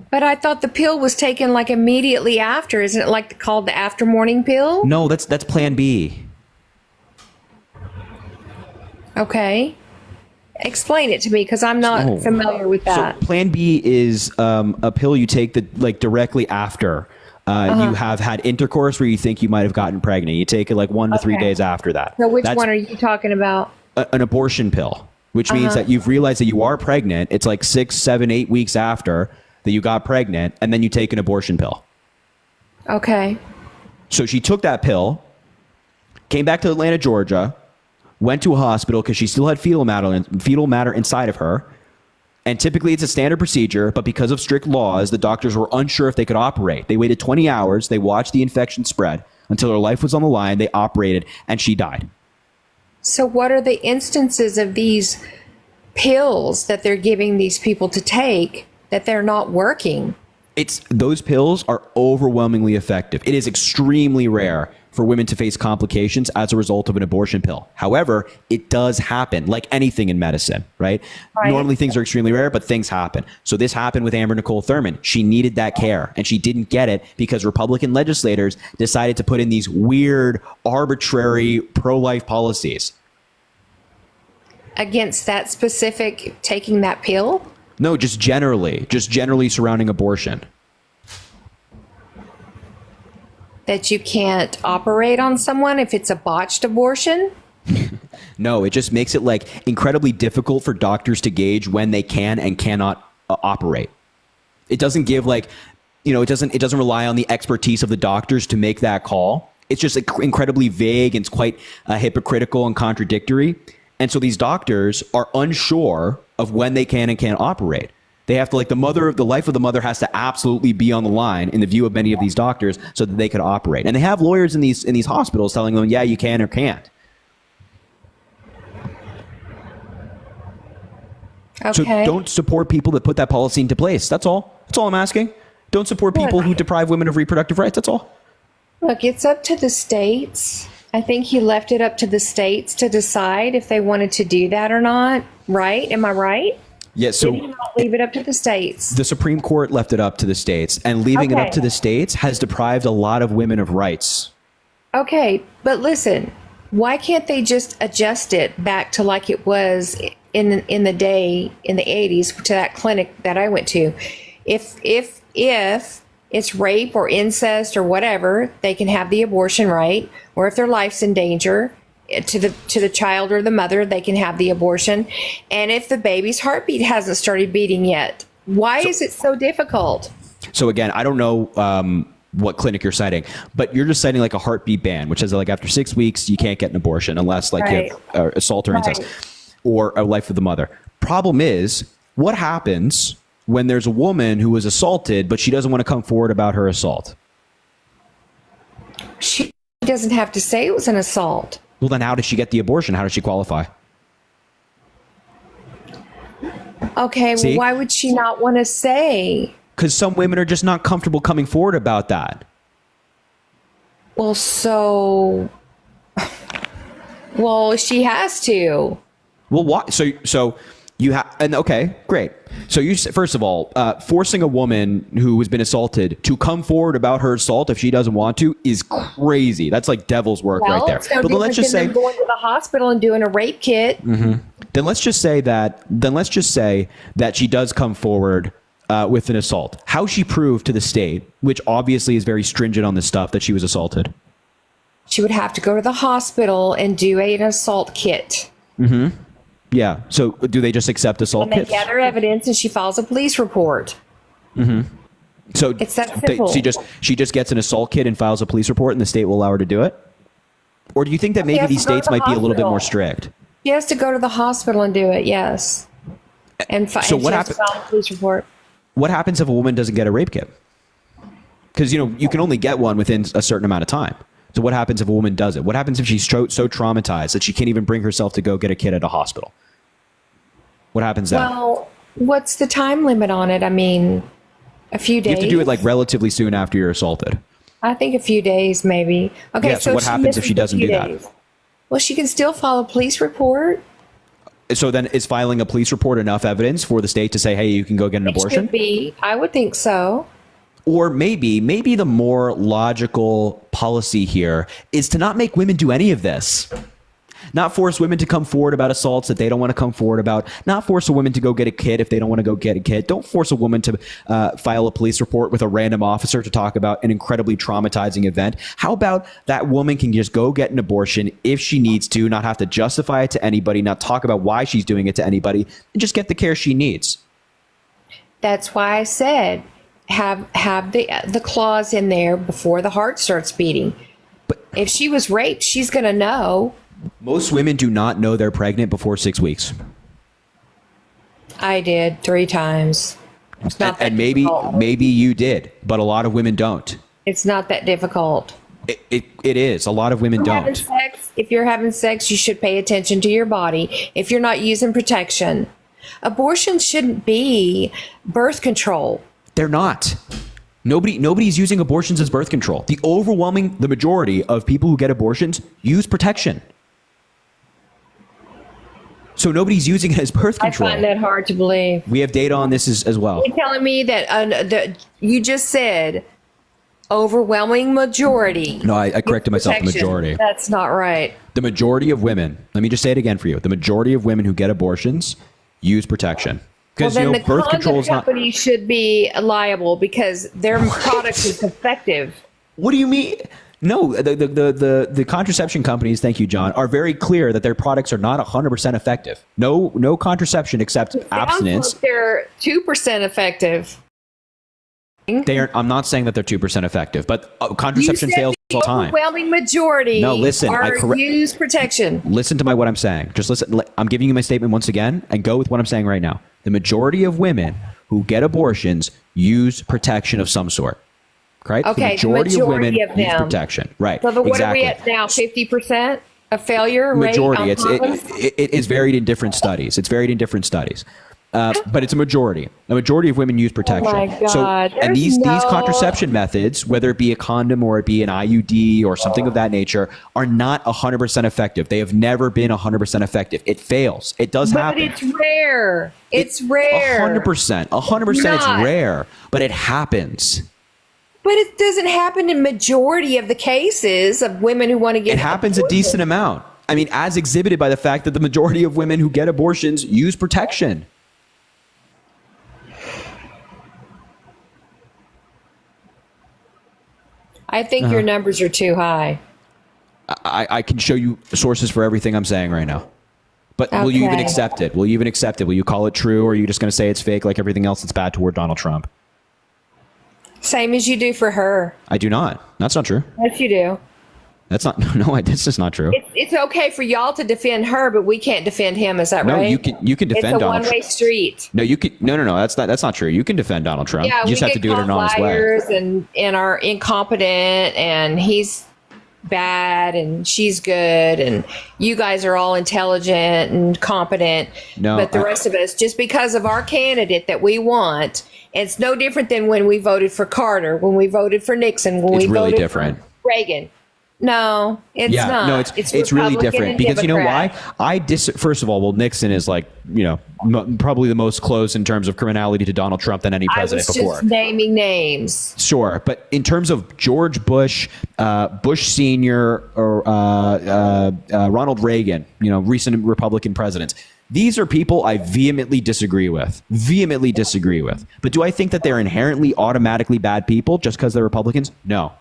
But I thought the pill was taken like immediately after. Isn't it like called the after morning pill? No, that's Plan B. Okay. Explain it to me because I'm not Oh. familiar with that. So Plan B is a pill you take that like directly after you have had intercourse where you think you might have gotten pregnant. You take it like 1 to 3 Okay. days after that. So which That's one are you talking about? an abortion pill, which means that you've realized that you are pregnant. It's like 6, 7, 8 weeks after that you got pregnant, and then you take an abortion pill. Okay. So she took that pill, came back to Atlanta, Georgia, went to a hospital because she still had fetal matter inside of her. And typically it's a standard procedure, but because of strict laws, the doctors were unsure if they could operate. They waited 20 hours. They watched the infection spread until her life was on the line. They operated and she died. So what are the instances of these pills that they're giving these people to take that they're not working? Those pills are overwhelmingly effective. It is extremely rare for women to face complications as a result of an abortion pill. However, it does happen, like anything in medicine, right? Normally things are extremely rare, but things happen. So this happened with Amber Nicole Thurman. She needed that care and she didn't get it because Republican legislators decided to put in these weird, arbitrary pro-life policies. Against that specific taking that pill? No, just generally surrounding abortion. That you can't operate on someone if it's a botched abortion? No, it just makes it like incredibly difficult for doctors to gauge when they can and cannot operate. It doesn't give like, it doesn't rely on the expertise of the doctors to make that call. it's just like incredibly vague and it's quite hypocritical and contradictory. And so these doctors are unsure of when they can and can't operate. They have to, like, the life of the mother has to absolutely be on the line in the view of many of these doctors so that they could operate. And they have lawyers in these hospitals telling them, yeah, you can or can't. Okay. So don't support people that put that policy into place. That's all. That's all I'm asking. Don't support people who deprive women of reproductive rights. That's all. Look, it's up to the states. I think he left it up to the states to decide if they wanted to do that or not. Right? Am I right? Yeah, so Did he not leave it up to the states? the Supreme Court left it up to the states, and leaving it up Okay. to the states has deprived a lot of women of rights. Okay, but listen, why can't they just adjust it back to like it was in the day in the 80s to that clinic that I went to? If it's rape or incest or whatever, they can have the abortion right, or if their life's in danger to the child or the mother, they can have the abortion. And if the baby's heartbeat hasn't started beating yet, why is it so difficult? So again, I don't know what clinic you're citing, but you're just citing like a heartbeat ban, which says like after 6 weeks you can't get an abortion unless like you have assault or incest or a life of the mother. Problem is, what happens when there's a woman who was assaulted but she doesn't want to come forward about her assault? She doesn't have to say it was an assault. Well, then how does she get the abortion? How does she qualify? Okay, See? well, why would she not want to say? Because some women are just not comfortable coming forward about that. Well, she has to. Well, why? So you have, and okay, great. So you, first of all, forcing a woman who has been assaulted to come forward about her assault if she doesn't want to is crazy. That's like devil's work right there. It's no But then let's just say, them going to the hospital and doing a rape kit. then let's just say that she does come forward with an assault. How she proved to the state, which obviously is very stringent on this stuff, that she was assaulted? She would have to go to the hospital and do an assault kit. Yeah. So do they just accept assault And they kits? gather evidence, and she files a police report. So It's that simple. she just gets an assault kit and files a police report, and the state will allow her to do it? Or do you think that maybe has these to go to states the might be a little bit hospital. more strict? She has to go to the hospital and do it. Yes. And So and she what has to happen- file a police report. What happens if a woman doesn't get a rape kit? Because you can only get one within a certain amount of time. So what happens if a woman does it? What happens if she's so traumatized that she can't even bring herself to go get a kit at a hospital? What happens then? Well, what's the time limit on it? I mean, a few You days. have to do it like relatively soon after you're assaulted. I think a few days, maybe. Okay, Yeah, so what happens if misses she a doesn't few do that? days. Well, she can still file a police report. So then is filing a police report enough evidence for the state to say, hey, you can go get an It abortion? should be. I would think so. Or maybe the more logical policy here is to not make women do any of this. Not force women to come forward about assaults that they don't want to come forward about. Not force a woman to go get a kit if they don't want to go get a kit. Don't force a woman to file a police report with a random officer to talk about an incredibly traumatizing event. How about that woman can just go get an abortion if she needs to, not have to justify it to anybody, not talk about why she's doing it to anybody, and just get the care she needs. That's why I said have the clause in there before the heart starts beating. But if she was raped, she's going to know. Most women do not know they're pregnant before 6 weeks. I did 3 times. It's not that And maybe you did, but a lot of women don't. It's not that difficult. It is. A lot of women don't. If you're having sex, you should pay attention to your body. If you're not using protection, abortion shouldn't be birth control. They're not. Nobody's using abortions as birth control. The majority of people who get abortions use protection. So nobody's using it as birth control. I find that hard to believe. We have data on this as well. You're telling me that you just said overwhelming majority. No, I corrected myself. The protection. majority. That's not right. The majority of women. Let me just say it again for you. The majority of women who get abortions use protection. Well, Because then the birth control condom is not. company should be liable because their product is effective. What do you mean? No, the contraception companies, thank you, John, are very clear that their products are not 100% effective. No contraception except abstinence. Sounds like they're 2% effective. I'm not saying that they're 2% effective, but contraception You said fails. all the time. Overwhelming majority No, listen, use protection. Listen to what I'm saying. Just listen. I'm giving you my statement once again, and go with what I'm saying right now. The majority of women who get abortions use protection of some sort. Right? Okay, the majority of women of use them. protection. Right. So what exactly. are we at now? 50% of failure rate? Majority. on It is varied in different studies. It's varied in different studies. But it's a majority. A majority of women use protection. Oh my God. So, and these contraception methods, whether it be a condom or it be an IUD or something of that nature, are not 100% effective. They have never been 100% effective. It fails. It does happen. But it's rare. It's rare. 100%. 100% it's Not. rare, but it happens. But it doesn't happen in majority of the cases of women who want to get It happens a decent amount. I mean, as exhibited by the fact that the majority of women who get abortions use protection. I think your numbers are too high. I can show you sources for everything I'm saying right now. But will you even Okay. accept it? Will you even accept it? Will you call it true, or are you just going to say it's fake like everything else that's bad toward Donald Trump? Same as you do for her. I do not. That's not true. Yes, you do. That's not. No, this is not true. It's okay for y'all to defend her, but we can't defend him. Is that No, right? you can defend It's a Donald one-way street. No, you can. No. That's not true. You can defend Donald Trump. Yeah, you just we have to get do it in an called honest way. liars and are incompetent, and he's bad and she's good, and you guys are all intelligent and competent. No, but the rest of us, just because of our candidate that we want, it's no different than when we voted for Carter, when we voted for Nixon, when It's we really voted different. for Reagan. No, it's yeah, not. no, it's really Republican different and because you know Democrat. why? First of all, well, Nixon is like probably the most close in terms of criminality to Donald Trump than any I president was before. just naming names. Sure, but in terms of George Bush, Bush Senior, or Ronald Reagan, recent Republican presidents, these are people I vehemently disagree with. Vehemently disagree with. But do I think that they're inherently automatically bad people just because they're Republicans? No.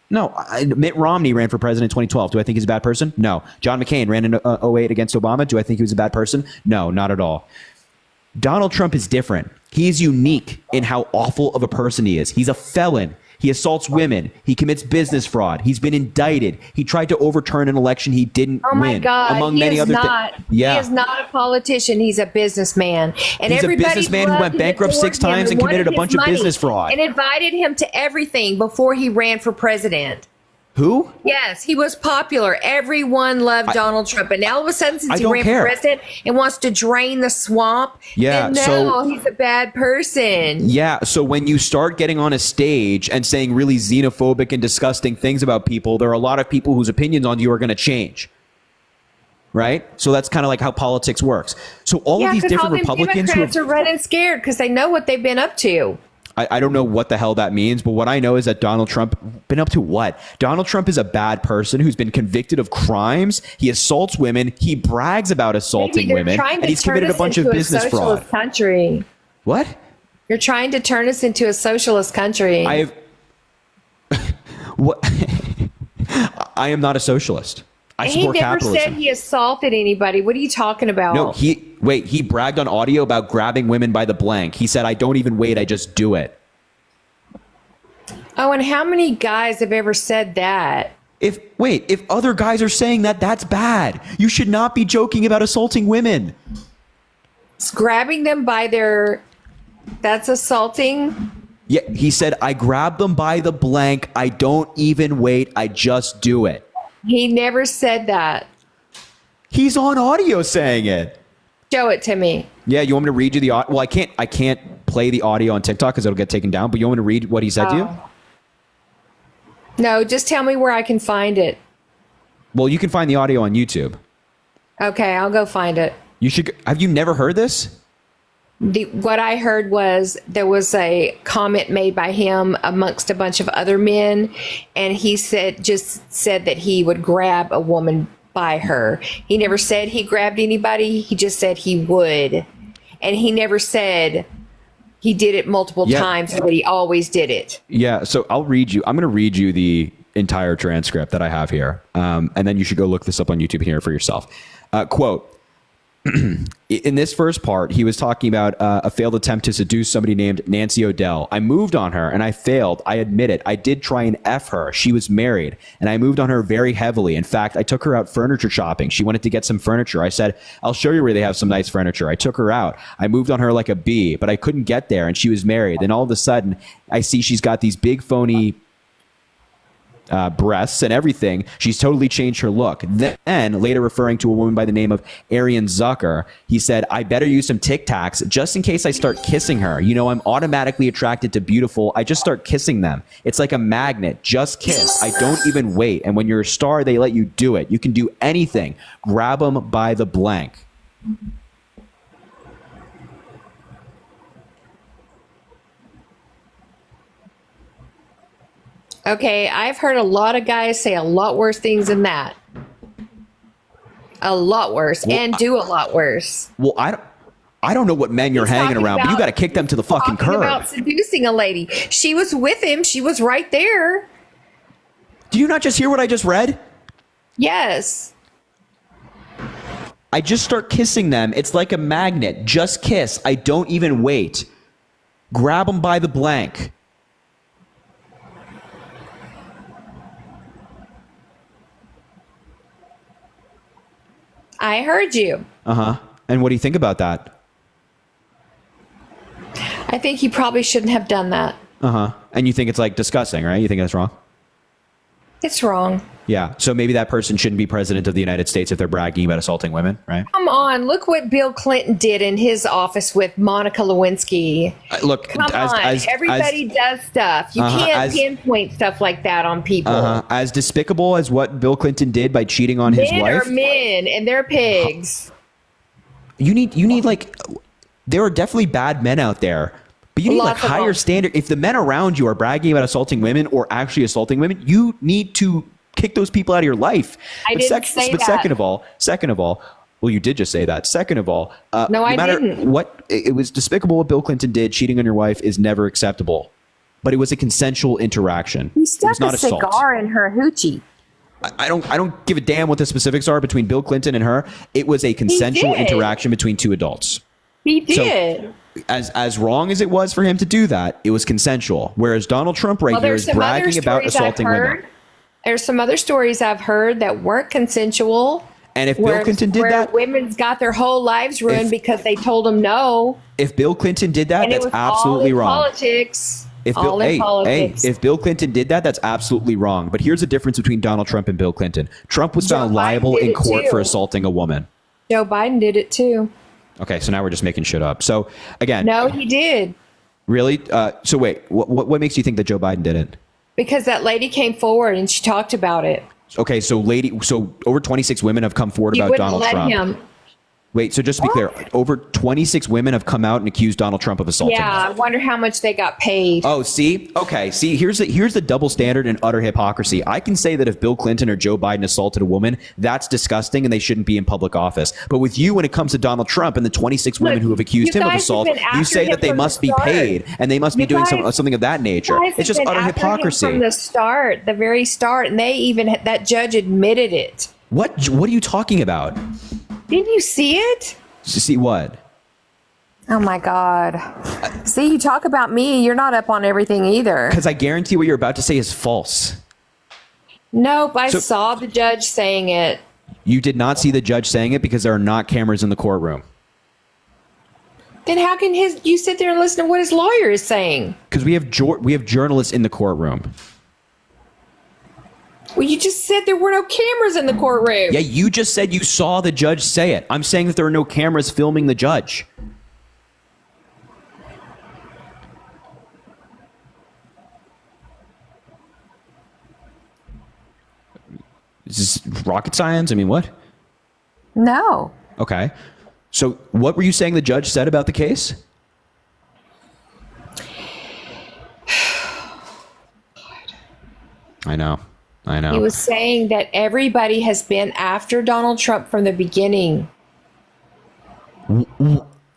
No, Mitt Romney ran for president in 2012. Do I think he's a bad person? No. John McCain ran in 2008 against Obama. Do I think he was a bad person? No, not at all. Donald Trump is different. He is unique in how awful of a person he is. He's a felon. He assaults women. He commits business fraud. He's been indicted. He tried to overturn an election he didn't Oh my win. God! Among he many is other not. things. Yeah. He is not a politician. He's a businessman. And He's a everybody businessman who loved went him, bankrupt adored 6 times him, and committed a wanted bunch his of money, business fraud. and invited him to everything before he ran for president. Who? Yes, he was popular. Everyone loved Donald Trump, and now all of a sudden, I since he don't ran care. for president and wants to drain the swamp, Yeah, then now he's a bad person. Yeah, so when you start getting on a stage and saying really xenophobic and disgusting things about people, there are a lot of people whose opinions on you are going to change. Right? So that's kind of like how politics works. So all of these 'cause all different them Republicans who Democrats have, are running scared because they know what they've been up to. I don't know what the hell that means, but what I know is that Donald Trump been up to what? Donald Trump is a bad person who's been convicted of crimes. He assaults women. He brags about assaulting Maybe they're women, trying and to he's turn committed a us bunch of into business fraud. socialist country. What? You're trying to turn us into a socialist country. I have what? I am not a socialist. I And he support never capitalism. said he assaulted anybody. What are you talking about? No, he bragged on audio about grabbing women by the blank. He said, "I don't even wait, I just do it." Oh, and how many guys have ever said that? If other guys are saying that, that's bad. You should not be joking about assaulting women. It's grabbing them by their, that's assaulting. Yeah, he said, "I grab them by the blank. I don't even wait, I just do it." He never said that. He's on audio saying it. Show it to me. Yeah, you want me to read you the audio? Well, I can't play the audio on TikTok because it'll get taken down, but you want me to read what he said to you? No, just tell me where I can find it. Well, you can find the audio on YouTube. Okay, I'll go find it. You should. Have you never heard this? What I heard was there was a comment made by him amongst a bunch of other men, and he said that he would grab a woman by her. He never said he grabbed anybody. He just said he would, and he never said he did it multiple times, but he always did it. Yeah. So I'll read you. I'm going to read you the entire transcript that I have here, and then you should go look this up on YouTube and hear it for yourself. Quote. in this first part, he was talking about a failed attempt to seduce somebody named Nancy O'Dell. I moved on her and I failed. I admit it. I did try and F her. She was married and I moved on her very heavily. In fact, I took her out furniture shopping. She wanted to get some furniture. I said, I'll show you where they have some nice furniture. I took her out. I moved on her like a bee, but I couldn't get there and she was married. Then all of a sudden, I see she's got these big phony breasts and everything. She's totally changed her look. Then, later referring to a woman by the name of Arian Zucker, he said, I better use some Tic Tacs just in case I start kissing her. You know, I'm automatically attracted to beautiful. I just start kissing them. It's like a magnet. Just kiss. I don't even wait. And when you're a star, they let you do it. You can do anything. Grab them by the blank. Okay, I've heard a lot of guys say a lot worse things than that. A lot worse, and do a lot worse. Well, I don't know what men you're hanging around, but you got to kick them to the fucking curb. About seducing a lady. She was with him. She was right there. Do you not just hear what I just read? Yes. I just start kissing them. It's like a magnet. Just kiss. I don't even wait. Grab them by the blank. I heard you. Uh-huh. And what do you think about that? I think he probably shouldn't have done that. Uh-huh. And you think it's like disgusting, right? You think that's wrong? It's wrong. Yeah. So maybe that person shouldn't be president of the United States if they're bragging about assaulting women, right? Come on. Look what Bill Clinton did in his office with Monica Lewinsky. Look, Come on. Everybody does stuff. You can't pinpoint stuff like that on people. As despicable as what Bill Clinton did by cheating on his Men wife. are men and they're pigs. You need like, there are definitely bad men out there. But you need like higher standard. If the men around you are bragging about assaulting women or actually assaulting women, you need to kick those people out of your life. I didn't say that. Second of all, well, you did just say that. Second of all, no, I didn't. What it was despicable what Bill Clinton did. Cheating on your wife is never acceptable. But it was a consensual interaction. He It stuck was not a assault. cigar in her hoochie. I don't give a damn what the specifics are between Bill Clinton and her. It was a consensual did. interaction between two adults. He did. So, as wrong as it was for him to do that, it was consensual. Whereas Donald Trump right here is bragging about assaulting women. There's some other stories I've heard that weren't consensual. And if Bill Clinton did that, women's got their whole lives ruined because they told him no. If Bill Clinton did that, And it that's was absolutely all in wrong. Politics. If all in politics. if Bill Clinton did that, that's absolutely wrong. But here's the difference between Donald Trump and Bill Clinton. Trump was found liable did in it court too. for assaulting a woman. Joe Biden did it too. Okay, so now we're just making shit up. So again, No, he did. really? So wait, what makes you think that Joe Biden didn't? Because that lady came forward and she talked about it. Okay, so over 26 women have come forward He about wouldn't Donald let Trump. him. Wait, so just to be clear, over 26 women have come out and accused Donald Trump of assaulting them. Yeah, I wonder how much they got paid. Oh, see? Okay, see, here's the double standard and utter hypocrisy. I can say that if Bill Clinton or Joe Biden assaulted a woman, that's disgusting and they shouldn't be in public office. But with you, when it comes to Donald Trump and the 26 women who have accused you him of guys have assault, been you after say him that they from the must be start. paid and they must be You doing guys- something of that nature. Guys It's have just been utter after him hypocrisy. from the start, the very start, and they even that judge admitted it. What are you talking about? Didn't you see it? See what? Oh my God. See, you talk about me, you're not up on everything either. Because I guarantee what you're about to say is false. Nope, I saw the judge saying it. You did not see the judge saying it because there are not cameras in the courtroom. Then how can you sit there and listen to what his lawyer is saying? Because we have journalists in the courtroom. Well, you just said there were no cameras in the courtroom. Yeah, you just said you saw the judge say it. I'm saying that there are no cameras filming the judge. Is this rocket science? I mean, what? No. Okay. So what were you saying the judge said about the case? I know. He was saying that everybody has been after Donald Trump from the beginning.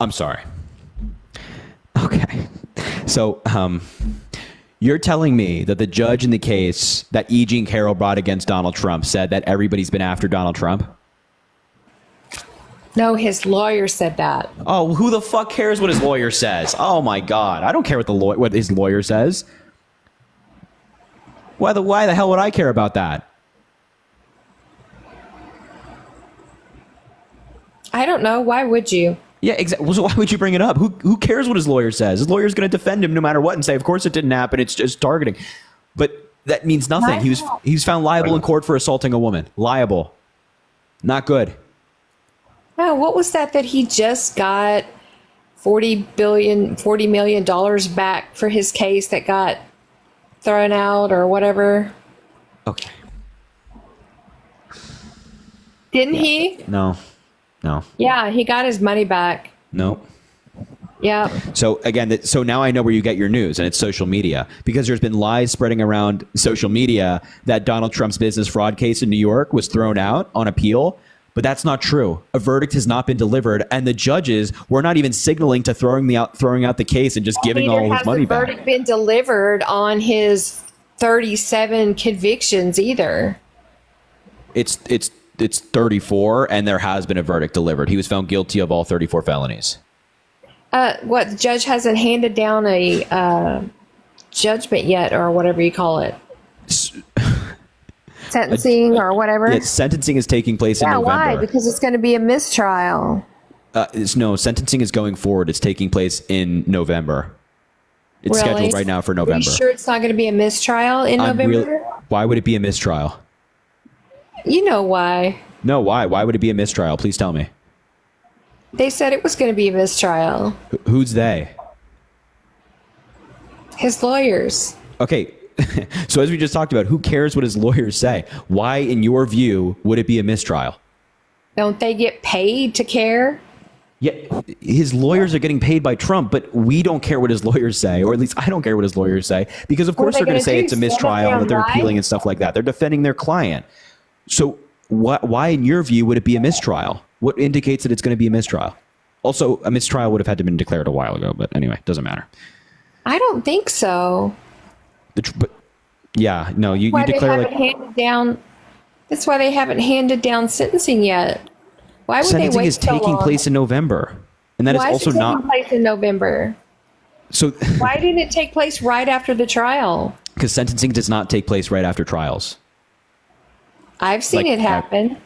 I'm sorry. Okay. So, you're telling me that the judge in the case that E. Jean Carroll brought against Donald Trump said that everybody's been after Donald Trump? No, his lawyer said that. Oh, who the fuck cares what his lawyer says? Oh my God, I don't care what his lawyer says. Why the hell would I care about that? I don't know. Why would you? Yeah, exactly. So why would you bring it up? Who cares what his lawyer says? His lawyer's going to defend him no matter what and say, of course it didn't happen. It's just targeting. But that means nothing. He was found liable in court for assaulting a woman. Liable. Not good. Oh, what was that he just got $40 million back for his case that got thrown out or whatever? Okay. Didn't he? No. Yeah, he got his money back. No. Yeah. So again, so now I know where you get your news, and it's social media, because there's been lies spreading around social media that Donald Trump's business fraud case in New York was thrown out on appeal. But that's not true. A verdict has not been delivered, and the judges were not even signaling to throwing out the case and just giving all his money back. Neither has the verdict been delivered on his 37 convictions either. It's 34, and there has been a verdict delivered. He was found guilty of all 34 felonies. The judge hasn't handed down a judgment yet, or whatever you call it. Sentencing or whatever. Yeah, sentencing is taking place in November. Why? Because it's going to be a mistrial. No, sentencing is going forward. It's taking place in November. It's scheduled right now for November. Are you sure it's not going to be a mistrial in November? Why would it be a mistrial? You know why. No, why? Why would it be a mistrial? Please tell me. They said it was going to be a mistrial. Who's they? His lawyers. Okay. So as we just talked about, who cares what his lawyers say? Why, in your view, would it be a mistrial? Don't they get paid to care? Yeah, his lawyers are getting paid by Trump, but we don't care what his lawyers say, or at least I don't care what his lawyers say, because of course they're going to say it's a mistrial, that they're appealing and stuff like that. They're defending their client. So why, in your view, would it be a mistrial? What indicates that it's going to be a mistrial? Also, a mistrial would have had to been declared a while ago, but anyway, doesn't matter. I don't think so. But yeah, no, you declare handed down. That's why they haven't handed down sentencing yet. Why would sentencing they wait is taking place in November, and that why is also not taking place in November. So why didn't it take place right after the trial? Because sentencing does not take place right after trials. I've seen it happen.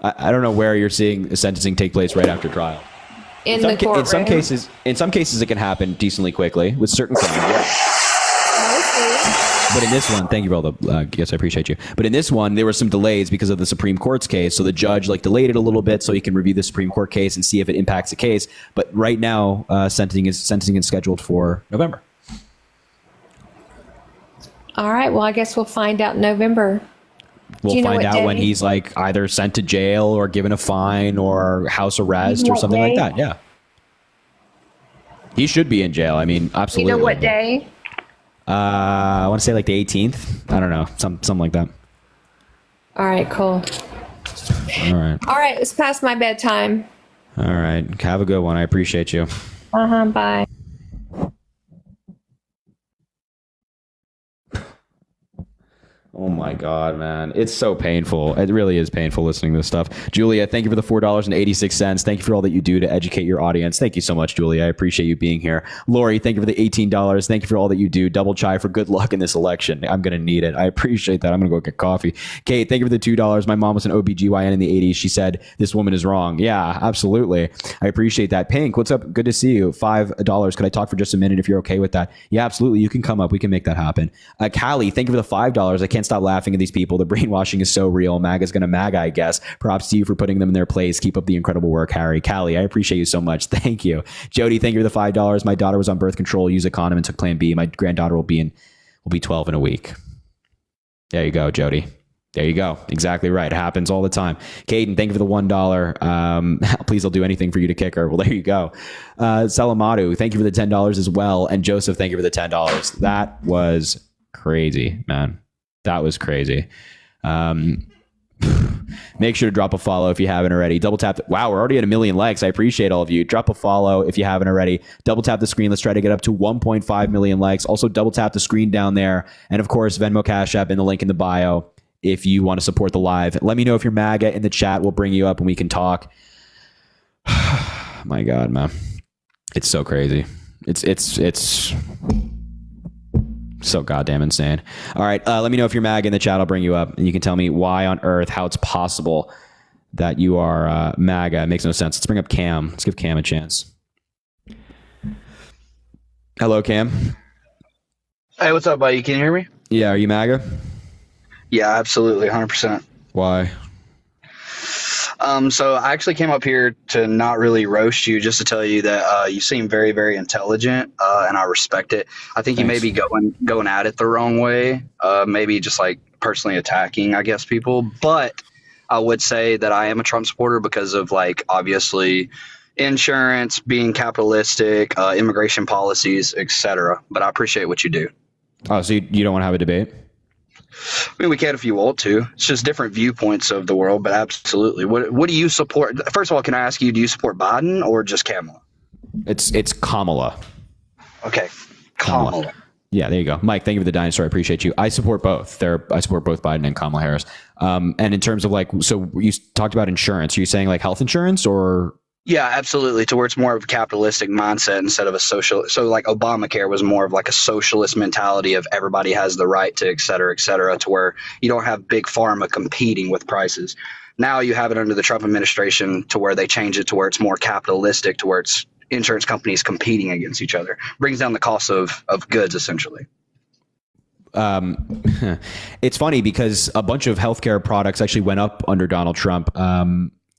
I don't know where you're seeing sentencing take place right after trial. In the courtroom. In some cases, it can happen decently quickly with certain crimes. Yeah. But in this one, thank you for all the yes, I appreciate you. But in this one, there were some delays because of the Supreme Court's case. So the judge delayed it a little bit so he can review the Supreme Court case and see if it impacts the case. But right now, sentencing is scheduled for November. All right. Well, I guess we'll find out in November. We'll find out when he's either sent to jail or given a fine or house arrest or something like that. Yeah. He should be in jail. I mean, absolutely. You know what day? I want to say the 18th. I don't know. Something like that. All right, cool. All right. All right. It's past my bedtime. All right. Have a good one. I appreciate you. Bye. Oh my God, man. It's so painful. It really is painful listening to this stuff. Julia, thank you for the $4.86. Thank you for all that you do to educate your audience. Thank you so much, Julia. I appreciate you being here. Lori, thank you for the $18. Thank you for all that you do. Double chai for good luck in this election. I'm going to need it. I appreciate that. I'm going to go get coffee. Kate, thank you for the $2. My mom was an OBGYN in the 80s. She said, this woman is wrong. Yeah, absolutely. I appreciate that. Pink, what's up? Good to see you. $5. Could I talk for just a minute if you're okay with that? Yeah, absolutely. You can come up. We can make that happen. Callie, thank you for the $5. I can't stop laughing at these people. The brainwashing is so real. MAGA's gonna MAGA, I guess. Props to you for putting them in their place. Keep up the incredible work, Harry. Callie, I appreciate you so much. Thank you. Jody, thank you for the $5. My daughter was on birth control, used a condom, and took Plan B. My granddaughter will be 12 in a week. There you go, Jody. There you go. Exactly right. It happens all the time. Caden, thank you for the $1. Please, I'll do anything for you to kick her. Well, there you go. Salamadu, thank you for the $10 as well. And Joseph, thank you for the $10. That was crazy, man. That was crazy. Make sure to drop a follow if you haven't already. Double tap. Wow, we're already at 1 million likes. I appreciate all of you. Drop a follow if you haven't already. Double tap the screen. Let's try to get up to 1.5 million likes. Also, double tap the screen down there. And of course, Venmo, Cash App, and the link in the bio. if you want to support the live. Let me know if you're MAGA in the chat. We'll bring you up and we can talk. My God, man. It's so crazy. It's so goddamn insane. All right. Let me know if you're MAGA in the chat. I'll bring you up and you can tell me why on earth, how it's possible that you are MAGA. It makes no sense. Let's bring up Cam. Let's give Cam a chance. Hello, Cam. Hey, what's up, buddy? Can you hear me? Yeah. Are you MAGA? Yeah, absolutely. 100%. Why? So I actually came up here to not really roast you, just to tell you that you seem very, very intelligent, and I respect it. I think you may be going at it the wrong way, maybe just like personally attacking, I guess, people. But I would say that I am a Trump supporter because of, like, obviously insurance, being capitalistic, immigration policies, etc. But I appreciate what you do. Oh, so you don't want to have a debate? I mean, we can if you want to. It's just different viewpoints of the world, but absolutely. What do you support? First of all, can I ask you, do you support Biden or just Kamala? It's Kamala. Okay, Kamala. Yeah, there you go. Mike, thank you for the dinosaur. I appreciate you. I support both. I support both Biden and Kamala Harris. And in terms of, like, so you talked about insurance. Are you saying like health insurance or? Yeah, absolutely. To where it's more of a capitalistic mindset instead of a social. So like Obamacare was more of like a socialist mentality of everybody has the right to, et cetera, to where you don't have big pharma competing with prices. Now you have it under the Trump administration to where they change it to where it's more capitalistic, to where it's insurance companies competing against each other. Brings down the cost of goods, essentially. It's funny because a bunch of healthcare products actually went up under Donald Trump.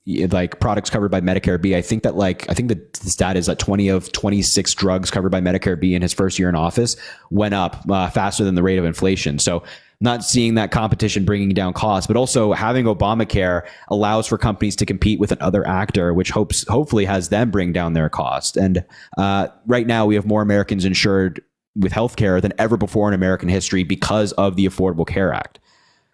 Like products covered by Medicare B. I think the stat is that 20 of 26 drugs covered by Medicare B in his first year in office went up faster than the rate of inflation. So not seeing that competition bringing down costs, but also having Obamacare allows for companies to compete with another actor, which hopefully has them bring down their cost. And right now we have more Americans insured with healthcare than ever before in American history because of the Affordable Care Act.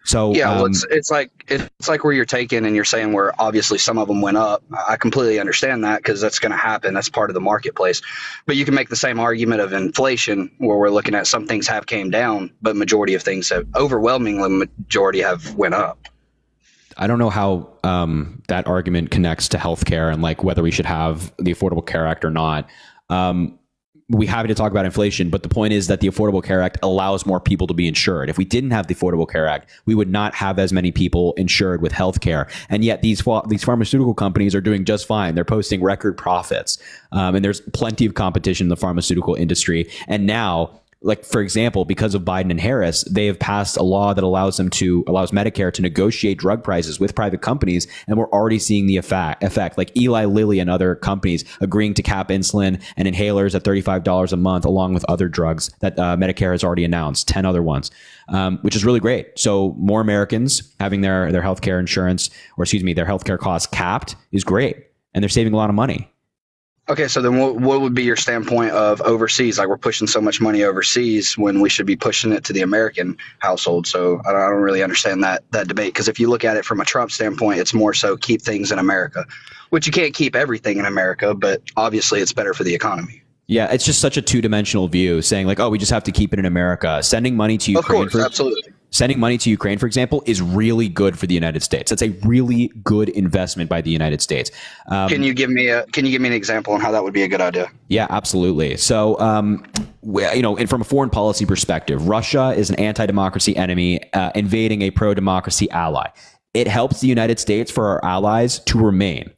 So yeah, well, it's like where you're taking and you're saying where obviously some of them went up. I completely understand that because that's going to happen. That's part of the marketplace. But you can make the same argument of inflation where we're looking at some things have came down, but majority of things have overwhelmingly majority have went up. I don't know how that argument connects to healthcare and like whether we should have the Affordable Care Act or not. We happy to talk about inflation, but the point is that the Affordable Care Act allows more people to be insured. If we didn't have the Affordable Care Act, we would not have as many people insured with healthcare. And yet these pharmaceutical companies are doing just fine. They're posting record profits. And there's plenty of competition in the pharmaceutical industry. And now, like, for example, because of Biden and Harris, they have passed a law that allows Medicare to negotiate drug prices with private companies. And we're already seeing the effect, like Eli Lilly and other companies agreeing to cap insulin and inhalers at $35 a month, along with other drugs that Medicare has already announced, 10 other ones, which is really great. So more Americans having their healthcare insurance, or excuse me, their healthcare costs capped is great. And they're saving a lot of money. Okay, so then what would be your standpoint of overseas? Like, we're pushing so much money overseas when we should be pushing it to the American household. So I don't really understand that debate, because if you look at it from a Trump standpoint, it's more so keep things in America, which you can't keep everything in America, but obviously it's better for the economy. Yeah, it's just such a two-dimensional view, saying like, oh, we just have to keep it in America. Sending money to Ukraine, Sending money to Ukraine, for example, is really good for the United States. That's a really good investment by the United States. Can you give me an example on how that would be a good idea? Yeah, absolutely. So, and from a foreign policy perspective, Russia is an anti-democracy enemy invading a pro-democracy ally. It helps the United States for our allies to remain.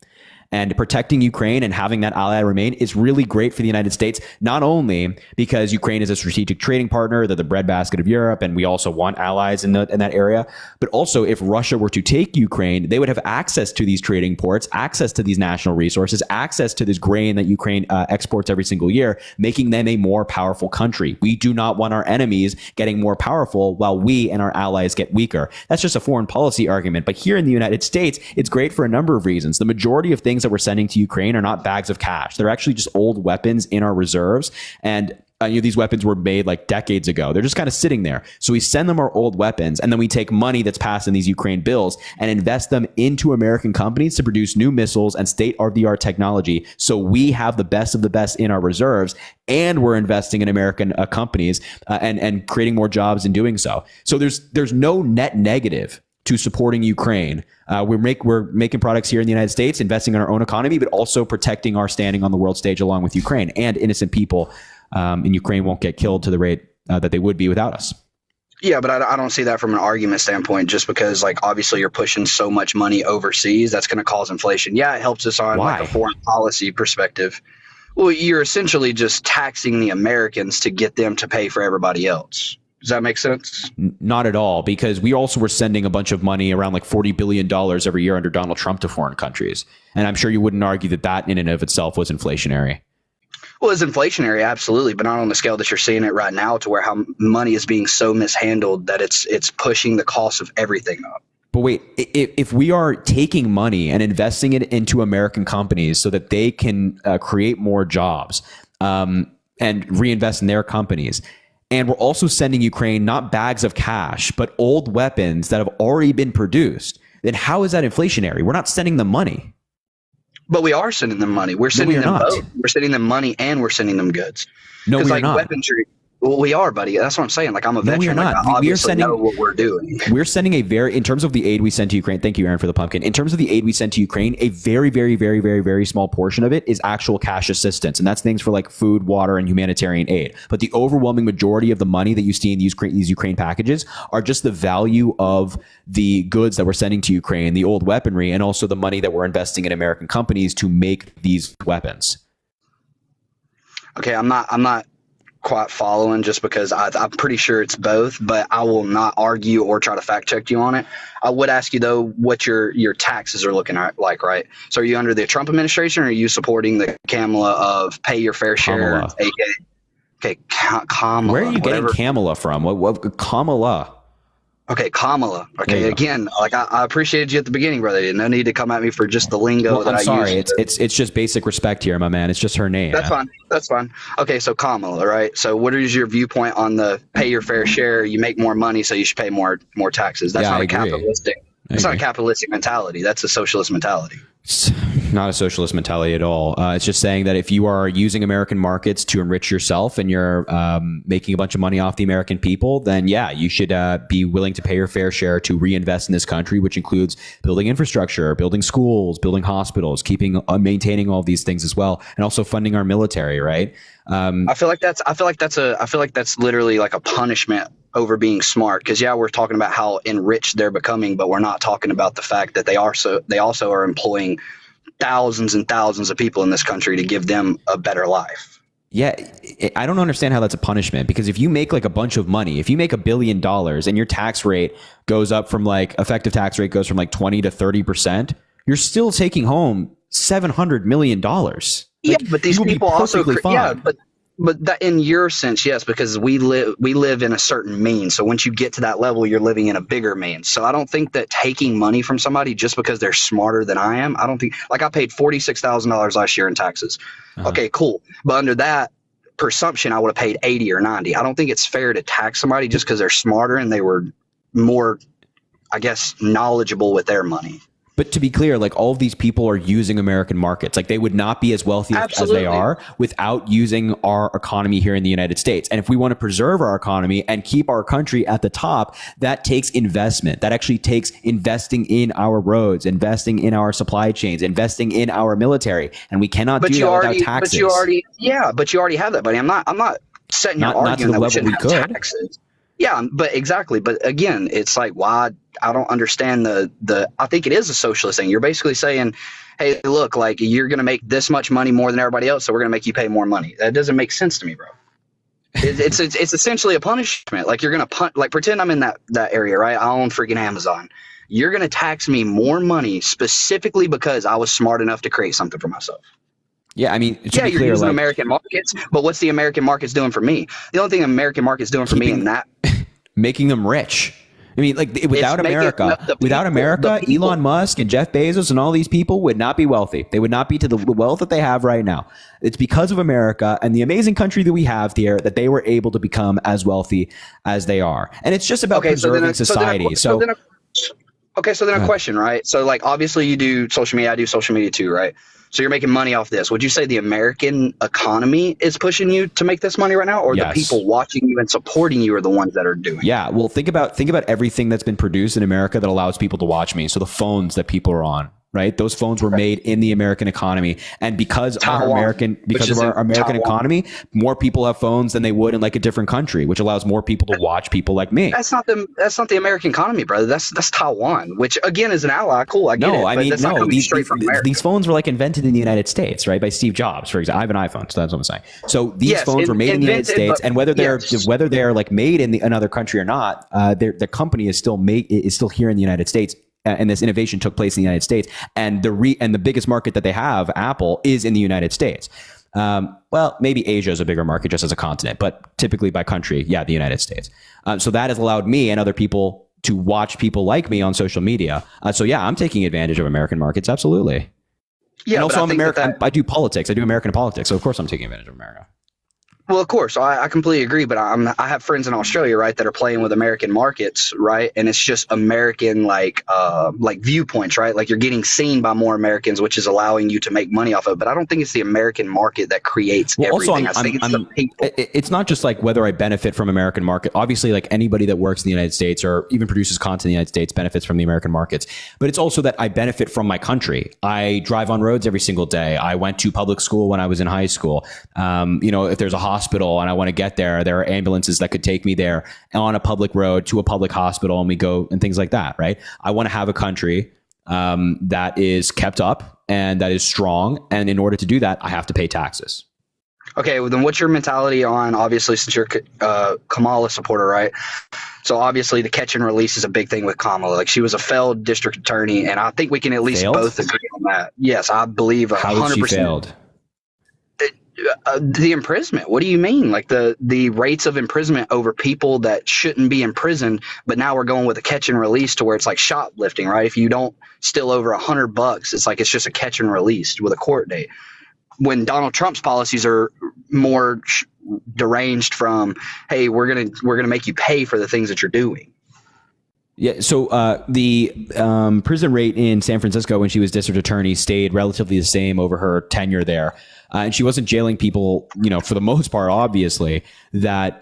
And protecting Ukraine and having that ally remain is really great for the United States, not only because Ukraine is a strategic trading partner, they're the breadbasket of Europe, and we also want allies in that area, but also if Russia were to take Ukraine, they would have access to these trading ports, access to these national resources, access to this grain that Ukraine exports every single year, making them a more powerful country. We do not want our enemies getting more powerful while we and our allies get weaker. That's just a foreign policy argument. But here in the United States, it's great for a number of reasons. The majority of things that we're sending to Ukraine are not bags of cash. They're actually just old weapons in our reserves. And these weapons were made like decades ago. They're just kind of sitting there. So we send them our old weapons, and then we take money that's passed in these Ukraine bills and invest them into American companies to produce new missiles and state-of-the-art technology. So we have the best of the best in our reserves, and we're investing in American companies and creating more jobs in doing so. So there's no net negative to supporting Ukraine. We're making products here in the United States, investing in our own economy, but also protecting our standing on the world stage along with Ukraine, and innocent people in Ukraine won't get killed to the rate that they would be without us. Yeah, but I don't see that from an argument standpoint, just because like obviously you're pushing so much money overseas, that's going to cause inflation. Yeah, it helps us on like a foreign policy perspective. Well, you're essentially just taxing the Americans to get them to pay for everybody else. Does that make sense? Not at all, because we also were sending a bunch of money, around like $40 billion every year under Donald Trump, to foreign countries. And I'm sure you wouldn't argue that that in and of itself was inflationary. Well, it's inflationary, absolutely, but not on the scale that you're seeing it right now, to where how money is being so mishandled that it's pushing the cost of everything up. But wait, if we are taking money and investing it into American companies so that they can create more jobs and reinvest in their companies, and we're also sending Ukraine not bags of cash, but old weapons that have already been produced, then how is that inflationary? We're not sending them money. But we are sending them money. We're sending them both. We're sending them money and we're sending them goods. No, we're like not. Weaponry. Well, we are, buddy. That's what I'm saying. Like, I'm a veteran. We are not. Like, I obviously know what we're doing. We're sending in terms of the aid we send to Ukraine. Thank you, Aaron, for the pumpkin. In terms of the aid we send to Ukraine, a very, very, very, very, very small portion of it is actual cash assistance. And that's things for like food, water, and humanitarian aid. But the overwhelming majority of the money that you see in these Ukraine packages are just the value of the goods that we're sending to Ukraine, the old weaponry, and also the money that we're investing in American companies to make these weapons. Okay, I'm not quite following, just because I'm pretty sure it's both, but I will not argue or try to fact check you on it. I would ask you though what your taxes are looking at, like, right? So are you under the Trump administration, or are you supporting the Kamala of pay your fair share? Kamala. Where are you getting Kamala from? What Kamala? Okay, Kamala. Okay, again, like I appreciated you at the beginning, brother. No need to come at me for just the lingo that I'm sorry. use. It's just basic respect here, my man. It's just her name. That's fine. That's fine. Okay, so Kamala, right? So what is your viewpoint on the pay your fair share? You make more money, so you should pay more taxes. That's not a capitalistic. It's not a capitalistic mentality. That's a socialist mentality. It's not a socialist mentality at all. It's just saying that if you are using American markets to enrich yourself and you're making a bunch of money off the American people, then yeah, you should be willing to pay your fair share to reinvest in this country, which includes building infrastructure, building schools, building hospitals, maintaining all of these things as well, and also funding our military. Right? I feel like that's literally like a punishment over being smart, because we're talking about how enriched they're becoming, but we're not talking about the fact that they also are employing thousands and thousands of people in this country to give them a better life. Yeah, I don't understand how that's a punishment, because if you make like a bunch of money, if you make $1 billion and your tax rate goes up from effective tax rate goes from 20 to 30%, you're still taking home $700 million. Yeah, but these people also, but that in your sense, yes, because we live in a certain means. So once you get to that level, you're living in a bigger means. So I don't think that taking money from somebody just because they're smarter than I am, I don't think, like, I paid $46,000 last year in taxes. Okay, cool. But under that presumption, I would have paid 80 or 90. I don't think it's fair to tax somebody just because they're smarter and they were more, I guess, knowledgeable with their money. But to be clear, all of these people are using American markets. They would not be as wealthy as they are without using our economy here in the United States. And if we want to preserve our economy and keep our country at the top, that takes investment. That actually takes investing in our roads, investing in our supply chains, investing in our military. And we cannot do that without taxes. But you already have that, buddy. I'm not setting your argument that we shouldn't have taxes. Yeah, but exactly. But again, it's like, why? I don't understand I think it is a socialist thing. You're basically saying, hey, look, you're going to make this much money more than everybody else, so we're going to make you pay more money. That doesn't make sense to me, bro. It's essentially a punishment. You're going to pretend I'm in that area, right? I own freaking Amazon. You're going to tax me more money specifically because I was smart enough to create something for myself. Yeah, I mean, you're using American markets, but what's the American markets doing for me? The only thing American markets doing for me in that, making them rich. I mean, like without America, Elon Musk and Jeff Bezos and all these people would not be wealthy. They would not be to the wealth that they have right now. It's because of America and the amazing country that we have here that they were able to become as wealthy as they are. And it's just about preserving society. So then a question, right? So like obviously you do social media, I do social media too, right? So you're making money off this. Would you say the American economy is pushing you to make this money right now, or the people watching you and supporting you are the ones that are doing it? Yeah, well, think about everything that's been produced in America that allows people to watch me. So the phones that people are on, right? Those phones were made in the American economy, and because of our American economy, more people have phones than they would in like a different country, which allows more people to watch people like me. That's not the American economy, brother. That's Taiwan, which again is an ally. Cool, I get it. These phones were like invented in the United States, right? By Steve Jobs, for example. I have an iPhone, so that's what I'm saying. So these phones were made in the United States, and whether they're like made in another country or not, the company is still here in the United States. And this innovation took place in the United States, and the biggest market that they have, Apple, is in the United States. Well, maybe Asia is a bigger market just as a continent, but typically by country, the United States. So that has allowed me and other people to watch people like me on social media. So I'm taking advantage of American markets, absolutely. Yeah, and also I'm American. I do politics. I do American politics, so of course I'm taking advantage of America. Well, of course, I completely agree. But I have friends in Australia, right, that are playing with American markets, right, and it's just American like viewpoints, right? Like you're getting seen by more Americans, which is allowing you to make money off of it. But I don't think it's the American market that creates everything. Also, I think it's the people. It's not just like whether I benefit from American market. Obviously, like anybody that works in the United States or even produces content in the United States benefits from the American markets. But it's also that I benefit from my country. I drive on roads every single day. I went to public school when I was in high school. If there's a hospital and I want to get there are ambulances that could take me there on a public road to a public hospital, and we go and things like that, right? I want to have a country that is kept up and that is strong, and in order to do that I have to pay taxes. Okay, well then what's your mentality on, obviously, since you're a Kamala supporter, right? So obviously the catch and release is a big thing with Kamala. Like she was a failed district attorney, and I think we can at least both agree on that. Yes, I believe 100%. How is she failed? The imprisonment. What do you mean? Like the rates of imprisonment over people that shouldn't be imprisoned, but now we're going with a catch and release to where it's like shoplifting, right? If you don't steal over $100, it's like it's just a catch and release with a court date. When Donald Trump's policies are more deranged from, hey, we're gonna make you pay for the things that you're doing. Yeah, so the prison rate in San Francisco when she was district attorney stayed relatively the same over her tenure there. And she wasn't jailing people, for the most part, obviously, that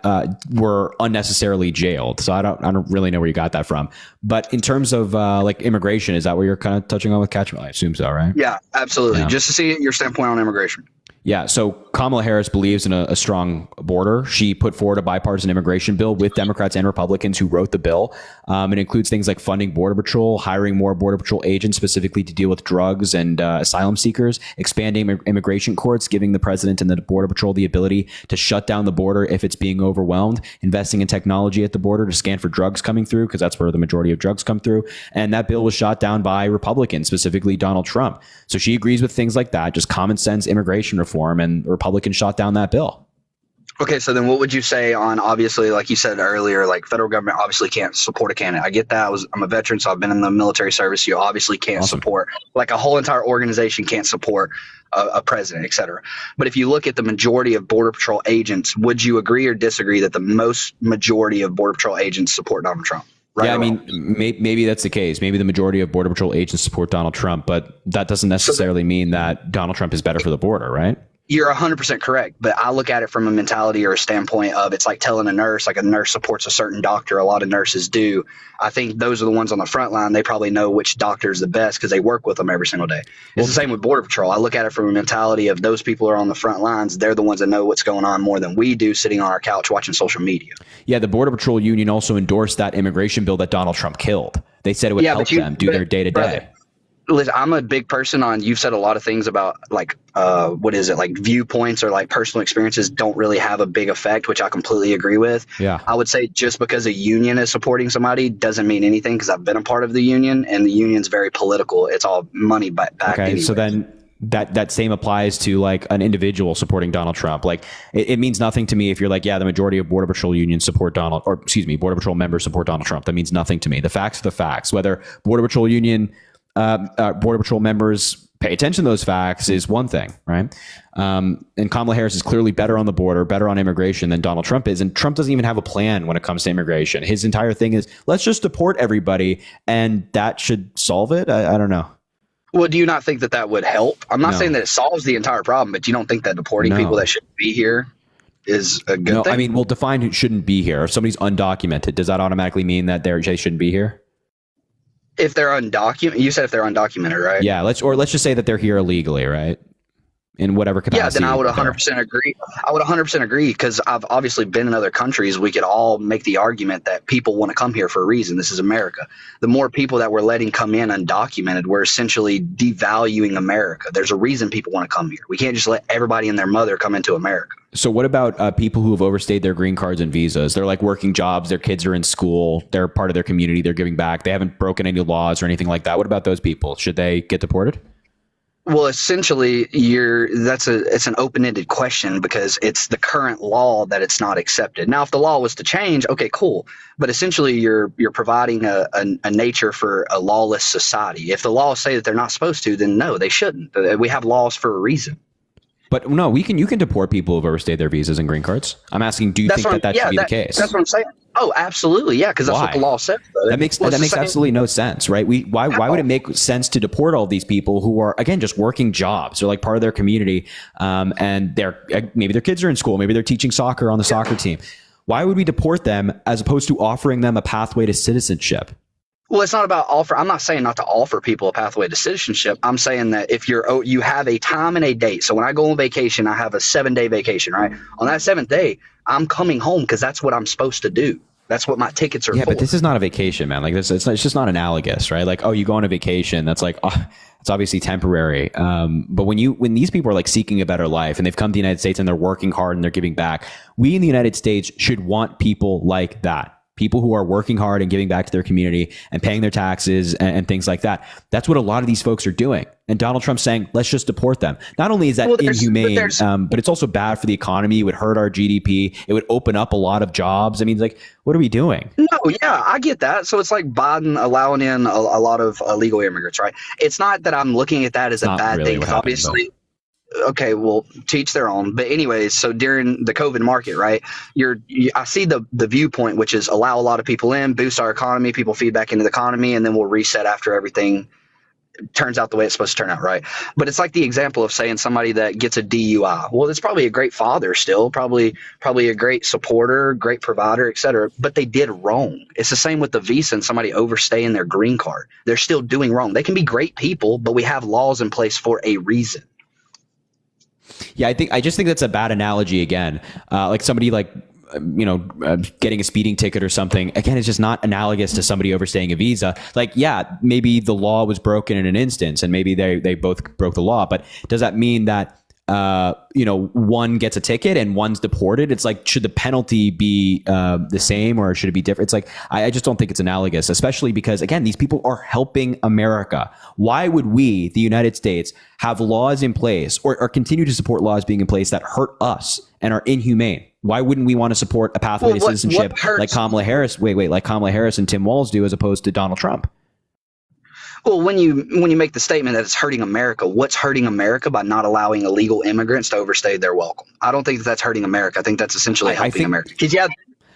were unnecessarily jailed. So I don't really know where you got that from. But in terms of like immigration, is that what you're kind of touching on with Catchment? I assume so, right? Yeah, absolutely. Yeah. Just to see your standpoint on immigration. Yeah, so Kamala Harris believes in a strong border. She put forward a bipartisan immigration bill with Democrats and Republicans who wrote the bill. It includes things like funding Border Patrol, hiring more Border Patrol agents specifically to deal with drugs and asylum seekers, expanding immigration courts, giving the president and the Border Patrol the ability to shut down the border if it's being overwhelmed, investing in technology at the border to scan for drugs coming through, because that's where the majority of drugs come through. And that bill was shot down by Republicans, specifically Donald Trump. So she agrees with things like that, just common sense immigration reform, and Republicans shot down that bill. Okay, so then what would you say on, obviously, like you said earlier, like federal government obviously can't support a candidate. I get that. I'm a veteran, so I've been in the military service. You obviously can't support, like a whole entire organization can't support a president, et cetera. But if you look at the majority of Border Patrol agents, would you agree or disagree that the majority of Border Patrol agents support Donald Trump? Right, yeah, I mean, maybe that's the case. Maybe the majority of Border Patrol agents support Donald Trump, but that doesn't necessarily mean that Donald Trump is better for the border, right? You're 100% correct, but I look at it from a mentality or a standpoint of it's like telling a nurse, like a nurse supports a certain doctor. A lot of nurses do. I think those are the ones on the front line. They probably know which doctor is the best because they work with them every single day. It's the same with Border Patrol. I look at it from a mentality of those people are on the front lines. They're the ones that know what's going on more than we do sitting on our couch watching social media. Yeah, the Border Patrol union also endorsed that immigration bill that Donald Trump killed. They said it would help them do their day-to-day. Listen, I'm a big person on, you've said a lot of things about like, like viewpoints or like personal experiences don't really have a big effect, which I completely agree with. Yeah. I would say just because a union is supporting somebody doesn't mean anything, because I've been a part of the union and the union's very political. It's all money back. Okay, anyway. so then that same applies to like an individual supporting Donald Trump. Like it means nothing to me if you're like, yeah, the majority of Border Patrol unions support Border Patrol members support Donald Trump. That means nothing to me. The facts are the facts. Whether Border Patrol Border Patrol members pay attention to those facts is one thing, right? And Kamala Harris is clearly better on the border, better on immigration than Donald Trump is. And Trump doesn't even have a plan when it comes to immigration. His entire thing is, let's just deport everybody and that should solve it. I don't know. Well, do you not think that would help? I'm not No. saying that it solves the entire problem, but you don't think that deporting people that shouldn't be here is a good thing? I mean, we'll define who shouldn't be here. If somebody's undocumented, does that automatically mean that they shouldn't be here? If they're undocumented, you said if they're undocumented, right? Yeah, let's just say that they're here illegally, right? In whatever capacity. Yeah, then I would 100% agree. I would 100% agree because I've obviously been in other countries. We could all make the argument that people want to come here for a reason. This is America. The more people that we're letting come in undocumented, we're essentially devaluing America. There's a reason people want to come here. We can't just let everybody and their mother come into America. So what about people who have overstayed their green cards and visas? They're like working jobs. Their kids are in school. They're part of their community. They're giving back. They haven't broken any laws or anything like that. What about those people? Should they get deported? Well, essentially, it's an open-ended question because it's the current law that it's not accepted. Now, if the law was to change, okay, cool. But essentially, you're providing a nature for a lawless society. If the laws say that they're not supposed to, then no, they shouldn't. We have laws for a reason. But no, you can deport people who've overstayed their visas and green cards. I'm asking, do you think that should be the case? That's what I'm saying. Oh, absolutely, yeah, because that's what the law says. That makes absolutely no sense, right? Why would it make sense to deport all these people who are, again, just working jobs? They're like part of their community, and maybe their kids are in school, maybe they're teaching soccer on the soccer team. Why would we deport them as opposed to offering them a pathway to citizenship? Well, it's not about offer. I'm not saying not to offer people a pathway to citizenship. I'm saying that if you have a time and a date. So when I go on vacation, I have a 7-day vacation, right? On that 7th day, I'm coming home because that's what I'm supposed to do. That's what my tickets are for. Yeah, but this is not a vacation, man. Like this, it's just not analogous, right? Like, oh, you go on a vacation. That's like, oh, it's obviously temporary. But when these people are like seeking a better life and they've come to the United States and they're working hard and they're giving back, we in the United States should want people like that. People who are working hard and giving back to their community and paying their taxes and things like that. That's what a lot of these folks are doing. And Donald Trump's saying, let's just deport them. Not only is that inhumane, but it's also bad for the economy. It would hurt our GDP. It would open up a lot of jobs. I mean, like, what are we doing? No, yeah, I get that. So it's like Biden allowing in a lot of illegal immigrants, right? It's not that I'm looking at that as a bad thing. Because obviously, okay, well, teach their own. But anyways, so during the COVID market, right, I see the viewpoint, which is allow a lot of people in, boost our economy, people feed back into the economy, and then we'll reset after everything turns out the way it's supposed to turn out, right? But it's like the example of saying somebody that gets a DUI. Well, it's probably a great father still, probably a great supporter, great provider, et cetera, but they did wrong. It's the same with the visa and somebody overstaying their green card. They're still doing wrong. They can be great people, but we have laws in place for a reason. Yeah, I just think that's a bad analogy again. Like somebody getting a speeding ticket or something. Again, it's just not analogous to somebody overstaying a visa. Like, yeah, maybe the law was broken in an instance and maybe they both broke the law. But does that mean that, one gets a ticket and one's deported? It's like, should the penalty be the same or should it be different? It's like, I just don't think it's analogous, especially because, again, these people are helping America. Why would we, the United States, have laws in place or continue to support laws being in place that hurt us and are inhumane? Why wouldn't we want to support a pathway to citizenship like Kamala Harris? Like Kamala Harris and Tim Walz do, as opposed to Donald Trump? Well, when you make the statement that it's hurting America, what's hurting America by not allowing illegal immigrants to overstay their welcome? I don't think that's hurting America. I think that's essentially helping America. Because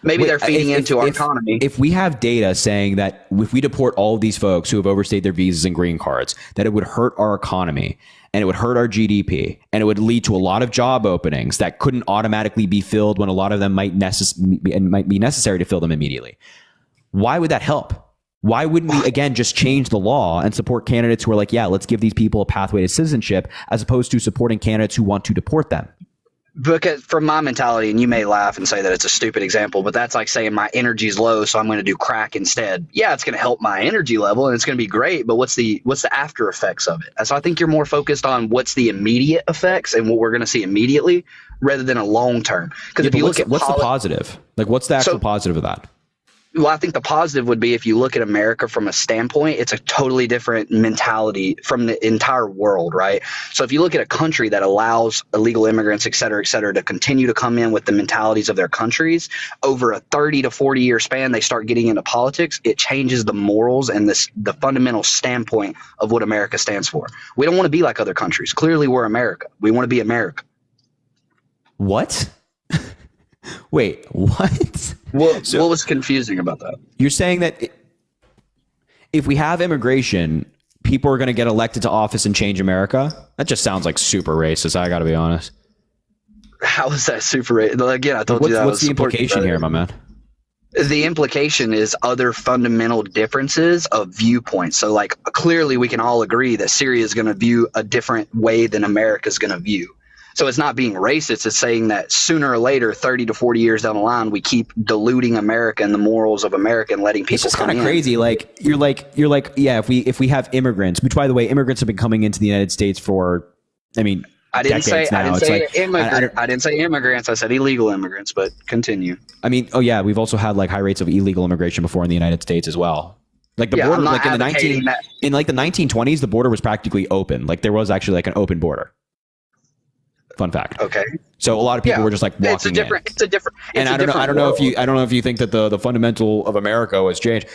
maybe they're feeding into our economy. If we have data saying that if we deport all of these folks who have overstayed their visas and green cards, that it would hurt our economy and it would hurt our GDP and it would lead to a lot of job openings that couldn't automatically be filled when a lot of them might be necessary to fill them immediately. Why would that help? Why wouldn't we, again, just change the law and support candidates who are like, yeah, let's give these people a pathway to citizenship, as opposed to supporting candidates who want to deport them? Because from my mentality, and you may laugh and say that it's a stupid example, but that's like saying my energy's low, so I'm going to do crack instead. Yeah, it's going to help my energy level and it's going to be great, but what's the after effects of it? So I think you're more focused on what's the immediate effects and what we're going to see immediately rather than a long term. Because if you look at what's the positive? Like, what's the actual positive of that? Well, I think the positive would be if you look at America from a standpoint, it's a totally different mentality from the entire world, right? So if you look at a country that allows illegal immigrants, et cetera, to continue to come in with the mentalities of their countries over a 30 to 40 year span, they start getting into politics. It changes the morals and the fundamental standpoint of what America stands for. We don't want to be like other countries. Clearly, we're America. We want to be America. What? Wait, what? What was confusing about that? You're saying that if we have immigration, people are going to get elected to office and change America? That just sounds like super racist. I got to be honest. How is that super racist? Again, I told you that. What's the implication here, my man? The implication is other fundamental differences of viewpoints. So, like, clearly we can all agree that Syria is going to view a different way than America is going to view. So it's not being racist. It's saying that sooner or later, 30 to 40 years down the line, we keep diluting America and the morals of America and letting people It's just come kind in. of crazy. You're like, yeah, if we have immigrants, which by the way, immigrants have been coming into the United States for, I mean, I didn't decades say now. I It's didn't like, say I didn't say immigrants. I said illegal immigrants. But continue. I mean, oh yeah, we've also had like high rates of illegal immigration before in the United States as well. Like the Yeah, border, I'm not like in the advocating that. in like the 1920s, the border was practically open. Like there was actually like an open border. Fun fact. Okay. So a lot of people Yeah, were just like walking It's a different. And I don't know if you think that the fundamental of America has changed.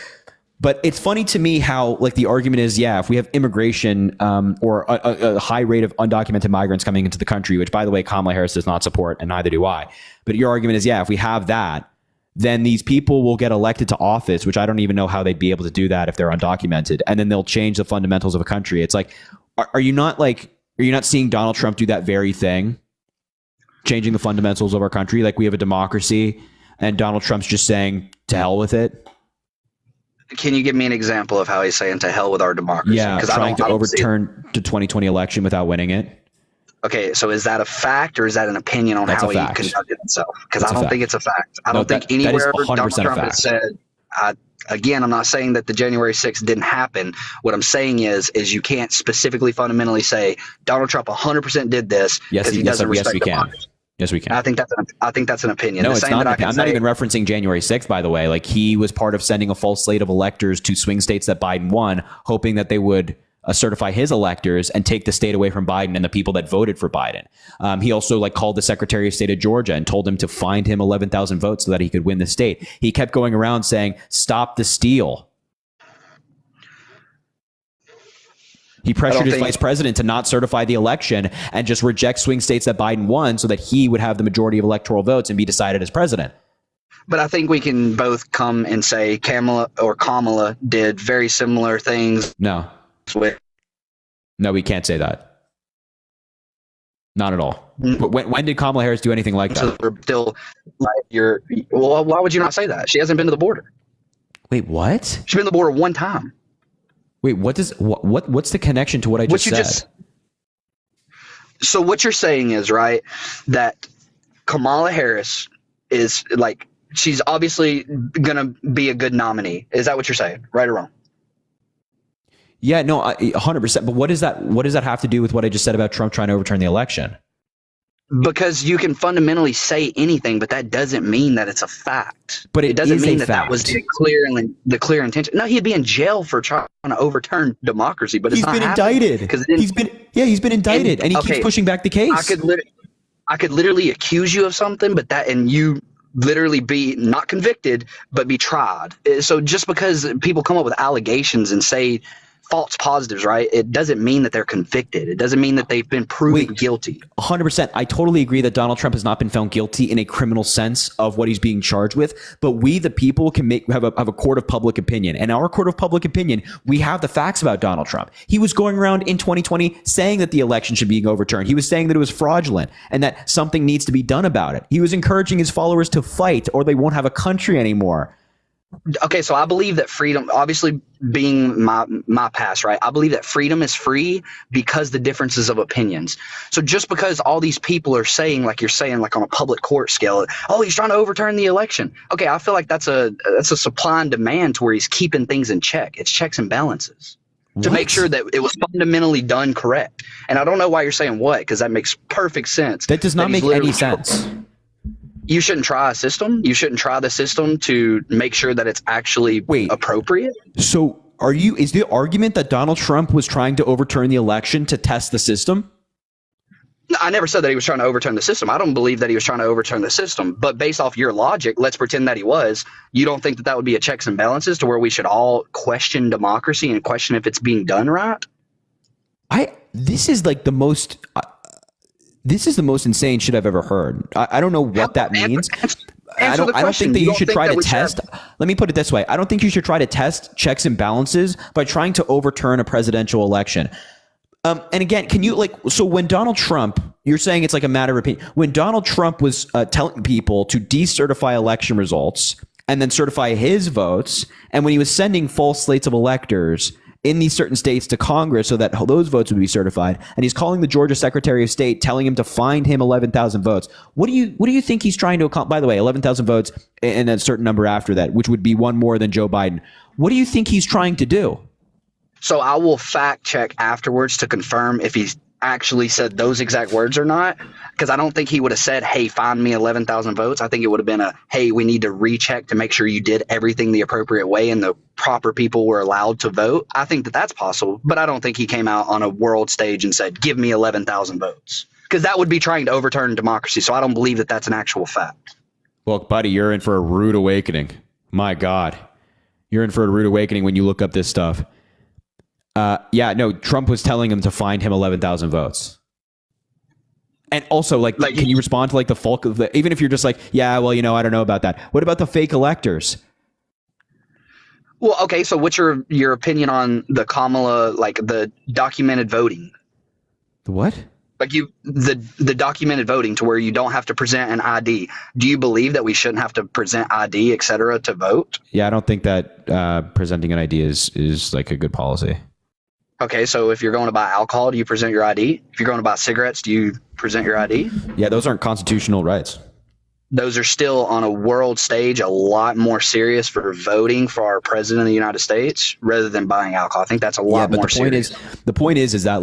But it's funny to me how like the argument is, yeah, if we have immigration or a high rate of undocumented migrants coming into the country, which by the way, Kamala Harris does not support and neither do I. But your argument is, yeah, if we have that, then these people will get elected to office, which I don't even know how they'd be able to do that if they're undocumented. And then they'll change the fundamentals of a country. It's like, are you not seeing Donald Trump do that very thing? Changing the fundamentals of our country? Like we have a democracy and Donald Trump's just saying to hell with it. Can you give me an example of how he's saying to hell with our democracy? Yeah, trying to overturn the 2020 election without winning it. Okay, so is that a fact or is that an opinion on That's how a he fact. conducted himself? Because That's I a don't fact. think it's a fact. I No, don't think that is anywhere 100% Donald a Trump fact. has said. Again, I'm not saying that the January 6th didn't happen. What I'm saying is you can't specifically fundamentally say Donald Trump 100% did this because he doesn't respect we can. democracy. Yes, we can. I think that's an opinion. No, The it's same not. that I can I'm not say- even referencing January 6th, by the way. Like he was part of sending a false slate of electors to swing states that Biden won, hoping that they would certify his electors and take the state away from Biden and the people that voted for Biden. He also like called the Secretary of State of Georgia and told him to find him 11,000 votes so that he could win the state. He kept going around saying, "Stop the steal." He pressured his vice president to not certify the election and just reject swing states that Biden won so that he would have the majority of electoral votes and be decided as president. But I think we can both come and say Kamala did very similar things. No, we can't say that. Not at all. When did Kamala Harris do anything like that? We're still well, why would you not say that? She hasn't been to the border. Wait, what? She's been to the border one time. Wait, what's the connection to what I just said? So what you're saying is, right, that Kamala Harris is like, she's obviously going to be a good nominee. Is that what you're saying? Right or wrong? Yeah, no, 100%. But what does that have to do with what I just said about Trump trying to overturn the election? Because you can fundamentally say anything, but that doesn't mean that it's a fact. But it doesn't is mean a that was the clear intention. No, he'd be in jail for trying to overturn democracy, but he's been indicted. He's been indicted, and he keeps pushing back the case. I could literally accuse you of something, and you literally be not convicted, but be tried. So just because people come up with allegations and say false positives, right? It doesn't mean that they're convicted. It doesn't mean that they've been proven guilty. 100%. I totally agree that Donald Trump has not been found guilty in a criminal sense of what he's being charged with. But we, the people, can have a court of public opinion. And our court of public opinion, we have the facts about Donald Trump. He was going around in 2020 saying that the election should be overturned. He was saying that it was fraudulent and that something needs to be done about it. He was encouraging his followers to fight or they won't have a country anymore. Okay, so I believe that freedom, obviously being my past, right? I believe that freedom is free because the differences of opinions. So just because all these people are saying, like you're saying, like on a public court scale, oh, he's trying to overturn the election. Okay, I feel like that's a supply and demand to where he's keeping things in check. It's checks and balances to make sure that it was fundamentally done correct. And I don't know why you're saying what, because that makes perfect sense. That does not make any sense. You shouldn't try a system. You shouldn't try the system to make sure that it's actually appropriate. So is the argument that Donald Trump was trying to overturn the election to test the system? I never said that he was trying to overturn the system. I don't believe that he was trying to overturn the system. But based off your logic, let's pretend that he was. You don't think that that would be a checks and balances to where we should all question democracy and question if it's being done right? This is like the most. This is the most insane shit I've ever heard. I don't know what that means. I don't think that you should try to test. Let me put it this way. I don't think you should try to test checks and balances by trying to overturn a presidential election. And again, can you so when Donald Trump, you're saying it's like a matter of opinion. When Donald Trump was telling people to decertify election results and then certify his votes, and when he was sending false slates of electors in these certain states to Congress so that those votes would be certified, and he's calling the Georgia Secretary of State, telling him to find him 11,000 votes. What do you think he's trying to accomplish? By the way, 11,000 votes and a certain number after that, which would be one more than Joe Biden. What do you think he's trying to do? So I will fact check afterwards to confirm if he's actually said those exact words or not, because I don't think he would have said, hey, find me 11,000 votes. I think it would have been hey, we need to recheck to make sure you did everything the appropriate way and the proper people were allowed to vote. I think that that's possible, but I don't think he came out on a world stage and said, give me 11,000 votes, because that would be trying to overturn democracy. So I don't believe that that's an actual fact. Look, buddy, you're in for a rude awakening. My God, you're in for a rude awakening when you look up this stuff. Trump was telling him to find him 11,000 votes. And also, can you respond to the folk of even if you're just I don't know about that. What about the fake electors? Well, okay, so what's your opinion on the Kamala, the documented voting? The what? The documented voting to where you don't have to present an ID. Do you believe that we shouldn't have to present ID, et cetera, to vote? Yeah, I don't think that presenting an ID is a good policy. Okay, so if you're going to buy alcohol, do you present your ID? If you're going to buy cigarettes, do you present your ID? Yeah, those aren't constitutional rights. Those are still on a world stage a lot more serious for voting for our president of the United States rather than buying alcohol. I think that's a lot more serious. The point is that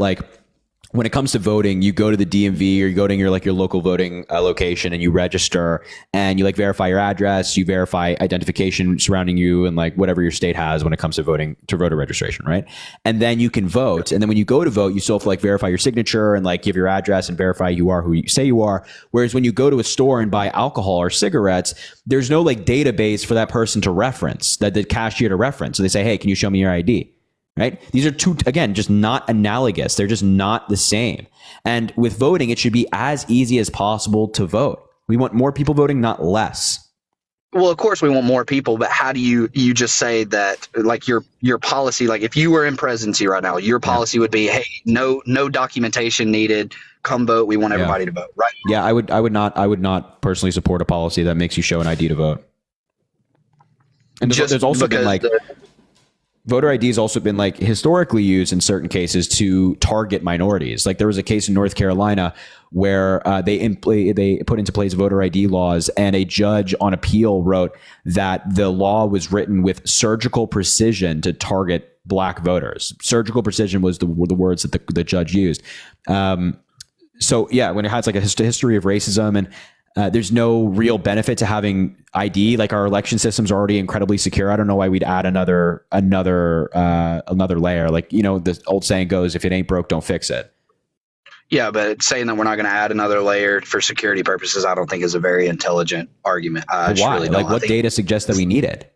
when it comes to voting, you go to the DMV or you go to your local voting location and you register and you verify your address, you verify identification surrounding you and whatever your state has when it comes to voting to voter registration, right? And then you can vote. And then when you go to vote, you still have to verify your signature and give your address and verify you are who you say you are. Whereas when you go to a store and buy alcohol or cigarettes, there's no database for that person to reference, that the cashier to reference. So they say, hey, can you show me your ID? Right? These are two, again, just not analogous. They're just not the same. And with voting, it should be as easy as possible to vote. We want more people voting, not less. Well, of course we want more people, but how do you just say that your policy, if you were in presidency right now, your policy would be, hey, no documentation needed. Come vote. We want everybody to vote, right? Yeah, I would not personally support a policy that makes you show an ID to vote. And there's also been voter ID has also been historically used in certain cases to target minorities. There was a case in North Carolina where they put into place voter ID laws, and a judge on appeal wrote that the law was written with surgical precision to target black voters. Surgical precision was were the words that the judge used. So yeah, when it has a history of racism and there's no real benefit to having ID. Our election system's already incredibly secure. I don't know why we'd add another layer. The old saying goes, if it ain't broke, don't fix it. Yeah, but saying that we're not going to add another layer for security purposes, I don't think is a very intelligent argument. Why? Really what data suggests that we need it?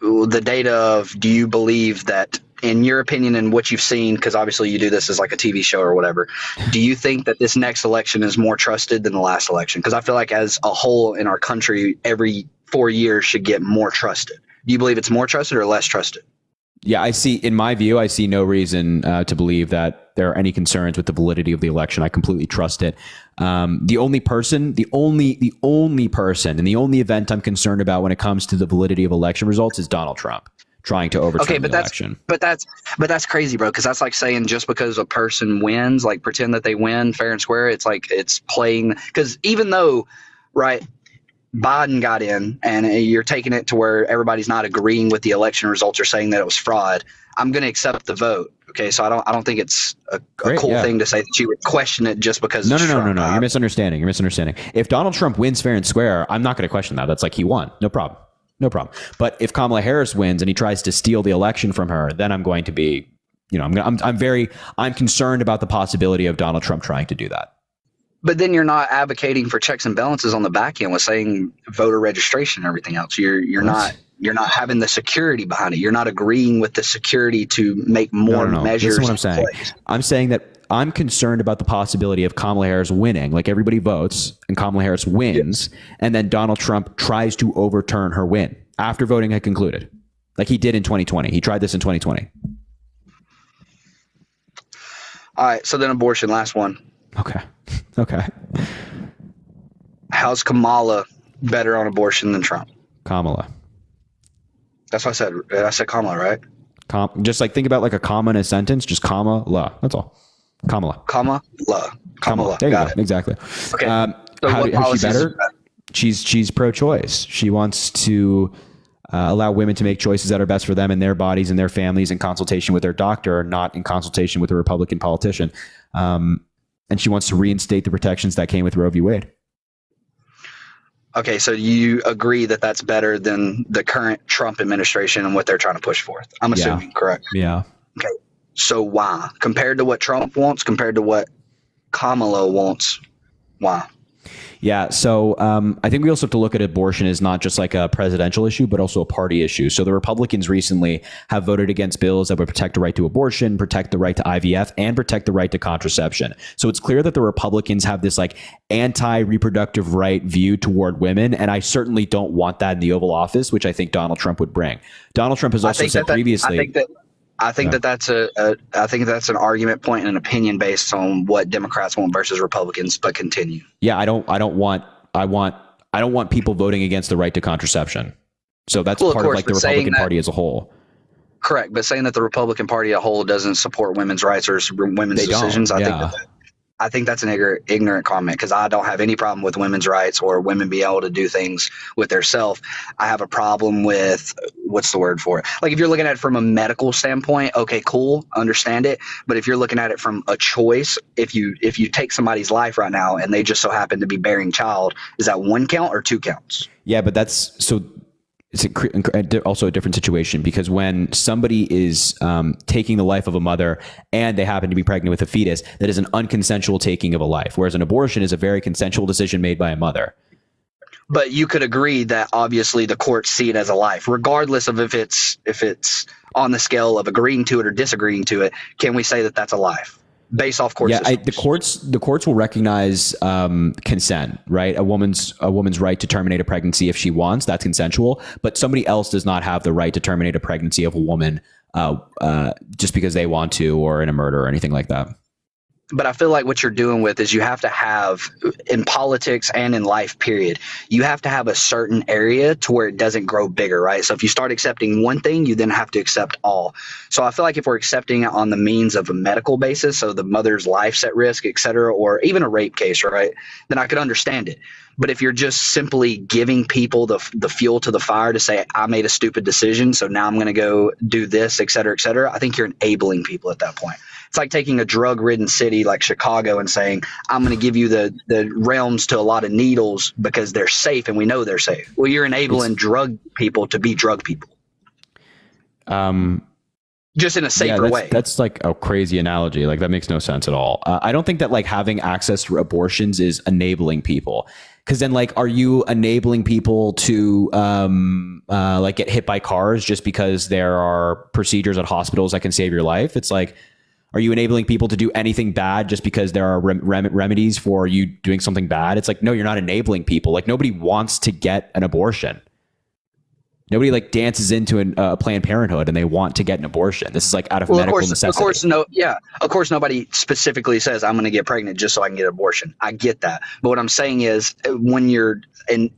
The data of, do you believe that, in your opinion and what you've seen, because obviously you do this as a TV show or whatever, do you think that this next election is more trusted than the last election? Because I feel as a whole in our country, every 4 years should get more trusted. Do you believe it's more trusted or less trusted? Yeah, in my view, I see no reason to believe that there are any concerns with the validity of the election. I completely trust it. The only person, and the only event I'm concerned about when it comes to the validity of election results is Donald Trump trying to overturn the election. But that's crazy, bro. Because that's saying just because a person wins, pretend that they win fair and square. It's it's playing. Because even though, right, Biden got in, and you're taking it to where everybody's not agreeing with the election results or saying that it was fraud, I'm going to accept the vote. Okay, so I don't think it's a cool thing to say that you would question it just because. No. You're misunderstanding. If Donald Trump wins fair and square, I'm not going to question that. That's like he won. No problem. But if Kamala Harris wins and he tries to steal the election from her, then I'm going to be, I'm concerned about the possibility of Donald Trump trying to do that. But then you're not advocating for checks and balances on the back end with saying voter registration and everything else. You're not having the security behind it. You're not agreeing with the security to make more measures. This is what I'm saying. I'm saying that I'm concerned about the possibility of Kamala Harris winning. Like everybody votes and Kamala Harris wins, and then Donald Trump tries to overturn her win after voting had concluded, like he did in 2020. He tried this in 2020. All right. So then abortion, last one. Okay. How's Kamala better on abortion than Trump? Kamala. That's what I said. I said Kamala, right? Just like think about like a comma in a sentence, just comma, la. That's all. Kamala. Kamala. There you Got go. it. Exactly. Okay. How's she better? She's pro-choice. She wants to allow women to make choices that are best for them and their bodies and their families in consultation with their doctor, not in consultation with a Republican politician. And she wants to reinstate the protections that came with Roe v. Wade. Okay, so you agree that that's better than the current Trump administration and what they're trying to push forth? I'm assuming, correct? Yeah. Okay, so why? Compared to what Trump wants, compared to what Kamala wants, why? Yeah, so I think we also have to look at abortion as not just like a presidential issue, but also a party issue. So the Republicans recently have voted against bills that would protect the right to abortion, protect the right to IVF, and protect the right to contraception. So it's clear that the Republicans have this like anti-reproductive right view toward women, and I certainly don't want that in the Oval Office, which I think Donald Trump would bring. Donald Trump has also said previously. I think that's an argument point and an opinion based on what Democrats want versus Republicans. But continue. Yeah, I don't want people voting against the right to contraception. So that's part of like the Republican Party as a whole. Correct, but saying that the Republican Party as a whole doesn't support women's rights or women's decisions, I think that's an ignorant comment, because I don't have any problem with women's rights or women being able to do things with their self. I have a problem with, what's the word for it? Like if you're looking at it from a medical standpoint, okay, cool, understand it. But if you're looking at it from a choice, if you take somebody's life right now and they just so happen to be bearing child, is that 1 count or 2 counts? Yeah, but it's also a different situation, because when somebody is taking the life of a mother and they happen to be pregnant with a fetus, that is an unconsensual taking of a life, whereas an abortion is a very consensual decision made by a mother. But you could agree that obviously the courts see it as a life, regardless of if it's on the scale of agreeing to it or disagreeing to it. Can we say that that's a life? Based off court systems. The courts will recognize consent, right? A woman's right to terminate a pregnancy if she wants, that's consensual. But somebody else does not have the right to terminate a pregnancy of a woman just because they want to, or in a murder or anything like that. But I feel like what you're doing with is you have to have, in politics and in life, period, you have to have a certain area to where it doesn't grow bigger, right? So if you start accepting one thing, you then have to accept all. So I feel like if we're accepting it on the means of a medical basis, so the mother's life's at risk, et cetera, or even a rape case, right, then I could understand it. But if you're just simply giving people the fuel to the fire to say, I made a stupid decision, so now I'm going to go do this, et cetera, I think you're enabling people at that point. It's like taking a drug-ridden city like Chicago and saying, I'm going to give you the realms to a lot of needles because they're safe and we know they're safe. Well, you're enabling drug people to be drug people. Just in a safer way. That's like a crazy analogy. Like that makes no sense at all. I don't think that like having access to abortions is enabling people. Because then, like, are you enabling people to like get hit by cars just because there are procedures at hospitals that can save your life? It's like, are you enabling people to do anything bad just because there are remedies for you doing something bad? It's like, no, you're not enabling people. Like nobody wants to get an abortion. Nobody like dances into a Planned Parenthood and they want to get an abortion. This is like out of medical necessity. Of course, nobody specifically says I'm going to get pregnant just so I can get an abortion. I get that. But what I'm saying is when you're in,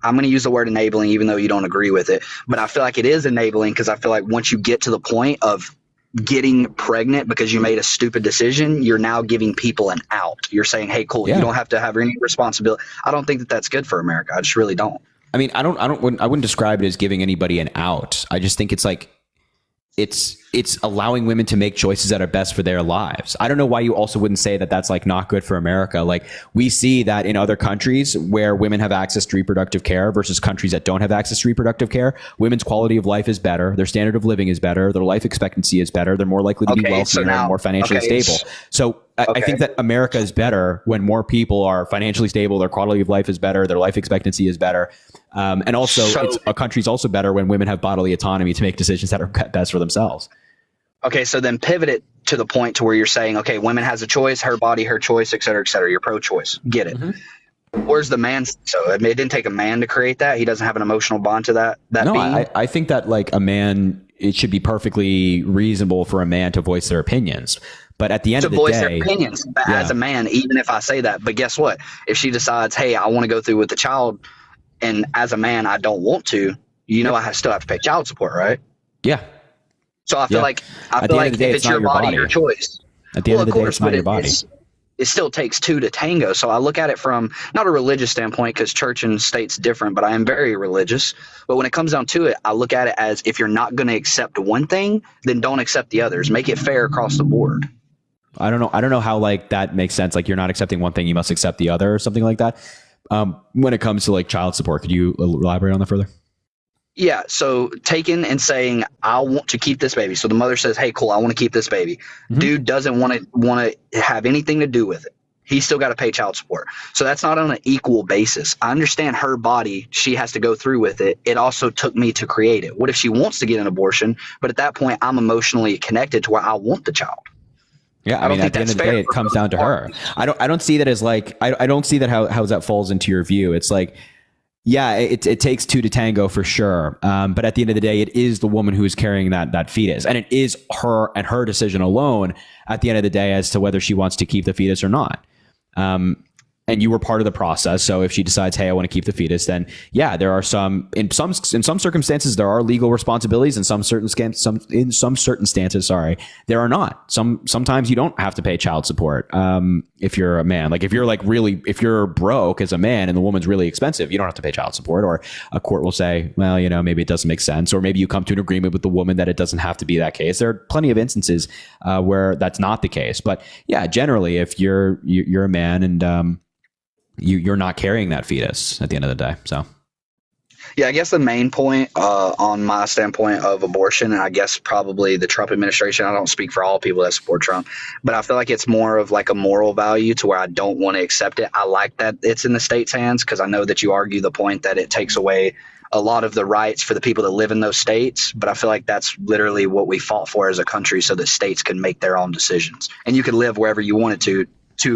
I'm going to use the word enabling, even though you don't agree with it, but I feel like it is enabling because I feel like once you get to the point of getting pregnant because you made a stupid decision, you're now giving people an out. You're saying, hey, cool, you don't have to have any responsibility. I don't think that that's good for America. I just really don't. I mean, I wouldn't describe it as giving anybody an out. I just think it's like, it's allowing women to make choices that are best for their lives. I don't know why you also wouldn't say that that's like not good for America. Like, we see that in other countries where women have access to reproductive care versus countries that don't have access to reproductive care, women's quality of life is better. Their standard of living is better. Their life expectancy is better. They're more likely to be wealthier and more financially stable. So I think that America is better when more people are financially stable. Their quality of life is better. Their life expectancy is better. And also a country's also better when women have bodily autonomy to make decisions that are best for themselves. Okay, so then pivot it to the point to where you're saying, okay, women has a choice, her body, her choice, et cetera, et cetera. You're pro-choice. Get it. Where's the man? So it didn't take a man to create that. He doesn't have an emotional bond to that No, being. I think that like a man, it should be perfectly reasonable for a man to voice their opinions. But at the end of the day, their opinions as a man, even if I say that. But guess what? If she decides, hey, I want to go through with the child, and as a man, I don't want to, I still have to pay child support, right? Yeah. So I feel like if it's your body, your choice. At the end of the day, it's not your body. It still takes two to tango. So I look at it from not a religious standpoint, because church and state's different, but I am very religious. But when it comes down to it, I look at it as, if you're not going to accept one thing, then don't accept the others. Make it fair across the board. I don't know how like that makes sense. Like, you're not accepting one thing, you must accept the other, or something like that. When it comes to like child support, could you elaborate on that further? Yeah, so taking and saying, I want to keep this baby. So the mother says, hey, cool, I want to keep this baby. Dude doesn't want to have anything to do with it. He's still got to pay child support. So that's not on an equal basis. I understand her body, she has to go through with it. It also took me to create it. What if she wants to get an abortion, but at that point I'm emotionally connected to where I want the child? Yeah, I mean, at the end of the day, it comes down to her. I don't see that as like, I don't see that how that falls into your view. It's like, yeah, it takes two to tango for sure. But at the end of the day, it is the woman who is carrying that fetus, and it is her and her decision alone at the end of the day as to whether she wants to keep the fetus or not. And you were part of the process. So if she decides, hey, I want to keep the fetus, then yeah, there are in some circumstances there are legal responsibilities. In some certain stances, there are not. Sometimes you don't have to pay child support. If you're a man, like if you're broke as a man and the woman's really expensive, you don't have to pay child support. Or a court will say, well, maybe it doesn't make sense. Or maybe you come to an agreement with the woman that it doesn't have to be that case. There are plenty of instances where that's not the case. But yeah, generally, if you're a man and you're not carrying that fetus at the end of the day. So, yeah, I guess the main point on my standpoint of abortion, and I guess probably the Trump administration, I don't speak for all people that support Trump, but I feel like it's more of like a moral value to where I don't want to accept it. I like that it's in the state's hands, because I know that you argue the point that it takes away a lot of the rights for the people that live in those states. But I feel like that's literally what we fought for as a country, so that states can make their own decisions and you can live wherever you wanted to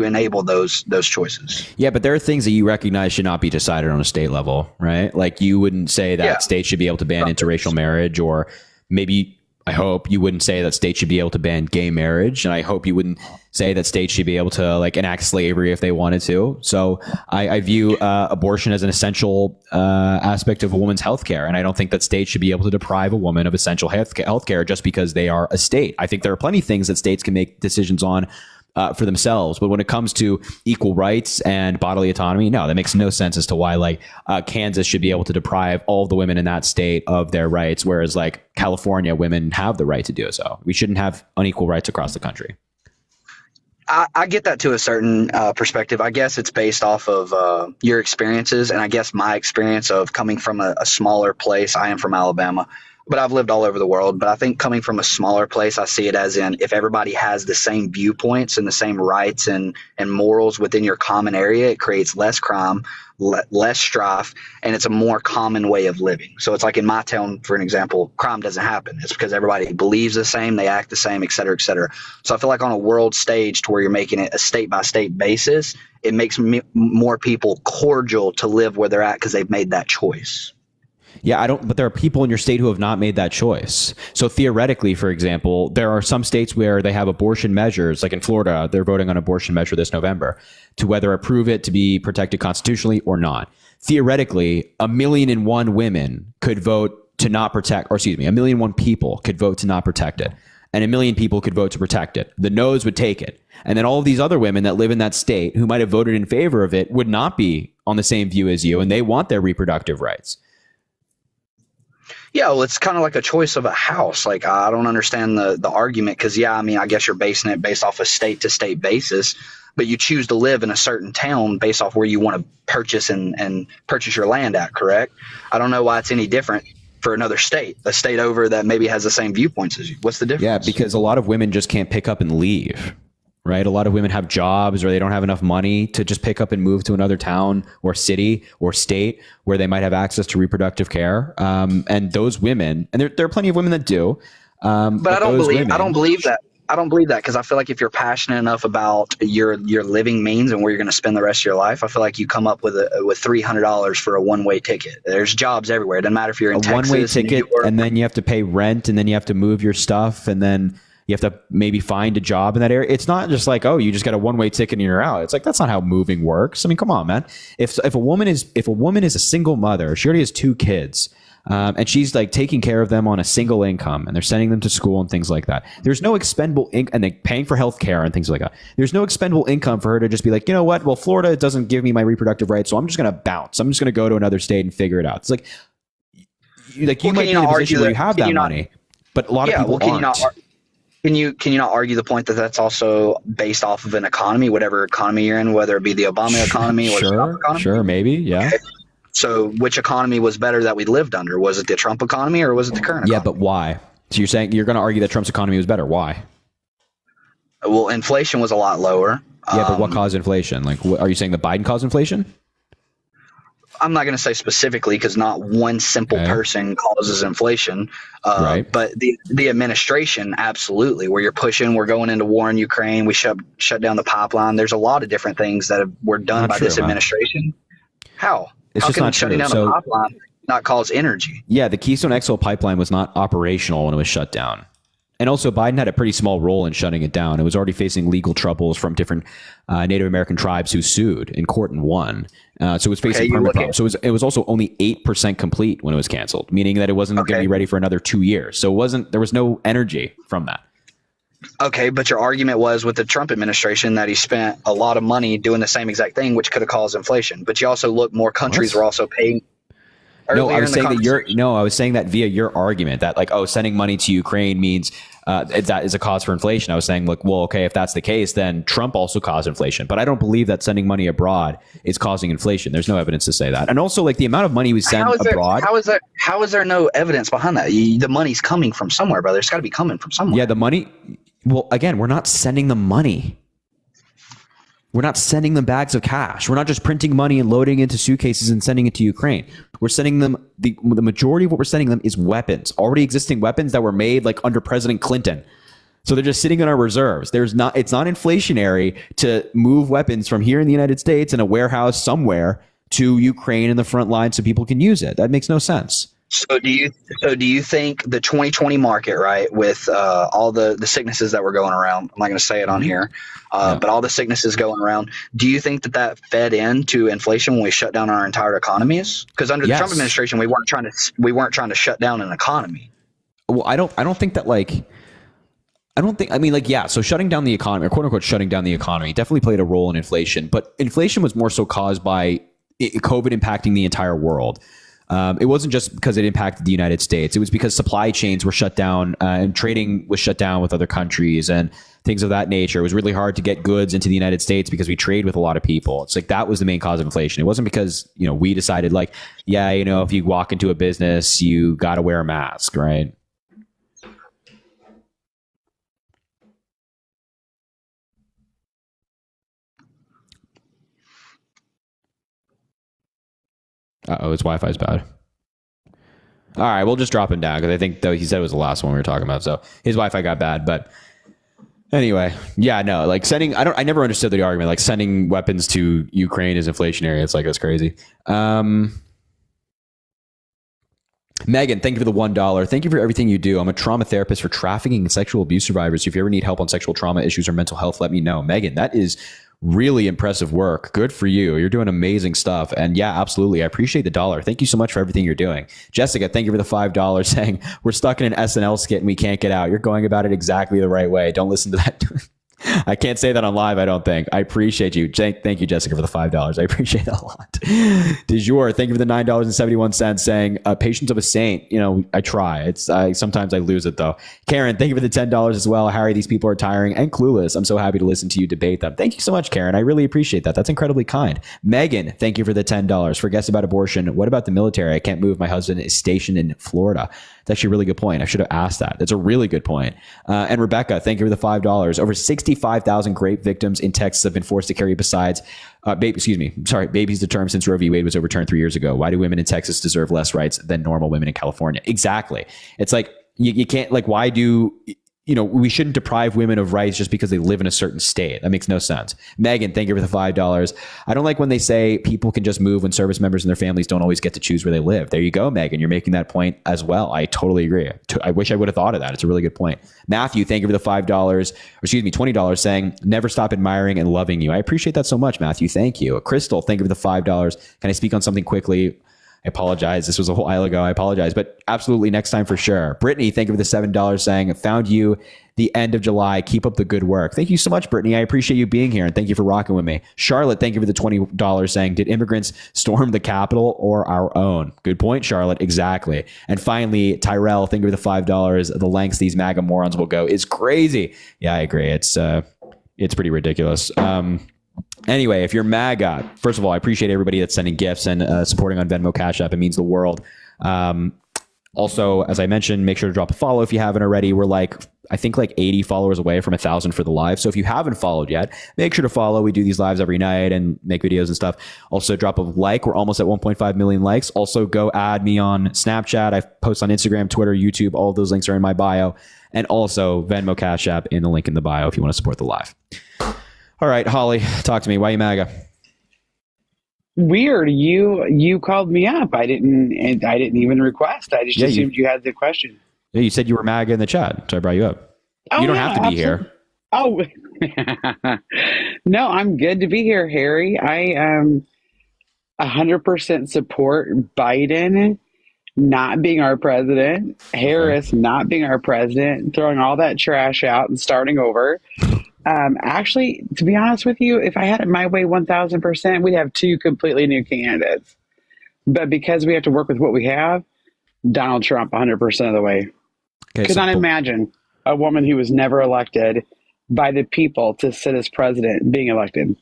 enable those choices. Yeah, but there are things that you recognize should not be decided on a state level, right? Like, you wouldn't say that states should be able to ban interracial marriage, or maybe, I hope you wouldn't say that states should be able to ban gay marriage, and I hope you wouldn't say that states should be able to like enact slavery if they wanted to. So I view abortion as an essential aspect of a woman's healthcare, and I don't think that states should be able to deprive a woman of essential healthcare just because they are a state. I think there are plenty of things that states can make decisions on for themselves. But when it comes to equal rights and bodily autonomy, no, that makes no sense as to why like Kansas should be able to deprive all the women in that state of their rights, whereas like California, women have the right to do so. We shouldn't have unequal rights across the country. I get that to a certain perspective. I guess it's based off of your experiences, and I guess my experience of coming from a smaller place. I am from Alabama, but I've lived all over the world. But I think coming from a smaller place, I see it as in, if everybody has the same viewpoints and the same rights and morals within your common area, it creates less crime, less strife, and it's a more common way of living. So it's like in my town, for an example, crime doesn't happen. It's because everybody believes the same, they act the same, et cetera, et cetera. So I feel like on a world stage to where you're making it a state by state basis, it makes more people cordial to live where they're at because they've made that choice. Yeah, but there are people in your state who have not made that choice. So theoretically, for example, there are some states where they have abortion measures, like in Florida, they're voting on an abortion measure this November to whether approve it to be protected constitutionally or not. Theoretically, 1,000,001 women could vote to not protect, or excuse me, 1,000,001 people could vote to not protect it. and 1 million people could vote to protect it. The no's would take it. And then all of these other women that live in that state who might have voted in favor of it would not be on the same view as you, and they want their reproductive rights. Yeah, well, it's kind of like a choice of a house. Like, I don't understand the argument because, yeah, I mean, I guess you're basing it based off a state-to-state basis, but you choose to live in a certain town based off where you want to purchase and purchase your land at, correct? I don't know why it's any different for another state, a state over that maybe has the same viewpoints as you. What's the difference? Yeah, because a lot of women just can't pick up and leave, right? A lot of women have jobs or they don't have enough money to just pick up and move to another town or city or state where they might have access to reproductive care. And those women, and there are plenty of women that do. But I don't believe that. I don't believe that because I feel like if you're passionate enough about your living means and where you're going to spend the rest of your life, I feel like you come up with $300 for a one-way ticket. There's jobs everywhere. It doesn't matter if you're in Texas. One-way ticket, and then you have to pay rent, and then you have to move your stuff, and then you have to maybe find a job in that area. It's not just like, oh, you just got a one-way ticket and you're out. It's like, that's not how moving works. I mean, come on, man. If a woman is a single mother, she already has 2 kids. And she's like taking care of them on a single income, and they're sending them to school and things like that. There's no expendable income, and they're paying for health care and things like that. There's no expendable income for her to just be like, you know what? Well, Florida doesn't give me my reproductive rights, so I'm just going to bounce. I'm just going to go to another state and figure it out. It's like you might be in a position where you have that money, but a lot of people aren't. Can you not argue the point that that's also based off of an economy, whatever economy you're in, whether it be the Obama economy or the Trump economy? Sure, maybe, yeah. Okay. So which economy was better that we lived under? Was it the Trump economy or was it the current economy? Yeah, but why? So you're saying you're going to argue that Trump's economy was better. Why? Well, inflation was a lot lower. Yeah, but what caused inflation? Like, are you saying that Biden caused inflation? I'm not going to say specifically because not one simple person causes inflation. Right. But the administration, absolutely, where you're pushing, we're going into war in Ukraine, we shut down the pipeline. There's a lot of different things that were done by this administration. How? It's How just can not shutting true. down the pipeline not cause energy? Yeah, the Keystone XL pipeline was not operational when it was shut down. And also, Biden had a pretty small role in shutting it down. It was already facing legal troubles from different Native American tribes who sued in court and won. So it was facing permit problems. So it was also only 8% complete when it was canceled, meaning that it wasn't going to be ready for another 2 years. So there was no energy from that. Okay, but your argument was with the Trump administration that he spent a lot of money doing the same exact thing, which could have caused inflation. But you also look, more countries were also paying. No, I was saying I was saying that via your argument that like, oh, sending money to Ukraine means that is a cause for inflation. I was saying, look, well, okay, if that's the case, then Trump also caused inflation. But I don't believe that sending money abroad is causing inflation. There's no evidence to say that. And also, like the amount of money we send abroad. How is there no evidence behind that? The money's coming from somewhere, brother. It's got to be coming from somewhere. Yeah, the money. Well, again, we're not sending them money. We're not sending them bags of cash. We're not just printing money and loading into suitcases and sending it to Ukraine. We're sending them, the majority of what we're sending them is weapons, already existing weapons that were made like under President Clinton. So they're just sitting in our reserves. It's not inflationary to move weapons from here in the United States in a warehouse somewhere to Ukraine in the front line so people can use it. That makes no sense. So do you think the 2020 market, right, with all the sicknesses that were going around, I'm not going to say it on here, but all the sicknesses going around, do you think that fed into inflation when we shut down our entire economies? Because under the Trump administration, we weren't trying to shut down an economy. Well, I don't think that so shutting down the economy, or quote unquote shutting down the economy, definitely played a role in inflation, but inflation was more so caused by COVID impacting the entire world. It wasn't just because it impacted the United States. It was because supply chains were shut down and trading was shut down with other countries and things of that nature. It was really hard to get goods into the United States because we trade with a lot of people. It's like that was the main cause of inflation. It wasn't because, we decided like, if you walk into a business, you got to wear a mask, right? Uh-oh, his Wi-Fi's bad. All right, we'll just drop him down because I think though he said it was the last one we were talking about. So his Wi-Fi got bad, but anyway, yeah, no, like I never understood the argument. Like sending weapons to Ukraine is inflationary. It's like, that's crazy. Megan, thank you for the $1. Thank you for everything you do. I'm a trauma therapist for trafficking and sexual abuse survivors. If you ever need help on sexual trauma issues or mental health, let me know. Megan, that is really impressive work. Good for you. You're doing amazing stuff. And yeah, absolutely. I appreciate the dollar. Thank you so much for everything you're doing. Jessica, thank you for the $5 saying we're stuck in an SNL skit and we can't get out. You're going about it exactly the right way. Don't listen to that. I can't say that on live, I don't think. I appreciate you. Thank you, Jessica, for the $5. I appreciate that a lot. Du jour, thank you for the $9.71 saying, patience of a saint. You know, I try. Sometimes I lose it, though. Karen, thank you for the $10 as well. Harry, these people are tiring and clueless. I'm so happy to listen to you debate them. Thank you so much, Karen. I really appreciate that. That's incredibly kind. Megan, thank you for the $10. For guests about abortion, what about the military? I can't move. My husband is stationed in Florida. It's actually a really good point. I should have asked that. That's a really good point. And Rebecca, thank you for the $5. Over 65,000 rape victims in Texas have been forced to carry baby's the term since Roe v. Wade was overturned 3 years ago. Why do women in Texas deserve less rights than normal women in California? Exactly. It's like, you can't, like, why do... we shouldn't deprive women of rights just because they live in a certain state. That makes no sense. Megan, thank you for the $5. I don't like when they say people can just move when service members and their families don't always get to choose where they live. There you go, Megan. You're making that point as well. I totally agree. I wish I would have thought of that. It's a really good point. Matthew, thank you for the $20 saying, never stop admiring and loving you. I appreciate that so much, Matthew. Thank you. Crystal, thank you for the $5. Can I speak on something quickly? I apologize. This was a while ago. I apologize, but absolutely next time for sure. Brittany, thank you for the $7 saying, found you the end of July. Keep up the good work. Thank you so much, Brittany. I appreciate you being here and thank you for rocking with me. Charlotte, thank you for the $20 saying, did immigrants storm the Capitol or our own? Good point, Charlotte. Exactly. And finally, Tyrell, thank you for the $5. The lengths these MAGA morons will go is crazy. Yeah, I agree. It's pretty ridiculous. Anyway, if you're MAGA, first of all, I appreciate everybody that's sending gifts and supporting on Venmo, Cash App. It means the world. Also, as I mentioned, make sure to drop a follow if you haven't already. We're I think 80 followers away from 1,000 for the live. So if you haven't followed yet, make sure to follow. We do these lives every night and make videos and stuff. Also, drop a like. We're almost at 1.5 million likes. Also, go add me on Snapchat. I post on Instagram, Twitter, YouTube. All of those links are in my bio. And also Venmo, Cash App in the link in the bio if you want to support the live. All right, Holly, talk to me. Why are you MAGA? Weird. You called me up. I didn't even request. I just assumed you had the question. Yeah, you said you were MAGA in the chat, so I brought you up. You don't have to be here. Oh, no, I'm good to be here, Harry. I 100% support Biden not being our president, Harris not being our president, throwing all that trash out and starting over. Actually, to be honest with you, if I had it my way 1,000%, we'd have two completely new candidates. But because we have to work with what we have, Donald Trump 100% of the way. Could not imagine a woman who was never elected by the people to sit as president being elected.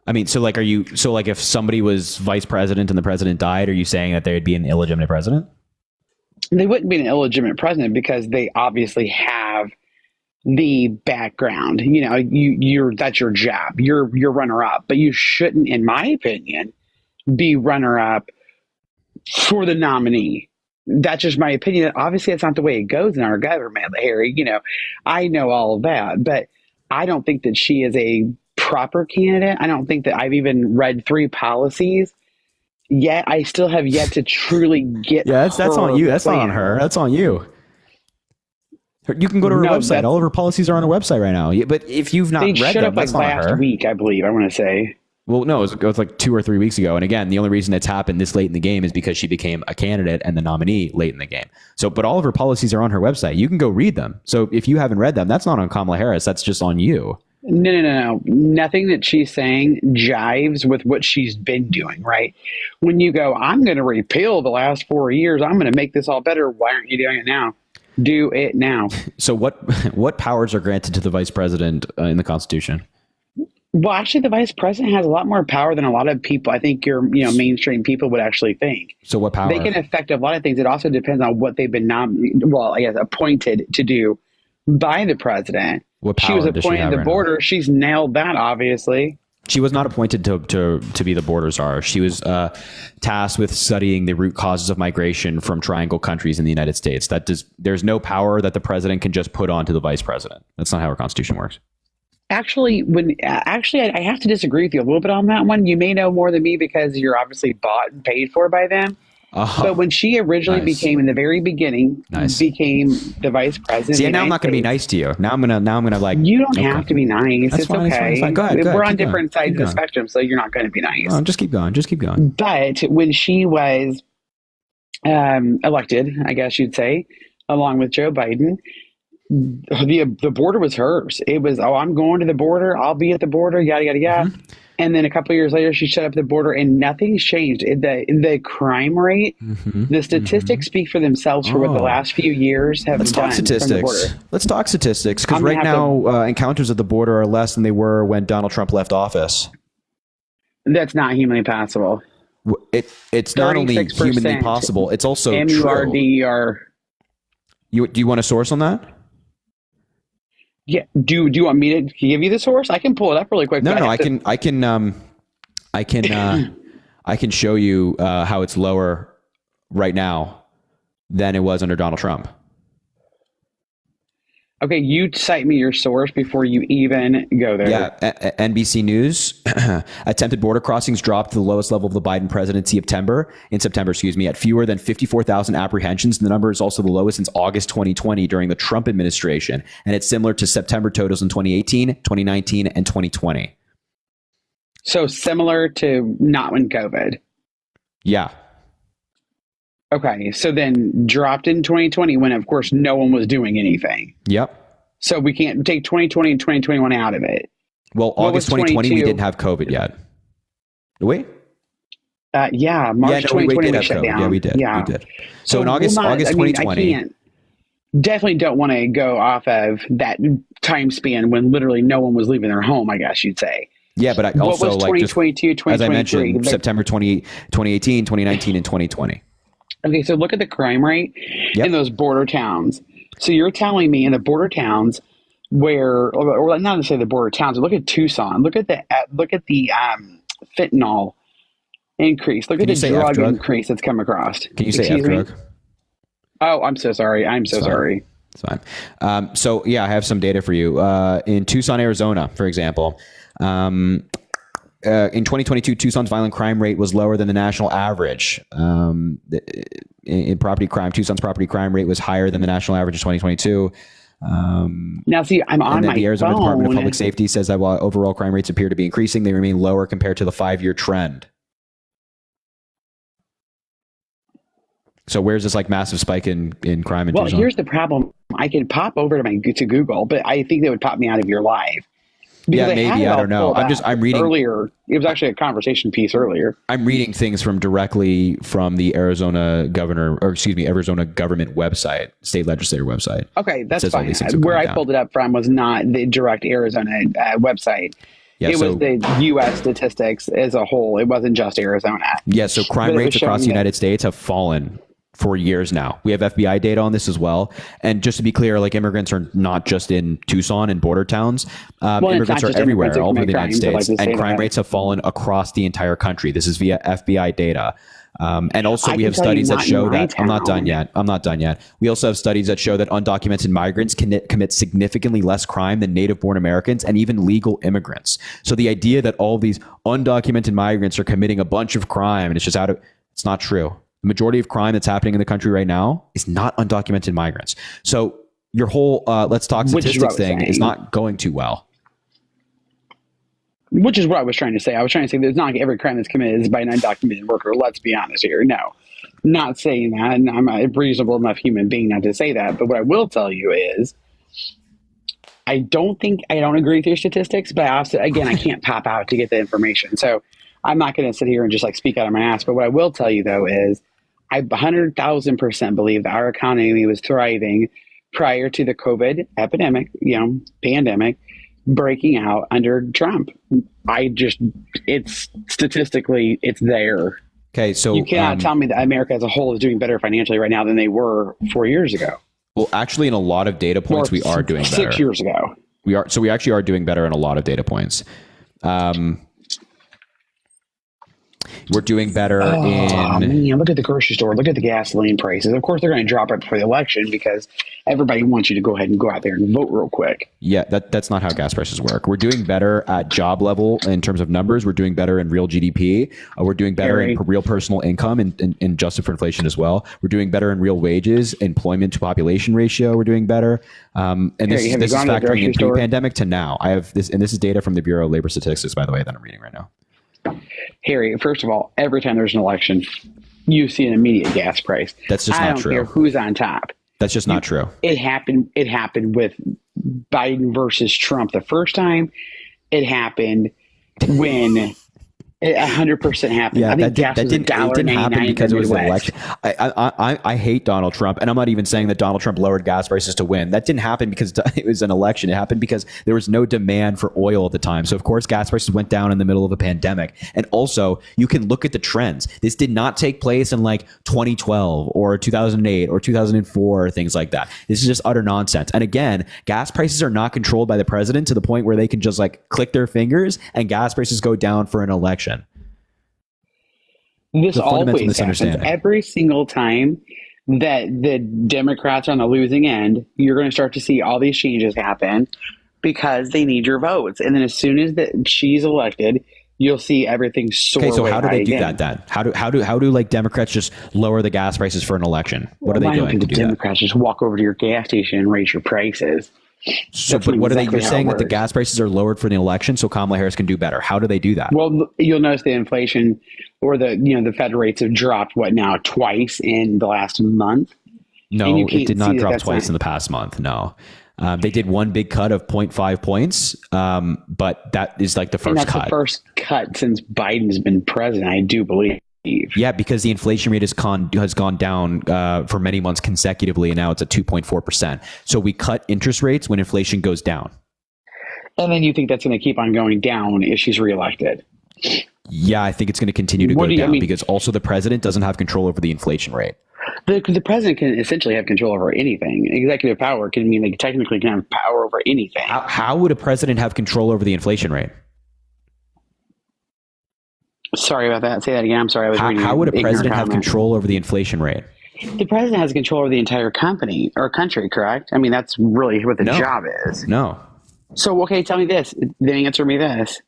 I mean, if somebody was vice president and the president died, are you saying that they would be an illegitimate president? They wouldn't be an illegitimate president because they obviously have the background. That's your job. You're runner up, but you shouldn't, in my opinion, be runner up for the nominee. That's just my opinion. Obviously, that's not the way it goes in our government, Harry. I know all of that, but I don't think that she is a proper candidate. I don't think that I've even read 3 policies yet. I still have yet to truly get. Yeah, that's on you. That's not on her. That's on you. You can go to her website. All of her policies are on her website right now. But if you've not read them, that's not last week, I believe. I want to say. Well, no, it was 2 or 3 weeks ago. And again, the only reason it's happened this late in the game is because she became a candidate and the nominee late in the game. But all of her policies are on her website. You can go read them. So if you haven't read them, that's not on Kamala Harris. That's just on you. No. Nothing that she's saying jives with what she's been doing, right? When you go, I'm going to repeal the last 4 years. I'm going to make this all better. Why aren't you doing it now? Do it now. So what powers are granted to the vice president in the Constitution? Well, actually, the vice president has a lot more power than a lot of people. I think mainstream people would actually think. So what power? They can affect a lot of things. It also depends on what they've been appointed to do by the president. What power she was does she appointed have the right border. She's nailed that, obviously. She was not appointed to be the border czar. She was tasked with studying the root causes of migration from triangle countries in the United States. There's no power that the president can just put onto the vice president. That's not how our Constitution works. Actually, I have to disagree with you a little bit on that one. You may know more than me because you're obviously bought and paid for by them. But when she originally became, in the very beginning, became the vice president. See, now I'm not going to be nice to you. Now I'm gonna like. You don't have to be nice. That's It's fine, okay. it's fine. Go ahead, We're on keep different going. sides of the spectrum, so you're not going to be nice. Oh, just keep going. Just keep going. But when she was elected, I guess you'd say, along with Joe Biden, the border was hers. It was, oh, I'm going to the border. I'll be at the border. Yada yada yada. Mm-hmm. And then a couple of years later, she shut up the border, and nothing's changed. The crime rate, the statistics speak for themselves for what the last few years have Let's done. talk From the statistics. border. Let's talk statistics because I'm gonna right have now encounters at the border are less than they were when Donald Trump left office. That's not humanly possible. It's not only 36% humanly possible; it's also true. MURDER. Do you want a source on that? Yeah. Do you want me to give you the source? I can pull it up really quick. No, but no, have to- I can show you how it's lower right now than it was under Donald Trump. Okay, you cite me your source before you even go there. Yeah, NBC News. Attempted border crossings dropped to the lowest level of the Biden presidency in September, at fewer than 54,000 apprehensions. The number is also the lowest since August 2020 during the Trump administration, and it's similar to September totals in 2018, 2019, and 2020. So similar to not when COVID. Yeah. Okay, so then dropped in 2020 when, of course, no one was doing anything. Yep. So we can't take 2020 and 2021 out of it. Well, What August was 2020, we 22? didn't have COVID yet. Wait. Yeah, March we 2020 did we have shut COVID. down. Yeah, we did. Yeah. We did. So in August I 2020. can't, definitely don't want to go off of that time span when literally no one was leaving their home, I guess you'd say. Yeah, but I What also was like just, 2022, as I 2023? mentioned, September 2018, 2019, and 2020. Okay, so look at the crime rate in those border towns. So you're telling me in the border towns or not necessarily the border towns, but look at Tucson. Look at the fentanyl increase. Look Can at you the say drug F-drug? increase that's come across. Can you say Excuse me? F-drug? Oh, I'm so sorry. It's fine. It's fine. So yeah, I have some data for you. In Tucson, Arizona, for example, in 2022, Tucson's violent crime rate was lower than the national average. In property crime, Tucson's property crime rate was higher than the national average in 2022. Now, see, I'm on and then my the Arizona phone. Department of Public Safety says that while overall crime rates appear to be increasing, they remain lower compared to the 5-year trend. So where's this like massive spike in crime in Well, Tucson? here's the problem. I can pop over to Google, but I think they would pop me out of your live. Yeah, Because they had maybe. it I all don't know. pulled I'm up reading earlier. It was actually a conversation piece earlier. I'm reading things from directly from the Arizona government website, state legislator website. Okay, It that's says all fine. these things are Where going I down. pulled it up from was not the direct Arizona website. Yeah, it so- was the U.S. statistics as a whole. It wasn't just Arizona. Yeah, so crime But it was rates across the showing that- United States have fallen for years now. We have FBI data on this as well. And just to be clear, like immigrants are not just in Tucson and border towns. Well, it's Immigrants not are just everywhere, immigrants who all over commit the United crimes, I'd like States. to say And crime that. rates have fallen across the entire country. This is via FBI data. And also I we can have tell you studies that not in show my that I'm not done town. yet. I'm not done yet. We also have studies that show that undocumented migrants commit significantly less crime than native born Americans and even legal immigrants. So the idea that all these undocumented migrants are committing a bunch of crime and it's not true. The majority of crime that's happening in the country right now is not undocumented migrants. So your whole let's talk Which is statistics what I'm thing is saying. not going too well. Which is what I was trying to say. I was trying to say there's not every crime that's committed is by an undocumented worker. Let's be honest here. No, not saying that. And I'm a reasonable enough human being not to say that. But what I will tell you is I don't agree with your statistics, but I also, again, I can't pop out to get the information. So I'm not going to sit here and just like speak out of my ass. But what I will tell you though is I 100,000% believe that our economy was thriving prior to the COVID epidemic, pandemic breaking out under Trump. It's statistically, it's there. Okay, so You cannot tell me that America as a whole is doing better financially right now than they were 4 years ago. Well, actually, in a lot of data points, Or we are doing better. 6 years ago. We actually are doing better in a lot of data points. We're doing better Oh in. man, look at the grocery store. Look at the gasoline prices. Of course, they're going to drop it before the election because everybody wants you to go ahead and go out there and vote real quick. Yeah, that's not how gas prices work. We're doing better at job level in terms of numbers. We're doing better in real GDP. We're doing better Harry. in real personal income and adjusted for inflation as well. We're doing better in real wages, employment to population ratio. We're doing better. And this, Harry, have this you is gone to the factoring grocery in store? pre-pandemic to now. I have this, and this is data from the Bureau of Labor Statistics, by the way, that I'm reading right now. Harry, first of all, every time there's an election, you see an immediate gas price. That's just I not don't true. care who's on top. That's just not true. It happened. It happened with Biden versus Trump the first time. It happened when it 100% happened. Yeah, I think gas was it didn't happen because it was an election. I hate Donald Trump, and I'm not even saying that Donald Trump lowered gas prices to win. That didn't happen because it was an election. It happened because there was no demand for oil at the time. So of course, gas prices went down in the middle of a pandemic. And also, you can look at the trends. This did not take place in like 2012 or 2008 or 2004 or things like that. This is just utter nonsense. And again, gas prices are not controlled by the president to the point where they can just like click their fingers and gas prices go down for an election. This The fundamental always happens. misunderstanding. Every single time that the Democrats are on the losing end, you're going to start to see all these changes happen because they need your votes. And then as soon as she's elected, you'll see everything soar. Okay, so way how do high they do again. that then? How do like Democrats just lower the gas prices for an election? What are they Why don't doing to the do that? Democrats just walk over to your gas station and raise your prices? So, That's but what are they? exactly You're how saying it that the works. gas prices are lowered for the election, so Kamala Harris can do better. How do they do that? Well, you'll notice the inflation or the Fed rates have dropped twice in the last month. And No, you it can't did see not that drop that's twice not- in the past month. No, they did one big cut of 0.5 points, but that is like the And first that's cut. the first cut since Biden's been president, I do believe. Yeah, because the inflation rate has gone down for many months consecutively, and now it's at 2.4%. So we cut interest rates when inflation goes down. And then you think that's going to keep on going down if she's reelected? Yeah, I think it's going to continue to What go do you- I down mean- because also the president doesn't have control over the inflation rate. The president can essentially have control over anything. Executive power can mean they technically can have power over anything. How would a president have control over the inflation rate? Sorry about that. Say that again. I'm sorry. I was reading. How would a an ignorant president have comment. control over the inflation rate? The president has control over the entire company or country, correct? I mean, that's really what the No. job is. No. So, okay, tell me this. Then answer me this.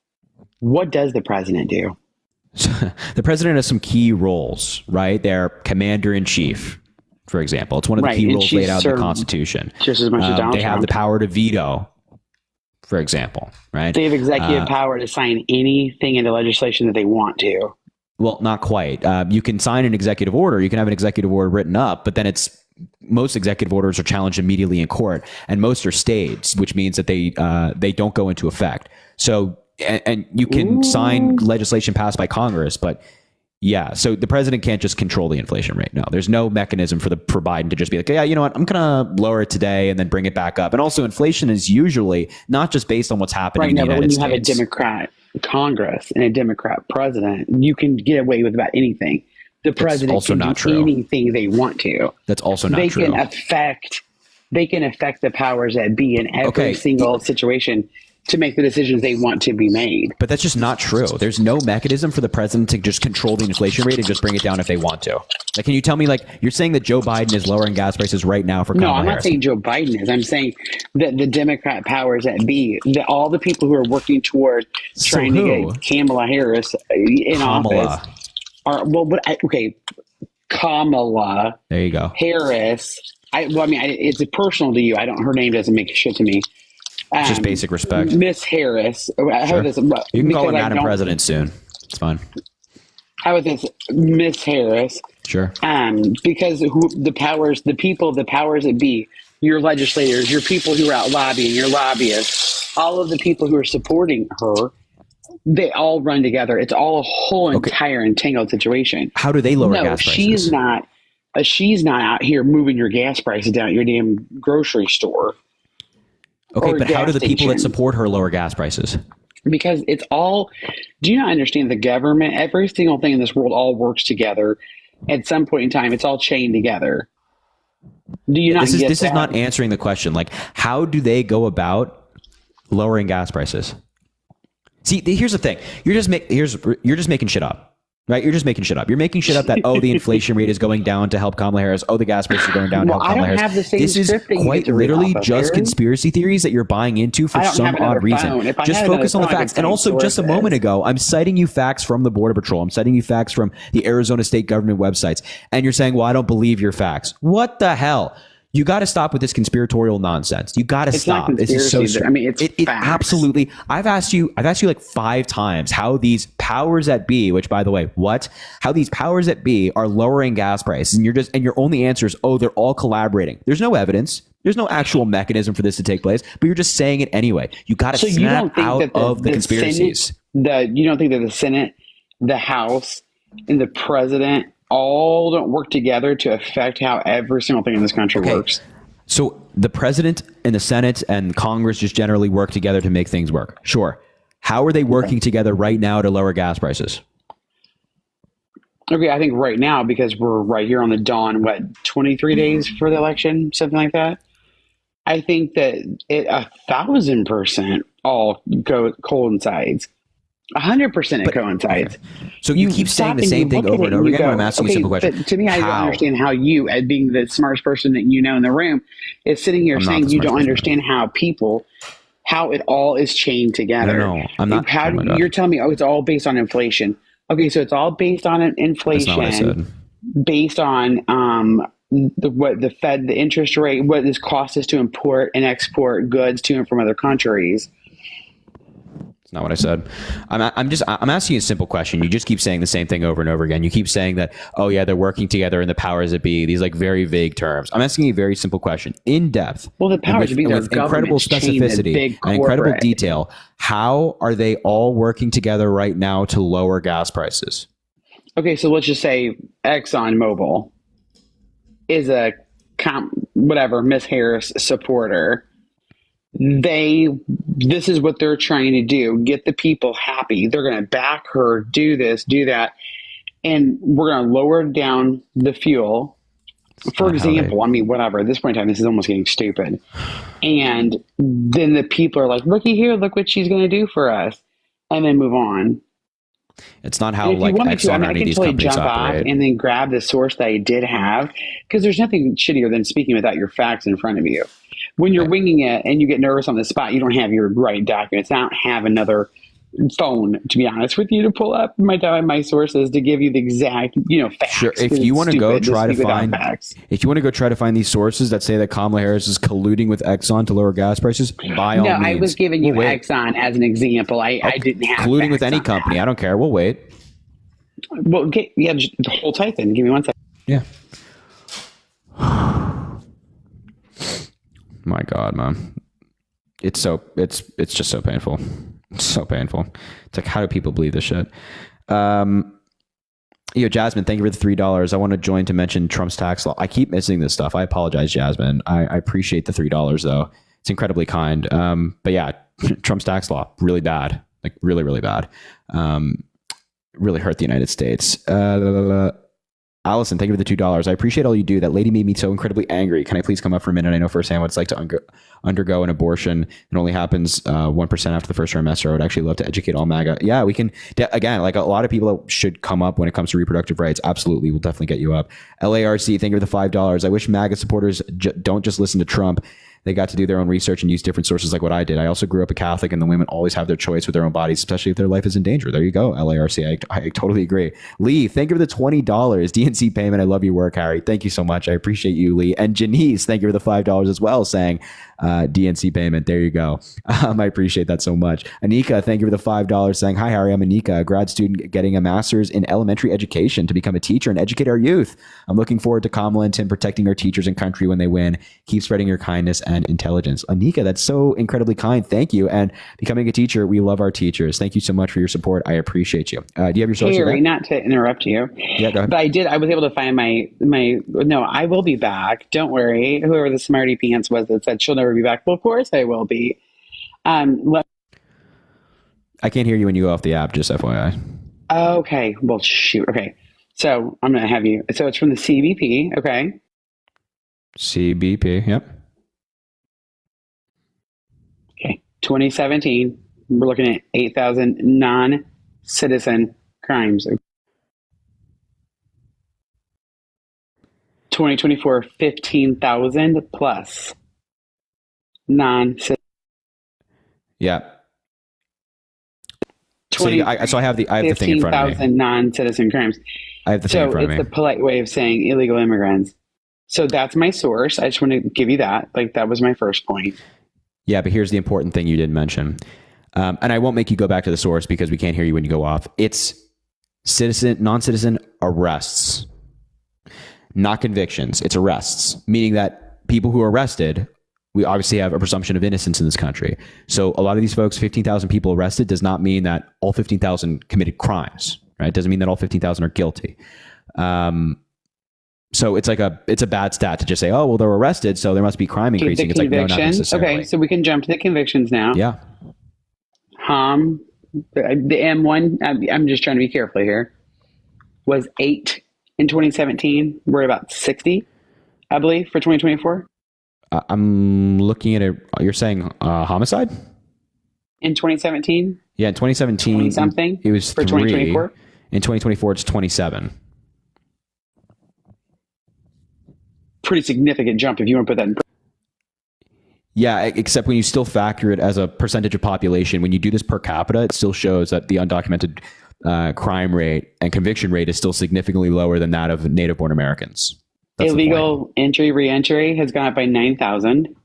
What does the president do? The president has some key roles, right? They're commander in chief, for example. It's one of the Right, key and roles she's laid out in the served Constitution. just as much as Donald They have the Trump. power to veto, for example, right? They have executive Uh, power to sign anything into legislation that they want to. Well, not quite. You can sign an executive order. You can have an executive order written up, but then most executive orders are challenged immediately in court, and most are stayed, which means that they don't go into effect. So, and you can sign legislation passed by Congress, but yeah. So the president can't just control the inflation rate. No, there's no mechanism for Biden to just be like, yeah, you know what, I'm gonna lower it today and then bring it back up. And also, inflation is usually not just based on what's happening Right in now, the but when United you have a States. Democrat Congress and a Democrat president, you can get away with about anything. The president also can not do true. anything they want to. That's also not they true. can affect the powers that be in every Okay. single situation to make the decisions they want to be made. But that's just not true. There's no mechanism for the president to just control the inflation rate and just bring it down if they want to. Like, can you tell me, like, you're saying that Joe Biden is lowering gas prices right now for No, Kamala I'm not Harris? saying Joe Biden is. I'm saying that the Democrat powers that be, all the people who are working toward So trying who? to get Kamala Harris in Kamala. office are okay. Kamala There you go. Harris. It's personal to you. Her name doesn't make shit to me. It's just basic respect. Miss Harris. I Sure. heard this, You can call her because I Madam don't- President soon. It's fine. I would say Miss Harris. Sure. Because the powers that be, your legislators, your people who are out lobbying, your lobbyists, all of the people who are supporting her, they all run together. It's all a whole entire entangled situation. How do they lower no, gas prices? she's not. She's not out here moving your gas prices down at your damn grocery store. Okay, or but how do gas the people that station. support her lower gas prices? Because it's all, do you not understand the government? Every single thing in this world all works together. At some point in time, it's all chained together. Do you not This is get this that? is not answering the question. Like, how do they go about lowering gas prices? See, here's the thing. You're just making shit up. Right? You're just making shit up. You're making shit up that, oh, the inflation rate is going down to help Kamala Harris. Oh, the gas prices are going down to Well, help I Kamala don't Harris. have the same This is script that you quite get to read literally off of, just Harry. conspiracy theories that you're buying into for I don't some have another odd reason. phone. If I Just had another focus on the phone, I could facts. And tell you also, just a sources. moment ago, I'm citing you facts from the Border Patrol. I'm citing you facts from the Arizona state government websites. And you're saying, well, I don't believe your facts. What the hell? You got to stop with this conspiratorial nonsense. You got to It's not stop. This is so. conspiracy. I mean, it's it facts. absolutely. I've asked you like 5 times how these powers that be, which by the way, how these powers that be are lowering gas prices, and your only answer is, oh, they're all collaborating. There's no evidence. There's no actual mechanism for this to take place, but you're just saying it anyway. You got to So you snap don't think out that of the conspiracies. You don't think that the Senate, the House, and the President all don't work together to affect how every single thing in this country works? So the president and the Senate and Congress just generally work together to make things work. Sure. How are they working together right now to lower gas prices? Okay, I think right now, because we're right here on the dawn, 23 days for the election, something like that. I think that it 1,000% all coincides. 100% it coincides. So you keep saying the same thing over and over again when I'm asking you a simple question. But to me, I don't How? understand how you, as being the smartest person that you know in the room, is sitting here I'm not saying the you don't smartest understand how it all is chained together. No, I'm not. How oh my God. you're telling me, oh, it's all based on inflation. Okay, so it's all based on an inflation, That's not what I said. based on what the Fed, the interest rate, what this cost is to import and export goods to and from other countries. Not what I said. I'm asking you a simple question. You just keep saying the same thing over and over again. You keep saying that, oh yeah, they're working together in the powers that be. These like very vague terms. I'm asking you a very simple question, in depth. Well, the powers that be, and they're with incredible governments chained to specificity big and incredible corporate. detail. How are they all working together right now to lower gas prices? Okay, so let's just say ExxonMobil is a Miss Harris supporter. This is what they're trying to do: get the people happy. They're going to back her, do this, do that, and we're going to lower down the fuel. For example, I mean, whatever. At this point in time, this is almost getting stupid. And then the people are like, "Looky here, look what she's going to do for us," and then move on. It's not how And if like you want me to, Exxon I or mean, I any of can these totally companies jump operate. off and then grab the source that I did have, because there's nothing shittier than speaking without your facts in front of you. When you're winging it and you get nervous on the spot, you don't have your right documents. I don't have another phone, to be honest with you, to pull up my sources to give you the exact facts. Sure. If 'cause you it's want to go stupid try to speak without find, facts. if you want to go try to find these sources that say that Kamala Harris is colluding with Exxon to lower gas prices, by all No, means. I was giving you We'll wait. Exxon as an example. I didn't have colluding with facts any on company. I don't care. We'll wait. that. Well, just hold tight then. Give me 1 second. Yeah. My God, man. It's just so painful. It's so painful. It's like, how do people believe this shit? Jasmine, thank you for the $3. I want to join to mention Trump's tax law. I keep missing this stuff. I apologize, Jasmine. I appreciate the $3 though. It's incredibly kind. But yeah, Trump's tax law, really bad. Like really, really bad. Really hurt the United States. Allison, thank you for the $2. I appreciate all you do. That lady made me so incredibly angry. Can I please come up for a minute? I know firsthand what it's like to undergo an abortion. It only happens 1% after the first trimester. I would actually love to educate all MAGA. Yeah, we can. Again, like a lot of people that should come up when it comes to reproductive rights. Absolutely, we'll definitely get you up. LARC, thank you for the $5. I wish MAGA supporters don't just listen to Trump. They got to do their own research and use different sources like what I did. I also grew up a Catholic, and the women always have their choice with their own bodies, especially if their life is in danger. There you go, LARC. I totally agree. Lee, thank you for the $20 DNC payment. I love your work, Harry. Thank you so much. I appreciate you, Lee. And Janice, thank you for the $5 as well, saying DNC payment. There you go. I appreciate that so much. Anika, thank you for the $5, saying, hi, Harry. I'm Anika, a grad student getting a master's in elementary education to become a teacher and educate our youth. I'm looking forward to Kamala and Tim protecting our teachers and country when they win. Keep spreading your kindness and intelligence. Anika, that's so incredibly kind. Thank you. And becoming a teacher, we love our teachers. Thank you so much for your support. I appreciate you. Do you have your social? Harry, not to interrupt you. Yeah, go ahead. But I was able to find no, I will be back. Don't worry. Whoever the smarty pants was that said she'll never be back. Well, of course I will be. I can't hear you when you go off the app, just FYI. Okay. Well, shoot. Okay. So I'm going to have you. So it's from the CBP. Okay. CBP. Yep. Okay. 2017. We're looking at 8,000 non-citizen crimes. 2024, 15,000 plus non-citizens. Yeah. So I have the thing in front of me. 15,000 non-citizen crimes. I have the thing in front of me. It's a polite way of saying illegal immigrants. So that's my source. I just want to give you that. Like, that was my first point. Yeah, but here's the important thing you didn't mention. And I won't make you go back to the source because we can't hear you when you go off. It's non-citizen arrests, not convictions. It's arrests, meaning that people who are arrested, we obviously have a presumption of innocence in this country. So a lot of these folks, 15,000 people arrested does not mean that all 15,000 committed crimes, right? It doesn't mean that all 15,000 are guilty. So it's a bad stat to just say, oh, well, they're arrested, so there must be crime increasing. It's like, no, not necessarily. Okay, so we can jump to the convictions now. Yeah. The M1, I'm just trying to be careful here, was 8 in 2017. We're at about 60, I believe, for 2024. I'm looking at it. You're saying homicide? In 2017? Yeah, in 2017, 20-something it was for 3. 2024? In 2024, it's 27. Pretty significant jump if you want to put that in. Yeah, except when you still factor it as a percentage of population, when you do this per capita, it still shows that the undocumented crime rate and conviction rate is still significantly lower than that of native-born Americans. That's illegal entry, re-entry has gone up by 9,000.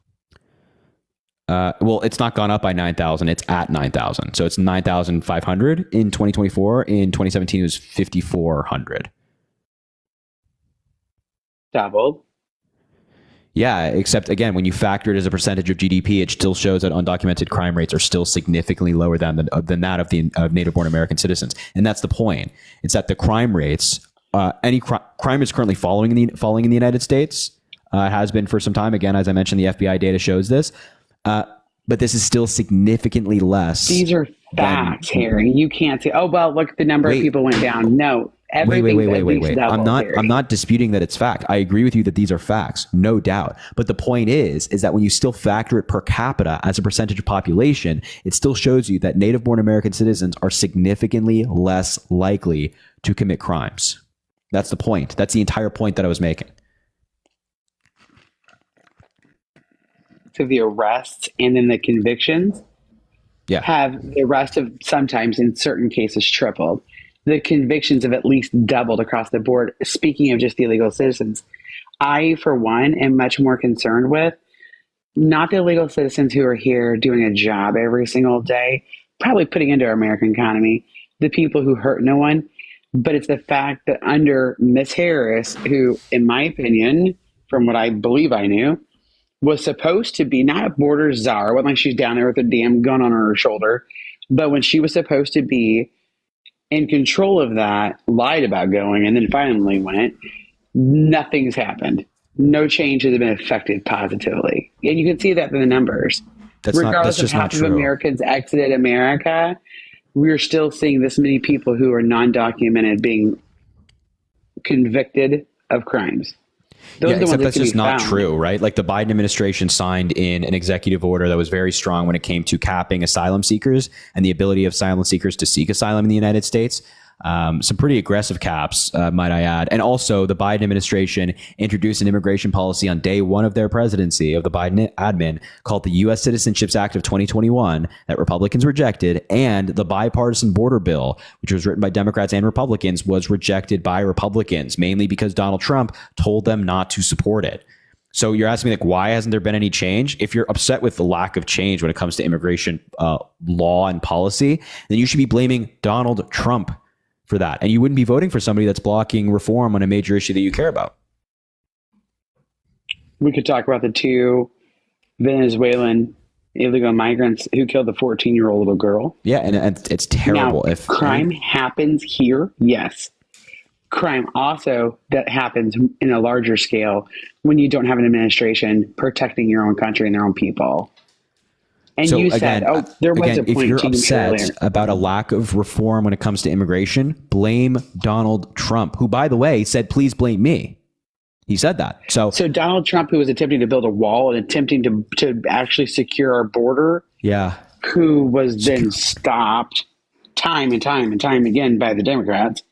Well, it's not gone up by 9,000. It's at 9,000. So it's 9,500 in 2024. In 2017, it was 5,400. Doubled. Yeah, except again, when you factor it as a percentage of GDP, it still shows that undocumented crime rates are still significantly lower than that of native-born American citizens, and that's the point. It's that the crime rates, crime is currently falling in the United States, has been for some time. Again, as I mentioned, the FBI data shows this, but this is still significantly less. These are facts, Harry. You can't say, "Oh well, look, the number of people went down." No. Wait. I'm not disputing that it's fact. I agree with you that these are facts, no doubt. But the point is that when you still factor it per capita as a percentage of population, it still shows you that native-born American citizens are significantly less likely to commit crimes. That's the point. That's the entire point that I was making. So the arrests and then the convictions have the arrests have sometimes in certain cases tripled. The convictions have at least doubled across the board. Speaking of just the illegal citizens, I, for one, am much more concerned with not the illegal citizens who are here doing a job every single day, probably putting into our American economy, the people who hurt no one, but it's the fact that under Miss Harris, who, in my opinion, from what I believe I knew, was supposed to be not a border czar, wasn't like she's down there with a damn gun on her shoulder, but when she was supposed to be in control of that, lied about going, and then finally went, nothing's happened. No change has been affected positively. And you can see that in the numbers. Regardless of half of Americans exited America, we're still seeing this many people who are non-documented being convicted of crimes. Yeah, except that's just not true, right? Like the Biden administration signed in an executive order that was very strong when it came to capping asylum seekers and the ability of asylum seekers to seek asylum in the United States. Some pretty aggressive caps, might I add. And also the Biden administration introduced an immigration policy on day one of their presidency of the Biden admin called the U.S. Citizenships Act of 2021 that Republicans rejected. And the bipartisan border bill, which was written by Democrats and Republicans, was rejected by Republicans, mainly because Donald Trump told them not to support it. So you're asking me, like, why hasn't there been any change? If you're upset with the lack of change when it comes to immigration law and policy, then you should be blaming Donald Trump for that. And you wouldn't be voting for somebody that's blocking reform on a major issue that you care about. We could talk about the 2 Venezuelan illegal migrants who killed the 14-year-old little girl. Yeah, and it's terrible. Now, if crime happens here, yes. Crime also that happens in a larger scale when you don't have an administration protecting your own country and their own people. And so you said, there was a point. If you're upset about a lack of reform when it comes to immigration, blame Donald Trump, who, by the way, said, please blame me. He said that. So Donald Trump, who was attempting to build a wall and attempting to actually secure our border, who was then stopped time and time and time again by the Democrats.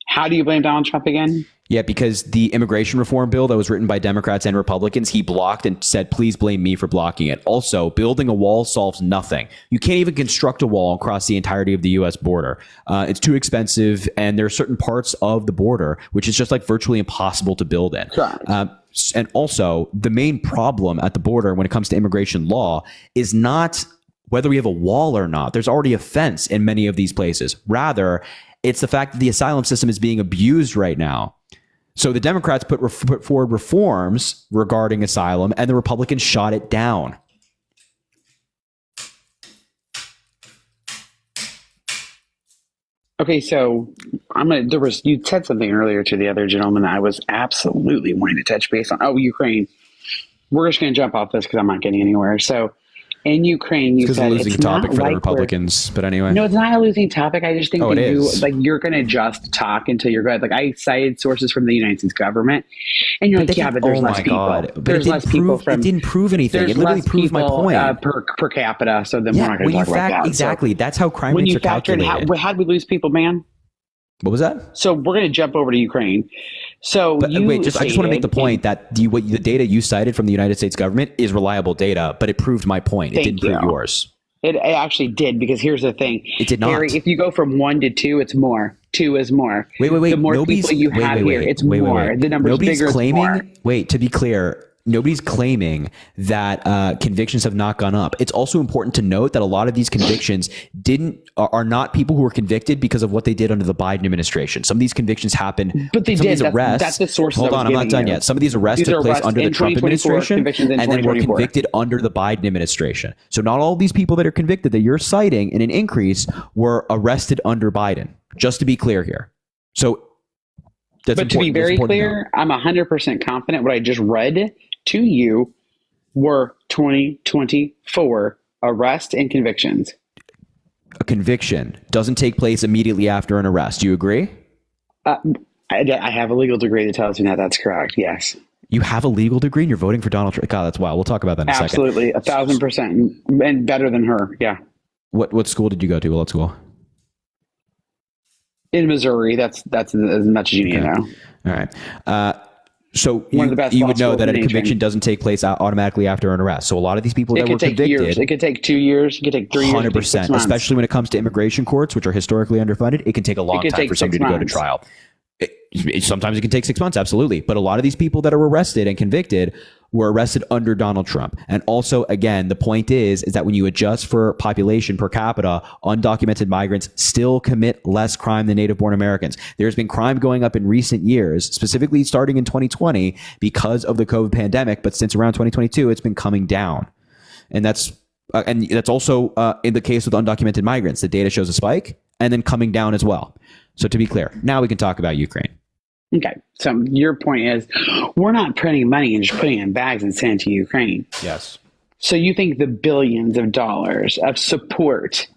How do you blame Donald Trump again? Yeah, because the immigration reform bill that was written by Democrats and Republicans, he blocked and said, please blame me for blocking it. Also, building a wall solves nothing. You can't even construct a wall across the entirety of the U.S. border. It's too expensive, and there are certain parts of the border which is just like virtually impossible to build in. And also, the main problem at the border when it comes to immigration law is not whether we have a wall or not. There's already a fence in many of these places. Rather, it's the fact that the asylum system is being abused right now. So the Democrats put forward reforms regarding asylum, and the Republicans shot it down. Okay, so you said something earlier to the other gentleman that I was absolutely wanting to touch base on. Oh, Ukraine. We're just going to jump off this because I'm not getting anywhere. So in Ukraine, you said it's a losing topic for the Republicans, but anyway. No, it's not a losing topic. I just think that you're going to just talk until you're good. Like I cited sources from the United States government, and you're like, but there's less people. But there's less people from. It didn't prove anything. It literally proved my point. Per capita. So then we're not going to talk about that. Exactly. So that's how crime rates are calculated. How did we lose people, man? What was that? So we're going to jump over to Ukraine. So I just want to make the point that the data you cited from the United States government is reliable data, but it proved my point. It didn't prove yours. It actually did, because here's the thing. It did not. Harry, if you go from 1 to 2, it's more. 2 is more. Wait. The more people you have here, it's more. The number's bigger, claiming, it's more. Wait, to be clear, nobody's claiming that convictions have not gone up. It's also important to note that a lot of these convictions are not people who were convicted because of what they did under the Biden administration. Some of these convictions happened. But they did. That's the source. Hold on, I'm not done yet. Some of these arrests took place under the Trump administration, and then were convicted under the Biden administration. So not all of these people that are convicted that you're citing in an increase were arrested under Biden. Just to be clear here. So. But to be very clear, I'm 100% confident what I just read to you were 2024 arrests and convictions. A conviction doesn't take place immediately after an arrest. Do you agree? I have a legal degree that tells me that that's correct. Yes. You have a legal degree and you're voting for Donald Trump. God, that's wild. We'll talk about that in a second. Absolutely. 1,000%. And better than her. Yeah. What school did you go to? What school? In Missouri. That's as much as you need to know. All right. So you would know that a conviction doesn't take place automatically after an arrest. So a lot of these people that were convicted, years. It could take 2 years. It could take 3 years. 100%. Especially when it comes to immigration courts, which are historically underfunded, it can take a long time for somebody to go to trial. Sometimes it can take 6 months, absolutely. But a lot of these people that are arrested and convicted were arrested under Donald Trump. And also, again, the point is that when you adjust for population per capita, undocumented migrants still commit less crime than native-born Americans. There's been crime going up in recent years, specifically starting in 2020 because of the COVID pandemic. But since around 2022, it's been coming down. And that's also in the case with undocumented migrants. The data shows a spike and then coming down as well. So to be clear, now we can talk about Ukraine. Okay. So your point is we're not printing money and just putting it in bags and sending it to Ukraine. Yes. So you think the billions of dollars of support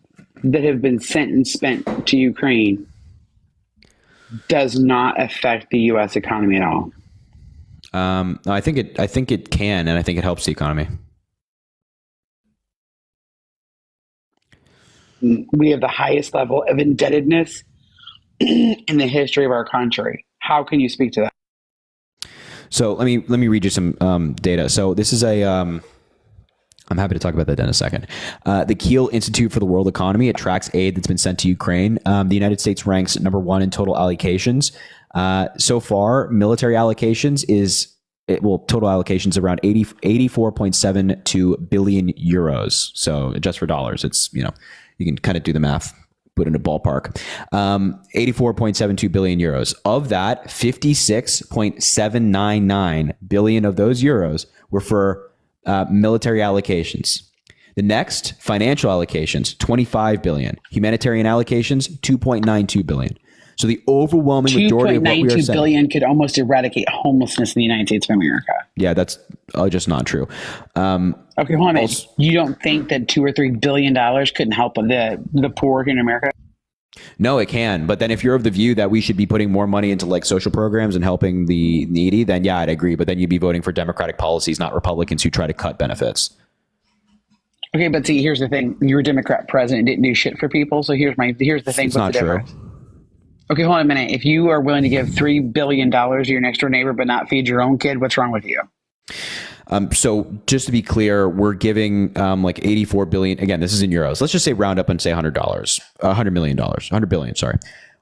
that have been sent and spent to Ukraine does not affect the U.S. economy at all? No, I think it can, and I think it helps the economy. We have the highest level of indebtedness in the history of our country. How can you speak to that? So let me read you some data. So this is I'm happy to talk about that in a second. The Kiel Institute for the World Economy, it tracks aid that's been sent to Ukraine. The United States ranks number 1 in total allocations. So far, military allocations total allocations around 84.72 billion euros. So just for dollars, it's, you can kind of do the math. Put in a ballpark, 84.72 billion euros. Of that, 56.799 billion of those euros were for military allocations. The next, financial allocations, 25 billion. Humanitarian allocations, 2.92 billion. So the overwhelming majority of what we are saying, 2.92 billion could almost eradicate homelessness in the United States of America. Yeah, that's just not true. Okay, hold on. You don't think that $2 or $3 billion couldn't help the poor in America? No, it can. But then if you're of the view that we should be putting more money into like social programs and helping the needy, then yeah, I'd agree. But then you'd be voting for Democratic policies, not Republicans who try to cut benefits. Okay, but see, here's the thing. Your Democrat president didn't do shit for people. So here's the thing. It's not true. Okay, hold on a minute. If you are willing to give $3 billion to your next door neighbor but not feed your own kid, what's wrong with you? So just to be clear, we're giving like 84 billion. Again, this is in euros. Let's just say round up and say $100 million, $100 billion. Sorry,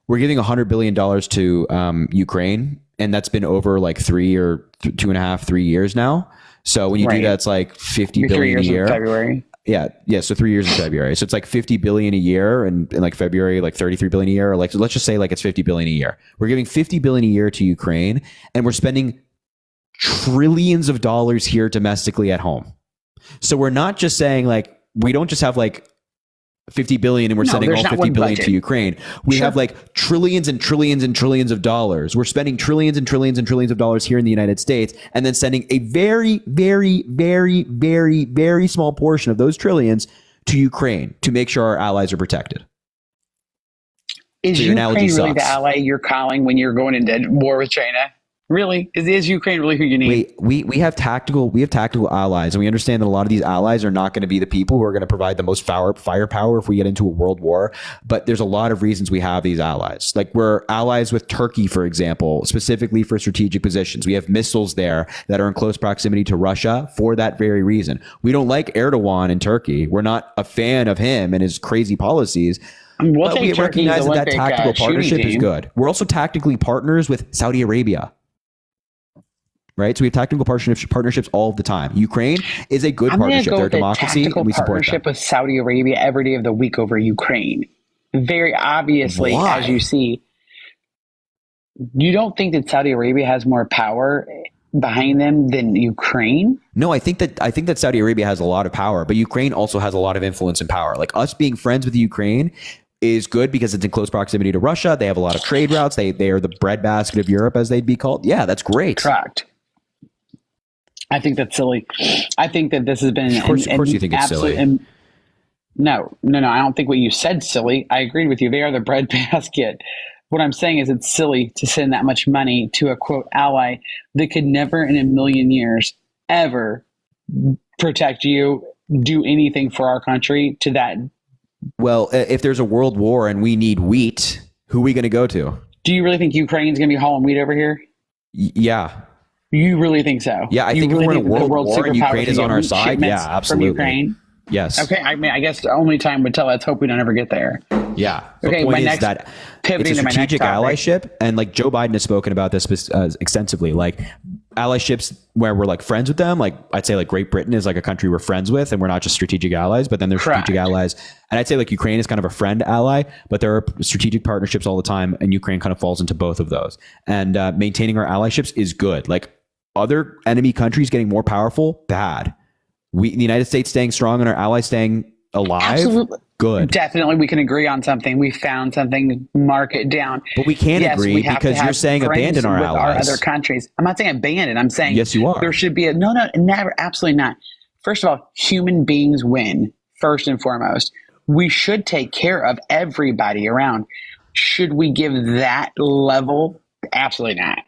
we're giving $100 billion to Ukraine, and that's been over like 3 or 2.5, 3 years now. So when you do that, it's like 50 billion a year. February. Yeah. So 3 years in February. So it's like 50 billion a year, and in like February, like 33 billion a year. Or like, so let's just say like it's 50 billion a year. We're giving 50 billion a year to Ukraine, and we're spending trillions of dollars here domestically at home. So we're not just saying like, we don't just have like 50 billion and we're sending all 50 billion to Ukraine. We have like trillions and trillions and trillions of dollars. We're spending trillions and trillions and trillions of dollars here in the United States, and then sending a very, very, very, very, very small portion of those trillions to Ukraine to make sure our allies are protected. Is So Ukraine really the ally you're calling when you're going into war with China? Really? Is Ukraine really who you need? We have tactical allies, and we understand that a lot of these allies are not going to be the people who are going to provide the most firepower if we get into a world war. But there's a lot of reasons we have these allies. Like we're allies with Turkey, for example, specifically for strategic positions. We have missiles there that are in close proximity to Russia for that very reason. We don't like Erdogan in Turkey. We're not a fan of him and his crazy policies. But we recognize that tactical partnership is good. We're also tactically partners with Saudi Arabia. Right, so we have tactical partnerships all the time. Ukraine is a good partnership. They're a democracy, and we support them. Partnership with Saudi Arabia every day of the week over Ukraine. Very obviously, as you see, you don't think that Saudi Arabia has more power behind them than Ukraine? No, I think that Saudi Arabia has a lot of power, but Ukraine also has a lot of influence and power. Like us being friends with Ukraine is good because it's in close proximity to Russia. They have a lot of trade routes. They are the breadbasket of Europe, as they'd be called. Yeah, that's great. Correct. I think that's silly. I think that this has been of course you think it's silly. No. I don't think what you said silly. I agreed with you. They are the breadbasket. What I'm saying is it's silly to send that much money to a quote ally that could never in a million years ever protect you, do anything for our country to that. Well, if there's a world war and we need wheat, who are we going to go to? Do you really think Ukraine's going to be hauling wheat over here? Yeah. You really think so? Yeah, I think if we're in a world war and Ukraine is on our side, yeah, absolutely. From Ukraine? Yes. Okay, I mean, I guess only time would tell. Let's hope we don't ever get there. Yeah. Okay, the point my is that pivoting it's a to my next strategic topic. allyship, and like Joe Biden has spoken about this extensively. Like allyships where we're like friends with them. Like I'd say like Great Britain is like a country we're friends with, and we're not just strategic allies. But then there's strategic allies, and I'd say like Ukraine is kind of a friend ally, but there are strategic partnerships all the time, and Ukraine kind of falls into both of those. And maintaining our allyships is good. Like other enemy countries getting more powerful, bad. The United States staying strong and our allies staying alive, Absolutely. Good. Definitely, we can agree on something. We found something, mark it down. But we can't agree we have because to have you're saying friends abandon our with allies. Our other countries. I'm not saying abandon. I'm saying Yes, you are. There should be no, never, absolutely not. First of all, human beings win first and foremost. We should take care of everybody around. Should we give that level? Absolutely not.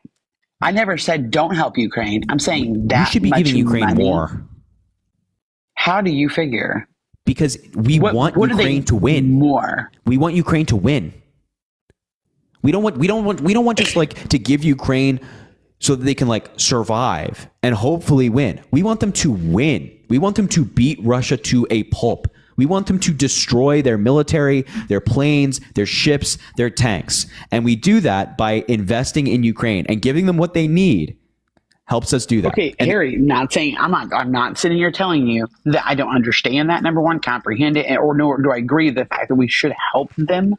I never said don't help Ukraine. I'm saying that we should be much giving Ukraine money. more. How do you figure? Because we want Ukraine to win more. We want Ukraine to win. We don't want just like to give Ukraine so that they can like survive and hopefully win. We want them to win. We want them to beat Russia to a pulp. We want them to destroy their military, their planes, their ships, their tanks. And we do that by investing in Ukraine and giving them what they need. Helps us do that. Okay, Harry, I'm not sitting here telling you that I don't understand that, number one, comprehend it, or nor do I agree with the fact that we should help them.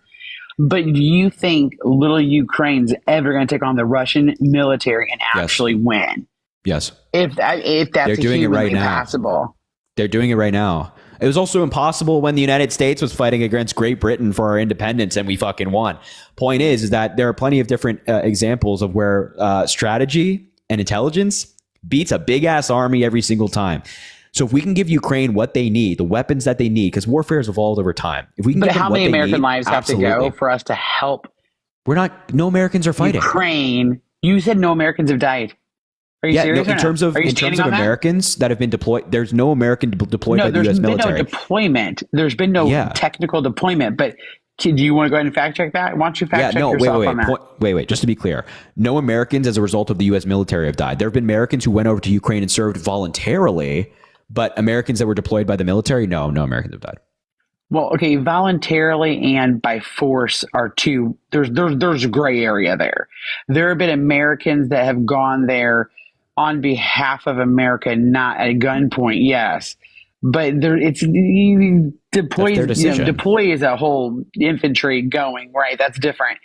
But do you think little Ukraine's ever going to take on the Russian military and actually win? Yes. If that's They're doing it right now. possible. They're doing it right now. It was also impossible when the United States was fighting against Great Britain for our independence and we fucking won. Point is that there are plenty of different examples of where strategy and intelligence beats a big ass army every single time. So if we can give Ukraine what they need, the weapons that they need, because warfare has evolved over time. If we can But give them how what many they American need, lives have to go for us to help no Americans are fighting. Ukraine? You said no Americans have died. Are you serious? No, in terms of Americans that have been deployed, there's no American deployed by the U.S. military. No deployment. There's been no technical deployment, but Do you want to go ahead and fact check that? Why don't you fact check yourself on that? Wait. Just to be clear, no Americans as a result of the U.S. military have died. There have been Americans who went over to Ukraine and served voluntarily, but Americans that were deployed by the military, no Americans have died. Well, okay, voluntarily and by force are two. There's a gray area there. There have been Americans that have gone there on behalf of America, not at gunpoint. Yes, but deploy is a whole infantry going, right? That's different.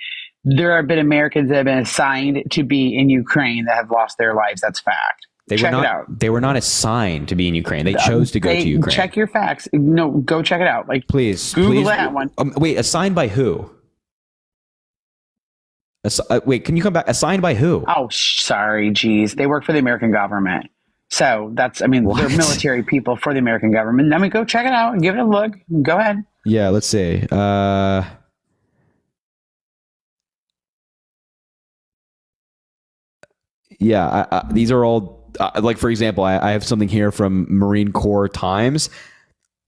There have been Americans that have been assigned to be in Ukraine that have lost their lives. That's fact. Check it out. They were not assigned to be in Ukraine. They chose to go to Ukraine. Check your facts. No, go check it out. Like, please, Google that one. Wait, assigned by who? Wait, can you come back? Assigned by who? Oh, sorry, geez. They work for the American government. So they're military people for the American government. Let me go check it out and give it a look. Go ahead. Yeah, let's see. These are all, like, for example, I have something here from Marine Corps Times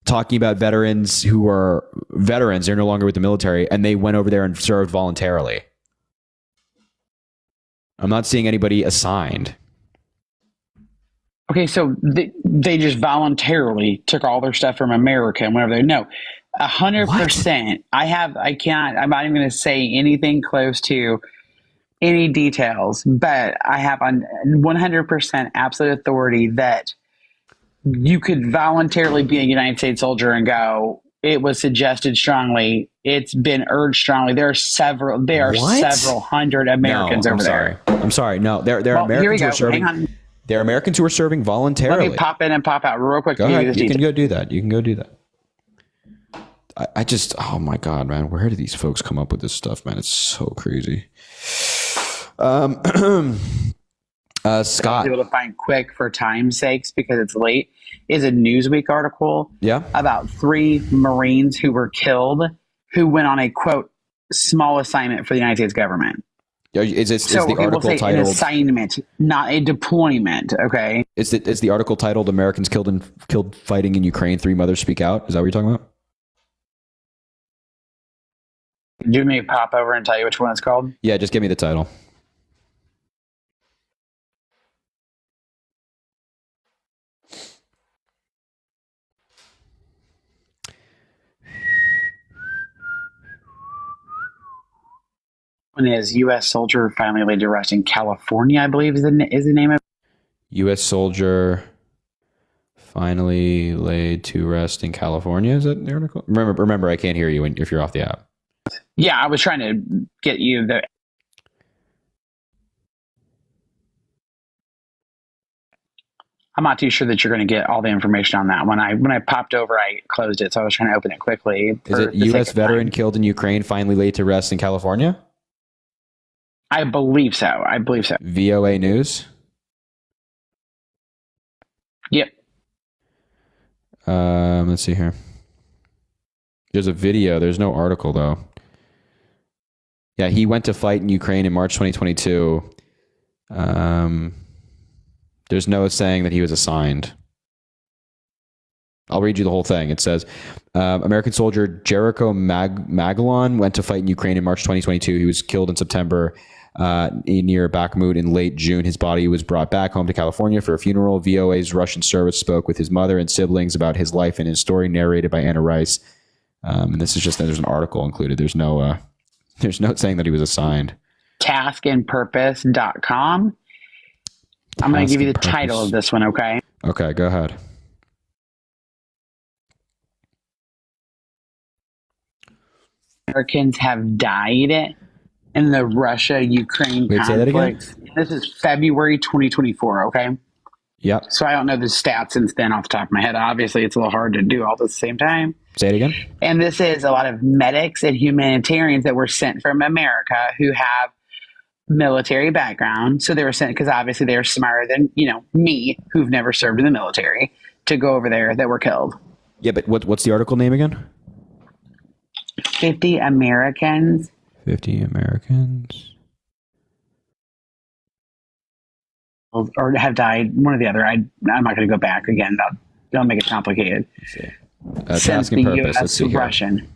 talking about veterans who are veterans. They're no longer with the military, and they went over there and served voluntarily. I'm not seeing anybody assigned. Okay, so they just voluntarily took all their stuff from America and whatever. No, 100%. I'm not even going to say anything close to any details, but I have on 100% absolute authority that you could voluntarily be a United States soldier and go. It was suggested strongly. It's been urged strongly. There are several hundred Americans over there. I'm sorry. No, there are Americans who are serving. Hang on. There are Americans who are serving voluntarily. Let me pop in and pop out real quick. Go ahead. You can go do that. I just, oh my God, man. Where do these folks come up with this stuff, man? It's so crazy. Scott. Able to find quick for time's sakes because it's late is a Newsweek article about 3 Marines who were killed who went on a quote small assignment for the United States government. Is the article titled an assignment, not a deployment? Okay. Is the article titled "Americans killed fighting in Ukraine? 3 mothers speak out"? Is that what you're talking about? Do you want me to pop over and tell you which one it's called? Yeah, just give me the title. One is U.S. soldier finally laid to rest in California, I believe is the name of it. U.S. soldier finally laid to rest in California. Is that the article? Remember, I can't hear you if you're off the app. Yeah, I was trying to get you the. I'm not too sure that you're going to get all the information on that. When I popped over, I closed it, so I was trying to open it quickly. Is it U.S. veteran killed in Ukraine finally laid to rest in California? I believe so. VOA News? Yep. Let's see here. There's a video. There's no article, though. Yeah, he went to fight in Ukraine in March 2022. There's no saying that he was assigned. I'll read you the whole thing. It says, American soldier Jericho Magalon went to fight in Ukraine in March 2022. He was killed in September near Bakhmut in late June. His body was brought back home to California for a funeral. VOA's Russian service spoke with his mother and siblings about his life and his story, narrated by Anna Rice. And this is just, there's an article included. There's no saying that he was assigned. Taskandpurpose.com. I'm going to give you the title of this one, okay? Okay, go ahead. Americans have died in the Russia-Ukraine conflict. Say that again? This is February 2024, okay? Yep. So I don't know the stats since then off the top of my head. Obviously, it's a little hard to do all at the same time. Say it again? And this is a lot of medics and humanitarians that were sent from America who have military background. So they were sent because obviously they're smarter than, me, who've never served in the military, to go over there that were killed. Yeah, but what's the article name again? 50 Americans. 50 Americans. Or have died, one or the other. I'm not going to go back again. That'll make it complicated. Since the U.S. Russian.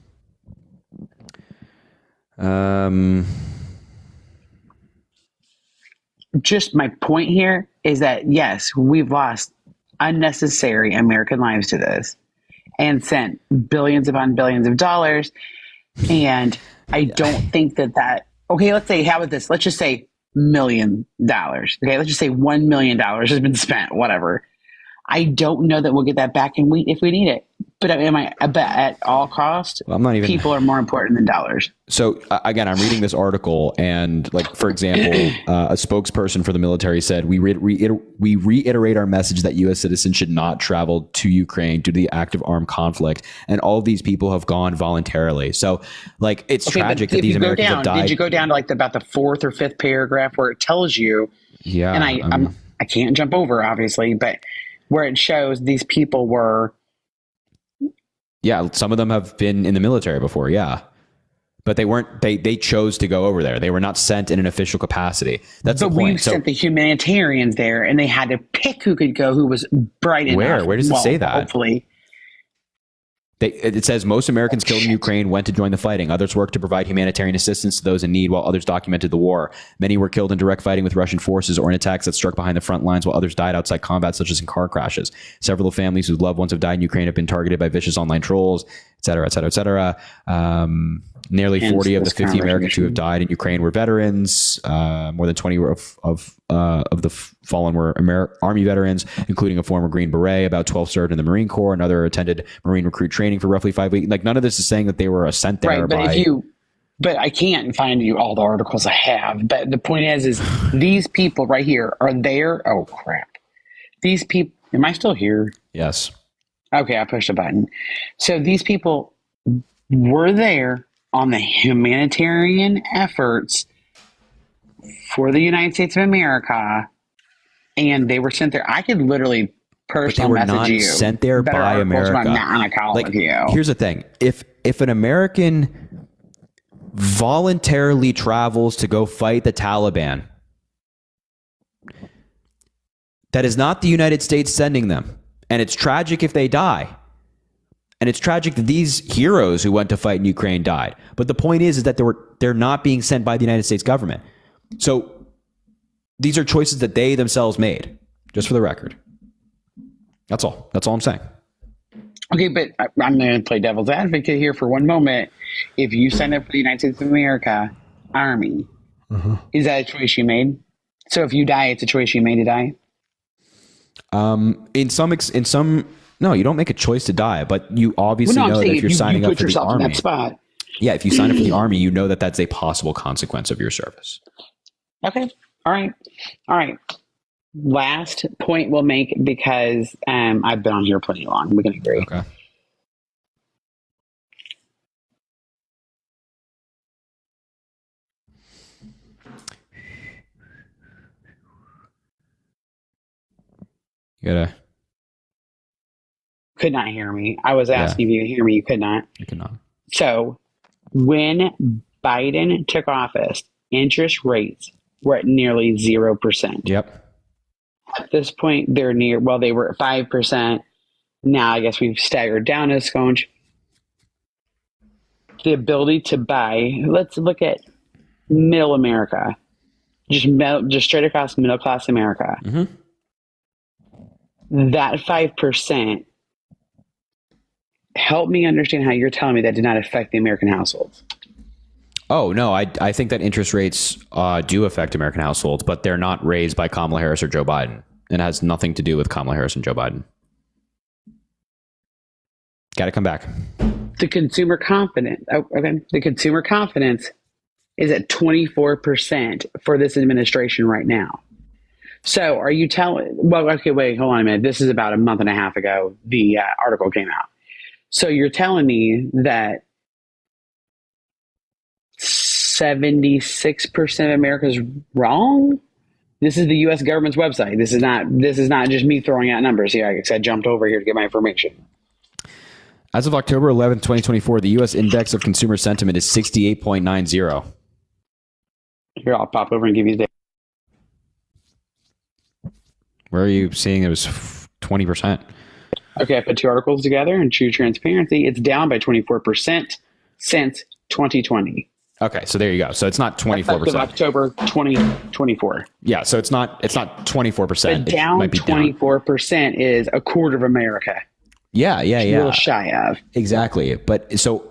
Just my point here is that, yes, we've lost unnecessary American lives to this and sent billions upon billions of dollars. And I don't think that, okay, let's say, how about this? Let's just say $1 million. Okay, let's just say $1 million has been spent, whatever. I don't know that we'll get that back if we need it. But at all cost, Well, I'm not even. people are more important than dollars. So again, I'm reading this article, and like for example, a spokesperson for the military said, "We reiterate our message that U.S. citizens should not travel to Ukraine due to the active armed conflict, and all of these people have gone voluntarily." So, like, it's tragic that these Americans have died. Did you go down to like about the fourth or fifth paragraph where it tells you? Yeah, and I can't jump over, obviously, but where it shows these people were. Yeah, some of them have been in the military before, yeah. But they weren't, they chose to go over there. They were not sent in an official capacity. That's the point. We sent the humanitarians there, and they had to pick who could go, who was bright enough. Where does it say that? Hopefully. It says most Americans killed in Ukraine went to join the fighting. Others worked to provide humanitarian assistance to those in need, while others documented the war. Many were killed in direct fighting with Russian forces or in attacks that struck behind the front lines, while others died outside combat, such as in car crashes. Several families whose loved ones have died in Ukraine have been targeted by vicious online trolls, et cetera, et cetera, et cetera. Nearly 40 of the 50 Americans who have died in Ukraine were veterans. More than 20 of the fallen were Army veterans, including a former Green Beret. About 12 served in the Marine Corps. Another attended Marine recruit training for roughly 5 weeks. Like, none of this is saying that they were sent there. Right, but I can't find you all the articles I have. But the point is these people right here are there. Oh crap! These people. Am I still here? Yes. Okay, I pushed a button. So these people were there on the humanitarian efforts for the United States of America, and they were sent there. I could literally personally message you. Sent there by America. I'm not on a call with you. Here's the thing: if an American voluntarily travels to go fight the Taliban, that is not the United States sending them, and it's tragic if they die. And it's tragic that these heroes who went to fight in Ukraine died. But the point is that they're not being sent by the United States government. So these are choices that they themselves made, just for the record. That's all. That's all I'm saying. Okay, but I'm going to play devil's advocate here for one moment. If you sign up for the United States of America Army, is that a choice you made? So if you die, it's a choice you made to die? No, you don't make a choice to die, but you obviously know that if you're signing up for the Army, in that spot. Yeah, if you sign up for the Army, you know that that's a possible consequence of your service. Okay. All right. Last point we'll make, because I've been on here plenty long. We can agree. Okay. You gotta. Could not hear me. I was asking if you could hear me. You could not. You could not. So when Biden took office, interest rates were at nearly 0%. Yep. At this point, they were at 5%. Now I guess we've staggered down a scotch. The ability to buy, let's look at middle America. Just straight across middle class America. That 5%, help me understand how you're telling me that did not affect the American households. Oh, no, I think that interest rates do affect American households, but they're not raised by Kamala Harris or Joe Biden. It has nothing to do with Kamala Harris and Joe Biden. Got to come back. The consumer confidence. The consumer confidence is at 24% for this administration right now. So are you telling? Well, okay, wait, hold on a minute. This is about a month and a half ago. The article came out. So you're telling me that 76% of America is wrong? This is the U.S. government's website. This is not just me throwing out numbers here. Like I jumped over here to get my information. As of October 11th, 2024, the U.S. Index of Consumer Sentiment is 68.90. Here, I'll pop over and give you the. Where are you seeing it was 20%? Okay, I put two articles together, and true transparency, it's down by 24% since 2020. Okay, so there you go. So it's not 24%. Effective October 2024. Yeah, so it's not 24%. But down 24% is a quarter of America. Yeah. A little shy of. Exactly. But so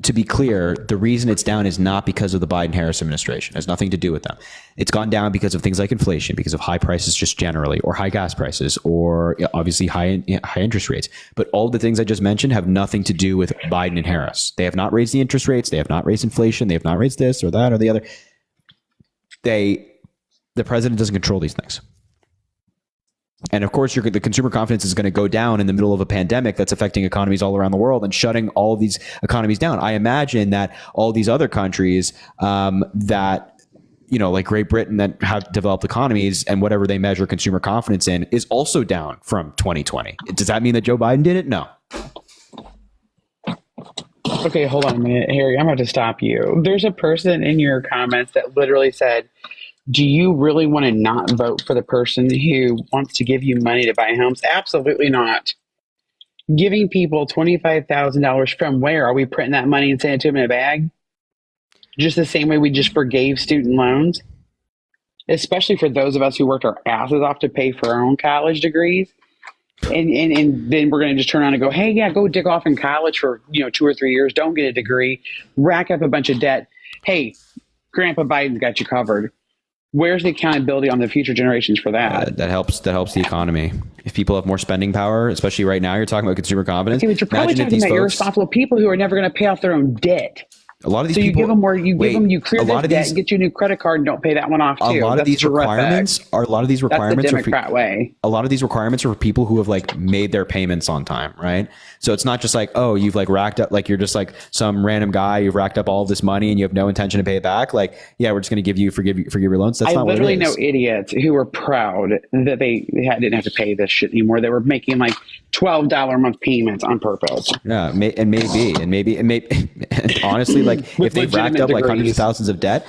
to be clear, the reason it's down is not because of the Biden-Harris administration. It has nothing to do with them. It's gone down because of things like inflation, because of high prices just generally, or high gas prices, or obviously high interest rates. But all the things I just mentioned have nothing to do with Biden and Harris. They have not raised the interest rates. They have not raised inflation. They have not raised this or that or the other. The president doesn't control these things. And of course, the consumer confidence is going to go down in the middle of a pandemic that's affecting economies all around the world and shutting all of these economies down. I imagine that all these other countries that, like Great Britain, that have developed economies and whatever they measure consumer confidence in is also down from 2020. Does that mean that Joe Biden did it? No. Okay, hold on a minute, Harry. I'm about to stop you. There's a person in your comments that literally said, do you really want to not vote for the person who wants to give you money to buy homes? Absolutely not. Giving people $25,000 from where? Are we printing that money and sending it to them in a bag? Just the same way we just forgave student loans? Especially for those of us who worked our asses off to pay for our own college degrees. And then we're going to just turn around and go, hey, yeah, go dig off in college for 2 or 3 years. Don't get a degree. Rack up a bunch of debt. Hey, Grandpa Biden's got you covered. Where's the accountability on the future generations for that? That helps the economy. If people have more spending power, especially right now, you're talking about consumer confidence. Okay, but you're probably talking about irresponsible people who are never going to pay off their own debt. A lot of these so people, you give them more. You clear this debt, and get you a new credit card, and don't pay that one off too. A lot of these requirements are That's the Democrat way. A lot of these requirements are for people who have made their payments on time, right? So it's not just you've racked up, you're just some random guy, you've racked up all this money and you have no intention to pay it back. Yeah, we're just going to forgive your loans. That's not what it is. I literally know idiots who were proud that they didn't have to pay this shit anymore. They were making $12 a month payments on purpose. Yeah, and honestly, if they've racked up hundreds of thousands of debt,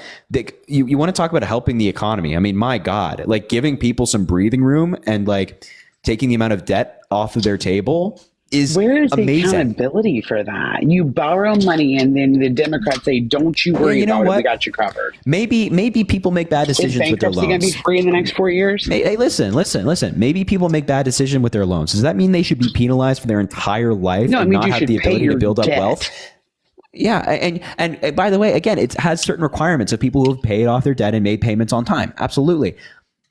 you want to talk about helping the economy. I mean, my God, giving people some breathing room and taking the amount of debt off of their table is where is amazing. The accountability for that? You borrow money and then the Democrats say, don't you worry about it, we got you covered. Maybe people make bad decisions with their loans. Is bankruptcy going to be free in the next 4 years? Hey, listen. Maybe people make bad decisions with their loans. Does that mean they should be penalized for their entire life and not have the ability to build up wealth? Yeah, and by the way, again, it has certain requirements of people who have paid off their debt and made payments on time. Absolutely.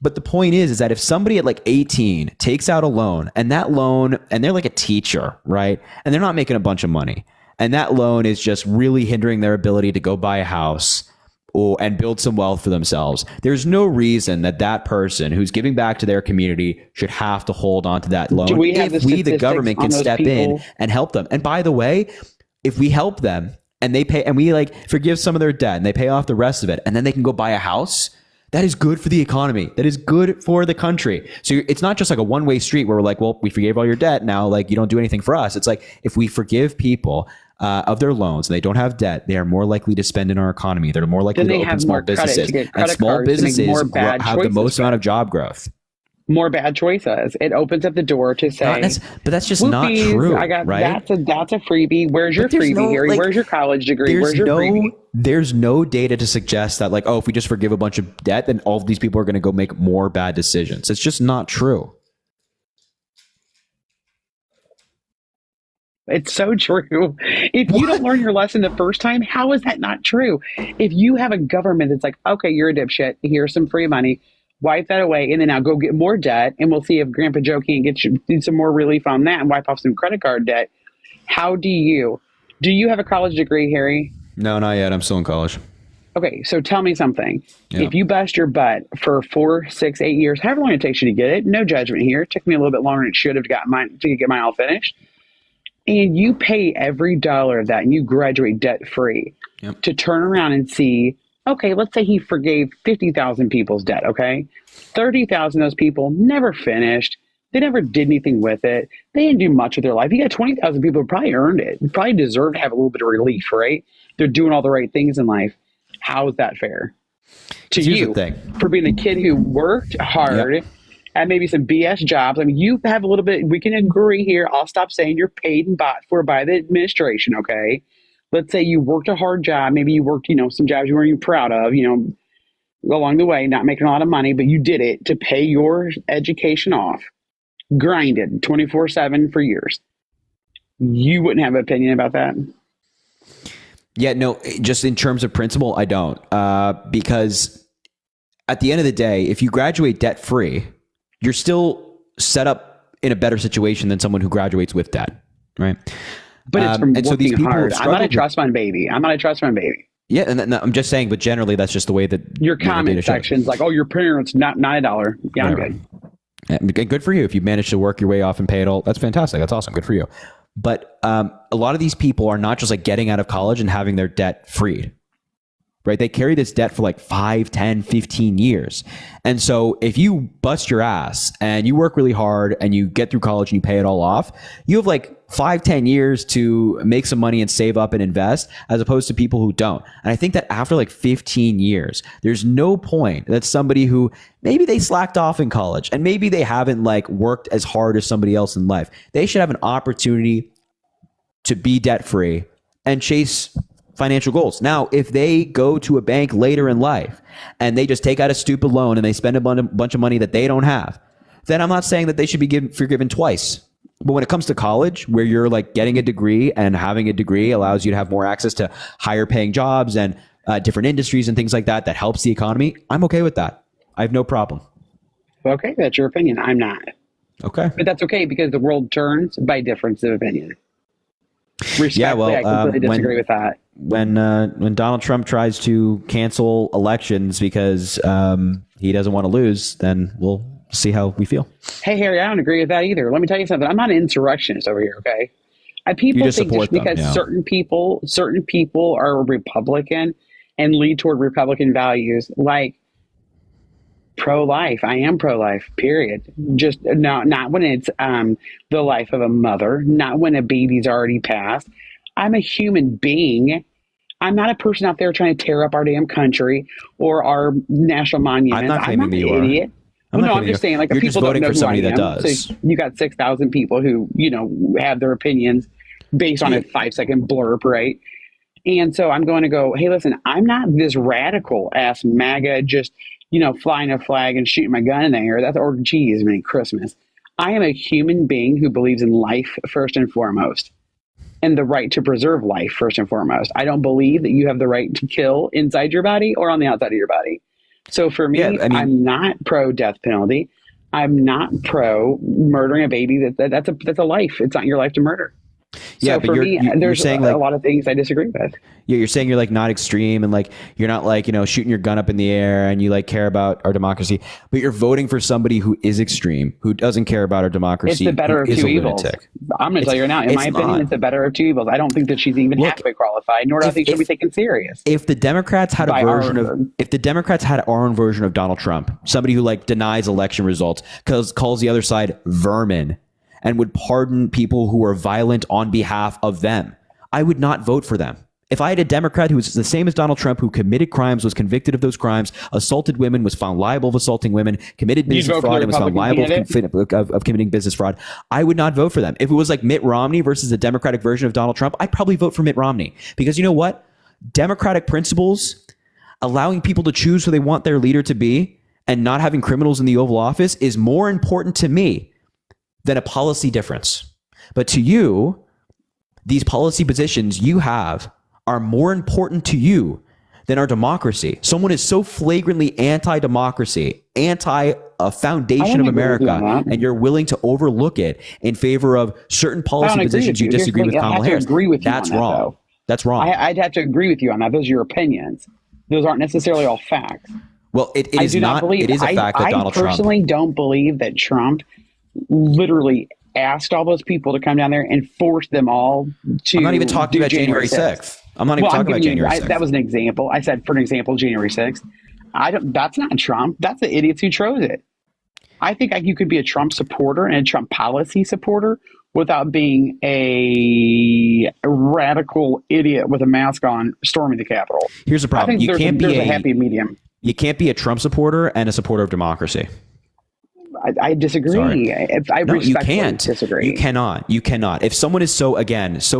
But the point is that if somebody at 18 takes out a loan and they're a teacher, right? And they're not making a bunch of money, and that loan is just really hindering their ability to go buy a house and build some wealth for themselves, there's no reason that person who's giving back to their community should have to hold on to that loan if we, the government, can step in and help them. And by the way, if we help them and they pay and we forgive some of their debt and they pay off the rest of it, and then they can go buy a house, that is good for the economy. That is good for the country. So it's not just a one-way street where we're well, we forgave all your debt. Now, you don't do anything for us. It's if we forgive people of their loans and they don't have debt, they are more likely to spend in our economy. They're more likely to open small businesses. And small businesses have the most amount of job growth. More bad choices. It opens up the door to say, but that's just not true. Right? That's a freebie. Where's your freebie, Harry? Where's your college degree? Where's your freebie? There's no data to suggest that if we just forgive a bunch of debt, then all of these people are going to go make more bad decisions. It's just not true. It's so true. If you don't learn your lesson the first time, how is that not true? If you have a government that's okay, you're a dipshit, here's some free money, wipe that away, and then now go get more debt, and we'll see if Grandpa Joe can't get you some more relief on that and wipe off some credit card debt. How do you have a college degree, Harry? No, not yet. I'm still in college. Okay, so tell me something. Yeah. If you bust your butt for 4, 6, 8 years, however long it takes you to get it, no judgment here. It took me a little bit longer than it should have to get mine all finished. And you pay every dollar of that and you graduate debt free. Yep. To turn around and see, okay, let's say he forgave 50,000 people's debt, okay? 30,000 of those people never finished. They never did anything with it. They didn't do much with their life. You got 20,000 people who probably earned it. Probably deserve to have a little bit of relief, right? They're doing all the right things in life. How is that fair? To you, for being a kid who worked hard at maybe some BS jobs. I mean, you have a little bit, we can agree here. I'll stop saying you're paid and bought for by the administration, okay? let's say you worked a hard job, maybe you worked, some jobs you weren't even proud of, along the way, not making a lot of money, but you did it to pay your education off, grinded 24/7 for years. You wouldn't have an opinion about that? Yeah, no, just in terms of principle, I don't. Because at the end of the day, if you graduate debt free, you're still set up in a better situation than someone who graduates with debt, right? But it's from and working so these people hard. I'm not a struggle with- trust fund baby. Yeah, and I'm just saying, but generally, that's just the way that Your the data comment shows. section's like, oh, your parents, not $1. Yeah, I'm Whatever. good. And good for you if you managed to work your way off and pay it all. That's fantastic. That's awesome. Good for you. But a lot of these people are not just like getting out of college and having their debt freed, right? They carry this debt for like 5, 10, 15 years. And so if you bust your ass and you work really hard and you get through college and you pay it all off, you have like 5, 10 years to make some money and save up and invest, as opposed to people who don't. And I think that after like 15 years, there's no point that somebody who maybe they slacked off in college and maybe they haven't like worked as hard as somebody else in life, they should have an opportunity to be debt free and chase financial goals. Now, if they go to a bank later in life and they just take out a stupid loan and they spend a bunch of money that they don't have, then I'm not saying that they should be forgiven twice. But when it comes to college, where you're like getting a degree, and having a degree allows you to have more access to higher paying jobs and different industries and things like that, that helps the economy, I'm okay with that. I have no problem. Okay, that's your opinion. I'm not. Okay. But that's okay because the world turns by difference of opinion. Respectfully, I completely disagree with that. When Donald Trump tries to cancel elections because he doesn't want to lose, then we'll see how we feel. Hey, Harry, I don't agree with that either. Let me tell you something. I'm not an insurrectionist over here, okay? People just think just support them, because yeah. certain people are Republican and lead toward Republican values, like pro-life. I am pro-life, period. Just not when it's the life of a mother, not when a baby's already passed. I'm a human being. I'm not a person out there trying to tear up our damn country or our national monuments. I'm not claiming that you an are. idiot. I'm Well, not no, I'm claiming just you are. saying, like, You're people just voting don't know for who I somebody that am. does. So you got 6,000 people who, have their opinions based on a 5-second blurb, right? And so I'm going to go, hey, listen, I'm not this radical ass MAGA, just, flying a flag and shooting my gun in the air. That's or geez, Merry Christmas. I am a human being who believes in life first and foremost, and the right to preserve life first and foremost. I don't believe that you have the right to kill inside your body or on the outside of your body. So for me, I'm not pro death penalty. I'm not pro murdering a baby. That's a life. It's not your life to murder. Yeah, So but for you're me, there's saying a lot of things I disagree with. Yeah, you're saying you're like not extreme and like you're not like, shooting your gun up in the air and you like care about our democracy, but you're voting for somebody who is extreme, who doesn't care about our democracy. It's the better of who is two a evils. lunatic. I'm going to tell you right now, in my opinion, it's the better of two evils. I don't think that she's even halfway qualified, nor do I think she'll be taken serious. If the Democrats had By a our version of, if the Democrats had our own version of Donald Trump, somebody who like denies election results, calls the other side vermin, and would pardon people who are violent on behalf of them, I would not vote for them. If I had a Democrat who was the same as Donald Trump, who committed crimes, was convicted of those crimes, assaulted women, was found liable of assaulting women, committed You'd business vote for fraud, the and was found liable Republican of committing business fraud, I would not vote for them. If it was like Mitt Romney versus the Democratic version of Donald Trump, I'd probably vote for Mitt Romney. Because you know what? Democratic principles, allowing people to choose who they want their leader to be, and not having criminals in the Oval Office is more important to me than a policy difference. But to you, these policy positions you have are more important to you than our democracy. Someone is so flagrantly anti-democracy, anti-foundation of America, and you're willing to overlook it in favor of certain policy positions you disagree with Kamala Harris. That's wrong. That's wrong. I'd have to agree with you on that. Those are your opinions. Those aren't necessarily all facts. Well, it I is do not. believe, It is a fact that Donald I personally don't believe that Trump literally asked all those people to come down there and force them all to. I'm not even talking do about January 6th. I'm not even talking about January 6th. That was an example. I said, for an example, January 6th. That's not Trump. That's the idiots who chose it. I think you could be a Trump supporter and a Trump policy supporter without being a radical idiot with a mask on storming the Capitol. Here's the problem. I think there's a happy medium. You can't be a Trump supporter and a supporter of democracy. I disagree. Sorry. I No, you respectfully can't. disagree. You cannot. You cannot. If someone is so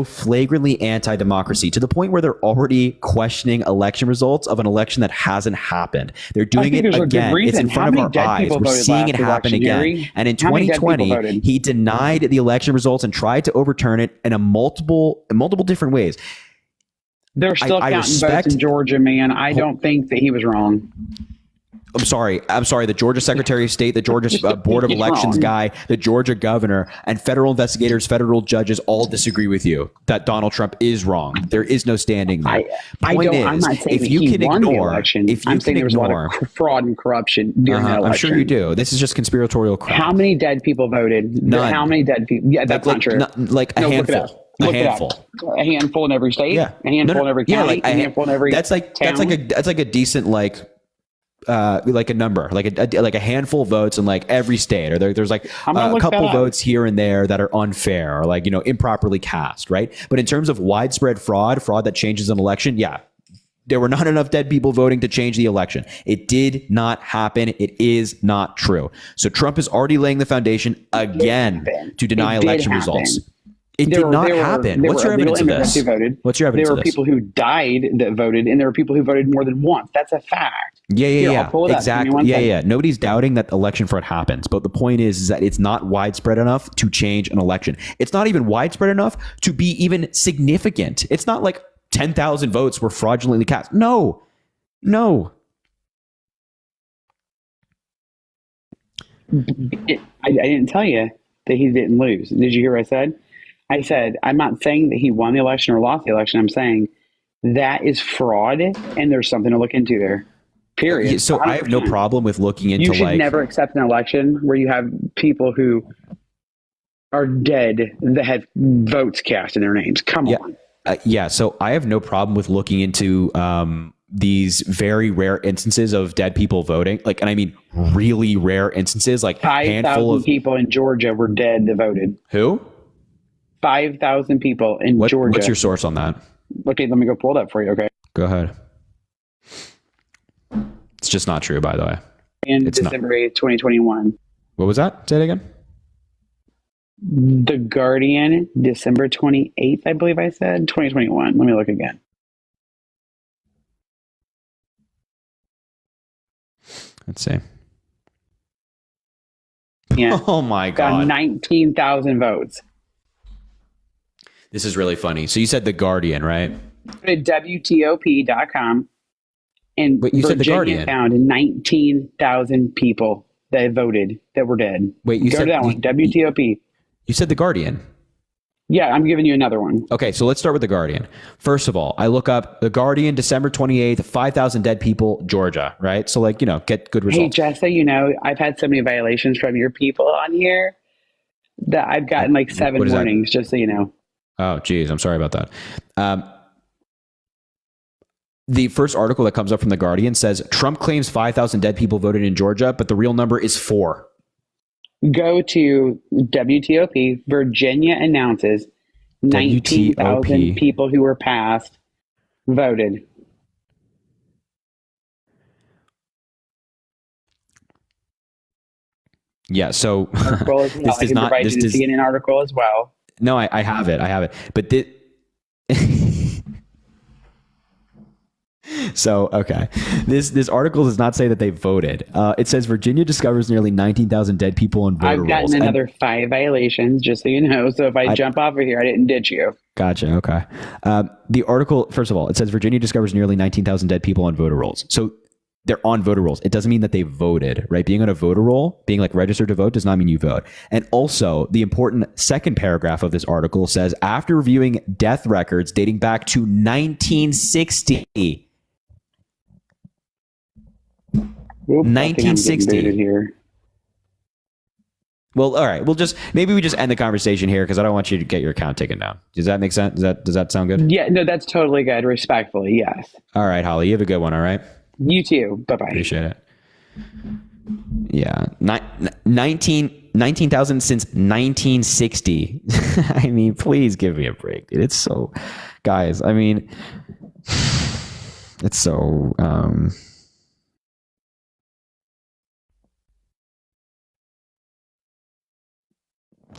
flagrantly anti-democracy to the point where they're already questioning election results of an election that hasn't happened, they're doing it there's a good again. It's reason. in How front of many our dead eyes. people We're voted seeing last it happen election, again. Gary? And in How many dead people 2020, voted? he denied the election results and tried to overturn it in multiple different ways. They're still I counting respect- votes in Georgia, man. I don't think that he was wrong. I'm sorry. The Georgia Secretary of State, the Georgia Board of He's Elections wrong. guy, the Georgia governor, and federal investigators, federal judges all disagree with you that Donald Trump is wrong. There is no standing there. I'm not saying if that you he can won the ignore, election. if you I'm can saying there was a lot ignore, of fraud and corruption during that election. I'm sure you do. This is just conspiratorial crap. How many dead people voted? None. How many dead people? Yeah, that's not true. Like a No, look it handful. up. Look it up. A handful in every state. Yeah. A handful in every county. A handful in every that's like a decent like a number, like a handful of votes in like every state, or there's like I'm gonna a look couple that up. votes here and there that are unfair or like, improperly cast, right? But in terms of widespread fraud that changes an election, yeah, there were not enough dead people voting to change the election. It did not happen. It is not true. So Trump is already laying the foundation again to deny It did election happen. results. It did not happen. What's your evidence of this? Who voted. What's your evidence There of were this? people who died that voted, and there were people who voted more than once. That's a fact. Here, I'll pull it up. Give me Exactly. one second. Yeah. Nobody's doubting that election fraud happens, but the point is that it's not widespread enough to change an election. It's not even widespread enough to be even significant. It's not like 10,000 votes were fraudulently cast. No. I didn't tell you that he didn't lose. Did you hear what I said? I said, I'm not saying that he won the election or lost the election. I'm saying that is fraud, and there's something to look into there. Period. Yeah, so I have no 100%. problem with looking into You should like never accept an election where you have people who are dead that have votes cast in their names. Come on. So I have no problem with looking into these very rare instances of dead people voting. Like, and I mean really rare instances, like 5,000 people in Georgia were dead that voted. Who? 5,000 people in Georgia. What's your source on that? Okay, let me go pull it up for you. Okay. Go ahead. It's just not true, by the way. In It's not. December 8th, 2021. What was that? Say it again. The Guardian, December 28th, I believe I said. 2021. Let me look again. Let's see. Yeah. Oh my Got God. 19,000 votes. This is really funny. So you said The Guardian, right? Go to WTOP.com. And Wait, you said The Virginia Guardian. found 19,000 people that voted that were dead. Wait, you Go said to that one. WTOP. You said The Guardian. Yeah, I'm giving you another one. Okay, so let's start with The Guardian. First of all, I look up The Guardian, December 28th, 5,000 dead people, Georgia, right? So like, get good Hey, results. just so you know, I've had so many violations from your people on here that I've gotten like 7 What is that? warnings, just so you know. Oh, geez, I'm sorry about that. The first article that comes up from The Guardian says Trump claims 5,000 dead people voted in Georgia, but the real number is 4. Go to WTOP. Virginia announces 19,000 people who were passed voted. Yeah, so Article as well. this I does can not. provide This you the does. CNN article as well. No, I have it. But this. So okay, this article does not say that they voted. It says Virginia discovers nearly 19,000 dead people in voter I've rolls. gotten And- another 5 violations, just so you know. So if I jump off of here, I didn't ditch you. Gotcha. Okay. The article, first of all, it says Virginia discovers nearly 19,000 dead people on voter rolls. So they're on voter rolls. It doesn't mean that they voted, right? Being on a voter roll, being like registered to vote, does not mean you vote. And also, the important second paragraph of this article says after reviewing death records dating back to 1960. Oop, I think I'm getting 1960. booted here. Well, all right. Maybe we just end the conversation here because I don't want you to get your account taken down. Does that make sense? Does that sound good? Yeah, no, that's totally good. Respectfully, yes. All right, Holly, you have a good one. All right. You too. Bye bye. Appreciate it. Yeah. 19,000 since 1960. I mean, please give me a break, dude. It's so, guys, I mean, it's so,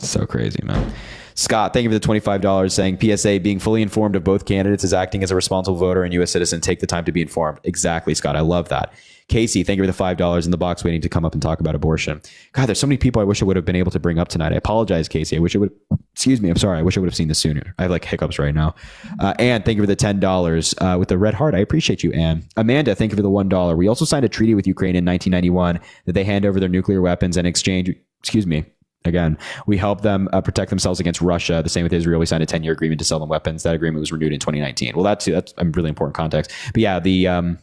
So crazy, man. Scott, thank you for the $25 saying PSA, being fully informed of both candidates is acting as a responsible voter and U.S. citizen. Take the time to be informed. Exactly, Scott. I love that. Casey, thank you for the $5 in the box waiting to come up and talk about abortion. God, there's so many people I wish I would have been able to bring up tonight. I apologize, Casey. I wish I would, excuse me. I'm sorry. I wish I would have seen this sooner. I have like hiccups right now. Ann, thank you for the $10 with the red heart. I appreciate you, Ann. Amanda, thank you for the $1. We also signed a treaty with Ukraine in 1991 that they hand over their nuclear weapons and exchange, excuse me. Again, we help them protect themselves against Russia. The same with Israel. We signed a 10-year agreement to sell them weapons. That agreement was renewed in 2019. Well, that's a really important context. But yeah, the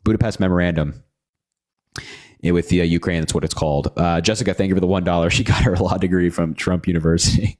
Budapest Memorandum with the Ukraine, that's what it's called. Jessica, thank you for the $1. She got her law degree from Trump University.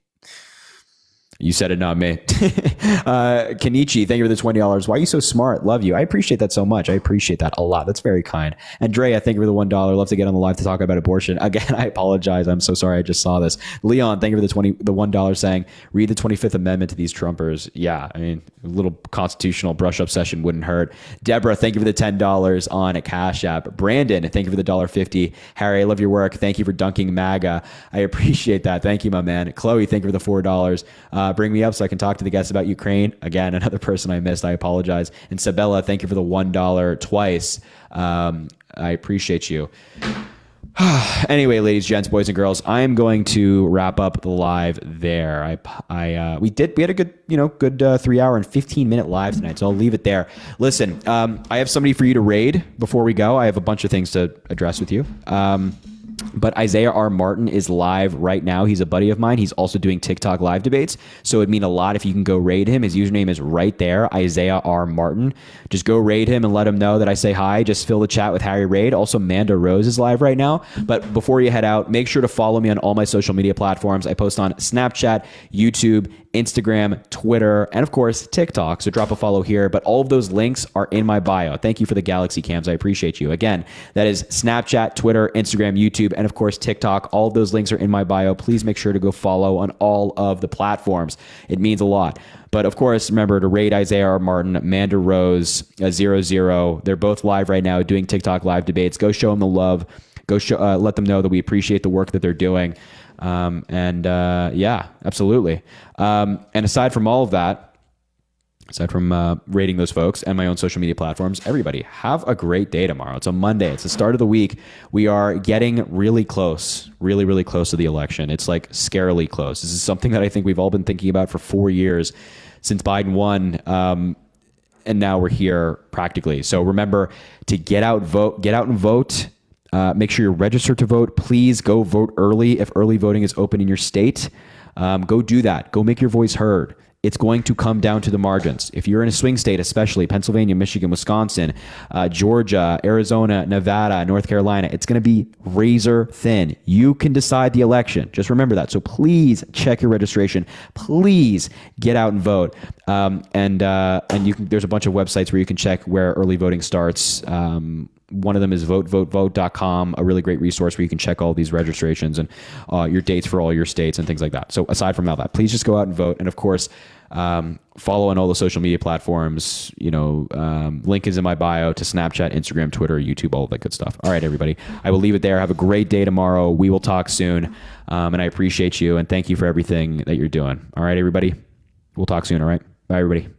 You said it, not me. Kenichi, thank you for the $20. Why are you so smart? Love you. I appreciate that so much. I appreciate that a lot. That's very kind. Andrea, thank you for the $1. Love to get on the live to talk about abortion. Again, I apologize. I'm so sorry. I just saw this. Leon, thank you for the $1 saying, read the 25th Amendment to these Trumpers. Yeah, I mean, a little constitutional brush up session wouldn't hurt. Deborah, thank you for the $10 on a Cash App. Brandon, thank you for the $1.50. Harry, I love your work. Thank you for dunking MAGA. I appreciate that. Thank you, my man. Chloe, thank you for the $4. Bring me up so I can talk to the guests about Ukraine. Again, another person I missed. I apologize. And Sabella, thank you for the $1 twice. I appreciate you. Anyway, ladies, gents, boys, and girls, I am going to wrap up the live there. We had a good 3-hour and 15-minute live tonight, so I'll leave it there. Listen, I have somebody for you to raid before we go. I have a bunch of things to address with you. But Isaiah R. Martin is live right now. He's a buddy of mine. He's also doing TikTok live debates. So it'd mean a lot if you can go raid him. His username is right there, Isaiah R. Martin. Just go raid him and let him know that I say hi. Just fill the chat with Harry Raid. Also, Manda Rose is live right now. But before you head out, make sure to follow me on all my social media platforms. I post on Snapchat, YouTube, Instagram, Twitter, and of course, TikTok. So drop a follow here. But all of those links are in my bio. Thank you for the Galaxy Cams. I appreciate you. Again, that is Snapchat, Twitter, Instagram, YouTube, and of course, TikTok. All of those links are in my bio. Please make sure to go follow on all of the platforms. It means a lot. But of course, remember to raid Isaiah R. Martin, Amanda Rose, 00. They're both live right now doing TikTok live debates. Go show them the love. Go let them know that we appreciate the work that they're doing. Yeah, absolutely. And aside from all of that, aside from rating those folks and my own social media platforms, everybody have a great day tomorrow. It's a Monday. It's the start of the week. We are getting really close, really, really close to the election. It's like scarily close. This is something that I think we've all been thinking about for 4 years since Biden won. And now we're here practically. So remember to get out and vote. Make sure you're registered to vote. Please go vote early if early voting is open in your state. Go do that. Go make your voice heard. It's going to come down to the margins. If you're in a swing state, especially Pennsylvania, Michigan, Wisconsin, Georgia, Arizona, Nevada, North Carolina, it's going to be razor thin. You can decide the election. Just remember that. So please check your registration. Please get out and vote. And you can, there's a bunch of websites where you can check where early voting starts. One of them is vote.com, a really great resource where you can check all these registrations and your dates for all your states and things like that. So aside from all that, please just go out and vote. And of course, follow on all the social media platforms. Link is in my bio to Snapchat, Instagram, Twitter, YouTube, all of that good stuff. All right, everybody. I will leave it there. Have a great day tomorrow. We will talk soon. And I appreciate you and thank you for everything that you're doing. All right, everybody. We'll talk soon. All right. Bye, everybody.